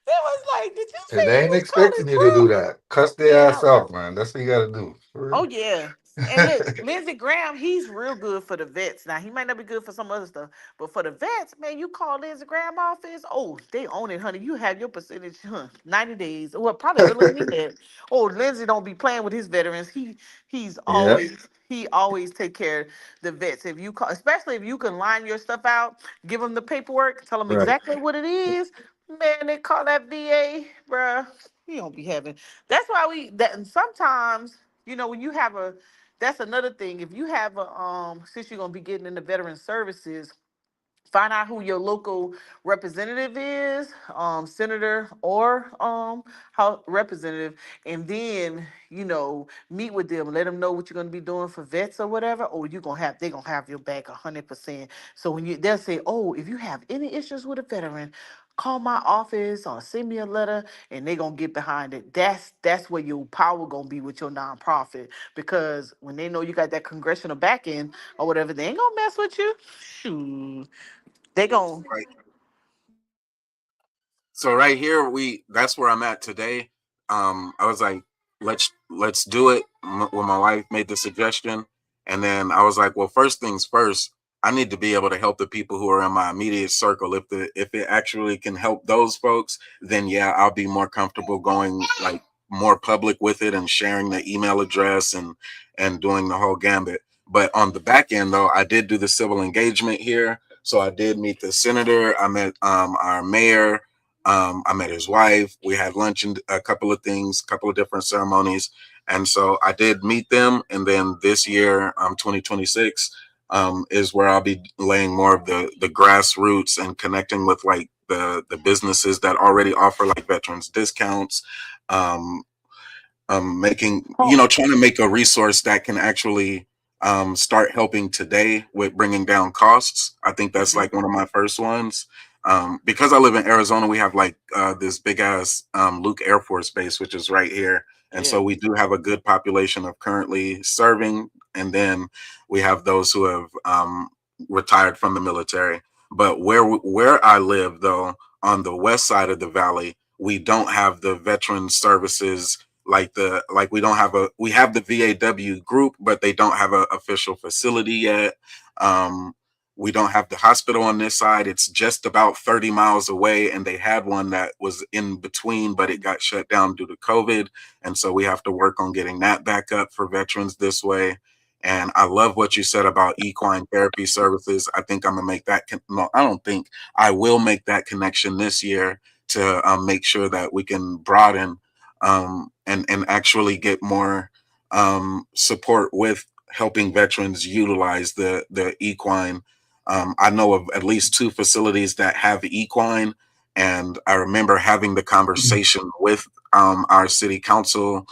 they was like, "Did you say And they you ain't was calling expecting you to do Trump?" that. Cuss their Man, ass out, man. That's what you gotta do. For oh real. yeah. And look, Lindsey Graham, he's real good for the vets. Now he might not be good for some other stuff, but for the vets, man, you call Lindsey Graham office. Oh, they own it, honey. You have your percentage, 90 days. Well, probably earlier than that. Oh, Lindsey don't be playing with his veterans. He's Yeah. always take care of the vets. If you call, especially if you can line your stuff out, give them the paperwork, tell them Right. exactly what it is. Man, they call that VA, bruh. He don't be having. That's why and sometimes, when you have that's another thing. If you have since you're gonna be getting into veteran services, find out who your local representative is, senator or house representative, and then meet with them, let them know what you're gonna be doing for vets or whatever. Or they're gonna have your back 100%. So they'll say, oh, if you have any issues with a veteran, call my office or send me a letter, and they're gonna get behind it. That's where your power gonna be with your nonprofit, because when they know you got that congressional backing or whatever, they ain't gonna mess with you. Shoot, they gon' Right. So right here, that's where I'm at today. I was like, let's do it. When my wife made the suggestion, and then I was like, well, first things first, I need to be able to help the people who are in my immediate circle. If it actually can help those folks, then yeah, I'll be more comfortable going like more public with it and sharing the email address and doing the whole gambit. But on the back end, though, I did do the civil engagement here. So I did meet the senator. I met our mayor. I met his wife. We had lunch and a couple of things, a couple of different ceremonies. And so I did meet them. And then this year, 2026, is where I'll be laying more of the grassroots and connecting with like the businesses that already offer like veterans discounts, making, trying to make a resource that can actually start helping today with bringing down costs. I think that's like one of my first ones. Because I live in Arizona, we have like this big ass Luke Air Force Base, which is right here. And so we do have a good population of currently serving. And then we have those who have retired from the military. But where I live, though, on the west side of the valley, we don't have the veteran services like we don't have we have the VAW group, but they don't have an official facility yet. We don't have the hospital on this side. It's just about 30 miles away, and they had one that was in between, but it got shut down due to COVID. And so we have to work on getting that back up for veterans this way. And I love what you said about equine therapy services. I think I'm gonna make that. No, I don't think I will make that connection this year to make sure that we can broaden and actually get more support with helping veterans utilize the equine. I know of at least 2 facilities that have equine, and I remember having the conversation with our city council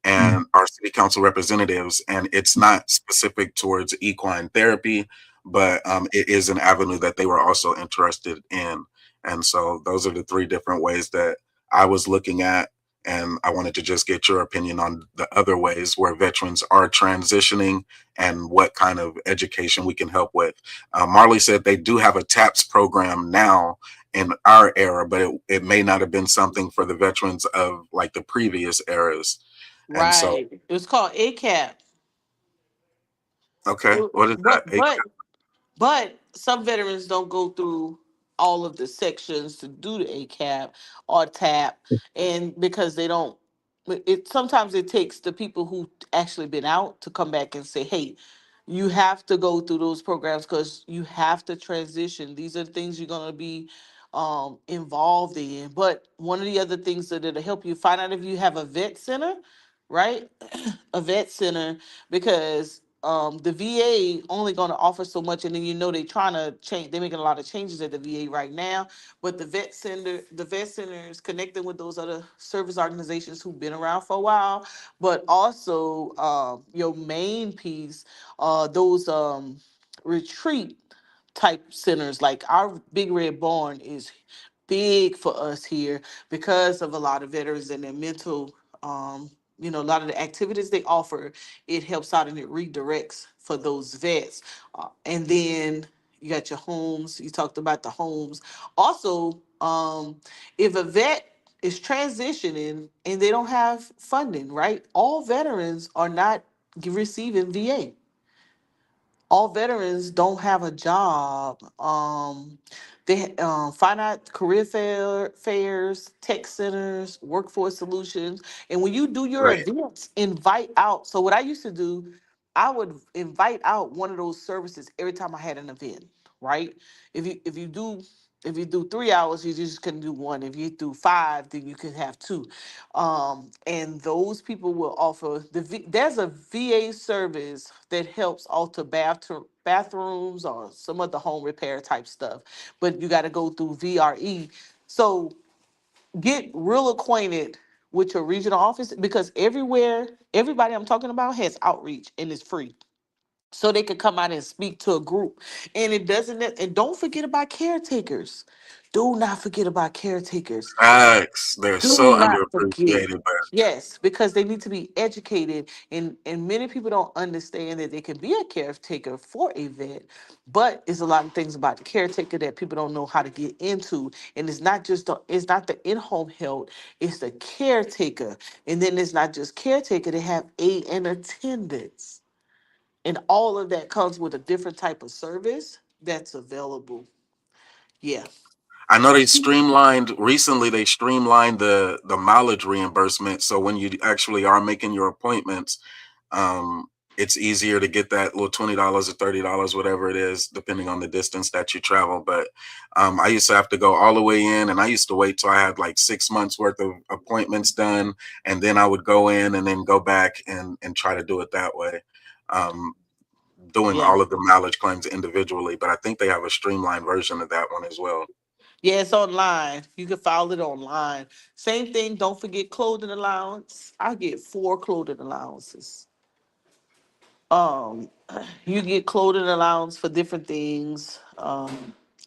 and our city council representatives, and it's not specific towards equine therapy, but it is an avenue that they were also interested in. And so those are the 3 different ways that I was looking at. And I wanted to just get your opinion on the other ways where veterans are transitioning and what kind of education we can help with. Marley said they do have a TAPS program now in our era, but it may not have been something for the veterans of like the previous eras. Right. And so, It was called ACAP. okay, what is that? But some veterans don't go through all of the sections to do the ACAP or TAP, and because they don't, sometimes it takes the people who actually been out to come back and say, hey, you have to go through those programs because you have to transition. These are the things you're gonna be involved in. But one of the other things that it'll help you find out if you have a vet center, right? A vet center, because the VA only going to offer so much, and then they trying to change. They're making a lot of changes at the VA right now, but the vet center is connecting with those other service organizations who've been around for a while, but also your main piece, those retreat type centers, like our Big Red Barn is big for us here because of a lot of veterans and their mental, a lot of the activities they offer, it helps out and it redirects for those vets. And then you got your homes. You talked about the homes. Also, if a vet is transitioning and they don't have funding, right? All veterans are not receiving VA. All veterans don't have a job. They find out career fairs, tech centers, workforce solutions, and when you do your Right. events, invite out. So what I used to do, I would invite out one of those services every time I had an event. Right? If you do 3 hours, you just couldn't do one. If you do 5, then you could have 2. And those people will offer there's a VA service that helps alter bathrooms or some of the home repair type stuff, but you got to go through VRE. So get real acquainted with your regional office, because everybody I'm talking about has outreach and it's free. So they could come out and speak to a group. And don't forget about caretakers. Do not forget about caretakers. Facts. They're so Do not forget. underappreciated, but Yes, because they need to be educated, and many people don't understand that they can be a caretaker for a vet, but it's a lot of things about the caretaker that people don't know how to get into, and it's not the in-home health, it's the caretaker, and then it's not just caretaker, they have aid and attendance, and all of that comes with a different type of service that's available. Yeah. I know recently they streamlined the mileage reimbursement. So when you actually are making your appointments, it's easier to get that little $20 or $30, whatever it is, depending on the distance that you travel. But I used to have to go all the way in, and I used to wait till I had like 6 months worth of appointments done, and then I would go in and then go back and try to do it that way. Doing Yeah. all of the mileage claims individually, but I think they have a streamlined version of that one as well. Yeah, it's online. You can file it online. Same thing. Don't forget clothing allowance. I get 4 clothing allowances. Um, you get clothing allowance for different things.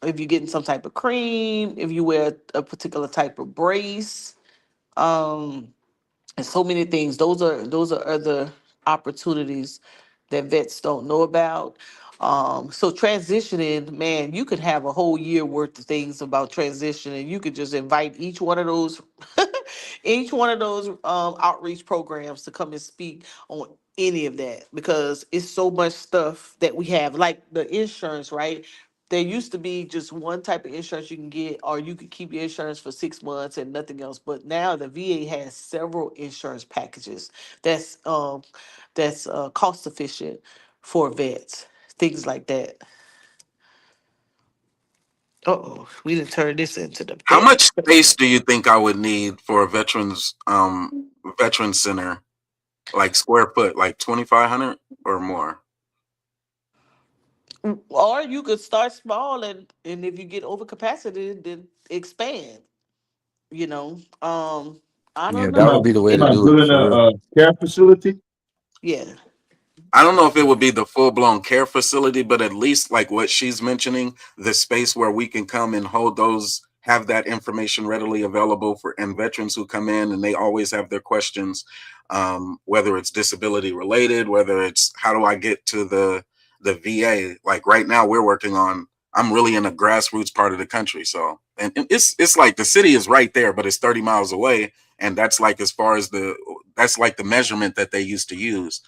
If you're getting some type of cream, if you wear a particular type of brace, um, and so many things. Those are other opportunities that vets don't know about. So transitioning, man, you could have a whole year worth of things about transitioning. You could just invite each one of those outreach programs to come and speak on any of that, because it's so much stuff that we have, like the insurance, right? There used to be just one type of insurance you can get, or you could keep your insurance for 6 months and nothing else. But now the VA has several insurance packages that's cost efficient for vets, things like that. Oh, we didn't turn this into the How vet. much space do you think I would need for a veteran center, like square foot, like 2,500 or more? Or you could start small, and if you get over capacity, then expand. You know, I Yeah, don't that would know. be the way Am to I do it building for real. a care facility? Yeah. I don't know if it would be the full-blown care facility, but at least like what she's mentioning, the space where we can come and hold those, have that information readily available for and veterans who come in and they always have their questions, whether it's disability related, whether it's how do I get to the VA. Like right now we're working on, I'm really in a grassroots part of the country. So and it's like the city is right there, but it's 30 miles away. And that's like as far as that's like the measurement that they used to use.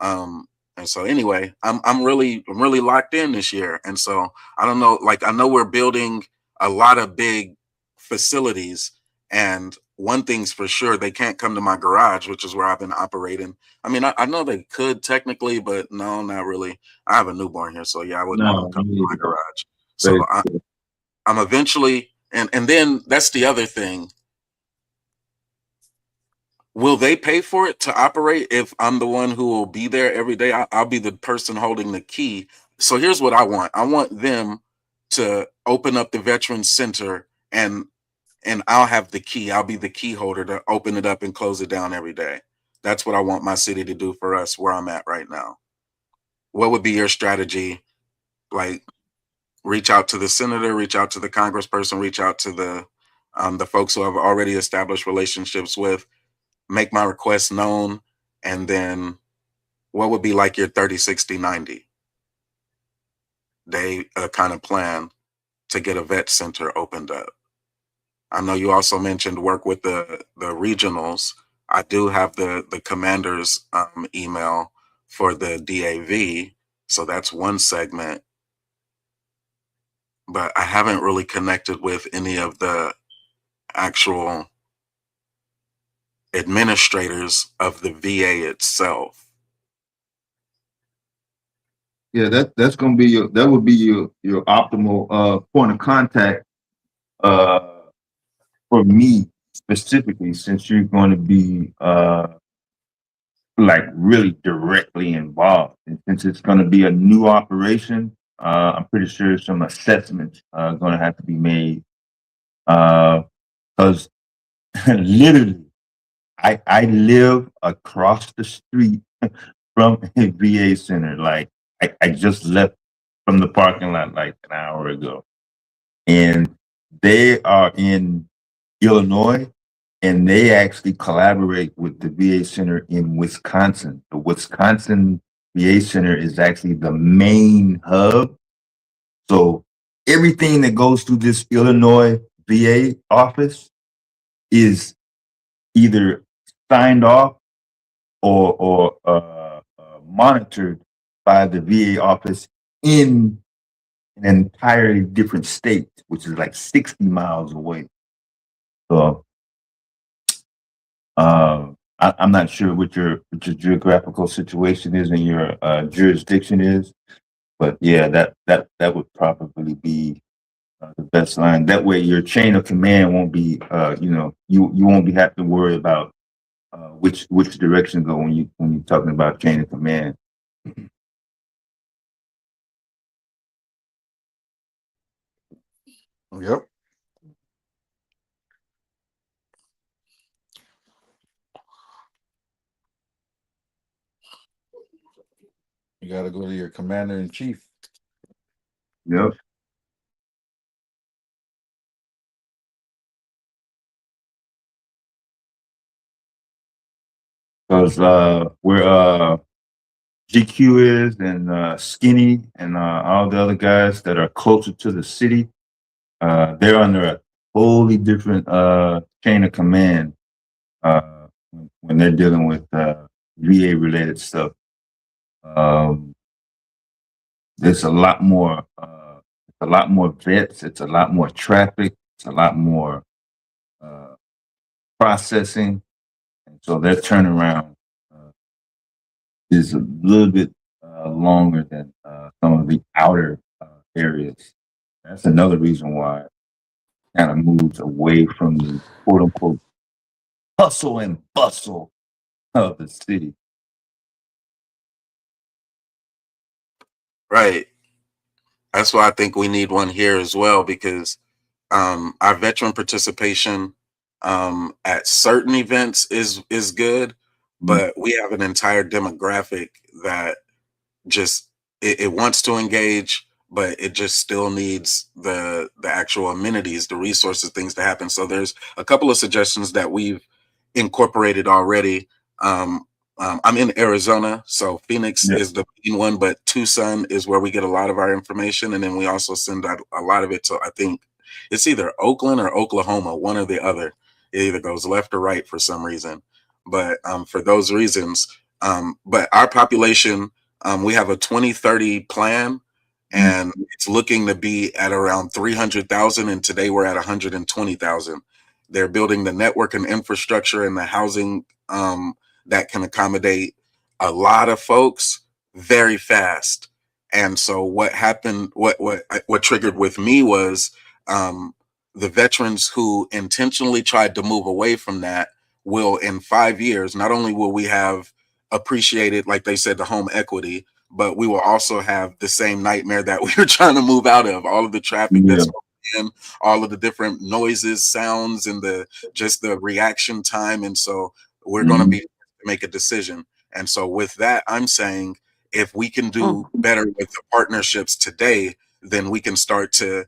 And so anyway, I'm really locked in this year. And so I don't know, like I know we're building a lot of big facilities, and one thing's for sure, they can't come to my garage, which is where I've been operating. I mean, I know they could technically, but no, not really. I have a newborn here, so yeah, I wouldn't want them No, coming to my no. garage. So But I'm eventually, and then that's the other thing. Will they pay for it to operate if I'm the one who will be there every day? I'll be the person holding the key. So here's what I want. I want them to open up the Veterans Center, and I'll have the key. I'll be the key holder to open it up and close it down every day. That's what I want my city to do for us where I'm at right now. What would be your strategy? Like reach out to the senator, reach out to the congressperson, reach out to the folks who I've already established relationships with, make my request known, and then what would be like your 30, 60, 90 day kind of plan to get a vet center opened up? I know you also mentioned work with the regionals. I do have the commander's email for the DAV, so that's one segment, but I haven't really connected with any of the actual administrators of the VA itself. yeah, that's gonna be that would be your optimal point of contact for me specifically, since you're going to be like really directly involved, and since it's going to be a new operation, I'm pretty sure some assessments are going to have to be made because literally I live across the street from a VA center. Like I just left from the parking lot like an hour ago, and they are in Illinois, and they actually collaborate with the VA Center in Wisconsin. The Wisconsin VA Center is actually the main hub. So everything that goes through this Illinois VA office is either signed off or monitored by the VA office in an entirely different state, which is like 60 miles away. So I'm not sure what your geographical situation is and your jurisdiction is, but yeah, that would probably be the best line. That way, your chain of command won't be, you won't be have to worry about which direction go when you're talking about chain of command. Yep. You got to go to your commander in chief. Yep. Because where GQ is and Skinny and all the other guys that are closer to the city, they're under a totally different chain of command when they're dealing with VA related stuff. There's a lot more vets, it's a lot more traffic, it's a lot more processing, and so their turnaround is a little bit longer than some of the outer areas. That's another reason why it kind of moves away from the quote unquote hustle and bustle of the city. Right. That's why I think we need one here as well, because our veteran participation at certain events is good, but we have an entire demographic that just it wants to engage, but it just still needs the actual amenities, the resources, things to happen. So there's a couple of suggestions that we've incorporated already. I'm in Arizona, so Phoenix is the main one, but Tucson is where we get a lot of our information, and then we also send out a lot of it to, I think it's either Oakland or Oklahoma, one or the other. It either goes left or right for some reason. But for those reasons, but our population, we have a 2030 plan, and it's looking to be at around 300,000, and today we're at 120,000. They're building the network and infrastructure and the housing that can accommodate a lot of folks very fast. And so what happened, what triggered with me was the veterans who intentionally tried to move away from that will, in 5 years, not only will we have appreciated, like they said, the home equity, but we will also have the same nightmare that we were trying to move out of. All of the traffic that's in, all of the different noises, sounds, and just the reaction time. And so we're going to be make a decision. And so with that, I'm saying if we can do better with the partnerships today, then we can start to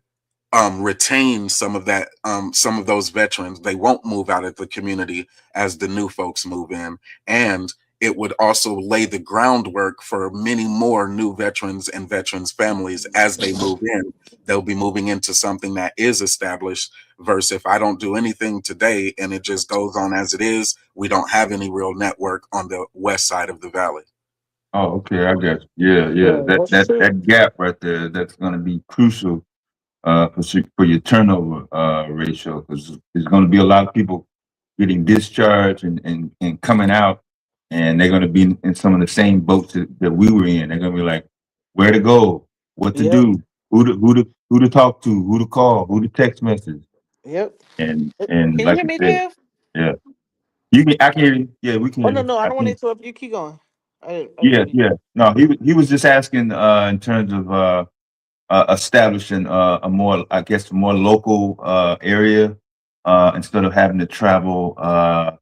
retain some of that, some of those veterans. They won't move out of the community as the new folks move in. And it would also lay the groundwork for many more new veterans and veterans families as they move in. They'll be moving into something that is established, versus if I don't do anything today and it just goes on as it is, we don't have any real network on the west side of the valley. Oh, okay, I got you. Yeah. That gap right there, that's going to be crucial for your turnover ratio, because there's going to be a lot of people getting discharged and coming out, and they're going to be in some of the same boats that we were in. They're going to be like, where to go, what to do, who to talk to, who to call, who to text message. Yep. And Can you like hear you me, said, Jeff? yeah, I can hear you. Yeah, we can Oh hear no, you. no, I don't want to interrupt you. Keep going. Yeah. No, he was just asking in terms of establishing a more, I guess, more local area instead of having to travel.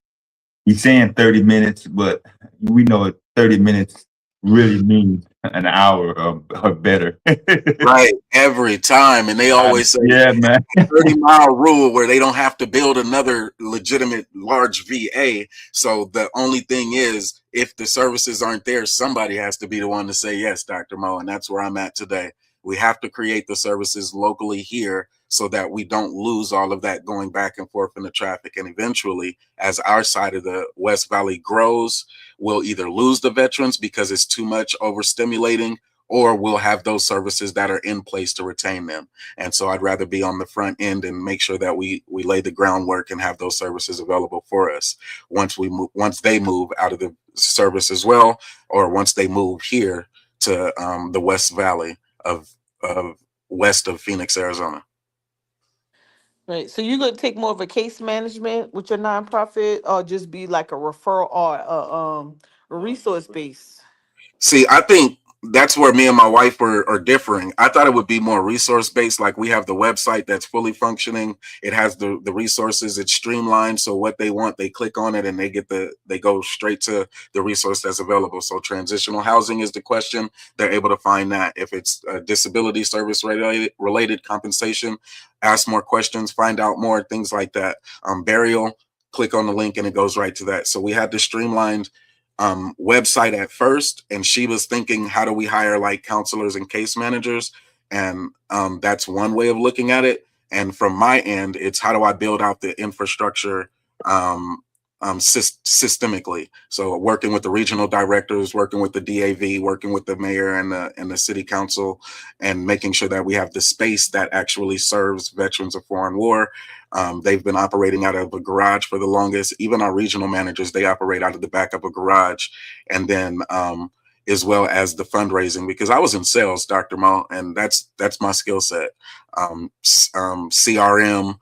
He's saying 30 minutes, but we know 30 minutes really means an hour or better. Right, every time. And they always say, yeah, man. 30-mile rule where they don't have to build another legitimate large VA. So the only thing is, if the services aren't there, somebody has to be the one to say, yes, Dr. Mo. And that's where I'm at today. We have to create the services locally here so that we don't lose all of that going back and forth in the traffic. And eventually, as our side of the West Valley grows, we'll either lose the veterans because it's too much overstimulating, or we'll have those services that are in place to retain them. And so I'd rather be on the front end and make sure that we lay the groundwork and have those services available for us once they move out of the service as well, or once they move here to the West Valley of west of Phoenix, Arizona. Right. So you're going to take more of a case management with your nonprofit, or just be like a referral or a resource base? See, I think that's where me and my wife are differing. I thought it would be more resource based. Like we have the website that's fully functioning. It has the resources. It's streamlined. So what they want, they click on it and they go straight to the resource that's available. So transitional housing is the question. They're able to find that. If it's disability service related compensation, ask more questions, find out more, things like that. Burial, click on the link and it goes right to that. So we had the streamlined website at first, and she was thinking, how do we hire like counselors and case managers? And that's one way of looking at it. And from my end, it's how do I build out the infrastructure systemically? So working with the regional directors, working with the DAV, working with the mayor and the city council, and making sure that we have the space that actually serves veterans of foreign war. They've been operating out of a garage for the longest. Even our regional managers, they operate out of the back of a garage. And then as well as the fundraising, because I was in sales, Dr. Mo, and that's my skill set. CRM,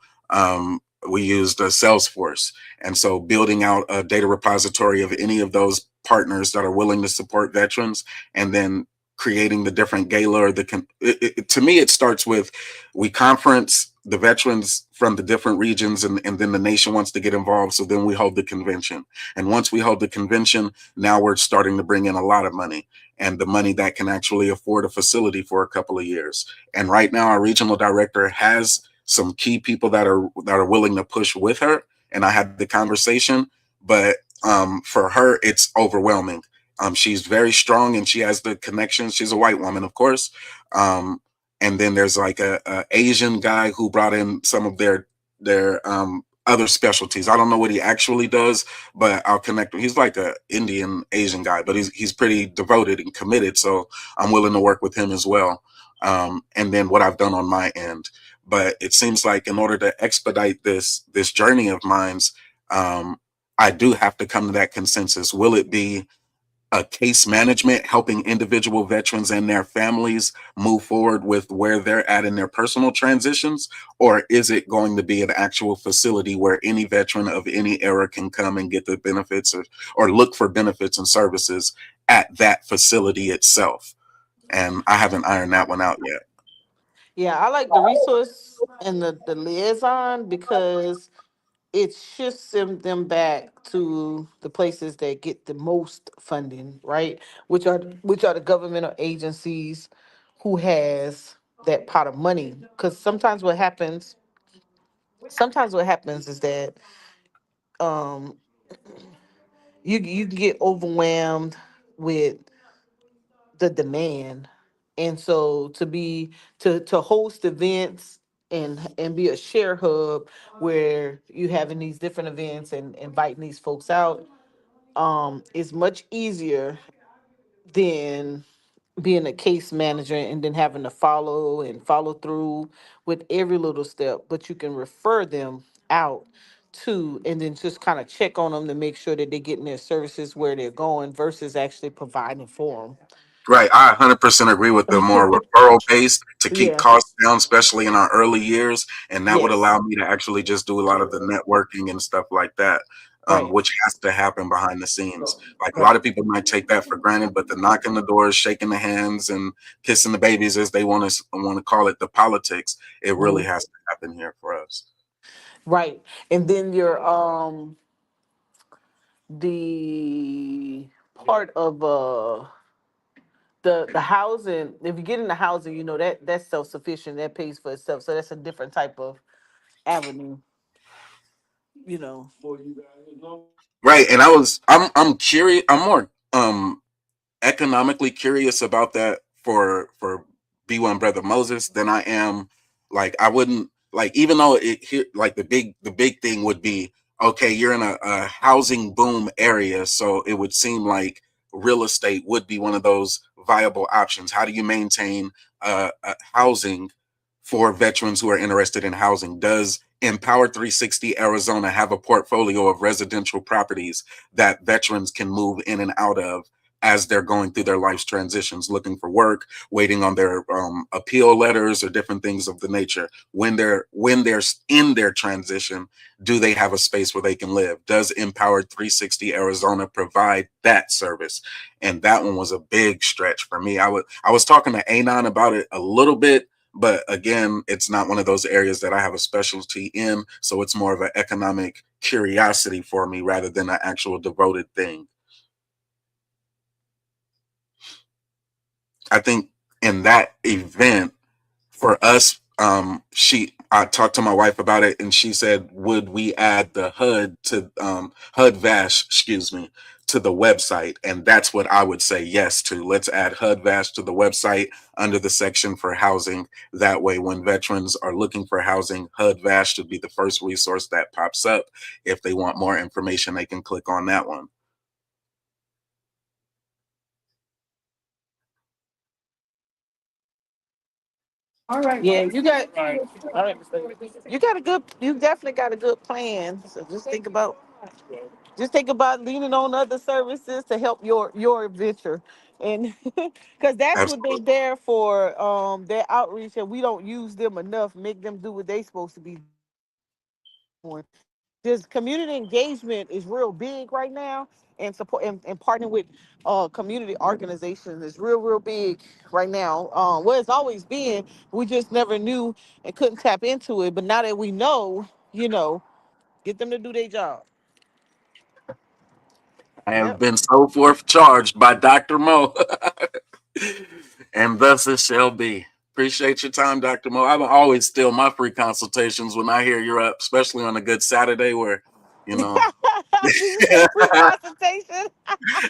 we used Salesforce. And so building out a data repository of any of those partners that are willing to support veterans, and then creating the different gala. To me, it starts with, we conference the veterans from the different regions, and then the nation wants to get involved. So then we hold the convention. And once we hold the convention, now we're starting to bring in a lot of money, and the money that can actually afford a facility for a couple of years. And right now our regional director has some key people that are willing to push with her. And I had the conversation, but for her, it's overwhelming. She's very strong and she has the connections. She's a white woman, of course. And then there's like a Asian guy who brought in some of their other specialties. I don't know what he actually does, but I'll connect him. He's like a Indian Asian guy, but he's pretty devoted and committed. So I'm willing to work with him as well. And then what I've done on my end. But it seems like in order to expedite this journey of mine, I do have to come to that consensus. Will it be a case management helping individual veterans and their families move forward with where they're at in their personal transitions? Or is it going to be an actual facility where any veteran of any era can come and get the benefits or look for benefits and services at that facility itself? And I haven't ironed that one out yet. Yeah, I like the resource and the liaison, because it shifts them back to the places that get the most funding, right? Which are the governmental agencies who has that pot of money. Because sometimes what happens is that um you can get overwhelmed with the demand, and so to host events and be a share hub where you having these different events and inviting these folks out is much easier than being a case manager and then having to follow through with every little step. But you can refer them out to, and then just kind of check on them to make sure that they're getting their services where they're going versus actually providing for Right. I 100% agree with the more them. referral based to keep Yeah. costs down, especially in our early years. And that would Yes. allow me to actually just do a lot of the networking and stuff like that, Right. which has to happen behind the scenes. Like a lot Right. of people might take that for granted, but the knocking the doors, shaking the hands, and kissing the babies, as they want to call it, the politics, it really Mhm. has to happen here for us. Right. And then your the part of the housing, if you get into housing, you know that's self-sufficient, that pays for itself. So that's a different type of avenue, you know. Right. And I'm curious. I'm more economically curious about that for B1 Brother Moses than I am, like, I wouldn't, like, even though like the big thing would be, okay, you're in a housing boom area, so it would seem like real estate would be one of those viable options. How do you maintain housing for veterans who are interested in housing? Does Empower 360 Arizona have a portfolio of residential properties that veterans can move in and out of as they're going through their life's transitions, looking for work, waiting on their appeal letters or different things of the nature? When they're in their transition, do they have a space where they can live? Does Empower 360 Arizona provide that service? And that one was a big stretch for me. I was talking to Anon about it a little bit, but again, it's not one of those areas that I have a specialty in. So it's more of an economic curiosity for me rather than an actual devoted thing. I think in that event for us, I talked to my wife about it, and she said, would we add the HUD to HUD-VASH, excuse me, to the website? And that's what I would say yes to. Let's add HUD-VASH to the website under the section for housing. That way, when veterans are looking for housing, HUD-VASH should be the first resource that pops up. If they want more information, they can click on that one. All right. Yeah, you got. All right. You definitely got a good plan. So just think about leaning on other services to help your venture, and because that's what they're there for. Their outreach, and we don't use them enough. Make them do what they're supposed to be doing. Just community engagement is real big right now, and support and partnering with community organizations is real big right now. Well, it's always been, we just never knew and couldn't tap into it. But now that we know, get them to do their job. I have been so forth charged by Dr. Mo. And thus it shall be. Appreciate your time, Dr. Mo. I will always steal my free consultations when I hear you're up, especially on a good Saturday where, Do you get free consultation?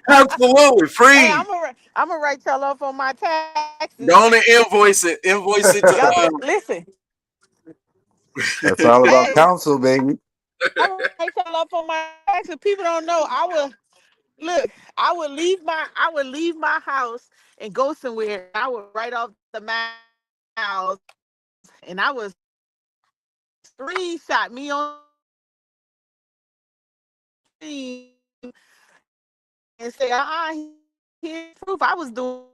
Absolutely free. Hey, I'm gonna write y'all off on my taxes. Don't invoice it. Invoice it to listen. That's all about counsel, baby. I'm gonna write y'all off on my taxes. People don't know. I would leave my house and go somewhere. I would write off the miles, and I was screenshot me on and say, here's proof I was doing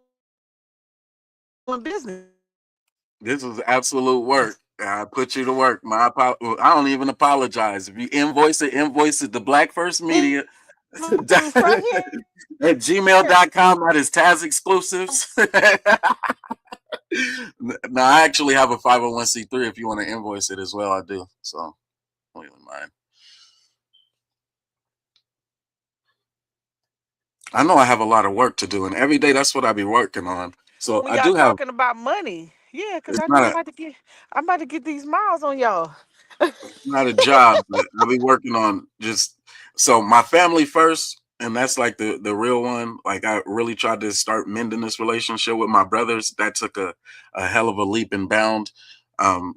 business. This was absolute work. I put you to work. I don't even apologize. If you invoice it. The Black First Media at gmail.com. That is Taz Exclusives. Now, I actually have a 501c3 if you want to invoice it as well. I do. So, don't even mind. I know I have a lot of work to do, and every day that's what I be working on. So when I y'all do have talking about money. Yeah, because I'm about to get these miles on y'all. not a job, but I'll be working on so my family first, and that's like the real one. Like I really tried to start mending this relationship with my brothers. That took a hell of a leap and bound. And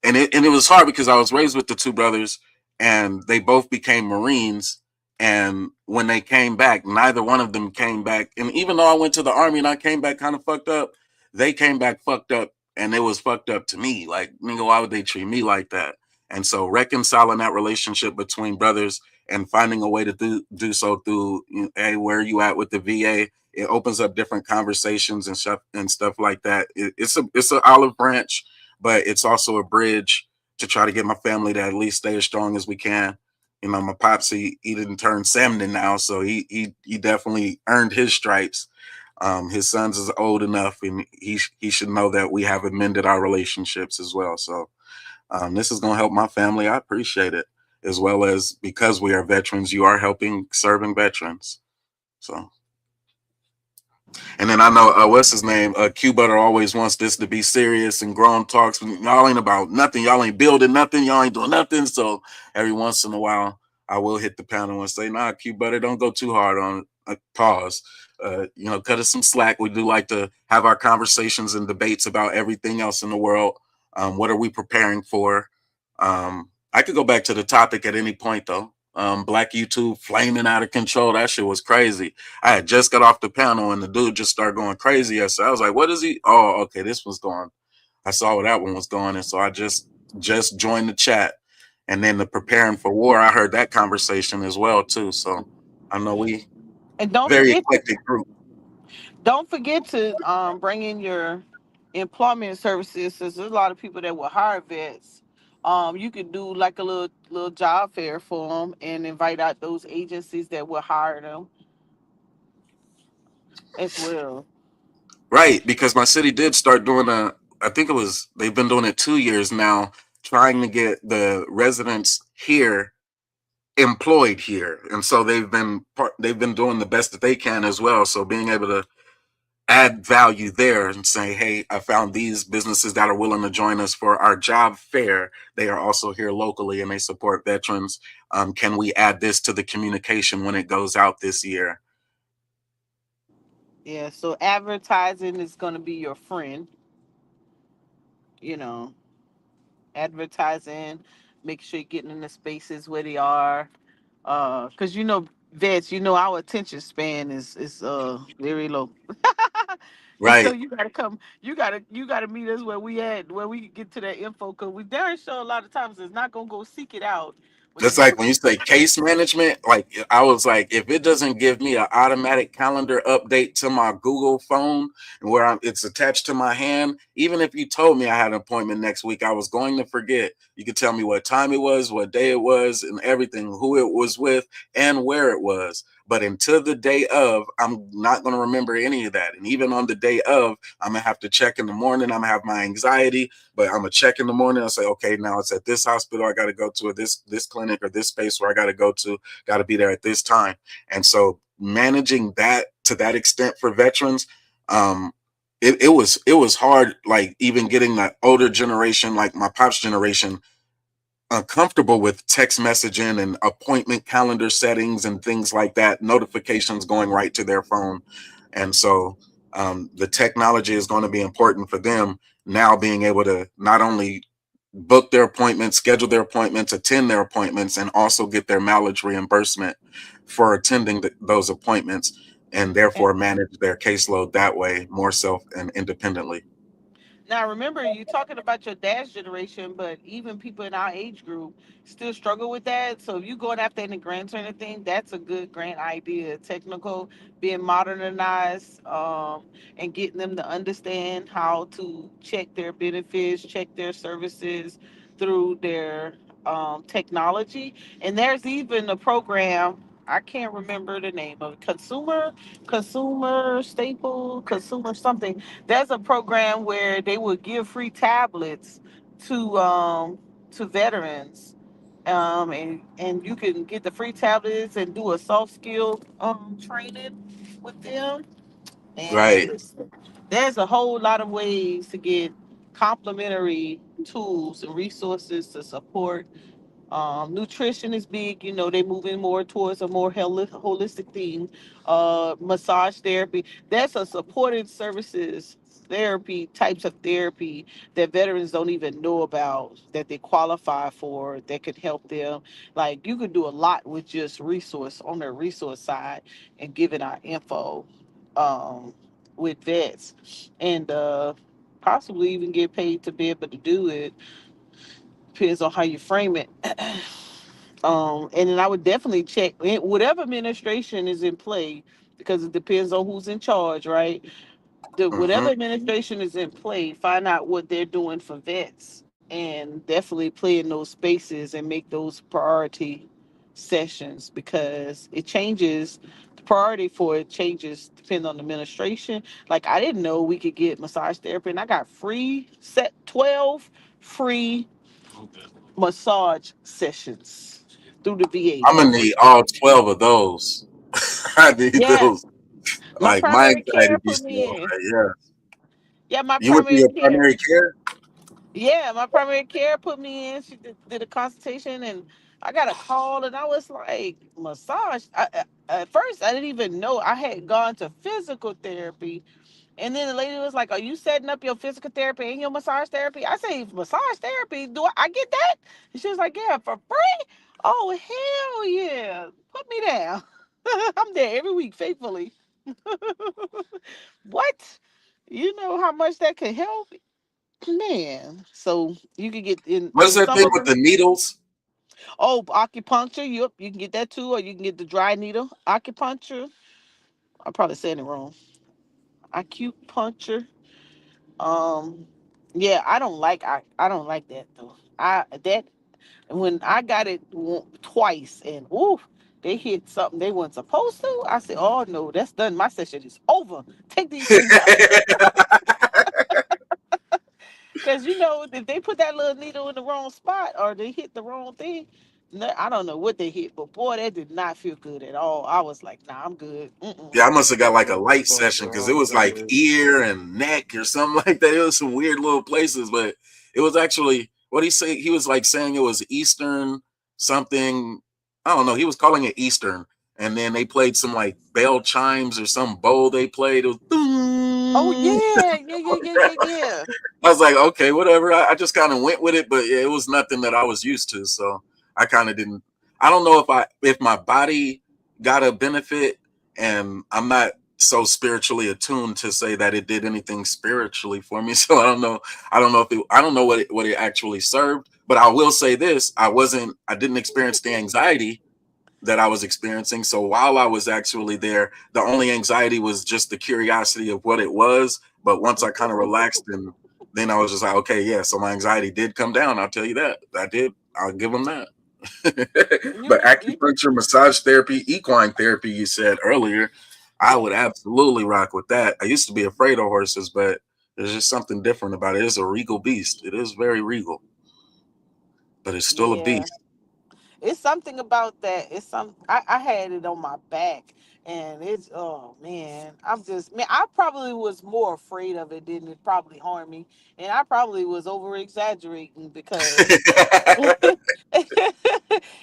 it was hard because I was raised with the two brothers, and they both became Marines. And when they came back, neither one of them came back. And even though I went to the Army and I came back kind of fucked up, they came back fucked up, and it was fucked up to me. Like, nigga, why would they treat me like that? And so reconciling that relationship between brothers and finding a way to do so through, hey, where are you at with the VA? It opens up different conversations and stuff like that. It's an olive branch, but it's also a bridge to try to get my family to at least stay as strong as we can. My pops, he didn't turn 70 now, so he definitely earned his stripes. His sons is old enough, and he should know that we have amended our relationships as well. So this is going to help my family. I appreciate it, as well as because we are veterans, you are helping serving veterans. So. And then I know what's his name? Q Butter always wants this to be serious and grown talks. Y'all ain't about nothing. Y'all ain't building nothing. Y'all ain't doing nothing. So every once in a while, I will hit the panel and say, "Nah, Q Butter, don't go too hard on pause. Cut us some slack. We do like to have our conversations and debates about everything else in the world. What are we preparing for? I could go back to the topic at any point, though. Black YouTube flaming out of control. That shit was crazy. I had just got off the panel and the dude just started going crazy. So I was like, what is he? Oh, okay, this one's going. I saw where that one was going. And so I just joined the chat. And then the preparing for war, I heard that conversation as well too. So I know we And don't very forget to, eclectic group. don't forget to bring in your employment services. There's a lot of people that will hire vets. You could do like a little job fair for them and invite out those agencies that will hire them as well. Right, because my city did start doing I think they've been doing it 2 years now, trying to get the residents here employed here. And so they've been doing the best that they can as well. So being able to add value there and say, hey, I found these businesses that are willing to join us for our job fair. They are also here locally and they support veterans. Can we add this to the communication when it goes out this year? Yeah, so advertising is going to be your friend. You know, advertising, make sure you're getting in the spaces where they are. Because vets, our attention span is very low. And so Right. you gotta meet us where we can get to that info, because we darn sure a lot of times is not gonna go seek it out. But Just you know, like when you say case management, like I was like, if it doesn't give me an automatic calendar update to my Google phone where it's attached to my hand, even if you told me I had an appointment next week, I was going to forget. You could tell me what time it was, what day it was, and everything, who it was with, and where it was. But until the day of, I'm not going to remember any of that. And even on the day of, I'm going to have to check in the morning. I'm going to have my anxiety, but I'm going to check in the morning. I'll say, okay, now it's at this hospital I got to go to, or this clinic or this space where I got to go to, got to be there at this time. And so managing that to that extent for veterans, it was hard, like even getting that older generation, like my pop's generation, uncomfortable with text messaging and appointment calendar settings and things like that, notifications going right to their phone. And so the technology is going to be important for them now, being able to not only book their appointments, schedule their appointments, attend their appointments, and also get their mileage reimbursement for attending those appointments, and therefore manage their caseload that way more self and independently. now, remember, you're talking about your dad's generation, but even people in our age group still struggle with that. So if you're going after any grants or anything, that's a good grant idea. Technical, being modernized, and getting them to understand how to check their benefits, check their services through their technology. And there's even a program. I can't remember the name of it. Consumer staple, consumer something. There's a program where they would give free tablets to veterans, and you can get the free tablets and do a soft skill training with them. And Right. there's a whole lot of ways to get complementary tools and resources to support. Nutrition is big. They're moving more towards a more holistic thing. Massage therapy. That's a supported services therapy, types of therapy that veterans don't even know about, that they qualify for, that could help them. Like, you could do a lot with just resource on the resource side and giving our info with vets, and possibly even get paid to be able to do it. Depends on how you frame it. And then I would definitely check whatever administration is in play, because it depends on who's in charge, right? Mm-hmm. Whatever administration is in play, find out what they're doing for vets, and definitely play in those spaces and make those priority sessions, because it changes. The priority for it changes depending on the administration. Like, I didn't know we could get massage therapy, and I got free set 12 free massage sessions through the VA. I'm gonna need all 12 of those. I need Yeah, those. my Like my primary anxiety care be put so me in. high. Yeah. Yeah, my You went through primary your care. primary care? Yeah, my primary care put me in. She did a consultation, and I got a call, and I was like, massage. At first, I didn't even know I had gone to physical therapy. And then the lady was like, "Are you setting up your physical therapy and your massage therapy?" I say, "Massage therapy? Do I get that?" And she was like, "Yeah, for free." Oh hell yeah! Put me down. I'm there every week faithfully. What? You know how much that can help, man. So you can get What's in that some thing of with them. the needles? Oh, acupuncture. You can get that too, or you can get the dry needle acupuncture. I'm probably saying it wrong. Acupuncture. Um, yeah, I don't like that though. I that when I got it twice and ooh, they hit something they weren't supposed to. I said, oh no, that's done. My session is over. Take these things out. Because you know, if they put that little needle in the wrong spot or they hit the wrong thing, I don't know what they hit, but boy, that did not feel good at all. I was like, nah, I'm good. Mm-mm. Yeah, I must have got like a light session because it was like ear and neck or something like that. It was some weird little places, but it was actually what he say. He was like saying it was Eastern something. I don't know. He was calling it Eastern, and then they played some like bell chimes or some bowl they played. It was Oh yeah. I was like, okay, whatever. I just kind of went with it, but yeah, it was nothing that I was used to, so I kind of didn't. I don't know if my body got a benefit, and I'm not so spiritually attuned to say that it did anything spiritually for me. So I don't know. I don't know what it actually served. But I will say this: I didn't experience the anxiety that I was experiencing. So while I was actually there, the only anxiety was just the curiosity of what it was. But once I kind of relaxed, and then I was just like, okay, yeah. So my anxiety did come down. I'll tell you that. I did. I'll give them that. But acupuncture, massage therapy, equine therapy, you said earlier, I would absolutely rock with that. I used to be afraid of horses, but there's just something different about it. It's a regal beast. It is very regal, but it's still a Yeah. beast. It's something about that. I had it on my back and it's oh man. I probably was more afraid of it than it probably harmed me. And I probably was over exaggerating because if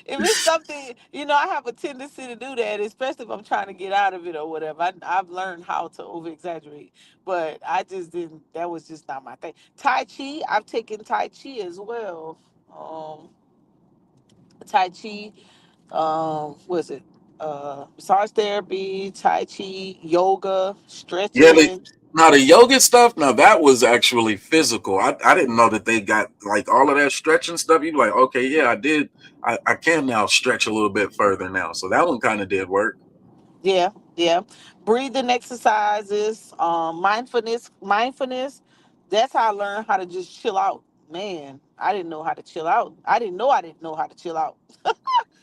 it's something, I have a tendency to do that, especially if I'm trying to get out of it or whatever. I've learned how to over exaggerate, but I just didn't. That was just not my thing. Tai Chi, I've taken Tai Chi as well. Tai Chi, was it massage therapy, Tai Chi, yoga, Yeah, stretching. now the yoga stuff, now that was actually physical. I didn't know that they got like all of that stretching stuff. You'd be like, okay, yeah, I did. I can now stretch a little bit further now. So that one kind of did work. Yeah, yeah. Breathing exercises, mindfulness. That's how I learned how to just chill out. Man, I didn't know how to chill out. I didn't know how to chill out.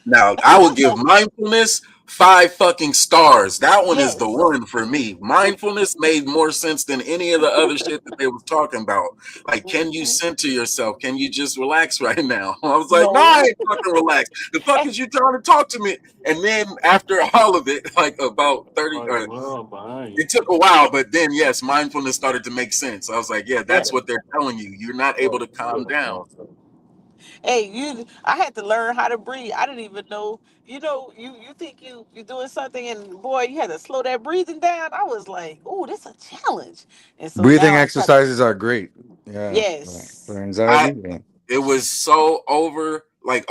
Now I would give mindfulness 5 fucking stars. That one is the Yes. one for me. Mindfulness made more sense than any of the other shit that they was talking about. Like, can you center yourself? Can you just relax right now? I was like, nah, I No. ain't fucking relax. The fuck is you trying to talk to me? And then after all of it, like about 30 it took a while, but then yes, mindfulness started to make sense. I was like, yeah, that's what they're telling you. You're not able to calm down. Hey, I had to learn how to breathe. I didn't even know. You think you're doing something, and boy, you had to slow that breathing down. I was like, oh, this a challenge. And so Breathing now I try. exercises are great. Yeah, Yes. for anxiety. Yeah. It was so over like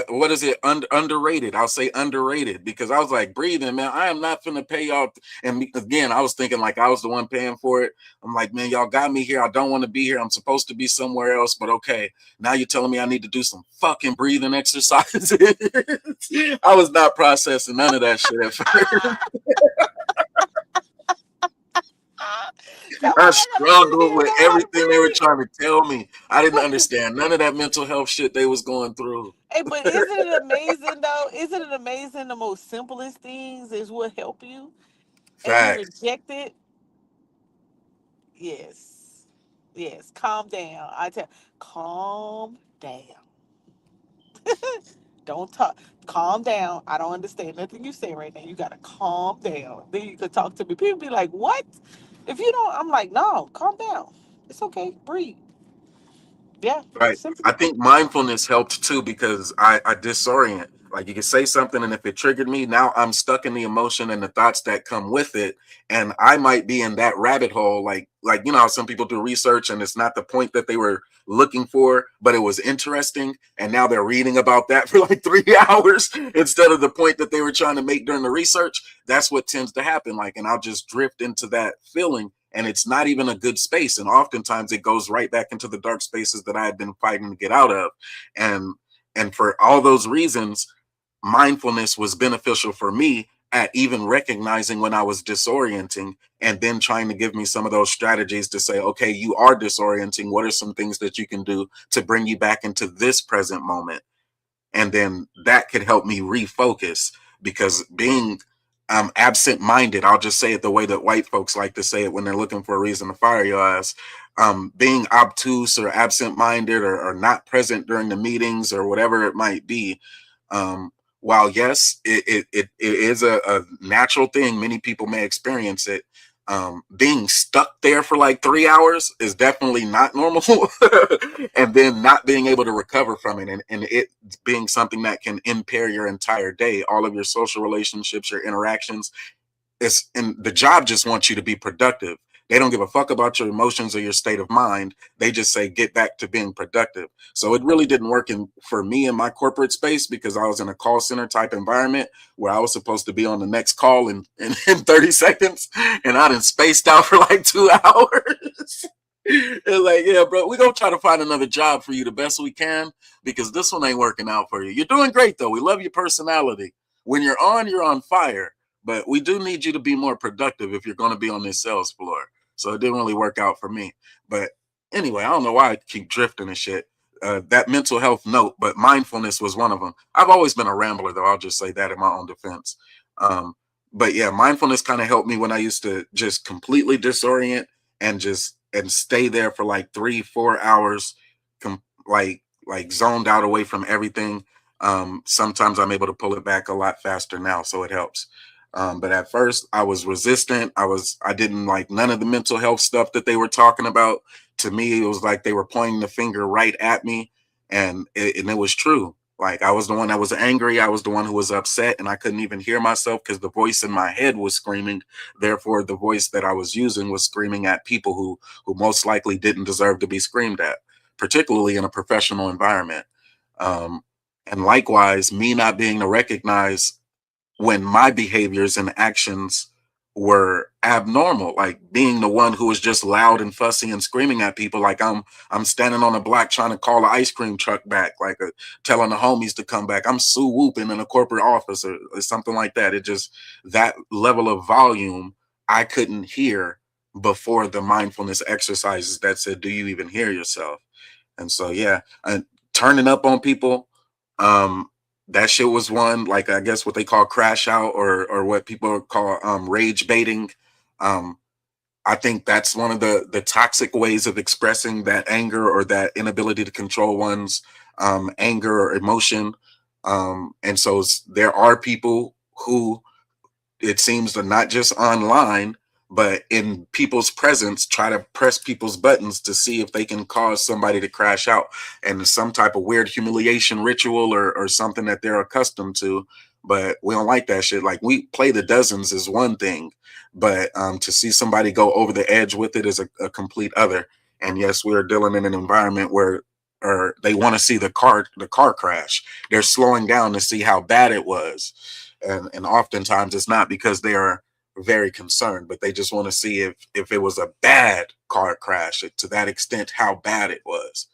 what is it underrated. I'll say underrated because I was like, breathing, man, I am not finna pay y'all. And again, I was thinking like I was the one paying for it. I'm like, man, y'all got me here. I don't want to be here. I'm supposed to be somewhere else, but okay, now you're telling me I need to do some fucking breathing exercises. I was not processing none of that shit at first. I struggled with everything they were trying to tell me. I didn't understand none of that mental health shit they was going through. Hey, but isn't it amazing though? Isn't it amazing the most simplest things is what help you? And you Facts. reject it? Yes. Yes. Calm down. Calm down. Don't talk. Calm down. I don't understand nothing you say right now. You gotta calm down. Then you could talk to me. People be like, "What?" If you don't, I'm like, "No, calm down. It's okay. Breathe." Yeah. Right. Simple. I think mindfulness helped too because I disorient. Like you can say something, and if it triggered me, now I'm stuck in the emotion and the thoughts that come with it, and I might be in that rabbit hole. Like you know how some people do research, and it's not the point that they were looking for, but it was interesting, and now they're reading about that for like 3 hours instead of the point that they were trying to make during the research. That's what tends to happen. Like, and I'll just drift into that feeling, and it's not even a good space, and oftentimes it goes right back into the dark spaces that I had been fighting to get out of. And for all those reasons, mindfulness was beneficial for me at even recognizing when I was disorienting, and then trying to give me some of those strategies to say, okay, you are disorienting. What are some things that you can do to bring you back into this present moment? And then that could help me refocus, because being absent-minded, I'll just say it the way that white folks like to say it when they're looking for a reason to fire your ass. Being obtuse or absent-minded or not present during the meetings or whatever it might be, while yes, it is a natural thing, many people may experience it. Being stuck there for like 3 hours is definitely not normal. And then not being able to recover from it, and it being something that can impair your entire day, all of your social relationships, your interactions. And the job just wants you to be productive. They don't give a fuck about your emotions or your state of mind. They just say, get back to being productive. So it really didn't work for me in my corporate space, because I was in a call center type environment where I was supposed to be on the next call in 30 seconds. And I done spaced out for like 2 hours. It's like, yeah, bro, we're going to try to find another job for you the best we can, because this one ain't working out for you. You're doing great, though. We love your personality. When you're on fire. But we do need you to be more productive if you're going to be on this sales floor. So it didn't really work out for me. But anyway, I don't know why I keep drifting and shit. That mental health note, but mindfulness was one of them. I've always been a rambler, though. I'll just say that in my own defense. But yeah, mindfulness kind of helped me when I used to just completely disorient and stay there for like 3-4 hours, like zoned out away from everything. Sometimes I'm able to pull it back a lot faster now, so it helps. But at first I was resistant. I didn't like none of the mental health stuff that they were talking about. To me, it was like they were pointing the finger right at me. And it was true. Like I was the one that was angry. I was the one who was upset, and I couldn't even hear myself because the voice in my head was screaming. Therefore, the voice that I was using was screaming at people who most likely didn't deserve to be screamed at, particularly in a professional environment. And likewise, me not being to recognize when my behaviors and actions were abnormal, like being the one who was just loud and fussy and screaming at people, like I'm standing on a block trying to call an ice cream truck back, like telling the homies to come back. I'm Sue whooping in a corporate office or something like that. It just, that level of volume I couldn't hear before the mindfulness exercises that said, do you even hear yourself? And so, yeah, and turning up on people, that shit was one, like I guess what they call crash out or what people call rage baiting. I think that's one of the toxic ways of expressing that anger or that inability to control one's anger or emotion. And so there are people who, it seems, to not just online, but in people's presence, try to press people's buttons to see if they can cause somebody to crash out, and some type of weird humiliation ritual or something that they're accustomed to. But we don't like that shit. Like, we play the dozens is one thing, but to see somebody go over the edge with it is a complete other. And yes, we are dealing in an environment where they want to see the car crash. They're slowing down to see how bad it was. And oftentimes it's not because they are very concerned, but they just want to see if it was a bad car crash, to that extent, how bad it was.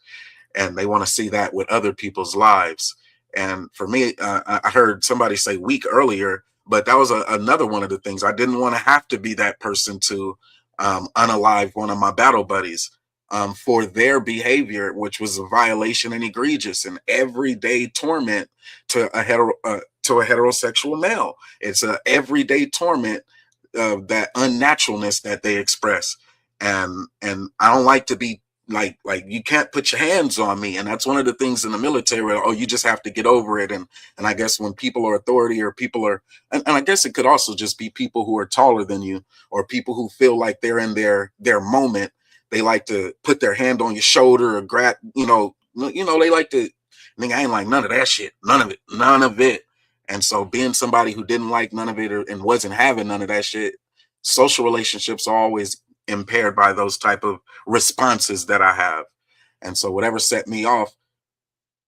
And they want to see that with other people's lives. And for me, I heard somebody say weak earlier, but that was another one of the things. I didn't want to have to be that person to unalive one of my battle buddies for their behavior, which was a violation and egregious and everyday torment to a heterosexual male. It's a everyday torment of that unnaturalness that they express. And I don't like to be like you can't put your hands on me. And that's one of the things in the military where, oh, you just have to get over it. And I guess when people are authority, or people are, and I guess it could also just be people who are taller than you, or people who feel like they're in their moment. They like to put their hand on your shoulder or grab, they like to, nigga, I ain't like none of that shit. None of it. And so being somebody who didn't like none of it and wasn't having none of that shit, social relationships are always impaired by those type of responses that I have. And so whatever set me off,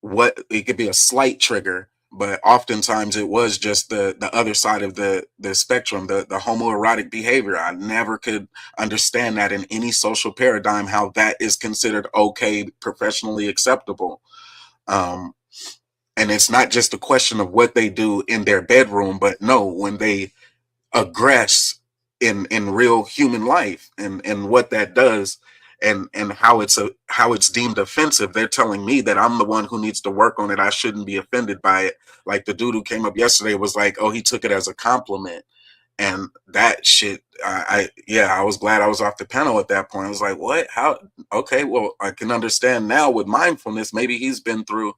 it could be a slight trigger, but oftentimes it was just the other side of the spectrum, the homoerotic behavior. I never could understand that in any social paradigm, how that is considered okay, professionally acceptable. And it's not just a question of what they do in their bedroom, but no, when they aggress in real human life and what that does and how it's deemed offensive. They're telling me that I'm the one who needs to work on it. I shouldn't be offended by it. Like the dude who came up yesterday was like, oh, he took it as a compliment. And that shit, I was glad I was off the panel at that point. I was like, what? How? Okay, well, I can understand now with mindfulness. Maybe he's been through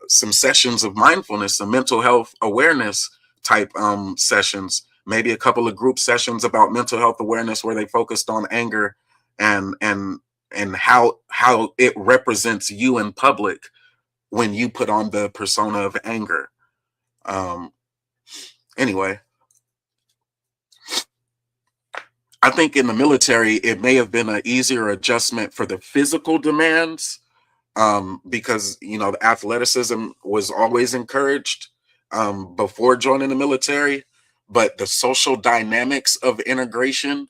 some sessions of mindfulness, some mental health awareness type sessions, maybe a couple of group sessions about mental health awareness where they focused on anger and how it represents you in public when you put on the persona of anger. Anyway, I think in the military, it may have been an easier adjustment for the physical demands, because, you know, the athleticism was always encouraged before joining the military, but the social dynamics of integration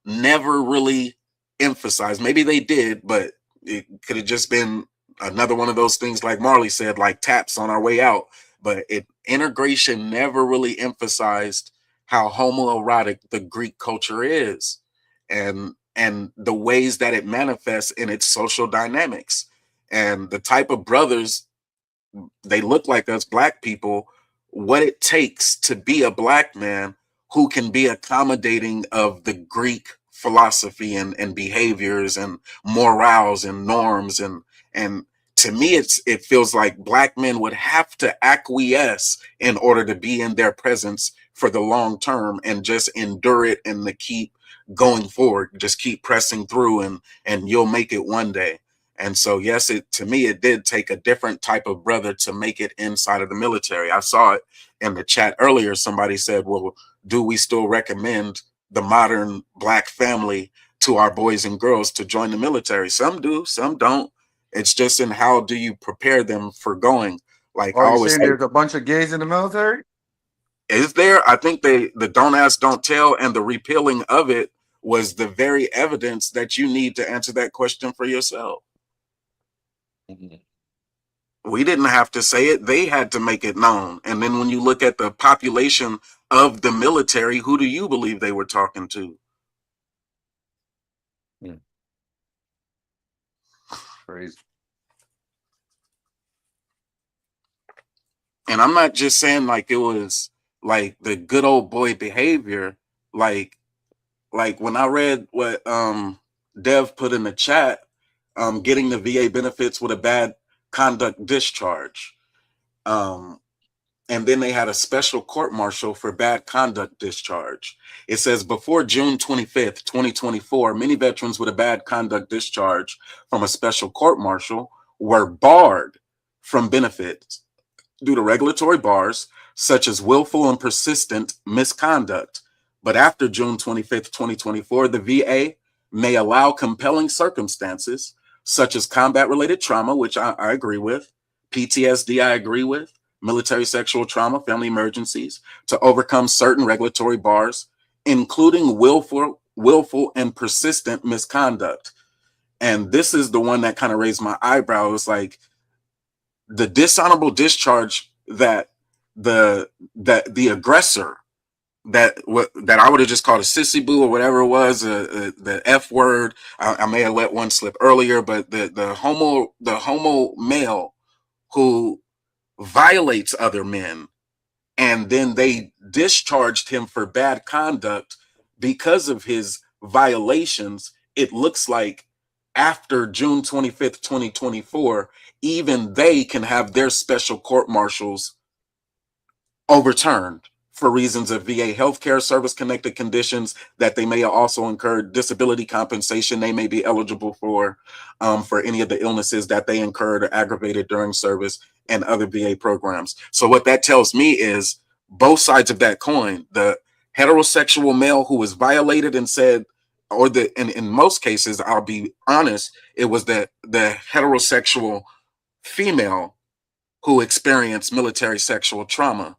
never really emphasized. Maybe they did, but it could have just been another one of those things, like Marley said, like taps on our way out. But integration never really emphasized how homoerotic the Greek culture is, and the ways that it manifests in its social dynamics, and the type of brothers they look like us black people, what it takes to be a black man who can be accommodating of the Greek philosophy and behaviors and morals and norms, and to me it feels like black men would have to acquiesce in order to be in their presence for the long term and just endure it and to keep going forward, just keep pressing through, and you'll make it one day. And so, yes, to me, it did take a different type of brother to make it inside of the military. I saw it in the chat earlier. Somebody said, well, do we still recommend the modern black family to our boys and girls to join the military? Some do, some don't. It's just in how do you prepare them for going? Like, Are you saying there's a bunch of gays in the military? Is there? I think the don't ask, don't tell, and the repealing of it was the very evidence that you need to answer that question for yourself. We didn't have to say it. They had to make it known. And then when you look at the population of the military, who do you believe they were talking to? Crazy. And I'm not just saying like it was like the good old boy behavior. Like when I read what Dev put in the chat, getting the VA benefits with a bad conduct discharge. And then they had a special court martial for bad conduct discharge. It says before June 25th, 2024, many veterans with a bad conduct discharge from a special court martial were barred from benefits due to regulatory bars such as willful and persistent misconduct. But after June 25th, 2024, the VA may allow compelling circumstances such as combat-related trauma, which I agree with, PTSD I agree with, military sexual trauma, family emergencies, to overcome certain regulatory bars, including willful and persistent misconduct. And this is the one that kind of raised my eyebrow. It was like the dishonorable discharge that the aggressor that I would have just called a sissy boo or whatever it was, the F word. I may have let one slip earlier, but the homo male who violates other men, and then they discharged him for bad conduct because of his violations. It looks like after June 25th, 2024, even they can have their special court martials overturned for reasons of VA healthcare service connected conditions that they may have also incurred, disability compensation they may be eligible for any of the illnesses that they incurred or aggravated during service, and other VA programs. So what that tells me is both sides of that coin, the heterosexual male who was violated and said, or in most cases, I'll be honest, it was the heterosexual female who experienced military sexual trauma.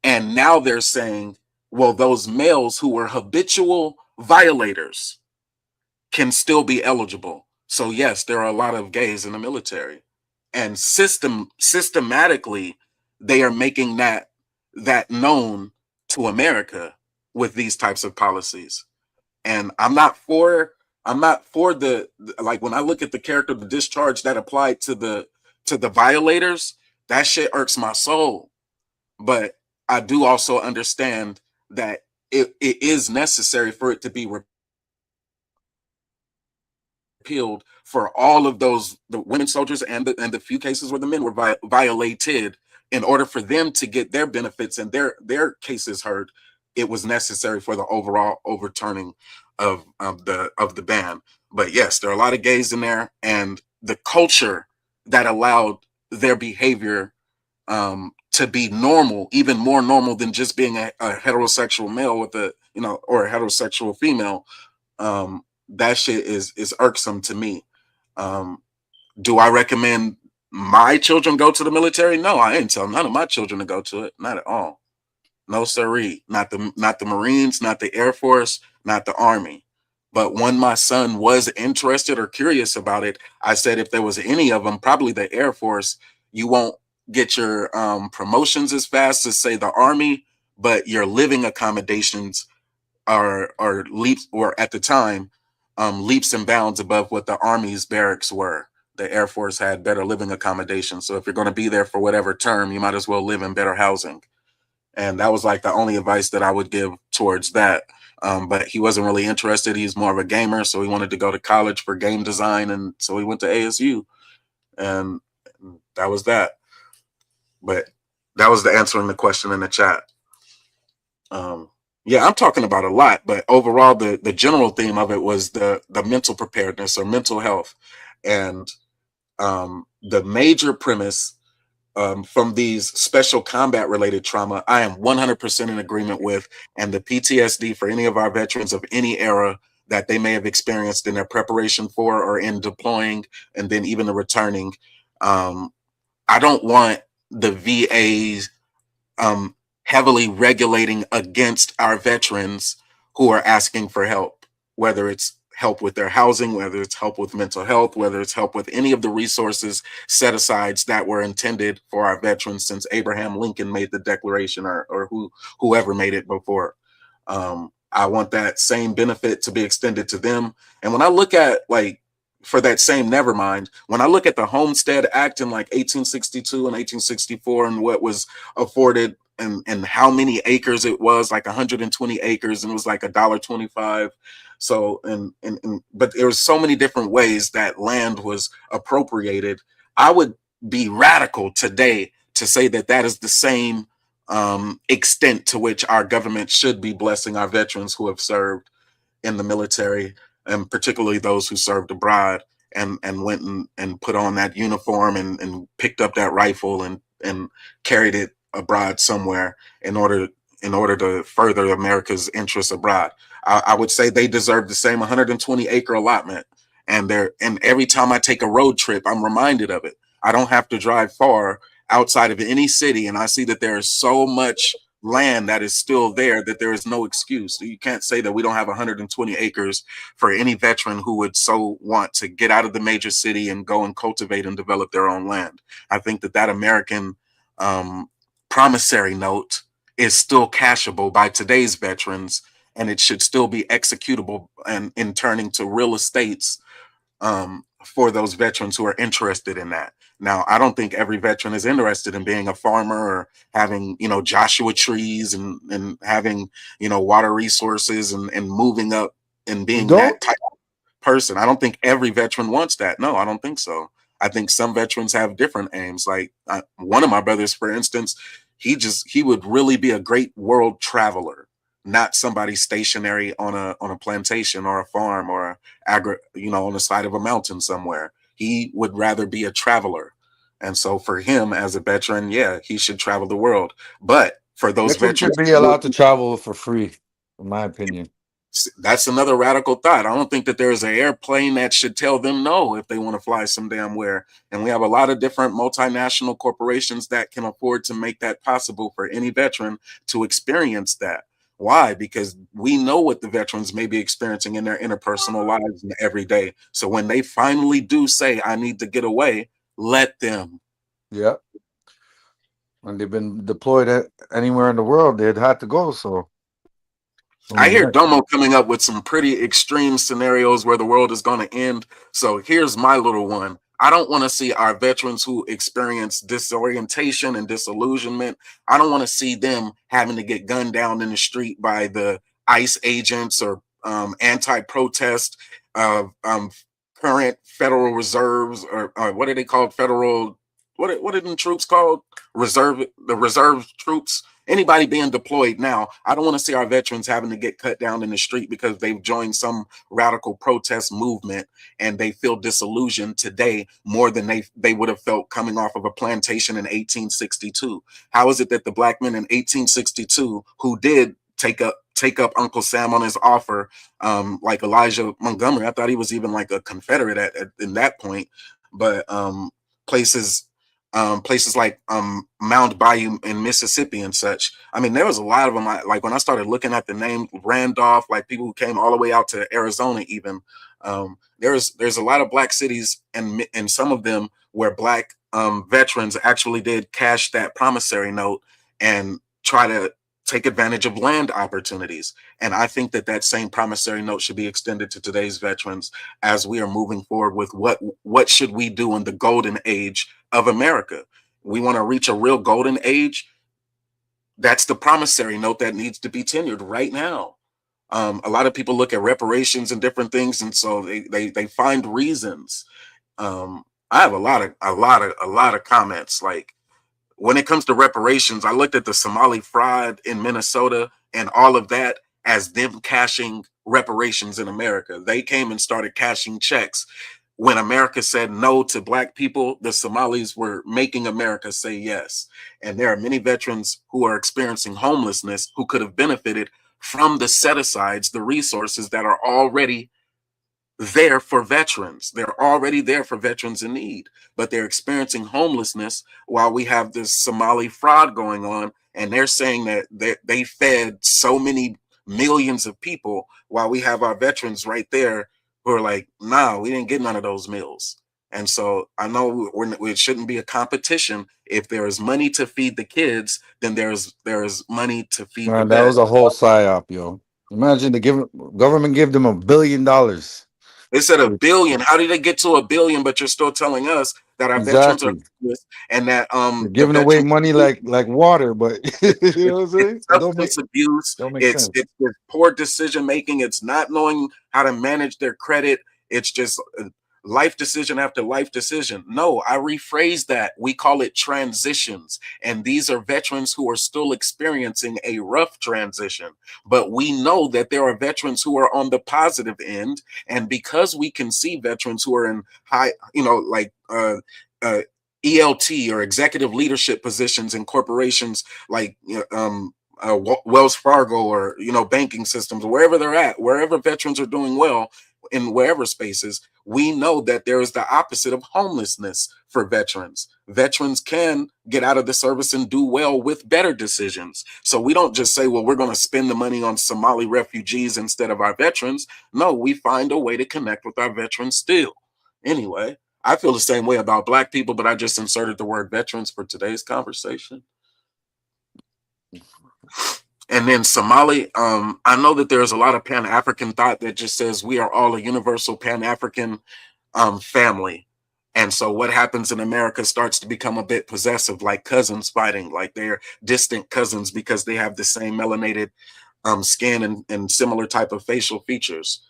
And now they're saying, well, those males who were habitual violators can still be eligible. So yes, there are a lot of gays in the military, and systematically they are making that known to America with these types of policies. And I'm not for the like, when I look at the character, the discharge that applied to the violators, that shit irks my soul. But I do also understand that it is necessary for it to be repealed for all of those, the women soldiers and the few cases where the men were violated, in order for them to get their benefits and their cases heard. It was necessary for the overall overturning of the ban. But yes, there are a lot of gays in there, and the culture that allowed their behavior to be normal, even more normal than just being a heterosexual male with a, or a heterosexual female. That shit is irksome to me. Do I recommend my children go to the military? No, I ain't tell none of my children to go to it. Not at all. No siree. Not the Marines, not the Air Force, not the Army. But when my son was interested or curious about it, I said if there was any of them, probably the Air Force, you won't get your promotions as fast as, say, the Army, but your living accommodations are leaps, or at the time, leaps and bounds above what the Army's barracks were. The Air Force had better living accommodations. So if you're going to be there for whatever term, you might as well live in better housing. And that was like the only advice that I would give towards that. But he wasn't really interested. He's more of a gamer, so he wanted to go to college for game design, and so he went to ASU, and that was that. But that was the answering the question in the chat. Yeah, I'm talking about a lot, but overall, the general theme of it was the mental preparedness or mental health, and the major premise from these special combat related trauma, I am 100% in agreement with, and the PTSD for any of our veterans of any era that they may have experienced in their preparation for or in deploying, and then even the returning. I don't want the VAs heavily regulating against our veterans who are asking for help, whether it's help with their housing, whether it's help with mental health, whether it's help with any of the resources set asides that were intended for our veterans since Abraham Lincoln made the declaration, or whoever made it before. I want that same benefit to be extended to them. And when I look at, like, for that same nevermind, when I look at the Homestead Act in like 1862 and 1864 and what was afforded and how many acres it was, like 120 acres, and it was like $1.25. So, but there was so many different ways that land was appropriated. I would be radical today to say that that is the same extent to which our government should be blessing our veterans who have served in the military, and particularly those who served abroad and went and put on that uniform and picked up that rifle and carried it abroad somewhere in order to further America's interests abroad. I would say they deserve the same 120 acre allotment. And every time I take a road trip, I'm reminded of it. I don't have to drive far outside of any city, and I see that there is so much land that is still there that there is no excuse. You can't say that we don't have 120 acres for any veteran who would so want to get out of the major city and go and cultivate and develop their own land. I think that American promissory note is still cashable by today's veterans, and it should still be executable and in turning to real estates for those veterans who are interested in that. Now, I don't think every veteran is interested in being a farmer or having, Joshua trees and having, water resources and moving up and being that type of person. I don't think every veteran wants that. No, I don't think so. I think some veterans have different aims. Like one of my brothers, for instance, he would really be a great world traveler, not somebody stationary on a plantation or a farm or on the side of a mountain somewhere. He would rather be a traveler. And so for him as a veteran, yeah, he should travel the world. But for those Veterans should veterans, be allowed to travel for free, in my opinion. that's another radical thought. I don't think that there's an airplane that should tell them no if they want to fly some damn where. And we have a lot of different multinational corporations that can afford to make that possible for any veteran to experience that. Why? Because we know what the veterans may be experiencing in their interpersonal lives every day. So when they finally do say, I need to get away, let them. Yeah. When they've been deployed anywhere in the world, they'd have to go. So I hear Domo coming up with some pretty extreme scenarios where the world is going to end. So here's my little one. I don't want to see our veterans who experience disorientation and disillusionment. I don't want to see them having to get gunned down in the street by the ICE agents or anti-protest current Federal Reserves or what are they called? What are the troops called? The reserve troops. Anybody being deployed now, I don't want to see our veterans having to get cut down in the street because they've joined some radical protest movement and they feel disillusioned today more than they would have felt coming off of a plantation in 1862. How is it that the black men in 1862 who did take up Uncle Sam on his offer, like Elijah Montgomery, I thought he was even like a Confederate in that point, but places like Mound Bayou in Mississippi and such. I mean, there was a lot of them. Like when I started looking at the name Randolph, like people who came all the way out to Arizona, even there's a lot of black cities, and some of them where black veterans actually did cash that promissory note and try to take advantage of land opportunities. And I think that same promissory note should be extended to today's veterans as we are moving forward with what should we do in the golden age of America. We want to reach a real golden age. That's the promissory note that needs to be tenured right now. A lot of people look at reparations and different things, and so they find reasons. I have a lot of comments. Like when it comes to reparations, I looked at the Somali fraud in Minnesota and all of that as them cashing reparations in America. They came and started cashing checks. When America said no to black people, the Somalis were making America say yes. And there are many veterans who are experiencing homelessness who could have benefited from the set-asides, the resources that are already there for veterans. They're already there for veterans in need, but they're experiencing homelessness while we have this Somali fraud going on. And they're saying that they fed so many millions of people while we have our veterans right there who are like, nah, we didn't get none of those meals. And so I know it shouldn't be a competition. If there is money to feed the kids, then there's money to feed the Man, that vets. was a whole psyop, yo. Imagine the government give them $1 billion. They said $1 billion. How did they get to $1 billion? But you're still telling us that our veterans are and that They're giving away money like water, but you know what I'm saying? Substance abuse. It's poor decision making. It's not knowing how to manage their credit. It's just life decision after life decision. No, I rephrase that. We call it transitions. And these are veterans who are still experiencing a rough transition. But we know that there are veterans who are on the positive end. And because we can see veterans who are in high, like ELT or executive leadership positions in corporations like Wells Fargo or banking systems, wherever they're at, wherever veterans are doing well in wherever spaces, we know that there is the opposite of homelessness for veterans. Veterans can get out of the service and do well with better decisions. So we don't just say, well, we're going to spend the money on Somali refugees instead of our veterans. No, we find a way to connect with our veterans still. Anyway, I feel the same way about black people, but I just inserted the word veterans for today's conversation. And then Somali, I know that there's a lot of Pan-African thought that just says we are all a universal Pan-African family. And so what happens in America starts to become a bit possessive, like cousins fighting, like they're distant cousins because they have the same melanated skin and similar type of facial features.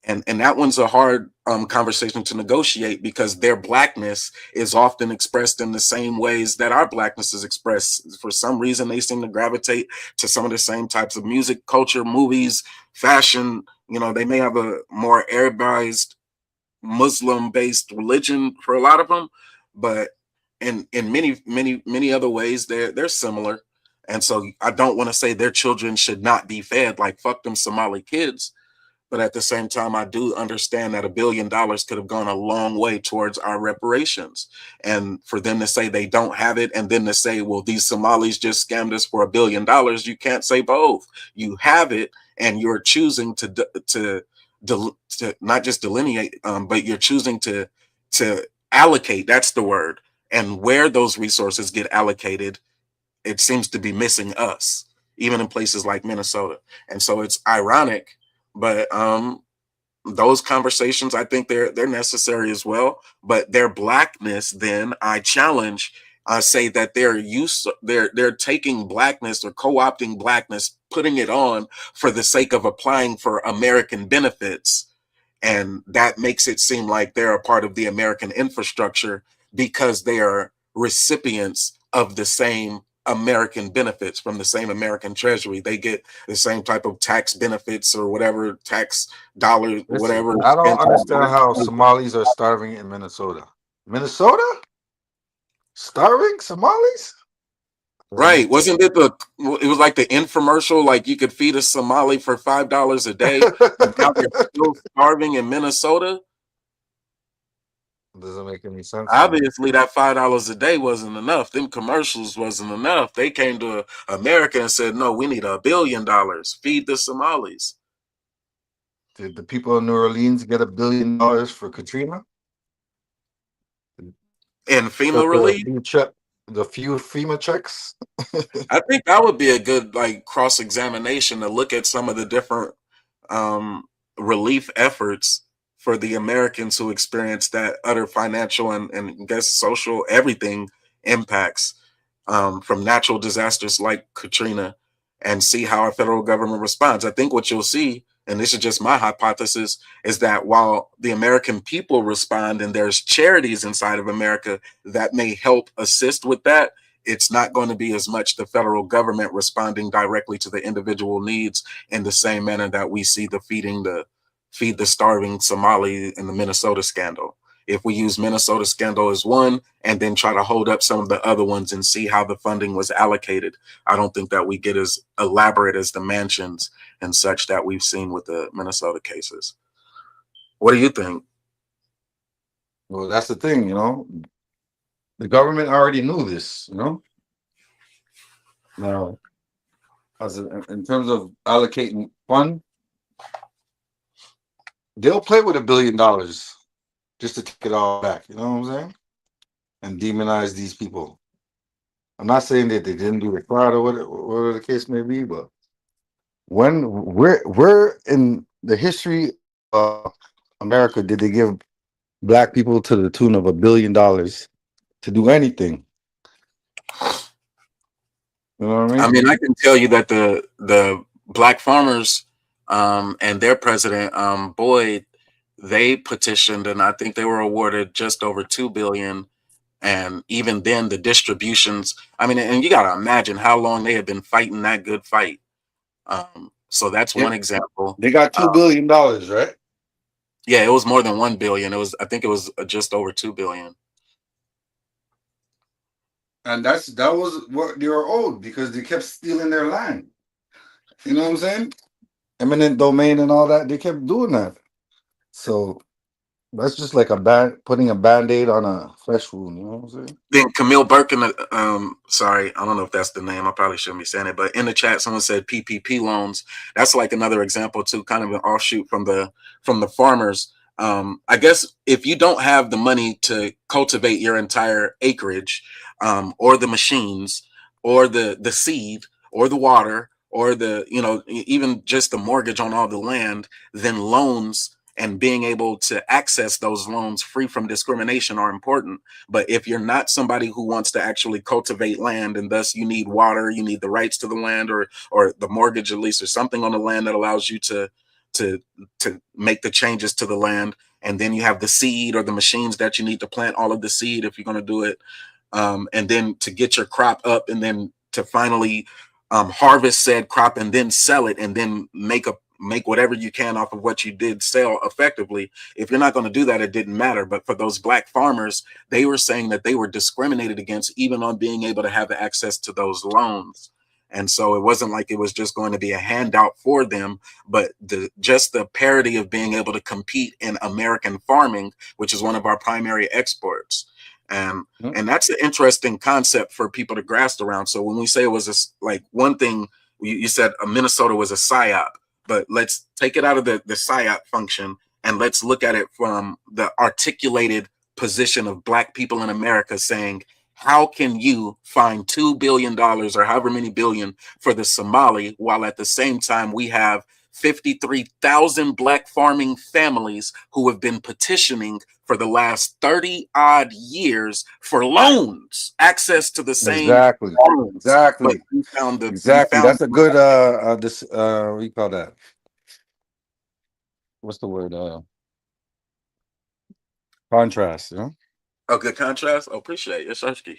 And that one's a hard conversation to negotiate because their blackness is often expressed in the same ways that our blackness is expressed. For some reason, they seem to gravitate to some of the same types of music, culture, movies, fashion. They may have a more Arabized, Muslim-based religion for a lot of them, but in many other ways they're similar. And so I don't want to say their children should not be fed, like fuck them Somali kids. But at the same time, I do understand that $1 billion could have gone a long way towards our reparations. And for them to say they don't have it, and then to say, well, these Somalis just scammed us for $1 billion, you can't say both. You have it, and you're choosing to not just delineate, but you're choosing to allocate. That's the word. And where those resources get allocated, it seems to be missing us, even in places like Minnesota. And so it's ironic, but those conversations, I think they're necessary as well. But their blackness, then I challenge, say that they're taking blackness or co-opting blackness, putting it on for the sake of applying for American benefits. And that makes it seem like they're a part of the American infrastructure because they are recipients of the same American benefits from the same American treasury. They get the same type of tax benefits or whatever, tax dollars, Listen, whatever. I don't understand how Somalis are starving in Minnesota. Minnesota? Starving Somalis? Right. Wasn't it it was like the infomercial, like you could feed a Somali for $5 a day, and now they're still starving in Minnesota? Doesn't make any sense. Obviously, that $5 a day wasn't enough. Them commercials wasn't enough. They came to America and said, no, we need $1 billion. Feed the Somalis. Did the people in New Orleans get $1 billion for Katrina? And FEMA relief? The few FEMA checks? I think that would be a good cross-examination to look at some of the different relief efforts for the Americans who experience that utter financial and I guess social everything impacts from natural disasters like Katrina, and see how our federal government responds. I think what you'll see, and this is just my hypothesis, is that while the American people respond and there's charities inside of America that may help assist with that, it's not going to be as much the federal government responding directly to the individual needs in the same manner that we see the feed the starving Somali in the Minnesota scandal. If we use Minnesota scandal as one and then try to hold up some of the other ones and see how the funding was allocated, I don't think that we get as elaborate as the mansions and such that we've seen with the Minnesota cases. What do you think? Well, that's the thing, the government already knew this, Now, in terms of allocating fund, they'll play with $1 billion just to take it all back. You know what I'm saying? And demonize these people. I'm not saying that they didn't do the fraud or whatever the case may be, but when we're in the history of America, did they give black people to the tune of $1 billion to do anything? You know what I mean? I mean, I can tell you that the black farmers and their president Boyd, they petitioned, and I think they were awarded just over $2 billion. And even then, the distributions. I mean, and you got to imagine how long they had been fighting that good fight. So that's one example. They got $2 billion, right? Yeah, it was more than $1 billion. I think it was just over $2 billion. And that was what they were owed because they kept stealing their land. You know what I'm saying? Eminent domain and all that. They kept doing that. So that's just like putting a Band-Aid on a fresh wound. You know what I'm saying? Then Camille Birkin, sorry, I don't know if that's the name. I probably shouldn't be saying it, but in the chat, someone said PPP loans. That's like another example too, kind of an offshoot from the farmers. I guess if you don't have the money to cultivate your entire acreage, or the machines, or the seed, or the water, or even just the mortgage on all the land, then loans and being able to access those loans free from discrimination are important. But if you're not somebody who wants to actually cultivate land, and thus you need water, you need the rights to the land, or the mortgage at least, or something on the land that allows you to make the changes to the land, and then you have the seed or the machines that you need to plant all of the seed if you're going to do it, and then to get your crop up, and then to finally harvest said crop and then sell it, and then make make whatever you can off of what you did sell effectively. If you're not going to do that, it didn't matter. But for those black farmers, they were saying that they were discriminated against even on being able to have access to those loans. And so it wasn't like it was just going to be a handout for them, but just the parity of being able to compete in American farming, which is one of our primary exports. And that's an interesting concept for people to grasp around. So when we say it was like one thing, you said Minnesota was a psyop, but let's take it out of the psyop function and let's look at it from the articulated position of black people in America saying, how can you find $2 billion or however many billion for the Somali while at the same time we have 53,000 black farming families who have been petitioning for the last 30 odd years for loans, access to the same loans. Exactly. But we found That's a good what do you call that? What's the word? Contrast, you know? A good contrast. Oh, appreciate it, Shursky.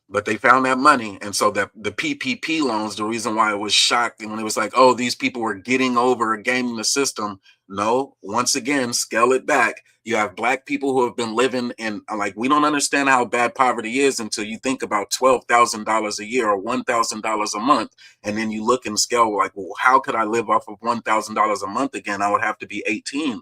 But they found that money. And so that the PPP loans, the reason why it was shocked when it was like, oh, these people were getting over gaming the system. No, once again, scale it back. You have black people who have been living in, like, we don't understand how bad poverty is until you think about $12,000 a year or $1,000 a month. And then you look and scale like, well, how could I live off of $1,000 a month again? I would have to be 18.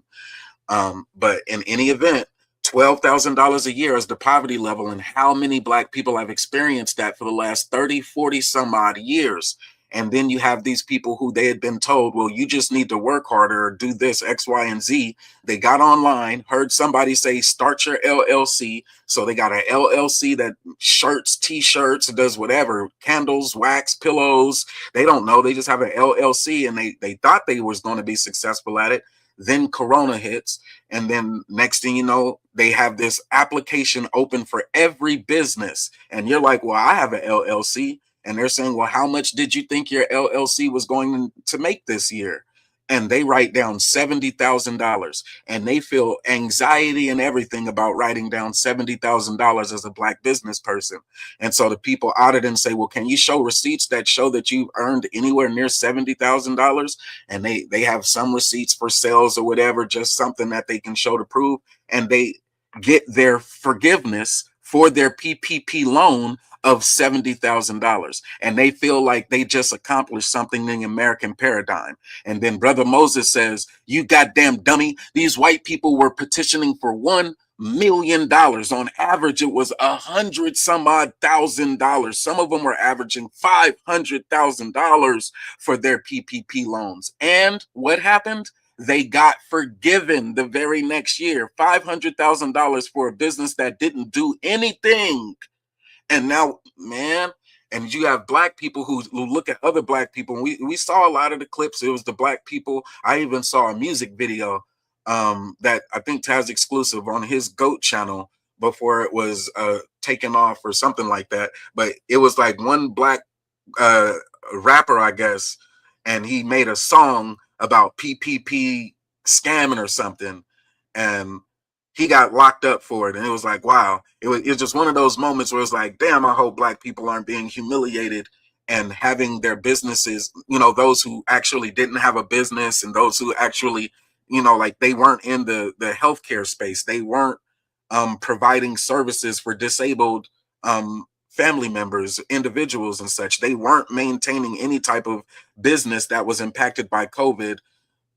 But in any event, $12,000 a year is the poverty level, and how many black people have experienced that for the last 30, 40 some odd years. And then you have these people who they had been told, well, you just need to work harder or do this X, Y, and Z. They got online, heard somebody say, start your LLC. So they got an LLC that shirts, t-shirts, does whatever, candles, wax, pillows. They don't know. They just have an LLC, and they thought they was going to be successful at it. Then Corona hits, and then next thing you know, they have this application open for every business. And you're like, well, I have an LLC. And they're saying, well, how much did you think your LLC was going to make this year? And they write down $70,000, and they feel anxiety and everything about writing down $70,000 as a black business person. And so the people audit and say, well, can you show receipts that show that you've earned anywhere near $70,000? And they have some receipts for sales or whatever, just something that they can show to prove. And they get their forgiveness for their PPP loan of $70,000, and they feel like they just accomplished something in the American paradigm. And then Brother Moses says, you goddamn dummy, these white people were petitioning for $1 million. On average, it was $100 some odd thousand. Some of them were averaging $500,000 for their PPP loans. And what happened? They got forgiven the very next year, $500,000 for a business that didn't do anything. And now, man, and you have black people who look at other black people. And we saw a lot of the clips. It was the black people. I even saw a music video that I think Taz exclusive on his GOAT channel before it was taken off or something like that. But it was like one black rapper, I guess, and he made a song about PPP scamming or something. And he got locked up for it. And it was like, wow, it was just one of those moments where it's like, damn, I hope black people aren't being humiliated and having their businesses, you know, those who actually didn't have a business and those who actually, you know, like they weren't in the healthcare space. They weren't providing services for disabled family members, individuals and such. They weren't maintaining any type of business that was impacted by COVID.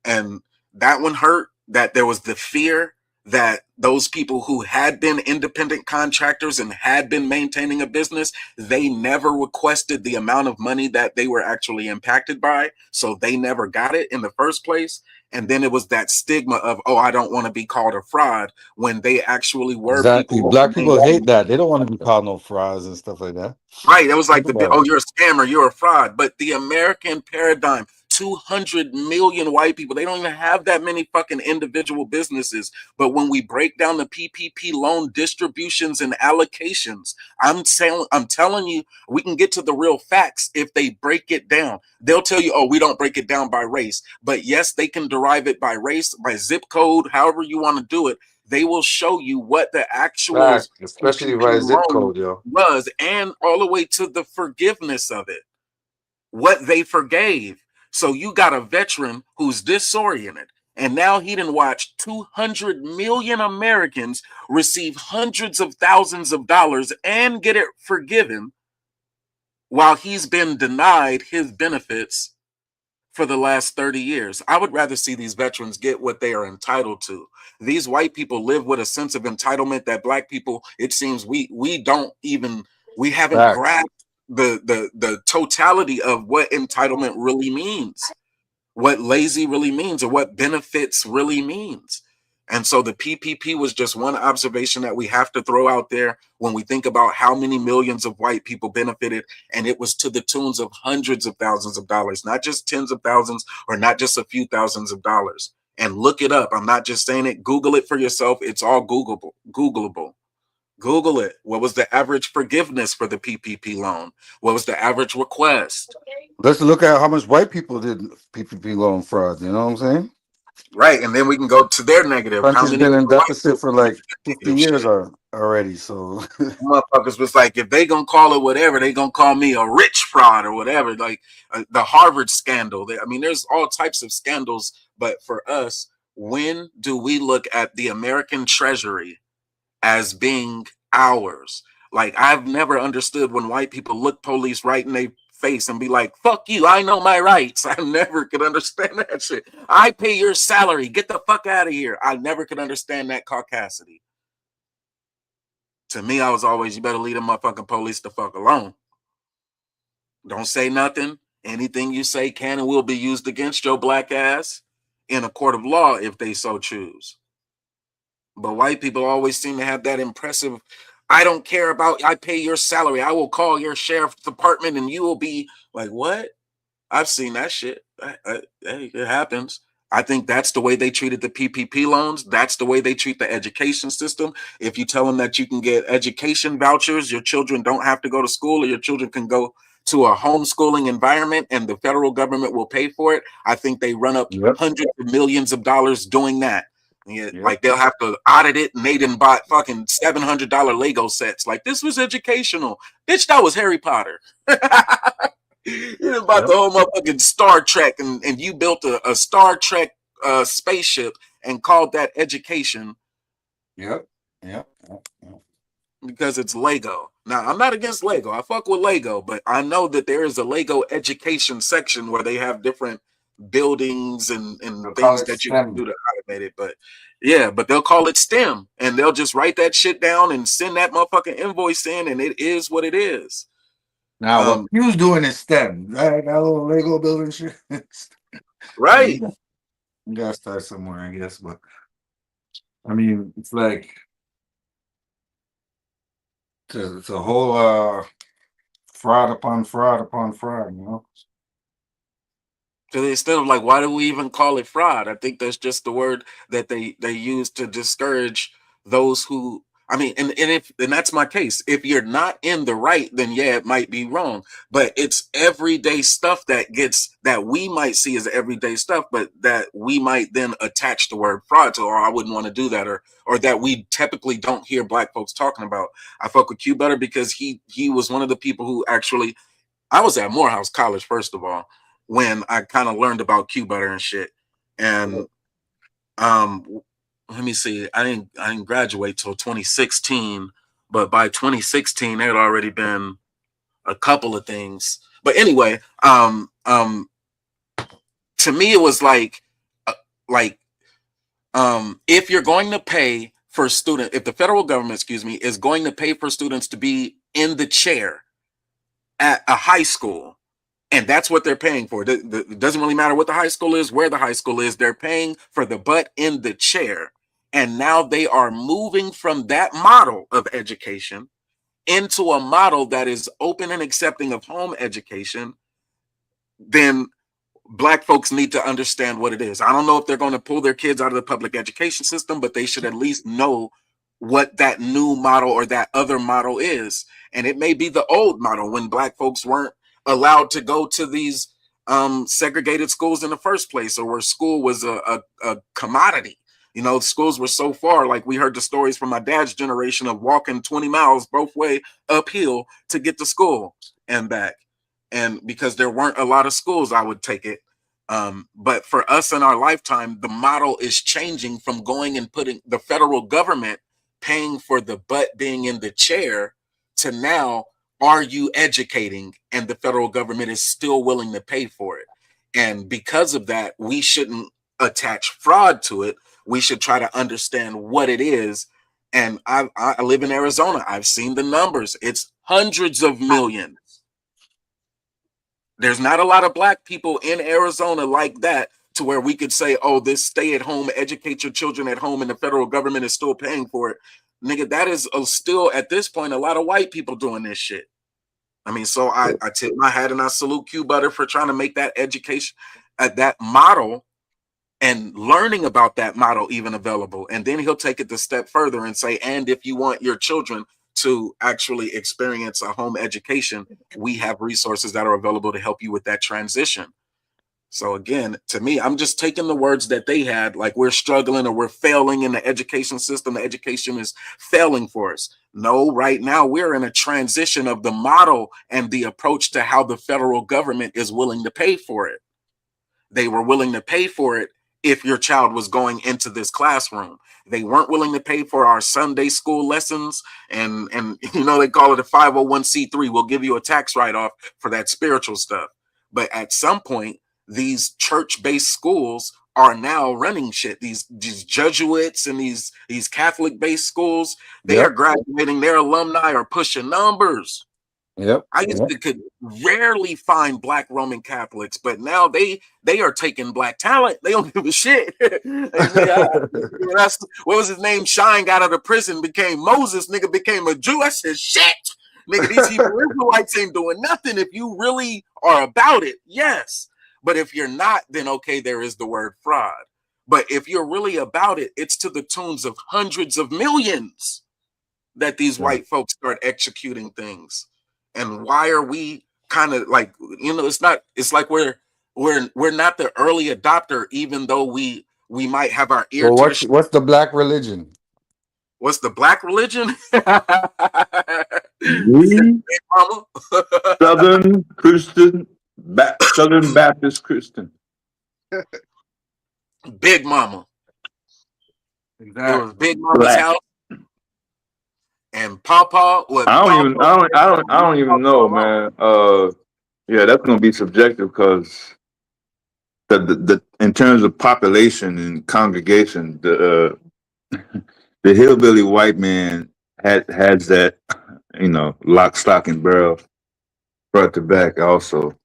And that one hurt, that there was the fear that those people who had been independent contractors and had been maintaining a business, they never requested the amount of money that they were actually impacted by. So they never got it in the first place. And then it was that stigma of, oh, I don't want to be called a fraud, when they actually were Exactly. people. Black people hate that. They don't want to be called no frauds and stuff like that. Right. It was like, oh, you're a scammer, you're a fraud. But the American paradigm, 200 million white people, they don't even have that many fucking individual businesses. But when we break down the PPP loan distributions and allocations, I'm telling you, we can get to the real facts if they break it down. They'll tell you, oh, we don't break it down by race. But yes, they can derive it by race, by zip code, however you want to do it. They will show you what the actual especially by zip code, yo, was, and all the way to the forgiveness of it, what they forgave. So you got a veteran who's disoriented, and now he done watched 200 million Americans receive hundreds of thousands of dollars and get it forgiven while he's been denied his benefits for the last 30 years. I would rather see these veterans get what they are entitled to. These white people live with a sense of entitlement that black people, it seems we haven't Facts. grasped the totality of what entitlement really means, what lazy really means, or what benefits really means. And so the PPP was just one observation that we have to throw out there when we think about how many millions of white people benefited. And it was to the tunes of hundreds of thousands of dollars, not just tens of thousands or not just a few thousands of dollars. And look it up. I'm not just saying it. Google it for yourself. It's all Googleable. Google it. What was the average forgiveness for the PPP loan? What was the average request? Let's look at how much white people did PPP loan fraud. You know what I'm saying? Right, and then we can go to their negative. Country's been in deficit for like 50 years shit already. So motherfuckers was like, if they gonna call it whatever, they gonna call me a rich fraud or whatever. Like the Harvard scandal. I mean, there's all types of scandals. But for us, when do we look at the American Treasury as being ours? Like, I've never understood when white people look police right in their face and be like, fuck you, I know my rights. I never could understand that shit. I pay your salary, get the fuck out of here. I never could understand that caucasity. To me, I was always, you better leave the motherfucking police the fuck alone. Don't say nothing. Anything you say can and will be used against your black ass in a court of law if they so choose. But white people always seem to have that impressive, I don't care about, I pay your salary. I will call your sheriff's department and you will be like, what? I've seen that shit. It happens. I think that's the way they treated the PPP loans. That's the way they treat the education system. If you tell them that you can get education vouchers, your children don't have to go to school, or your children can go to a homeschooling environment and the federal government will pay for it, I think they run up hundreds of millions of dollars doing that. Like they'll have to audit it, and they didn't buy fucking $700 Lego sets. Like, this was educational. Bitch, that was Harry Potter. You didn't buy the whole motherfucking Star Trek, and you built a Star Trek spaceship and called that education. Yep. Because it's Lego. Now, I'm not against Lego. I fuck with Lego, but I know that there is a Lego education section where they have different buildings and things that you can do to automate it. But yeah, but they'll call it STEM, and they'll just write that shit down and send that motherfucking invoice in, and it is what it is. Now, what he was doing is STEM, right? That little Lego building shit. Right. You gotta start somewhere, I guess. But I mean, it's like it's a whole fraud upon fraud upon fraud, you know? So instead of like, why do we even call it fraud? I think that's just the word that they use to discourage those who, I mean, and that's my case. If you're not in the right, then yeah, it might be wrong. But it's everyday stuff that we might see as everyday stuff, but that we might then attach the word fraud to, or I wouldn't want to do that, or that we typically don't hear black folks talking about. I fuck with Q Butter because he was one of the people who actually, I was at Morehouse College, first of all, when I kind of learned about Q Butter and shit. And let me see, I didn't graduate till 2016, but by 2016 there had already been a couple of things. But anyway, to me it was like if you're going to pay for student, if the federal government, is going to pay for students to be in the chair at a high school, and that's what they're paying for. It doesn't really matter what the high school is, where the high school is. They're paying for the butt in the chair. And now they are moving from that model of education into a model that is open and accepting of home education. Then black folks need to understand what it is. I don't know if they're going to pull their kids out of the public education system, but they should at least know what that new model or that other model is. And it may be the old model when black folks weren't allowed to go to these segregated schools in the first place, or where school was a commodity. You know, schools were so far, like we heard the stories from my dad's generation of walking 20 miles both way uphill to get to school and back. And because there weren't a lot of schools, I would take it, But for us in our lifetime, the model is changing from going and putting the federal government paying for the butt being in the chair to now, are you educating? And the federal government is still willing to pay for it. And because of that, we shouldn't attach fraud to it. We should try to understand what it is. And I live in Arizona. I've seen the numbers. It's hundreds of millions. There's not a lot of black people in Arizona like that to where we could say, oh, this stay at home, educate your children at home, and the federal government is still paying for it. Nigga, that is still at this point a lot of white people doing this shit. I mean, so I tip my hat and I salute Q Butter for trying to make that education, that model and learning about that model even available. And then he'll take it a step further and say, and if you want your children to actually experience a home education, we have resources that are available to help you with that transition. So again, to me, I'm just taking the words that they had, like we're struggling or we're failing in the education system. The education is failing for us. No, right now we're in a transition of the model and the approach to how the federal government is willing to pay for it. They were willing to pay for it if your child was going into this classroom. They weren't willing to pay for our Sunday school lessons. And you know, they call it a 501c3. We'll give you a tax write-off for that spiritual stuff. But at some point, these church-based schools are now running shit. These Jesuits and these Catholic-based schools, they are graduating. Their alumni are pushing numbers. I used to could rarely find black Roman Catholics, but now they are taking black talent. They don't give a shit. What was his name? Shine got out of prison, became Moses. Nigga became a Jew. I said, shit. Nigga, these Hebrew Israelites ain't doing nothing. If you really are about it, yes. But if you're not, then okay, there is the word fraud. But if you're really about it, it's to the tunes of hundreds of millions that these white folks start executing things. And why are we kind of like, you know, it's like we're not the early adopter, even though we might have our ear well, to what's the black religion? What's the black religion? Southern Christian, Southern Baptist Christian. Big Mama. Exactly. It was Big Mama's house. And Papa was. I don't even know, man. Yeah, that's gonna be subjective because the in terms of population and congregation, the hillbilly white man has that, you know, lock, stock, and barrel front to back. Also,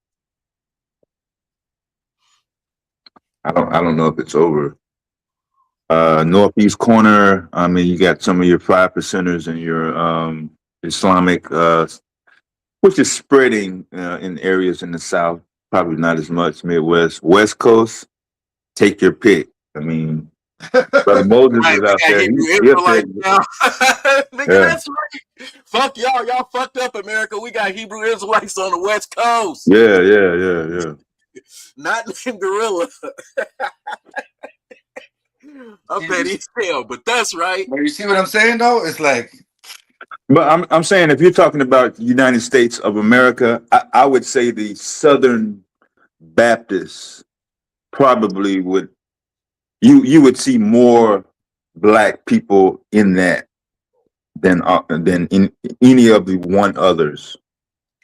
I don't know if it's over. Northeast corner. I mean, you got some of your 5%ers and your Islamic, which is spreading in areas in the South. Probably not as much. Midwest, West Coast. Take your pick. I mean, Brother Moses is out there. Nigga, that's right. Fuck y'all. Y'all fucked up, America. We got Hebrew Israelites on the West Coast. Yeah. Not named Gorilla. I'm petty as hell, but that's right. But you see what I'm saying, though? It's like. But I'm saying, if you're talking about the United States of America, I would say the Southern Baptists probably would. You would see more black people in that than in any of the one others.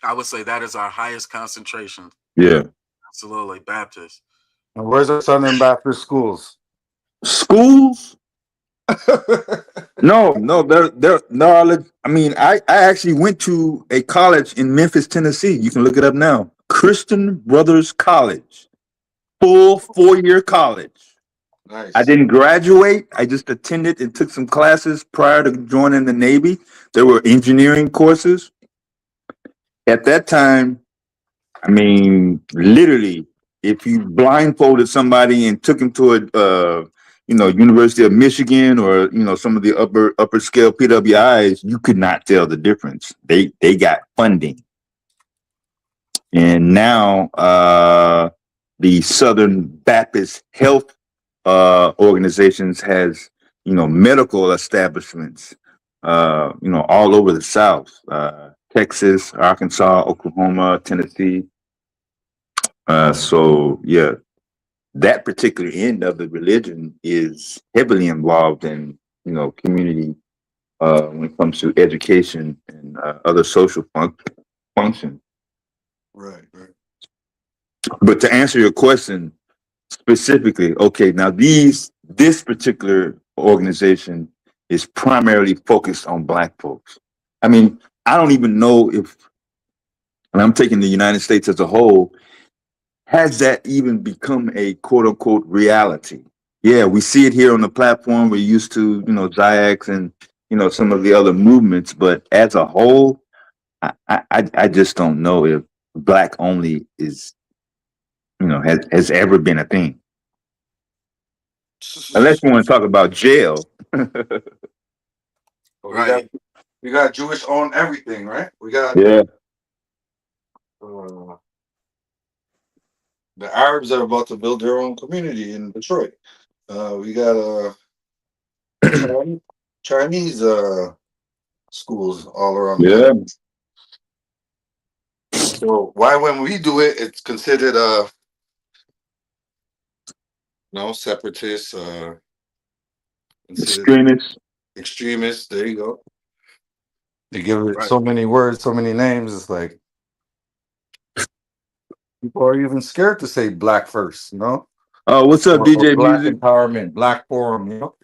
I would say that is our highest concentration. Yeah, absolutely, Baptist. And where's the Southern Baptist schools? Schools? No, they're knowledge. I mean, I actually went to a college in Memphis, Tennessee. You can look it up now. Christian Brothers College, full 4-year college. Nice. I didn't graduate. I just attended and took some classes prior to joining the Navy. There were engineering courses. At that time, I mean, literally, if you blindfolded somebody and took them to a University of Michigan or, you know, some of the upper scale PWIs, you could not tell the difference. They got funding. And now the Southern Baptist Health organizations has, you know, medical establishments, all over the South, Texas, Arkansas, Oklahoma, Tennessee. So yeah, that particular end of the religion is heavily involved in, community when it comes to education and other social function. Right, right. But to answer your question specifically, okay, now this particular organization is primarily focused on Black folks. I mean, I don't even know if, and I'm taking the United States as a whole, has that even become a quote unquote reality? Yeah, we see it here on the platform. We're used to, Ziax and, some of the other movements, but as a whole, I just don't know if Black only is, has ever been a thing. Unless you want to talk about jail. Right. We got Jewish owned everything, right? We got the Arabs are about to build their own community in Detroit. We got Chinese schools all around the country. So why when we do it, it's considered separatist, extremists. There you go. They give it so many words, so many names. It's like people are even scared to say Black first, Oh, what's up, DJ Black Music? Empowerment, Black Forum, You know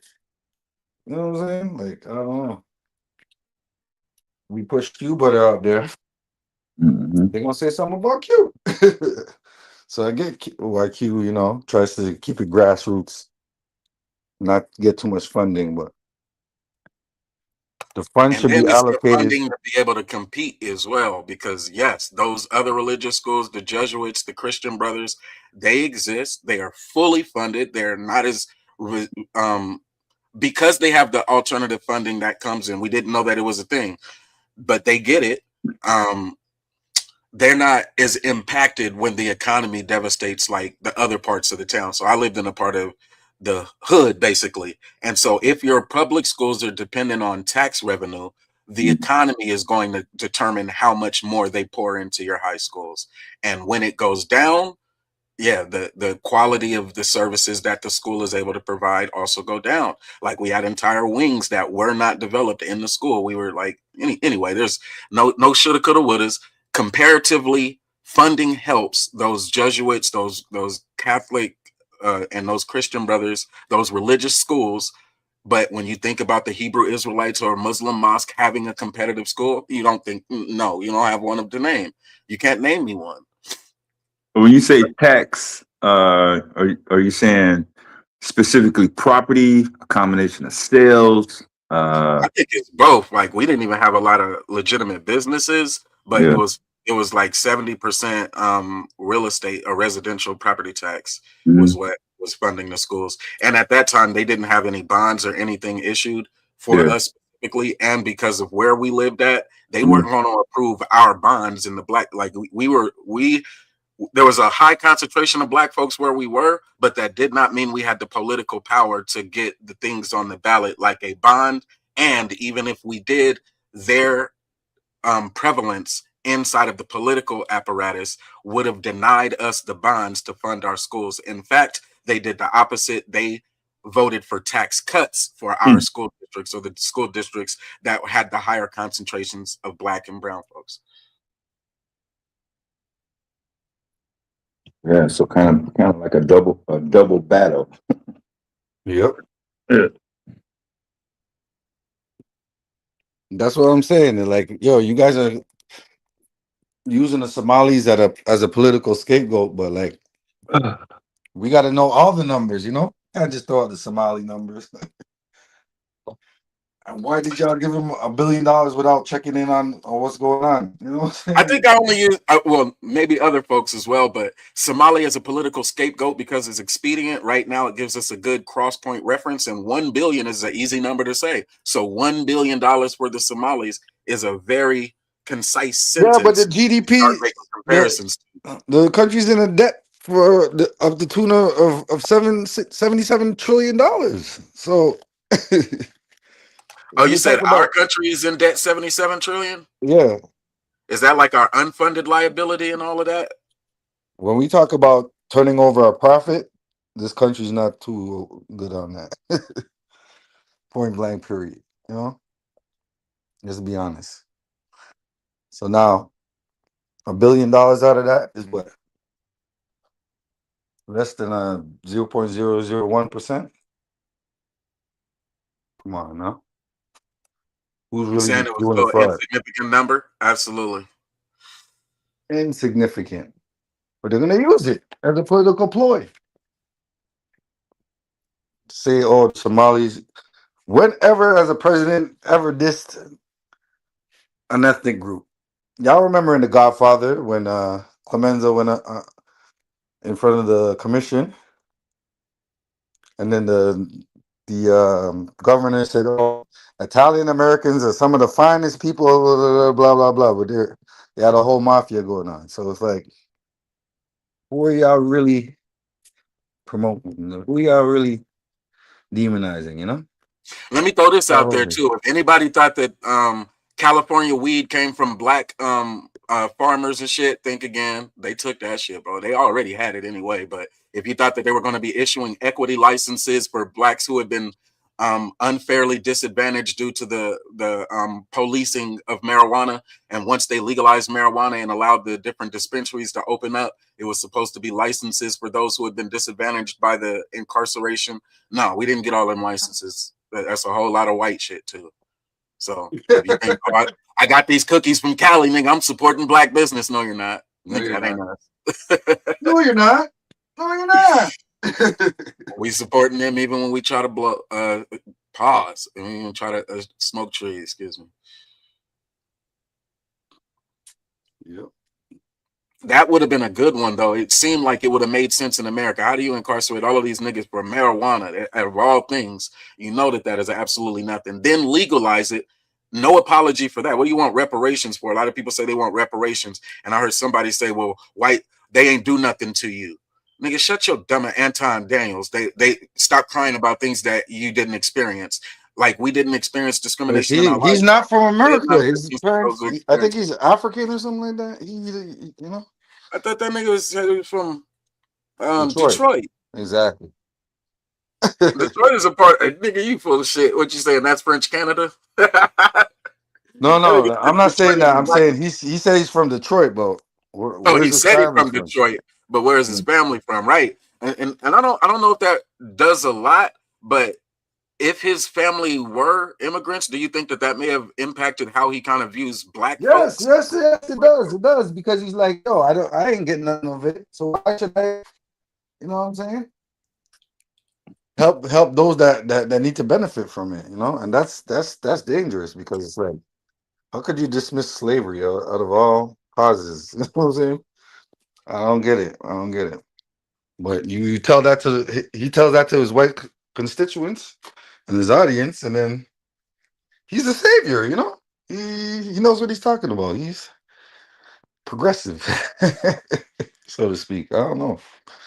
what I'm saying? Like, I don't know. We push Q butter out there. Mm-hmm. They're gonna say something about Q. So I get why Q, tries to keep it grassroots, not get too much funding, but the fund And should then be it's the allocated. funding to be able to compete as well, because yes, those other religious schools, the Jesuits, the Christian Brothers, they exist. They are fully funded. They're not as because they have the alternative funding that comes in. We didn't know that it was a thing, but they get it. They're not as impacted when the economy devastates like the other parts of the town. So I lived in a part of the hood, basically. And so if your public schools are dependent on tax revenue, the economy is going to determine how much more they pour into your high schools. And when it goes down, yeah, the quality of the services that the school is able to provide also go down. Like we had entire wings that were not developed in the school. We were like, anyway, there's no shoulda, coulda, wouldas. Comparatively, funding helps those Jesuits, those Catholic and those Christian Brothers, those religious schools. But when you think about the Hebrew Israelites or Muslim mosque having a competitive school, you don't think, no, you don't have one of the name. You can't name me one. When you say tax, are you saying specifically property, a combination of sales? I think it's both. Like we didn't even have a lot of legitimate businesses, but it was like 70% real estate or residential property tax was what was funding the schools. And at that time, they didn't have any bonds or anything issued for us specifically. And because of where we lived at, they weren't going to approve our bonds in the Black. Like there was a high concentration of Black folks where we were, but that did not mean we had the political power to get the things on the ballot like a bond. And even if we did, their prevalence inside of the political apparatus would have denied us the bonds to fund our schools. In fact, they did the opposite. They voted for tax cuts for our school districts, or the school districts that had the higher concentrations of Black and brown folks. Yeah, so kind of like a double battle. Yep. Yeah. That's what I'm saying. They're like, yo, you guys are using the Somalis as a political scapegoat, but like, we got to know all the numbers, Can't just throw out the Somali numbers. And why did y'all give him $1 billion without checking in on what's going on? You know what I'm saying? I think I only use, well, maybe other folks as well, but Somalia is a political scapegoat because it's expedient. Right now, it gives us a good cross-point reference, and 1 billion is an easy number to say. So $1 billion for the Somalis is a very concise sentence. Yeah, but the GDP, comparisons. The country's in a debt of the tune of $77 trillion. So oh, you said our country is in debt 77 trillion? Yeah. Is that like our unfunded liability and all of that? When we talk about turning over a profit, this country's not too good on that. Point blank, period. You know, just to be honest. So now, $1 billion out of that is what? Less than a 0.001%. Come on, now. Who's You saying really it was doing the still an fraud? insignificant number? Absolutely. Insignificant. But they're going to use it as a political ploy. Say, oh, Somalis. Whenever, as a president, ever dissed an ethnic group. Y'all remember in The Godfather when Clemenza went in front of the commission, and then the governor said, "Oh, Italian Americans are some of the finest people." Blah blah blah. But they had a whole mafia going on. So it's like, who are y'all really promoting? Who y'all really demonizing? You know. Let me throw this out there Probably. too. If anybody thought that California weed came from black farmers and shit, think again. They took that shit, bro. They already had it anyway. But if you thought that they were going to be issuing equity licenses for blacks who had been unfairly disadvantaged due to the policing of marijuana, and once they legalized marijuana and allowed the different dispensaries to open up, it was supposed to be licenses for those who had been disadvantaged by the incarceration. No, we didn't get all them licenses. That's a whole lot of white shit too. So if you think, oh, I got these cookies from Cali, nigga, I'm supporting black business. No, you're not. No, Nigga, you're that ain't not. us. No, you're not. No, you're not. We supporting them even when we try to blow pause and we even try to smoke trees, excuse me. Yep. That would have been a good one, though. It seemed like it would have made sense in America. How do you incarcerate all of these niggas for marijuana? Out of all things, you know that is absolutely nothing. Then legalize it. No apology for that. What do you want reparations for? A lot of people say they want reparations. And I heard somebody say, well, white, they ain't do nothing to you. Nigga, shut your dumb Anton Daniels. They stop crying about things that you didn't experience. Like we didn't experience discrimination in our He's life. not from America. His Those parents, I think experiences. he's African or something like that. You know. I thought that nigga was from Detroit. Detroit. Exactly. Detroit is a part. Nigga, you full of shit. What you saying? That's French Canada. No, I'm not saying that. I'm saying he said he's from Detroit, but Oh, he where's his said he's family from from? Detroit, but where's his family from? Right, and I don't know if that does a lot, but if his family were immigrants, do you think that may have impacted how he kind of views black folks? Yes, it does. It does because he's like, yo, I ain't getting none of it. So why should I? You know what I'm saying? Help those that need to benefit from it. You know, and that's dangerous because it's like, how could you dismiss slavery out of all causes? You know what I'm saying? I don't get it. But you tell that he tells that to his white constituents and his audience, and then he's a savior. You know, he knows what he's talking about. He's progressive, so to speak. I don't know.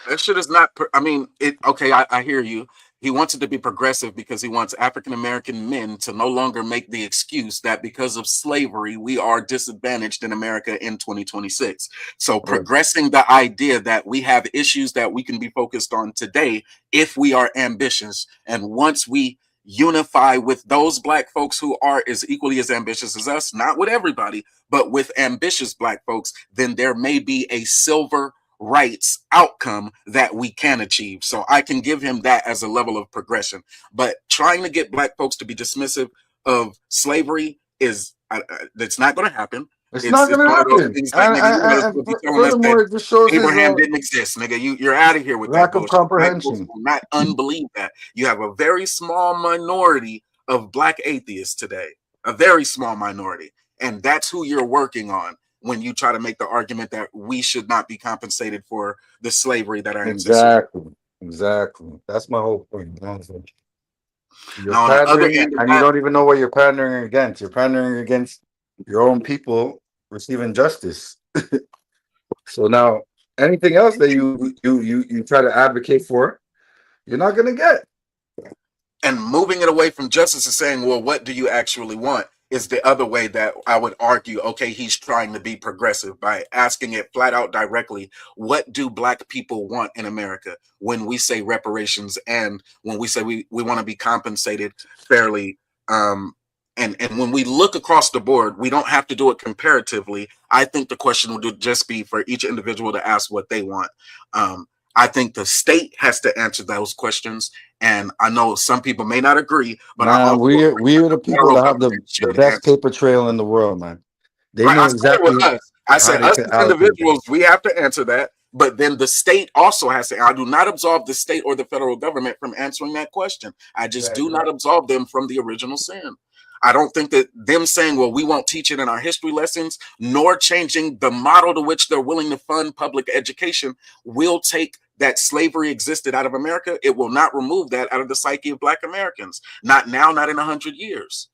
That shit is not. I mean, it. Okay, I hear you. He wants it to be progressive because he wants African American men to no longer make the excuse that because of slavery we are disadvantaged in America in 2026. So progressing the idea that we have issues that we can be focused on today if we are ambitious, and once we unify with those black folks who are as equally as ambitious as us, not with everybody, but with ambitious black folks, then there may be a silver rights outcome that we can achieve. So I can give him that as a level of progression. But trying to get black folks to be dismissive of slavery is that's not going to happen. It's not going to one of those happen. things like, nigga, And furthermore, it just shows his Abraham didn't exist, nigga. You're out of here with that lack of bullshit. Black folks comprehension. will not unbelieve that. You have a very small minority of black atheists today, a very small minority, and that's who you're working on when you try to make the argument that we should not be compensated for the slavery that our ancestors. Exactly. That's my whole point. You know what I'm saying? You're Now, on the other pandering, end of and you that, don't even know what you're pandering against. You're pandering against your own people receiving justice. So now, anything else that you try to advocate for, you're not going to get. and moving it away from justice is saying, well, what do you actually want? is the other way that I would argue, okay, he's trying to be progressive by asking it flat out directly. What do Black people want in America when we say reparations and when we say we want to be compensated fairly? And when we look across the board, we don't have to do it comparatively. I think the question would just be for each individual to ask what they want. I think the state has to answer those questions. And I know some people may not agree, but I Nah, also we're the people that have the best answer. paper trail in the world, man. They Right, know I said it exactly with us. I how said they us can as allocate that. individuals, we have to answer that. But then the state also has to. I do not absolve the state or the federal government from answering that question. I just do not absolve them from the original sin. I don't think that them saying, well, we won't teach it in our history lessons, nor changing the model to which they're willing to fund public education will take that slavery existed out of America. It will not remove that out of the psyche of Black Americans. Not now, not in 100 years.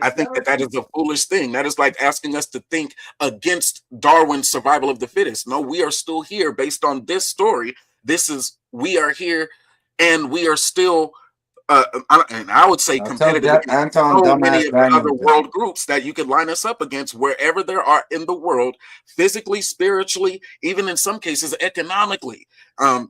I think that is a foolish thing. That is like asking us to think against Darwin's survival of the fittest. No, we are still here based on this story. We are here and we are still and I would say I'll tell competitive that against Anton so many dumbass of the other Daniels that. world groups that you could line us up against wherever there are in the world, physically, spiritually, even in some cases economically.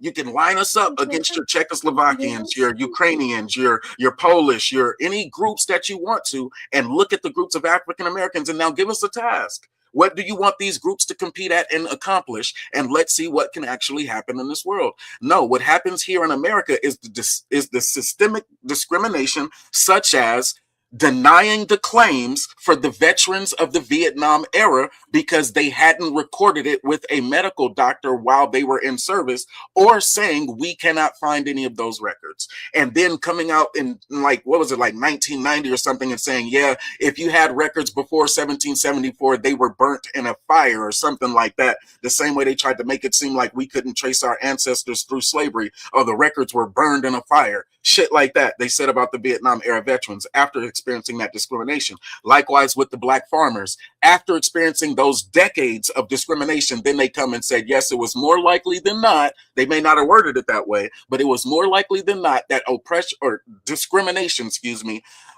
You can line us up against your Czechoslovakians, your Ukrainians, your Polish, your any groups that you want to, and look at the groups of African Americans and now give us a task. What do you want these groups to compete at and accomplish? And let's see what can actually happen in this world. No, what happens here in America is the systemic discrimination, such as denying the claims for the veterans of the Vietnam era because they hadn't recorded it with a medical doctor while they were in service, or saying we cannot find any of those records. And then coming out in like 1990 or something and saying, yeah, if you had records before 1774, they were burnt in a fire or something like that. The same way they tried to make it seem like we couldn't trace our ancestors through slavery, or the records were burned in a fire. Shit like that they said about the Vietnam era veterans after experiencing that discrimination. Likewise with the Black farmers. After experiencing those decades of discrimination, then they come and said, yes, it was more likely than not, they may not have worded it that way, but it was more likely than not that oppression or discrimination,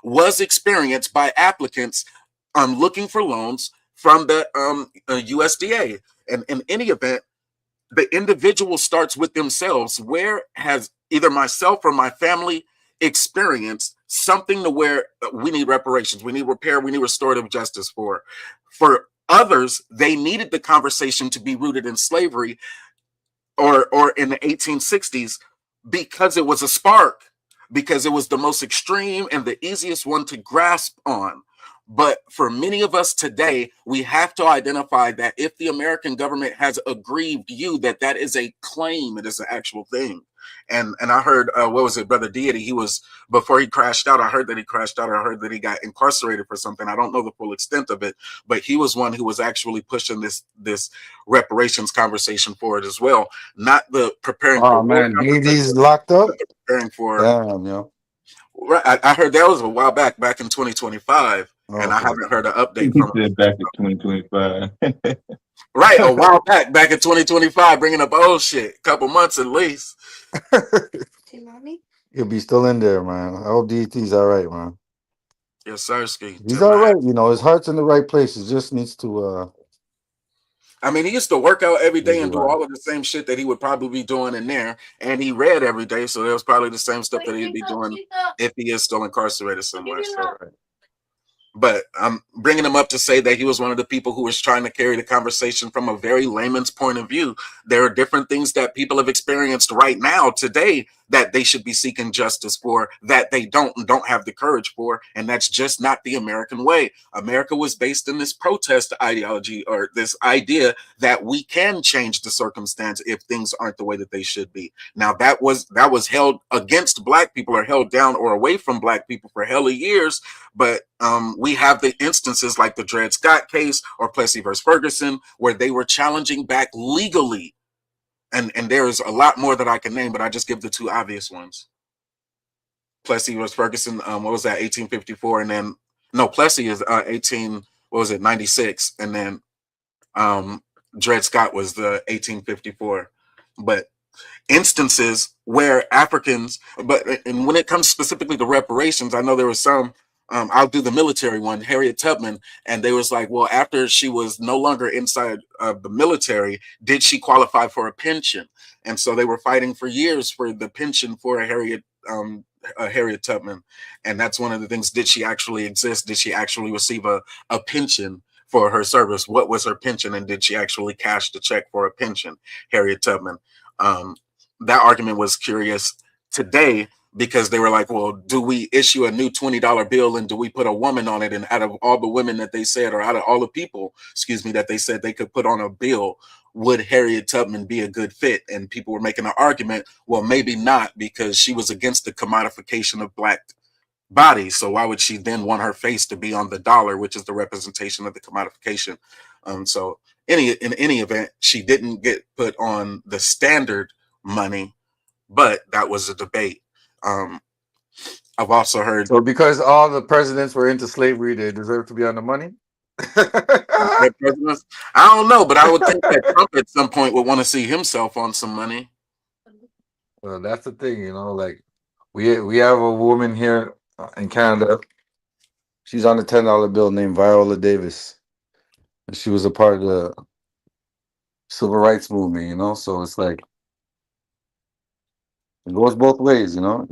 was experienced by applicants looking for loans from the USDA. And in any event, the individual starts with themselves. Where has either myself or my family experienced something to where we need reparations, we need repair, we need restorative justice for? For others, they needed the conversation to be rooted in slavery or in the 1860s because it was a spark, because it was the most extreme and the easiest one to grasp on. But for many of us today, we have to identify that if the American government has aggrieved you, that is a claim, it is an actual thing. And I heard, what was it, Brother Deity? He was, before he crashed out, I heard that he crashed out, or I heard that he got incarcerated for something. I don't know the full extent of it, but he was one who was actually pushing this reparations conversation forward as well. Not the preparing for war. Man, DD's locked up? Preparing for. Damn, yo. Right, I heard that was a while back in 2025, and I haven't heard an update from him. Back in 2025. Right, a while back in 2025, bringing up old shit, couple months at least. He'll be still in there, man. I hope DT's all right, man. Yes, sir, Ski. He's all right. You know, his heart's in the right place. He just needs to. I mean, he used to work out every day and do all of the same shit that he would probably be doing in there. And he read every day, so that was probably the same stuff that he'd be doing if he is still incarcerated somewhere. So. But I'm bringing him up to say that he was one of the people who was trying to carry the conversation from a very layman's point of view. There are different things that people have experienced right now today that they should be seeking justice for, that they don't have the courage for. And that's just not the American way. America was based in this protest ideology, or this idea that we can change the circumstance if things aren't the way that they should be. Now that was held against Black people, or held down or away from Black people for hella years. But we have the instances like the Dred Scott case or Plessy versus Ferguson, where they were challenging back legally. And there is a lot more that I can name, but I just give the two obvious ones. Plessy versus Ferguson, what was that, 1854? And then, no, Plessy is 96? And then Dred Scott was the 1854. But instances where Africans, and when it comes specifically to reparations, I know there was some I'll do the military one, Harriet Tubman, and they was like, well, after she was no longer inside of the military, did she qualify for a pension? And so they were fighting for years for the pension for Harriet Tubman, and that's one of the things. Did she actually exist? Did she actually receive a pension for her service? What was her pension, and did she actually cash the check for a pension? Harriet Tubman. That argument was curious today, because they were like, well, do we issue a new $20 bill and do we put a woman on it? And out of all the women that they said, or out of all the people, excuse me, that they said they could put on a bill, would Harriet Tubman be a good fit? And people were making an argument, well, maybe not, because she was against the commodification of Black bodies. So why would she then want her face to be on the dollar, which is the representation of the commodification? So in any event, she didn't get put on the standard money, but that was a debate. I've also heard. So because all the presidents were into slavery, they deserve to be on the money? I don't know, but I would think that Trump at some point would want to see himself on some money. Well, that's the thing, you know, like we have a woman here in Canada. She's on the $10 bill named Viola Davis. And she was a part of the civil rights movement, you know, so it's like it goes both ways, you know.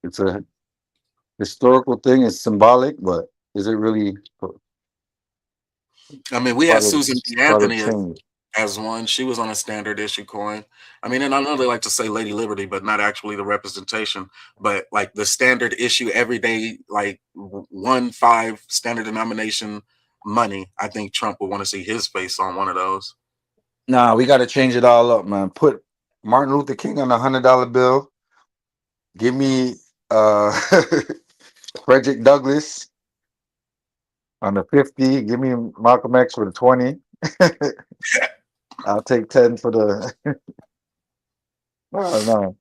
It's a historical thing, it's symbolic, but is it really? I mean, we had Susan B. Anthony as one. She was on a standard issue coin. I mean, and I know they like to say Lady Liberty, but not actually the representation, but like the standard issue everyday, like 1.5 standard denomination money. I think Trump would want to see his face on one of those. Nah, we got to change it all up, man. Put Martin Luther King on a $100 bill. Give me Frederick Douglass on the 50. Give me Malcolm X for the 20. I'll take 10 for the. No.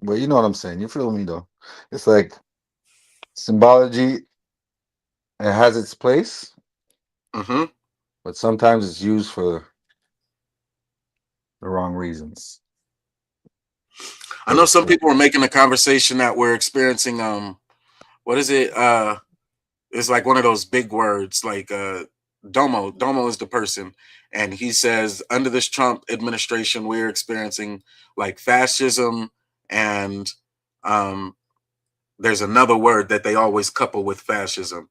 But you know what I'm saying. You feel me, though. It's like symbology. It has its place. Mm-hmm. But sometimes it's used for the wrong reasons. I know some people were making a conversation that we're experiencing. What is it? It's like one of those big words, like Domo. Domo is the person, and he says under this Trump administration, we're experiencing like fascism, and there's another word that they always couple with fascism,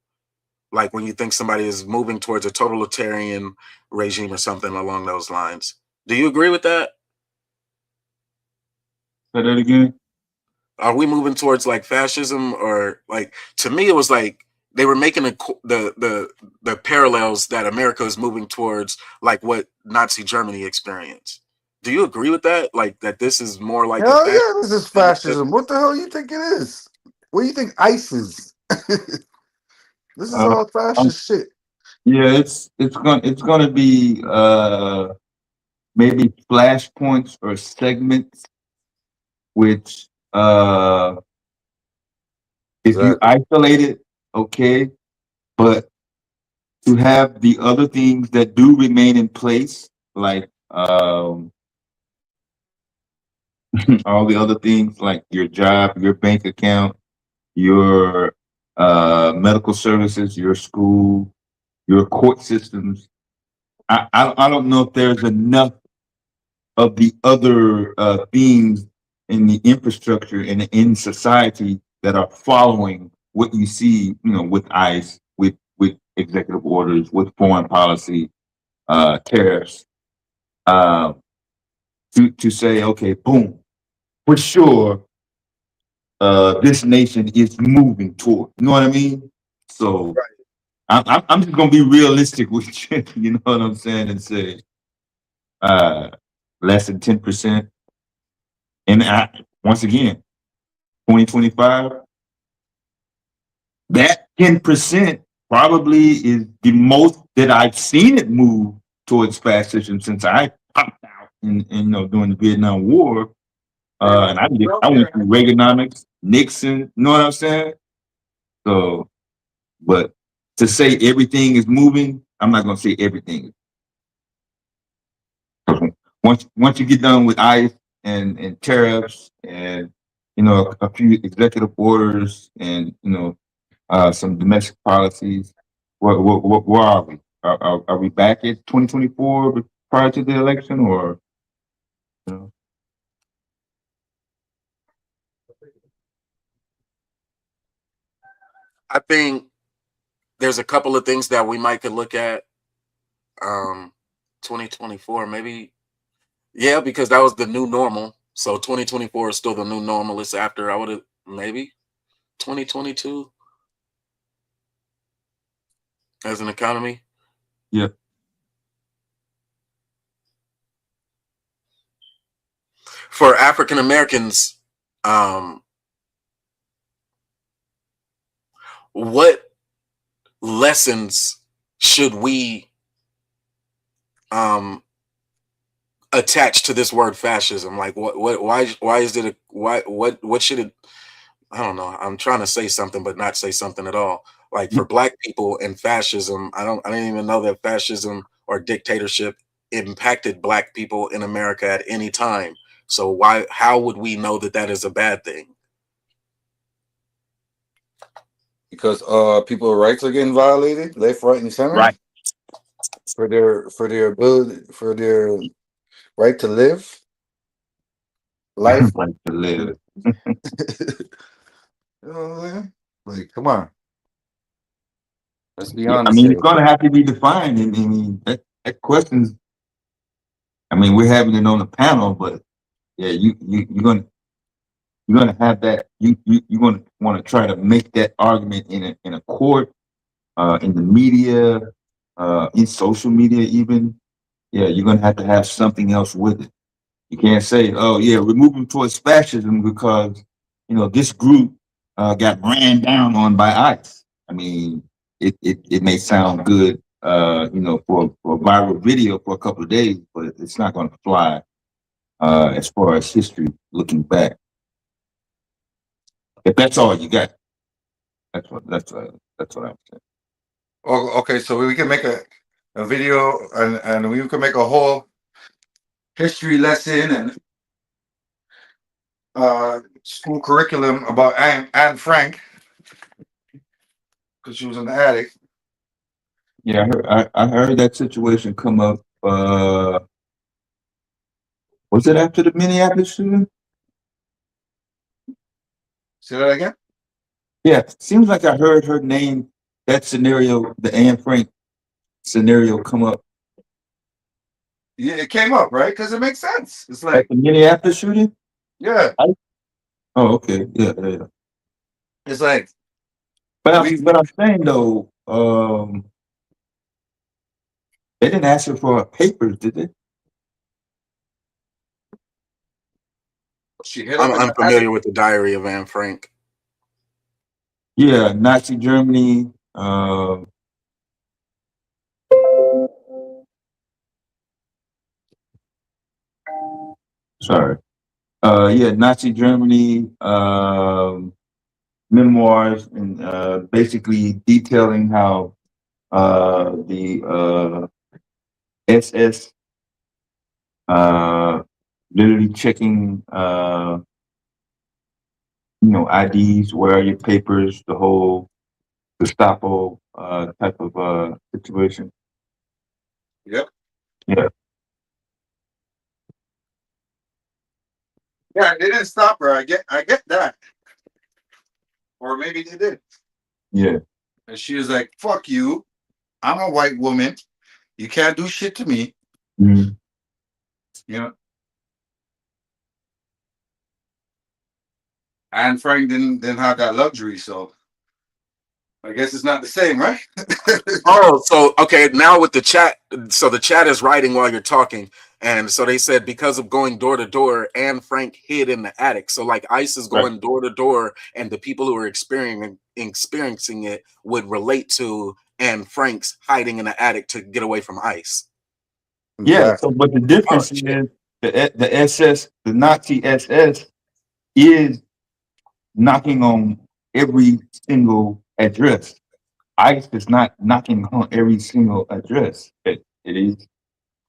like when you think somebody is moving towards a totalitarian regime or something along those lines. Do you agree with that? Say that again. Are we moving towards like fascism, or like, to me it was like they were making the parallels that America is moving towards like what Nazi Germany experienced. Do you agree with that? Like that this is more like hell yeah, this is fascism. What the hell you think it is? What do you think ICE is? This is all fascist shit. Yeah, it's gonna be maybe flashpoints or segments, which if you isolate it, okay, but to have the other things that do remain in place, like all the other things, like your job, your bank account, your medical services, your school, your court systems. I don't know if there's enough of the other things in the infrastructure and in society that are following what you see, you know, with ICE, with executive orders, with foreign policy, tariffs, to say, okay, boom, for sure, this nation is moving toward. You know what I mean? So I'm just gonna be realistic with you. You know what I'm saying, and say less than 10%. And once again, 2025, that 10% probably is the most that I've seen it move towards fascism since I popped out in you know, during the Vietnam War. And I went through Reaganomics, Nixon, you know what I'm saying? So, but to say everything is moving, I'm not gonna say everything. Once you get done with ICE and tariffs and, you know, a few executive orders and, you know, some domestic policies. Where are we? Are we back at 2024 prior to the election, or? You know? I think there's a couple of things that we might could look at. 2024, maybe. Yeah, because that was the new normal. So 2024 is still the new normal. It's after I would have maybe 2022 as an economy. Yeah. For African Americans, what lessons should we attach to this word fascism? Like why is it what should it, I don't know. I'm trying to say something but not say something at all. Like for black people and fascism, I didn't even know that fascism or dictatorship impacted black people in America at any time. So how would we know that that is a bad thing? Because people's rights are getting violated, left, right, and center. Right. For their ability, for their right to live. Life. Right to live. You know what I'm saying? Like, come on. Let's be Yeah, I honest mean, here. it's going to have to be defined. I mean, that question's. I mean, we're having it on the panel, but yeah, you're gonna have that. You're gonna want to try to make that argument in a court, in the media, in social media, even. Yeah, you're gonna have to have something else with it. You can't say, "Oh yeah, we're moving towards fascism because this group got ran down on by ICE." I mean, it may sound good, for a viral video for a couple of days, but it's not going to fly as far as history looking back. If that's all you got, that's what I'm saying. Oh, okay, so we can make a video and we can make a whole history lesson and school curriculum about Anne Frank because she was in the attic. Yeah, I heard that situation come up. Was it after the Minneapolis shooting? Say that again? Yeah, seems like I heard her name, that scenario, the Anne Frank scenario come up. Yeah, it came up, right? Because it makes sense. It's At like the Minneapolis shooting? Yeah. Oh, okay. Yeah. It's like But I'm saying though, they didn't ask her for her papers, did they? she hit I'm up in the unfamiliar attic. with the Diary of Anne Frank. Yeah, Nazi Germany. Sorry. Yeah, Nazi Germany memoirs, and basically detailing how the SS literally checking IDs, where are your papers, the whole Gestapo type of situation. Yep. Yeah. Yeah, they didn't stop her. I get that. Or maybe they did. Yeah. And she was like, "Fuck you. I'm a white woman. You can't do shit to me." Mm-hmm. You know. Anne Frank didn't have that luxury, so I guess it's not the same, right? Oh, so okay, now with the chat, so the chat is writing while you're talking, and so they said because of going door to door, Anne Frank hid in the attic. So like ICE is going door to door, and the people who are experiencing it would relate to Anne Frank's hiding in the attic to get away from ICE. Yeah. So, but the difference is the SS, the Nazi SS, is knocking on every single address. ICE is not knocking on every single address. It is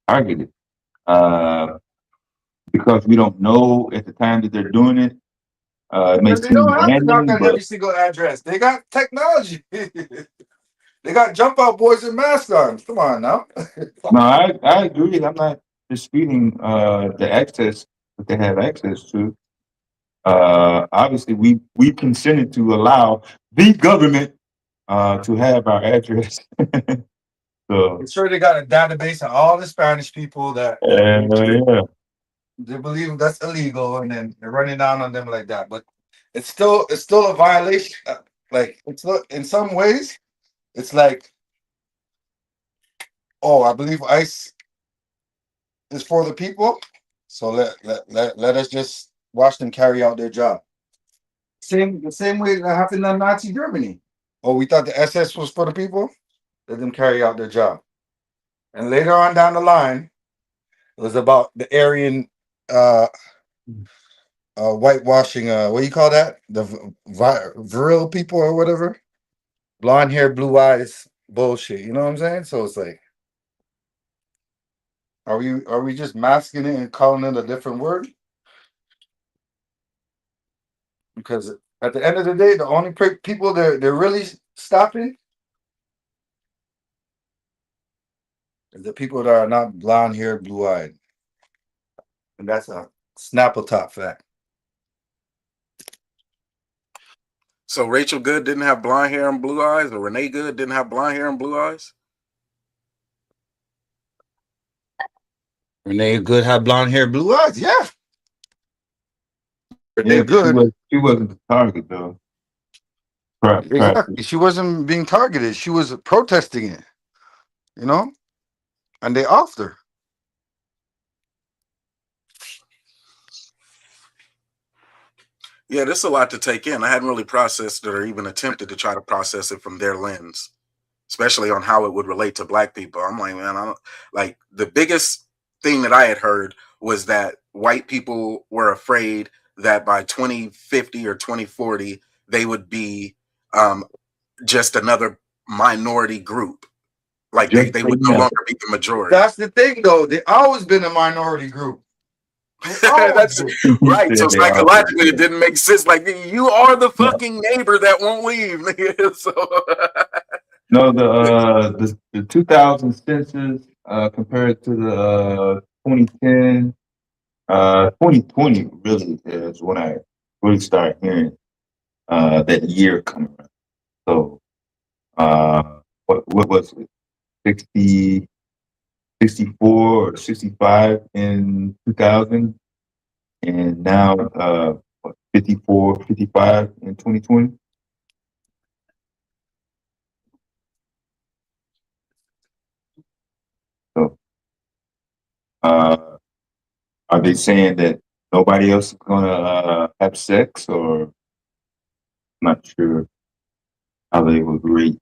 targeted because we don't know at the time that they're doing it It may Because they seem don't have to knock random, on but every single address. They got technology. They got jump out boys and masks on. Come on now. no, I agree. I'm not disputing the access that they have access to. Obviously, we consented to allow the government to have our address. So I'm sure they got a database of all the Spanish people that yeah. they believe that's illegal, and then they're running down on them like that. But it's still a violation. Like in some ways, it's like, oh, I believe ICE is for the people, so let us just watch them carry out their job. The same way that happened in Nazi Germany. Oh, we thought the SS was for the people. Let them carry out their job. And later on down the line, it was about the Aryan whitewashing. What do you call that? The virile people or whatever. Blonde hair, blue eyes, bullshit. You know what I'm saying? So it's like, are we just masking it and calling it a different word? Because at the end of the day, the only people they're really stopping is the people that are not blonde hair, blue eyed, and that's a Snapple top fact. So Rachel Good didn't have blonde hair and blue eyes, or Renee Good didn't have blonde hair and blue eyes? Renee Good had blonde hair, blue eyes. Yeah. Renee Good. She wasn't the target though. Exactly. She wasn't being targeted. She was protesting it. You know? And they offed her. Yeah, this is a lot to take in. I hadn't really processed it or even attempted to try to process it from their lens, especially on how it would relate to Black people. I'm like, man, I don't like the biggest thing that I had heard was that white people were afraid that by 2050 or 2040, they would be just another minority group. Like they would no longer be the majority. That's the thing, though. They've always been a minority group. That's right. So psychologically, it didn't make sense. Like you are the fucking neighbor that won't leave. So no, the 2000 census compared to the 2010, 2020 really is when I really started hearing that year coming around. So what was it? 60, 64 or 65 in 2000, and now 54, 55 in 2020. So are they saying that nobody else is gonna have sex, or I'm not sure how they would rate?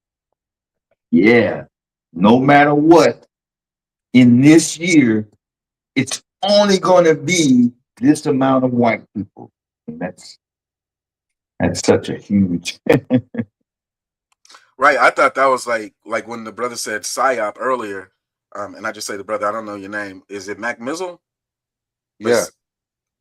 Yeah, no matter what, in this year, it's only gonna be this amount of white people, and that's such a huge. right. I thought that was like when the brother said psyop earlier, and I just say the brother, I don't know your name. Is it Mac Mizzle? Yeah.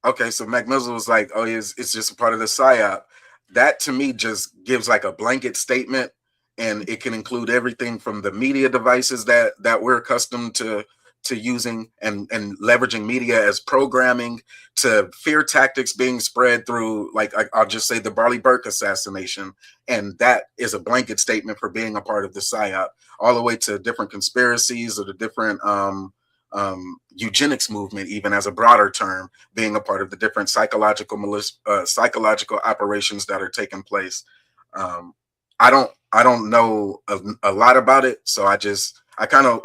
Okay, so Mac Mizzle was like, oh, it's just a part of the psyop. That to me just gives like a blanket statement, and it can include everything from the media devices that we're accustomed to using and leveraging media as programming, to fear tactics being spread through, like I'll just say the Barley Burke assassination, and that is a blanket statement for being a part of the psyop, all the way to different conspiracies or the different eugenics movement, even as a broader term, being a part of the different psychological operations that are taking place. I don't know a lot about it, so I kind of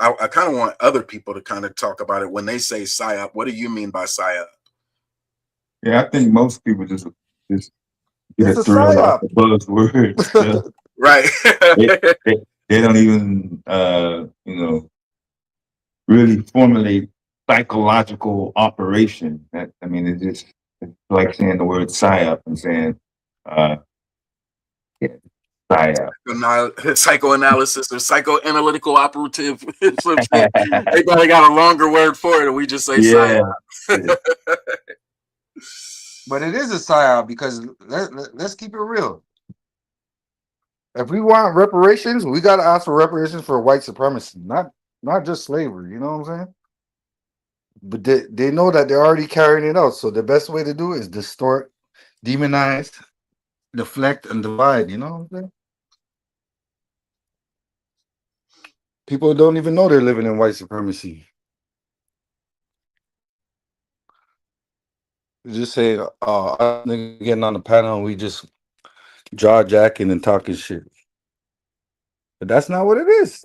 want other people to kind of talk about it. When they say psyop, what do you mean by psyop? Yeah, I think most people just get it's a thrill psyop. off the buzzwords. Right. they don't even really formulate psychological operation. It's like saying the word psyop and saying psyop. Psychoanalysis or psychoanalytical operative. They probably got a longer word for it, and we just say psyop. But it is a psyop because let's keep it real. If we want reparations, we got to ask for reparations for white supremacy, not just slavery. You know what I'm saying? But they know that they're already carrying it out. So the best way to do it is distort, demonize, deflect, and divide. You know what I'm saying? People don't even know they're living in white supremacy. They just say, us niggas getting on the panel and we just jaw jacking and talking shit. But that's not what it is.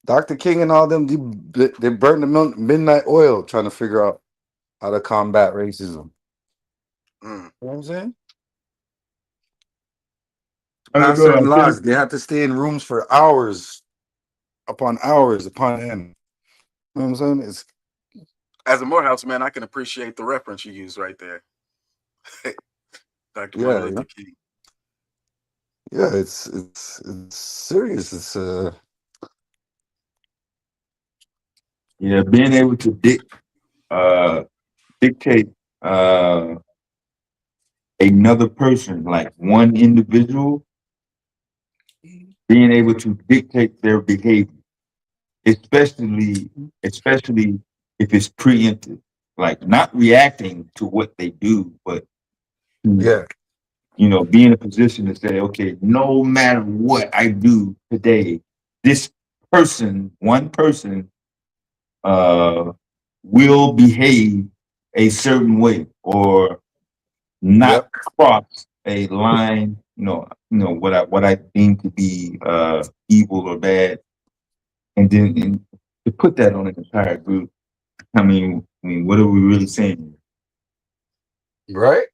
Dr. King and all them, they burn the midnight oil trying to figure out how to combat racism. You know what I'm saying? Pass certain laws, they have to stay in rooms for hours upon end. You know what I'm saying? It's as a Morehouse man, I can appreciate the reference you use right there. Dr. Martin Luther King. Yeah, it's serious. It's being able to dictate another person, like one individual, being able to dictate their behavior, especially if it's preemptive, like not reacting to what they do, but be in a position to say, okay, no matter what I do today, this one person will behave a certain way or not cross a line, what I deem to be evil or bad, and then to put that on an entire group. I mean, what are we really saying? Right?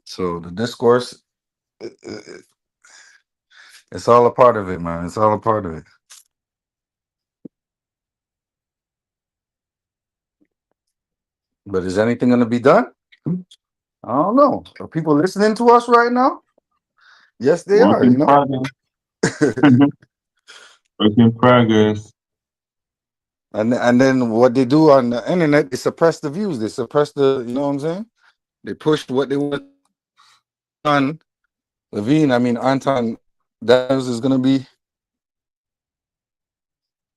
So the discourse, it's all a part of it, man. It's all a part of it. But is anything going to be done? I don't know. Are people listening to us right now? Yes, they are. You know. Work in progress. And then what they do on the internet, they suppress the views. They suppress the, you know what I'm saying? They push what they want on Levine. I mean, Anton Daniels is going to be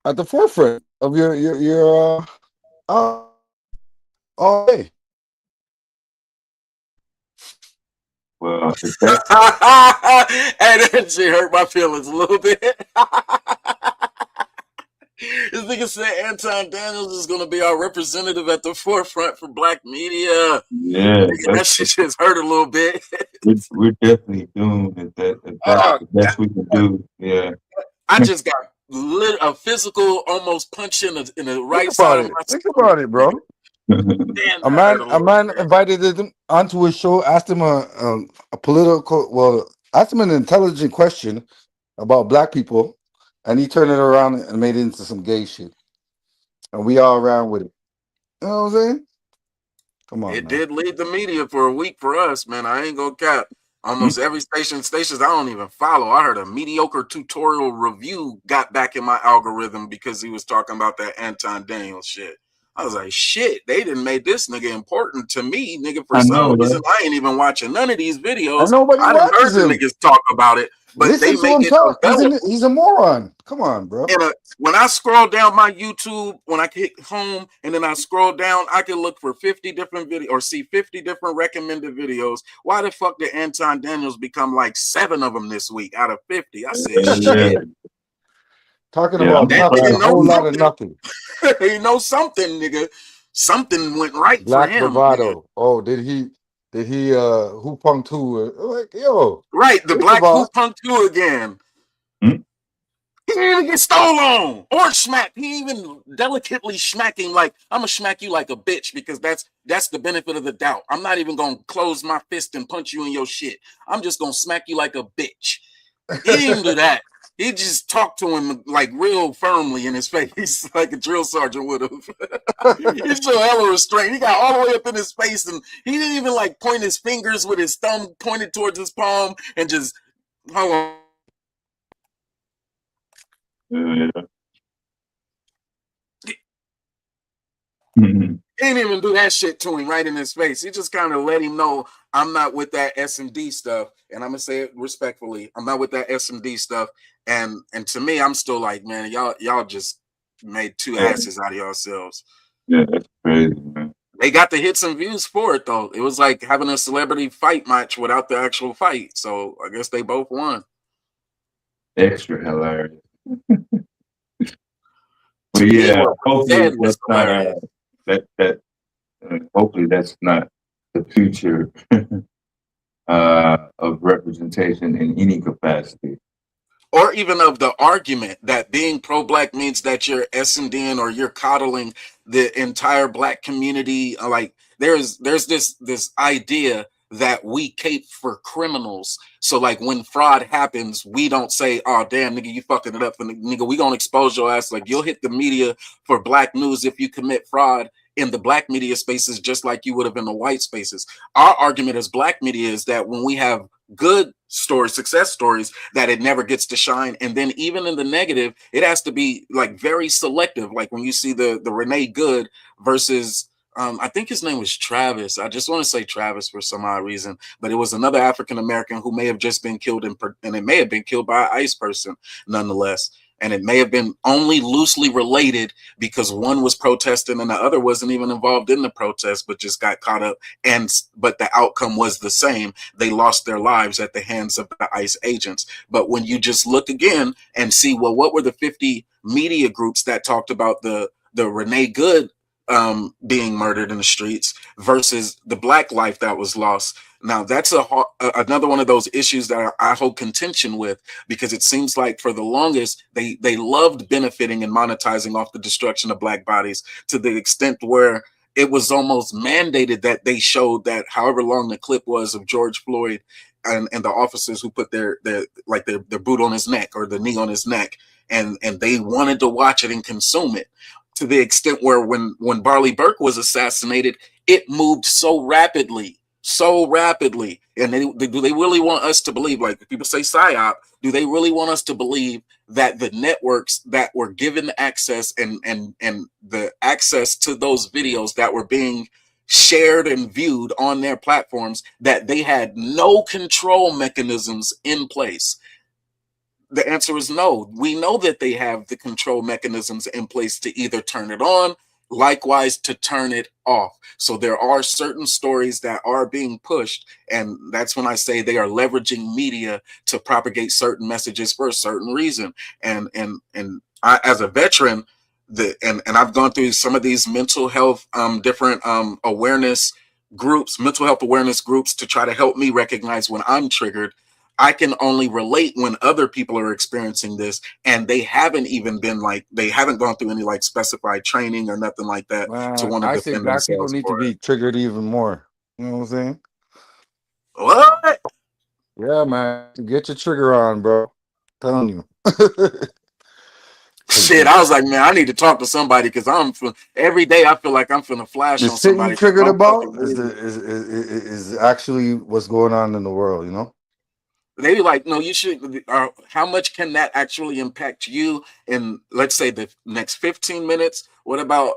at the forefront of your all day. Well, and that shit hurt my feelings a little bit. This nigga said Anton Daniels is going to be our representative at the forefront for black media. Yeah, that shit just hurt a little bit. we're definitely doomed if that's the best we can do. Yeah. I just got a physical almost punch in the right side of my stomach. Think about it, bro. A man invited him onto his show, asked him asked him an intelligent question about black people, and he turned it around and made it into some gay shit. And we all around with it. You know what I'm saying? Come on, it man. did lead the media for a week for us, man. I ain't gonna cap. Almost every stations I don't even follow. I heard a mediocre tutorial review got back in my algorithm because he was talking about that Anton Daniels shit. I was like, shit, they didn't make this nigga important to me, nigga. For some reason, I ain't even watching none of these videos. And nobody I done heard watches him. the niggas talk about it, but listen they make it talk. irrelevant. He's a moron. Come on, bro. And when I scroll down my YouTube, when I hit home and then I scroll down, I can look for 50 different videos or see 50 different recommended videos. Why the fuck did Anton Daniels become like 7 of them this week out of 50? I said, shit. Talking about that nothing, nigga a whole lot of nothing. You know something, nigga. Something went right Black for him. bravado. Nigga. Oh, did he who punked who? Like, yo. Right, the black who punked who again. He didn't even get stole on or smacked. He even delicately smacking like, I'm gonna smack you like a bitch because that's the benefit of the doubt. I'm not even gonna close my fist and punch you in your shit. I'm just gonna smack you like a bitch. He didn't even do that. He just talked to him like real firmly in his face, like a drill sergeant would have. He's so hella restrained. He got all the way up in his face, and he didn't even like point his fingers with his thumb pointed towards his palm and just hold on. Yeah. He didn't even do that shit to him right in his face. He just kind of let him know, I'm not with that SMD stuff. And I'm gonna say it respectfully. I'm not with that SMD stuff. And to me, I'm still like, man, y'all just made two asses out of yourselves. Yeah, that's crazy, man. They got the hits and views for it though. It was like having a celebrity fight match without the actual fight. So I guess they both won. Extra hilarious. But yeah, hopefully that's not hopefully that's not the future of representation in any capacity. Or even of the argument that being pro-black means that you're SMDing or you're coddling the entire black community. Like there's this idea that we cape for criminals. So like when fraud happens, we don't say, "Oh damn, nigga, you fucking it up," and nigga, we gonna expose your ass. Like you'll hit the media for black news if you commit fraud in the black media spaces, just like you would have in the white spaces. Our argument as black media is that when we have good stories, success stories, that it never gets to shine. And then even in the negative, it has to be like very selective. Like when you see the Renee Good versus I think his name was Travis. I just want to say Travis for some odd reason, but it was another African American who may have just been killed and it may have been killed by an ICE person nonetheless. And it may have been only loosely related because one was protesting and the other wasn't even involved in the protest, but just got caught up. But the outcome was the same. They lost their lives at the hands of the ICE agents. But when you just look again and see, well, what were the 50 media groups that talked about the Renee Good being murdered in the streets versus the black life that was lost? Now that's another one of those issues that I hold contention with, because it seems like for the longest they loved benefiting and monetizing off the destruction of black bodies to the extent where it was almost mandated that they showed that however long the clip was of George Floyd and the officers who put their boot on his neck or the knee on his neck, and they wanted to watch it and consume it, to the extent where when Barley Burke was assassinated, it moved so rapidly. And do they really want us to believe, like people say psyop, do they really want us to believe that the networks that were given access and the access to those videos that were being shared and viewed on their platforms, that they had no control mechanisms in place? The answer is no. We know that they have the control mechanisms in place to either turn it on, likewise to turn it off. So there are certain stories that are being pushed, and that's when I say they are leveraging media to propagate certain messages for a certain reason. And I, as a veteran, and I've gone through some of these mental health different awareness groups, mental health awareness groups, to try to help me recognize when I'm triggered. I can only relate when other people are experiencing this and they haven't even been they haven't gone through any specified training or nothing like that to want to I say defend black people themselves need to for it. be triggered even more. You know what I'm saying? What? Yeah, man. Get your trigger on, bro. I'm telling you. Shit, I was like, man, I need to talk to somebody because every day I feel like I'm finna flash The on shit you somebody because triggered I'm fucking about busy. is actually what's going on in the world, you know? They like, no, you should. How much can that actually impact you in, let's say, the next 15 minutes? What about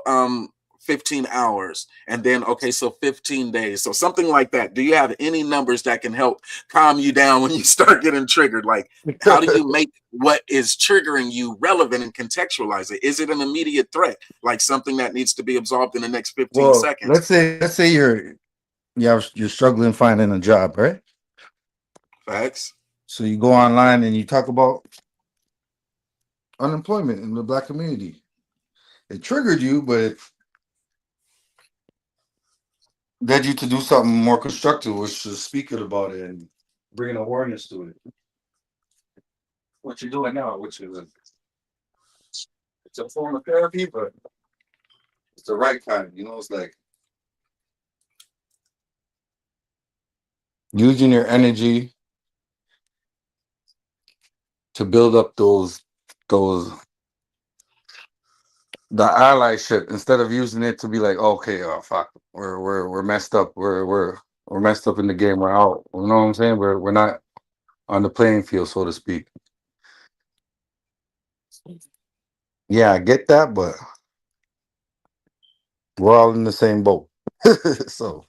15 hours? And then, okay, so 15 days. So something like that. Do you have any numbers that can help calm you down when you start getting triggered? Like, how do you make what is triggering you relevant and contextualize it? Is it an immediate threat? Like something that needs to be absorbed in the next 15 Well, seconds? let's say you're struggling finding a job, right? Facts. So you go online and you talk about unemployment in the black community. It triggered you, but it led you to do something more constructive, which is speaking about it and bringing awareness to it. What you're doing now, which is it's a form of therapy, but it's the right kind. You know, it's like using your energy to build up the allyship instead of using it to be like, okay, oh fuck, we're messed up, we're messed up in the game, we're out. You know what I'm saying? We're not on the playing field, so to speak. Yeah, I get that, but we're all in the same boat. So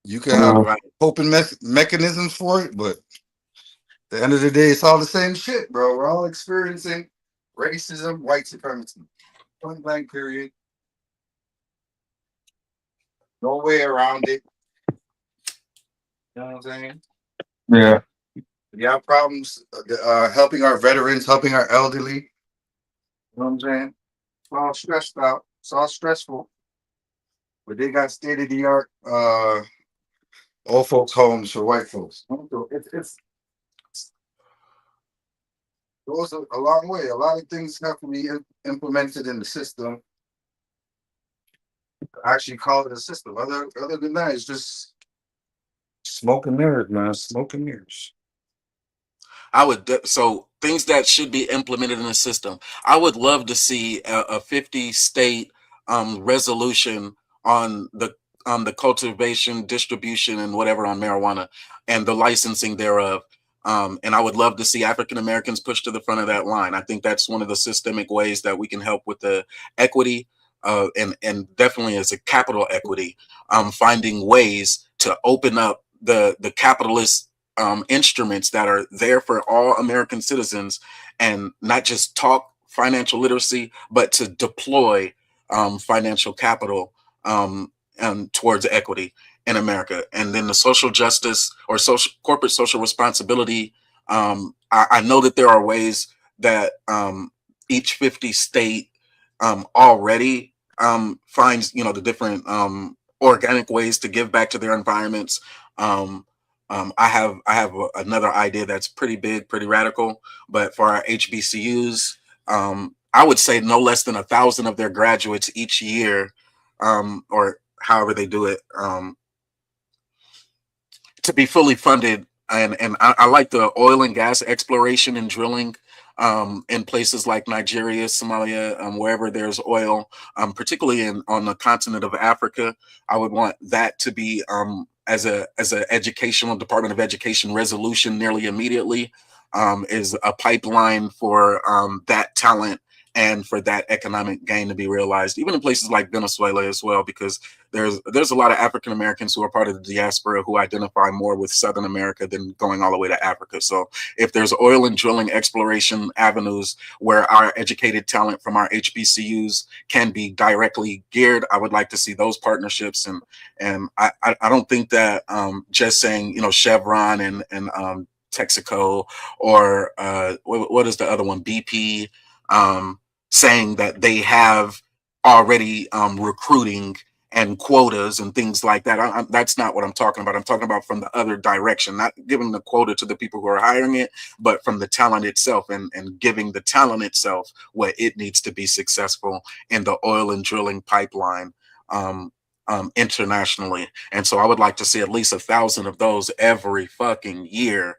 you can have coping mechanisms for it, but at the end of the day, it's all the same shit, bro. We're all experiencing racism, white supremacy. Point blank, period. No way around it. You know what I'm saying? Yeah. We have problems helping our veterans, helping our elderly. You know what I'm saying? It's all stressed out. It's all stressful. But they got state of the art old folks' homes for white folks. It's goes a long way. A lot of things have to be implemented in the system. Actually, call it a system. Other than that, it's just smoke and mirrors, man. Smoke and mirrors. I would so things that should be implemented in the system. I would love to see a 50 state resolution on the cultivation, distribution, and whatever on marijuana and the licensing thereof. And I would love to see African Americans pushed to the front of that line. I think that's one of the systemic ways that we can help with the equity, and definitely as a capital equity, finding ways to open up the capitalist instruments that are there for all American citizens, and not just talk financial literacy, but to deploy financial capital towards equity in America. And then the social justice or corporate social responsibility. I know that there are ways that each 50 state already finds, the different organic ways to give back to their environments. I have another idea that's pretty big, pretty radical. But for our HBCUs, I would say no less than 1,000 of their graduates each year, or however they do it, to be fully funded. And I like the oil and gas exploration and drilling in places like Nigeria, Somalia, wherever there's oil, particularly on the continent of Africa. I would want that to be as a educational Department of Education resolution nearly immediately, is a pipeline for that talent and for that economic gain to be realized, even in places like Venezuela as well, because there's a lot of African Americans who are part of the diaspora who identify more with Southern America than going all the way to Africa. So if there's oil and drilling exploration avenues where our educated talent from our HBCUs can be directly geared, I would like to see those partnerships. And I don't think that just saying, Chevron and Texaco, or what is the other one, BP, saying that they have already recruiting and quotas and things like that. That's not what I'm talking about. I'm talking about from the other direction, not giving the quota to the people who are hiring it, but from the talent itself, and giving the talent itself what it needs to be successful in the oil and drilling pipeline internationally. And so I would like to see at least 1,000 of those every fucking year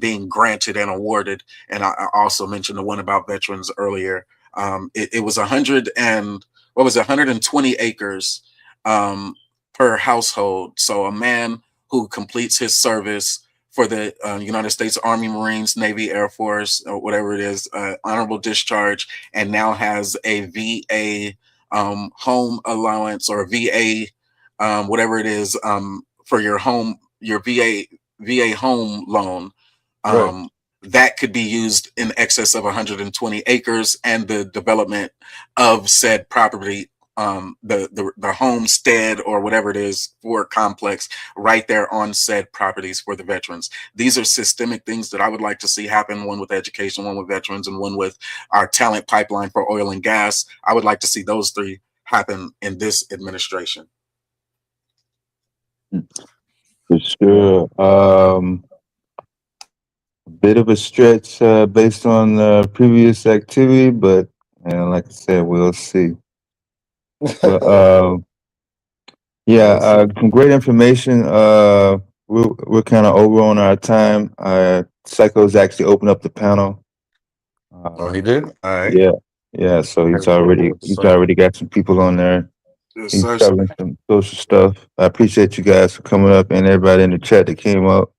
being granted and awarded. And I also mentioned the one about veterans earlier. It was 120 acres per household. So a man who completes his service for the United States Army, Marines, Navy, Air Force, or whatever it is, honorable discharge, and now has a VA home allowance, or VA, whatever it is, for your VA home loan. Right. That could be used in excess of 120 acres, and the development of said property, the homestead or whatever it is for complex right there on said properties for the veterans. These are systemic things that I would like to see happen, one with education, one with veterans, and one with our talent pipeline for oil and gas. I would like to see those three happen in this administration. For sure. A bit of a stretch based on previous activity, but like I said, we'll see. But yeah, some great information. We're kind of over on our time. Psycho's actually opened up the panel. Oh, he did? All right. Yeah. So he's already got some people on there. Yes, He's sir. covering some social stuff. I appreciate you guys for coming up, and everybody in the chat that came up.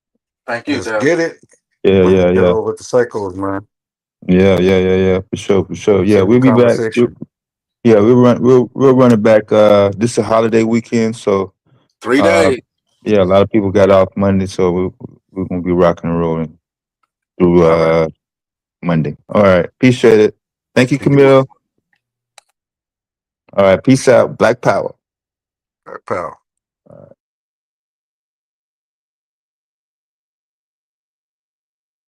Thank you, Let's Dev. get it. Yeah. Get over with the cycles, man. Yeah. For sure. Yeah, Save the we'll be back. conversation. Yeah, we'll run it back. This is a holiday weekend, so 3 days. yeah, a lot of people got off Monday, so we're gonna be rocking and rolling through All right. Monday. All right, appreciate it. Thank you, Keep it moving. Camille. All right, peace out. Black Power. All right, pal.